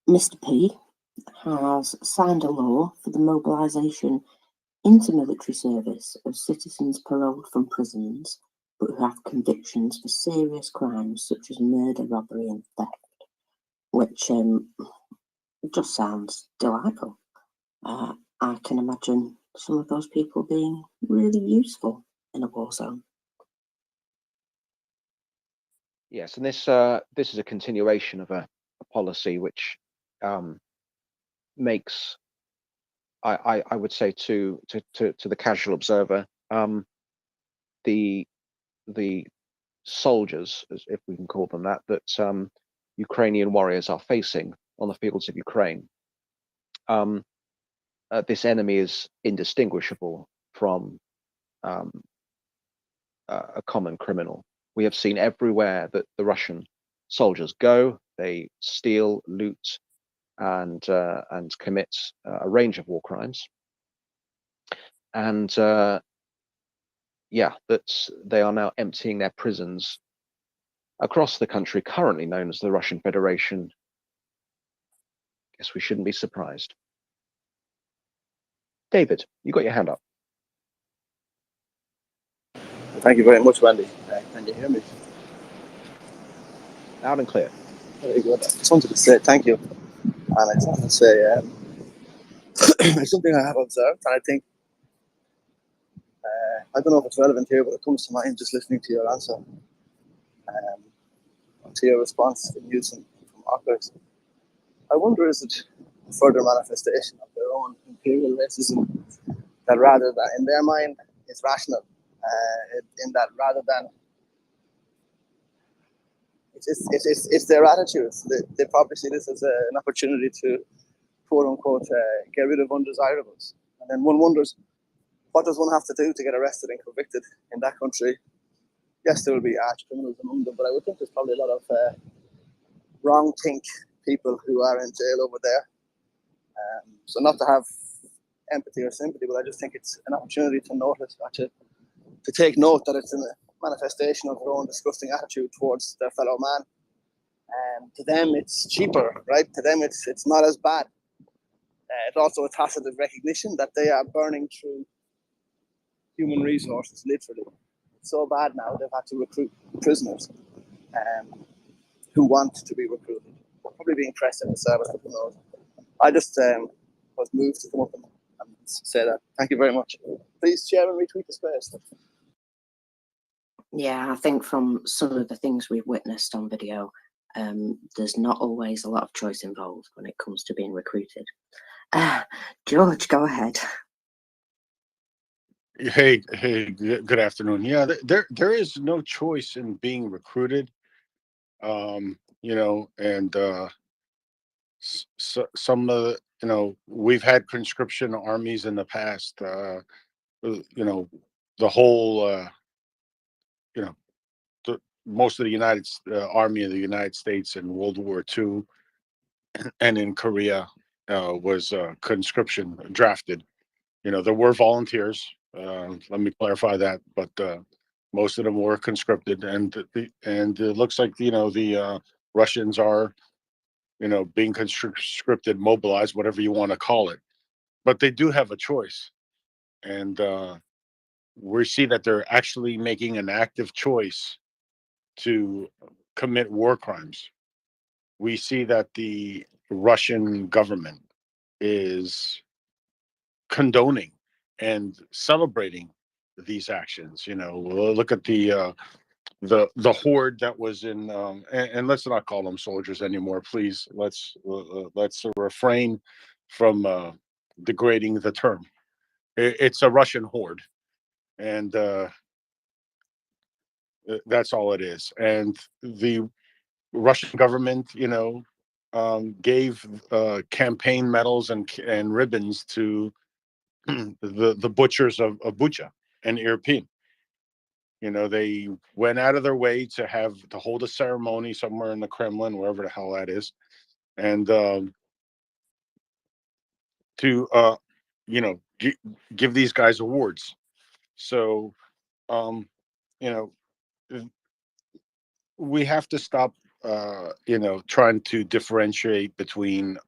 S21: Mr. P has signed a law for the mobilisation into military service of citizens paroled from prisons but who have convictions for serious crimes such as murder, robbery and theft, which just sounds delightful. I can imagine some of those people being really useful in a war zone.
S15: Yes, and this is a continuation of a policy which makes, I would say to the casual observer, the soldiers, if we can call them that Ukrainian warriors are facing on the fields of Ukraine. This enemy is indistinguishable from a common criminal. We have seen everywhere that the Russian soldiers go, they steal, loot, and commit a range of war crimes. And yeah, that they are now emptying their prisons across the country, currently known as the Russian Federation. Guess we shouldn't be surprised. David, you got your hand up.
S8: Thank you very much, Wendy. Can you hear me?
S15: Loud and clear.
S8: Very good. I just wanted to say thank you. And I just want to say it's something I have observed, and I think, I don't know if it's relevant here, but it comes to mind just listening to your answer, to your response to news from Ockers. I wonder, is it a further manifestation of their own imperial racism that rather than, in their mind, it's rational, in that rather than, it's their attitudes. They probably see this as an opportunity to, quote unquote, get rid of undesirables. And then one wonders, what does one have to do to get arrested and convicted in that country? Yes, there will be arch criminals among them, but I would think there's probably a lot of wrong think people who are in jail over there. So not to have empathy or sympathy, but I just think it's an opportunity to notice, to take note that it's a manifestation of their own disgusting attitude towards their fellow man. And to them, it's cheaper, right? To them, it's not as bad. It's also a tacit recognition that they are burning through human resources, literally. It's so bad now, they've had to recruit prisoners who want to be recruited. Probably being pressed in the service, who knows. I just was moved to come up and say that. Thank you very much. Please share and retweet the space.
S21: Yeah, I think from some of the things we've witnessed on video, there's not always a lot of choice involved when it comes to being recruited. George, go ahead.
S17: Hey, good afternoon. Yeah, there is no choice in being recruited. You know, and some of the, you know, we've had conscription armies in the past. You know, the whole, you know, most of the Army of the United States in World War II and in Korea was conscription drafted. You know, there were volunteers. Let me clarify that, but most of them were conscripted, and it looks like, you know, the Russians are, you know, being conscripted, mobilized, whatever you want to call it. But they do have a choice, and we see that they're actually making an active choice to commit war crimes. We see that the Russian government is condoning and celebrating these actions. You know, look at the horde that was in, and let's not call them soldiers anymore, please. Let's refrain from degrading the term. It's a Russian horde, and that's all it is. And the Russian government, you know, gave campaign medals and ribbons to the butchers of Bucha and Irpin. You know, they went out of their way to hold a ceremony somewhere in the Kremlin, wherever the hell that is, and to you know, give these guys awards. So, you know, we have to stop, trying to differentiate between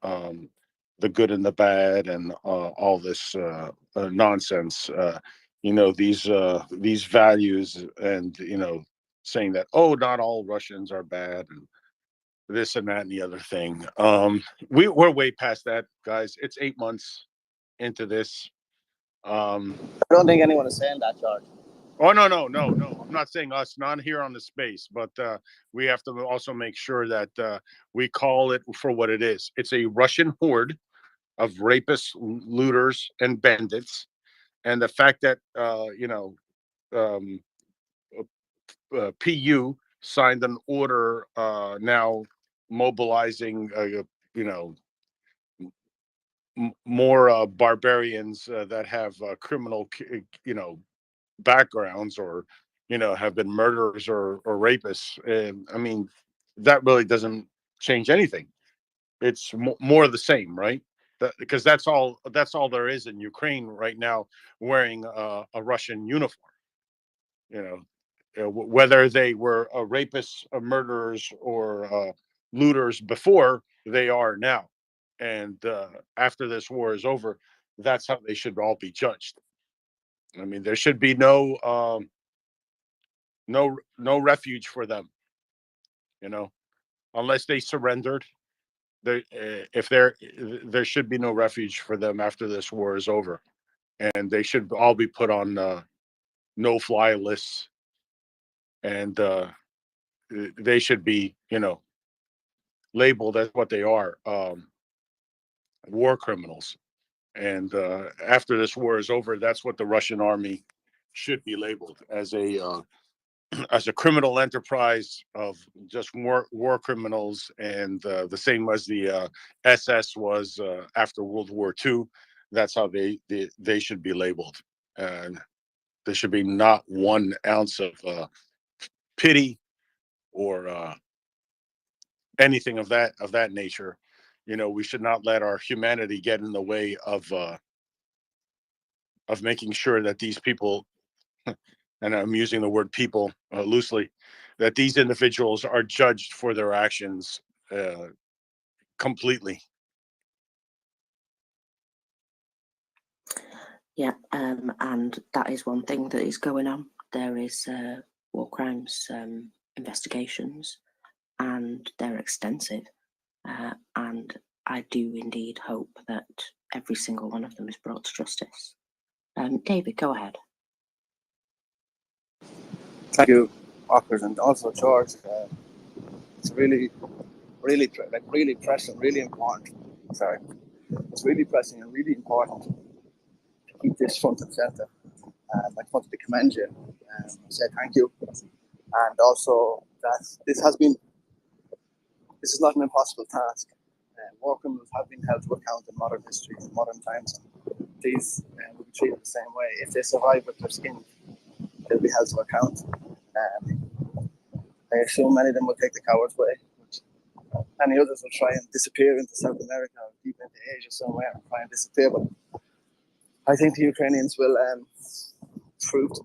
S17: the good and the bad and all this nonsense. These values and saying that, oh, not all Russians are bad and this and that and the other thing. We're way past that, guys. It's 8 months into this.
S8: I don't think anyone is saying that, George.
S17: Oh, no. I'm not saying us, not here on the space, but we have to also make sure that we call it for what it is. It's a Russian horde of rapists, looters, and bandits. And the fact that, PU signed an order now mobilizing, more barbarians that have criminal, backgrounds or, have been murderers or rapists. And I mean, that really doesn't change anything. It's more of the same, right? Because that's all there is in Ukraine right now, wearing a Russian uniform. Whether they were rapists, murderers, or looters before, they are now. And after this war is over, that's how they should all be judged. I mean, there should be no refuge for them. Unless they surrendered. There should be no refuge for them after this war is over, and they should all be put on no-fly lists, and they should be, labeled as what they are, war criminals. And after this war is over, that's what the Russian army should be labeled, as a as a criminal enterprise of just war criminals, and the same as the SS was after World War II. That's how they should be labeled, and there should be not 1 ounce of pity or anything of that nature. We should not let our humanity get in the way of making sure that these people, and I'm using the word people loosely, that these individuals are judged for their actions completely.
S21: Yeah, and that is one thing that is going on. There is war crimes investigations, and they're extensive. And I do indeed hope that every single one of them is brought to justice. David, go ahead.
S8: Thank you, Ockers, and also George. It's really pressing, really important. Sorry, it's really pressing and really important to keep this front and center. I wanted to commend you and say thank you, and also that this is not an impossible task. War criminals have been held to account in modern history, in modern times. These will be treated the same way. If they survive with their skin, they'll be held to account. I assume many of them will take the coward's way. Many others will try and disappear into South America or deep into Asia somewhere and try and disappear. But I think the Ukrainians will prove to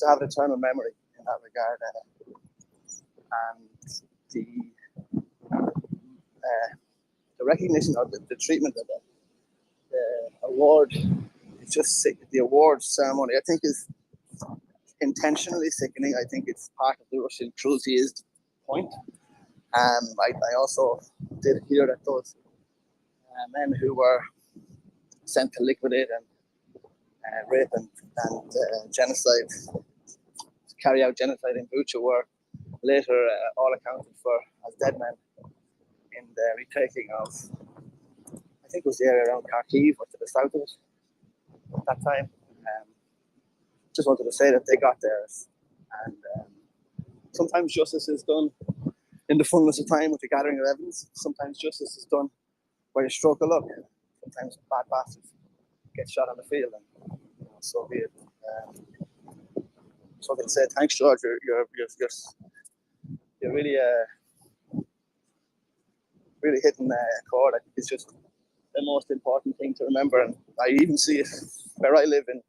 S8: have an eternal memory in that regard. And the recognition of the treatment of the award is just sick. The award ceremony, I think, is intentionally sickening. I think it's part of the Russian cruelty is the point. I also did hear that those men who were sent to liquidate and rape and genocide, to carry out genocide in Bucha, were later all accounted for as dead men in the retaking of, I think it was the area around Kharkiv or to the south of it at that time. Just wanted to say that they got theirs. And sometimes justice is done in the fullness of time with the gathering of evidence. Sometimes justice is done by a stroke of luck. Sometimes bad bastards get shot on the field, and so be it. So I can say thanks, George. You're really really hitting the chord. I think it's just the most important thing to remember, and I even see it where I live in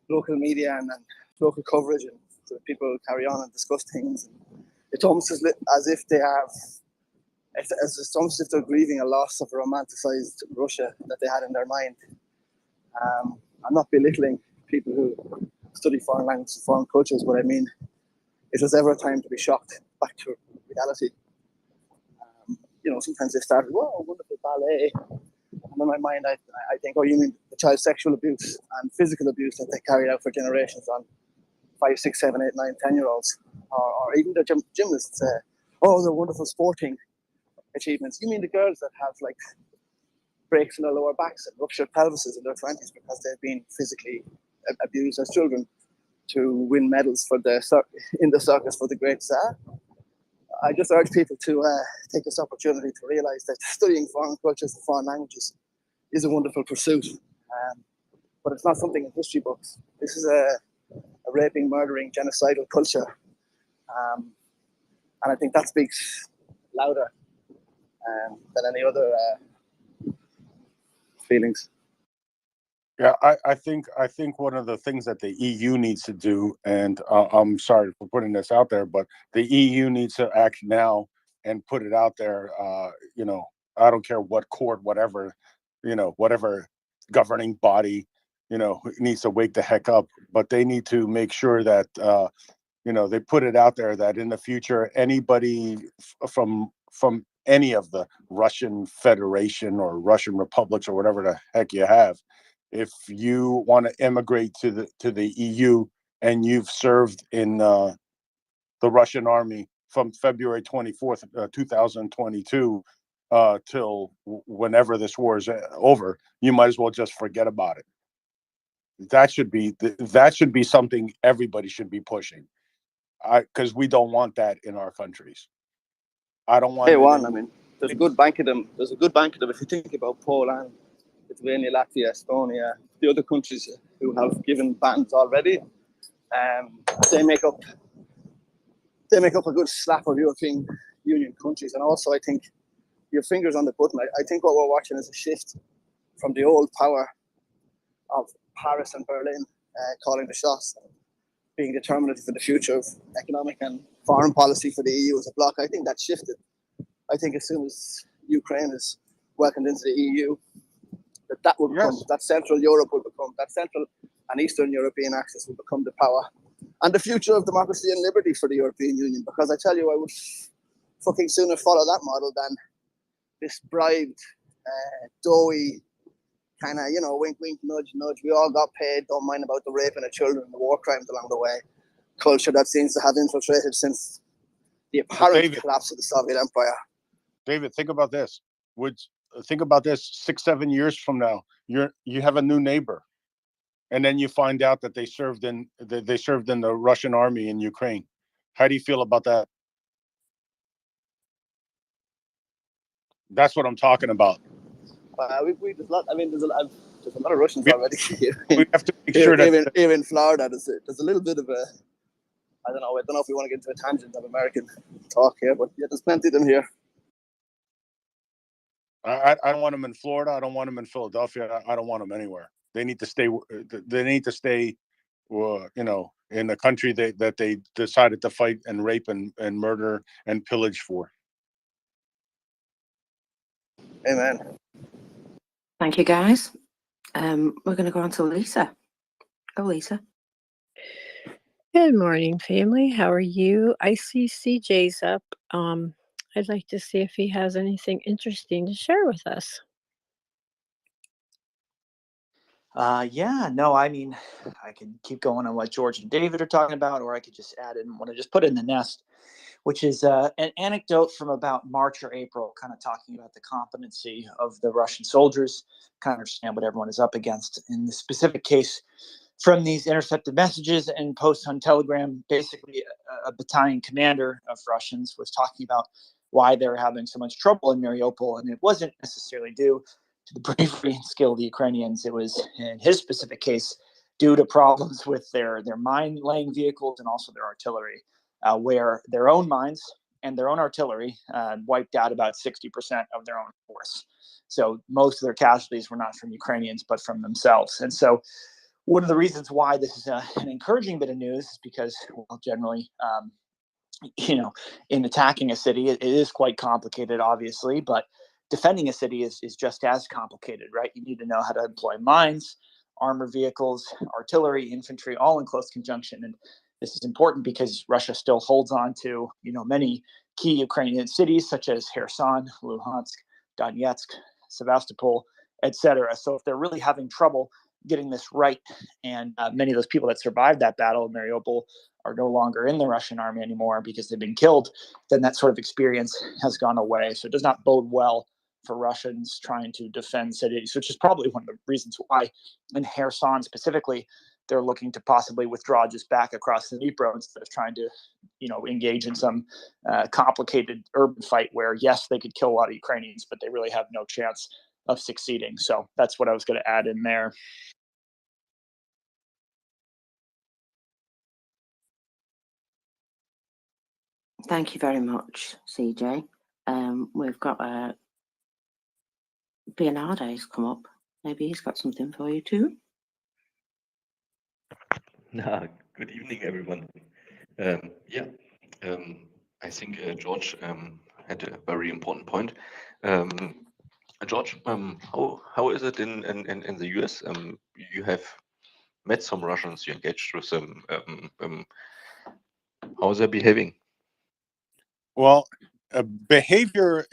S8: local media and local coverage, and the people carry on and discuss things. And it's almost as if they have, it's almost as if they're grieving a loss of a romanticized Russia that they had in their mind. I'm not belittling people who study foreign languages and foreign cultures, but I mean, if there's ever a time to be shocked back to reality, sometimes they start with, "Whoa, wonderful ballet," and in my mind, I think, "Oh, you mean the child sexual abuse and physical abuse that they carried out for generations on 5, 6, 7, 8, 9, 10-year-olds, or even the gymnasts? Oh, they're wonderful sporting achievements. You mean the girls that have like breaks in their lower backs and ruptured pelvises in their 20s because they've been physically abused as children to win medals in the circus for the great Tsar?" I just urge people to take this opportunity to realize that studying foreign cultures and foreign languages is a wonderful pursuit, but it's not something in history books. This is a raping, murdering, genocidal culture, and I think that speaks louder than any other feelings.
S17: Yeah, I think one of the things that the EU needs to do, and I'm sorry for putting this out there, but the EU needs to act now and put it out there. I don't care what court, whatever governing body, needs to wake the heck up. But they need to make sure that they put it out there that in the future, anybody from any of the Russian Federation or Russian republics or whatever the heck you have, if you want to immigrate to the EU and you've served in the Russian army from February 24th, 2022 till whenever this war is over, you might as well just forget about it. That should be something everybody should be pushing, because we don't want that in our countries. I don't want.
S8: I mean, there's a good bank of them. There's a good bank of them. If you think about Poland, Lithuania, Latvia, Estonia, the other countries who have given bans already, they make up a good slap of European Union countries. And also, I think your fingers on the button. I think what we're watching is a shift from the old power of Paris and Berlin calling the shots, being determinative for the future of economic and foreign policy for the EU as a bloc. I think that shifted. I think as soon as Ukraine is welcomed into the EU, that will become, that Central Europe will become, that Central and Eastern European axis will become the power and the future of democracy and liberty for the European Union. Because I tell you, I would fucking sooner follow that model than this bribed, doughy, kind of, wink, wink, nudge, nudge. We all got paid, don't mind about the raping of children and the war crimes along the way. Culture that seems to have infiltrated since the apparent collapse of the Soviet Empire.
S17: David, think about this. Think about this 6-7 years from now. You have a new neighbor, and then you find out that they served in the Russian army in Ukraine. How do you feel about that? That's what I'm talking about.
S8: There's a lot. I mean, there's a lot of Russians already here.
S17: We have to make sure that
S8: here in Florida, there's a little bit of a. I don't know if we want to get into a tangent of American talk here, but yeah, there's plenty of them here.
S17: I don't want them in Florida. I don't want them in Philadelphia. I don't want them anywhere. They need to stay. They need to stay. In the country that they decided to fight and rape and murder and pillage for.
S8: Amen.
S21: Thank you, guys. We're going to go on to Lisa. Go, Lisa.
S14: Good morning, family. How are you? I see CJ's up. I'd like to see if he has anything interesting to share with us.
S22: Yeah, no, I mean, I can keep going on what George and David are talking about, or I could just add in what I just put in the nest, which is an anecdote from about March or April, kind of talking about the competency of the Russian soldiers, kind of understand what everyone is up against. In the specific case, from these intercepted messages and posts on Telegram, basically a battalion commander of Russians was talking about why they were having so much trouble in Mariupol, and it wasn't necessarily due to the bravery and skill of the Ukrainians. It was, in his specific case, due to problems with their mine-laying vehicles and also their artillery, where their own mines and their own artillery wiped out about 60% of their own force. So most of their casualties were not from Ukrainians, but from themselves. And so one of the reasons why this is an encouraging bit of news is because, well, generally, in attacking a city, it is quite complicated, obviously, but defending a city is just as complicated, right? You need to know how to employ mines, armored vehicles, artillery, infantry, all in close conjunction. And this is important because Russia still holds on to, many key Ukrainian cities such as Kherson, Luhansk, Donetsk, Sevastopol, etc. So if they're really having trouble getting this right, and many of those people that survived that battle in Mariupol are no longer in the Russian army anymore because they've been killed, then that sort of experience has gone away. So it does not bode well for Russians trying to defend cities, which is probably one of the reasons why in Kherson specifically, they're looking to possibly withdraw just back across the Dnipro instead of trying to, engage in some complicated urban fight where, yes, they could kill a lot of Ukrainians, but they really have no chance of succeeding. So that's what I was going to add in there.
S21: Thank you very much, CJ. We've got Bernardo's come up. Maybe he's got something for you too.
S11: Good evening, everyone. I think George had a very important point. George, how is it in the US? You have met some Russians, you engaged with them. How are they behaving?
S17: Well, behavior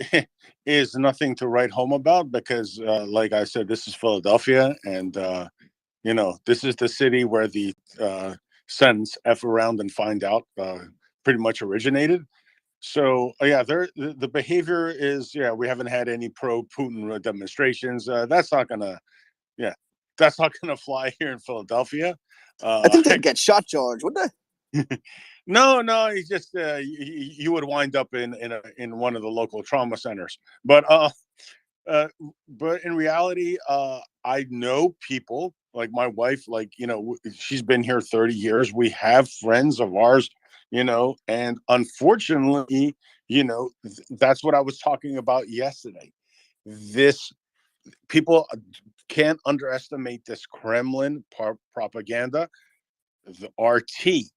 S17: is nothing to write home about because, like I said, this is Philadelphia, and this is the city where the sentence "F around and find out" pretty much originated. So the behavior is we haven't had any pro-Putin demonstrations. That's not gonna fly here in Philadelphia.
S8: I think they'd get shot, George, wouldn't they?
S17: No, it's just you would wind up in one of the local trauma centers. But in reality, I know people like my wife. Like she's been here 30 years. We have friends of ours, and unfortunately, that's what I was talking about yesterday. This people can't underestimate this Kremlin propaganda, the RT.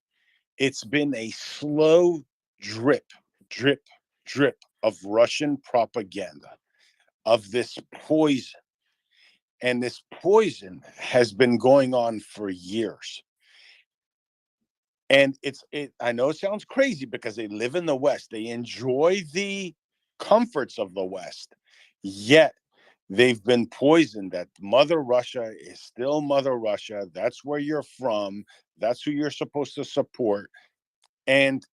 S17: It's been a slow drip, drip, drip of Russian propaganda, of this poison. And this poison has been going on for years. And I know it sounds crazy because they live in the West. They enjoy the comforts of the West. Yet they've been poisoned that Mother Russia is still Mother Russia. That's where you're from. That's who you're supposed to support. And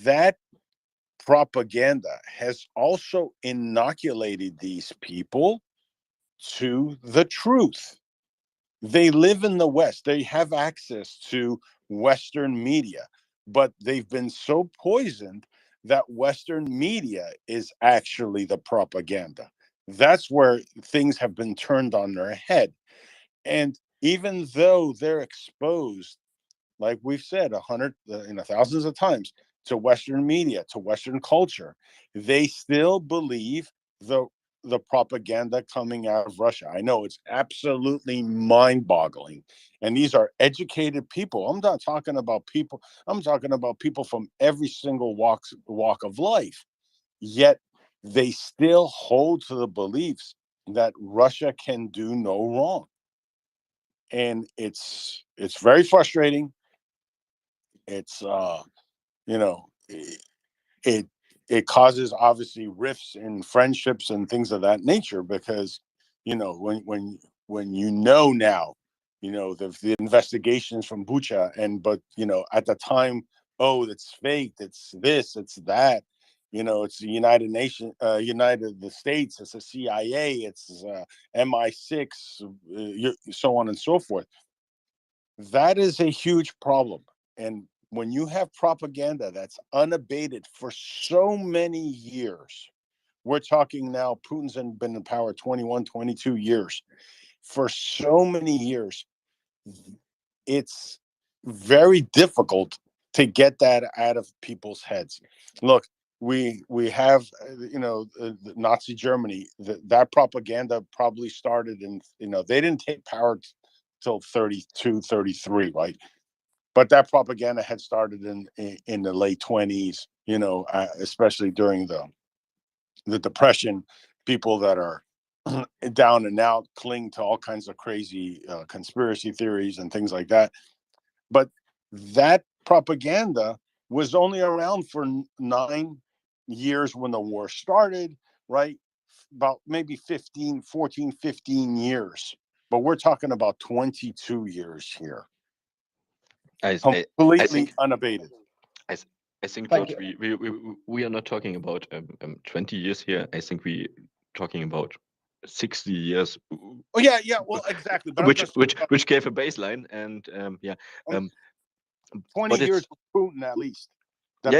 S17: that propaganda has also inoculated these people to the truth. They live in the West. They have access to Western media, but they've been so poisoned that Western media is actually the propaganda. That's where things have been turned on their head. And even though they're exposed, like we've said thousands of times, to Western media, to Western culture, they still believe the propaganda coming out of Russia. I know it's absolutely mind-boggling. And these are educated people. I'm not talking about people, I'm talking about people from every single walk of life. Yet they still hold to the beliefs that Russia can do no wrong. And it's very frustrating. It's it causes obviously rifts in friendships and things of that nature because when now the investigations from Bucha but at the time, oh, it's fake, it's this, it's that, it's the United Nations, United the States, it's the CIA, it's MI6, so on and so forth. That is a huge problem. And when you have propaganda that's unabated for so many years, we're talking now, Putin's been in power 21, 22 years. For so many years, it's very difficult to get that out of people's heads. Look, we have, Nazi Germany, that propaganda probably started in, they didn't take power till 32, 33, right? But that propaganda had started in the late 20s, especially during the Depression. People that are down and out cling to all kinds of crazy conspiracy theories and things like that. But that propaganda was only around for 9 years when the war started, right? About maybe 15 years. But we're talking about 22 years here. Completely unabated.
S11: I think,
S15: Thank
S11: George, we are not talking about 20 years here. I think we talking about 60 years.
S17: Oh yeah, well, exactly. But
S11: which gave a baseline, and
S17: 20
S11: but
S17: years with Putin at least. That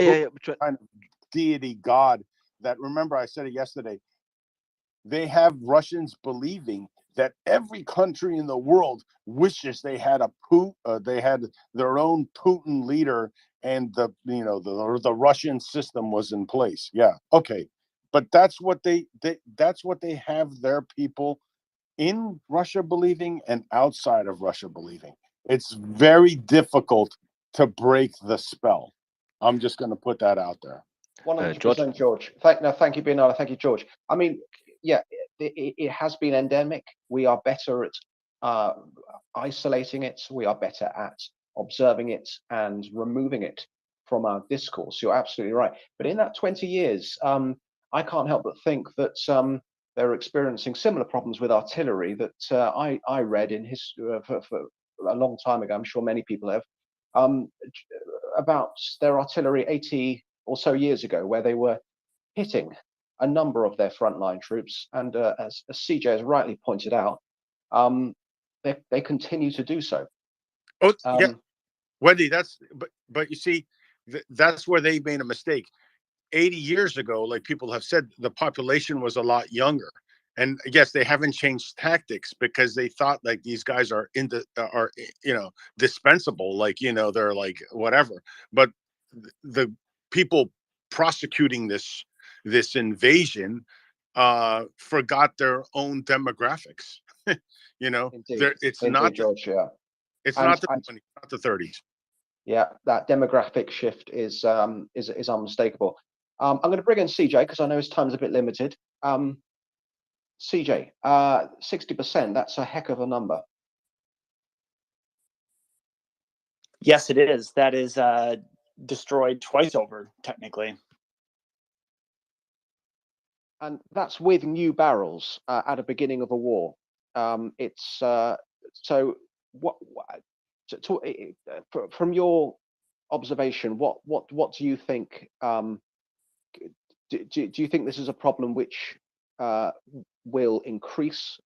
S17: kind of deity god. That, remember, I said it yesterday. They have Russians believing that every country in the world wishes they had they had their own Putin leader, and the Russian system was in place. Yeah, okay, but that's what they have their people in Russia believing and outside of Russia believing. It's very difficult to break the spell. I'm just going to put that out there.
S15: 100%, George. Thank you, Bernardo. Thank you, George. I mean, yeah, it has been endemic. We are better at isolating it. We are better at observing it and removing it from our discourse. You're absolutely right. But in that 20 years, I can't help but think that they're experiencing similar problems with artillery that I read in history for a long time ago. I'm sure many people have, about their artillery 80 or so years ago, where they were hitting a number of their frontline troops, and as CJ has rightly pointed out, they continue to do so.
S17: Oh yeah, Wendy, but you see, that's where they made a mistake. 80 years ago, like people have said, the population was a lot younger, and yes, they haven't changed tactics because they thought like these guys are dispensable, like they're like whatever. But the people prosecuting this invasion forgot their own demographics.
S15: Indeed.
S17: It's
S15: Indeed,
S17: not
S15: George. Yeah,
S17: it's not the 20s, not the 30s.
S15: Yeah, that demographic shift is unmistakable. I'm going to bring in CJ because I know his time's a bit limited. CJ, 60%, that's a heck of a number.
S22: Yes, it is. That is destroyed twice over, technically.
S15: And that's with new barrels at the beginning of a war. It's so what from your observation, what do you think? Do you think this is a problem which will increase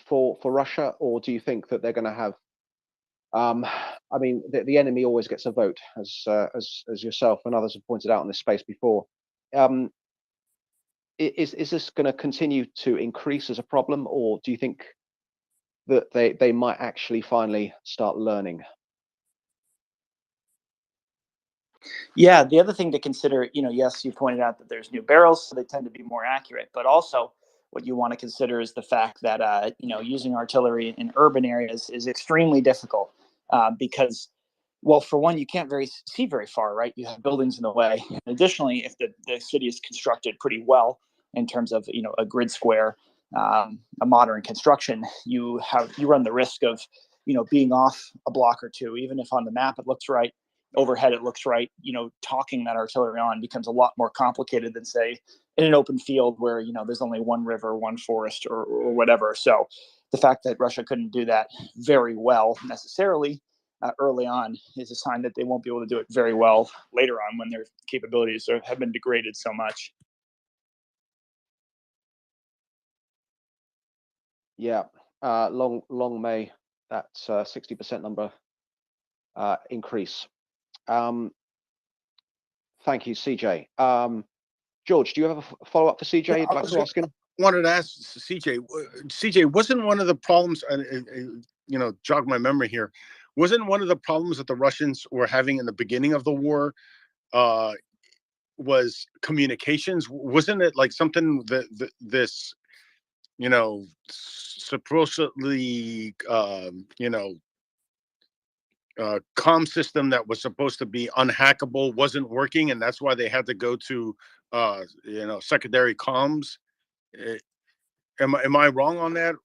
S15: for Russia, or do you think that they're going to have? I mean, the enemy always gets a vote, as yourself and others have pointed out in this space before. Is this going to continue to increase as a problem, or do you think that they might actually finally start learning?
S22: Yeah, the other thing to consider, yes, you pointed out that there's new barrels, so they tend to be more accurate. But also, what you want to consider is the fact that using artillery in urban areas is extremely difficult because, well, for one, you can't see very far, right? You have buildings in the way. And additionally, if the city is constructed pretty well in terms of a grid square, a modern construction, you run the risk of being off a block or two, even if on the map it looks right. Overhead it looks right. Talking that artillery on becomes a lot more complicated than, say, in an open field where there's only one river, one forest, or whatever. So the fact that Russia couldn't do that very well necessarily early on is a sign that they won't be able to do it very well later on when their capabilities have been degraded so much.
S15: Yeah, long may that 60% number increase. Thank you, CJ. George, do you have a follow-up for CJ you'd like to ask him?
S17: Wanted to ask CJ. CJ, wasn't one of the problems, jog my memory here, wasn't one of the problems that the Russians were having in the beginning of the war was communications? Wasn't it like something that this supposedly, comm system that was supposed to be unhackable wasn't working, and that's why they had to go to, secondary comms. Eh, am I wrong on that?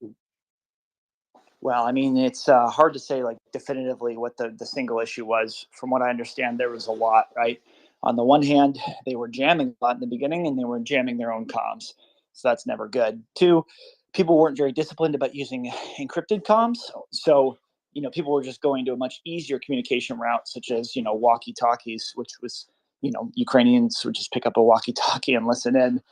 S22: Well, I mean, it's hard to say like definitively what the single issue was. From what I understand, there was a lot, right? On the one hand, they were jamming a lot in the beginning, and they were jamming their own comms, so that's never good. Two, people weren't very disciplined about using encrypted comms, so people were just going to a much easier communication route, such as walkie talkies, which was Ukrainians would just pick up a walkie talkie and listen in.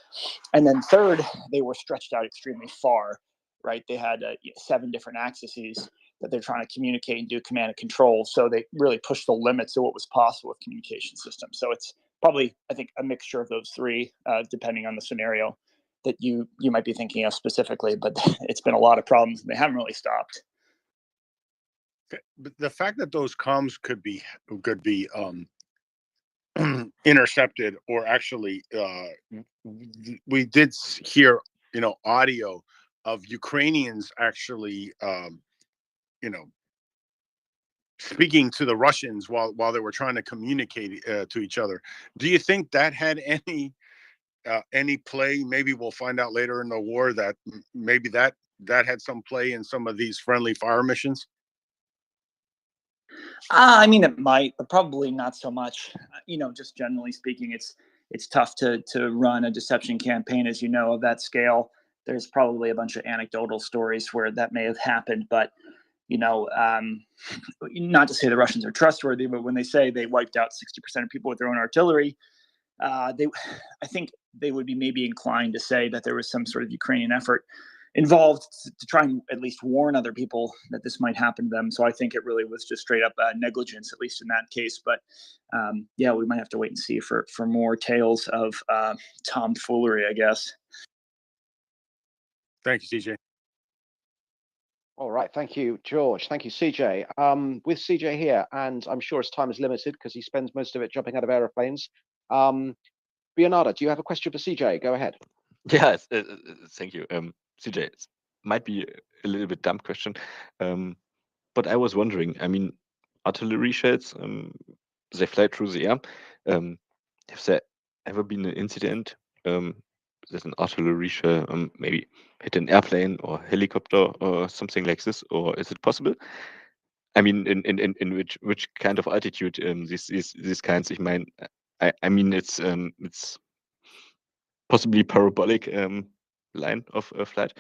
S22: And then third, they were stretched out extremely far, right? They had 7 different axes that they're trying to communicate and do command and control. So they really pushed the limits of what was possible with communication systems. So it's probably, I think, a mixture of those three, depending on the scenario that you might be thinking of specifically. But it's been a lot of problems, and they haven't really stopped.
S17: But the fact that those comms could be intercepted, or actually, we did hear audio of Ukrainians actually, speaking to the Russians while they were trying to communicate to each other. Do you think that had any play? Maybe we'll find out later in the war that maybe that had some play in some of these friendly fire missions.
S22: I mean, it might, but probably not so much. Just generally speaking, it's tough to run a deception campaign, as of that scale. There's probably a bunch of anecdotal stories where that may have happened, but not to say the Russians are trustworthy, but when they say they wiped out 60% of people with their own artillery, I think they would be maybe inclined to say that there was some sort of Ukrainian effort involved to try and at least warn other people that this might happen to them. So I think it really was just straight up negligence, at least in that case. But yeah, we might have to wait and see for more tales of tomfoolery, I guess.
S17: Thank you, CJ.
S15: All right, thank you, George. Thank you, CJ. With CJ here, and I'm sure his time is limited because he spends most of it jumping out of aeroplanes. Bernardo, do you have a question for CJ? Go ahead.
S11: Yeah, thank you. CJ, it might be a little bit dumb question, but I was wondering, I mean, artillery shells, they fly through the air. Has there ever been an incident that an artillery shell maybe hit an airplane or helicopter or something like this, or is it possible? I mean, in which kind of altitude these kinds? I mean, it's possibly parabolic line of flight.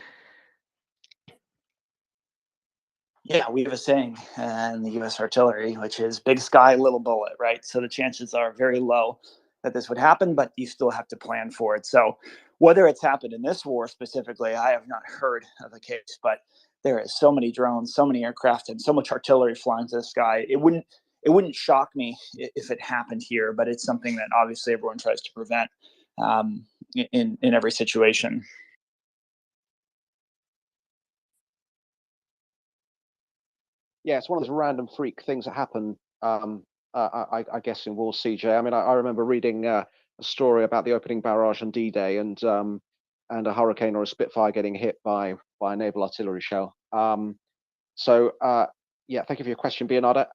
S22: Yeah, we have a saying in the U.S. artillery, which is "big sky, little bullet," right? So the chances are very low that this would happen, but you still have to plan for it. So whether it's happened in this war specifically, I have not heard of a case, but there is so many drones, so many aircraft, and so much artillery flying to the sky. It wouldn't shock me if it happened here, but it's something that obviously everyone tries to prevent in every situation.
S15: Yeah, it's one of those random freak things that happen, I guess, in war, CJ. I mean, I remember reading a story about the opening barrage on D-Day and a Hurricane or a Spitfire getting hit by a naval artillery shell. So, yeah, thank you for your question, Bernardo.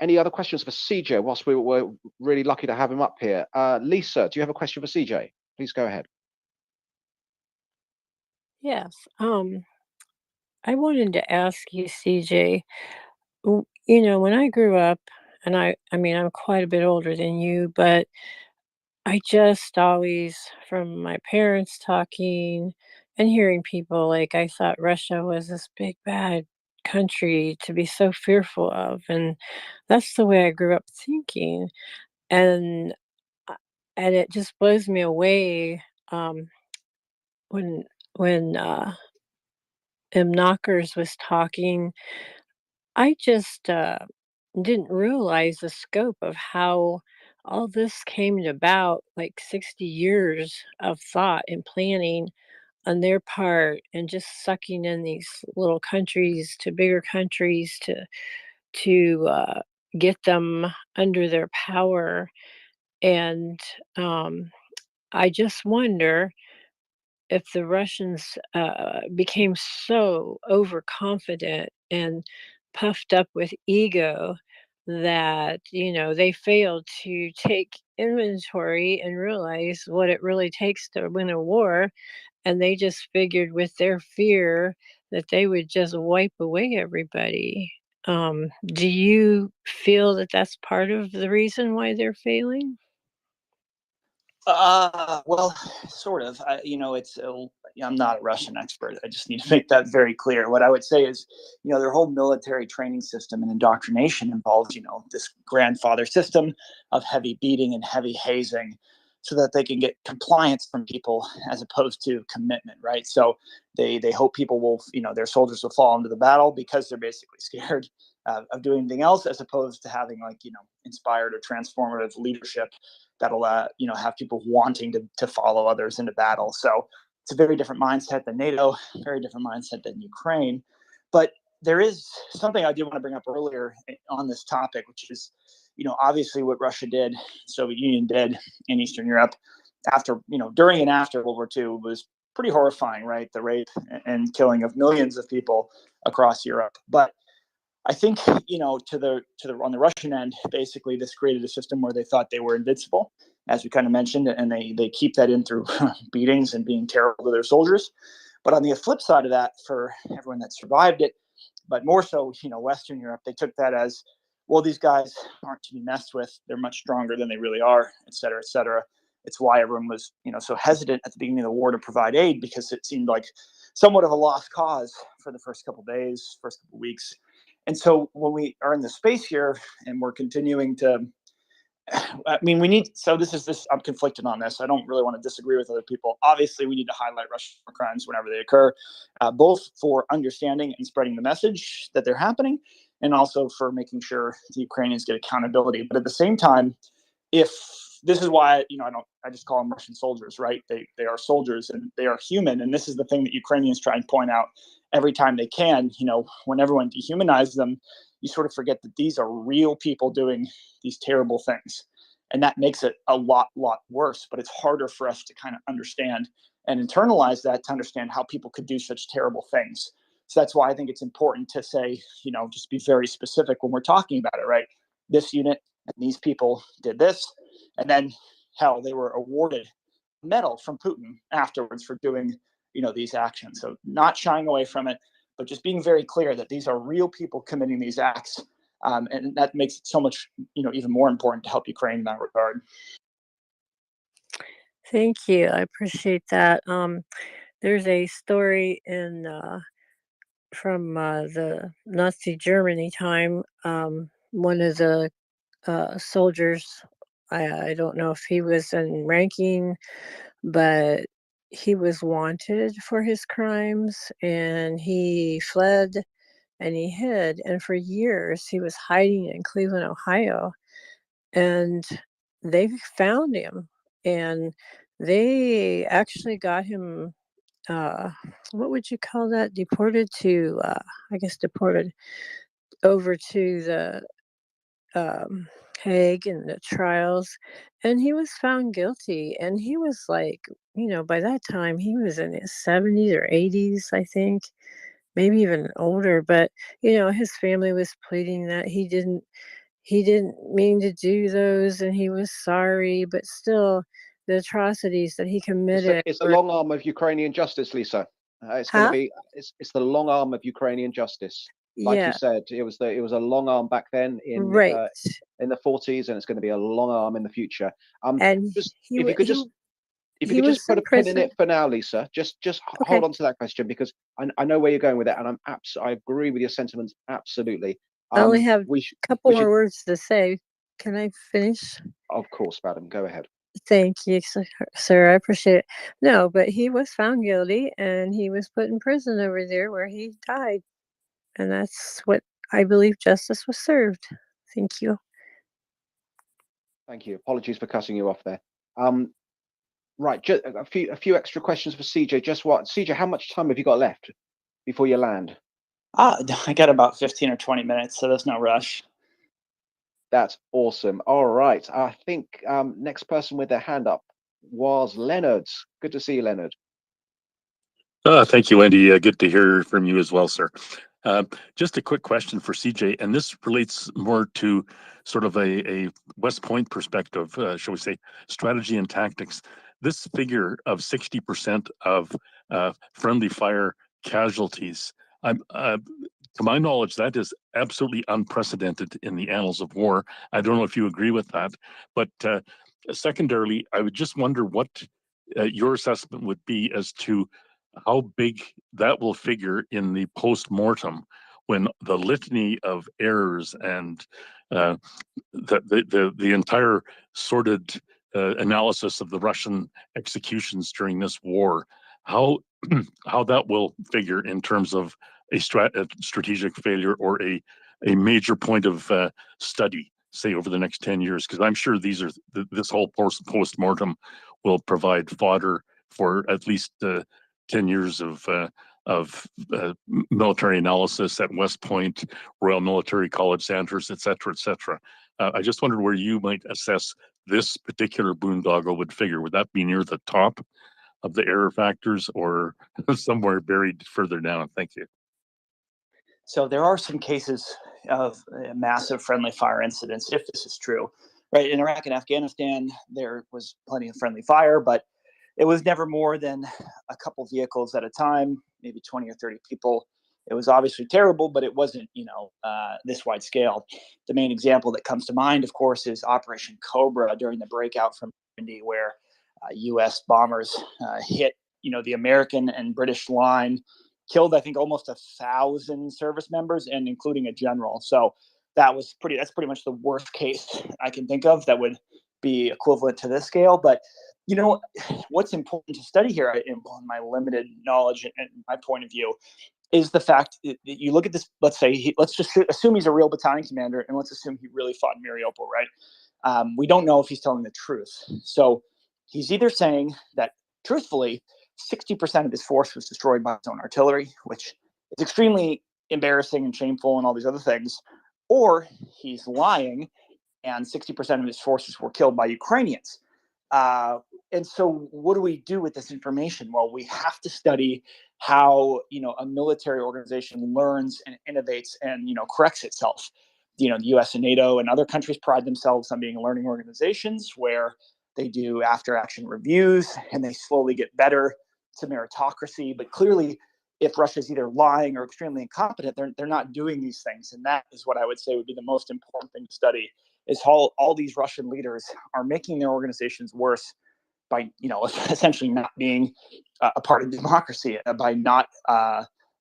S15: Any other questions for CJ whilst we were really lucky to have him up here? Lisa, do you have a question for CJ? Please go ahead.
S14: Yes. I wanted to ask you, CJ, when I grew up, and I mean, I'm quite a bit older than you, but I just always, from my parents talking and hearing people, like, I thought Russia was this big bad country to be so fearful of, and that's the way I grew up thinking, and uh, and it just blows me away when M. Knockers was talking. I just didn't realize the scope of how all this came about, like 60 years of thought and planning on their part, and just sucking in these little countries to bigger countries to get them under their power. And I just wonder, if the Russians became so overconfident and puffed up with ego that, they failed to take inventory and realize what it really takes to win a war. And they just figured with their fear that they would just wipe away everybody. Do you feel that that's part of the reason why they're failing?
S22: Well, sort of. It's I'm not a Russian expert. I just need to make that very clear. What I would say is, their whole military training system and indoctrination involves, this grandfather system of heavy beating and heavy hazing, so that they can get compliance from people as opposed to commitment, right? So they hope people will, their soldiers will fall into the battle because they're basically scared of doing anything else, as opposed to having inspired or transformative leadership that'll have people wanting to follow others into battle. So it's a very different mindset than NATO, very different mindset than Ukraine. But there is something I did want to bring up earlier on this topic, which is, obviously what Russia did, Soviet Union did in Eastern Europe after, during and after World War II was pretty horrifying, right? The rape and killing of millions of people across Europe. But I think, to the on the Russian end, basically this created a system where they thought they were invincible, as we kind of mentioned, and they keep that in through beatings and being terrible to their soldiers. But on the flip side of that, for everyone that survived it, but more so, Western Europe, they took that as, well, these guys aren't to be messed with. They're much stronger than they really are, et cetera, et cetera. It's why everyone was, so hesitant at the beginning of the war to provide aid, because it seemed like somewhat of a lost cause for the first couple of days, first couple of weeks. And so when we are in the space here and we're continuing to, I'm conflicted on this. I don't really want to disagree with other people. Obviously, we need to highlight Russian crimes whenever they occur, both for understanding and spreading the message that they're happening, and also for making sure the Ukrainians get accountability. But at the same time, if this is why, I just call them Russian soldiers, right? They are soldiers and they are human. And this is the thing that Ukrainians try and point out every time they can. When everyone dehumanizes them, you sort of forget that these are real people doing these terrible things. And that makes it a lot worse. But it's harder for us to kind of understand and internalize that, to understand how people could do such terrible things. So that's why I think it's important to say, just be very specific when we're talking about it, right? This unit and these people did this. And then, hell, they were awarded a medal from Putin afterwards for doing, these actions. So not shying away from it, but just being very clear that these are real people committing these acts. And that makes it so much, even more important to help Ukraine in that regard.
S14: Thank you. I appreciate that. There's a story from the Nazi Germany time. One of the soldiers, I don't know if he was in ranking, but he was wanted for his crimes, and he fled and he hid. And for years, he was hiding in Cleveland, Ohio. And they found him, and they actually got him, what would you call that? Deported to, deported over to the Hague and the trials. And he was found guilty. And he was like, by that time, he was in his 70s or 80s, I think, maybe even older. But, his family was pleading that he didn't mean to do those, and he was sorry, but still the atrocities that he committed
S4: It's the
S14: were.
S4: long arm of Ukrainian justice, Lisa. It's going to be it's the long arm of Ukrainian justice. Like you
S14: Yeah,
S4: said, it was a long arm back then
S14: right.
S4: in the 40s, and it's going to be a long arm in the future.
S14: And
S4: Just
S14: he
S4: if
S14: wa-
S4: you could
S14: he
S4: just if you
S14: he
S4: could just
S14: was
S4: put
S14: in
S4: a pin in
S14: prison.
S4: it for now, Lisa. Just
S14: Okay.
S4: hold on to that question, because I know where you're going with it, and I agree with your sentiments absolutely.
S14: I only have
S4: We
S14: a couple
S4: we
S14: more
S4: should,
S14: words to say. Can I finish?
S4: of course, madam, go ahead.
S14: Thank you, sir. I appreciate it. No, but he was found guilty, and he was put in prison over there where he died. And that's what I believe justice was served. Thank you.
S4: Thank you. Apologies for cutting you off there. Right, just a few extra questions for CJ. CJ, how much time have you got left before you land?
S22: I got about 15 or 20 minutes, so there's no rush.
S4: That's awesome. All right, I think next person with their hand up was Leonard. Good to see you, Leonard.
S9: Thank you, Andy. Good to hear from you as well, sir. Just a quick question for CJ, and this relates more to sort of a West Point perspective, shall we say, strategy and tactics. This figure of 60% of friendly fire casualties, to my knowledge, that is absolutely unprecedented in the annals of war. I don't know if you agree with that, but secondarily, I would just wonder what your assessment would be as to how big that will figure in the post-mortem when the litany of errors and the entire sordid analysis of the Russian executions during this war, how how that will figure in terms of a strategic failure or a major point of study, say over the next 10 years, because I'm sure these are this whole post-mortem will provide fodder for at least 10 years of military analysis at West Point, Royal Military College, Sandhurst, et cetera, et cetera. I just wondered where you might assess this particular boondoggle would figure. Would that be near the top of the error factors or somewhere buried further down? Thank you.
S22: So there are some cases of massive friendly fire incidents, if this is true. Right, in Iraq and Afghanistan, there was plenty of friendly fire, but it was never more than a couple vehicles at a time, maybe 20 or 30 people. It was obviously terrible, but it wasn't, this wide scale. The main example that comes to mind, of course, is Operation Cobra during the breakout from Normandy, where U.S. bombers hit, the American and British line, killed, I think, almost 1,000 service members, and including a general. So that's pretty much the worst case I can think of that would be equivalent to this scale. But what's important to study here, in my limited knowledge and my point of view, is the fact that you look at this. Let's just assume he's a real battalion commander, and let's assume he really fought in MriyaReport, right? We don't know if he's telling the truth. So he's either saying that, truthfully, 60% of his force was destroyed by his own artillery, which is extremely embarrassing and shameful and all these other things, or he's lying and 60% of his forces were killed by Ukrainians. And so what do we do with this information? Well, we have to study how, a military organization learns and innovates and, corrects itself. The US and NATO and other countries pride themselves on being learning organizations where they do after action reviews and they slowly get better to meritocracy. But clearly, if Russia's either lying or extremely incompetent, they're not doing these things. And that is what I would say would be the most important thing to study, is how all these Russian leaders are making their organizations worse by, essentially not being a part of democracy, by not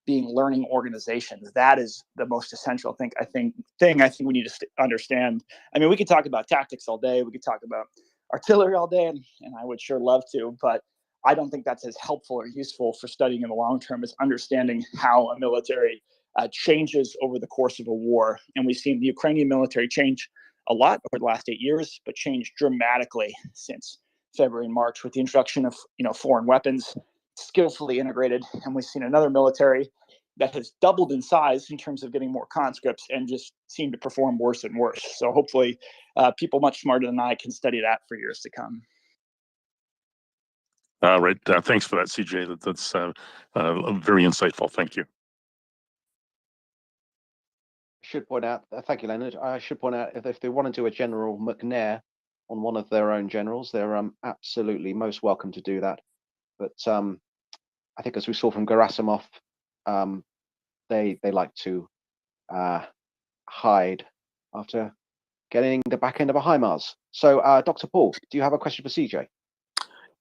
S22: being learning organizations. That is the most essential thing I think we need to understand. I mean, we could talk about tactics all day. We could talk about artillery all day, and I would sure love to, but I don't think that's as helpful or useful for studying in the long term as understanding how a military changes over the course of a war. And we've seen the Ukrainian military change a lot over the last 8 years, but changed dramatically since February and March with the introduction of foreign weapons, skillfully integrated. And we've seen another military that has doubled in size in terms of getting more conscripts and just seem to perform worse and worse. So hopefully people much smarter than I can study that for years to come.
S9: Right. Thanks for that, CJ. That's very insightful. Thank you.
S4: Should point out, thank you, Leonard. I should point out, if they want to do a General McNair on one of their own generals, they're absolutely most welcome to do that. But I think, as we saw from Gerasimov, they like to hide after getting the back end of a HIMARS. So, Dr. Paul, do you have a question for CJ?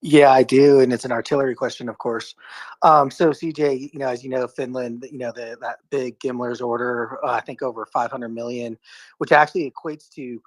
S16: Yeah, I do, and it's an artillery question, of course. So CJ, as you know, Finland, that big Gimler's order, I think over 500 million, which actually equates to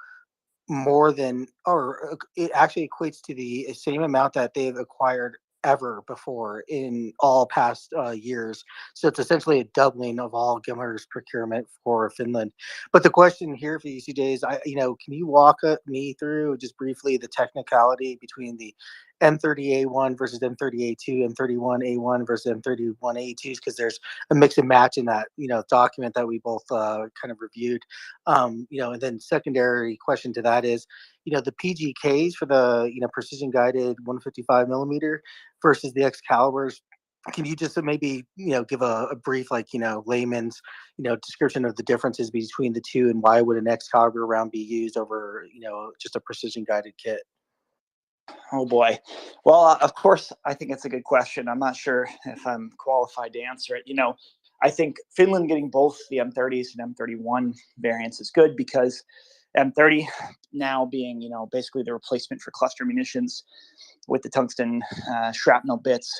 S16: more than, or it actually equates to the same amount that they've acquired ever before in all past years. So it's essentially a doubling of all Gimler's procurement for Finland. But the question here for you, CJ, is, can you walk me through just briefly the technicality between the M30A1 versus M30A2, M31A1 versus M31A2s, because there's a mix and match in that document that we both kind of reviewed. And then secondary question to that is, the PGKs for the precision guided 155 millimeter versus the Excalibur's can you just maybe give a brief, like, layman's description of the differences between the two, and why would an Excalibur round be used over just a precision guided kit?
S22: Oh boy. Well, of course, I think it's a good question. I'm not sure if I'm qualified to answer it. I think Finland getting both the M30s and M31 variants is good, because M30 now being, basically the replacement for cluster munitions with the tungsten shrapnel bits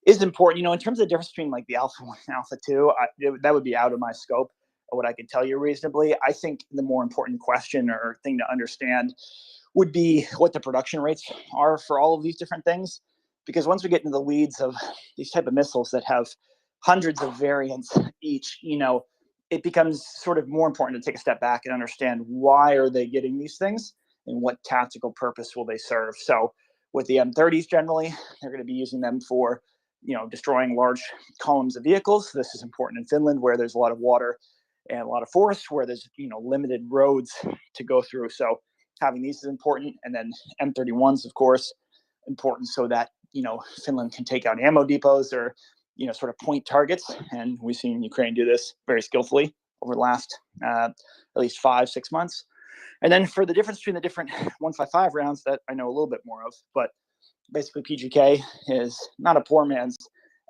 S22: is important. In terms of the difference between like the Alpha 1 and Alpha 2, that would be out of my scope of what I can tell you reasonably. I think the more important question or thing to understand would be what the production rates are for all of these different things. Because once we get into the weeds of these type of missiles that have hundreds of variants each, it becomes sort of more important to take a step back and understand why are they getting these things and what tactical purpose will they serve. So with the M30s, generally, they're going to be using them for, destroying large columns of vehicles. This is important in Finland, where there's a lot of water and a lot of forest, where there's, limited roads to go through. So having these is important. And then M31s, of course, important so that, Finland can take out ammo depots or, sort of point targets. And we've seen Ukraine do this very skillfully over the last at least 5-6 months. And then for the difference between the different 155 rounds that I know a little bit more of, but basically PGK is not a poor man's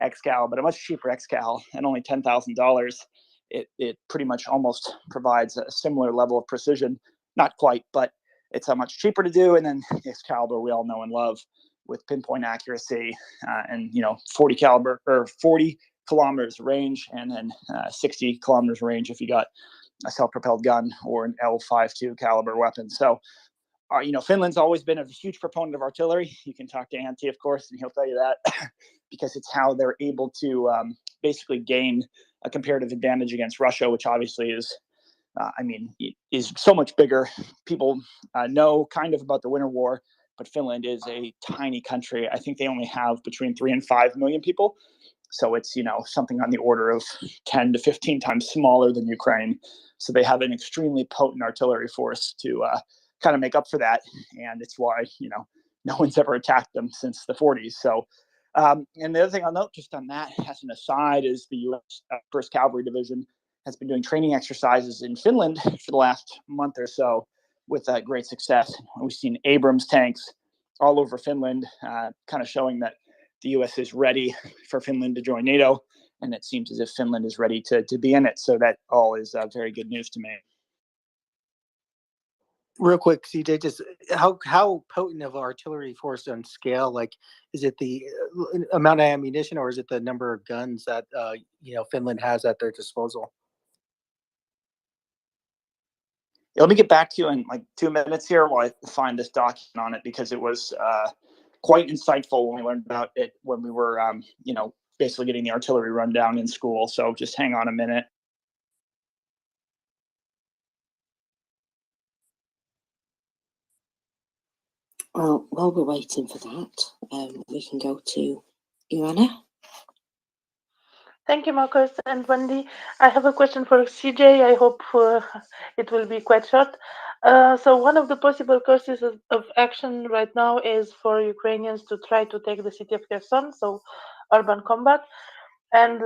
S22: Excal, but a much cheaper Excal, and only $10,000. It pretty much almost provides a similar level of precision, not quite, but it's much cheaper to do. And then the Excalibur we all know and love, with pinpoint accuracy and 40 caliber or 40 kilometers range, and then 60 kilometers range if you got a self-propelled gun or an L52 caliber weapon. So Finland's always been a huge proponent of artillery. You can talk to Antti, of course, and he'll tell you that, because it's how they're able to basically gain a comparative advantage against Russia, which obviously is is so much bigger. People know kind of about the Winter War, but Finland is a tiny country. I think they only have between 3 and 5 million people. So it's, something on the order of 10 to 15 times smaller than Ukraine. So they have an extremely potent artillery force to kind of make up for that. And it's why, no one's ever attacked them since the 40s. So, and the other thing I'll note just on that, as an aside, is the U.S. 1st Cavalry Division has been doing training exercises in Finland for the last month or so with great success. We've seen Abrams tanks all over Finland, kind of showing that the U.S. is ready for Finland to join NATO, and it seems as if Finland is ready to be in it. So that all is very good news to me.
S16: Real quick, CJ, just how potent of artillery force on scale? Like, is it the amount of ammunition, or is it the number of guns that Finland has at their disposal?
S22: Let me get back to you in like 2 minutes here while I find this document on it, because it was quite insightful when we learned about it when we were, basically getting the artillery rundown in school. So just hang on a minute.
S21: Well, while we're waiting for that, we can go to Ioana.
S6: Thank you, Marcus and Wendy. I have a question for CJ. I hope it will be quite short. So one of the possible courses of action right now is for Ukrainians to try to take the city of Kherson, so urban combat. And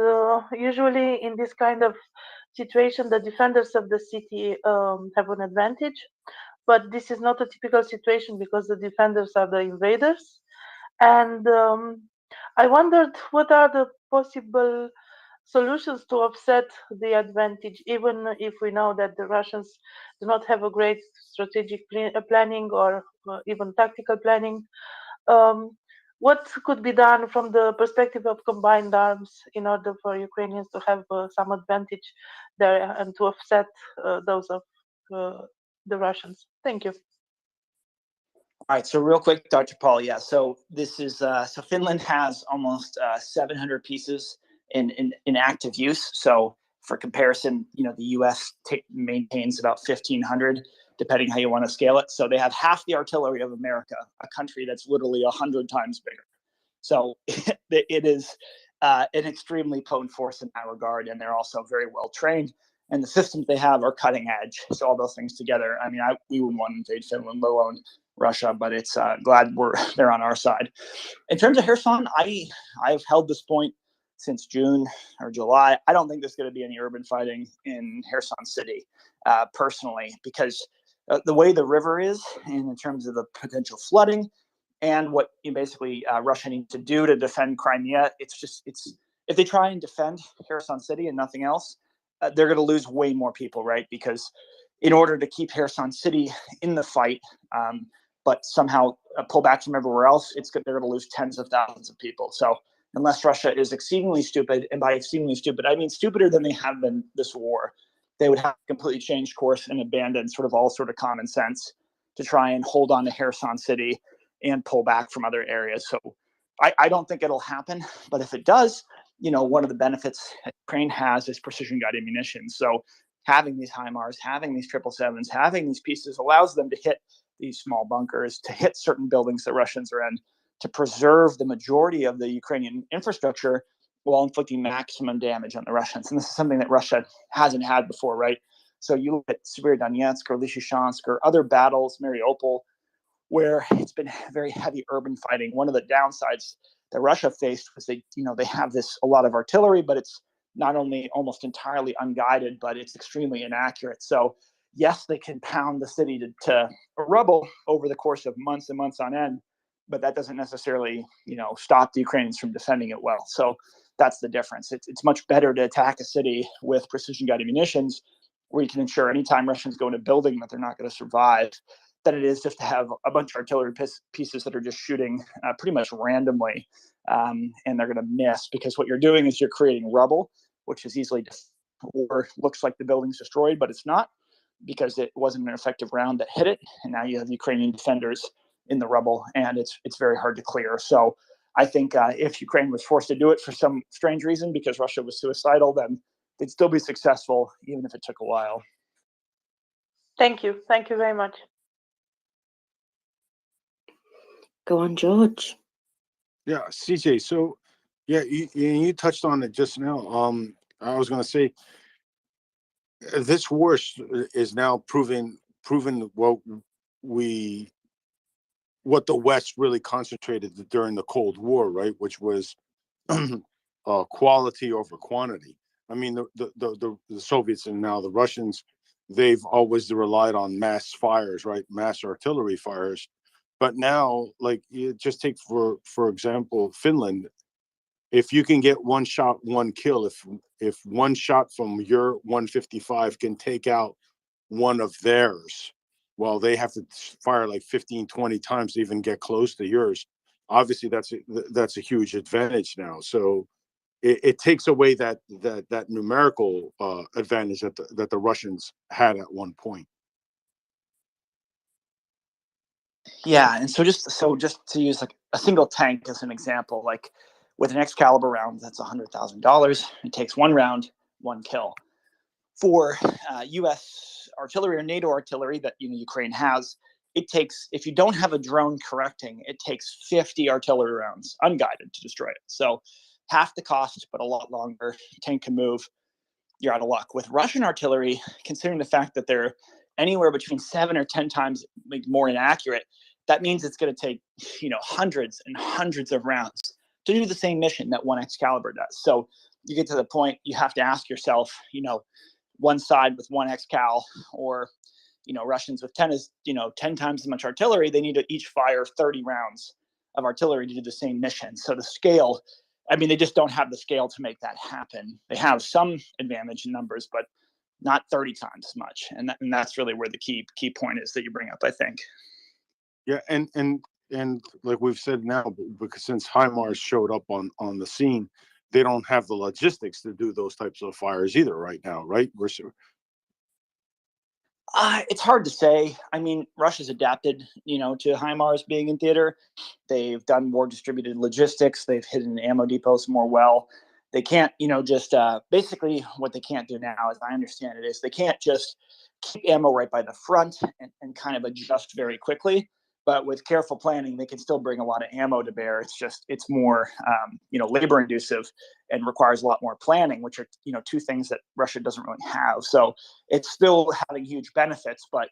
S6: usually in this kind of situation, the defenders of the city have an advantage. But this is not a typical situation, because the defenders are the invaders. And I wondered, what are the possible solutions to offset the advantage, even if we know that the Russians do not have a great strategic planning or even tactical planning. What could be done from the perspective of combined arms in order for Ukrainians to have some advantage there and to offset those of the Russians? Thank you.
S22: All right, so real quick, Dr. Paul. Yeah, so this is so Finland has almost 700 pieces in active use. So for comparison, the U.S. maintains about 1,500, depending how you want to scale it. So they have half the artillery of America, a country that's literally 100 times bigger. So it is an extremely potent force in that regard, and they're also very well trained. And the systems they have are cutting edge. So all those things together, I mean, we wouldn't want to invade Finland, let alone Russia, but it's glad they're on our side. In terms of Kherson, I've held this point since June or July. I don't think there's going to be any urban fighting in Kherson City, personally, because the way the river is, and in terms of the potential flooding, and what basically Russia needs to do to defend Crimea, it's if they try and defend Kherson City and nothing else, they're going to lose way more people, right? Because in order to keep Kherson City in the fight, but somehow pull back from everywhere else, they're going to lose tens of thousands of people. So unless Russia is exceedingly stupid, and by exceedingly stupid, I mean stupider than they have been this war, they would have to completely change course and abandon sort of all sort of common sense to try and hold on to Kherson City and pull back from other areas. So I don't think it'll happen, but if it does, one of the benefits Ukraine has is precision guided munitions. So having these HIMARS, having these 777s, having these pieces allows them to hit these small bunkers, to hit certain buildings that Russians are in, to preserve the majority of the Ukrainian infrastructure while inflicting maximum damage on the Russians. And this is something that Russia hasn't had before, right? So you look at Severodonetsk or Lysychansk or other battles, Mariupol, where it's been very heavy urban fighting. One of the downsides that Russia faced was they have a lot of artillery, but it's not only almost entirely unguided, but it's extremely inaccurate. So yes, they can pound the city to rubble over the course of months and months on end, but that doesn't necessarily, stop the Ukrainians from defending it well. So that's the difference. It's much better to attack a city with precision guided munitions, where you can ensure anytime Russians go in a building that they're not going to survive, than it is just to have a bunch of artillery pieces that are just shooting pretty much randomly, and they're going to miss, because what you're doing is you're creating rubble, which is easily or looks like the building's destroyed, but it's not, because it wasn't an effective round that hit it, and now you have Ukrainian defenders in the rubble, and it's very hard to clear. So I think if Ukraine was forced to do it for some strange reason because Russia was suicidal, then they'd still be successful, even if it took a while.
S6: Thank you very much.
S21: Go on, George.
S17: Yeah, CJ. So, yeah, you touched on it just now. I was going to say, this war is now proven what the West really concentrated during the Cold War, right? Which was quality over quantity. I mean, the Soviets and now the Russians, they've always relied on mass fires, right? Mass artillery fires. But now, like, you just take for example, Finland. If you can get one shot, one kill, if one shot from your 155 can take out one of theirs, well, they have to fire like 15, 20 times to even get close to yours. Obviously, that's a huge advantage now. So it takes away that numerical advantage that the Russians had at one point.
S22: Yeah, and so just to use like a single tank as an example, like with an Excalibur round, that's $100,000. It takes one round, one kill. For U.S. artillery or NATO artillery that Ukraine has, it takes, if you don't have a drone correcting, it takes 50 artillery rounds unguided to destroy it. So half the cost, but a lot longer. Tank can move. You're out of luck. With Russian artillery, considering the fact that they're anywhere between 7 or 10 times more inaccurate, that means it's going to take hundreds and hundreds of rounds to do the same mission that one Excalibur does. So you get to the point you have to ask yourself, one side with one Excal, or Russians with 10 times as much artillery, they need to each fire 30 rounds of artillery to do the same mission. So the scale, I mean, they just don't have the scale to make that happen. They have some advantage in numbers, but not 30 times as much. And that's really where the key point is that you bring up, I think.
S17: Yeah, and like we've said now, because since HIMARS showed up on the scene, they don't have the logistics to do those types of fires either right now, right?
S22: It's hard to say. I mean, Russia's adapted, to HIMARS being in theater. They've done more distributed logistics. They've hidden ammo depots more well. They can't, just basically what they can't do now, as I understand it, is they can't just keep ammo right by the front and kind of adjust very quickly. But with careful planning, they can still bring a lot of ammo to bear. It's more, labor inducive and requires a lot more planning, which are, two things that Russia doesn't really have. So it's still having huge benefits, but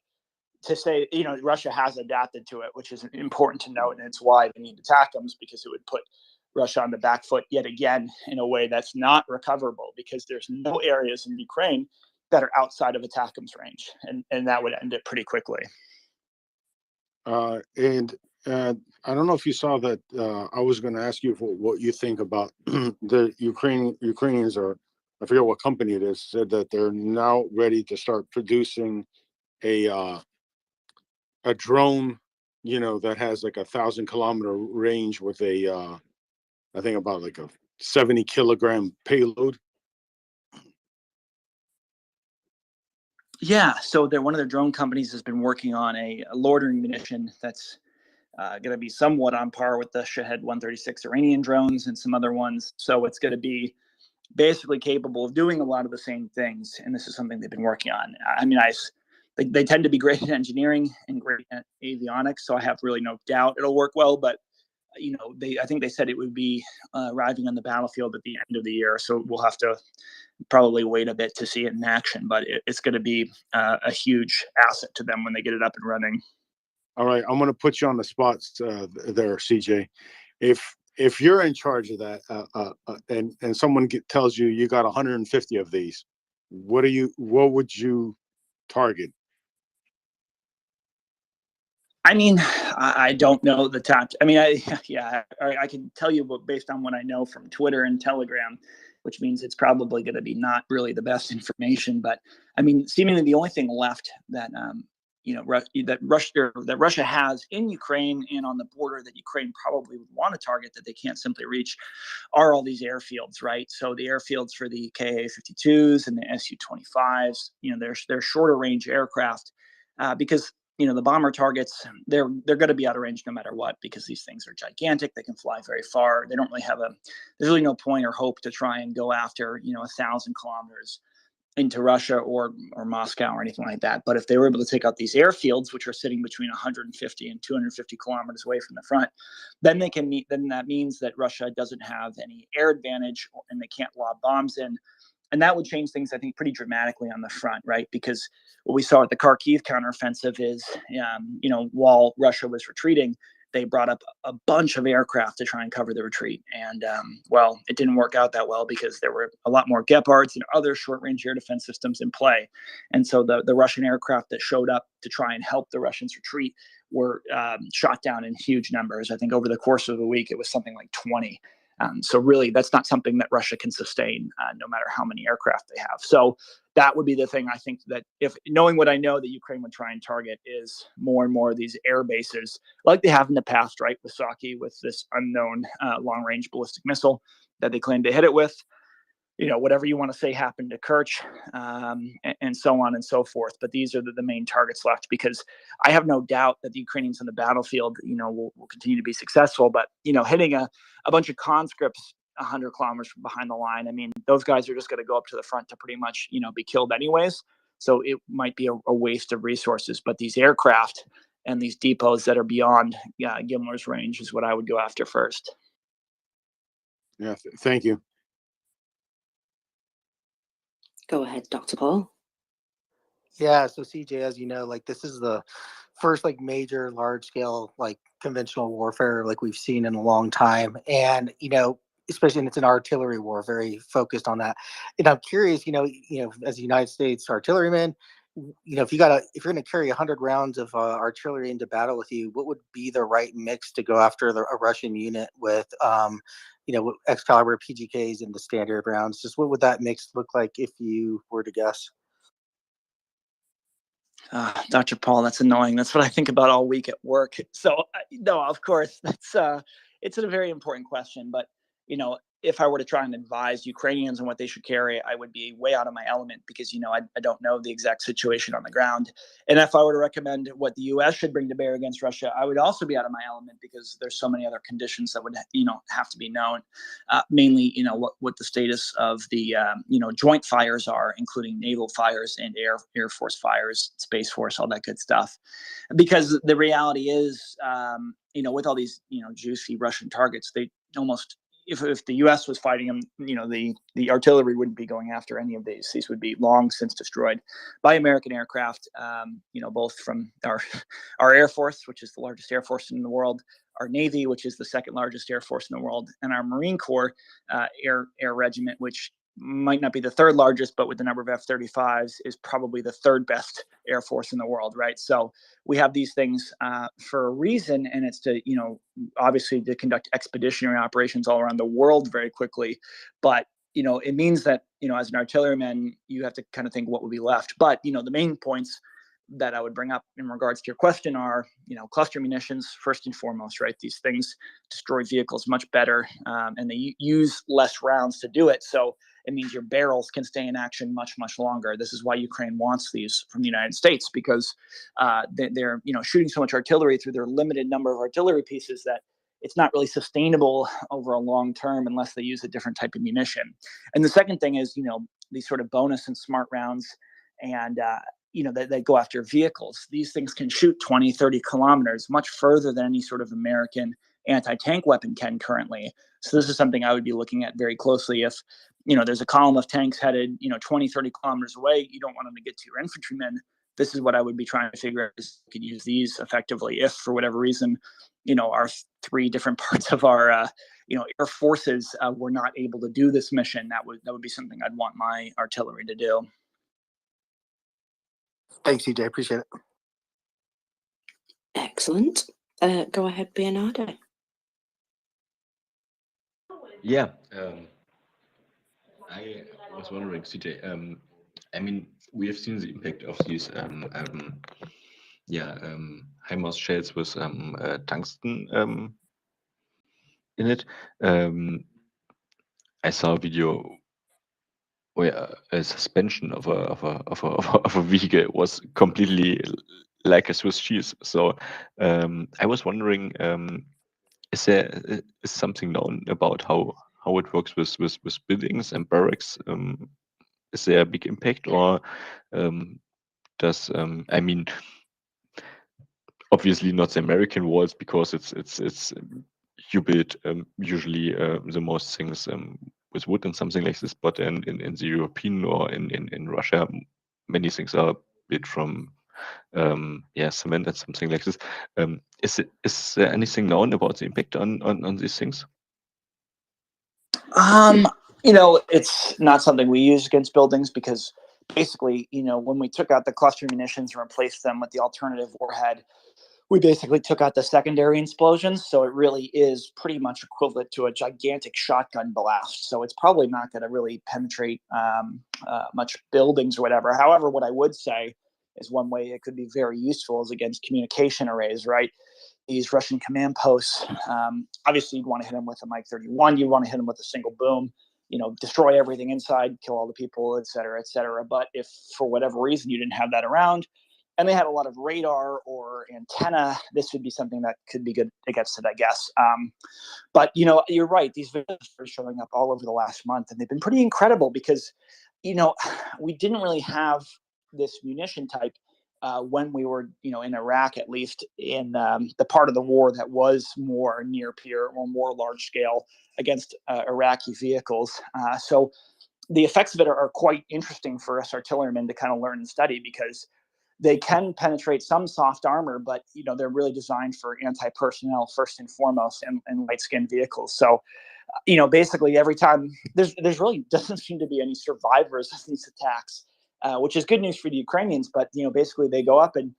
S22: to say, Russia has adapted to it, which is important to note, and it's why they need ATACMS, because it would put Russia on the back foot yet again in a way that's not recoverable, because there's no areas in Ukraine that are outside of ATACMS range, and that would end it pretty quickly.
S17: And I don't know if you saw that. I was going to ask you for what you think about the Ukrainians, or I forget what company it is, said that they're now ready to start producing a drone, that has like 1,000-kilometer range with a I think about like a 70-kilogram payload.
S22: Yeah, so one of their drone companies has been working on a loitering munition that's going to be somewhat on par with the Shahed 136 Iranian drones and some other ones. So it's going to be basically capable of doing a lot of the same things, and this is something they've been working on. I mean, they tend to be great at engineering and great at avionics, so I have really no doubt it'll work well. But I think they said it would be arriving on the battlefield at the end of the year, so we'll have to probably wait a bit to see it in action. But it's going to be a huge asset to them when they get it up and running.
S17: All right, I'm going to put you on the spot there, CJ. If you're in charge of that, and someone tells you you got 150 of these, what would you target?
S22: I mean, I don't know the top. I mean, I can tell you based on what I know from Twitter and Telegram, which means it's probably going to be not really the best information. But I mean, seemingly the only thing left that that Russia has in Ukraine and on the border that Ukraine probably would want to target that they can't simply reach are all these airfields, right? So the airfields for the Ka-52s and the Su-25s, they're shorter range aircraft because the bomber targets, they're going to be out of range no matter what, because these things are gigantic. They can fly very far. They don't really there's really no point or hope to try and go after 1,000 kilometers into Russia or Moscow or anything like that. But if they were able to take out these airfields, which are sitting between 150 and 250 kilometers away from the front, then then that means that Russia doesn't have any air advantage and they can't lob bombs in. And that would change things, I think, pretty dramatically on the front, right? Because what we saw at the Kharkiv counteroffensive is, while Russia was retreating, they brought up a bunch of aircraft to try and cover the retreat. And, it didn't work out that well because there were a lot more Gepards and other short-range air defense systems in play. And so the Russian aircraft that showed up to try and help the Russians retreat were shot down in huge numbers. I think over the course of a week, it was something like 20. So really, that's not something that Russia can sustain, no matter how many aircraft they have. So that would be the thing, I think, that if knowing what I know, that Ukraine would try and target is more and more of these air bases like they have in the past, right? With Saki, with this unknown long-range ballistic missile that they claim to hit it with. Whatever you want to say happened to Kerch, and so on and so forth. But these are the main targets left, because I have no doubt that the Ukrainians on the battlefield, will continue to be successful. But, hitting a bunch of conscripts 100 kilometers from behind the line, I mean, those guys are just going to go up to the front to pretty much, be killed anyways. So it might be a waste of resources. But these aircraft and these depots that are beyond Gimler's range is what I would go after first.
S17: Yeah, thank you.
S21: Go ahead, Dr. Paul.
S16: Yeah, so CJ, as you know, this is the first major large scale conventional warfare we've seen in a long time. And, especially when it's an artillery war, very focused on that. And I'm curious, as a United States artilleryman, if you're going to carry 100 rounds of artillery into battle with you, what would be the right mix to go after a Russian unit with, Excalibur, PGKs, and the standard rounds? Just what would that mix look like if you were to guess?
S22: Dr. Paul, that's annoying. That's what I think about all week at work. So no, of course, it's a very important question. But if I were to try and advise Ukrainians on what they should carry, I would be way out of my element, because I don't know the exact situation on the ground. And if I were to recommend what the U.S. should bring to bear against Russia, I would also be out of my element, because there's so many other conditions that would have to be known. Mainly, what the status of the joint fires are, including naval fires and Air Force fires, Space Force, all that good stuff. Because the reality is, with all these juicy Russian targets, they almost if the U.S. was fighting them, the artillery wouldn't be going after any of these. These would be long since destroyed by American aircraft. Both from our Air Force, which is the largest air force in the world, our Navy, which is the second largest air force in the world, and our Marine Corps air regiment, which might not be the third largest, but with the number of F-35s is probably the third best air force in the world, right? So we have these things for a reason, and it's to, obviously to conduct expeditionary operations all around the world very quickly. But, it means that, as an artilleryman, you have to kind of think what would be left. But, the main points that I would bring up in regards to your question are, cluster munitions, first and foremost, right? These things destroy vehicles much better, and they use less rounds to do it. So it means your barrels can stay in action much, much longer. This is why Ukraine wants these from the United States, because they're shooting so much artillery through their limited number of artillery pieces that it's not really sustainable over a long term unless they use a different type of munition. And the second thing is, these sort of bonus and smart rounds, and they go after vehicles. These things can shoot 20, 30 kilometers, much further than any sort of American anti-tank weapon can currently. So this is something I would be looking at very closely. If there's a column of tanks headed 20, 30 kilometers away, you don't want them to get to your infantrymen. This is what I would be trying to figure out, is we could use these effectively if for whatever reason our three different parts of our air forces were not able to do this mission. That would be something I'd want my artillery to do.
S16: Thanks, CJ. Appreciate it.
S21: Excellent. Go ahead, Bernardo.
S11: Yeah, I was wondering, CJ. I mean, we have seen the impact of these HIMARS shells with tungsten in it. I saw a video where a suspension of a vehicle was completely like a Swiss cheese. So I was wondering, is something known about how it works with buildings and barracks? Is there a big impact, or does I mean, obviously not the American walls, because it's you build usually the most things with wood and something like this, but in the European or in Russia, many things are built from cement and something like this. Is there anything known about the impact on these things?
S22: It's not something we use against buildings, because basically, when we took out the cluster munitions and replaced them with the alternative warhead, we basically took out the secondary explosions. So it really is pretty much equivalent to a gigantic shotgun blast. So it's probably not going to really penetrate much buildings or whatever. However, what I would say is one way it could be very useful is against communication arrays, right? These Russian command posts, obviously you'd want to hit them with a MiG-31, you want to hit them with a single boom, destroy everything inside, kill all the people, et cetera, et cetera. But if for whatever reason you didn't have that around, and they had a lot of radar or antenna, this would be something that could be good against it, I guess. But, you're right. These videos are showing up all over the last month, and they've been pretty incredible because, we didn't really have this munition type when we were, in Iraq, at least in the part of the war that was more near peer or more large scale against Iraqi vehicles. So the effects of it are quite interesting for us artillerymen to kind of learn and study, because they can penetrate some soft armor, but they're really designed for anti-personnel first and foremost, and light-skinned vehicles. So, basically every time there's really doesn't seem to be any survivors of these attacks, which is good news for the Ukrainians. But basically they go up and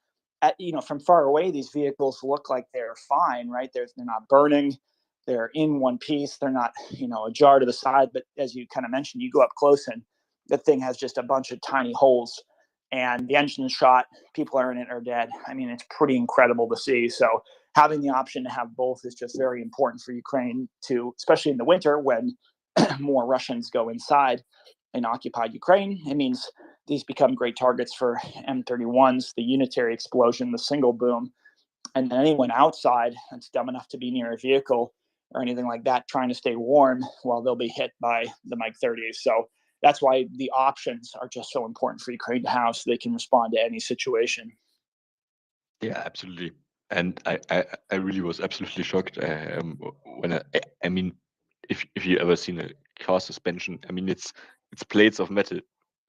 S22: from far away, these vehicles look like they're fine, right? They're not burning. They're in one piece. They're not ajar to the side. But as you kind of mentioned, you go up close and the thing has just a bunch of tiny holes. And the engine's shot, people are in it or dead. I mean, it's pretty incredible to see. So having the option to have both is just very important for Ukraine to, especially in the winter when more Russians go inside and occupy Ukraine. It means these become great targets for M31s, the unitary explosion, the single boom, and then anyone outside that's dumb enough to be near a vehicle or anything like that trying to stay warm, well, they'll be hit by the MiG-30s. So that's why the options are just so important for Ukraine to have, so they can respond to any situation.
S11: Yeah, absolutely. And I really was absolutely shocked when I mean, if you ever seen a car suspension, I mean it's plates of metal,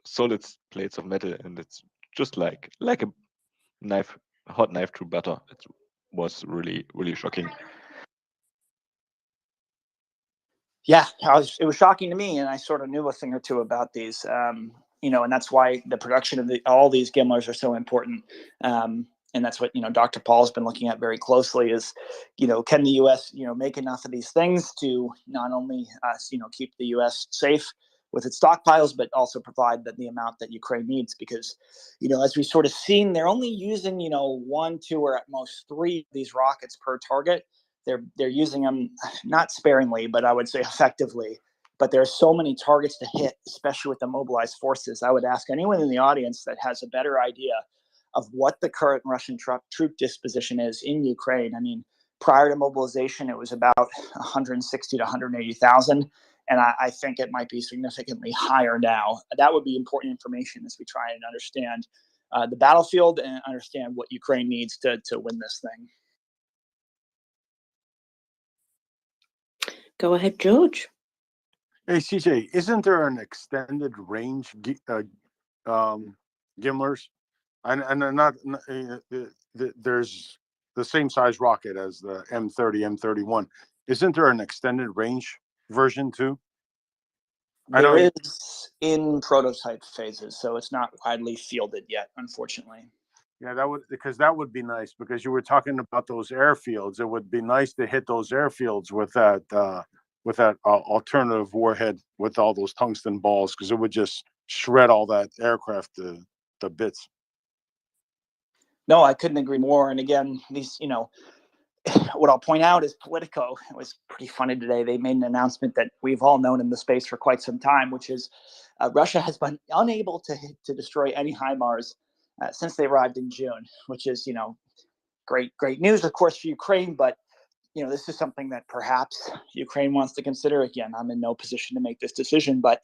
S11: solid plates of metal, and it's just like a knife, a hot knife through butter. It was really shocking.
S22: Yeah, it was shocking to me, and I sort of knew a thing or two about these. And that's why the production of all these gimlers are so important. And that's what Dr. Paul's been looking at very closely is, can the U.S. make enough of these things to not only keep the U.S. safe with its stockpiles, but also provide the amount that Ukraine needs, because as we sort of seen, they're only using 1, 2, or at most 3 of these rockets per target. They're using them not sparingly, but I would say effectively. But there are so many targets to hit, especially with the mobilized forces. I would ask anyone in the audience that has a better idea of what the current Russian troop disposition is in Ukraine. I mean, prior to mobilization, it was about 160 to 180,000. And I think it might be significantly higher now. That would be important information as we try and understand the battlefield and understand what Ukraine needs to win this thing.
S21: Go ahead, George.
S17: Hey, CJ, isn't there an extended range gimlers? And not there's the same size rocket as the M30, M31. Isn't there an extended range version too?
S22: There is in prototype phases, so it's not widely fielded yet, unfortunately.
S17: Yeah, that would be nice, because you were talking about those airfields. It would be nice to hit those airfields with that alternative warhead with all those tungsten balls, because it would just shred all that aircraft to bits.
S22: No, I couldn't agree more. And again, these, what I'll point out is Politico. It was pretty funny today. They made an announcement that we've all known in the space for quite some time, which is Russia has been unable to destroy any HIMARS since they arrived in June, which is, great news, of course, for Ukraine. But, this is something that perhaps Ukraine wants to consider. Again, I'm in no position to make this decision, but,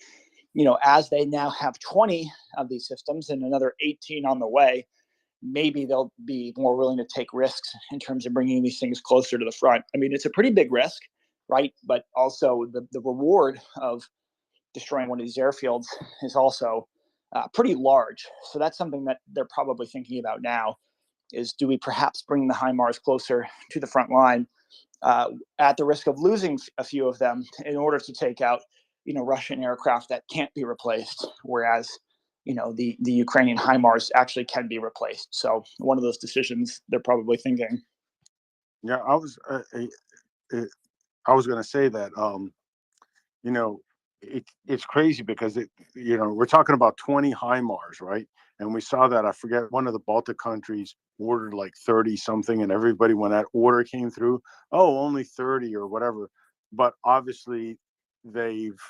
S22: as they now have 20 of these systems and another 18 on the way, maybe they'll be more willing to take risks in terms of bringing these things closer to the front. I mean, it's a pretty big risk, right? But also the reward of destroying one of these airfields is also pretty large. So that's something that they're probably thinking about now is, do we perhaps bring the HIMARS closer to the front line at the risk of losing a few of them in order to take out, Russian aircraft that can't be replaced, whereas the Ukrainian HIMARS actually can be replaced. So one of those decisions they're probably thinking.
S17: Yeah, I was going to say that it's crazy because we're talking about 20 HIMARS, right? And we saw that, I forget, one of the Baltic countries ordered like 30 something, and everybody, when that order came through, only 30 or whatever. But obviously they've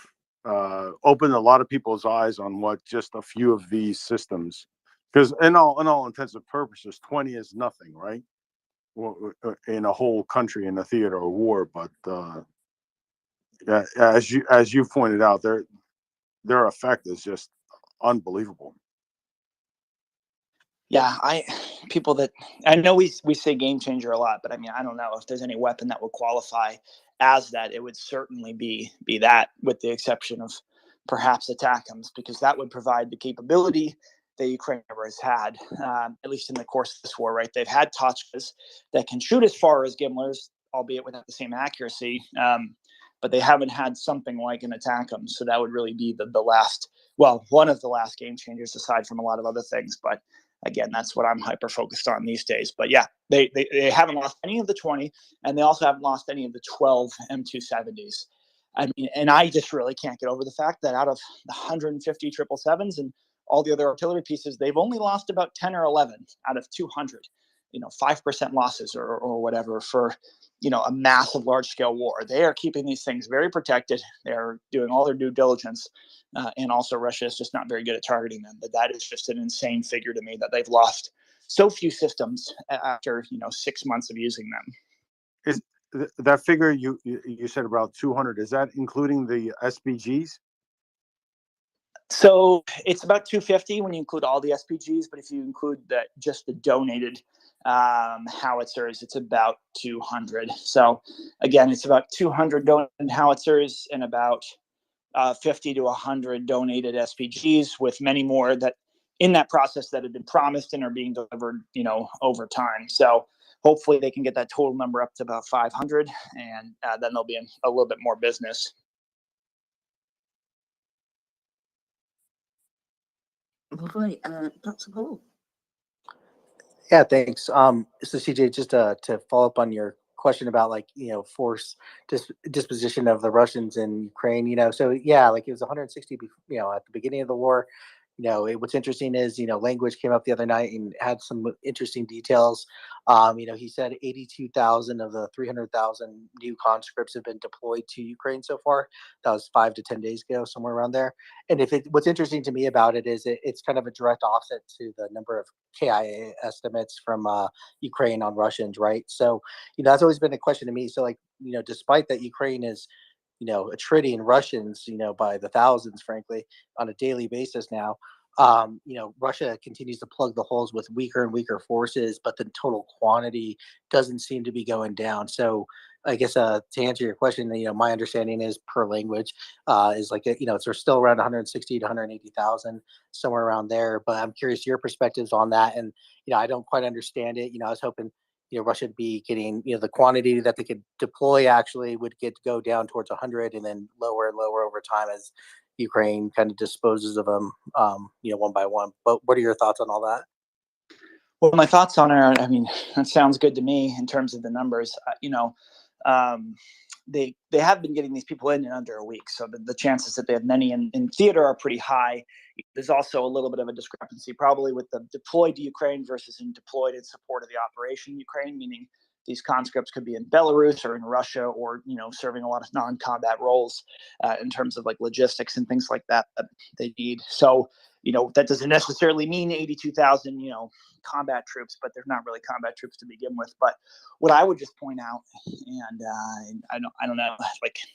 S17: opened a lot of people's eyes on what just a few of these systems, because in all intents and purposes, 20 is nothing, right? In a whole country in a theater of war. But yeah, as you pointed out, their effect is just unbelievable.
S22: Yeah, people that I know we say game changer a lot, but I mean, I don't know if there's any weapon that would qualify as that. It would certainly be that, with the exception of perhaps ATACMS, because that would provide the capability that Ukraine never has had, at least in the course of this war. Right? They've had Tochkas that can shoot as far as Gimlers, albeit without the same accuracy, but they haven't had something like an ATACMS. So that would really be the last, well, one of the last game changers, aside from a lot of other things, but. Again, that's what I'm hyper focused on these days. But yeah, they haven't lost any of the 20, and they also haven't lost any of the 12 M270s. I mean, and I just really can't get over the fact that out of the 150 777s and all the other artillery pieces, they've only lost about 10 or 11 out of 200. 5% losses or whatever for a massive large scale war. They are keeping these things very protected. They're doing all their due diligence. And also Russia is just not very good at targeting them. But that is just an insane figure to me, that they've lost so few systems after 6 months of using them.
S17: Is that figure you said about 200? Is that including the SPGs?
S22: So it's about 250 when you include all the SPGs, but if you include just the donated howitzers, it's about 200. So again, it's about 200 donated howitzers and about 50 to 100 donated SPGs, with many more that in that process that have been promised and are being delivered, over time. So hopefully they can get that total number up to about 500, and then there'll be a little bit more business.
S21: Lovely. Dr. Paul.
S16: Yeah, thanks. So CJ, just to follow up on your question about force disposition of the Russians in Ukraine, so yeah, it was 160, at the beginning of the war. What's interesting is, language came up the other night and had some interesting details. He said 82,000 of the 300,000 new conscripts have been deployed to Ukraine so far. That was 5 to 10 days ago, somewhere around there. And what's interesting to me about it is it's kind of a direct offset to the number of KIA estimates from Ukraine on Russians, right? So, that's always been a question to me. So, despite that Ukraine is attriting Russians, by the thousands, frankly, on a daily basis now. Russia continues to plug the holes with weaker and weaker forces, but the total quantity doesn't seem to be going down. So I guess to answer your question, my understanding is per language is it's still around 160 to 180,000, somewhere around there. But I'm curious your perspectives on that. And, I don't quite understand it. I was hoping Russia would be getting, the quantity that they could deploy actually would go down towards 100 and then lower and lower over time as Ukraine kind of disposes of them, one by one. But what are your thoughts on all that?
S22: Well, my thoughts on it, that sounds good to me in terms of the numbers. They have been getting these people in under a week, so the chances that they have many in theater are pretty high. There's also a little bit of a discrepancy probably with the deployed to Ukraine versus deployed in support of the operation Ukraine, meaning these conscripts could be in Belarus or in Russia, or serving a lot of non-combat roles in terms of logistics and things like that they need. So that doesn't necessarily mean 82,000 combat troops, but they're not really combat troops to begin with. But what I would just point out, and I don't know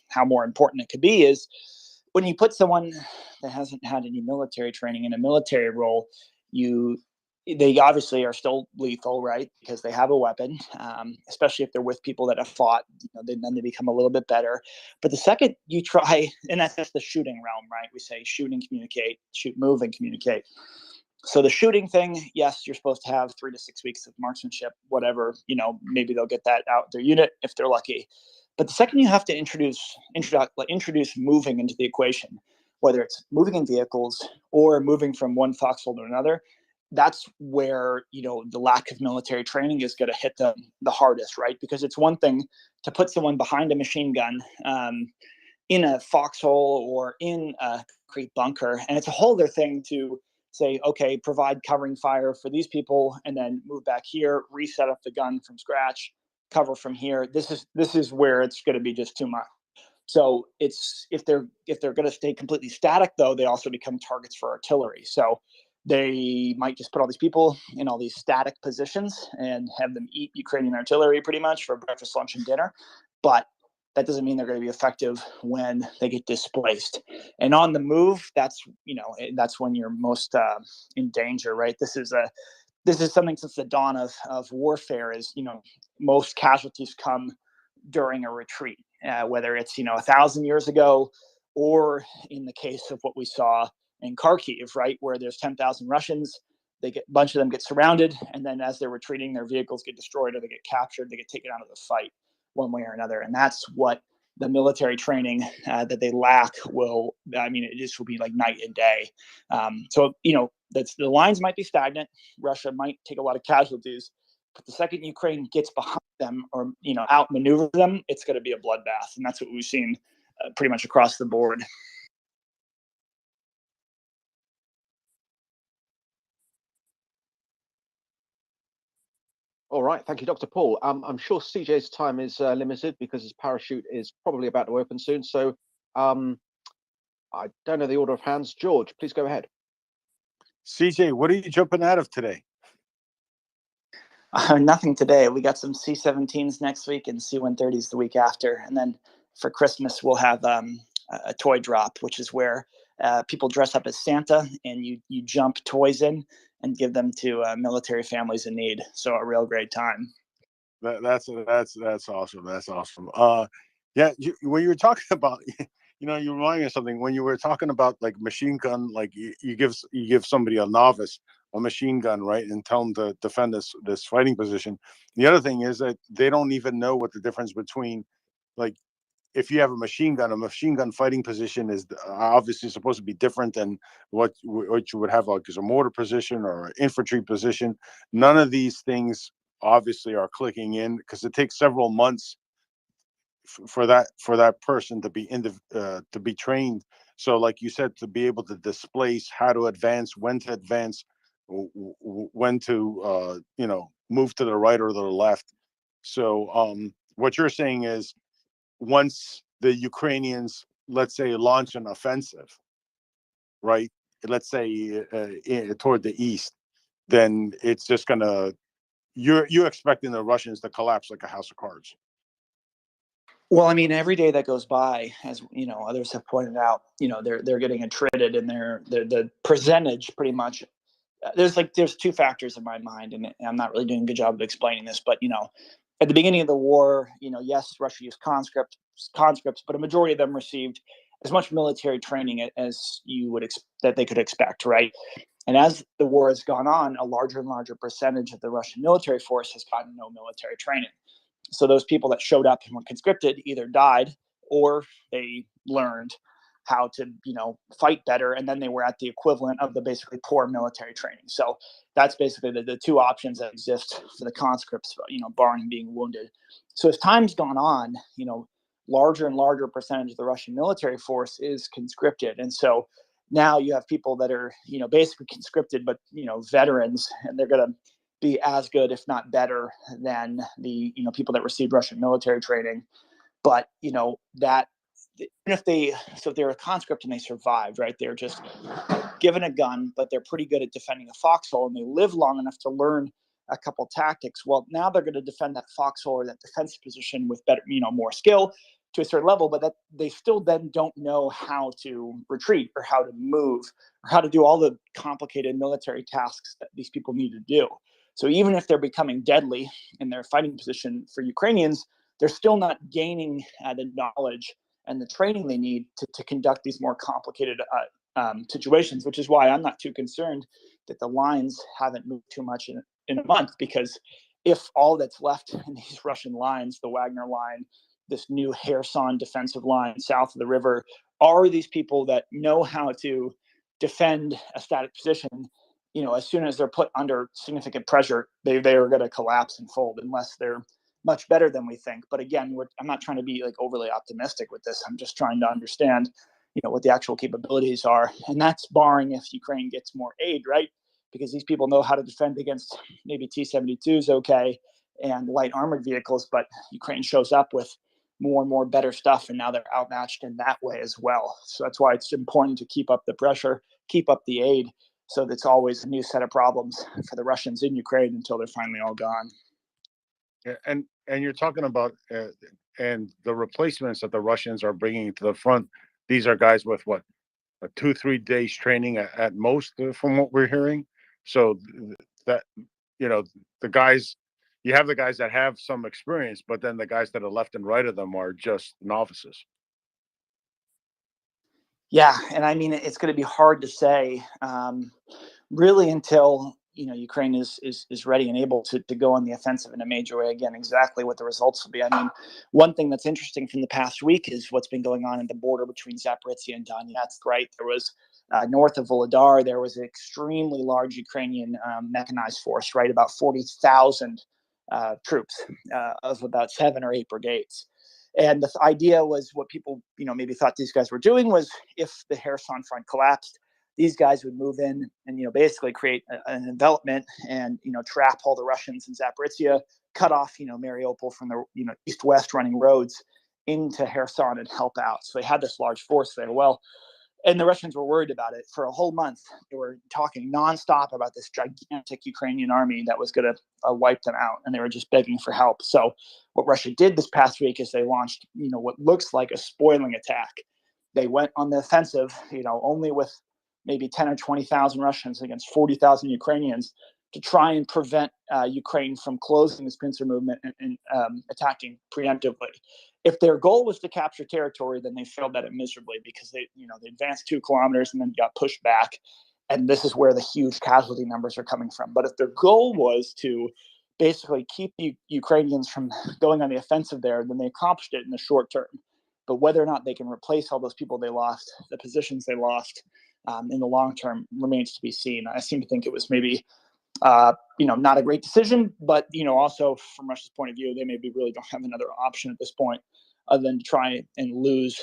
S22: how more important it could be, is when you put someone that hasn't had any military training in a military role, they obviously are still lethal, right? Because they have a weapon, especially if they're with people that have fought, then they become a little bit better. But the second you try, and that's just the shooting realm, right? We say shoot and communicate, shoot, move and communicate. So the shooting thing, yes, you're supposed to have 3 to 6 weeks of marksmanship, whatever, maybe they'll get that out their unit if they're lucky. But the second you have to introduce moving into the equation, whether it's moving in vehicles or moving from one foxhole to another, that's where the lack of military training is going to hit them the hardest, right? Because it's one thing to put someone behind a machine gun in a foxhole or in a concrete bunker, and it's a whole other thing to say, okay, provide covering fire for these people, and then move back here, reset up the gun from scratch, cover from here. This is where it's going to be just too much. So it's if they're going to stay completely static, though, they also become targets for artillery. So they might just put all these people in all these static positions and have them eat Ukrainian artillery pretty much for breakfast, lunch, and dinner. But that doesn't mean they're going to be effective when they get displaced. And on the move, that's when you're most in danger, right? This is something since the dawn of warfare is, most casualties come during a retreat, whether it's 1,000 years ago, or in the case of what we saw in Kharkiv, right, where there's 10,000 Russians, a bunch of them get surrounded, and then as they're retreating, their vehicles get destroyed or they get captured, they get taken out of the fight one way or another. And that's what the military training that they lack it just will be like night and day. So the lines might be stagnant. Russia might take a lot of casualties, but the second Ukraine gets behind them or outmaneuver them, it's going to be a bloodbath, and that's what we've seen pretty much across the board.
S4: All right, thank you, Dr. Paul. I'm sure CJ's time is limited because his parachute is probably about to open soon. So I don't know the order of hands. George, please go ahead.
S17: CJ, what are you jumping out of today?
S22: Nothing today. We got some C-17s next week and C-130s the week after. And then for Christmas, we'll have a toy drop, which is where people dress up as Santa and you jump toys in. and give them to military families in need. So a real great time.
S17: That's awesome. That's awesome. Yeah, when you were talking about, you remind me of something. When you were talking about like machine gun, like you give somebody, a novice, a machine gun, right, and tell them to defend this fighting position. The other thing is that they don't even know what the difference between, like, if you have a machine gun fighting position is obviously supposed to be different than what you would have, like, as a mortar position or an infantry position. None of these things obviously are clicking in, because it takes several months for that person to be trained. So, like you said, to be able to displace, how to advance, when to advance, when to move to the right or the left. So what you're saying is, once the Ukrainians, let's say, launch an offensive, right? Let's say toward the east, then it's just gonna, you're expecting the Russians to collapse like a house of cards.
S22: Well, I mean, every day that goes by, as others have pointed out, they're getting attrited, and the percentage pretty much. There's two factors in my mind, and I'm not really doing a good job of explaining this, but at the beginning of the war, yes, Russia used conscripts, but a majority of them received as much military training as you would that they could expect, right? And as the war has gone on, a larger and larger percentage of the Russian military force has gotten no military training. So those people that showed up and were conscripted either died or they learned how to, fight better. And then they were at the equivalent of the basically poor military training. So that's basically the two options that exist for the conscripts, barring being wounded. So as time's gone on, larger and larger percentage of the Russian military force is conscripted. And so now you have people that are, basically conscripted, but, veterans, and they're going to be as good, if not better, than the people that received Russian military training. But that even if they're a conscript and they survived, right? They're just given a gun, but they're pretty good at defending a foxhole, and they live long enough to learn a couple tactics. Well, now they're going to defend that foxhole or that defensive position with better, more skill to a certain level, but that they still then don't know how to retreat or how to move or how to do all the complicated military tasks that these people need to do. So even if they're becoming deadly in their fighting position for Ukrainians, they're still not gaining the knowledge and the training they need to conduct these more complicated situations, which is why I'm not too concerned that the lines haven't moved too much in a month, because if all that's left in these Russian lines, the Wagner line, this new Kherson defensive line south of the river, are these people that know how to defend a static position, as soon as they're put under significant pressure, they are going to collapse and fold unless they're much better than we think. But again, I'm not trying to be like overly optimistic with this. I'm just trying to understand, what the actual capabilities are. And that's barring if Ukraine gets more aid, right? Because these people know how to defend against maybe T-72s, okay, and light armored vehicles, but Ukraine shows up with more and more better stuff, and now they're outmatched in that way as well. So that's why it's important to keep up the pressure, keep up the aid, so that's always a new set of problems for the Russians in Ukraine until they're finally all gone.
S17: Yeah, and you're talking about and the replacements that the Russians are bringing to the front. These are guys with what, a 2-3 days training at most, from what we're hearing. So that the guys, you have the guys that have some experience, but then the guys that are left and right of them are just novices.
S22: Yeah, and I mean, it's going to be hard to say, really, until Ukraine is ready and able to go on the offensive in a major way again. Exactly what the results will be. I mean, one thing that's interesting from the past week is what's been going on at the border between Zaporizhia and Donetsk. Right, there was north of Volodar, there was an extremely large Ukrainian mechanized force. Right, about 40,000 troops of about 7 or 8 brigades. And the idea was, what people, maybe thought these guys were doing was, if the Kherson front collapsed, these guys would move in and, basically create an envelopment and, trap all the Russians in Zaporizhia, cut off, Mariupol from the, east-west running roads into Kherson and help out. So they had this large force there. Well, and the Russians were worried about it for a whole month. They were talking nonstop about this gigantic Ukrainian army that was going to wipe them out, and they were just begging for help. So what Russia did this past week is they launched, what looks like a spoiling attack. They went on the offensive, only with maybe 10 or 20,000 Russians against 40,000 Ukrainians to try and prevent Ukraine from closing this pincer movement and attacking preemptively. If their goal was to capture territory, then they failed at it miserably because they advanced 2 kilometers and then got pushed back. And this is where the huge casualty numbers are coming from. But if their goal was to basically keep the Ukrainians from going on the offensive there, then they accomplished it in the short term. But whether or not they can replace all those people they lost, the positions they lost in the long term remains to be seen. I seem to think it was maybe not a great decision, but also from Russia's point of view, they maybe really don't have another option at this point other than to try and lose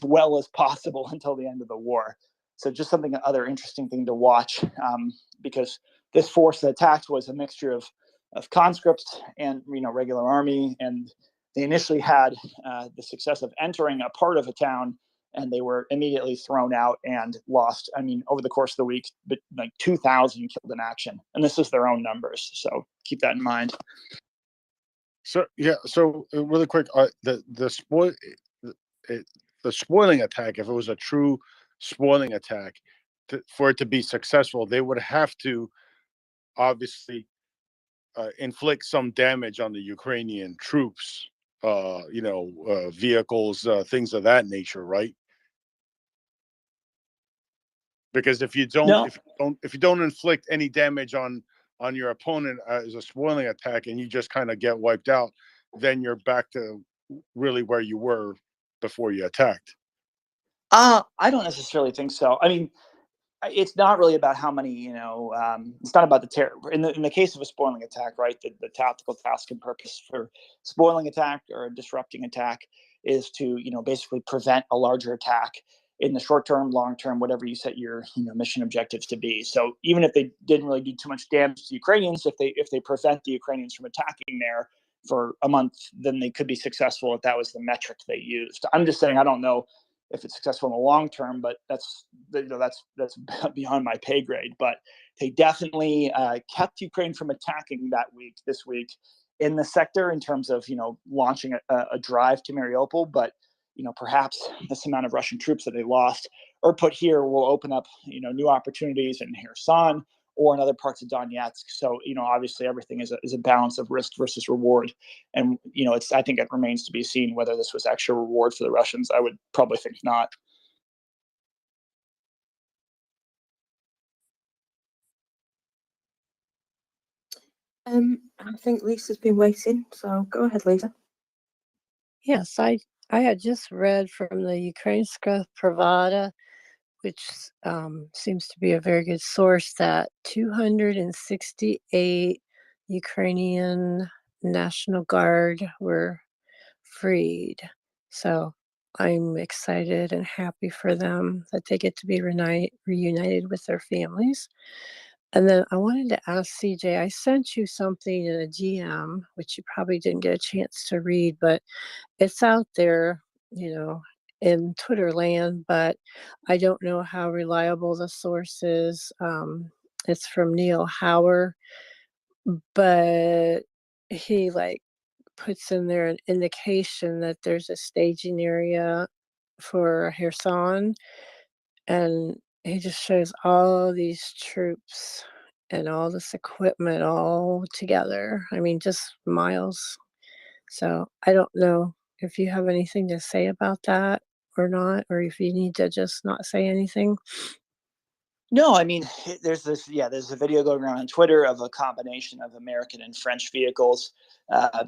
S22: well as possible until the end of the war. So just something other interesting thing to watch because this force that attacked was a mixture of conscripts and regular army, and they initially had the success of entering a part of a town, and they were immediately thrown out and lost. I mean, over the course of the week, but like 2,000 killed in action, and this is their own numbers. So keep that in mind.
S17: So yeah, so really quick, the spoiling attack, if it was a true spoiling attack, for it to be successful, they would have to obviously inflict some damage on the Ukrainian troops, vehicles, things of that nature, right? Because if you don't inflict any damage on your opponent as a spoiling attack, and you just kind of get wiped out, then you're back to really where you were before you attacked.
S22: I don't necessarily think so. I mean, it's not really about how many, it's not about the terror. In the case of a spoiling attack, right, the tactical task and purpose for spoiling attack or a disrupting attack is to, basically prevent a larger attack in the short term, long term, whatever you set your, mission objectives to be. So even if they didn't really do too much damage to the Ukrainians, if they prevent the Ukrainians from attacking there for a month, then they could be successful if that was the metric they used. I'm just saying, I don't know if it's successful in the long term, but that's beyond my pay grade. But they definitely kept Ukraine from attacking this week in the sector in terms of launching a drive to Mariupol. But perhaps this amount of Russian troops that they lost or put here will open up new opportunities in Kherson or in other parts of Donetsk. So obviously everything is a balance of risk versus reward, and I think it remains to be seen whether this was actually a reward for the Russians. I would probably think not.
S21: I think Lisa's been waiting, so go ahead, Lisa.
S14: Yes, I had just read from the Ukrainska Pravda, which seems to be a very good source, that 268 Ukrainian National Guard were freed. So I'm excited and happy for them that they get to be reunited with their families. And then I wanted to ask CJ, I sent you something in a DM, which you probably didn't get a chance to read, but it's out there, in Twitter land, but I don't know how reliable the source is. It's from Neil Hauer, but he puts in there an indication that there's a staging area for Kherson, and he just shows all these troops and all this equipment all together. I mean, just miles. So I don't know if you have anything to say about that or not, or if you need to just not say anything.
S22: No, I mean, there's a video going around on Twitter of a combination of American and French vehicles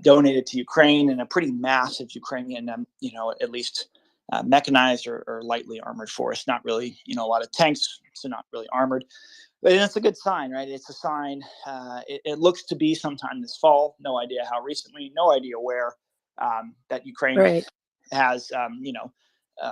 S22: donated to Ukraine, and a pretty massive Ukrainian, at least mechanized or lightly armored force. Not really, a lot of tanks, so not really armored. But it's a good sign, right? It's a sign. It looks to be sometime this fall. No idea how recently, no idea where, that Ukraine has,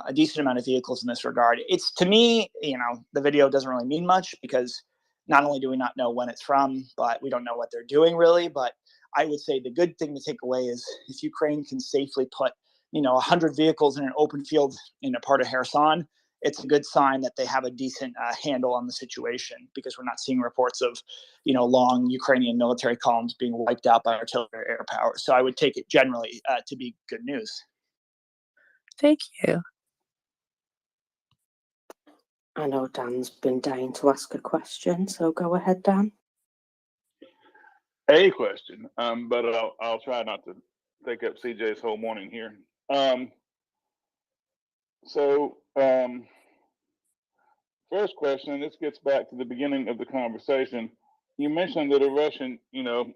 S22: a decent amount of vehicles in this regard. It's, to me, the video doesn't really mean much because not only do we not know when it's from, but we don't know what they're doing really. But I would say the good thing to take away is if Ukraine can safely put, 100 vehicles in an open field in a part of Kherson, it's a good sign that they have a decent handle on the situation, because we're not seeing reports of, long Ukrainian military columns being wiped out by artillery air power. So I would take it generally to be good news.
S14: Thank you.
S21: I know Dan's been dying to ask a question, so go ahead, Dan.
S18: A question, but I'll try not to take up CJ's whole morning here. First question, this gets back to the beginning of the conversation. You mentioned that a Russian,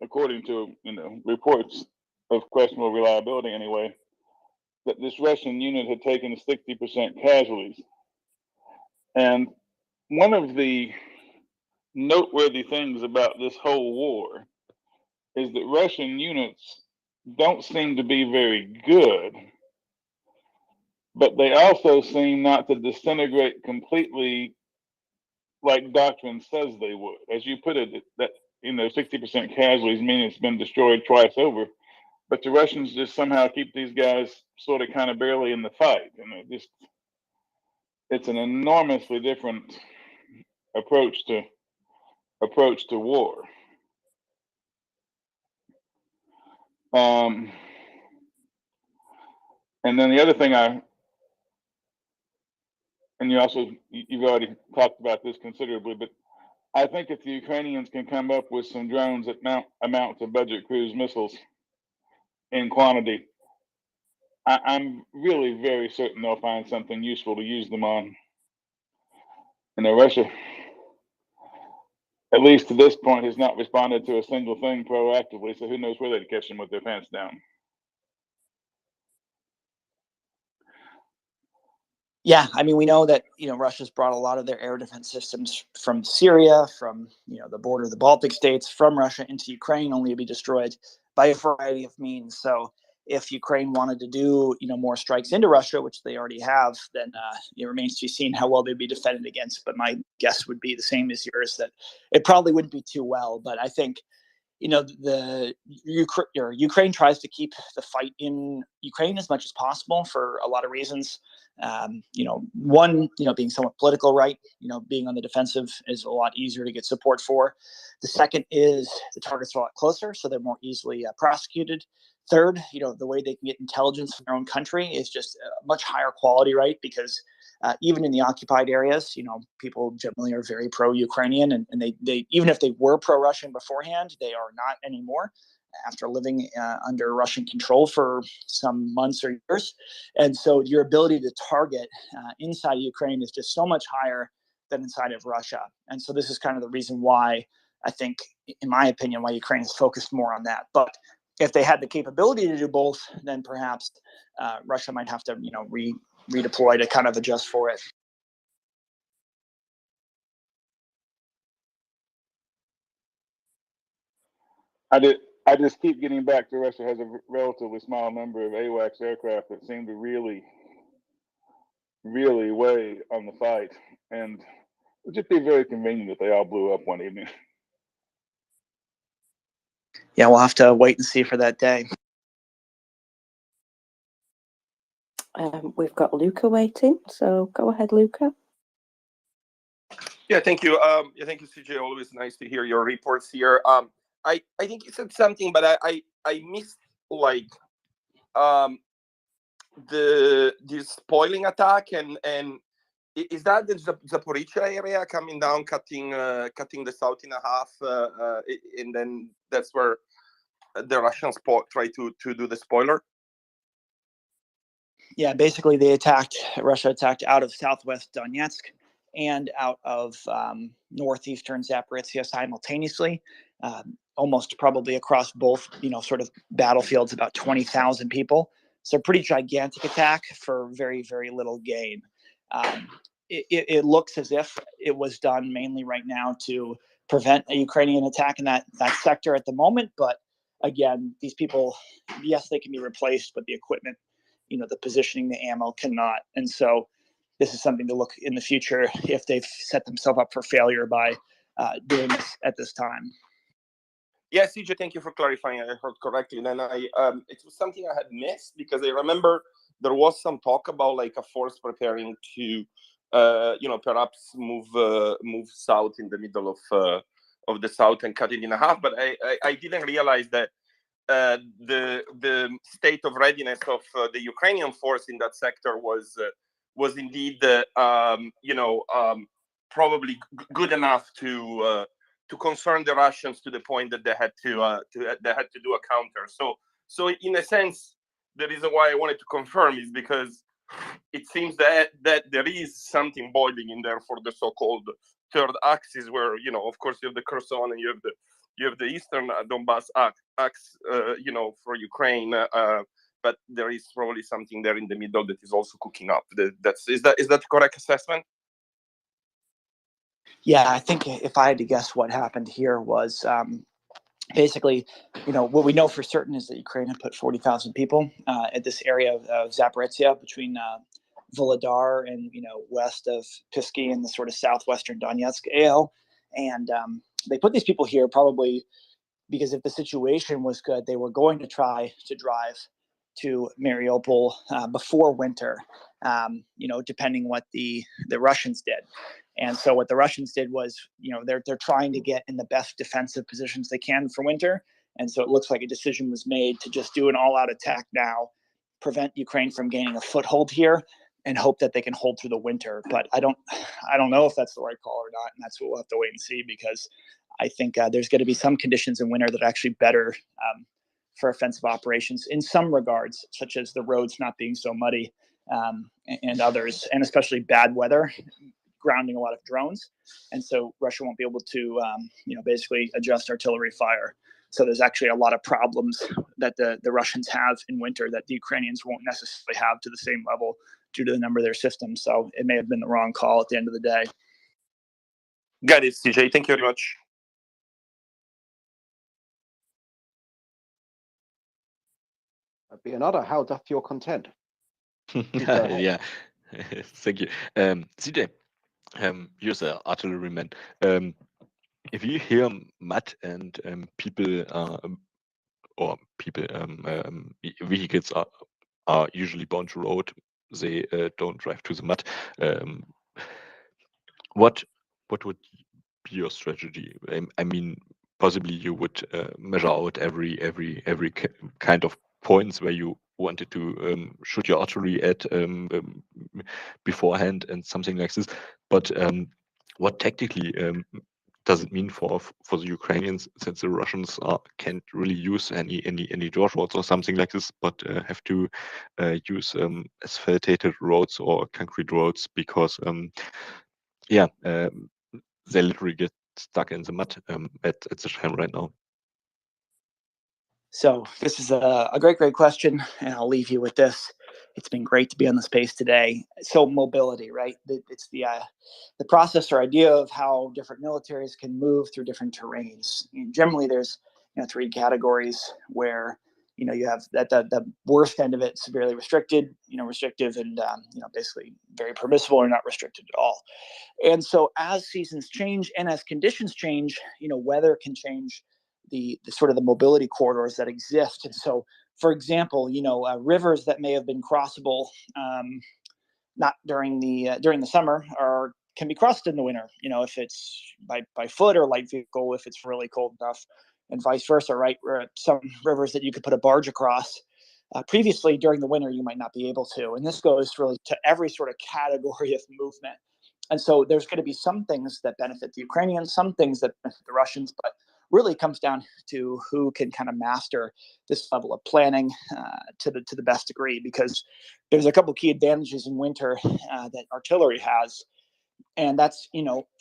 S18: according to, reports of questionable reliability anyway, that this Russian unit had taken 60% casualties. And one of the noteworthy things about this whole war is that Russian units don't seem to be very good, but they also seem not to disintegrate completely like doctrine says they would. As you put it, that 60% casualties mean it's been destroyed twice over, but the Russians just somehow keep these guys sort of kind of barely in the fight, and it's an enormously different approach to war. And then the other thing you've already talked about this considerably, but I think if the Ukrainians can come up with some drones that amount to budget cruise missiles in quantity, I'm really very certain they'll find something useful to use them on. Russia, at least to this point, has not responded to a single thing proactively, so who knows where they'd catch them with their pants down.
S22: Yeah, I mean, we know that Russia's brought a lot of their air defense systems from Syria, from the border of the Baltic states, from Russia into Ukraine, only to be destroyed by a variety of means. So if Ukraine wanted to do more strikes into Russia, which they already have, then it remains to be seen how well they'd be defended against. But my guess would be the same as yours, that it probably wouldn't be too well. But I think Ukraine tries to keep the fight in Ukraine as much as possible for a lot of reasons. One, being somewhat political, right? Being on the defensive is a lot easier to get support for. The second is the targets are a lot closer, so they're more easily prosecuted. Third, the way they can get intelligence from their own country is just much higher quality, right? Because even in the occupied areas, people generally are very pro-Ukrainian, and they even if they were pro-Russian beforehand, they are not anymore after living under Russian control for some months or years. And so your ability to target inside Ukraine is just so much higher than inside of Russia. And so this is kind of the reason why I think, in my opinion, why Ukraine is focused more on that. But if they had the capability to do both, then perhaps Russia might have to, redeploy to kind of adjust for it.
S18: I just keep getting back to Russia has a relatively small number of AWACS aircraft that seem to really, really weigh on the fight, and it would just be very convenient if they all blew up one evening.
S22: Yeah, we'll have to wait and see for that day.
S21: We've got Luca waiting, so go ahead, Luca.
S20: Yeah, thank you. Thank you, CJ. Always nice to hear your reports here. I think you said something, but I missed this spoiling attack, and is that the Zaporizhzhia area coming down, cutting the south in half, and then that's where the Russians try to do the spoiler?
S22: Yeah, basically Russia attacked out of southwest Donetsk and out of northeastern Zaporizhzhia simultaneously, almost probably across both, sort of battlefields, about 20,000 people. So pretty gigantic attack for very, very little gain. It looks as if it was done mainly right now to prevent a Ukrainian attack in that sector at the moment. But again, these people, yes, they can be replaced, but the equipment, the positioning, the ammo cannot. And so this is something to look in the future if they've set themselves up for failure by doing this at this time.
S20: Yeah, CJ, thank you for clarifying. I heard correctly. Then it was something I had missed, because I remember there was some talk about like a force preparing to, perhaps move south in the middle of the south and cut it in half. But I didn't realize that the state of readiness of the Ukrainian force in that sector was was indeed, probably good enough to concern the Russians to the point that they had to do a counter. So in a sense, the reason why I wanted to confirm is because it seems that there is something boiling in there for the so-called third axis, where of course you have the Kherson and you have the eastern Donbass axis, for Ukraine. But there is probably something there in the middle that is also cooking up. Is that correct assessment?
S22: Yeah, I think if I had to guess what happened here was basically, what we know for certain is that Ukraine had put 40,000 people at this area of Zaporizhia between Volodar and, west of Pisky and the sort of southwestern Donetsk AL. And they put these people here probably because if the situation was good, they were going to try to drive to Mariupol before winter, depending what the Russians did. And so what the Russians did was, they're trying to get in the best defensive positions they can for winter. And so it looks like a decision was made to just do an all-out attack now, prevent Ukraine from gaining a foothold here, and hope that they can hold through the winter. But I don't know if that's the right call or not, and that's what we'll have to wait and see, because I think there's going to be some conditions in winter that are actually better for offensive operations in some regards, such as the roads not being so muddy and others, and especially bad weather grounding a lot of drones. And so Russia won't be able to, basically adjust artillery fire. So there's actually a lot of problems that the Russians have in winter that the Ukrainians won't necessarily have to the same level due to the number of their systems. So it may have been the wrong call at the end of the day.
S20: Got it, CJ. Thank you very much.
S4: Be another. How doth your content?
S11: Yeah, thank you. CJ, you're the artilleryman. If you hear mud and vehicles are usually bound to road, they don't drive to the mud. What would be your strategy? I mean, possibly you would measure out every kind of points where you wanted to shoot your artillery at beforehand and something like this. But what tactically does it mean for the Ukrainians, since the Russians can't really use any George roads or something like this, but have to use asphaltated roads or concrete roads because they literally get stuck in the mud at the time right now?
S22: So this is a great question, and I'll leave you with this. It's been great to be on the space today. So mobility, right? It's the process or idea of how different militaries can move through different terrains. And generally, there's three categories where you have that the worst end of it, severely restricted, restrictive, and basically very permissible or not restricted at all. And so as seasons change and as conditions change, weather can change the sort of the mobility corridors that exist. And so, for example, rivers that may have been crossable not during the summer can be crossed in the winter. If it's by foot or light vehicle, if it's really cold enough, and vice versa. Right, some rivers that you could put a barge across. Previously, during the winter, you might not be able to. And this goes really to every sort of category of movement. And so there's going to be some things that benefit the Ukrainians, some things that benefit the Russians, but really comes down to who can kind of master this level of planning to the best degree, because there's a couple key advantages in winter that artillery has. And that's,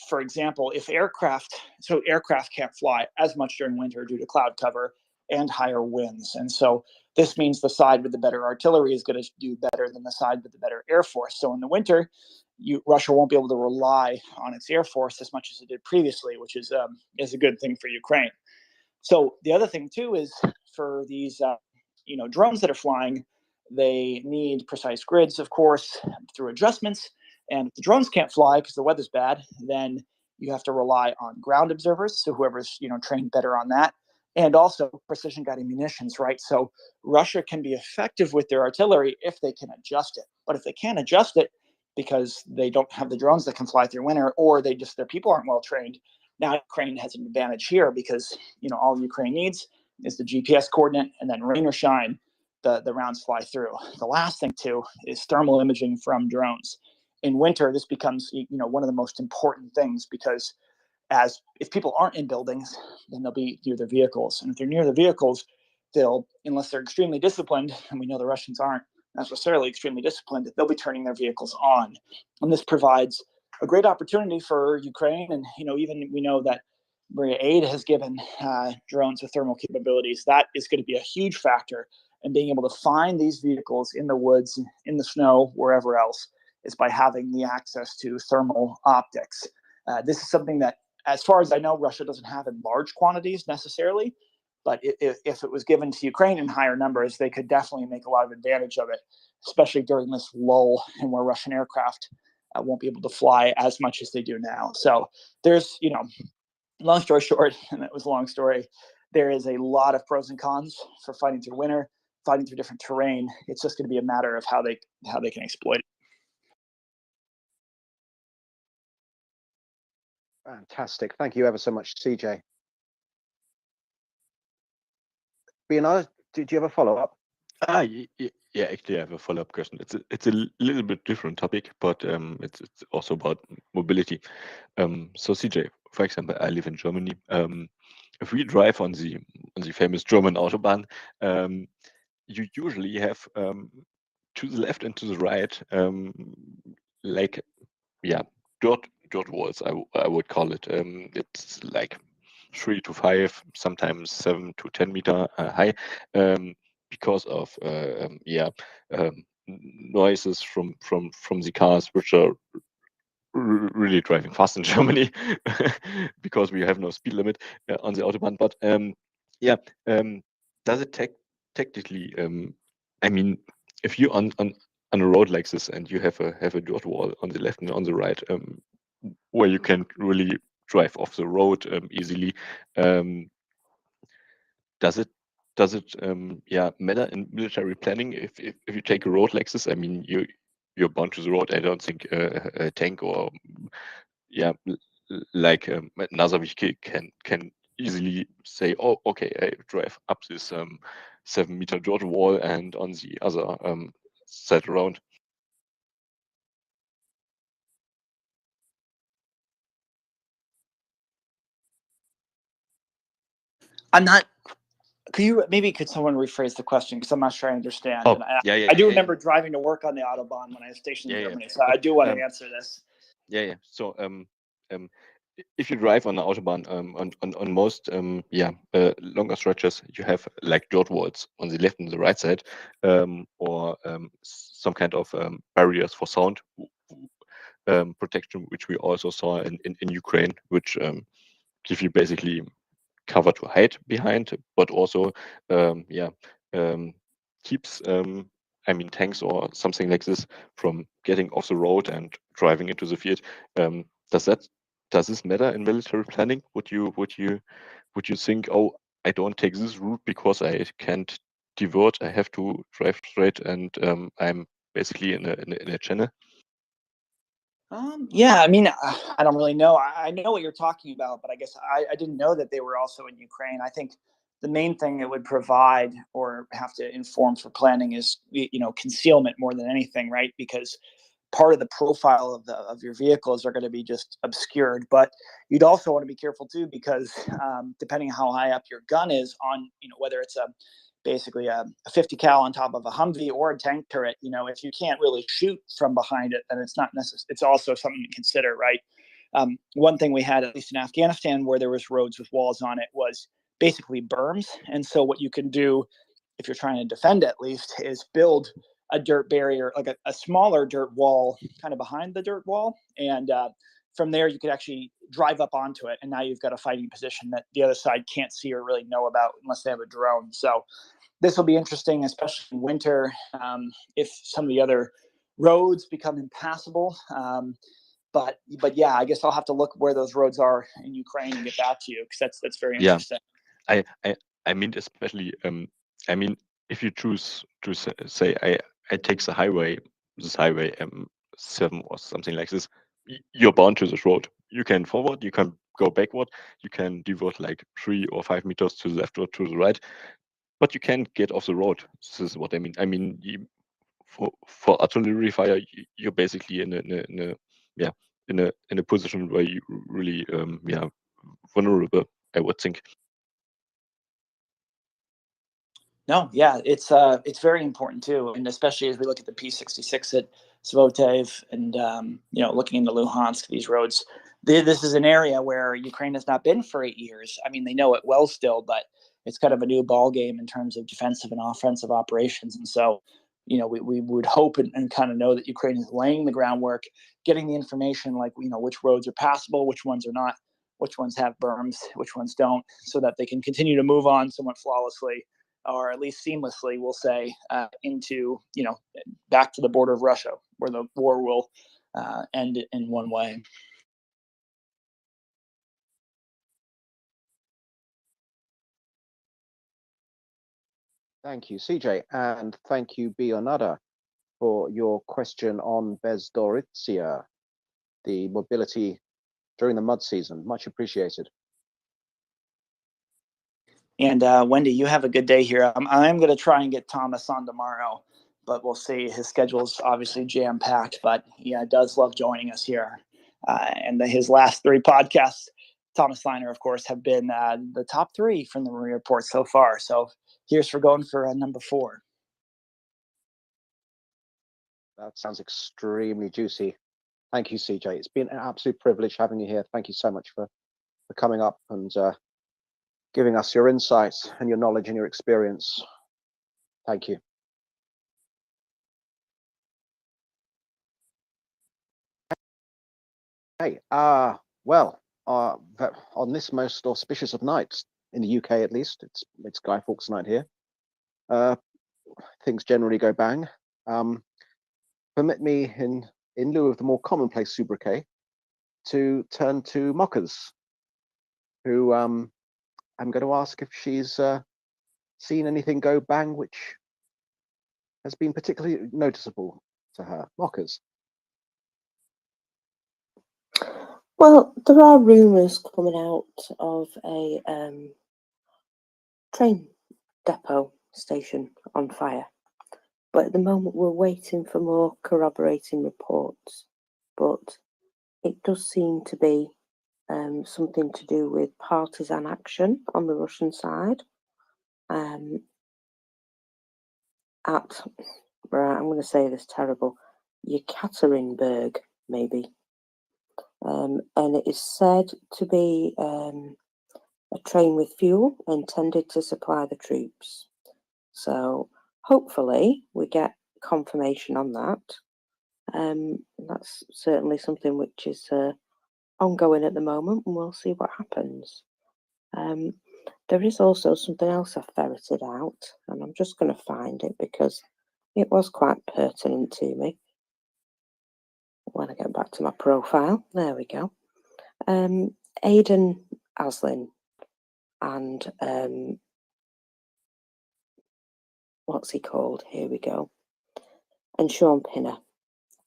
S22: for example, if aircraft can't fly as much during winter due to cloud cover and higher winds. And so this means the side with the better artillery is going to do better than the side with the better air force. So in the winter, Russia won't be able to rely on its air force as much as it did previously, which is a good thing for Ukraine. So the other thing too is for these drones that are flying, they need precise grids, of course, through adjustments. And if the drones can't fly because the weather's bad, then you have to rely on ground observers. So whoever's trained better on that, and also precision guided munitions, right? So Russia can be effective with their artillery if they can adjust it. But if they can't adjust it because they don't have the drones that can fly through winter, or their people aren't well trained, now Ukraine has an advantage here because all Ukraine needs is the GPS coordinate and then rain or shine. the rounds fly through. The last thing too is thermal imaging from drones. In winter, this becomes one of the most important things, because if people aren't in buildings, then they'll be near their vehicles, and if they're near the vehicles, they'll, unless they're extremely disciplined, and we know the Russians aren't necessarily extremely disciplined, they'll be turning their vehicles on, and this provides a great opportunity for Ukraine. And even we know that MriyaReport has given drones with thermal capabilities. That is going to be a huge factor in being able to find these vehicles in the woods, in the snow, wherever else, is by having the access to thermal optics. This is something that, as far as I know, Russia doesn't have in large quantities necessarily, but if it was given to Ukraine in higher numbers, they could definitely make a lot of advantage of it, especially during this lull and where Russian aircraft won't be able to fly as much as they do now. So there's, long story short, and that was a long story, there is a lot of pros and cons for fighting through winter, fighting through different terrain. It's just going to be a matter of how they can exploit it.
S4: Fantastic. Thank you ever so much, CJ. Bernard, did you have a follow-up?
S11: Yeah, actually, I have a follow-up question. It's a little bit different topic, but it's also about mobility. So CJ, for example, I live in Germany. If we drive on the famous German Autobahn, you usually have to the left and to the right, like dirt walls. I would call it. It's like 3 to 5, sometimes 7 to 10 meter high, because of noises from the cars, which are really driving fast in Germany because we have no speed limit on the autobahn. But does it technically? I mean, if you're on a road like this and you have a dirt wall on the left and on the right, where you can really drive off the road easily, does it matter in military planning if you take a road like this? I mean, you're bound to the road. I don't think a tank or like another vehicle can easily say, oh, okay, I drive up this 7-meter dirt wall and on the other side around.
S22: I'm not. Could someone rephrase the question, because I'm not sure I understand.
S11: Oh,
S22: And
S11: yeah,
S22: I do remember driving to work on the Autobahn when I was stationed in Germany, so I do want to answer this.
S11: So if you drive on the autobahn, on most longer stretches, you have like dirt walls on the left and the right side, or some kind of barriers for sound protection, which we also saw in Ukraine, which give you basically cover to hide behind, but also keeps tanks or something like this from getting off the road and driving into the field. Does this matter in military planning? Would you think, oh, I don't take this route because I can't divert, I have to drive straight, and I'm basically in a channel?
S22: I don't really know. I know what you're talking about, but I guess I didn't know that they were also in Ukraine. I think the main thing it would provide or have to inform for planning is concealment more than anything, right? Because part of the profile of your vehicles are going to be just obscured. But you'd also want to be careful too, because depending on how high up your gun is on, whether it's basically a 50 cal on top of a Humvee or a tank turret, if you can't really shoot from behind it, then it's not necessary. It's also something to consider, right? One thing we had, at least in Afghanistan, where there was roads with walls on it, was basically berms. And so what you can do, if you're trying to defend at least, is build a dirt barrier, like a smaller dirt wall kind of behind the dirt wall. And from there, you could actually drive up onto it. And now you've got a fighting position that the other side can't see or really know about unless they have a drone. So this will be interesting, especially in winter, if some of the other roads become impassable. But yeah, I guess I'll have to look where those roads are in Ukraine and get back to you, because that's very interesting.
S11: I mean, especially, if you choose to say, I take this highway M7 or something like this, you're bound to this road. You can forward, you can go backward, you can divert like 3 or 5 meters to the left or to the right. but you can't get off the road. This is what I mean. I mean, for artillery fire, you're basically in a position where you really vulnerable, I would think.
S22: No, yeah, it's very important too, and especially as we look at the P-66 at Svotev and looking into Luhansk, these roads. This is an area where Ukraine has not been for 8 years. I mean, they know it well still, but it's kind of a new ball game in terms of defensive and offensive operations. And so, we would hope and kind of know that Ukraine is laying the groundwork, getting the information like which roads are passable, which ones are not, which ones have berms, which ones don't, so that they can continue to move on somewhat flawlessly, or at least seamlessly, we'll say, into, back to the border of Russia, where the war will end in one way.
S4: Thank you, CJ, and thank you, Bionada, for your question on Bezdoritsya, the mobility during the mud season. Much appreciated.
S22: And Wendy, you have a good day here. I'm going to try and get Thomas on tomorrow, but we'll see. His schedule's obviously jam-packed, but he does love joining us here. And his last 3 podcasts, Thomas Leiner, of course, have been the top 3 from the MriyaReport so far. So here's for going for number 4.
S4: That sounds extremely juicy. Thank you, CJ. It's been an absolute privilege having you here. Thank you so much for coming up and giving us your insights and your knowledge and your experience. Thank you. Hey, well, on this most auspicious of nights, in the UK at least, it's Guy Fawkes night here. Things generally go bang. Permit me, in lieu of the more commonplace sobriquet, to turn to Mockers, who I'm going to ask if she's seen anything go bang which has been particularly noticeable to her. Mockers.
S21: Well, there are rumours coming out of a train depot station on fire, but at the moment we're waiting for more corroborating reports. But it does seem to be something to do with partisan action on the Russian side. I'm going to say this terrible, Yekaterinburg, maybe. And it is said to be a train with fuel intended to supply the troops. So hopefully we get confirmation on that. That's certainly something which is ongoing at the moment, and we'll see what happens. There is also something else I ferreted out, and I'm just going to find it because it was quite pertinent to me. When I get back to my profile, there we go. Aidan Aslin and what's he called? Here we go. And Sean Pinner.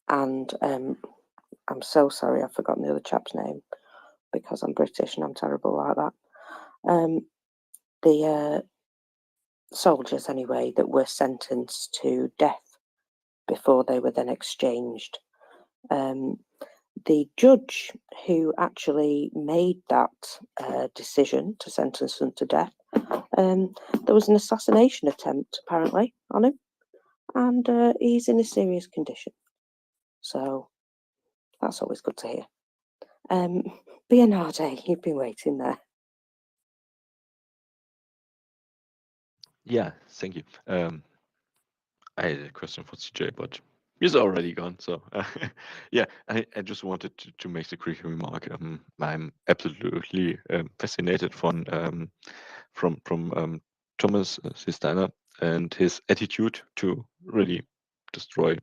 S21: And I'm so sorry, I've forgotten the other chap's name because I'm British and I'm terrible like that. The soldiers, anyway, that were sentenced to death before they were then exchanged. The judge who actually made that decision to sentence them to death, there was an assassination attempt apparently on him, and he's in a serious condition. So that's always good to hear. Bernarde, you've been waiting there.
S11: Yeah, thank you. I had a question for CJ, but he's already gone. So yeah, I just wanted to make the quick remark. I'm absolutely fascinated from Thomas Steiner and his attitude to really destroy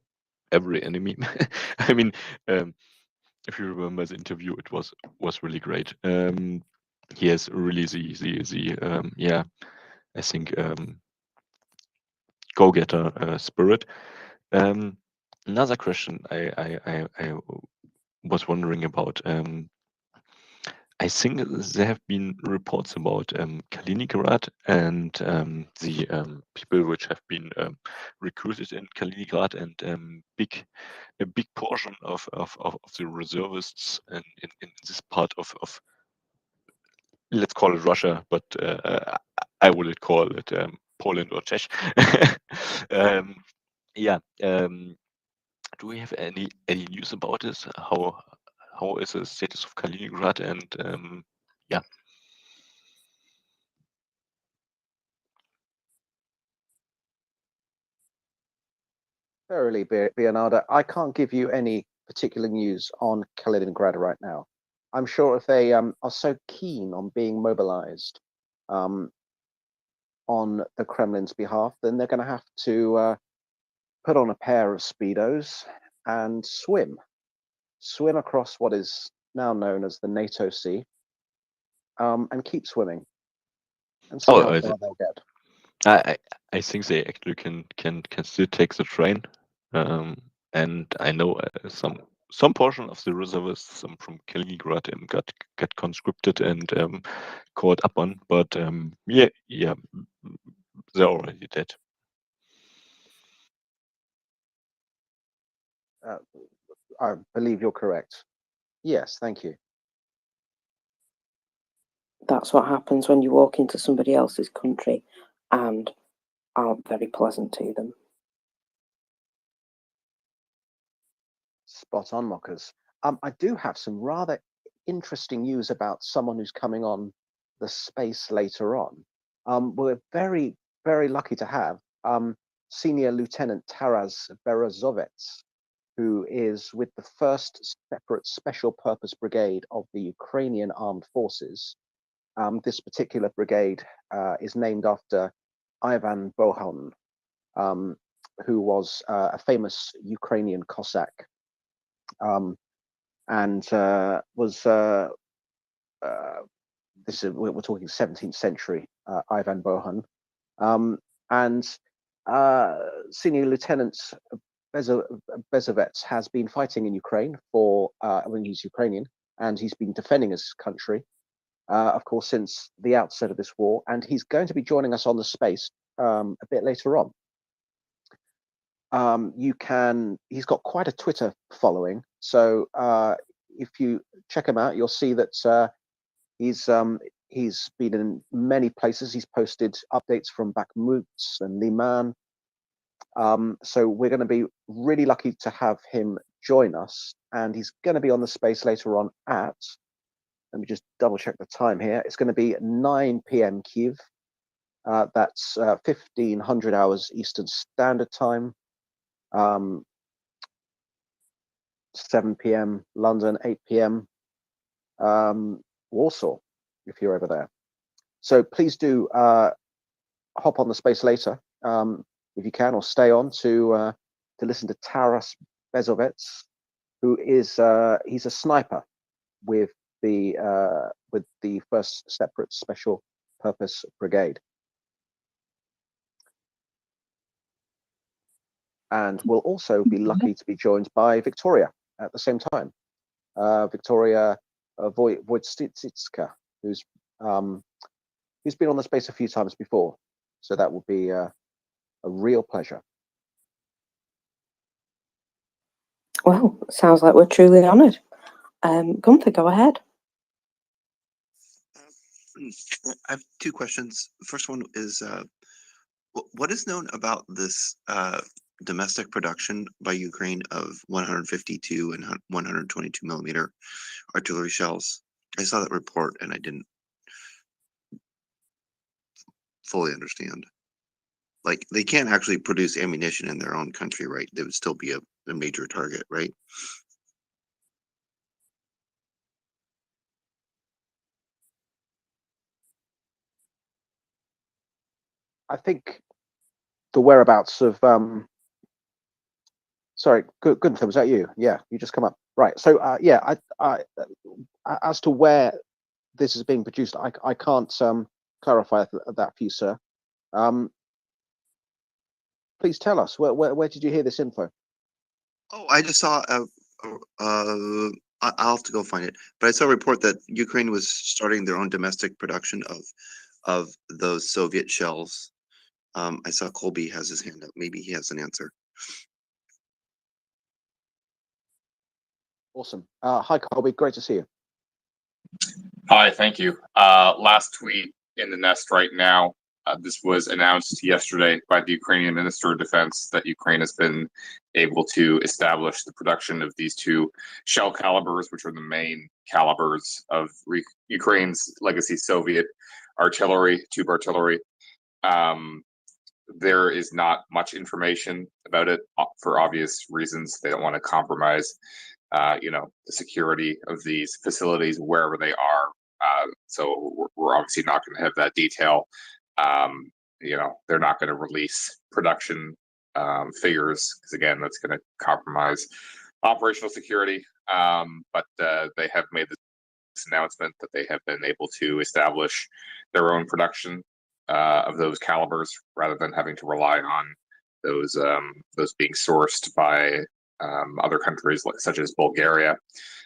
S11: every enemy. I mean, if you remember the interview, it was really great. He has really the yeah, I think go-getter spirit. Another question I was wondering about. I think there have been reports about Kaliningrad and the people which have been recruited in Kaliningrad, and a big portion of the reservists in this part of let's call it Russia, but I would call it Poland or Czech. Yeah. Do we have any news about this? How is the status of Kaliningrad? And yeah.
S15: Verily, Bernardo, I can't give you any particular news on Kaliningrad right now. I'm sure if they are so keen on being mobilized on the Kremlin's behalf, then they're going to have to put on a pair of Speedos and swim across what is now known as the NATO Sea, and keep swimming and see how far they'll get.
S11: I think they actually can still take the train, and I know some portion of the reservists from Kaliningrad got conscripted and caught up on, but yeah, they're already dead.
S15: I believe you're correct. Yes, thank you.
S21: That's what happens when you walk into somebody else's country and aren't very pleasant to them.
S15: Spot on, Mockers. I do have some rather interesting news about someone who's coming on the space later on. We're very, very lucky to have Senior Lieutenant Taras Berezovets, who is with the 1st Separate Special Purpose Brigade of the Ukrainian Armed Forces. This particular brigade is named after Ivan Bohun, who was a famous Ukrainian Cossack, and was this is we're talking 17th century Ivan Bohun, and Senior Lieutenant Bezovets has been fighting in Ukraine for he's Ukrainian, and he's been defending his country, of course, since the outset of this war, and he's going to be joining us on the space a bit later on. He's got quite a Twitter following, so if you check him out, you'll see that he's been in many places. He's posted updates from Bakhmut and Liman. So we're going to be really lucky to have him join us, and he's going to be on the space later on at, let me just double check the time here. It's going to be 9 p.m. Kiev. That's 1500 hours Eastern Standard Time. 7 p.m. London, 8 p.m. Warsaw, if you're over there. So please do hop on the space later, if you can, or stay on to listen to Taras Bezovets, who is he's a sniper with the 1st Separate Special Purpose Brigade. And we'll also be lucky to be joined by Victoria at the same time. Victoria Wojcicka, who's been on the space a few times before. So that will be a real pleasure.
S21: Well, sounds like we're truly honoured. Gunther, go ahead.
S3: I have 2 questions. The first one is, what is known about this domestic production by Ukraine of 152 and 122 millimeter artillery shells? I saw that report and I didn't fully understand. Like, they can't actually produce ammunition in their own country, right? They would still be a major target, right?
S15: I think the whereabouts of sorry, Gunther, was that you? Yeah, you just come up. Right. So yeah, I as to where this is being produced, I can't clarify that for you, sir. Please tell us where did you hear this info?
S3: Oh, I just saw I'll have to go find it. But I saw a report that Ukraine was starting their own domestic production of those Soviet shells. I saw Colby has his hand up. Maybe he has an answer.
S4: Awesome. Hi, Colby. Great to see you.
S1: Hi, thank you. Last tweet in the nest right now. This was announced yesterday by the Ukrainian Minister of Defense that Ukraine has been able to establish the production of these two shell calibers, which are the main calibers of Ukraine's legacy Soviet artillery, tube artillery. There is not much information about it for obvious reasons. They don't want to compromise, the security of these facilities wherever they are. So we're obviously not going to have that detail. They're not going to release production figures because again, that's going to compromise operational security. But they have made this announcement that they have been able to establish their own production of those calibers rather than having to rely on those being sourced by other countries such as Bulgaria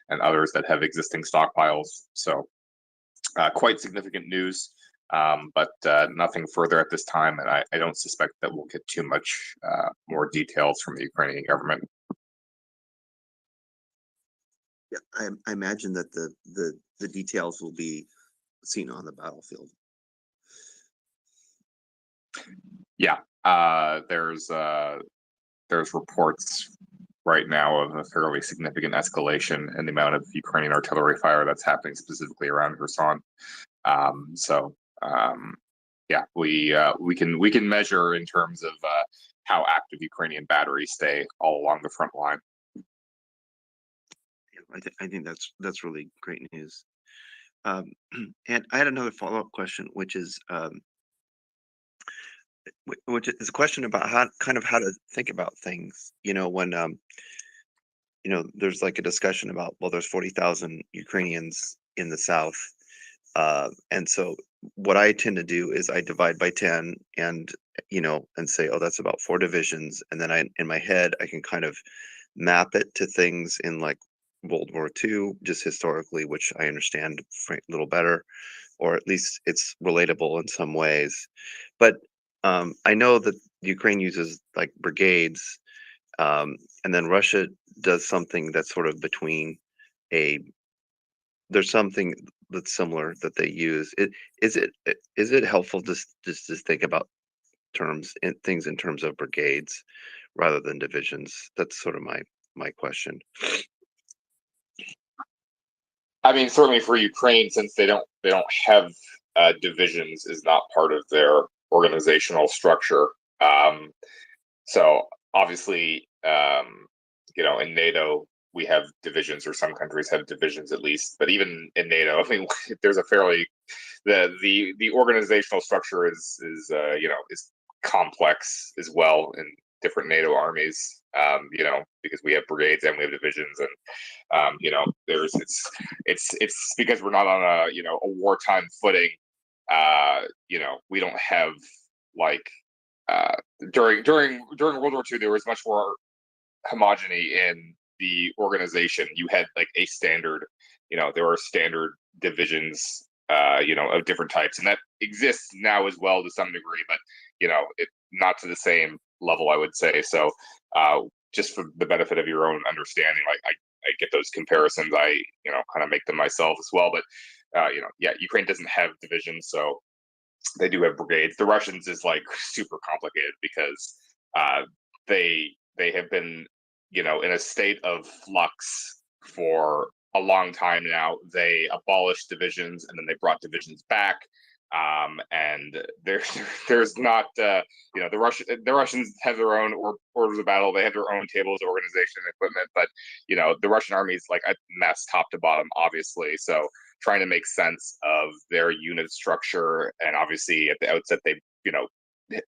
S1: and others that have existing stockpiles. So quite significant news, but nothing further at this time, and I don't suspect that we'll get too much more details from the Ukrainian government.
S3: Yeah, I imagine that the details will be seen on the battlefield.
S1: Yeah, there's reports right now of a fairly significant escalation in the amount of Ukrainian artillery fire that's happening specifically around Kherson. We can measure in terms of how active Ukrainian batteries stay all along the front line.
S3: I think that's really great news. And I had another follow-up question, which is a question about how to think about things. When there's like a discussion about, well, there's 40,000 Ukrainians in the south, and so what I tend to do is I divide by 10 and say, oh, that's about 4 divisions, and then in my head I can kind of map it to things in like World War II, just historically, which I understand a little better, or at least it's relatable in some ways. But I know that Ukraine uses like brigades, and then Russia does something that's sort of between there's something that's similar that they use. Is it helpful just to think about things in terms of brigades rather than divisions? That's sort of my question.
S1: I mean, certainly for Ukraine, since they don't have divisions, is not part of their organizational structure. So obviously, in NATO we have divisions, or some countries have divisions at least. But even in NATO, I mean, there's a fairly the organizational structure is complex as well in different NATO armies. Because we have brigades and we have divisions, and it's because we're not on a wartime footing. We don't have like during World War II there was much more homogeny in the organization. You had like a standard, there were standard divisions, of different types, and that exists now as well to some degree, but it not to the same level, I would say. So just for the benefit of your own understanding, like I get those comparisons, I kind of make them myself as well. But Ukraine doesn't have divisions, so they do have brigades. The Russians is like super complicated because they have been in a state of flux for a long time now. They abolished divisions and then they brought divisions back. And there's not the Russians have their own orders of battle. They have their own tables of organization and equipment, but the Russian army is like a mess top to bottom, obviously. So trying to make sense of their unit structure, and obviously at the outset they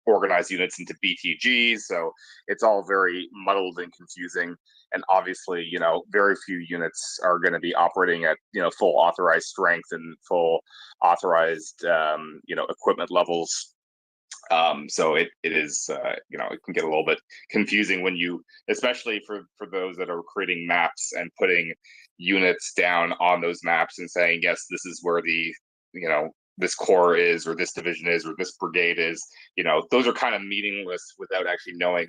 S1: organize units into BTGs, so it's all very muddled and confusing. And obviously, very few units are going to be operating at full authorized strength and full authorized equipment levels. So it is it can get a little bit confusing when you, especially for those that are creating maps and putting units down on those maps and saying, yes, this is where the, you know, this corps is, or this division is, or this brigade is, you know, those are kind of meaningless without actually knowing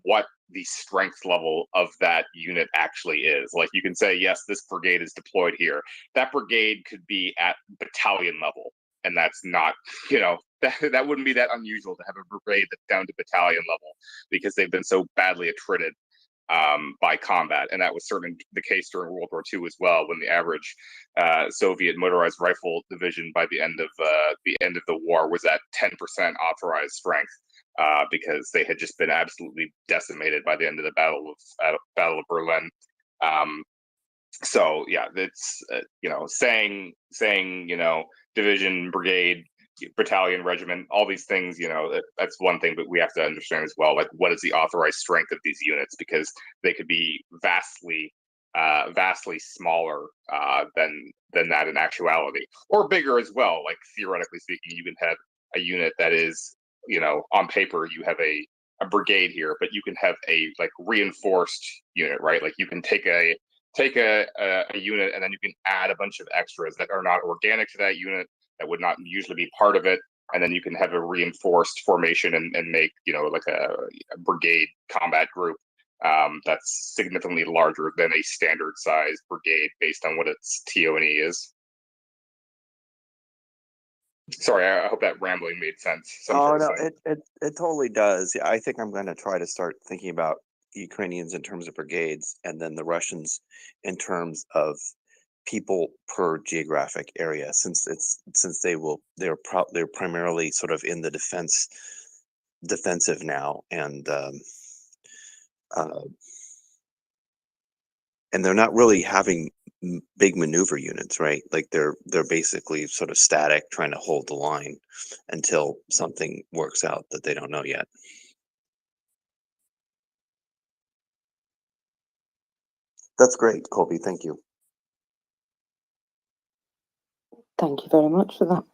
S1: what the strength level of that unit actually is. Like, you can say, yes, this brigade is deployed here. That brigade could be at battalion level, and that's not, you know, that wouldn't be that unusual to have a brigade that's down to battalion level, because they've been so badly attrited by combat. And that was certainly the case during World War II as well, when the average Soviet motorized rifle division by the end of the war was at 10% authorized strength, because they had just been absolutely decimated by the end of the Battle of Berlin. So yeah, it's you know, saying you know, division, brigade, battalion, regiment, all these things, you know, that's one thing, but we have to understand as well, like, what is the authorized strength of these units, because they could be vastly smaller than that in actuality, or bigger as well. Like, theoretically speaking, you can have a unit that is, you know, on paper you have a brigade here, but you can have a like reinforced unit, right? Like, you can take a unit, and then you can add a bunch of extras that are not organic to that unit, that would not usually be part of it, and then you can have a reinforced formation and make, you know, like a brigade combat group that's significantly larger than a standard size brigade based on what its TO&E is. Sorry, I hope that rambling made sense.
S3: Oh no, it totally does. Yeah, I think I'm going to try to start thinking about Ukrainians in terms of brigades, and then the Russians in terms of people per geographic area, since they're primarily sort of in the defensive now, and they're not really having big maneuver units, right? Like, they're basically sort of static, trying to hold the line until something works out that they don't know yet. That's great, Colby. Thank you.
S21: Thank you very much for that.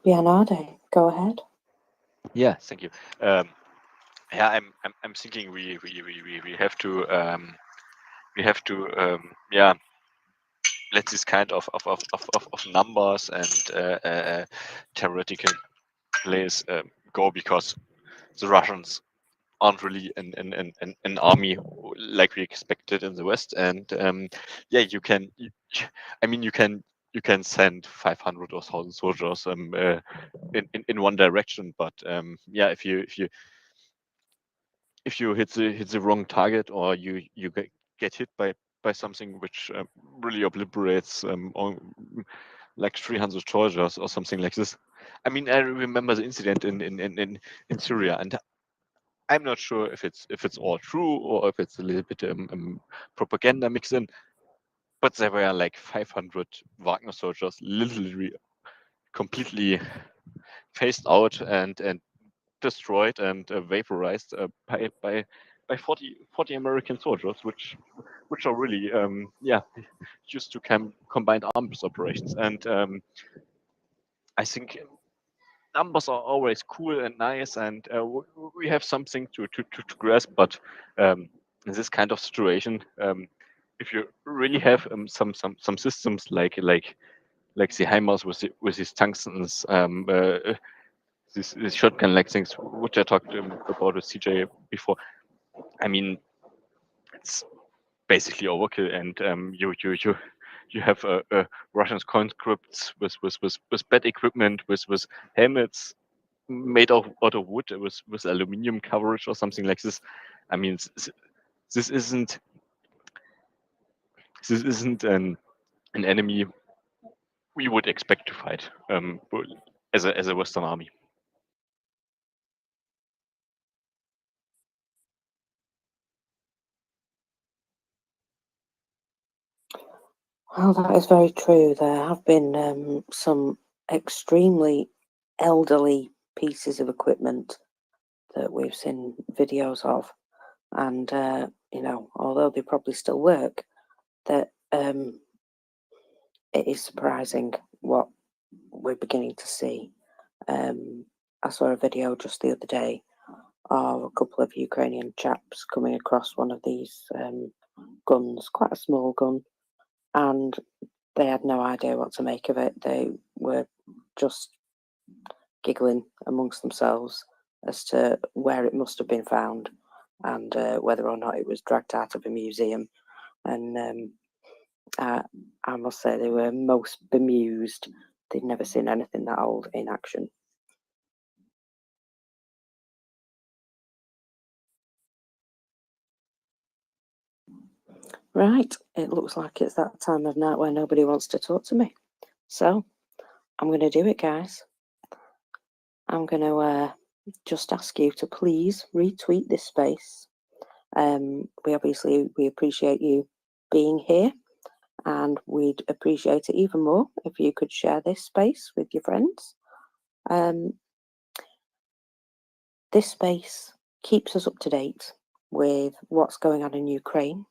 S21: Bernardo, go ahead.
S11: Yeah, thank you. Yeah, I'm thinking we have to yeah, let this kind of numbers and theoretical plays go, because the Russians aren't really an army like we expected in the West, and yeah, I mean, you can send 500 or 1,000 soldiers in one direction, but yeah, if you hit the wrong target, or you get hit by something which really obliterates like 300 soldiers or something like this. I mean, I remember the incident in Syria, and I'm not sure if it's all true, or if it's a little bit propaganda mixed in, but there were like 500 Wagner soldiers literally completely phased out and destroyed and vaporized by 40 American soldiers, which are really yeah, used to combined arms operations. And I think numbers are always cool and nice, and we have something to grasp, but in this kind of situation, if you really have some systems like the HIMARS with these tungstens, this shotgun like things which I talked about with CJ before, I mean, it's basically overkill, and you have Russian conscripts with bad equipment, with helmets made out of wood, with aluminium coverage or something like this. I mean, this isn't an enemy we would expect to fight as a Western army.
S21: Well, that is very true. There have been some extremely elderly pieces of equipment that we've seen videos of, and you know, although they probably still work, that it is surprising what we're beginning to see. I saw a video just the other day of a couple of Ukrainian chaps coming across one of these guns, quite a small gun, and they had no idea what to make of it. They were just giggling amongst themselves as to where it must have been found and whether or not it was dragged out of a museum. And I must say they were most bemused. They'd never seen anything that old in action. Right, it looks like it's that time of night where nobody wants to talk to me. So I'm going to do it, guys. I'm going to just ask you to please retweet this space. We appreciate you being here, and we'd appreciate it even more if you could share this space with your friends. This space keeps us up to date with what's going on in Ukraine.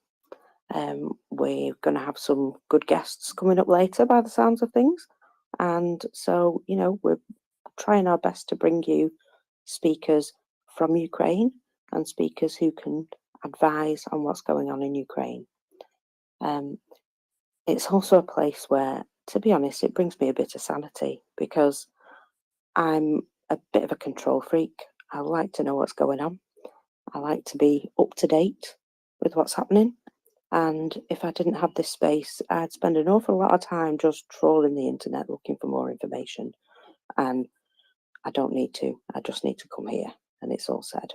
S21: We're going to have some good guests coming up later by the sounds of things. And so, you know, we're trying our best to bring you speakers from Ukraine and speakers who can advise on what's going on in Ukraine. It's also a place where, to be honest, it brings me a bit of sanity because I'm a bit of a control freak. I like to know what's going on. I like to be up to date with what's happening. And if I didn't have this space, I'd spend an awful lot of time just trawling the internet looking for more information. And I don't need to. I just need to come here, and it's all said.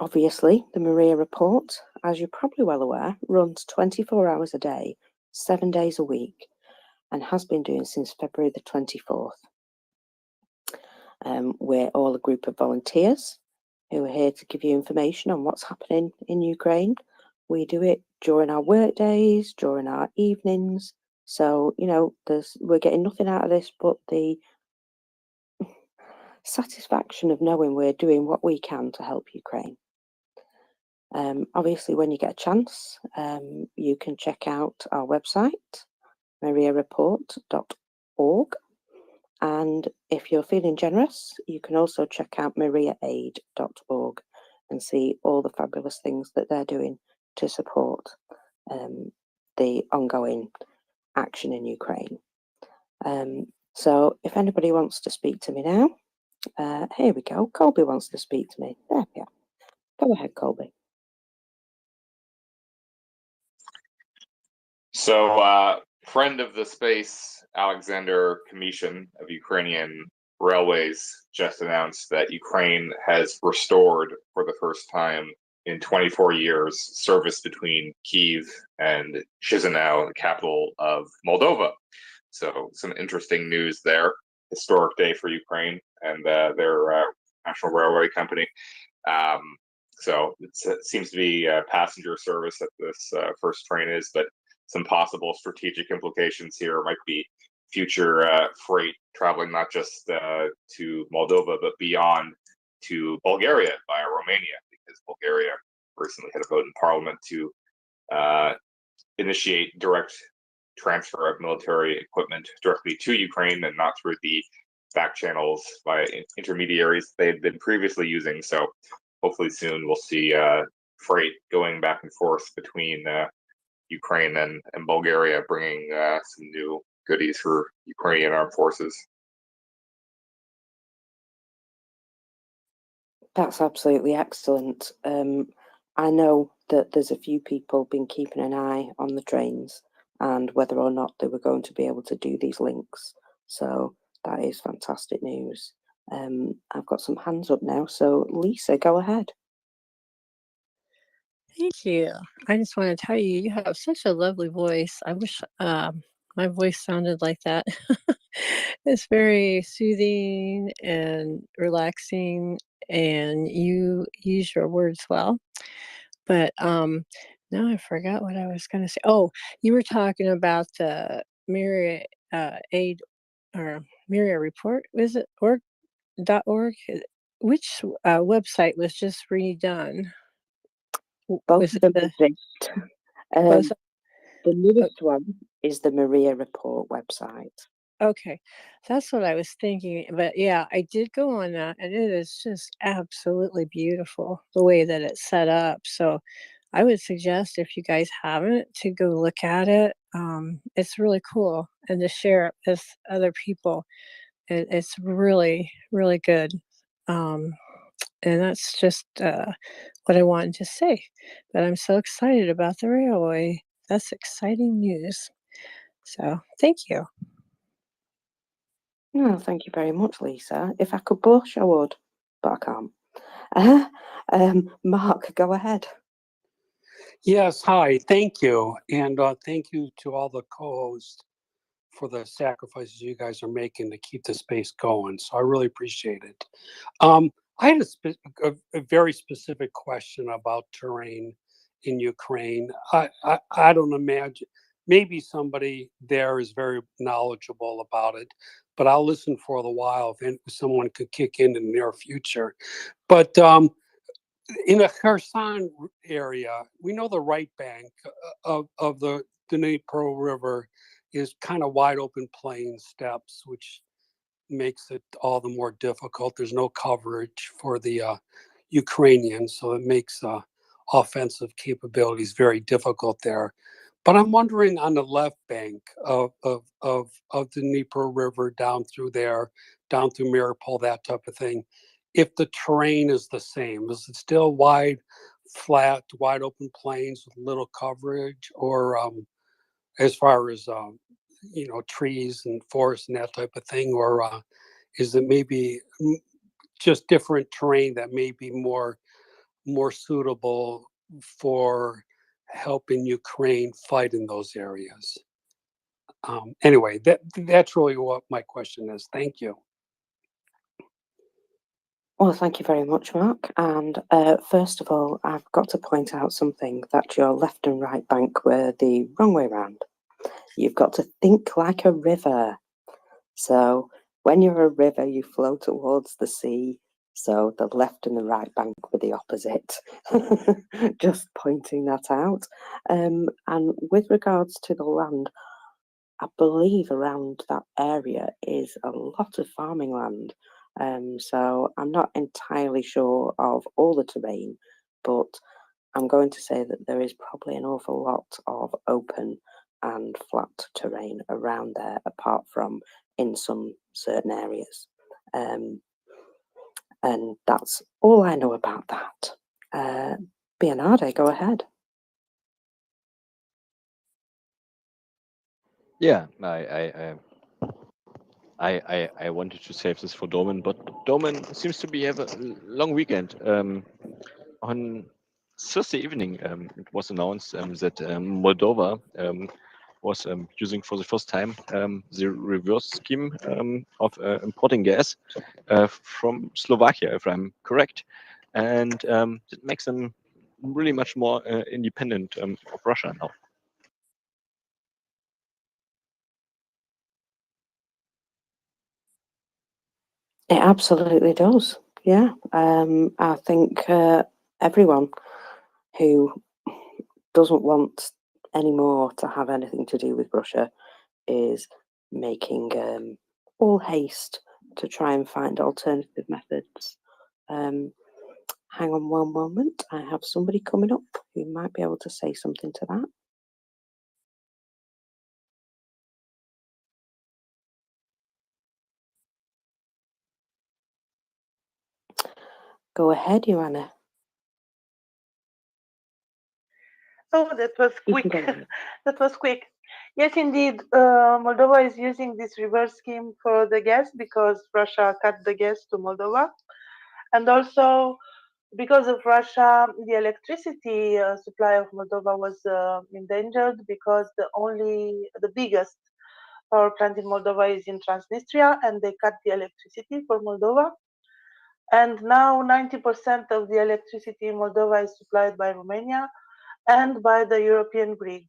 S21: Obviously, the MriyaReport, as you're probably well aware, runs 24 hours a day, 7 days a week, and has been doing since February the 24th. We're all a group of volunteers who are here to give you information on what's happening in Ukraine. We do it during our work days, during our evenings. So, you know, we're getting nothing out of this but the satisfaction of knowing we're doing what we can to help Ukraine. Obviously, when you get a chance, you can check out our website, MriyaReport.org. And if you're feeling generous, you can also check out MriyaAid.org and see all the fabulous things that they're doing to support the ongoing action in Ukraine. So if anybody wants to speak to me now, here we go. Colby wants to speak to me. There we go. Go ahead, Colby.
S1: So, friend of the space, Alexander Commission of Ukrainian Railways, just announced that Ukraine has restored for the first time in 24 years service between Kyiv and Chisinau, the capital of Moldova. So some interesting news there. Historic day for Ukraine and their national railway company. So it seems to be passenger service that this first train is, but some possible strategic implications here might be future freight traveling not just to Moldova, but beyond to Bulgaria via Romania, because Bulgaria recently had a vote in parliament to initiate direct transfer of military equipment directly to Ukraine and not through the back channels via intermediaries they had been previously using. So hopefully soon we'll see freight going back and forth between Ukraine and Bulgaria, bringing some new goodies for Ukrainian armed forces.
S21: That's absolutely excellent. I know that there's a few people been keeping an eye on the trains and whether or not they were going to be able to do these links. So that is fantastic news. I've got some hands up now. So Lisa, go ahead.
S14: Thank you. I just want to tell you, you have such a lovely voice. I wish my voice sounded like that. It's very soothing and relaxing, and you use your words well. But now I forgot what I was going to say. Oh, you were talking about the Myria Aid or MriyaReport, is it .org? Which website was just redone?
S21: Both
S14: Was
S21: of
S14: it
S21: them
S14: the
S21: exist.
S14: both?
S21: The newest one is the MriyaReport website.
S14: Okay, that's what I was thinking. But yeah, I did go on that, and it is just absolutely beautiful the way that it's set up. So I would suggest if you guys haven't to go look at it. It's really cool, and to share it with other people. It's really, really good. Um, and that's just what I wanted to say. But I'm so excited about the railway. That's exciting news. So thank you.
S21: No, thank you very much, Lisa. If I could blush, I would, but I can't. Mark, go ahead.
S5: Yes, hi, thank you. And thank you to all the co-hosts for the sacrifices you guys are making to keep the space going. So I really appreciate it. I had a very specific question about terrain in Ukraine. I don't imagine, maybe somebody there is very knowledgeable about it, but I'll listen for a while if someone could kick in the near future. But in the Kherson area, we know the right bank of the Dnipro River is kind of wide open plain steppes, which makes it all the more difficult. There's no coverage for the Ukrainians, so it makes offensive capabilities very difficult there. But I'm wondering on the left bank of the Dnipro River down through there, down through MriyaReport, that type of thing, if the terrain is the same. Is it still wide, flat, wide open plains with little coverage, or as far as trees and forests and that type of thing, or is it maybe just different terrain that may be more suitable for helping Ukraine fight in those areas? Anyway, that's really what my question is. Thank you.
S21: Well, thank you very much, Mark. And first of all, I've got to point out something, that your left and right bank were the wrong way round. You've got to think like a river. So when you're a river, you flow towards the sea. So the left and the right bank were the opposite. Just pointing that out. And with regards to the land, I believe around that area is a lot of farming land. So I'm not entirely sure of all the terrain, but I'm going to say that there is probably an awful lot of open and flat terrain around there, apart from in some certain areas. And that's all I know about that. Bernardo, go ahead.
S12: Yeah, I wanted to save this for Domen, but Domen seems to be have a long weekend. On Thursday evening, it was announced that Moldova was using for the first time the reverse scheme of importing gas from Slovakia, if I'm correct, and it makes them really much more independent of Russia now.
S21: It absolutely does. Yeah. I think everyone who doesn't want any more to have anything to do with Russia is making all haste to try and find alternative methods. Hang on one moment. I have somebody coming up who might be able to say something to that. Go ahead, Joanna.
S6: Oh, that was quick. That was quick. Yes, indeed. Moldova is using this reverse scheme for the gas because Russia cut the gas to Moldova. And also because of Russia, the electricity supply of Moldova was endangered because the biggest power plant in Moldova is in Transnistria, and they cut the electricity for Moldova. And now 90% of the electricity in Moldova is supplied by Romania and by the European grid.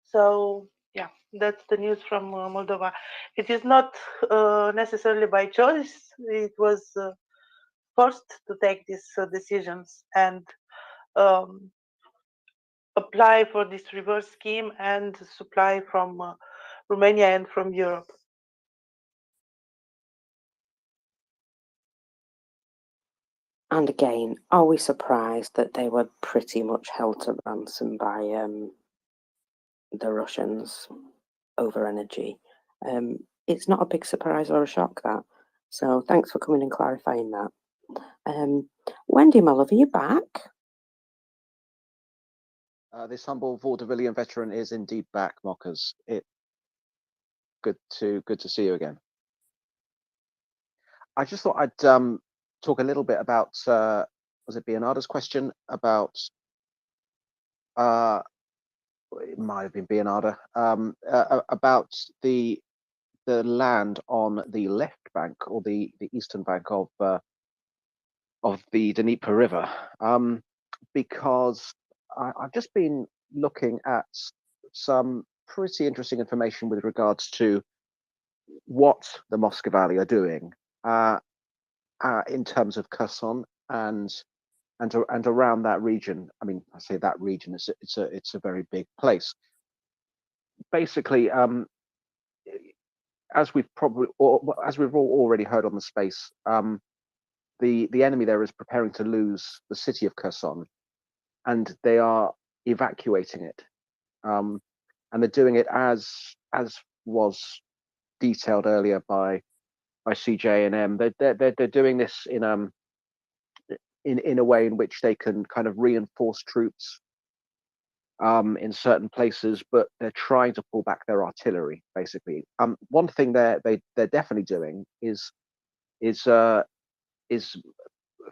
S6: So yeah, that's the news from Moldova. It is not necessarily by choice. It was forced to take these decisions and apply for this reverse scheme and supply from Romania and from Europe.
S21: And again, are we surprised that they were pretty much held to ransom by the Russians over energy? It's not a big surprise or a shock, that. So thanks for coming and clarifying that. Wendy, my love, are you back?
S15: This humble vaudevillian veteran is indeed back, Mockers. Good to see you again. I just thought I'd talk a little bit about was it Bernarda's question about it might have been Bernarda about the land on the left bank or the eastern bank of the Dnieper River, because I've just been looking at some pretty interesting information with regards to what the Muscovali are doing in terms of Kherson and around that region. I mean, I say that region, it's a very big place. Basically, as we've all already heard on the space, the enemy there is preparing to lose the city of Kherson, and they are evacuating it, and they're doing it as was detailed earlier by CJ and M. They're doing this in a way in which they can kind of reinforce troops in certain places, but they're trying to pull back their artillery. Basically, one thing they're definitely doing is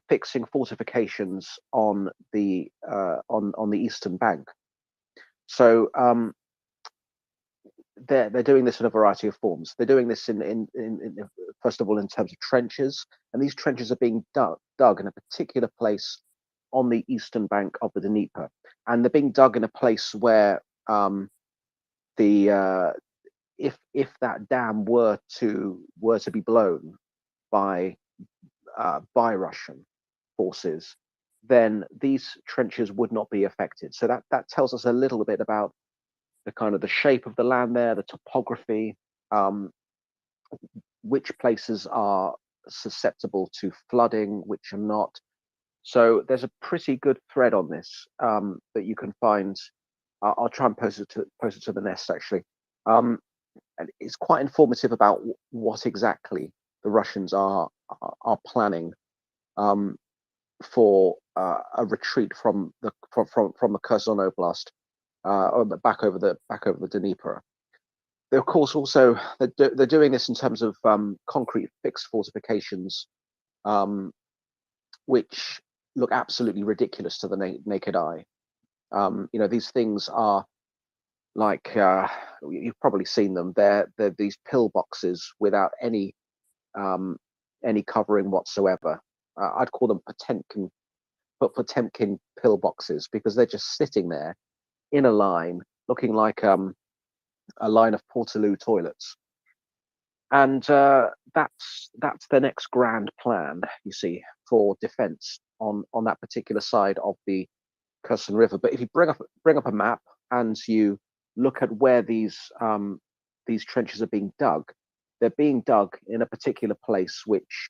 S15: fixing fortifications on the eastern bank. So they're doing this in a variety of forms. They're doing this in first of all in terms of trenches, and these trenches are being dug in a particular place on the eastern bank of the Dnieper, and they're being dug in a place where if that dam were to be blown by Russian forces, then these trenches would not be affected. So that tells us a little bit about the kind of the shape of the land there, the topography, which places are susceptible to flooding, which are not. So there's a pretty good thread on this that you can find. I'll try and post it to the nest actually. And it's quite informative about what exactly the Russians are planning for a retreat from the Kherson Oblast, or back over the Dnieper. They're of course also they're doing this in terms of concrete fixed fortifications, which look absolutely ridiculous to the naked eye. These things are like you've probably seen them. They're these pillboxes without any covering whatsoever. I'd call them Potemkin pillboxes because they're just sitting there in a line, looking like a line of Portaloo toilets. And that's the next grand plan, you see, for defence on that particular side of the Kherson River. But if you bring up a map and you look at where these trenches are being dug, they're being dug in a particular place which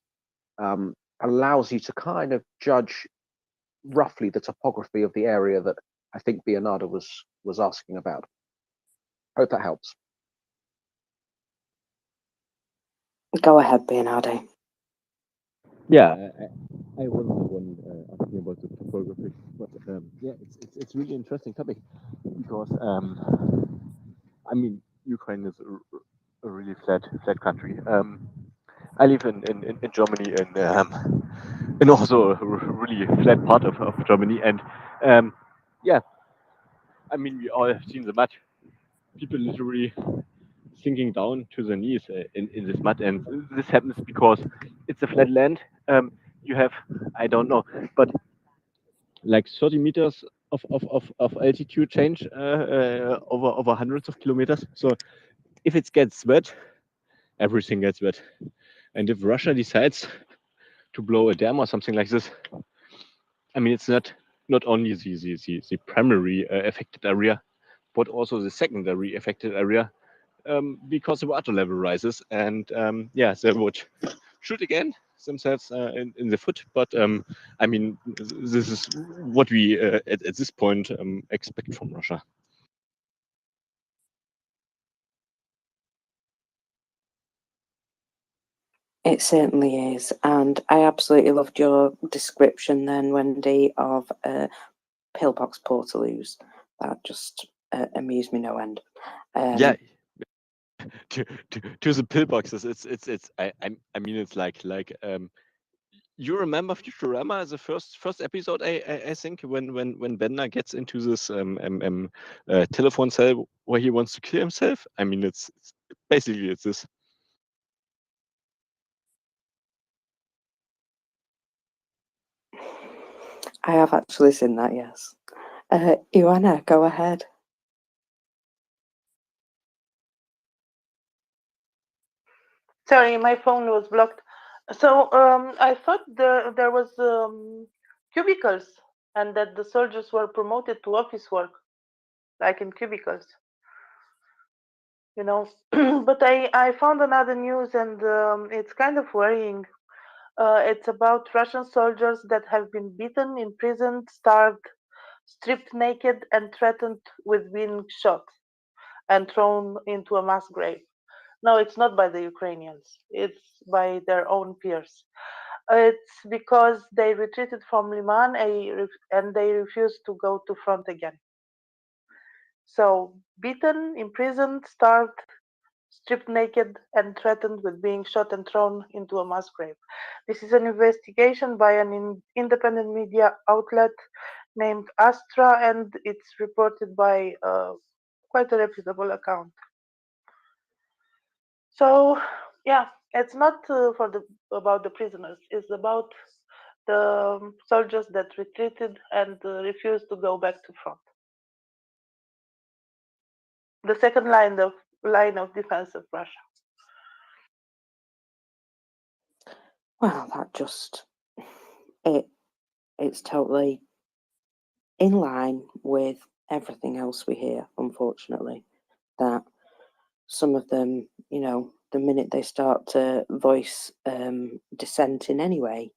S15: allows you to kind of judge roughly the topography of the area that I think Bernarda was asking about. Hope that helps.
S21: Go ahead, Bernardo.
S12: Yeah, I wasn't the one asking about the topography, but yeah, it's really interesting topic because I mean Ukraine is a really flat country. I live in Germany and also a really flat part of Germany, and yeah, I mean we all have seen the mud. People literally sinking down to their knees in this mud, and this happens because it's a flat land. You have, I don't know, but like 30 meters of altitude change over hundreds of kilometers. So if it gets wet, everything gets wet. And if Russia decides to blow a dam or something like this, I mean, it's not only the primary affected area, but also the secondary affected area, because the water level rises, and yeah, they would shoot again themselves in the foot. But I mean, this is what we at this point expect from Russia.
S21: It certainly is, and I absolutely loved your description then, Wendy, of pillbox portaloos. That just amused me no end.
S12: Yeah, to the pillboxes, it's I mean it's like you remember Futurama, the first episode, I think, when Bender gets into this telephone cell where he wants to kill himself. I mean, it's basically it's this.
S21: I have actually seen that, yes. Ioana, go ahead.
S6: Sorry, my phone was blocked. So I thought there was cubicles, and that the soldiers were promoted to office work, like in cubicles. You know, but I found another news, and it's kind of worrying. It's about Russian soldiers that have been beaten, imprisoned, starved, stripped naked, and threatened with being shot and thrown into a mass grave. No, it's not by the Ukrainians. It's by their own peers. It's because they retreated from Liman and they refused to go to front again. So, beaten, imprisoned, starved, stripped naked, and threatened with being shot and thrown into a mass grave. This is an investigation by an independent media outlet named Astra, and it's reported by quite a reputable account. So, yeah, it's not about the prisoners. It's about the soldiers that retreated and refused to go back to front. The second line of defense of Russia.
S21: Well, that just it's totally in line with everything else we hear, unfortunately. That some of them, you know, the minute they start to voice dissent in any way,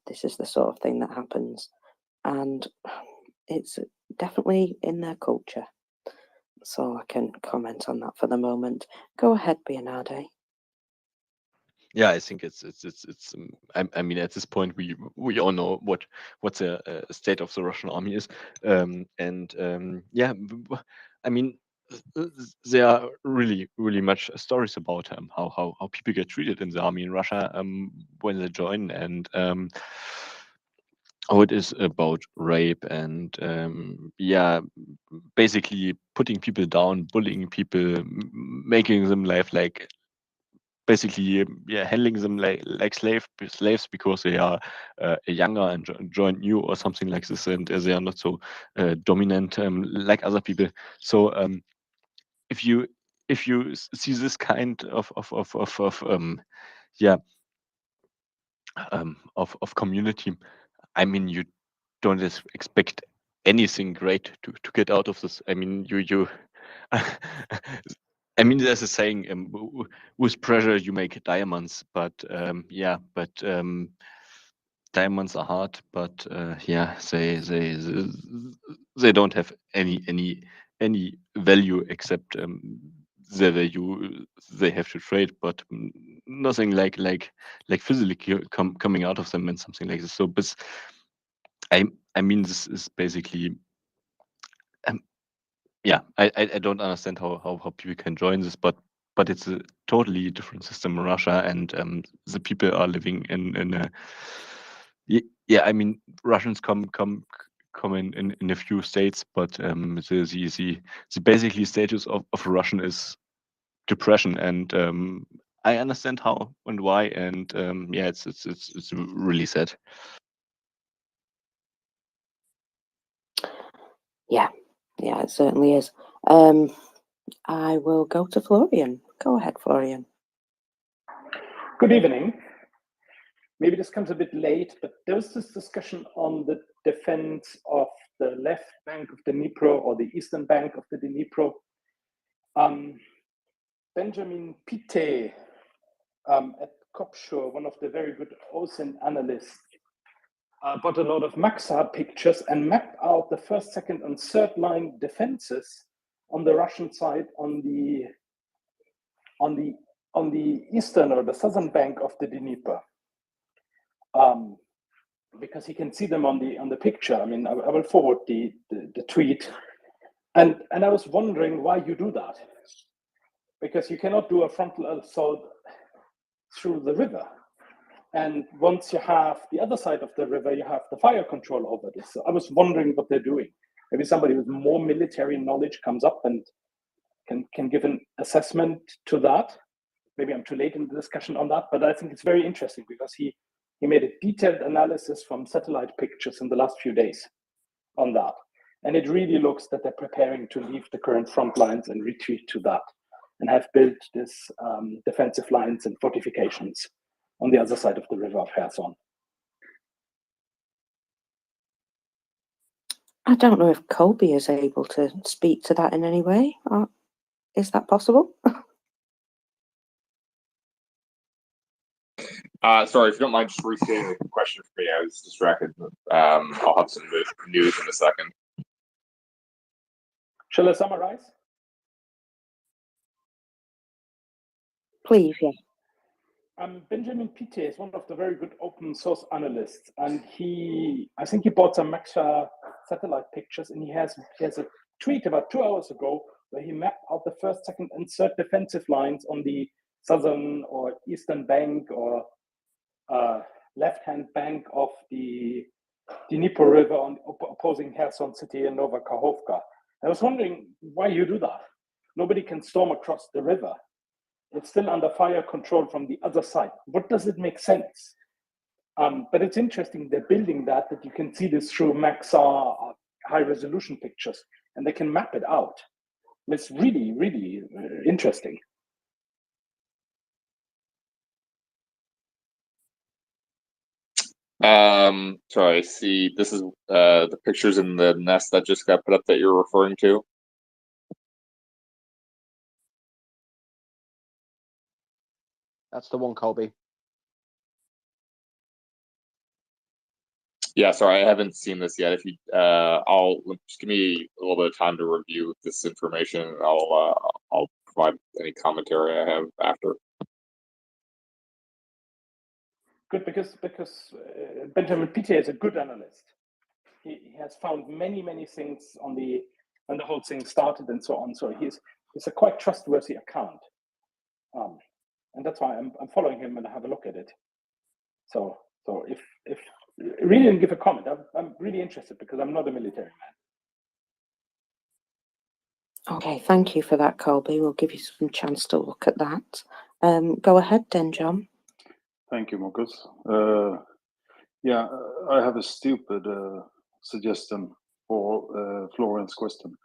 S21: this is the sort of thing that happens. And it's definitely in their culture. That's all I can comment on that for the moment. Go ahead, Bernardo.
S12: Yeah, I think it's I mean, at this point we all know what the state of the Russian army is, and yeah, I mean, there are really much stories about how people get treated in the army in Russia when they join, and how it is about rape and yeah, basically putting people down, bullying people, making them live like basically yeah, handling them like slaves because they are younger and joined new or something like this, and they are not so dominant like other people. So if you see this kind of yeah of community, I mean, you don't expect anything great to get out of this. I mean, you I mean, there's a saying, with pressure you make diamonds, but yeah, but diamonds are hard, but yeah, they don't have any value except the value they have to trade, but nothing like physically coming out of them and something like this. So, but I mean, this is basically. Yeah, I don't understand how people can join this, but it's a totally different system in Russia, and the people are living in a yeah. I mean, Russians come in a few states, but the basically status of Russian is depression, and I understand how and why, and yeah, it's really sad.
S21: Yeah, it certainly is. I will go to Florian. Go ahead, Florian.
S10: Good evening. Maybe this comes a bit late, but there was this discussion on the defense of the left bank of the Dnipro or the eastern bank of the Dnipro. Benjamin Pite at Kopshur, one of the very good OSINT analysts, bought a lot of Maxar pictures and mapped out the first, second, and third line defenses on the Russian side on the eastern or the southern bank of the Dnieper. Because you can see them on the picture. I mean, I will forward the tweet. And I was wondering why you do that. Because you cannot do a frontal assault through the river. And once you have the other side of the river, you have the fire control over this. So I was wondering what they're doing. Maybe somebody with more military knowledge comes up and can give an assessment to that. Maybe I'm too late in the discussion on that, but I think it's very interesting because he made a detailed analysis from satellite pictures in the last few days on that. And it really looks that they're preparing to leave the current front lines and retreat to that and have built this defensive lines and fortifications on the other side of the river of Kherson.
S21: I don't know if Colby is able to speak to that in any way. Is that possible?
S1: Sorry, if you don't mind just restating the question for me, I was distracted. I'll have some news in a second.
S10: Shall I summarize?
S21: Please, yes.
S10: Benjamin Pite is one of the very good open source analysts, and I think he bought some Maxar satellite pictures, and he has a tweet about 2 hours ago where he mapped out the first, second, and third defensive lines on the southern or eastern bank or left-hand bank of the Dnieper River on opposing Kherson City and Nova Kakhovka. I was wondering why you do that. Nobody can storm across the river. It's still under fire control from the other side. What does it make sense? But it's interesting they're building that you can see this through Maxar high-resolution pictures, and they can map it out. It's really, really interesting.
S1: So I see this is the pictures in the nest that just got put up that you're referring to.
S4: That's the one, Colby.
S1: Yeah, sorry, I haven't seen this yet. If you, I'll just give me a little bit of time to review this information. And I'll provide any commentary I have after.
S10: Good, because Benjamin Pite is a good analyst. He has found many things on when the whole thing started and so on. So he's a quite trustworthy account, and that's why I'm following him and I have a look at it. So if really didn't give a comment, I'm really interested because I'm not a military man.
S21: Okay, thank you for that, Colby. We'll give you some chance to look at that. Go ahead then, John.
S13: Thank you, Marcus. Yeah, I have a stupid suggestion for Florian's question.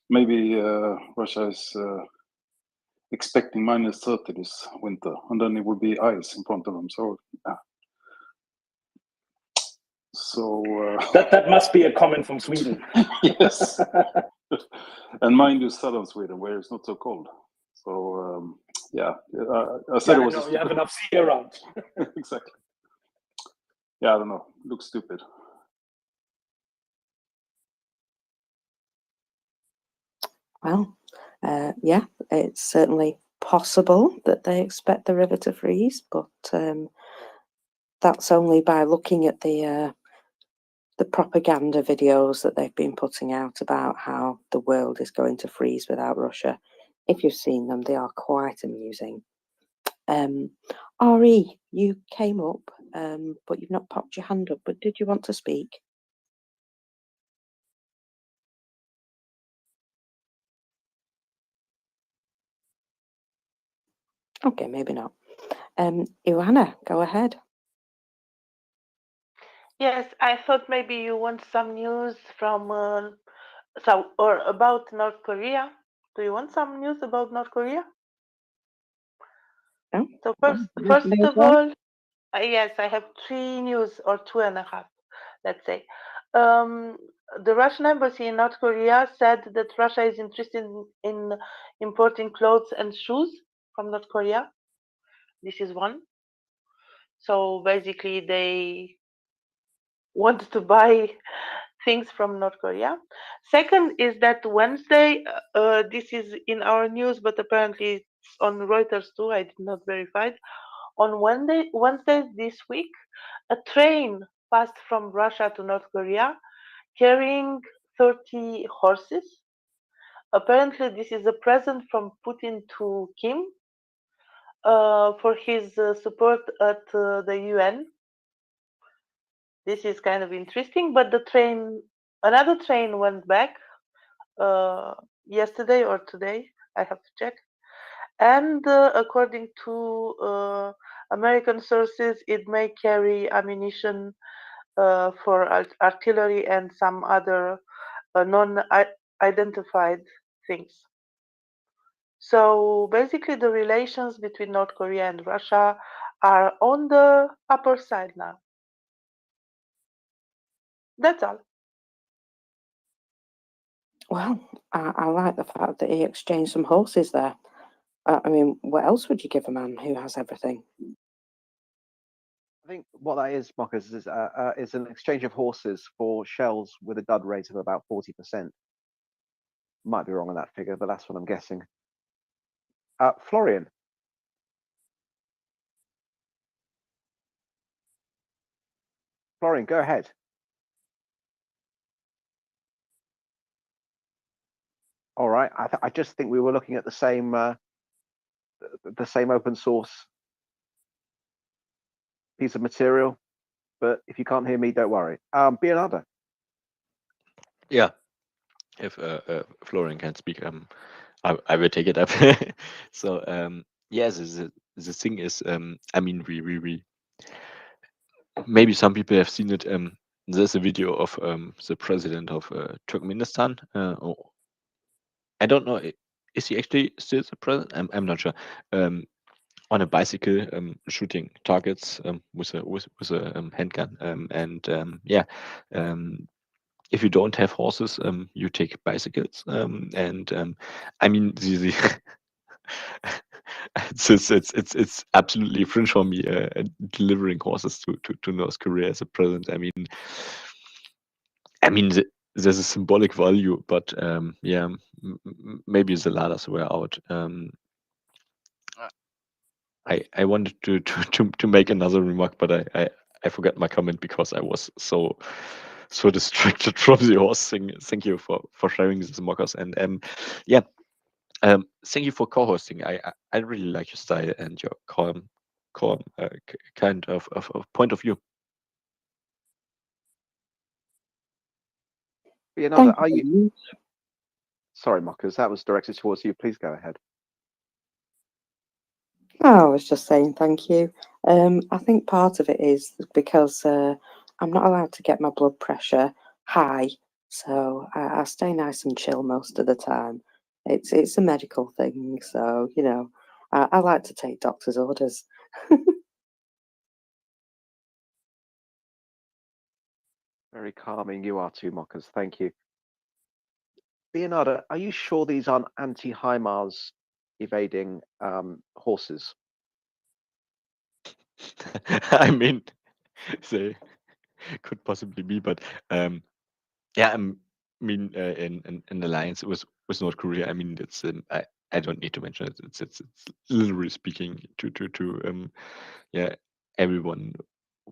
S13: Maybe Russia is expecting -30 this winter, and then it would be ice in front of them. So, yeah. So
S10: that must be a comment from Sweden.
S13: Yes, and mind you, southern Sweden, where it's not so cold. So yeah, I said it was.
S10: You have enough sea around.
S13: Exactly. Yeah, I don't know. Looks stupid.
S21: Well, yeah, it's certainly possible that they expect the river to freeze, but that's only by looking at the propaganda videos that they've been putting out about how the world is going to freeze without Russia. If you've seen them, they are quite amusing. Ari, you came up, but you've not popped your hand up, but did you want to speak? Okay, maybe not. Ioana, go ahead.
S6: Yes, I thought maybe you want some news from or about North Korea. Do you want some news about North Korea?
S21: No?
S6: So first of all, yes, I have 3 news or 2.5, let's say. The Russian embassy in North Korea said that Russia is interested in importing clothes and shoes from North Korea. This is one. So basically, they wanted to buy things from North Korea. Second is that Wednesday, this is in our news, but apparently it's on Reuters too. I did not verify it. On Wednesday this week, a train passed from Russia to North Korea carrying 30 horses. Apparently, this is a present from Putin to Kim for his support at the UN. This is kind of interesting, but another train went back yesterday or today. I have to check. And according to American sources, it may carry ammunition for artillery and some other non-identified things. So basically, the relations between North Korea and Russia are on the upper side now. That's all.
S21: Well, I like the fact that he exchanged some horses there. I mean, what else would you give a man who has everything?
S4: I think what that is, Mockers, is an exchange of horses for shells with a dud rate of about 40%. Might be wrong on that figure, but that's what I'm guessing. Florian. Florian, go ahead. All right. I just think we were looking at the same open source piece of material. But if you can't hear me, don't worry. Be another.
S12: Yeah, if Florian can speak, I will take it up. So yes, the thing is, I mean, we maybe some people have seen it. There's a video of the president of Turkmenistan. I don't know. Is he actually still the president? I'm not sure. On a bicycle, shooting targets with a handgun. Yeah. If you don't have horses, you take bicycles. I mean, it's absolutely fringe for me delivering horses to North Korea as a present. I mean, there's a symbolic value, but yeah, maybe the ladders were out. I wanted to make another remark, but I forgot my comment because I was so distracted from the horse thing. Thank you for sharing this, Mockers, and yeah, thank you for co-hosting. I really like your style and your calm kind of point of view.
S4: Be another. Are you? Sorry, Mockers. That was directed towards you. Please go ahead.
S21: Oh, I was just saying thank you. I think part of it is because I'm not allowed to get my blood pressure high, so I stay nice and chill most of the time. It's a medical thing, so you know, I like to take doctor's orders.
S4: Very calming you are too, Mockers. Thank you. Leonardo, are you sure these aren't anti-HIMARS evading horses?
S12: I mean, they could possibly be, but yeah, I mean, in alliance with North Korea, I mean, it's I don't need to mention it. It's literally speaking to yeah, everyone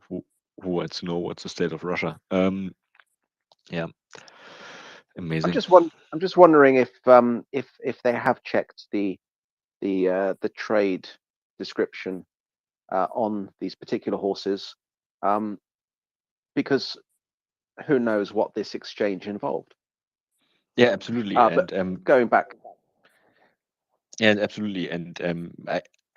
S12: who wants to know what's the state of Russia. Yeah, amazing.
S4: I'm just wondering if they have checked the trade description on these particular horses, because who knows what this exchange involved.
S12: Yeah, absolutely.
S4: And going back.
S12: Yeah, absolutely. And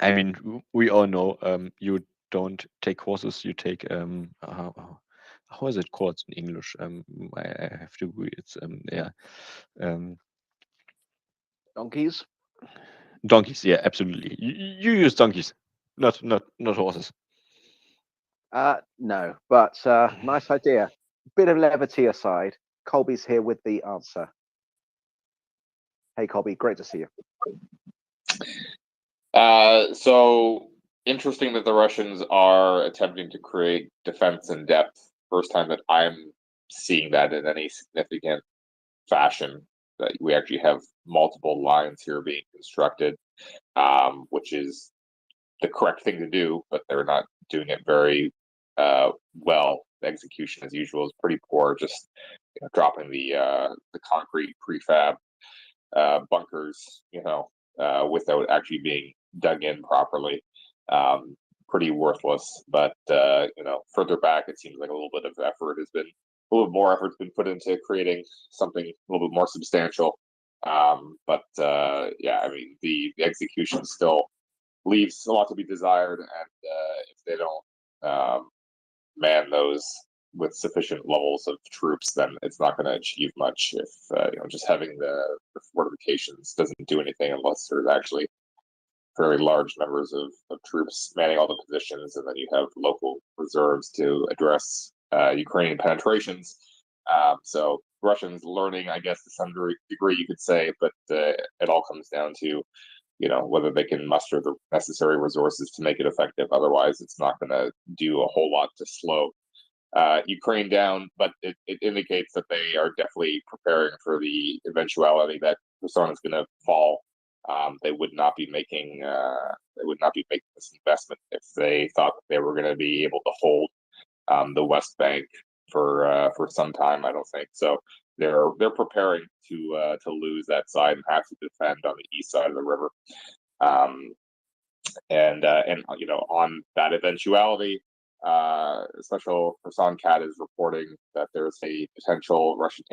S12: I mean, we all know you don't take horses, you take how is it called in English? I have to agree. It's yeah.
S4: Donkeys.
S12: Donkeys, yeah, absolutely. You use donkeys, not horses.
S4: No, but nice idea. Bit of levity aside, Colby's here with the answer. Hey, Colby, great to see you.
S1: So interesting that the Russians are attempting to create defense in depth. First time that I'm seeing that in any significant fashion. That we actually have multiple lines here being constructed, which is the correct thing to do, but they're not doing it very well. The execution, as usual, is pretty poor. Just dropping the concrete prefab bunkers, without actually being dug in properly. Pretty worthless. But further back, it seems like a little bit of effort has been, a little more effort's been put into creating something a little bit more substantial. But yeah, I mean, the execution still leaves a lot to be desired, and if they don't man those with sufficient levels of troops, then it's not going to achieve much. If just having the fortifications doesn't do anything unless there's actually fairly large numbers of troops manning all the positions, and then you have local reserves to address Ukrainian penetrations. So Russians learning, I guess, to some degree, you could say, but it all comes down to whether they can muster the necessary resources to make it effective. Otherwise, it's not going to do a whole lot to slow Ukraine down, but it indicates that they are definitely preparing for the eventuality that Kherson is going to fall. They would not be making this investment if they thought they were going to be able to hold the West Bank for some time. I don't think so. They're preparing to lose that side and have to defend on the east side of the river. And on that eventuality, Special Kherson Cat is reporting that there's a potential Russian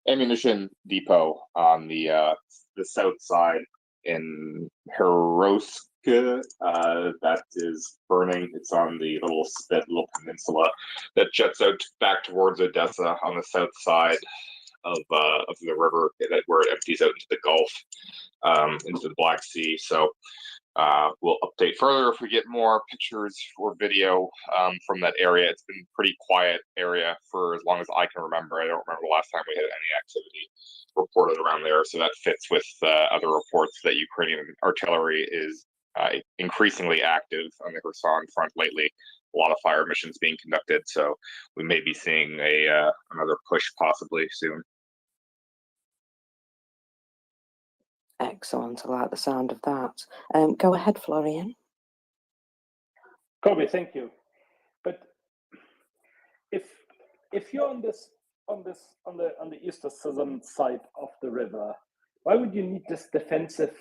S1: ammunition depot on the south side in Herosk that is burning. It's on the little peninsula that juts out back towards Odessa on the south side of the river, where it empties out into the Gulf, into the Black Sea. So we'll update further if we get more pictures or video from that area. It's been a pretty quiet area for as long as I can remember. I don't remember the last time we had any activity reported around there. So that fits with other reports that Ukrainian artillery is increasingly active on the Kherson front lately. A lot of fire missions being conducted. So we may be seeing another push possibly soon.
S21: Excellent. I like the sound of that. Go ahead, Florian.
S10: Kobe, thank you. But if you're on the eastern southern side of the river, why would you need this defensive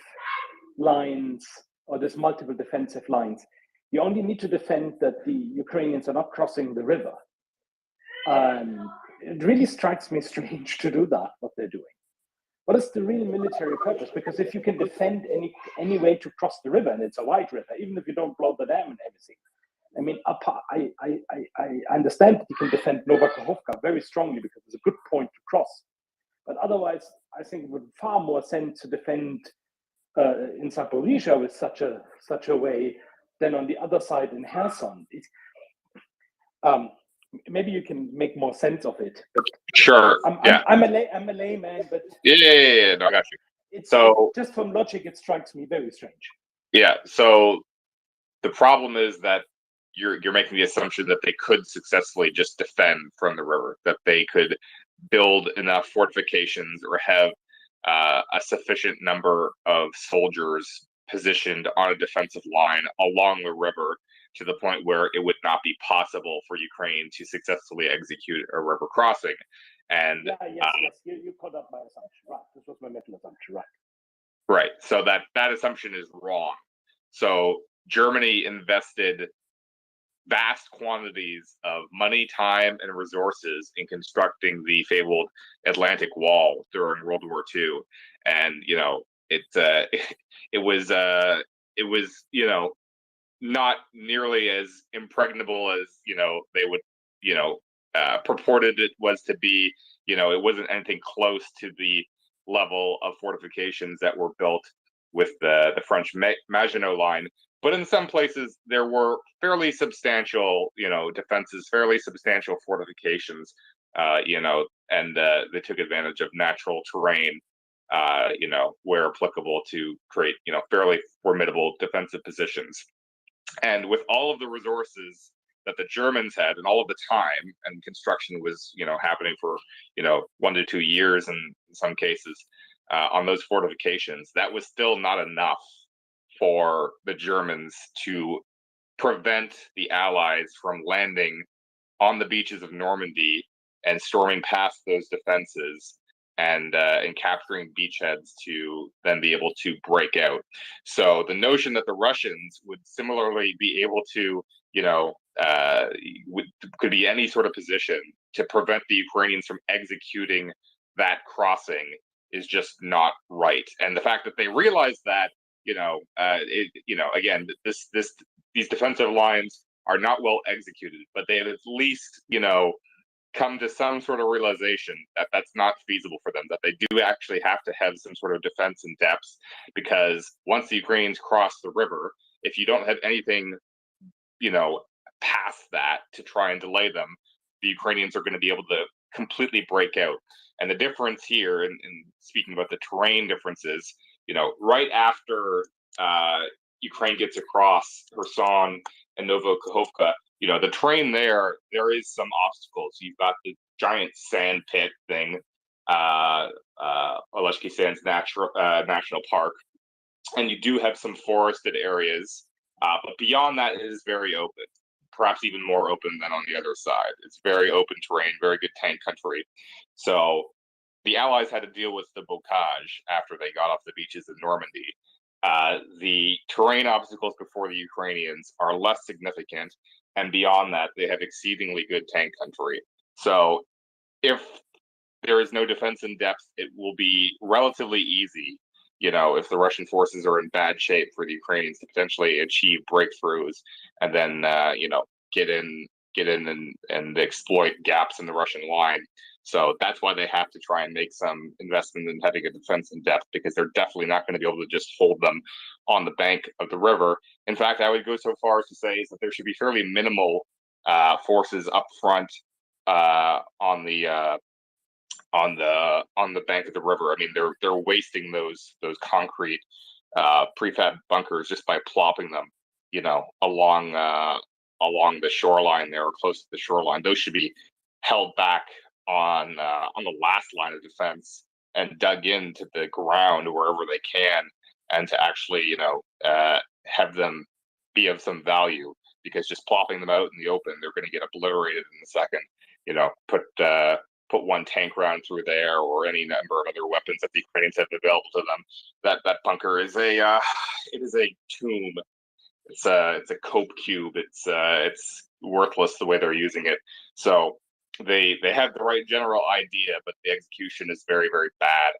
S10: lines or this multiple defensive lines? You only need to defend that the Ukrainians are not crossing the river. It really strikes me strange to do that, what they're doing. What is the real military purpose? Because if you can defend any way to cross the river, and it's a wide river, even if you don't blow the dam and everything, I mean, I understand that you can defend Novakhovka very strongly because it's a good point to cross. But otherwise, I think it would far more sense to defend in Zaporizhia with such a way than on the other side in Kherson. Maybe you can make more sense of it. But
S1: sure.
S10: I'm a layman, but
S1: yeah. No, I got you.
S10: It's
S1: so
S10: just from logic, it strikes me very strange.
S1: Yeah. So the problem is that you're making the assumption that they could successfully just defend from the river, that they could build enough fortifications or have a sufficient number of soldiers positioned on a defensive line along the river to the point where it would not be possible for Ukraine to successfully execute a river crossing. And
S10: yes, you caught up my assumption. Right, this was my mental assumption.
S1: Right. So that assumption is wrong. So Germany invested vast quantities of money, time, and resources in constructing the fabled Atlantic Wall during World War II, and it was not nearly as impregnable as they would purported it was to be. It wasn't anything close to the level of fortifications that were built with the French Maginot Line. But in some places, there were fairly substantial, defenses, fairly substantial fortifications, and they took advantage of natural terrain, where applicable to create, fairly formidable defensive positions. And with all of the resources that the Germans had and all of the time, and construction was, happening for, 1 to 2 years in some cases on those fortifications, that was still not enough for the Germans to prevent the Allies from landing on the beaches of Normandy and storming past those defenses and capturing beachheads to then be able to break out. So the notion that the Russians would similarly be able to, could be any sort of position to prevent the Ukrainians from executing that crossing is just not right. And the fact that they realize that, again, these defensive lines are not well executed, but they have at least, come to some sort of realization that that's not feasible for them, that they do actually have to have some sort of defense in depth, because once the Ukrainians cross the river, if you don't have anything, past that to try and delay them, the Ukrainians are going to be able to completely break out. And the difference here, and speaking about the terrain differences, right after Ukraine gets across Kherson and Novokhovka, the terrain there is some obstacles. You've got the giant sand pit thing, Oleshki Sands National Park, and you do have some forested areas, but beyond that, it is very open, perhaps even more open than on the other side. It's very open terrain, very good tank country. So the Allies had to deal with the bocage after they got off the beaches of Normandy. The terrain obstacles before the Ukrainians are less significant, and beyond that, they have exceedingly good tank country. So if there is no defense in depth, it will be relatively easy, if the Russian forces are in bad shape, for the Ukrainians to potentially achieve breakthroughs and then, get in and exploit gaps in the Russian line. So that's why they have to try and make some investment in having a defense in depth, because they're definitely not going to be able to just hold them on the bank of the river. In fact, I would go so far as to say is that there should be fairly minimal forces up front on the bank of the river. I mean, they're wasting those concrete prefab bunkers just by plopping them, along the shoreline there, or close to the shoreline. Those should be held back on the last line of defense and dug into the ground wherever they can, and to actually have them be of some value, because just plopping them out in the open, they're going to get obliterated in a second. Put one tank round through there, or any number of other weapons that the Ukrainians have available to them. That bunker is a tomb. It's a cope cube. It's worthless the way they're using it. So they have the right general idea, but the execution is very, very bad.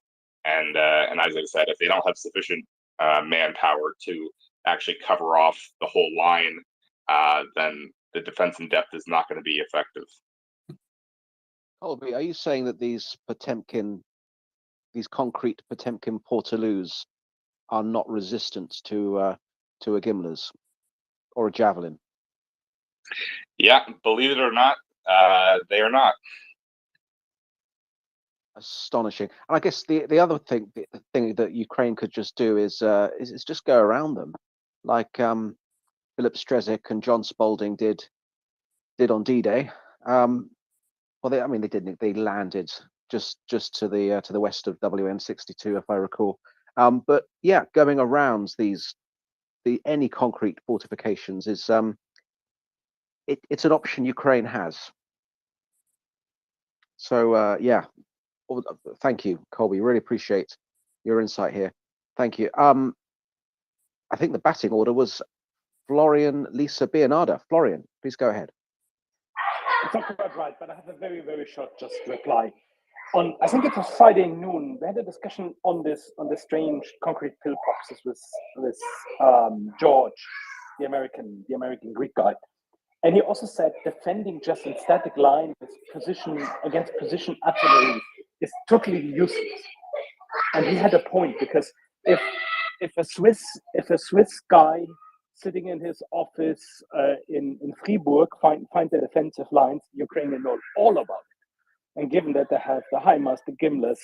S1: And as I said, if they don't have sufficient manpower to actually cover off the whole line, then the defense in depth is not going to be effective.
S15: Colby, are you saying that these concrete Potemkin portaloos are not resistant to a Gimler's or a javelin?
S1: Yeah, believe it or not, they are not.
S15: Astonishing. And I guess the other thing that Ukraine could just do is just go around them, like Philip Strezik and John Spaulding did on D-Day. Well, they didn't. They landed just to the west of WN62, if I recall. But yeah, going around any concrete fortifications is it's an option Ukraine has. So yeah, thank you, Colby. Really appreciate your insight here. Thank you. I think the batting order was Florian, Lisa, Bionada. Florian, please go ahead.
S10: It's not quite right, but I have a very, very short just reply. I think it was Friday noon, we had a discussion on this strange concrete pillboxes with George, the American Greek guy. And he also said defending just in static line with position artillery is totally useless. And he had a point, because if a Swiss guy sitting in his office in Fribourg find the defensive lines, Ukrainians know all about it. And given that they have the HIMARS, the Gimlers,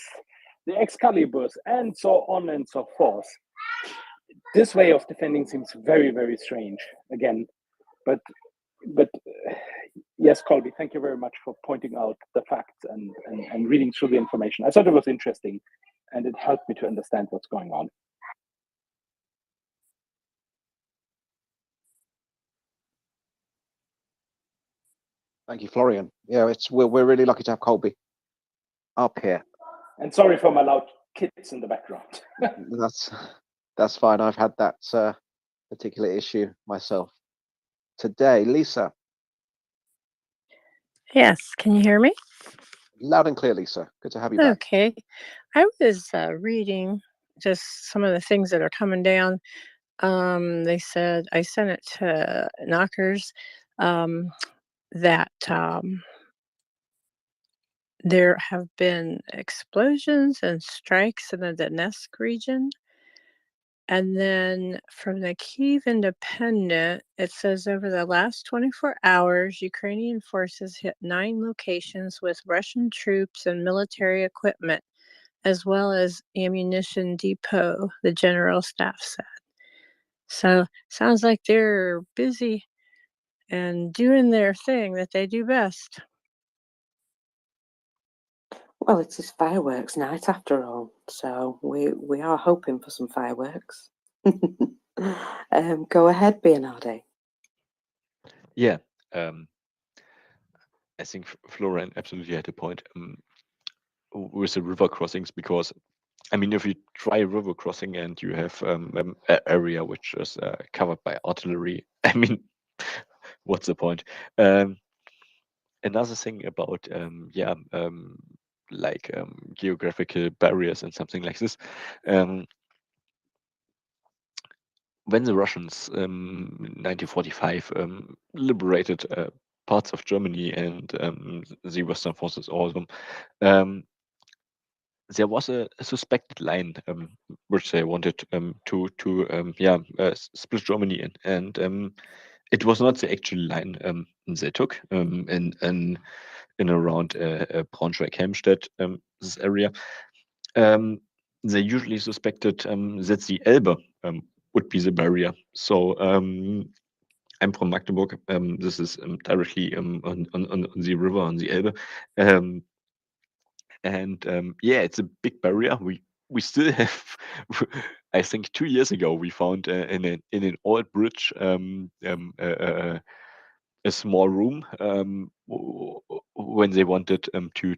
S10: the Excaliburs, and so on and so forth, this way of defending seems very, very strange again. But yes, Colby, thank you very much for pointing out the facts and reading through the information. I thought it was interesting, and it helped me to understand what's going on.
S15: Thank you, Florian. Yeah, we're really lucky to have Colby up here.
S10: And sorry for my loud kids in the background.
S15: That's fine. I've had that particular issue myself today. Lisa.
S14: Yes, can you hear me?
S15: Loud and clear, Lisa. Good to have you back.
S14: Okay. I was reading just some of the things that are coming down. They said, I sent it to Knockers, that there have been explosions and strikes in the Donetsk region. And then from the Kyiv Independent, it says over the last 24 hours, Ukrainian forces hit 9 locations with Russian troops and military equipment, as well as ammunition depot, the general staff said. So sounds like they're busy and doing their thing that they do best.
S21: Well, it's his fireworks night after all, so we are hoping for some fireworks. Go ahead, Bernardo.
S12: Yeah, I think Florian absolutely had a point with the river crossings, because I mean, if you try a river crossing and you have an area which is covered by artillery, I mean, what's the point? Another thing about like geographical barriers and something like this. When the Russians in 1945 liberated parts of Germany and the Western forces, all of them, there was a suspected line which they wanted to split Germany in, and it was not the actual line they took in around Braunschweig-Helmstedt, this area. They usually suspected that the Elbe would be the barrier. So I'm from Magdeburg. This is directly on the river, on the Elbe. Yeah, it's a big barrier. We still have, I think 2 years ago, we found in an old bridge a small room when they wanted to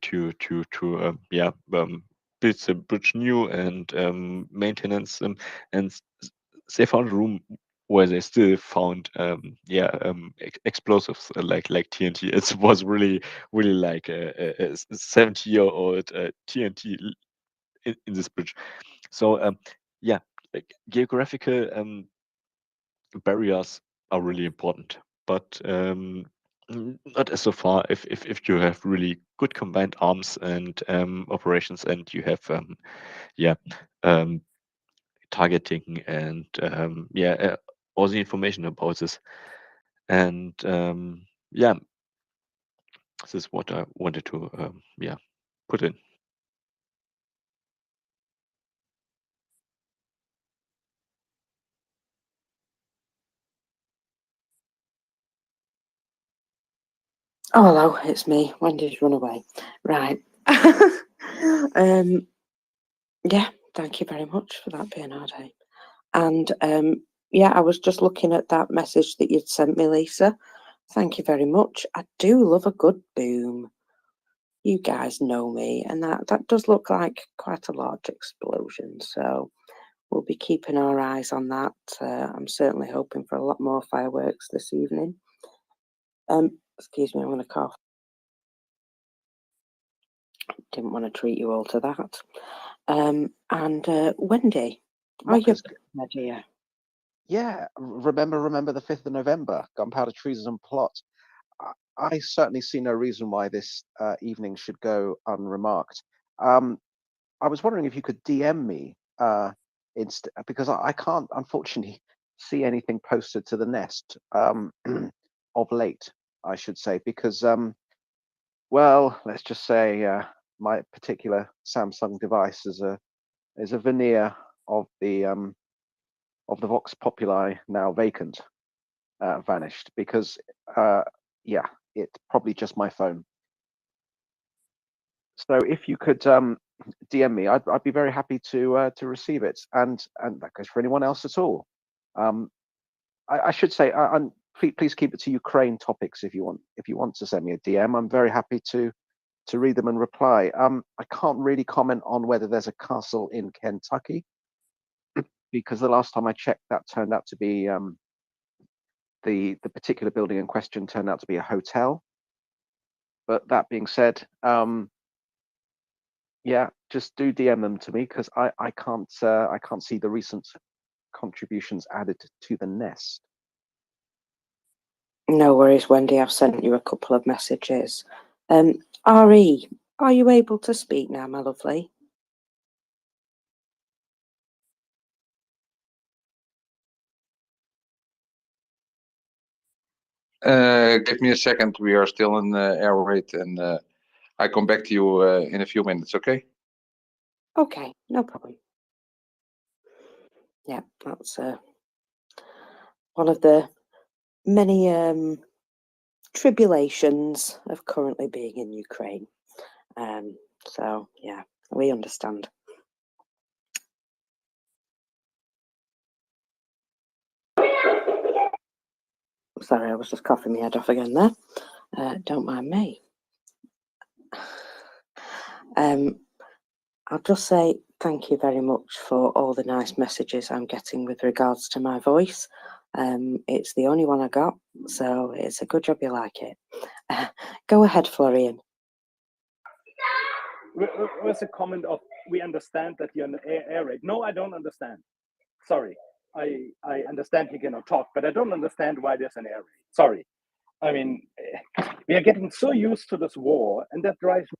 S12: build the bridge new and maintenance, and they found a room where they still found explosives like TNT. It was really like a 70-year-old TNT in this bridge. So yeah, like geographical barriers are really important, but not as so far if you have really good combined arms and operations, and you have targeting and all the information about this. And yeah, this is what I wanted to put in.
S21: Oh, hello, it's me. Wendy's run away. Right. Yeah, thank you very much for that, Bernardo. And yeah, I was just looking at that message that you'd sent me, Lisa. Thank you very much. I do love a good boom. You guys know me, and that does look like quite a large explosion. So we'll be keeping our eyes on that. I'm certainly hoping for a lot more fireworks this evening. Excuse me, I'm going to cough. Didn't want to treat you all to that. And Wendy, are you ready?
S15: Yeah, remember the 5th of November, gunpowder treason and plot. I certainly see no reason why this evening should go unremarked. I was wondering if you could DM me because I can't, unfortunately, see anything posted to the nest of late, I should say, because, well, let's just say my particular Samsung device is a veneer of the of the Vox Populi now vacant vanished, because yeah, it's probably just my phone. So if you could DM me, I'd be very happy to receive it, and that goes for anyone else at all. I should say, please keep it to Ukraine topics if you want to send me a DM. I'm very happy to read them and reply. I can't really comment on whether there's a castle in Kentucky, because the last time I checked, that turned out to be the particular building in question turned out to be a hotel. But that being said, yeah, just do DM them to me, because I can't see the recent contributions added to the nest.
S21: No worries, Wendy. I've sent you a couple of messages. Re, are you able to speak now, my lovely?
S7: Give me a second. We are still in air raid, and I come back to you in a few minutes. Okay?
S21: Okay, no problem. Yeah, that's one of the many tribulations of currently being in Ukraine. So yeah, we understand. Sorry, I was just coughing my head off again there. Don't mind me. I'll just say thank you very much for all the nice messages I'm getting with regards to my voice. It's the only one I got, so it's a good job you like it. Go ahead, Florian.
S10: Where's a comment of, we understand that you're on air raid? No, I don't understand. Sorry. I understand you cannot talk, but I don't understand why there's an air raid. Sorry. I mean, we are getting so used to this war, and that drives me.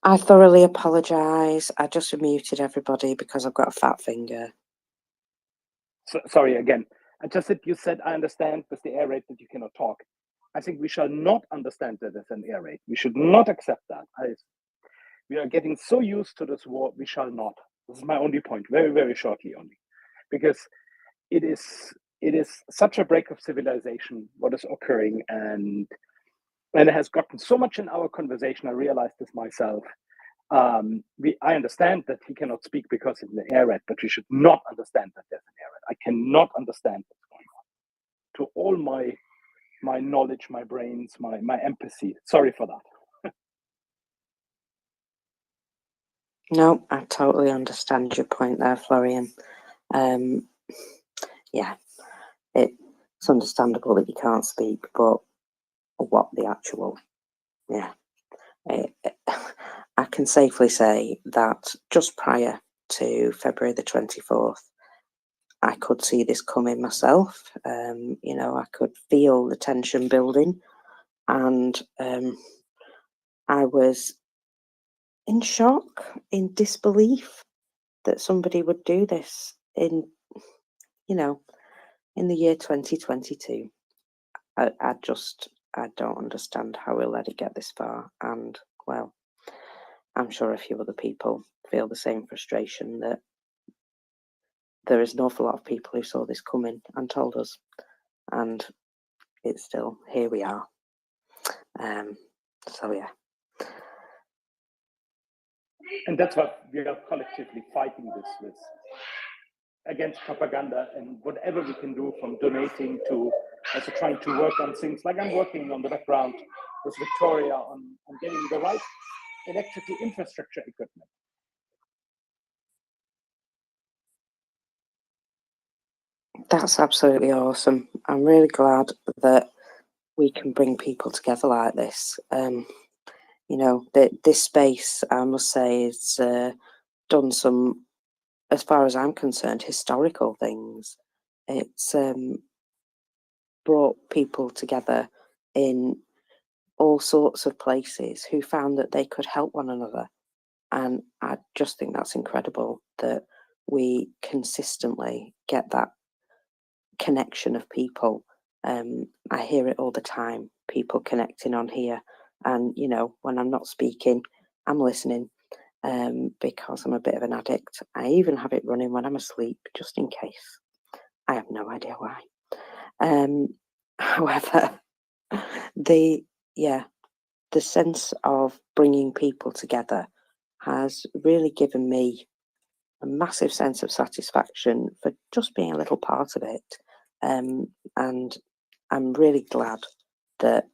S21: I thoroughly apologise. I just muted everybody because I've got a fat finger.
S10: Sorry again. I just said, you said, I understand with the air raid that you cannot talk. I think we shall not understand that as an air raid. We should not accept that. We are getting so used to this war, we shall not. This is my only point, very, very shortly only. Because it is such a break of civilization, what is occurring, and it has gotten so much in our conversation. I realized this myself. I understand that he cannot speak because it's an air raid, but we should not understand that there's an air raid. I cannot understand what's going on. To all my knowledge, my brains, my empathy. Sorry for that.
S21: No, I totally understand your point there, Florian. Yeah, it's understandable that you can't speak, but what the actual, yeah. I can safely say that just prior to February the 24th, I could see this coming myself. You know, I could feel the tension building, and I was in shock, in disbelief that somebody would do this in, you know, in the year 2022. I don't understand how we let it get this far. And, well, I'm sure a few other people feel the same frustration, that there is an awful lot of people who saw this coming and told us, and it's still, here we are. So, yeah.
S10: And that's what we are collectively fighting this with, against propaganda, and whatever we can do, from donating to also trying to work on things like I'm working on the background with Victoria on getting the right electrical infrastructure equipment.
S21: That's absolutely awesome. I'm really glad that we can bring people together like this. You know, this space, I must say, has done some, as far as I'm concerned, historical things. It's brought people together in all sorts of places who found that they could help one another. And I just think that's incredible that we consistently get that connection of people. I hear it all the time, people connecting on here. And, you know, when I'm not speaking, I'm listening. because I'm a bit of an addict. I even have it running when I'm asleep, just in case. I have no idea why. However, the sense of bringing people together has really given me a massive sense of satisfaction for just being a little part of it. And I'm really glad that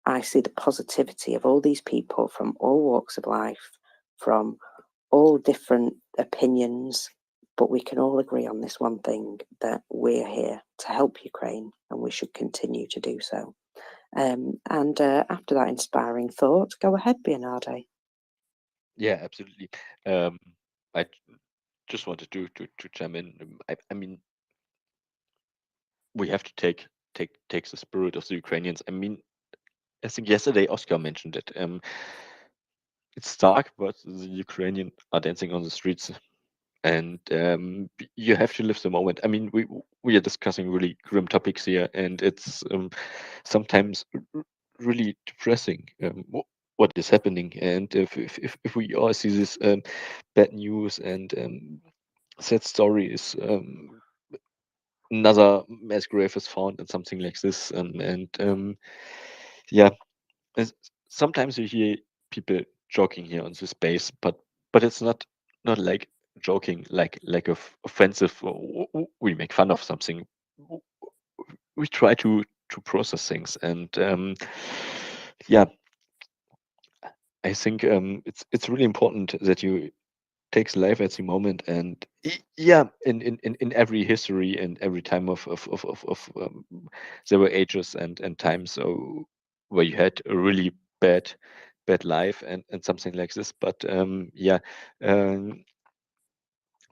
S21: I see the positivity of all these people from all walks of life, from all different opinions, but we can all agree on this one thing, that we're here to help Ukraine and we should continue to do so. After that inspiring thought, go ahead, Bernardo.
S12: Yeah, absolutely. I just wanted to chime in. I mean, we have to take the spirit of the Ukrainians. I mean, I think yesterday Oscar mentioned it. It's dark, but the Ukrainian are dancing on the streets, and you have to live the moment. I mean, we are discussing really grim topics here, and it's sometimes really depressing. What is happening, and if we all see this bad news and sad stories, another mass grave is found and something like this, yeah, sometimes you hear people joking here on this space, but it's not like joking like offensive, or we make fun of something. We try to process things, and yeah, I think it's really important that you takes life at the moment, and yeah, in every history and every time of there were ages and times so where you had a really bad life and something like this, but yeah, um,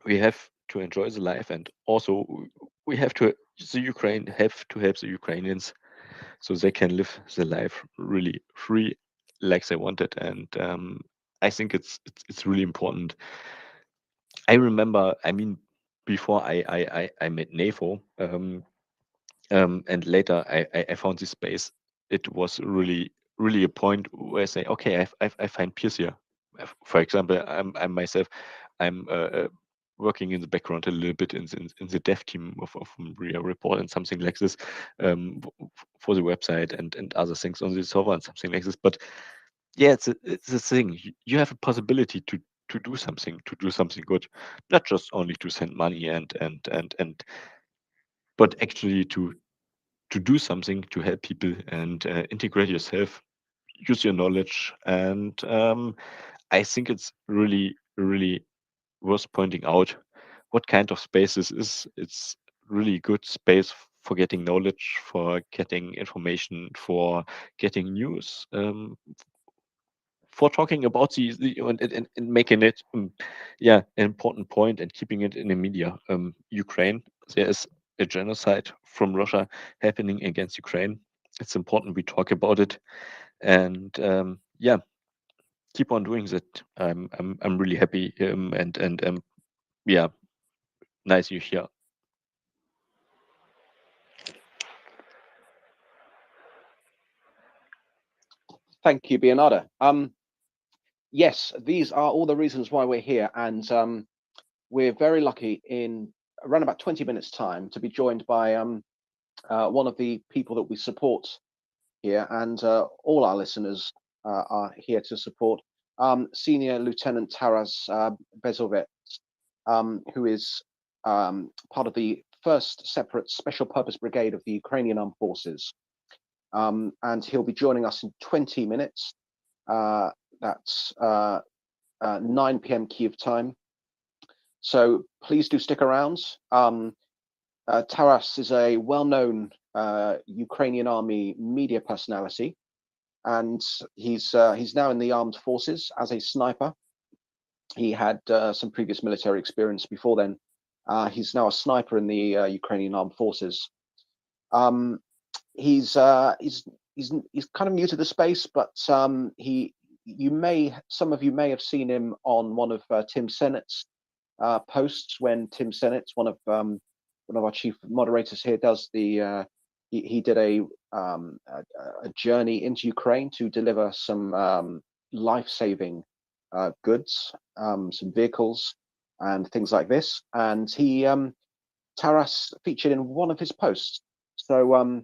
S12: we have to enjoy the life, and also we have to the Ukraine have to help the Ukrainians so they can live their life really free like they wanted, and I think it's really important. I remember, I mean, before I met NAFO, and later I found this space. It was really a point where I say, okay, I find peace here. For example, I'm myself, I'm working in the background a little bit in the dev team of MriyaReport and something like this, for the website and other things on the server and something like this. But yeah, it's a thing. You have a possibility to do something, good, not just only to send money and but actually to do something to help people and integrate yourself, use your knowledge, and I think it's really worth pointing out what kind of space this is. It's really good space for getting knowledge, for getting information, for getting news, for talking about the and making it yeah, an important point and keeping it in the media. Ukraine, there is a genocide from Russia happening against Ukraine. It's important we talk about it, and yeah, keep on doing that. I'm really happy, and yeah, nice you here.
S4: Thank you, Bernardo. Yes, these are all the reasons why we're here, and we're very lucky in around about 20 minutes time to be joined by one of the people that we support here, and all our listeners are here to support Senior Lieutenant Taras Bezovets, who is part of the 1st Separate Special Purpose Brigade of the Ukrainian Armed Forces. And he'll be joining us in 20 minutes. That's 9 p.m. Kiev time. So please do stick around. Taras is a well-known Ukrainian army media personality, and he's now in the armed forces as a sniper. He had some previous military experience before then. He's now a sniper in the Ukrainian armed forces. He's kind of new to the space, but some of you may have seen him on one of Tim Sennett's posts when Tim Sennett, one of our chief moderators here, does the he did a journey into Ukraine to deliver some life-saving
S15: goods, some vehicles, and things like this. And he Taras featured in one of his posts. So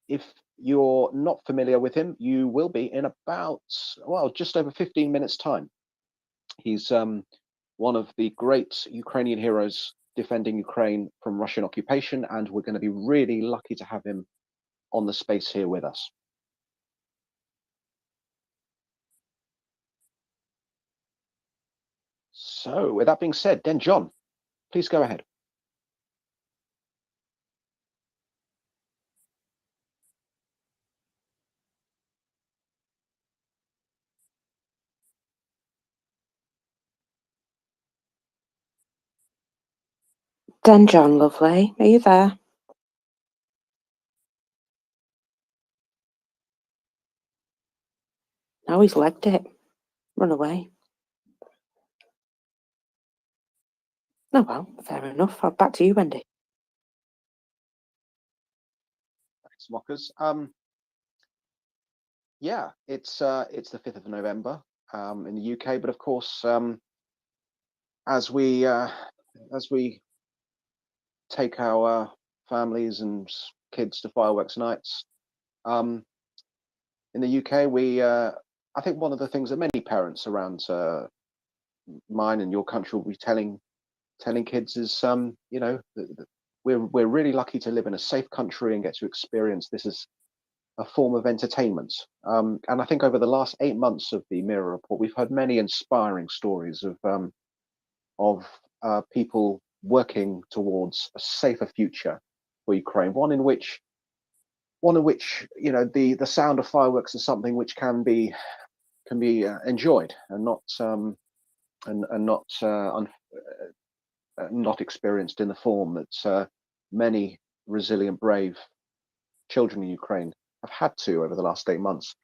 S15: if you're not familiar with him, you will be in about, well, just over 15 minutes time. He's one of the great Ukrainian heroes defending Ukraine from Russian occupation, and we're going to be really lucky to have him on the space here with us. So with that being said, then John, please go ahead.
S21: Then John, lovely, are you there? No, he's legged it. Run away. Oh well, fair enough. Back to you, Wendy.
S15: Thanks, Mockers. Yeah, it's the 5th of November in the UK, but of course, as we take our families and kids to fireworks nights, in the UK, I think one of the things that many parents around mine and your country will be telling kids is, you know, we're really lucky to live in a safe country and get to experience this as a form of entertainment. And I think over the last 8 months of the Mirror Report, we've heard many inspiring stories of people working towards a safer future for Ukraine. One in which you know the sound of fireworks is something which can be enjoyed and not experienced in the form that many resilient, brave children in Ukraine have had to over the last 8 months.